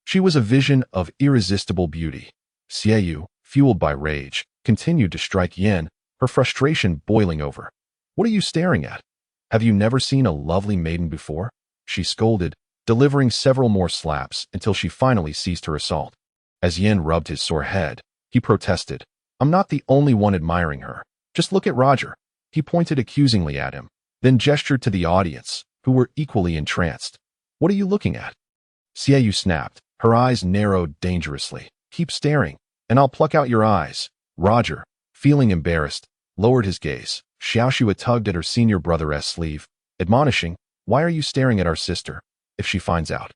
she was a vision of irresistible beauty. Shiao, fueled by rage, continued to strike Yen, her frustration boiling over. "What are you staring at? Have you never seen a lovely maiden before?" she scolded, delivering several more slaps until she finally ceased her assault. As Yen rubbed his sore head, he protested, "I'm not the only one admiring her. Just look at Roger." He pointed accusingly at him, then gestured to the audience, who were equally entranced. "What are you looking at?" Shiao snapped, her eyes narrowed dangerously. "Keep staring, and I'll pluck out your eyes." Roger, feeling embarrassed, lowered his gaze. Shiao tugged at her senior brother's sleeve, admonishing, "Why are you staring at our sister? If she finds out,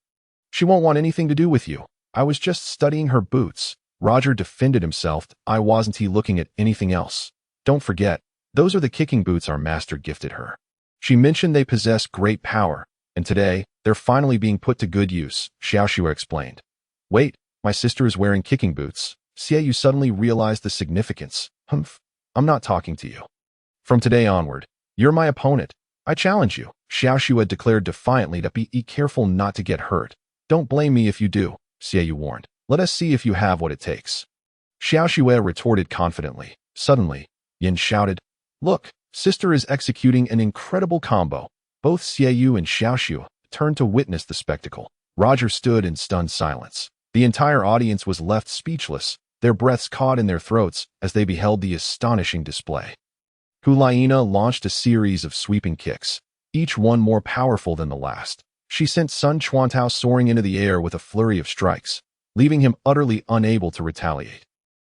she won't want anything to do with you." "I was just studying her boots." Roger defended himself. "I wasn't looking at anything else. Don't forget, those are the kicking boots our master gifted her. She mentioned they possess great power, and today, they're finally being put to good use," Shiao explained. "Wait, my sister is wearing kicking boots." Shiao suddenly realized the significance. "Humph, I'm not talking to you. From today onward, you're my opponent. I challenge you," Shiao declared defiantly. "Be careful not to get hurt. Don't blame me if you do," Shiao warned. "Let us see if you have what it takes." Shiao retorted confidently. Suddenly, Yen shouted, "Look, sister is executing an incredible combo." Both Shiao and Shiao turned to witness the spectacle. Roger stood in stunned silence. The entire audience was left speechless, their breaths caught in their throats as they beheld the astonishing display. Huliena launched a series of sweeping kicks, each one more powerful than the last. She sent Sun Chuantao soaring into the air with a flurry of strikes, leaving him utterly unable to retaliate.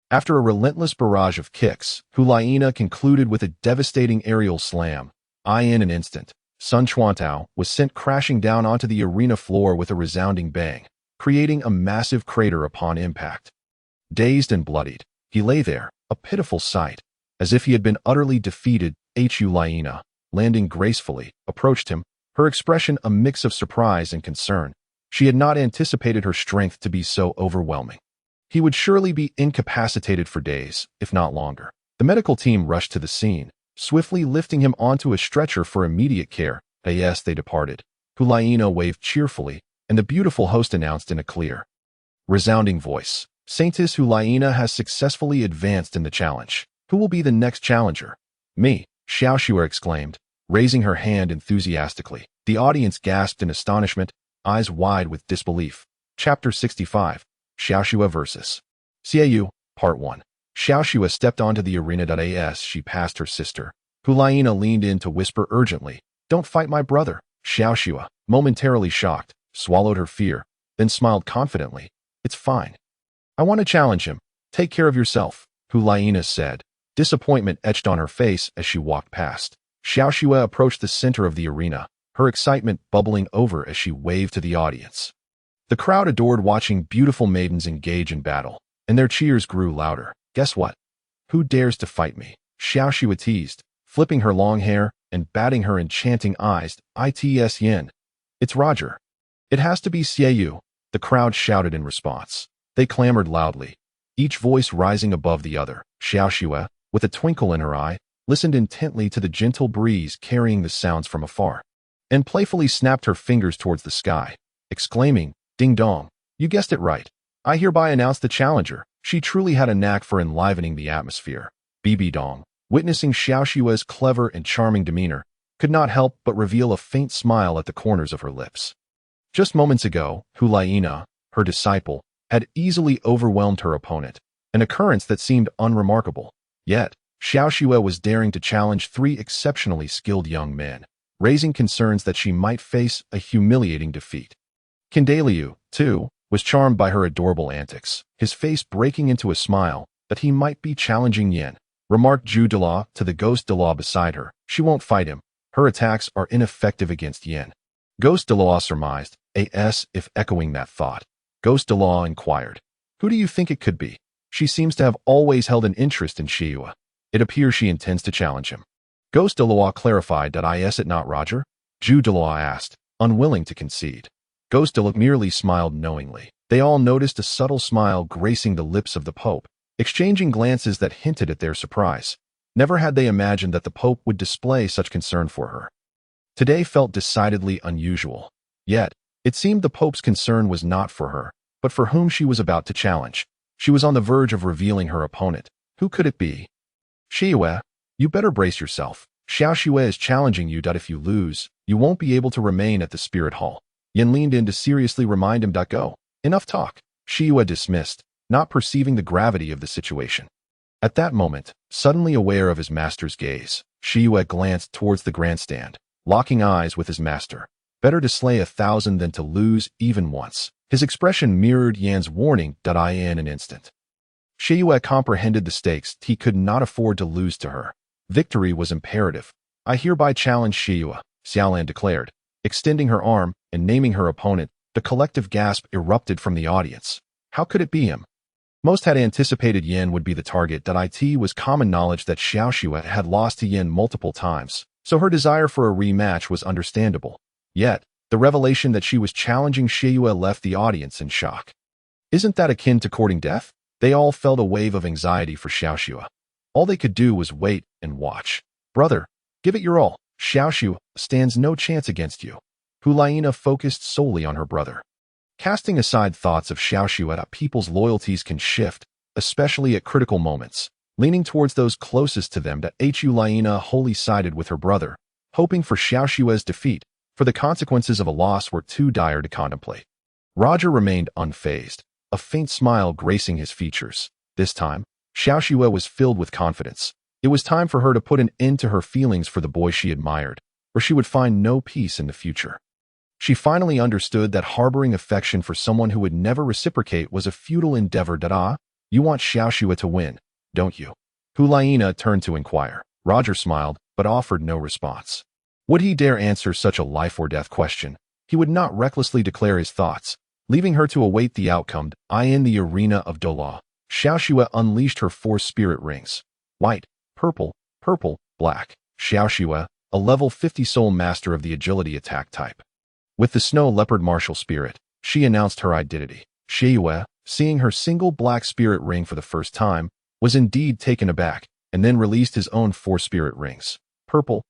After a relentless barrage of kicks, Hulaina concluded with a devastating aerial slam. In an instant, Sun Chuantao was sent crashing down onto the arena floor with a resounding bang, creating a massive crater upon impact. Dazed and bloodied, he lay there, a pitiful sight, as if he had been utterly defeated. Hulaina, landing gracefully, approached him, her expression a mix of surprise and concern. She had not anticipated her strength to be so overwhelming. He would surely be incapacitated for days, if not longer. The medical team rushed to the scene, swiftly lifting him onto a stretcher for immediate care. Yes, they departed. Hulaina waved cheerfully, and the beautiful host announced in a clear, resounding voice, Saintess Hulaina has successfully advanced in the challenge. Who will be the next challenger? Me, Shiao exclaimed, raising her hand enthusiastically. The audience gasped in astonishment, eyes wide with disbelief. Chapter 65, Shiao vs. Xiao, Part 1. Shiao stepped onto the arena. As she passed her sister, Hulaina leaned in to whisper urgently, "Don't fight my brother." Shiao, momentarily shocked, swallowed her fear, then smiled confidently. "It's fine. I want to challenge him. Take care of yourself," Hulaina said. Disappointment etched on her face as she walked past. Shiao approached the center of the arena, her excitement bubbling over as she waved to the audience. The crowd adored watching beautiful maidens engage in battle, and their cheers grew louder. "Guess what? Who dares to fight me?" Shiao teased, flipping her long hair and batting her enchanting eyes. "It's Yin. It's Roger. It has to be Xiao," the crowd shouted in response. They clamored loudly, each voice rising above the other. Shiao, with a twinkle in her eye, listened intently to the gentle breeze carrying the sounds from afar, and playfully snapped her fingers towards the sky, exclaiming, "Ding dong, you guessed it right. I hereby announce the challenger." She truly had a knack for enlivening the atmosphere. BBDong, witnessing Shiao's clever and charming demeanor, could not help but reveal a faint smile at the corners of her lips. Just moments ago, Hulaina, her disciple, had easily overwhelmed her opponent, an occurrence that seemed unremarkable. Yet, Shiao was daring to challenge three exceptionally skilled young men, raising concerns that she might face a humiliating defeat. Kindaliu, too, was charmed by her adorable antics, his face breaking into a smile that he might be challenging Yin. Remarked Duel to the ghost Duel beside her. "She won't fight him. Her attacks are ineffective against Yin." Ghost Duel surmised, if echoing that thought. Ghost Duel inquired, "Who do you think it could be? She seems to have always held an interest in Shiua. It appears she intends to challenge him." Ghost Duel clarified that is it not Roger? Duel asked, unwilling to concede. Ghost Duel merely smiled knowingly. They all noticed a subtle smile gracing the lips of the Pope, exchanging glances that hinted at their surprise. Never had they imagined that the Pope would display such concern for her. Today felt decidedly unusual. Yet, it seemed the Pope's concern was not for her, but for whom she was about to challenge. She was on the verge of revealing her opponent. Who could it be? "Shiua, you better brace yourself. Shiao is challenging you. If you lose, you won't be able to remain at the Spirit Hall." Yin leaned in to seriously remind him. "Go. Enough talk." Shiua dismissed, not perceiving the gravity of the situation. At that moment, suddenly aware of his master's gaze, Shiua glanced towards the grandstand, locking eyes with his master. Better to slay 1,000 than to lose even once. His expression mirrored Yan's warning. In an instant, Shiua comprehended the stakes. He could not afford to lose to her. Victory was imperative. "I hereby challenge Shiua," Xiaolan declared, extending her arm and naming her opponent. The collective gasp erupted from the audience. How could it be him? Most had anticipated Yin would be the target. It was common knowledge that Shiao had lost to Yin multiple times, so her desire for a rematch was understandable. Yet, the revelation that she was challenging Shiua left the audience in shock. Isn't that akin to courting death? They all felt a wave of anxiety for Shiao. All they could do was wait and watch. "Brother, give it your all. Shiao stands no chance against you." Hulaina focused solely on her brother. Casting aside thoughts of Shiao, people's loyalties can shift, especially at critical moments. Leaning towards those closest to them, Hulaina wholly sided with her brother, hoping for Shiao's defeat, for the consequences of a loss were too dire to contemplate. Roger remained unfazed, a faint smile gracing his features. This time, Shiao was filled with confidence. It was time for her to put an end to her feelings for the boy she admired, or she would find no peace in the future. She finally understood that harboring affection for someone who would never reciprocate was a futile endeavor. You want Xiao to win, don't you? Hulaina turned to inquire. Roger smiled, but offered no response. Would he dare answer such a life-or-death question? He would not recklessly declare his thoughts, leaving her to await the outcome. In the arena of Douluo, Xiao unleashed her 4 spirit rings. White, purple, black. Xiao, a level 50 soul master of the agility attack type. With the snow leopard martial spirit, she announced her identity. Shiua, seeing her single black spirit ring for the first time, was indeed taken aback, and then released his own 4 spirit rings. Purple,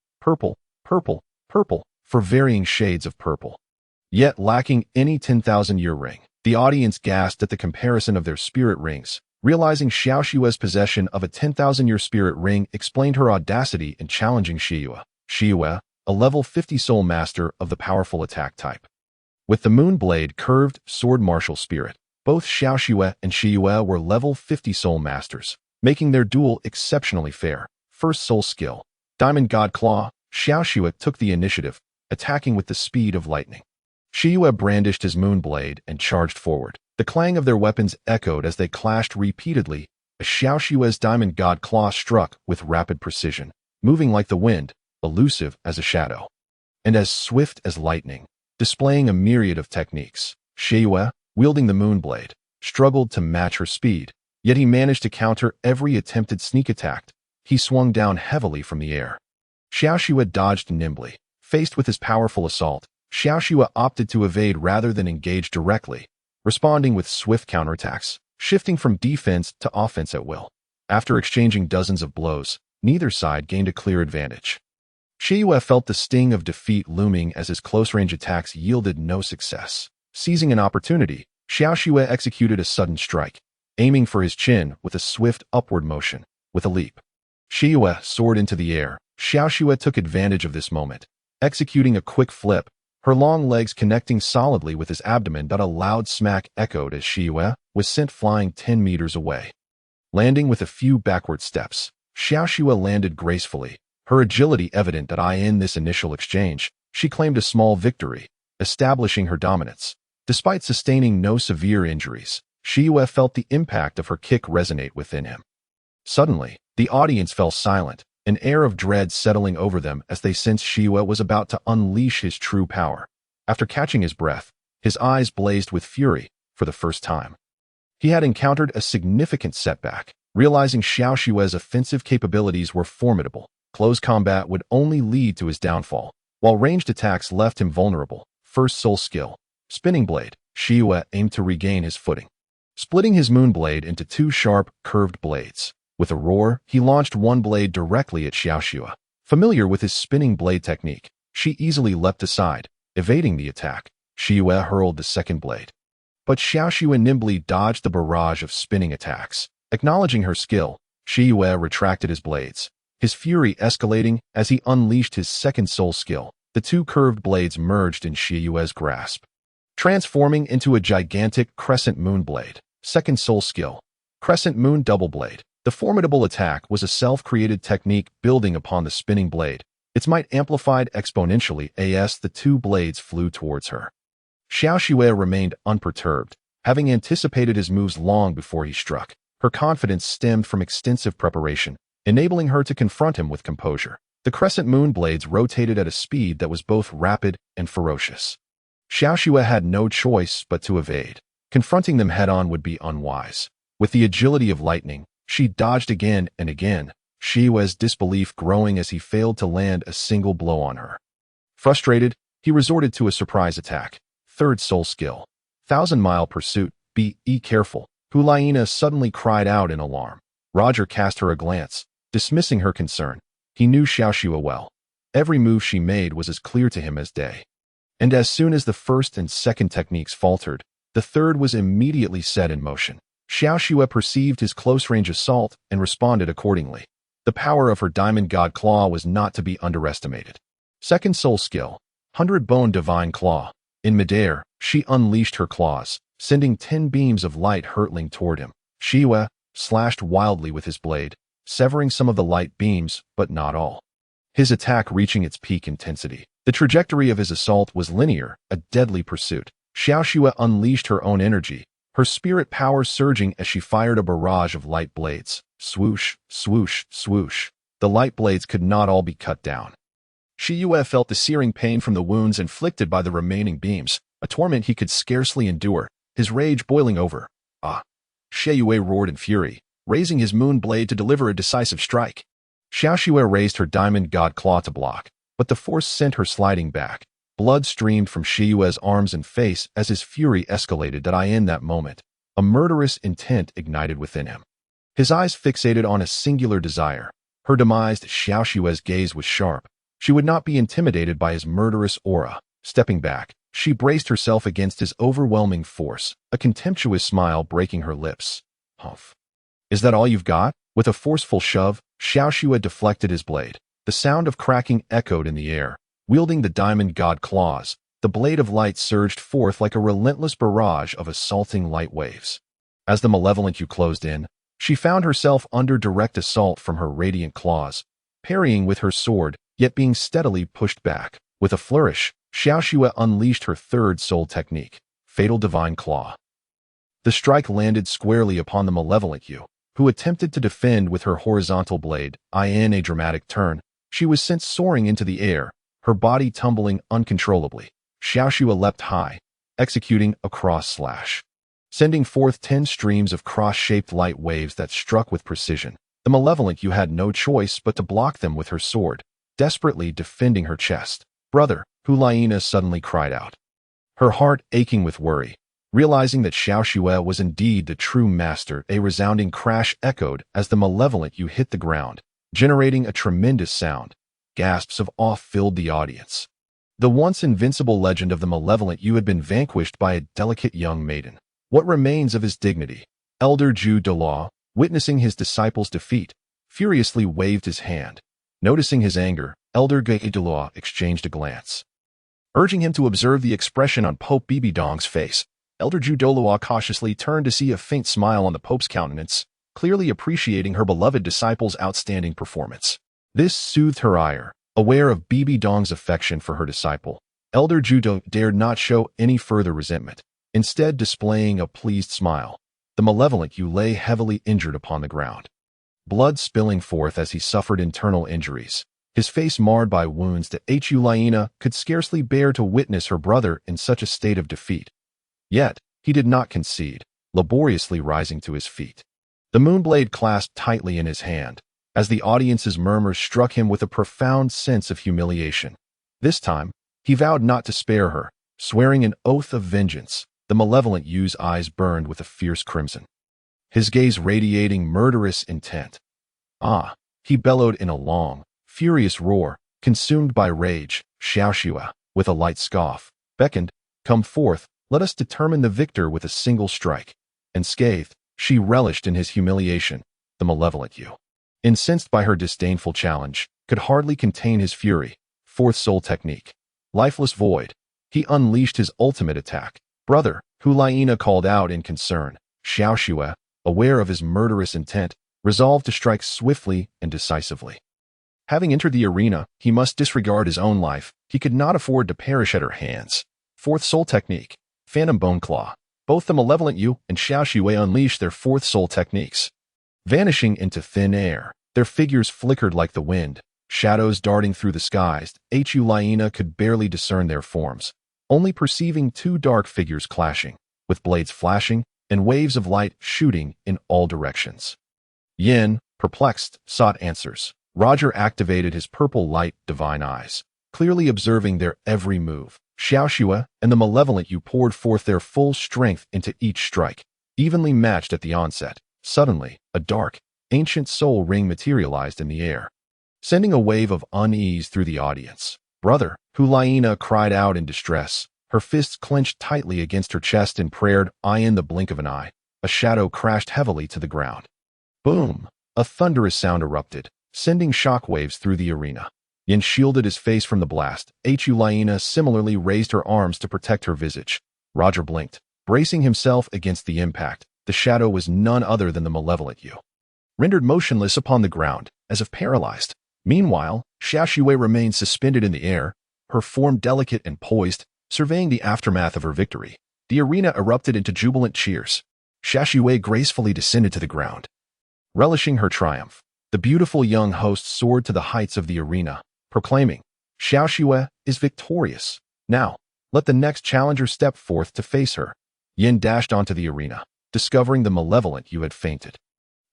for varying shades of purple. Yet lacking any 10,000-year ring. The audience gasped at the comparison of their spirit rings, realizing Xiao's possession of a 10,000-year spirit ring explained her audacity in challenging Shiua. Shiua, a level 50 soul master of the powerful attack type. With the Moonblade curved sword martial spirit, both Xiao and Shiua were level 50 soul masters, making their duel exceptionally fair. First soul skill. Diamond God Claw. Xiao took the initiative, attacking with the speed of lightning. Shiua brandished his Moonblade and charged forward. The clang of their weapons echoed as they clashed repeatedly, as Xiao's Diamond God Claw struck with rapid precision, moving like the wind, elusive as a shadow, and as swift as lightning, displaying a myriad of techniques. Shiua, wielding the Moonblade, struggled to match her speed, yet he managed to counter every attempted sneak attack. He swung down heavily from the air. Xiao dodged nimbly. Faced with his powerful assault, Xiao opted to evade rather than engage directly, responding with swift counterattacks, shifting from defense to offense at will. After exchanging dozens of blows, neither side gained a clear advantage. Shiua felt the sting of defeat looming as his close-range attacks yielded no success. Seizing an opportunity, Xiao executed a sudden strike, aiming for his chin with a swift upward motion. With a leap, Shiua soared into the air. Xiao took advantage of this moment, executing a quick flip, her long legs connecting solidly with his abdomen. A loud smack echoed as Shiua was sent flying 10 meters away. Landing with a few backward steps, Xiao landed gracefully, her agility evident. In this initial exchange, she claimed a small victory, establishing her dominance. Despite sustaining no severe injuries, Shiua felt the impact of her kick resonate within him. Suddenly, the audience fell silent, an air of dread settling over them as they sensed Shiua was about to unleash his true power. After catching his breath, his eyes blazed with fury for the first time. He had encountered a significant setback, realizing Xiao's offensive capabilities were formidable. Close combat would only lead to his downfall, while ranged attacks left him vulnerable. First soul skill. Spinning Blade. Shiua aimed to regain his footing, splitting his Moonblade into 2 sharp, curved blades. With a roar, he launched one blade directly at Xiao. Familiar with his spinning blade technique, she easily leapt aside, evading the attack. Shiua hurled the second blade, but Xiao nimbly dodged the barrage of spinning attacks. Acknowledging her skill, Shiua retracted his blades, his fury escalating as he unleashed his second soul skill. The 2 curved blades merged in Shiua's grasp, transforming into a gigantic crescent moon blade. Second soul skill. Crescent moon double blade. The formidable attack was a self-created technique building upon the spinning blade, its might amplified exponentially as the 2 blades flew towards her. Xiao remained unperturbed, having anticipated his moves long before he struck. Her confidence stemmed from extensive preparation, enabling her to confront him with composure. The crescent moon blades rotated at a speed that was both rapid and ferocious. Xiao had no choice but to evade. Confronting them head-on would be unwise. With the agility of lightning, she dodged again and again, Shiua's disbelief growing as he failed to land a single blow on her. Frustrated, he resorted to a surprise attack. Third soul skill. 1,000-mile pursuit. Be careful. Hulaina suddenly cried out in alarm. Roger cast her a glance, dismissing her concern. He knew Xiao well. Every move she made was as clear to him as day. And as soon as the first and second techniques faltered, the third was immediately set in motion. Xiao perceived his close-range assault and responded accordingly. The power of her Diamond God Claw was not to be underestimated. Second soul skill. 100-bone Divine Claw. In midair, she unleashed her claws, sending 10 beams of light hurtling toward him. Shiua slashed wildly with his blade, severing some of the light beams, but not all. His attack reaching its peak intensity, The trajectory of his assault was linear, a deadly pursuit. Shiua unleashed her own energy, her spirit power surging as she fired a barrage of light blades. Swoosh, swoosh, swoosh. The light blades could not all be cut down. Shiua felt the searing pain from the wounds inflicted by the remaining beams, a torment he could scarcely endure, his rage boiling over. Ah! Shiua roared in fury, raising his moon blade to deliver a decisive strike. Shiua raised her diamond god claw to block, but the force sent her sliding back. Blood streamed from Shiua's arms and face as his fury escalated. In that moment, a murderous intent ignited within him. His eyes fixated on a singular desire. Her demise. Shiua's gaze was sharp. She would not be intimidated by his murderous aura. Stepping back, she braced herself against his overwhelming force, a contemptuous smile breaking her lips. Humph. Is that all you've got? With a forceful shove, Shiua deflected his blade. The sound of cracking echoed in the air. Wielding the diamond god claws, the blade of light surged forth like a relentless barrage of assaulting light waves. As the malevolent Yu closed in, she found herself under direct assault from her radiant claws, parrying with her sword, yet being steadily pushed back. With a flourish, Shiua unleashed her third soul technique, Fatal Divine Claw. The strike landed squarely upon the malevolent Yu, who attempted to defend with her horizontal blade. In a dramatic turn, she was sent soaring into the air, her body tumbling uncontrollably. Shiua leapt high, executing a cross slash, sending forth 10 streams of cross-shaped light waves that struck with precision. The malevolent Yu had no choice but to block them with her sword, desperately defending her chest. Brother, Hulaina suddenly cried out, her heart aching with worry. Realizing that Shiua was indeed the true master, a resounding crash echoed as the malevolent Yu hit the ground, generating a tremendous sound. Gasps of awe filled the audience. The once invincible legend of the malevolent Yu had been vanquished by a delicate young maiden. What remains of his dignity? Elder Ju Douluo, witnessing his disciple's defeat, furiously waved his hand. Noticing his anger, Elder Douluo exchanged a glance. Urging him to observe the expression on Pope BBDong's face, Elder Ju Douluo cautiously turned to see a faint smile on the Pope's countenance, clearly appreciating her beloved disciple's outstanding performance. This soothed her ire. Aware of BBDong's affection for her disciple, Elder Ju dared not show any further resentment, instead displaying a pleased smile. The malevolent Yu lay heavily injured upon the ground, blood spilling forth as he suffered internal injuries, his face marred by wounds that Hulaina could scarcely bear to witness her brother in such a state of defeat. Yet, he did not concede, laboriously rising to his feet. The moonblade clasped tightly in his hand, as the audience's murmurs struck him with a profound sense of humiliation. This time, he vowed not to spare her, swearing an oath of vengeance. The malevolent Yu's eyes burned with a fierce crimson, his gaze radiating murderous intent. Ah! He bellowed in a long, furious roar, consumed by rage. Shiua, with a light scoff, beckoned, "Come forth, let us determine the victor with a single strike." Unscathed, she relished in his humiliation. The malevolent Yu, incensed by her disdainful challenge, could hardly contain his fury. Fourth soul technique, Lifeless Void. He unleashed his ultimate attack. Brother, Hulaina called out in concern. Shiua, aware of his murderous intent, resolved to strike swiftly and decisively. Having entered the arena, he must disregard his own life. He could not afford to perish at her hands. Fourth soul technique, Phantom Bone Claw. Both the malevolent Yu and Shiua unleashed their fourth soul techniques. Vanishing into thin air, their figures flickered like the wind, shadows darting through the skies. Hulaina could barely discern their forms, only perceiving 2 dark figures clashing, with blades flashing and waves of light shooting in all directions. Yin, perplexed, sought answers. Roger activated his purple light divine eyes, clearly observing their every move. Shiua and the malevolent Yu poured forth their full strength into each strike, evenly matched at the onset. Suddenly, a dark, ancient soul ring materialized in the air, sending a wave of unease through the audience. Brother, Hulaina cried out in distress, her fists clenched tightly against her chest in prayer. In the blink of an eye, a shadow crashed heavily to the ground. Boom! A thunderous sound erupted, sending shockwaves through the arena. Yin shielded his face from the blast. Hulaina similarly raised her arms to protect her visage. Roger blinked, bracing himself against the impact. The shadow was none other than the malevolent Yu, rendered motionless upon the ground, as if paralyzed. Meanwhile, Shiua remained suspended in the air, her form delicate and poised, surveying the aftermath of her victory. The arena erupted into jubilant cheers. Shiua gracefully descended to the ground. Relishing her triumph, the beautiful young host soared to the heights of the arena, proclaiming, Shiua is victorious. Now, let the next challenger step forth to face her. Yin dashed onto the arena, discovering the malevolent Yu had fainted.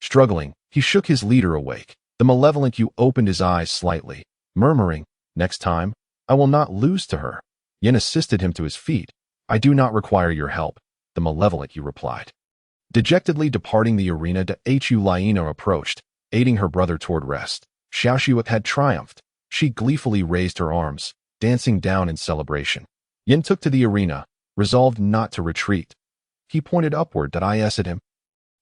Struggling, he shook his leader awake. The malevolent Yu opened his eyes slightly, murmuring, next time, I will not lose to her. Yin assisted him to his feet. I do not require your help, the malevolent Yu replied. Dejectedly departing the arena, Hu Lieno approached, aiding her brother toward rest. Shiao had triumphed. She gleefully raised her arms, dancing down in celebration. Yin took to the arena, resolved not to retreat. He pointed upward. I asked him.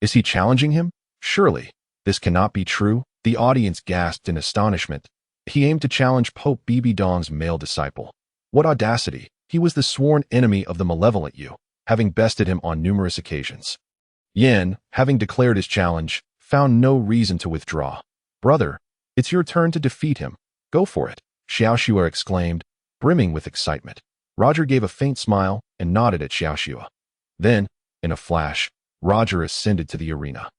Is he challenging him? Surely, this cannot be true. The audience gasped in astonishment. He aimed to challenge Pope BBDong's male disciple. What audacity! He was the sworn enemy of the malevolent Yu, having bested him on numerous occasions. Yin, having declared his challenge, found no reason to withdraw. Brother, it's your turn to defeat him. Go for it, Shiao exclaimed, brimming with excitement. Roger gave a faint smile and nodded at Shiao. Then, in a flash, Roger ascended to the arena.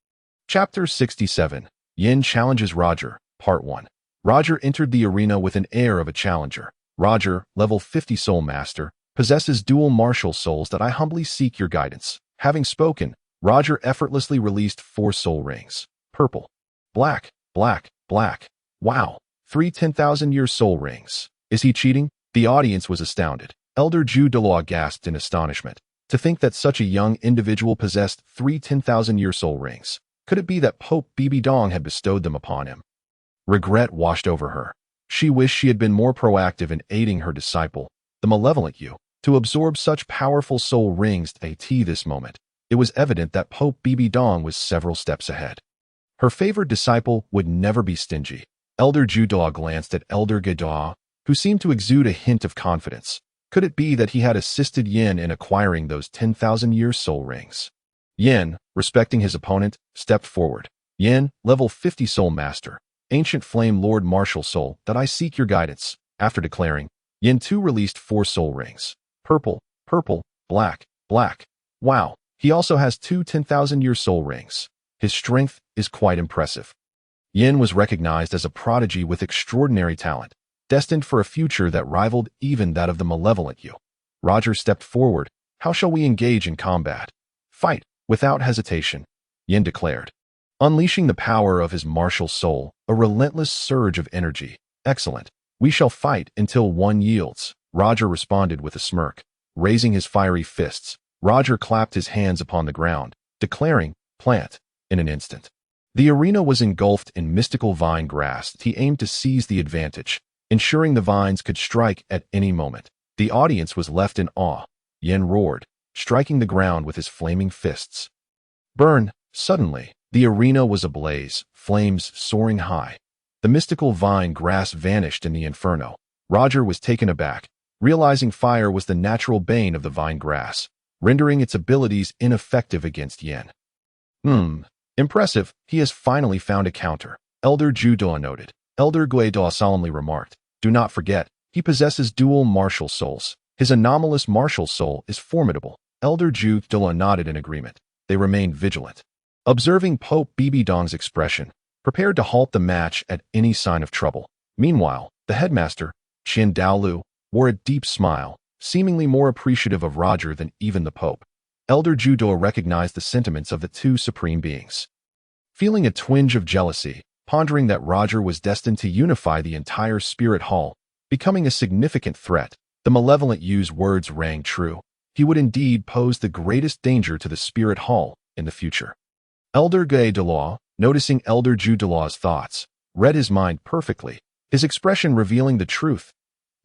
Chapter 67. Yin Challenges Roger, Part 1. Roger entered the arena with an air of a challenger. Roger, level 50 Soul Master, possesses dual martial souls that I humbly seek your guidance. Having spoken, Roger effortlessly released 4 soul rings. Purple. Black, black, black. Wow. 3 10,000-year soul rings. Is he cheating? The audience was astounded. Elder Duel gasped in astonishment. To think that such a young individual possessed 3 10,000-year soul rings. Could it be that Pope BBDong had bestowed them upon him? Regret washed over her. She wished she had been more proactive in aiding her disciple, the malevolent Yu, to absorb such powerful soul rings at this moment. It was evident that Pope BBDong was several steps ahead. Her favored disciple would never be stingy. Elder Duel glanced at Elder Gadao, who seemed to exude a hint of confidence. Could it be that he had assisted Yin in acquiring those 10,000-year soul rings? Yin, respecting his opponent, stepped forward. Yin, level 50 Soul Master, Ancient Flame Lord Martial Soul, that I seek your guidance. After declaring, Yin too released 4 soul rings. Purple, purple, black, black. Wow, he also has 2 10,000-year soul rings. His strength is quite impressive. Yin was recognized as a prodigy with extraordinary talent, destined for a future that rivaled even that of the malevolent Yu. Roger stepped forward. How shall we engage in combat? Fight, without hesitation, Yin declared. Unleashing the power of his martial soul, a relentless surge of energy. Excellent. We shall fight until one yields, Roger responded with a smirk. Raising his fiery fists, Roger clapped his hands upon the ground, declaring, plant, in an instant. The arena was engulfed in mystical vine grass. He aimed to seize the advantage, ensuring the vines could strike at any moment. The audience was left in awe. Yin roared, striking the ground with his flaming fists. Burn! Suddenly, the arena was ablaze, flames soaring high. The mystical vine grass vanished in the inferno. Roger was taken aback, realizing fire was the natural bane of the vine grass, rendering its abilities ineffective against Yin. Impressive, he has finally found a counter, Elder Duel noted. Elder Guidao solemnly remarked, do not forget, he possesses dual martial souls. His anomalous martial soul is formidable. Elder Duel nodded in agreement. They remained vigilant. Observing Pope BBDong's expression, prepared to halt the match at any sign of trouble. Meanwhile, the headmaster, Qin Daolu, wore a deep smile, seemingly more appreciative of Roger than even the Pope. Elder Duel recognized the sentiments of the two supreme beings. Feeling a twinge of jealousy, pondering that Roger was destined to unify the entire Spirit Hall, becoming a significant threat, the malevolent Yu's words rang true. He would indeed pose the greatest danger to the Spirit Hall in the future. Elder Guidao, noticing Elder Duel's thoughts, read his mind perfectly, his expression revealing the truth.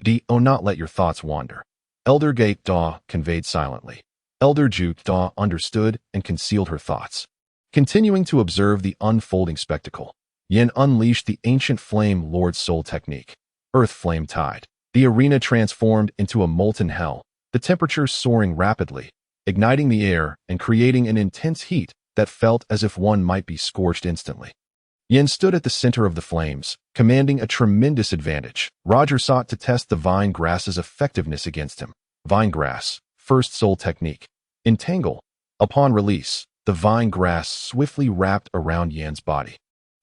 Do not let your thoughts wander, Elder Guidao conveyed silently. Elder Duel understood and concealed her thoughts. Continuing to observe the unfolding spectacle, Yin unleashed the ancient flame Lord Soul technique. Earth Flame Tide. The arena transformed into a molten hell, the temperature soaring rapidly, igniting the air and creating an intense heat that felt as if one might be scorched instantly. Yin stood at the center of the flames, commanding a tremendous advantage. Roger sought to test the vine grass's effectiveness against him. Vine grass, first soul technique. Entangle. Upon release, the vine grass swiftly wrapped around Yan's body,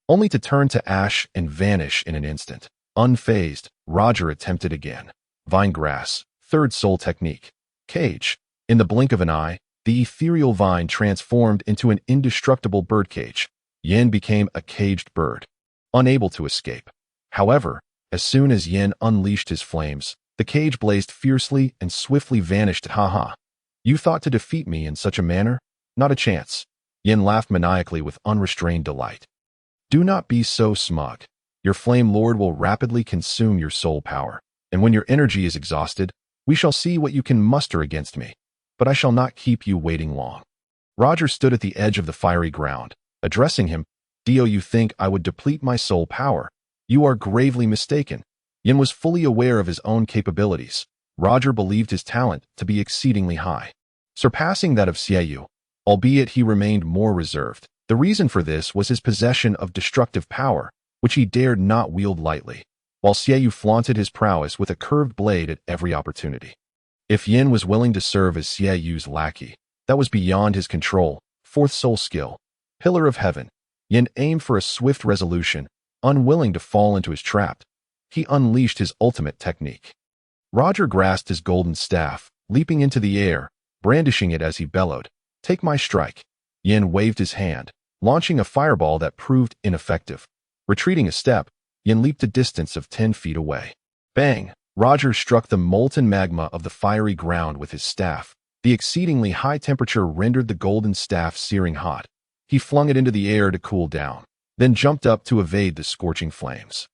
only to turn to ash and vanish in an instant. Unfazed, Roger attempted again. Vine grass, third soul technique. Cage. In the blink of an eye, the ethereal vine transformed into an indestructible birdcage. Yin became a caged bird, unable to escape. However, as soon as Yin unleashed his flames, the cage blazed fiercely and swiftly vanished. Haha. You thought to defeat me in such a manner? Not a chance. Yin laughed maniacally with unrestrained delight. Do not be so smug. Your flame lord will rapidly consume your soul power, and when your energy is exhausted, we shall see what you can muster against me. But I shall not keep you waiting long. Roger stood at the edge of the fiery ground, addressing him. Do you think I would deplete my soul power? You are gravely mistaken. Yin was fully aware of his own capabilities. Roger believed his talent to be exceedingly high, surpassing that of Shiao, albeit he remained more reserved. The reason for this was his possession of destructive power, which he dared not wield lightly, while Shiao flaunted his prowess with a curved blade at every opportunity. If Yin was willing to serve as Xiao's lackey, that was beyond his control. Fourth soul skill. Pillar of Heaven. Yin aimed for a swift resolution, unwilling to fall into his trap. He unleashed his ultimate technique. Roger grasped his golden staff, leaping into the air, brandishing it as he bellowed, "Take my strike." Yin waved his hand, launching a fireball that proved ineffective. Retreating a step, Yin leaped a distance of 10 feet away. Bang! Roger struck the molten magma of the fiery ground with his staff. The exceedingly high temperature rendered the golden staff searing hot. He flung it into the air to cool down, then jumped up to evade the scorching flames.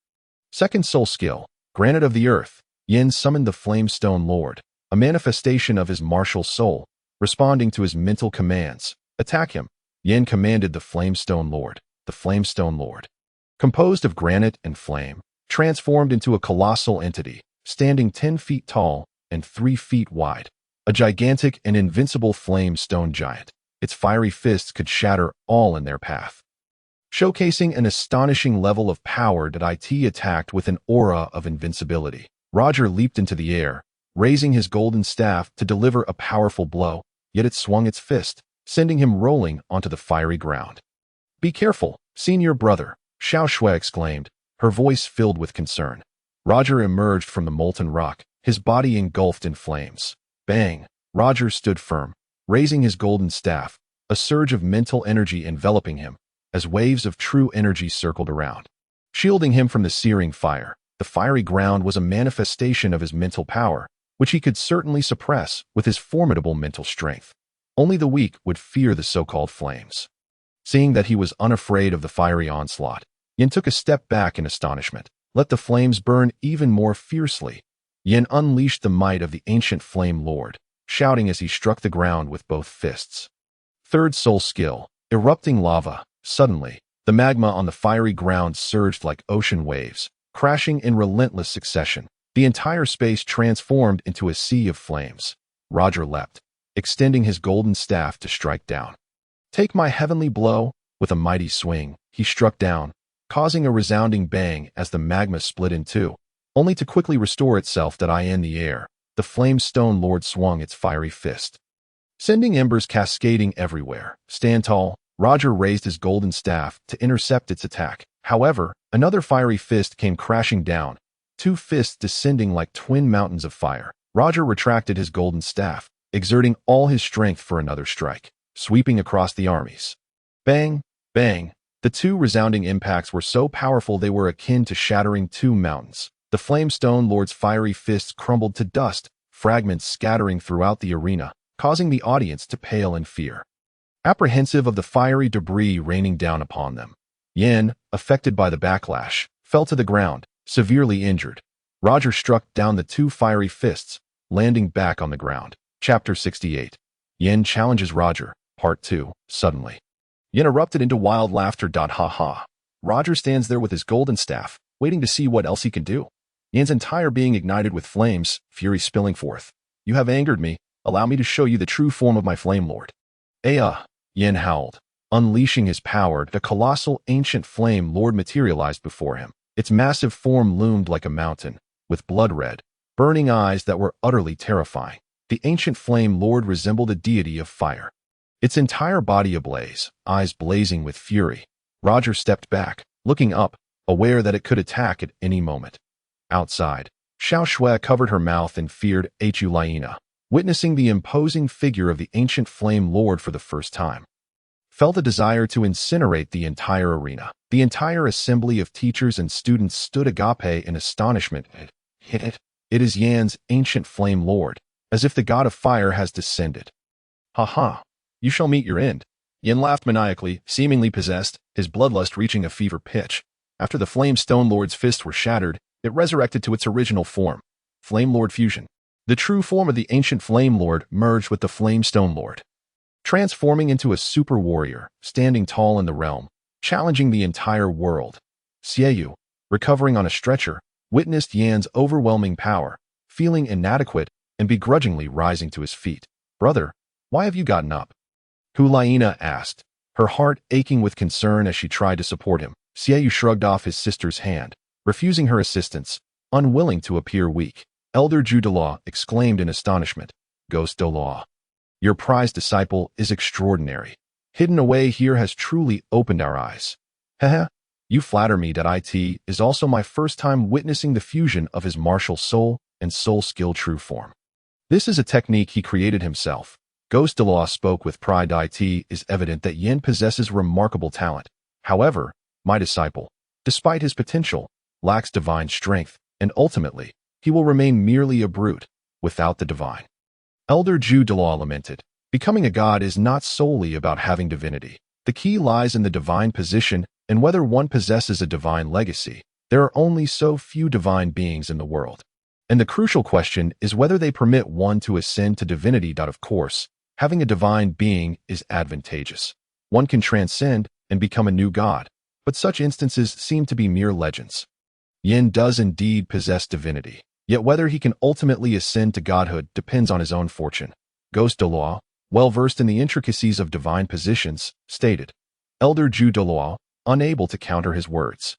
Second soul skill, Granite of the Earth. Yin summoned the Flamestone Lord, a manifestation of his martial soul, responding to his mental commands. Attack him. Yin commanded the Flamestone Lord. The Flamestone Lord, composed of granite and flame, transformed into a colossal entity, standing 10 feet tall and 3 feet wide. A gigantic and invincible flame stone giant. Its fiery fists could shatter all in their path. Showcasing an astonishing level of power, it attacked with an aura of invincibility. Roger leaped into the air, raising his golden staff to deliver a powerful blow, yet it swung its fist, sending him rolling onto the fiery ground. Be careful, senior brother, Xiao exclaimed, her voice filled with concern. Roger emerged from the molten rock, his body engulfed in flames. Bang! Roger stood firm, raising his golden staff, a surge of mental energy enveloping him, as waves of true energy circled around, shielding him from the searing fire. The fiery ground was a manifestation of his mental power, which he could certainly suppress with his formidable mental strength. Only the weak would fear the so-called flames. Seeing that he was unafraid of the fiery onslaught, Yin took a step back in astonishment. Let the flames burn even more fiercely. Yin unleashed the might of the ancient Flame Lord, shouting as he struck the ground with both fists. Third soul skill, Erupting Lava. Suddenly, the magma on the fiery ground surged like ocean waves, crashing in relentless succession. The entire space transformed into a sea of flames. Roger leapt, extending his golden staff to strike down. Take my heavenly blow. With a mighty swing, he struck down, causing a resounding bang as the magma split in two, only to quickly restore itself in the air. The Flamestone Lord swung its fiery fist, sending embers cascading everywhere. Stand tall. Roger raised his golden staff to intercept its attack. However, another fiery fist came crashing down, two fists descending like twin mountains of fire. Roger retracted his golden staff, exerting all his strength for another strike, sweeping across the armies. Bang! Bang! The two resounding impacts were so powerful they were akin to shattering two mountains. The Flamestone Lord's fiery fists crumbled to dust, fragments scattering throughout the arena, causing the audience to pale in fear, apprehensive of the fiery debris raining down upon them. Yin, affected by the backlash, fell to the ground, severely injured. Roger struck down the two fiery fists, landing back on the ground. Chapter 68. Yin challenges Roger, Part 2, suddenly. Yin erupted into wild laughter. Ha ha. Roger stands there with his golden staff, waiting to see what else he can do. Yin's entire being ignited with flames, fury spilling forth. You have angered me. Allow me to show you the true form of my Flame Lord. Yin howled, Unleashing his power, the colossal ancient flame lord materialized before him. Its massive form loomed like a mountain, with blood-red, burning eyes that were utterly terrifying. The ancient flame lord resembled a deity of fire, its entire body ablaze, eyes blazing with fury. Roger stepped back, looking up, aware that it could attack at any moment. Outside, Xiao Shui covered her mouth in feared Laina, witnessing the imposing figure of the ancient flame lord for the first time. Felt a desire to incinerate the entire arena. The entire assembly of teachers and students stood agape in astonishment. It is Yan's ancient flame lord, as if the god of fire has descended. Ha ha, you shall meet your end. Yan laughed maniacally, seemingly possessed, his bloodlust reaching a fever pitch. After the Flame Stone Lord's fists were shattered, it resurrected to its original form. Flame Lord Fusion. The true form of the ancient Flame Lord merged with the Flame Stone Lord, transforming into a super warrior, standing tall in the realm, challenging the entire world. Shiao, recovering on a stretcher, witnessed Yan's overwhelming power, feeling inadequate and begrudgingly rising to his feet. Brother, why have you gotten up? Laina asked, her heart aching with concern as she tried to support him. Shiao shrugged off his sister's hand, refusing her assistance, unwilling to appear weak. Elder Duel exclaimed in astonishment, Ghost Douluo, your prized disciple is extraordinary. Hidden away here has truly opened our eyes. Haha, you flatter me that it is also my first time witnessing the fusion of his martial soul and soul skill true form. This is a technique he created himself. Ghost Douluo spoke with pride. It is evident that Yin possesses remarkable talent. However, my disciple, despite his potential, lacks divine strength, and ultimately, he will remain merely a brute, without the divine. Elder Duel lamented, becoming a god is not solely about having divinity. The key lies in the divine position and whether one possesses a divine legacy. There are only so few divine beings in the world. And the crucial question is whether they permit one to ascend to divinity. Of course, having a divine being is advantageous. One can transcend and become a new god, but such instances seem to be mere legends. Yin does indeed possess divinity, yet whether he can ultimately ascend to godhood depends on his own fortune. Ghost Douluo, well-versed in the intricacies of divine positions, stated. Elder Duel, unable to counter his words,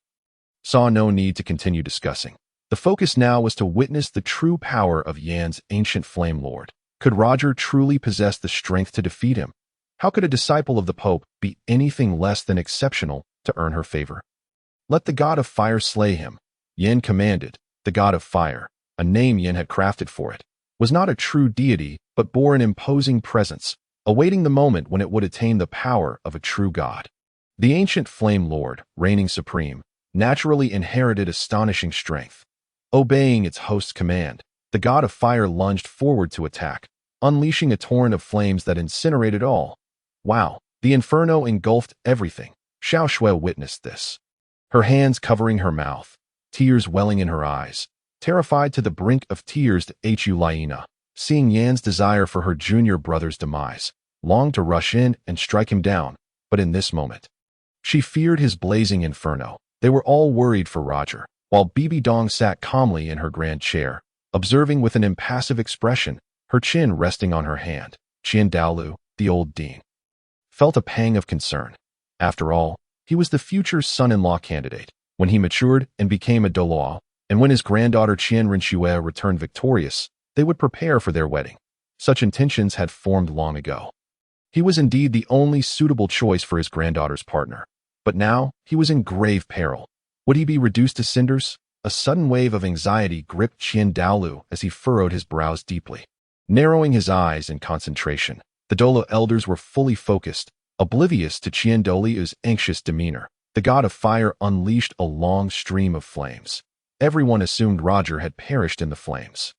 saw no need to continue discussing. The focus now was to witness the true power of Yan's ancient flame lord. Could Roger truly possess the strength to defeat him? How could a disciple of the Pope be anything less than exceptional to earn her favor? Let the god of fire slay him, Yin commanded. The god of fire, a name Yin had crafted for it, was not a true deity but bore an imposing presence, awaiting the moment when it would attain the power of a true god. The ancient flame lord, reigning supreme, naturally inherited astonishing strength. Obeying its host's command, the god of fire lunged forward to attack, unleashing a torrent of flames that incinerated all. Wow, the inferno engulfed everything. Xiao Shui witnessed this, her hands covering her mouth, tears welling in her eyes, terrified to the brink of tears. Laina, seeing Yan's desire for her junior brother's demise, longed to rush in and strike him down, but in this moment, she feared his blazing inferno. They were all worried for Roger, while BBDong sat calmly in her grand chair, observing with an impassive expression, her chin resting on her hand. Daolu, the old dean, felt a pang of concern. After all, he was the future son-in-law candidate. When he matured and became a Douluo, and when his granddaughter Shiua returned victorious, they would prepare for their wedding. Such intentions had formed long ago. He was indeed the only suitable choice for his granddaughter's partner. But now, he was in grave peril. Would he be reduced to cinders? A sudden wave of anxiety gripped Daolu as he furrowed his brows deeply. Narrowing his eyes in concentration, the Douluo elders were fully focused, oblivious to Daolu's anxious demeanor. The god of fire unleashed a long stream of flames. Everyone assumed Roger had perished in the flames.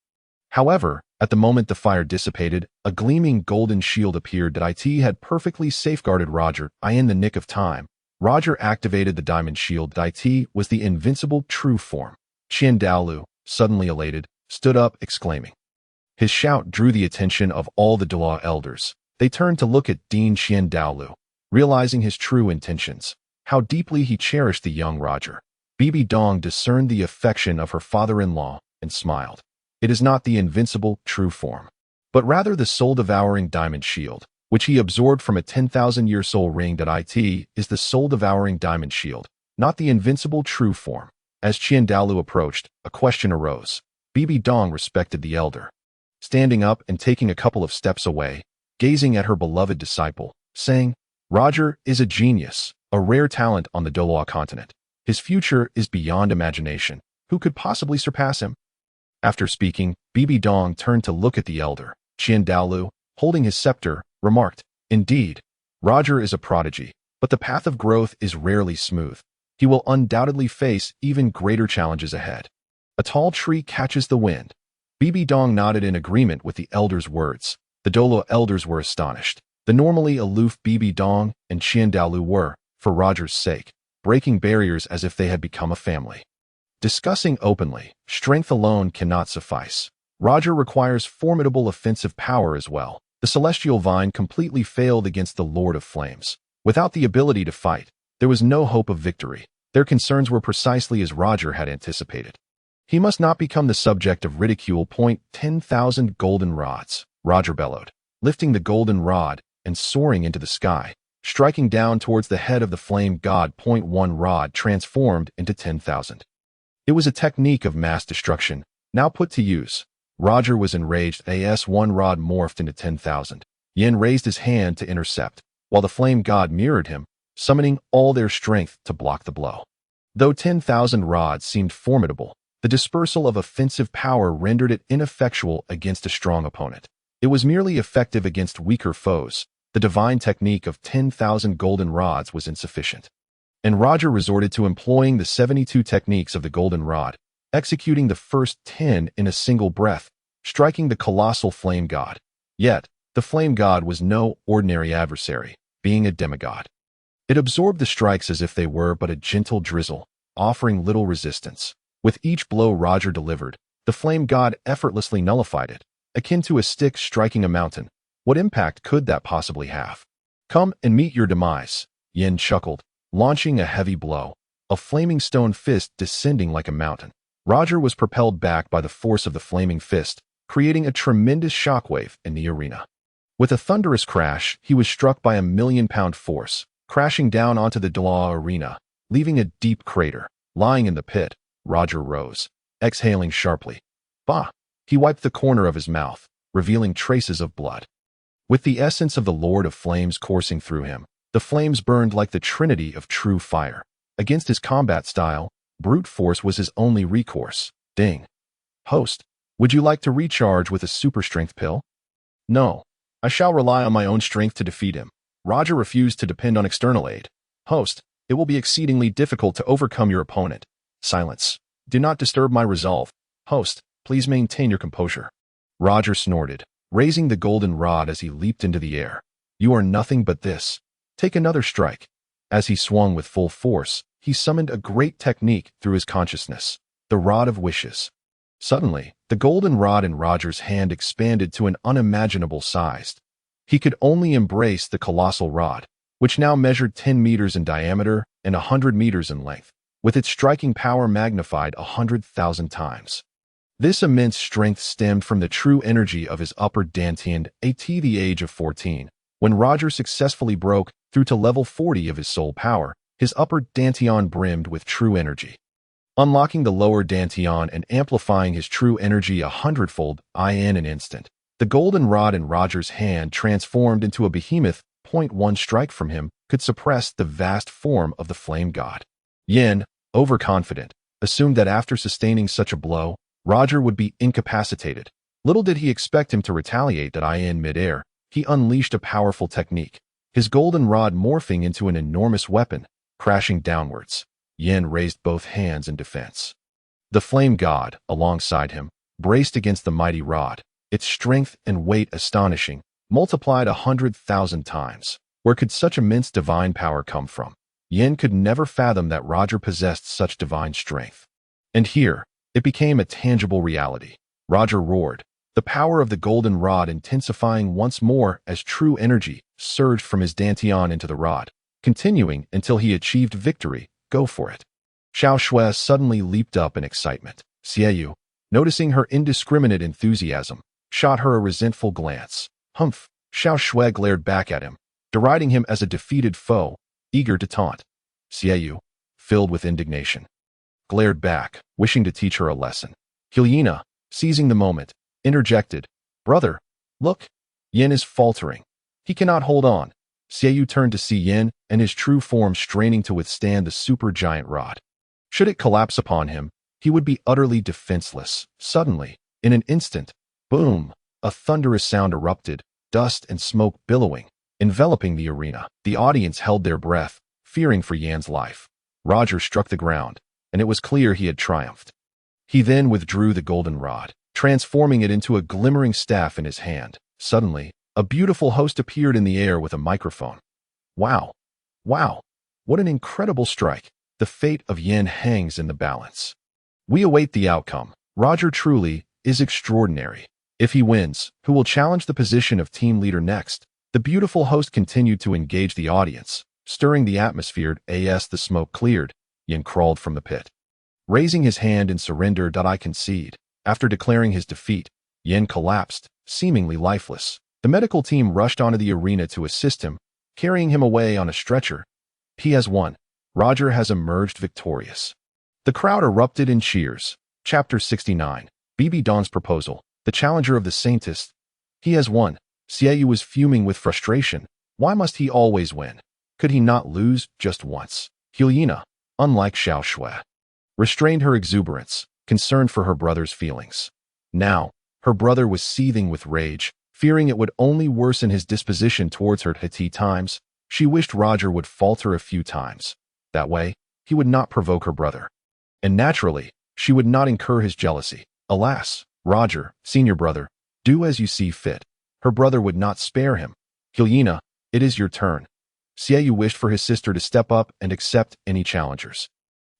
However, at the moment the fire dissipated, a gleaming golden shield appeared that had perfectly safeguarded Roger. In the nick of time, Roger activated the diamond shield. Was the invincible true form. Daolu, suddenly elated, stood up, exclaiming. His shout drew the attention of all the Douluo elders. They turned to look at Dean Daolu, realizing his true intentions, how deeply he cherished the young Roger. BBDong discerned the affection of her father-in-law and smiled. It is not the invincible true form, but rather the soul-devouring diamond shield. which he absorbed from a 10,000-year soul ring. It is the soul-devouring diamond shield, not the invincible true form. As Douluo approached, a question arose. BBDong respected the elder, standing up and taking a couple of steps away, gazing at her beloved disciple, saying, "Roger is a genius, a rare talent on the Douluo Continent. His future is beyond imagination. Who could possibly surpass him?" After speaking, BBDong turned to look at the elder. Douluo, holding his scepter, remarked, "Indeed, Roger is a prodigy, but the path of growth is rarely smooth. He will undoubtedly face even greater challenges ahead." A tall tree catches the wind. BBDong nodded in agreement with the elder's words. The Douluo elders were astonished. The normally aloof BBDong and Douluo were, for Roger's sake, breaking barriers as if they had become a family. Discussing openly, strength alone cannot suffice. Roger requires formidable offensive power as well. The celestial vine completely failed against the Lord of Flames. Without the ability to fight, there was no hope of victory. Their concerns were precisely as Roger had anticipated. He must not become the subject of ridicule. 10,000 golden rods, Roger bellowed, lifting the golden rod and soaring into the sky, striking down towards the head of the flame god. 1 rod transformed into 10,000. It was a technique of mass destruction, now put to use. Roger was enraged as 1 rod morphed into 10,000. Yin raised his hand to intercept, while the flame god mirrored him, summoning all their strength to block the blow. Though 10,000 rods seemed formidable, the dispersal of offensive power rendered it ineffectual against a strong opponent. It was merely effective against weaker foes. The divine technique of 10,000 golden rods was insufficient, and Roger resorted to employing the 72 techniques of the golden rod, executing the first 10 in a single breath, striking the colossal flame god. Yet, the flame god was no ordinary adversary, being a demigod. It absorbed the strikes as if they were but a gentle drizzle, offering little resistance. With each blow Roger delivered, the flame god effortlessly nullified it, akin to a stick striking a mountain. What impact could that possibly have? "Come and meet your demise," Yin chuckled, launching a heavy blow, a flaming stone fist descending like a mountain. Roger was propelled back by the force of the flaming fist, creating a tremendous shockwave in the arena. With a thunderous crash, he was struck by a 1,000,000-pound force, crashing down onto the Douluo arena, leaving a deep crater. Lying in the pit, Roger rose, exhaling sharply. Bah! He wiped the corner of his mouth, revealing traces of blood. With the essence of the Lord of Flames coursing through him, the flames burned like the trinity of true fire. Against his combat style, brute force was his only recourse. Ding. "Host, would you like to recharge with a super strength pill?" "No. I shall rely on my own strength to defeat him." Roger refused to depend on external aid. "Host, it will be exceedingly difficult to overcome your opponent." "Silence. Do not disturb my resolve." "Host, please maintain your composure." Roger snorted, raising the golden rod as he leaped into the air. "You are nothing but this. Take another strike." As he swung with full force, he summoned a great technique through his consciousness, the Rod of Wishes. Suddenly, the golden rod in Roger's hand expanded to an unimaginable size. He could only embrace the colossal rod, which now measured 10 meters in diameter and 100 meters in length, with its striking power magnified 100,000 times. This immense strength stemmed from the true energy of his upper dantian at the age of 14. When Roger successfully broke through to level 40 of his soul power, his upper dantian brimmed with true energy. Unlocking the lower dantian and amplifying his true energy 100-fold in an instant, the golden rod in Roger's hand transformed into a behemoth. 1 strike from him could suppress the vast form of the flame god. Yin, overconfident, assumed that after sustaining such a blow, Roger would be incapacitated. Little did he expect him to retaliate. In midair, he unleashed a powerful technique, his golden rod morphing into an enormous weapon, crashing downwards. Yin raised both hands in defense. The flame god, alongside him, braced against the mighty rod, its strength and weight astonishing, multiplied 100,000 times. Where could such immense divine power come from? Yin could never fathom that Roger possessed such divine strength. And here, it became a tangible reality. Roger roared, the power of the golden rod intensifying once more as true energy surged from his dantian into the rod, continuing until he achieved victory. Go for it. Xiao suddenly leaped up in excitement. Xiao, noticing her indiscriminate enthusiasm, shot her a resentful glance. Humph, Xiao Shui glared back at him, deriding him as a defeated foe, eager to taunt. Xiao, filled with indignation, glared back, wishing to teach her a lesson. Hyena, seizing the moment, interjected, "Brother, look, Yin is faltering. He cannot hold on." Xiao turned to see Yin and his true form straining to withstand the supergiant rod. Should it collapse upon him, he would be utterly defenseless. Suddenly, in an instant, boom, a thunderous sound erupted, dust and smoke billowing, enveloping the arena. The audience held their breath, fearing for Yan's life. Roger struck the ground, and it was clear he had triumphed. He then withdrew the golden rod, transforming it into a glimmering staff in his hand. Suddenly, a beautiful host appeared in the air with a microphone. Wow! Wow! What an incredible strike! The fate of Yin hangs in the balance. We await the outcome. Roger truly is extraordinary. If he wins, who will challenge the position of team leader next? The beautiful host continued to engage the audience, stirring the atmosphere. As the smoke cleared, Yin crawled from the pit. Raising his hand in surrender, "I concede." After declaring his defeat, Yin collapsed, seemingly lifeless. The medical team rushed onto the arena to assist him, carrying him away on a stretcher. He has won. Roger has emerged victorious. The crowd erupted in cheers. Chapter 69. BBDong's proposal. The challenger of the Saintess. He has won. Xiao was fuming with frustration. Why must he always win? Could he not lose just once? Hyena, unlike Xiao Shui, restrained her exuberance, concerned for her brother's feelings. Now, her brother was seething with rage, fearing it would only worsen his disposition towards her. At times, she wished Roger would falter a few times. That way, he would not provoke her brother. And naturally, she would not incur his jealousy. Alas, Roger, senior brother, do as you see fit. Her brother would not spare him. Hyena, it is your turn. Xiao wished for his sister to step up and accept any challengers.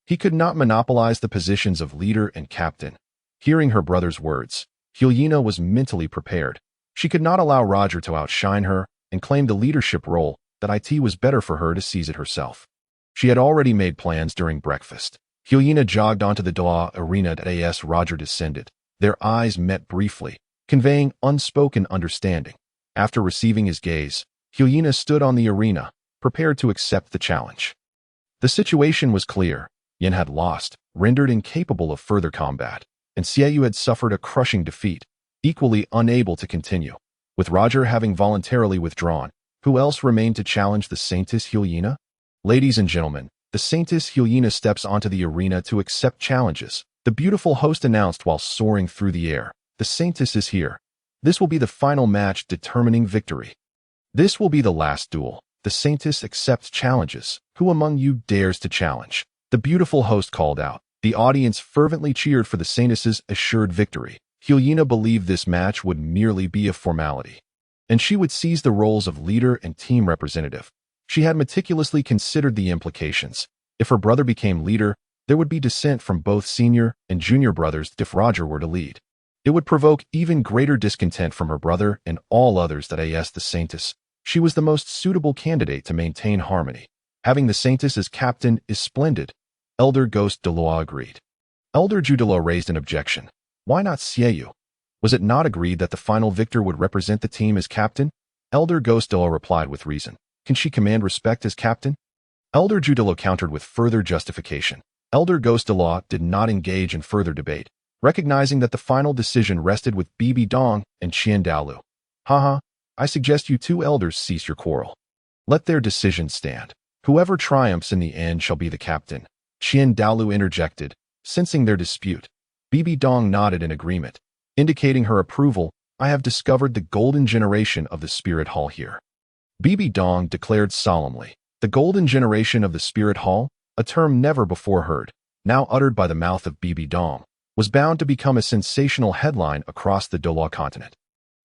He could not monopolize the positions of leader and captain. Hearing her brother's words, Hyena was mentally prepared. She could not allow Roger to outshine her and claim the leadership role. That it was better for her to seize it herself. She had already made plans during breakfast. Hyena jogged onto the Duel arena as Roger descended. Their eyes met briefly, conveying unspoken understanding. After receiving his gaze, Hyena stood on the arena, prepared to accept the challenge. The situation was clear. Yin had lost, rendered incapable of further combat, and Xiao had suffered a crushing defeat, equally unable to continue. With Roger having voluntarily withdrawn, who else remained to challenge the Saintess Hyena? Ladies and gentlemen, the Saintess Hyena steps onto the arena to accept challenges. The beautiful host announced while soaring through the air. The Saintess is here. This will be the final match determining victory. This will be the last duel. The Saintess accepts challenges. Who among you dares to challenge? The beautiful host called out. The audience fervently cheered for the Saintess's assured victory. Hyena believed this match would merely be a formality, and she would seize the roles of leader and team representative. She had meticulously considered the implications. If her brother became leader, there would be dissent from both senior and junior brothers. If Roger were to lead, it would provoke even greater discontent from her brother and all others. The Saintess. She was the most suitable candidate to maintain harmony. Having the Saintess as captain is splendid. Elder Ghost Douluo agreed. Elder Duel raised an objection. Why not Xiao? Was it not agreed that the final victor would represent the team as captain? Elder Ghost Douluo replied with reason. Can she command respect as captain? Elder Duel countered with further justification. Elder Ghost Douluo did not engage in further debate, recognizing that the final decision rested with BBDong and Douluo. Haha, I suggest you two elders cease your quarrel. Let their decision stand. Whoever triumphs in the end shall be the captain. Douluo interjected, sensing their dispute. BBDong nodded in agreement, indicating her approval. I have discovered the golden generation of the Spirit Hall here. BBDong declared solemnly. The golden generation of the Spirit Hall, a term never before heard, now uttered by the mouth of BBDong, was bound to become a sensational headline across the Douluo Continent.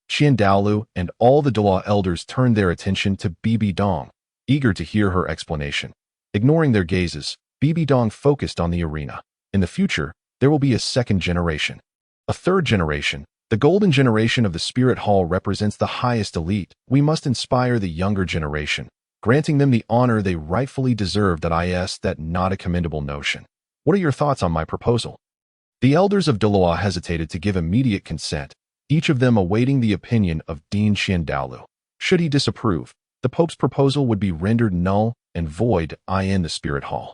Douluo and all the Douluo elders turned their attention to BBDong, eager to hear her explanation. Ignoring their gazes, BBDong focused on the arena. In the future, there will be a second generation. A third generation. The golden generation of the Spirit Hall represents the highest elite. We must inspire the younger generation, granting them the honor they rightfully deserve. That not a commendable notion. What are your thoughts on my proposal? The elders of Douluo hesitated to give immediate consent, each of them awaiting the opinion of Dean Douluo. Should he disapprove, the Pope's proposal would be rendered null and void in the Spirit Hall.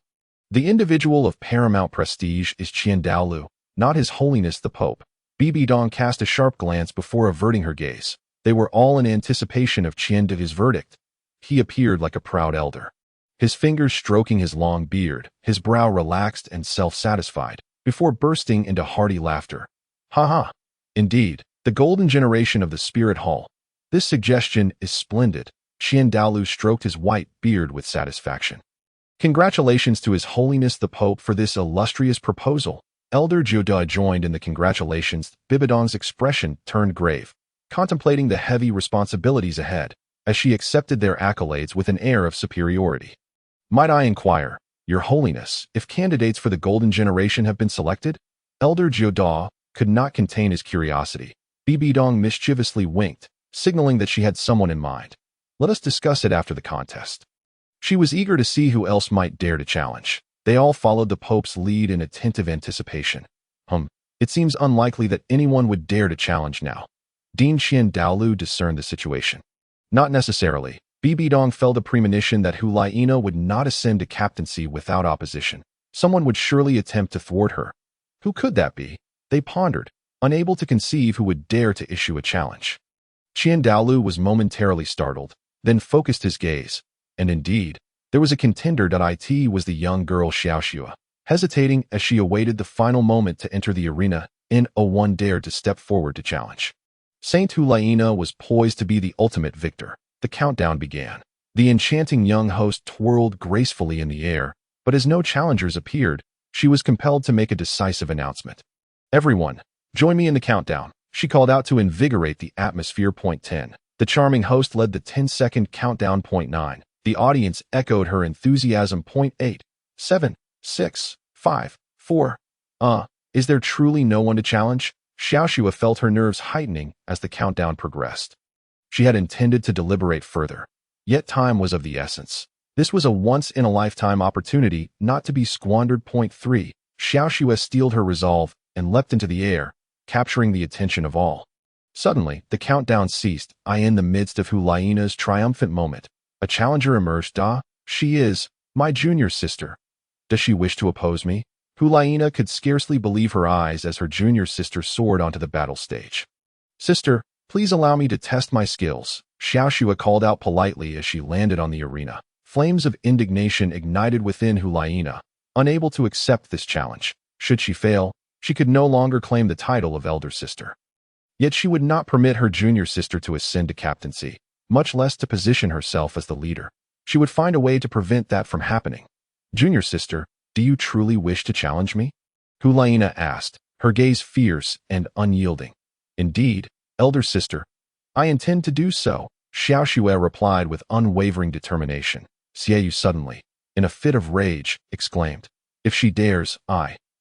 The individual of paramount prestige is Douluo, not His Holiness the Pope. BBDong cast a sharp glance before averting her gaze. They were all in anticipation of his verdict. He appeared like a proud elder, his fingers stroking his long beard, his brow relaxed and self-satisfied, before bursting into hearty laughter. Ha ha! Indeed, the golden generation of the Spirit Hall. This suggestion is splendid. Douluo stroked his white beard with satisfaction. Congratulations to His Holiness the Pope for this illustrious proposal. Elder Jiuda joined in the congratulations. BBDong's expression turned grave, contemplating the heavy responsibilities ahead, as she accepted their accolades with an air of superiority. Might I inquire, Your Holiness, if candidates for the Golden Generation have been selected? Elder Jiuda could not contain his curiosity. BBDong mischievously winked, signaling that she had someone in mind. Let us discuss it after the contest. She was eager to see who else might dare to challenge. They all followed the Pope's lead in attentive anticipation. It seems unlikely that anyone would dare to challenge now. Dean Douluo discerned the situation. Not necessarily. BBDong felt a premonition that Hulaina would not ascend to captaincy without opposition. Someone would surely attempt to thwart her. Who could that be? They pondered, unable to conceive who would dare to issue a challenge. Douluo was momentarily startled, then focused his gaze. And indeed, there was a contender. It was the young girl Shiao. Hesitating as she awaited the final moment to enter the arena, one dared to step forward to challenge. Saint Hulaina was poised to be the ultimate victor. The countdown began. The enchanting young host twirled gracefully in the air, but as no challengers appeared, she was compelled to make a decisive announcement. Everyone, join me in the countdown, she called out to invigorate the atmosphere. Point 10. The charming host led the 10-second countdown. Point 9. The audience echoed her enthusiasm. Point 8. 7, 6, 5, 4. Is there truly no one to challenge? Shiua felt her nerves heightening as the countdown progressed. She had intended to deliberate further, yet time was of the essence. This was a once-in-a-lifetime opportunity not to be squandered. Point 3. Shiua steeled her resolve and leapt into the air, capturing the attention of all. Suddenly, the countdown ceased. In the midst of Hulaina's triumphant moment, a challenger emerged. She is my junior sister. Does she wish to oppose me? Hulaina could scarcely believe her eyes as her junior sister soared onto the battle stage. Sister, please allow me to test my skills, Shiua called out politely as she landed on the arena. Flames of indignation ignited within Hulaina, unable to accept this challenge. Should she fail, she could no longer claim the title of elder sister. Yet she would not permit her junior sister to ascend to captaincy, much less to position herself as the leader. She would find a way to prevent that from happening. Junior sister, do you truly wish to challenge me? Hulaina asked, her gaze fierce and unyielding. Indeed, elder sister, I intend to do so, Shiao replied with unwavering determination. Shiao suddenly, in a fit of rage, exclaimed, if she dares,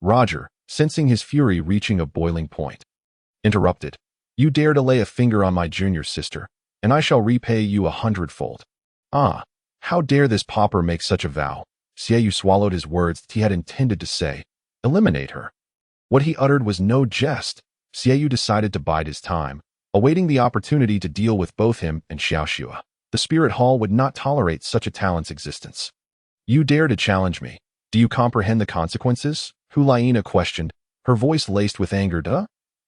Roger, sensing his fury reaching a boiling point, interrupted. You dare to lay a finger on my junior sister, and I shall repay you 100-fold. How dare this pauper make such a vow? Shiao swallowed his words. He had intended to say, eliminate her. What he uttered was no jest. Shiao decided to bide his time, awaiting the opportunity to deal with both him and Shiao. The Spirit Hall would not tolerate such a talent's existence. You dare to challenge me. Do you comprehend the consequences? Hulaina questioned, her voice laced with anger.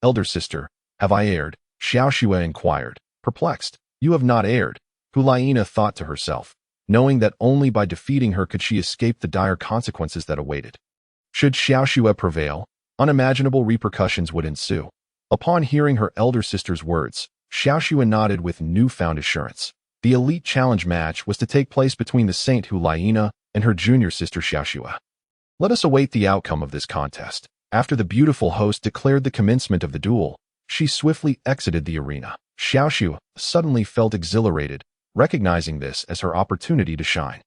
Elder sister, have I erred? Shiao inquired, perplexed. You have not erred, Hulaina thought to herself, knowing that only by defeating her could she escape the dire consequences that awaited. Should Shiao prevail, unimaginable repercussions would ensue. Upon hearing her elder sister's words, Shiao nodded with newfound assurance. The elite challenge match was to take place between the Saint Hulaina and her junior sister Shiao. Let us await the outcome of this contest. After the beautiful host declared the commencement of the duel, she swiftly exited the arena. Shiao suddenly felt exhilarated, recognizing this as her opportunity to shine.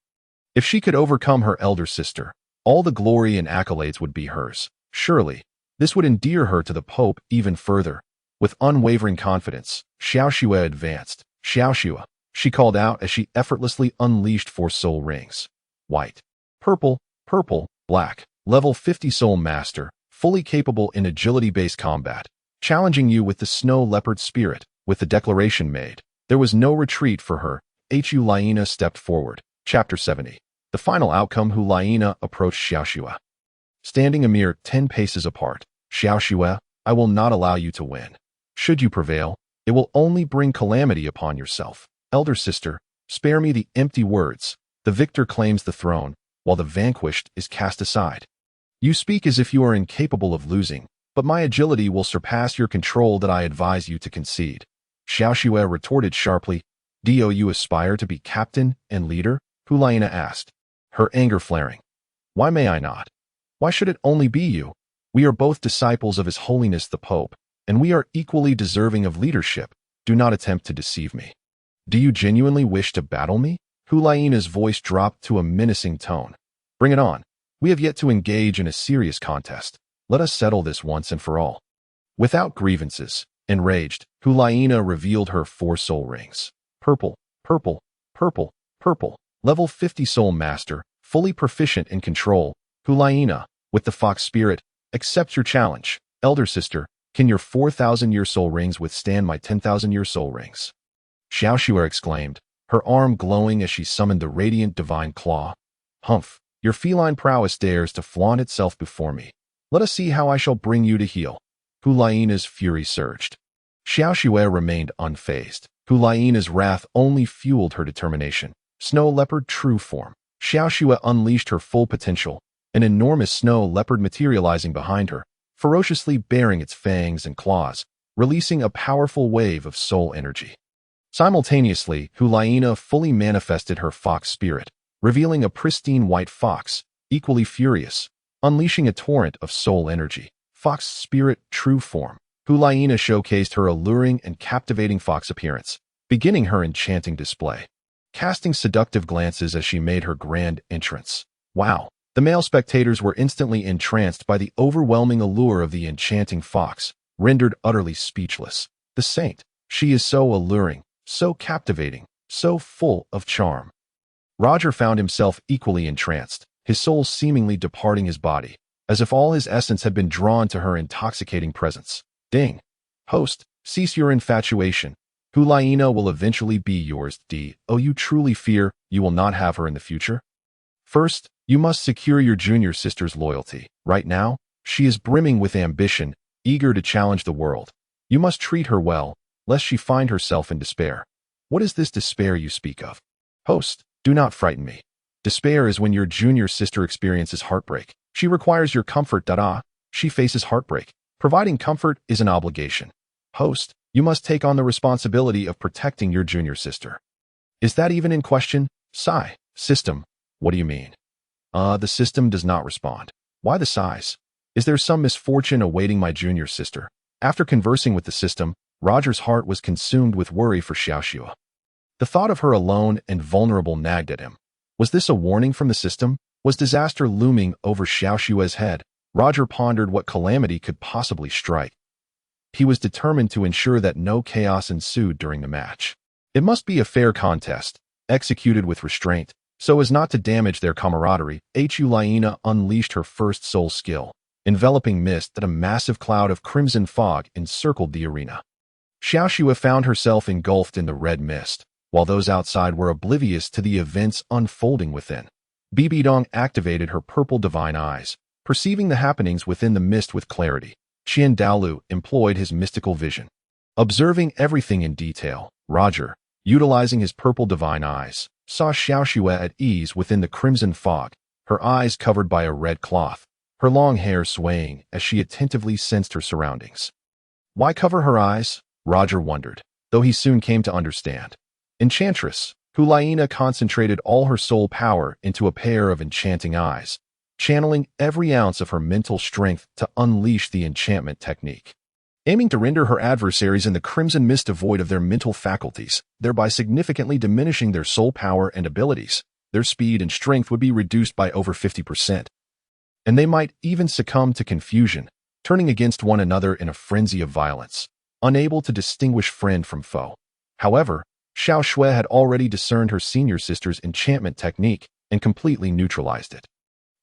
If she could overcome her elder sister, all the glory and accolades would be hers. Surely, this would endear her to the Pope even further. With unwavering confidence, Shiao advanced. Shiao, she called out as she effortlessly unleashed 4 soul rings. White, purple, black, level 50 soul master, fully capable in agility-based combat, challenging you with the snow leopard spirit. With the declaration made, There was no retreat for her. Hu stepped forward. Chapter 70. The final outcome. Hu approached Shiao. Standing a mere 10 paces apart. Shiao, I will not allow you to win. Should you prevail, it will only bring calamity upon yourself. Elder sister, spare me the empty words. The victor claims the throne, while the vanquished is cast aside. You speak as if you are incapable of losing, but my agility will surpass your control that I advise you to concede. Shiao retorted sharply. Do you aspire to be captain and leader? Hu asked, her anger flaring. Why may I not? Why should it only be you? We are both disciples of His Holiness the Pope, and we are equally deserving of leadership. Do not attempt to deceive me. Do you genuinely wish to battle me? Hu voice dropped to a menacing tone. Bring it on. We have yet to engage in a serious contest. Let us settle this once and for all. Without grievances, enraged, Hu revealed her 4 soul rings. Purple, purple, purple, purple. Level 50 soul master, fully proficient in control. Hu with the fox spirit, accepts your challenge. Elder sister, can your 4,000-year soul rings withstand my 10,000-year soul rings? Shiao exclaimed, her arm glowing as she summoned the radiant divine claw. Humph, your feline prowess dares to flaunt itself before me. Let us see how I shall bring you to heel. Hu fury surged. Shiao remained unfazed. Hu wrath only fueled her determination. Snow leopard true form. Shiao unleashed her full potential, an enormous snow leopard materializing behind her, ferociously baring its fangs and claws, releasing a powerful wave of soul energy. Simultaneously, Hu fully manifested her fox spirit, revealing a pristine white fox, equally furious, unleashing a torrent of soul energy. Fox spirit true form. Hu showcased her alluring and captivating fox appearance, beginning her enchanting display, casting seductive glances as she made her grand entrance. Wow! The male spectators were instantly entranced by the overwhelming allure of the enchanting fox, rendered utterly speechless. The saint, she is so alluring, so captivating, so full of charm. Roger found himself equally entranced, his soul seemingly departing his body, as if all his essence had been drawn to her intoxicating presence. Ding! Host, cease your infatuation. Hu will eventually be yours. You truly fear you will not have her in the future? First, you must secure your junior sister's loyalty. Right now, she is brimming with ambition, eager to challenge the world. You must treat her well, lest she find herself in despair. What is this despair you speak of? Host, do not frighten me. Despair is when your junior sister experiences heartbreak. She requires your comfort. She faces heartbreak. Providing comfort is an obligation. Host, you must take on the responsibility of protecting your junior sister. Is that even in question? Sigh. System. What do you mean? The system does not respond. Why the sighs? Is there some misfortune awaiting my junior sister? After conversing with the system, Roger's heart was consumed with worry for Shiao. The thought of her alone and vulnerable nagged at him. Was this a warning from the system? Was disaster looming over Shiao's head? Roger pondered what calamity could possibly strike. He was determined to ensure that no chaos ensued during the match. It must be a fair contest, executed with restraint, so as not to damage their camaraderie. Hu unleashed her first soul skill, enveloping mist that a massive cloud of crimson fog encircled the arena. Shiao found herself engulfed in the red mist, while those outside were oblivious to the events unfolding within. BBDong activated her purple divine eyes, perceiving the happenings within the mist with clarity. Douluo employed his mystical vision, observing everything in detail. Roger, utilizing his purple divine eyes, saw Shiao at ease within the crimson fog, her eyes covered by a red cloth, her long hair swaying as she attentively sensed her surroundings. Why cover her eyes? Roger wondered, though he soon came to understand. Enchantress, Hu concentrated all her soul power into a pair of enchanting eyes, channeling every ounce of her mental strength to unleash the enchantment technique, aiming to render her adversaries in the crimson mist devoid of their mental faculties, thereby significantly diminishing their soul power and abilities. Their speed and strength would be reduced by over 50%, and they might even succumb to confusion, turning against one another in a frenzy of violence, unable to distinguish friend from foe. However, Shiao had already discerned her senior sister's enchantment technique and completely neutralized it.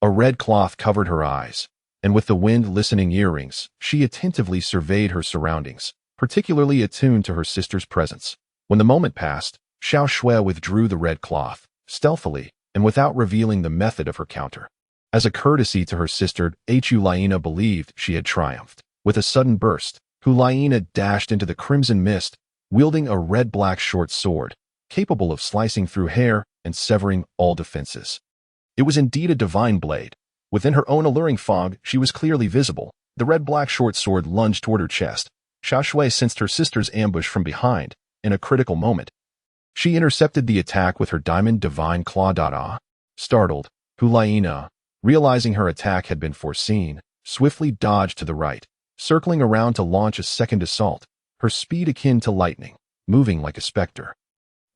A red cloth covered her eyes, and with the wind-listening earrings, she attentively surveyed her surroundings, particularly attuned to her sister's presence. When the moment passed, Xiao Shui withdrew the red cloth, stealthily, and without revealing the method of her counter. As a courtesy to her sister, Huliana believed she had triumphed. With a sudden burst, Huliana dashed into the crimson mist, wielding a red-black short sword, capable of slicing through hair and severing all defenses. It was indeed a divine blade. Within her own alluring fog, she was clearly visible. The red-black short sword lunged toward her chest. Xiao Shui sensed her sister's ambush from behind. In a critical moment, she intercepted the attack with her diamond divine claw. Startled, Huliana, realizing her attack had been foreseen, swiftly dodged to the right, circling around to launch a second assault, her speed akin to lightning, moving like a specter.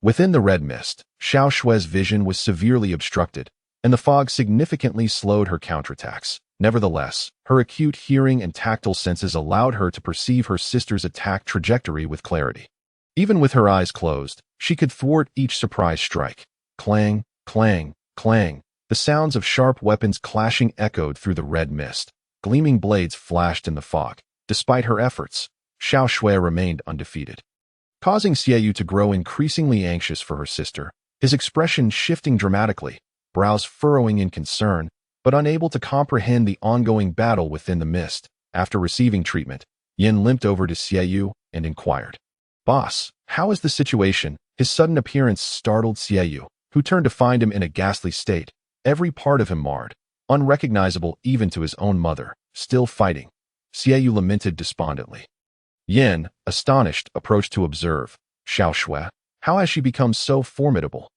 Within the red mist, Xiao Shui's vision was severely obstructed, and the fog significantly slowed her counterattacks. Nevertheless, her acute hearing and tactile senses allowed her to perceive her sister's attack trajectory with clarity. Even with her eyes closed, she could thwart each surprise strike. Clang, clang, clang. The sounds of sharp weapons clashing echoed through the red mist. Gleaming blades flashed in the fog. Despite her efforts, Xiao Shui remained undefeated. Causing Xiao to grow increasingly anxious for her sister, his expression shifting dramatically, brows furrowing in concern, but unable to comprehend the ongoing battle within the mist. After receiving treatment, Yin limped over to Xiao and inquired, "Boss, how is the situation?" His sudden appearance startled Xiao, who turned to find him in a ghastly state, every part of him marred, unrecognizable even to his own mother. Still fighting, Xiao lamented despondently. Yin, astonished, approached to observe. "Xiao Shui, how has she become so formidable?"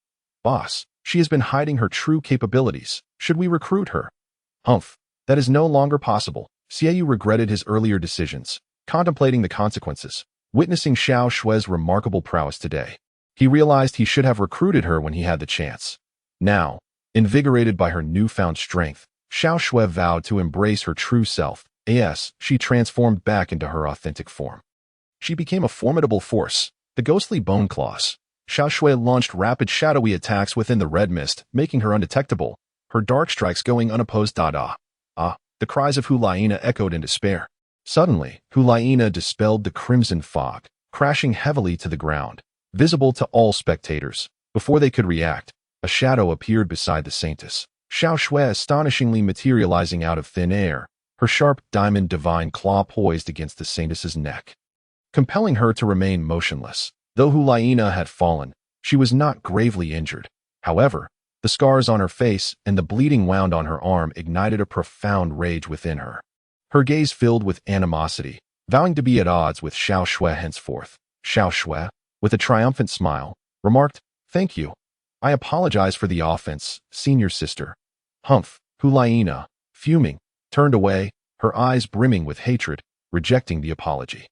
"Boss, she has been hiding her true capabilities. Should we recruit her?" "Humph, that is no longer possible." Xiao regretted his earlier decisions, contemplating the consequences. Witnessing Xiao Shui's remarkable prowess today, he realized he should have recruited her when he had the chance. Now, invigorated by her newfound strength, Xiao Shui vowed to embrace her true self. As she transformed back into her authentic form, she became a formidable force. The ghostly bone claws. Xiao Shui launched rapid shadowy attacks within the red mist, making her undetectable, her dark strikes going unopposed. The cries of Huliana echoed in despair. Suddenly, Huliana dispelled the crimson fog, crashing heavily to the ground, visible to all spectators. Before they could react, a shadow appeared beside the saintess, Xiao Shui astonishingly materializing out of thin air, her sharp diamond divine claw poised against the saintess's neck, compelling her to remain motionless. Though Huliana had fallen, she was not gravely injured. However, the scars on her face and the bleeding wound on her arm ignited a profound rage within her. Her gaze filled with animosity, vowing to be at odds with Xiao Shui henceforth. Xiao Shui, with a triumphant smile, remarked, "Thank you. I apologize for the offense, senior sister." Humph. Huliana, fuming, turned away, her eyes brimming with hatred, rejecting the apology.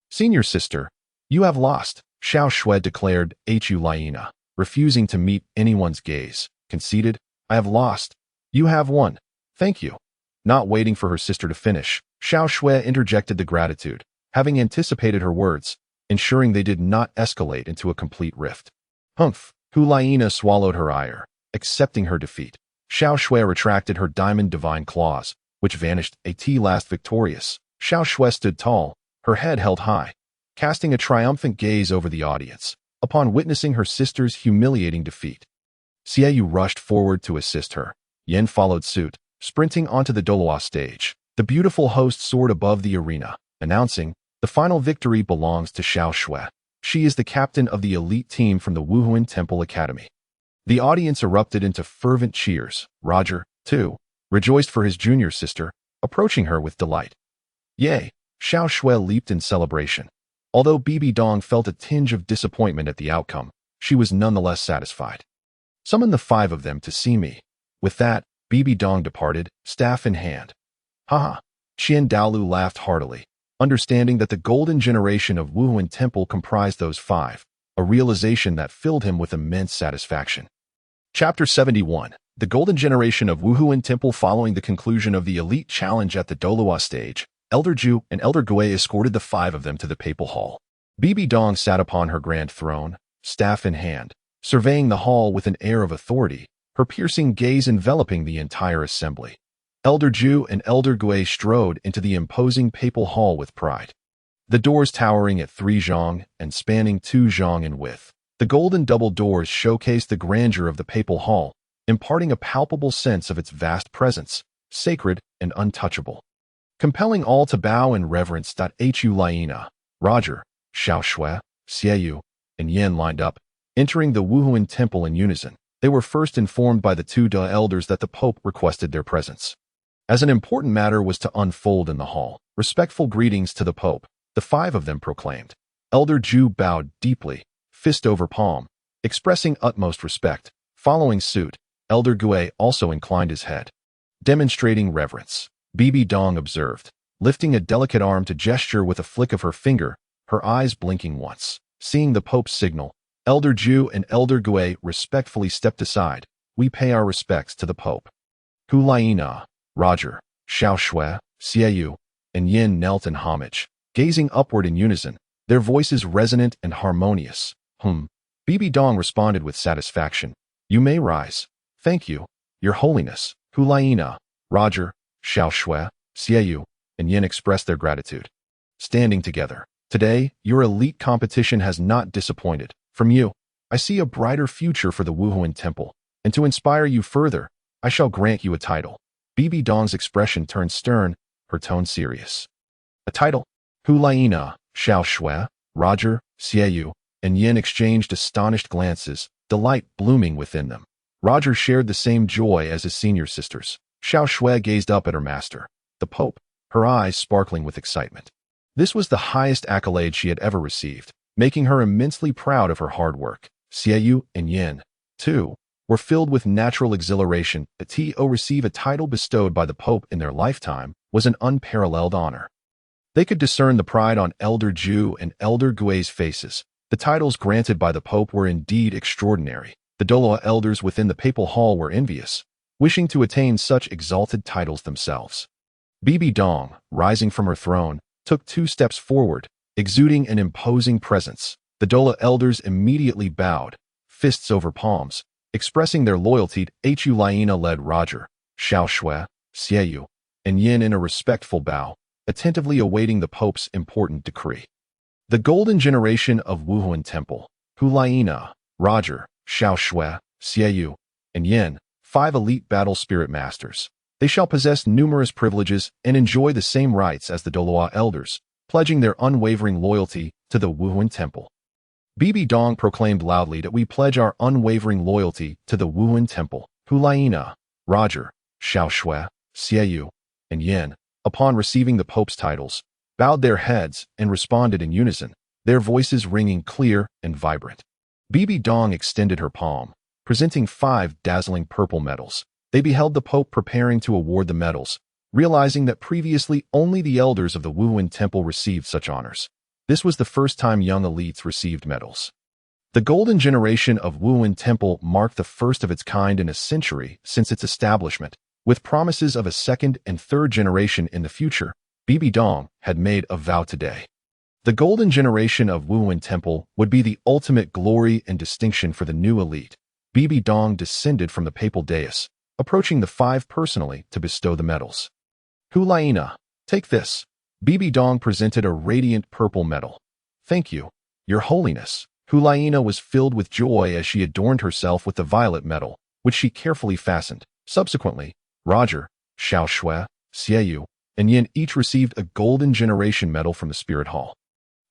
"Senior sister, you have lost," Xiao Shui declared. Huliana, refusing to meet anyone's gaze, conceded, "I have lost. You have won. Thank you." Not waiting for her sister to finish, Xiao Shui interjected the gratitude, having anticipated her words, ensuring they did not escalate into a complete rift. Humph. Huliana swallowed her ire, accepting her defeat. Xiao Shui retracted her diamond divine claws, which vanished at last victorious. Xiao Shui stood tall, her head held high, casting a triumphant gaze over the audience, upon witnessing her sister's humiliating defeat. Xiao rushed forward to assist her. Yin followed suit, sprinting onto the Douluo stage. The beautiful host soared above the arena, announcing, "The final victory belongs to Xiao Shui. She is the captain of the elite team from the Wuhuan Temple Academy." The audience erupted into fervent cheers. Roger, too, rejoiced for his junior sister, approaching her with delight. "Yay!" Xiao Shui leaped in celebration. Although BBDong felt a tinge of disappointment at the outcome, she was nonetheless satisfied. "Summon the 5 of them to see me." With that, BBDong departed, staff in hand. Haha. Qian Daolu laughed heartily, understanding that the golden generation of Wuhuan Temple comprised those 5, a realization that filled him with immense satisfaction. Chapter 71. The Golden Generation of Wuhuan Temple. Following the conclusion of the elite challenge at the Douluo stage, Elder Ju and Elder Gui escorted the 5 of them to the Papal Hall. BBDong sat upon her grand throne, staff in hand, surveying the hall with an air of authority, her piercing gaze enveloping the entire assembly. Elder Ju and Elder Gui strode into the imposing Papal Hall with pride. the doors towering at 3 zhang and spanning 2 zhang in width. The golden double doors showcased the grandeur of the papal hall, imparting a palpable sense of its vast presence, sacred and untouchable. Compelling all to bow in reverence. Hu Laina, Roger, Xiao Shui, Xiao, and Yin lined up, entering the Wuhuan temple in unison. They were first informed by the 2 Da elders that the Pope requested their presence. As an important matter was to unfold in the hall, respectful greetings to the Pope, the 5 of them proclaimed. Elder Ju bowed deeply, fist over palm, expressing utmost respect. Following suit, Elder Gue also inclined his head, demonstrating reverence. BBDong observed, lifting a delicate arm to gesture with a flick of her finger, her eyes blinking once. Seeing the Pope's signal, Elder Ju and Elder Gue respectfully stepped aside. We pay our respects to the Pope. Hu Laina, Roger, Xiao Shui, Xiao, and Yin knelt in homage, gazing upward in unison, their voices resonant and harmonious. BBDong responded with satisfaction. You may rise. Thank you, Your Holiness. Hu Laina, Roger, Xiao Shui, Xiao, and Yin expressed their gratitude. Standing together. Today, your elite competition has not disappointed. From you, I see a brighter future for the Wuhuan Temple, and to inspire you further, I shall grant you a title. BBDong's expression turned stern, her tone serious. A title? Hu Laina, Xiao Shui, Roger, Xiao, and Yin exchanged astonished glances, delight blooming within them. Roger shared the same joy as his senior sisters. Xiao Shui gazed up at her master, the Pope, her eyes sparkling with excitement. This was the highest accolade she had ever received, making her immensely proud of her hard work. Xiao and Yin, too, were filled with natural exhilaration. To receive a title bestowed by the Pope in their lifetime was an unparalleled honor. They could discern the pride on Elder Ju and Elder Gue's faces. The titles granted by the Pope were indeed extraordinary. The Douluo elders within the papal hall were envious, wishing to attain such exalted titles themselves. BBDong, rising from her throne, took 2 steps forward, exuding an imposing presence. The Douluo elders immediately bowed, fists over palms, expressing their loyalty. Hu Laina led Roger, Xiao Shui, Xiao, and Yin in a respectful bow, attentively awaiting the Pope's important decree. The golden generation of Wuhuan Temple, Hu Laina, Roger, Xiao Shui, Xiao, and Yin, 5 elite battle spirit masters. They shall possess numerous privileges and enjoy the same rights as the Douluo elders, pledging their unwavering loyalty to the Wuhuan Temple. BBDong proclaimed loudly that we pledge our unwavering loyalty to the Wuhuan Temple. Hu Laina, Roger, Xiao Shui, Xiao, and Yin, upon receiving the Pope's titles, bowed their heads and responded in unison, their voices ringing clear and vibrant. BBDong extended her palm, presenting 5 dazzling purple medals. They beheld the Pope preparing to award the medals, realizing that previously only the elders of the Wuhuan Temple received such honors. This was the first time young elites received medals. The golden generation of Wuhuan Temple marked the first of its kind in a century since its establishment, with promises of a second and third generation in the future. BBDong had made a vow today. The golden generation of Wuhuan Temple would be the ultimate glory and distinction for the new elite. BBDong descended from the papal dais, approaching the 5 personally to bestow the medals. Hu Laina, take this. BBDong presented a radiant purple medal. Thank you, Your Holiness. Hu Laina was filled with joy as she adorned herself with the violet medal, which she carefully fastened. Subsequently, Roger, Xiao Shui, Xiao, and Yin each received a golden generation medal from the Spirit Hall,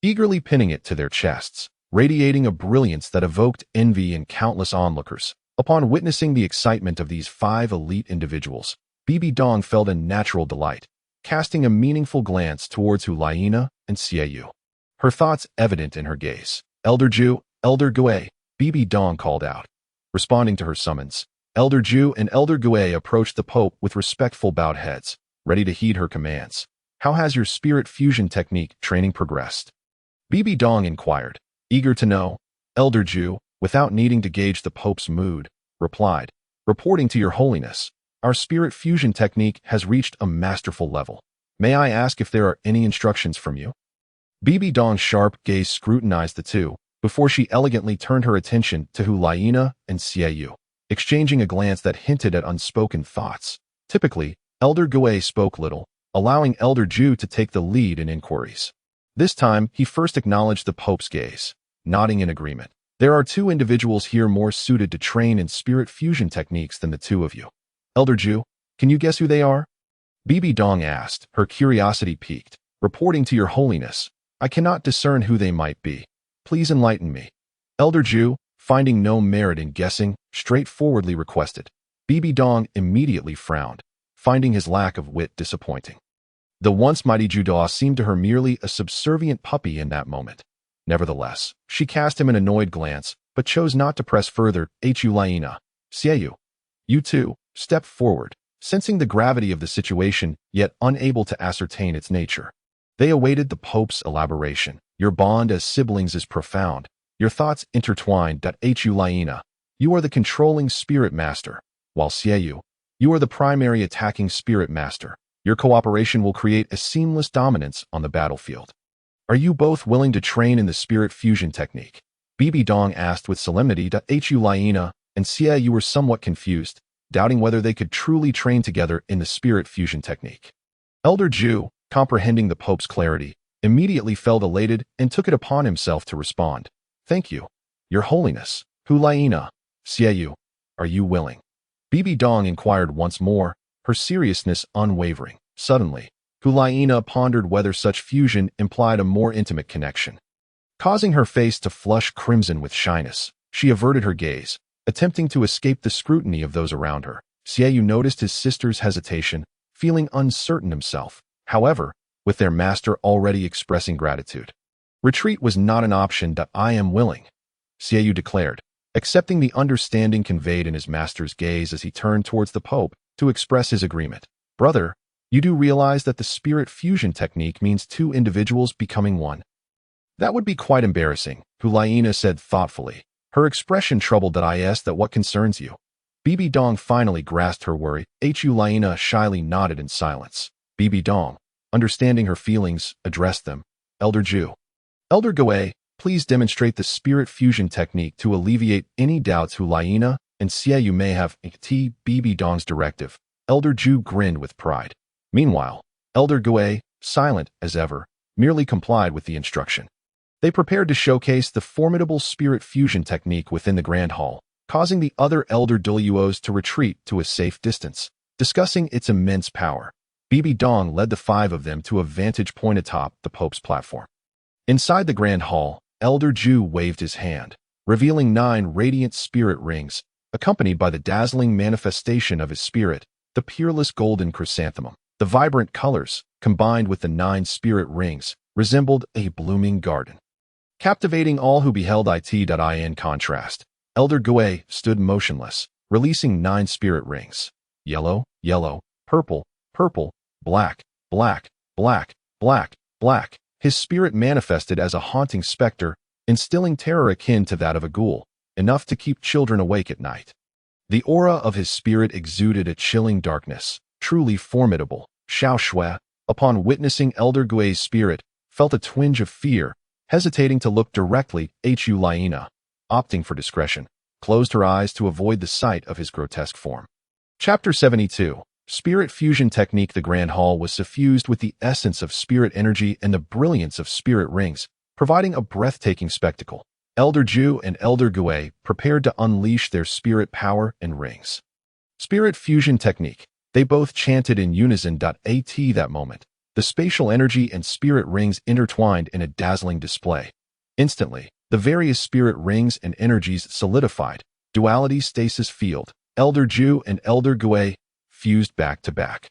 eagerly pinning it to their chests, radiating a brilliance that evoked envy in countless onlookers. Upon witnessing the excitement of these 5 elite individuals, BBDong felt a natural delight, casting a meaningful glance towards Hu Laina and Xiao, her thoughts evident in her gaze. Elder Ju, Elder Gue, BBDong called out. Responding to her summons, Elder Ju and Elder Gue approached the Pope with respectful bowed heads, ready to heed her commands. How has your spirit fusion technique training progressed? BBDong inquired, eager to know. Elder Ju, without needing to gauge the Pope's mood, replied, reporting to Your Holiness, our spirit fusion technique has reached a masterful level. May I ask if there are any instructions from you? BBDong's sharp gaze scrutinized the 2, before she elegantly turned her attention to Hu Laina and Xiao, exchanging a glance that hinted at unspoken thoughts. Typically, Elder Gue spoke little, allowing Elder Ju to take the lead in inquiries. This time, he first acknowledged the Pope's gaze, nodding in agreement. There are two individuals here more suited to train in spirit fusion techniques than the two of you. Elder Ju, can you guess who they are? BBDong asked, her curiosity piqued. Reporting to your holiness, I cannot discern who they might be. Please enlighten me. Elder Ju, finding no merit in guessing, straightforwardly requested. BBDong immediately frowned, finding his lack of wit disappointing. The once mighty Juda seemed to her merely a subservient puppy in that moment. Nevertheless, she cast him an annoyed glance, but chose not to press further. Hu Laina, Shiao, you two, stepped forward, sensing the gravity of the situation, yet unable to ascertain its nature. They awaited the Pope's elaboration. Your bond as siblings is profound. Your thoughts intertwined. Hu Laina, you are the controlling spirit master, while Shiao, you are the primary attacking spirit master. Your cooperation will create a seamless dominance on the battlefield. Are you both willing to train in the spirit fusion technique? BBDong asked with solemnity. Hu Laina and Shiao were somewhat confused, doubting whether they could truly train together in the spirit fusion technique. Elder Ju, comprehending the Pope's clarity, immediately felt elated and took it upon himself to respond. Thank you, Your Holiness. Hu Laina, Shiao, are you willing? BBDong inquired once more, her seriousness unwavering. Suddenly, Hu Laina pondered whether such fusion implied a more intimate connection. Causing her face to flush crimson with shyness, she averted her gaze, attempting to escape the scrutiny of those around her. Shiao noticed his sister's hesitation, feeling uncertain himself, however, with their master already expressing gratitude. Retreat was not an option. I am willing, Shiao declared, accepting the understanding conveyed in his master's gaze as he turned towards the Pope to express his agreement. Brother, you do realize that the spirit fusion technique means two individuals becoming one? That would be quite embarrassing, Hu Laina said thoughtfully, her expression troubled. That what concerns you? BBDong finally grasped her worry. Hu Laina shyly nodded in silence. BBDong, understanding her feelings, addressed them. Elder Ju. Elder Goe, please demonstrate the spirit fusion technique to alleviate any doubts Hu Laina and Shiao may have. BBDong's directive. Elder Ju grinned with pride. Meanwhile, Elder Goe, silent as ever, merely complied with the instruction. They prepared to showcase the formidable spirit fusion technique within the Grand Hall, causing the other Elder Douluos to retreat to a safe distance, discussing its immense power. BBDong led the five of them to a vantage point atop the Pope's platform. Inside the Grand Hall, Elder Ju waved his hand, revealing 9 radiant spirit rings, accompanied by the dazzling manifestation of his spirit, the peerless golden chrysanthemum. The vibrant colors, combined with the 9 spirit rings, resembled a blooming garden, captivating all who beheld it. In contrast, Elder Goe stood motionless, releasing 9 spirit rings. Yellow, yellow, purple, purple, black, black, black, black, black. His spirit manifested as a haunting specter, instilling terror akin to that of a ghoul, enough to keep children awake at night. The aura of his spirit exuded a chilling darkness, truly formidable. Xiao Shui, upon witnessing Elder Goe's spirit, felt a twinge of fear, hesitating to look directly at Hu Laina, opting for discretion, closed her eyes to avoid the sight of his grotesque form. Chapter 72. Spirit Fusion Technique. The Grand Hall was suffused with the essence of spirit energy and the brilliance of spirit rings, providing a breathtaking spectacle. Elder Ju and Elder Goe prepared to unleash their spirit power and rings. Spirit Fusion Technique. They both chanted in unison. At that moment, the spatial energy and spirit rings intertwined in a dazzling display. Instantly, the various spirit rings and energies solidified. Duality stasis field. Elder Ju and Elder Goe fused back to back,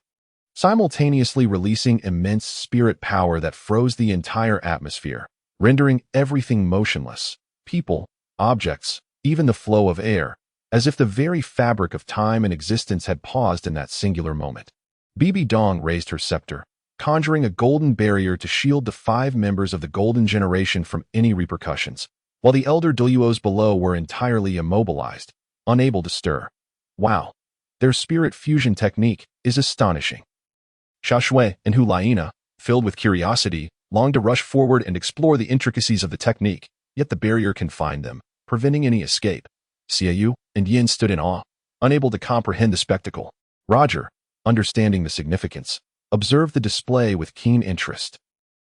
simultaneously releasing immense spirit power that froze the entire atmosphere, rendering everything motionless. People, objects, even the flow of air, as if the very fabric of time and existence had paused in that singular moment. BBDong raised her scepter, conjuring a golden barrier to shield the 5 members of the Golden Generation from any repercussions, while the Elder Douluos below were entirely immobilized, unable to stir. Wow, their spirit fusion technique is astonishing. Xiao Shui and Hu Laina, filled with curiosity, longed to rush forward and explore the intricacies of the technique, yet the barrier confined them, preventing any escape. Shiao and Yin stood in awe, unable to comprehend the spectacle. Roger, understanding the significance, observed the display with keen interest.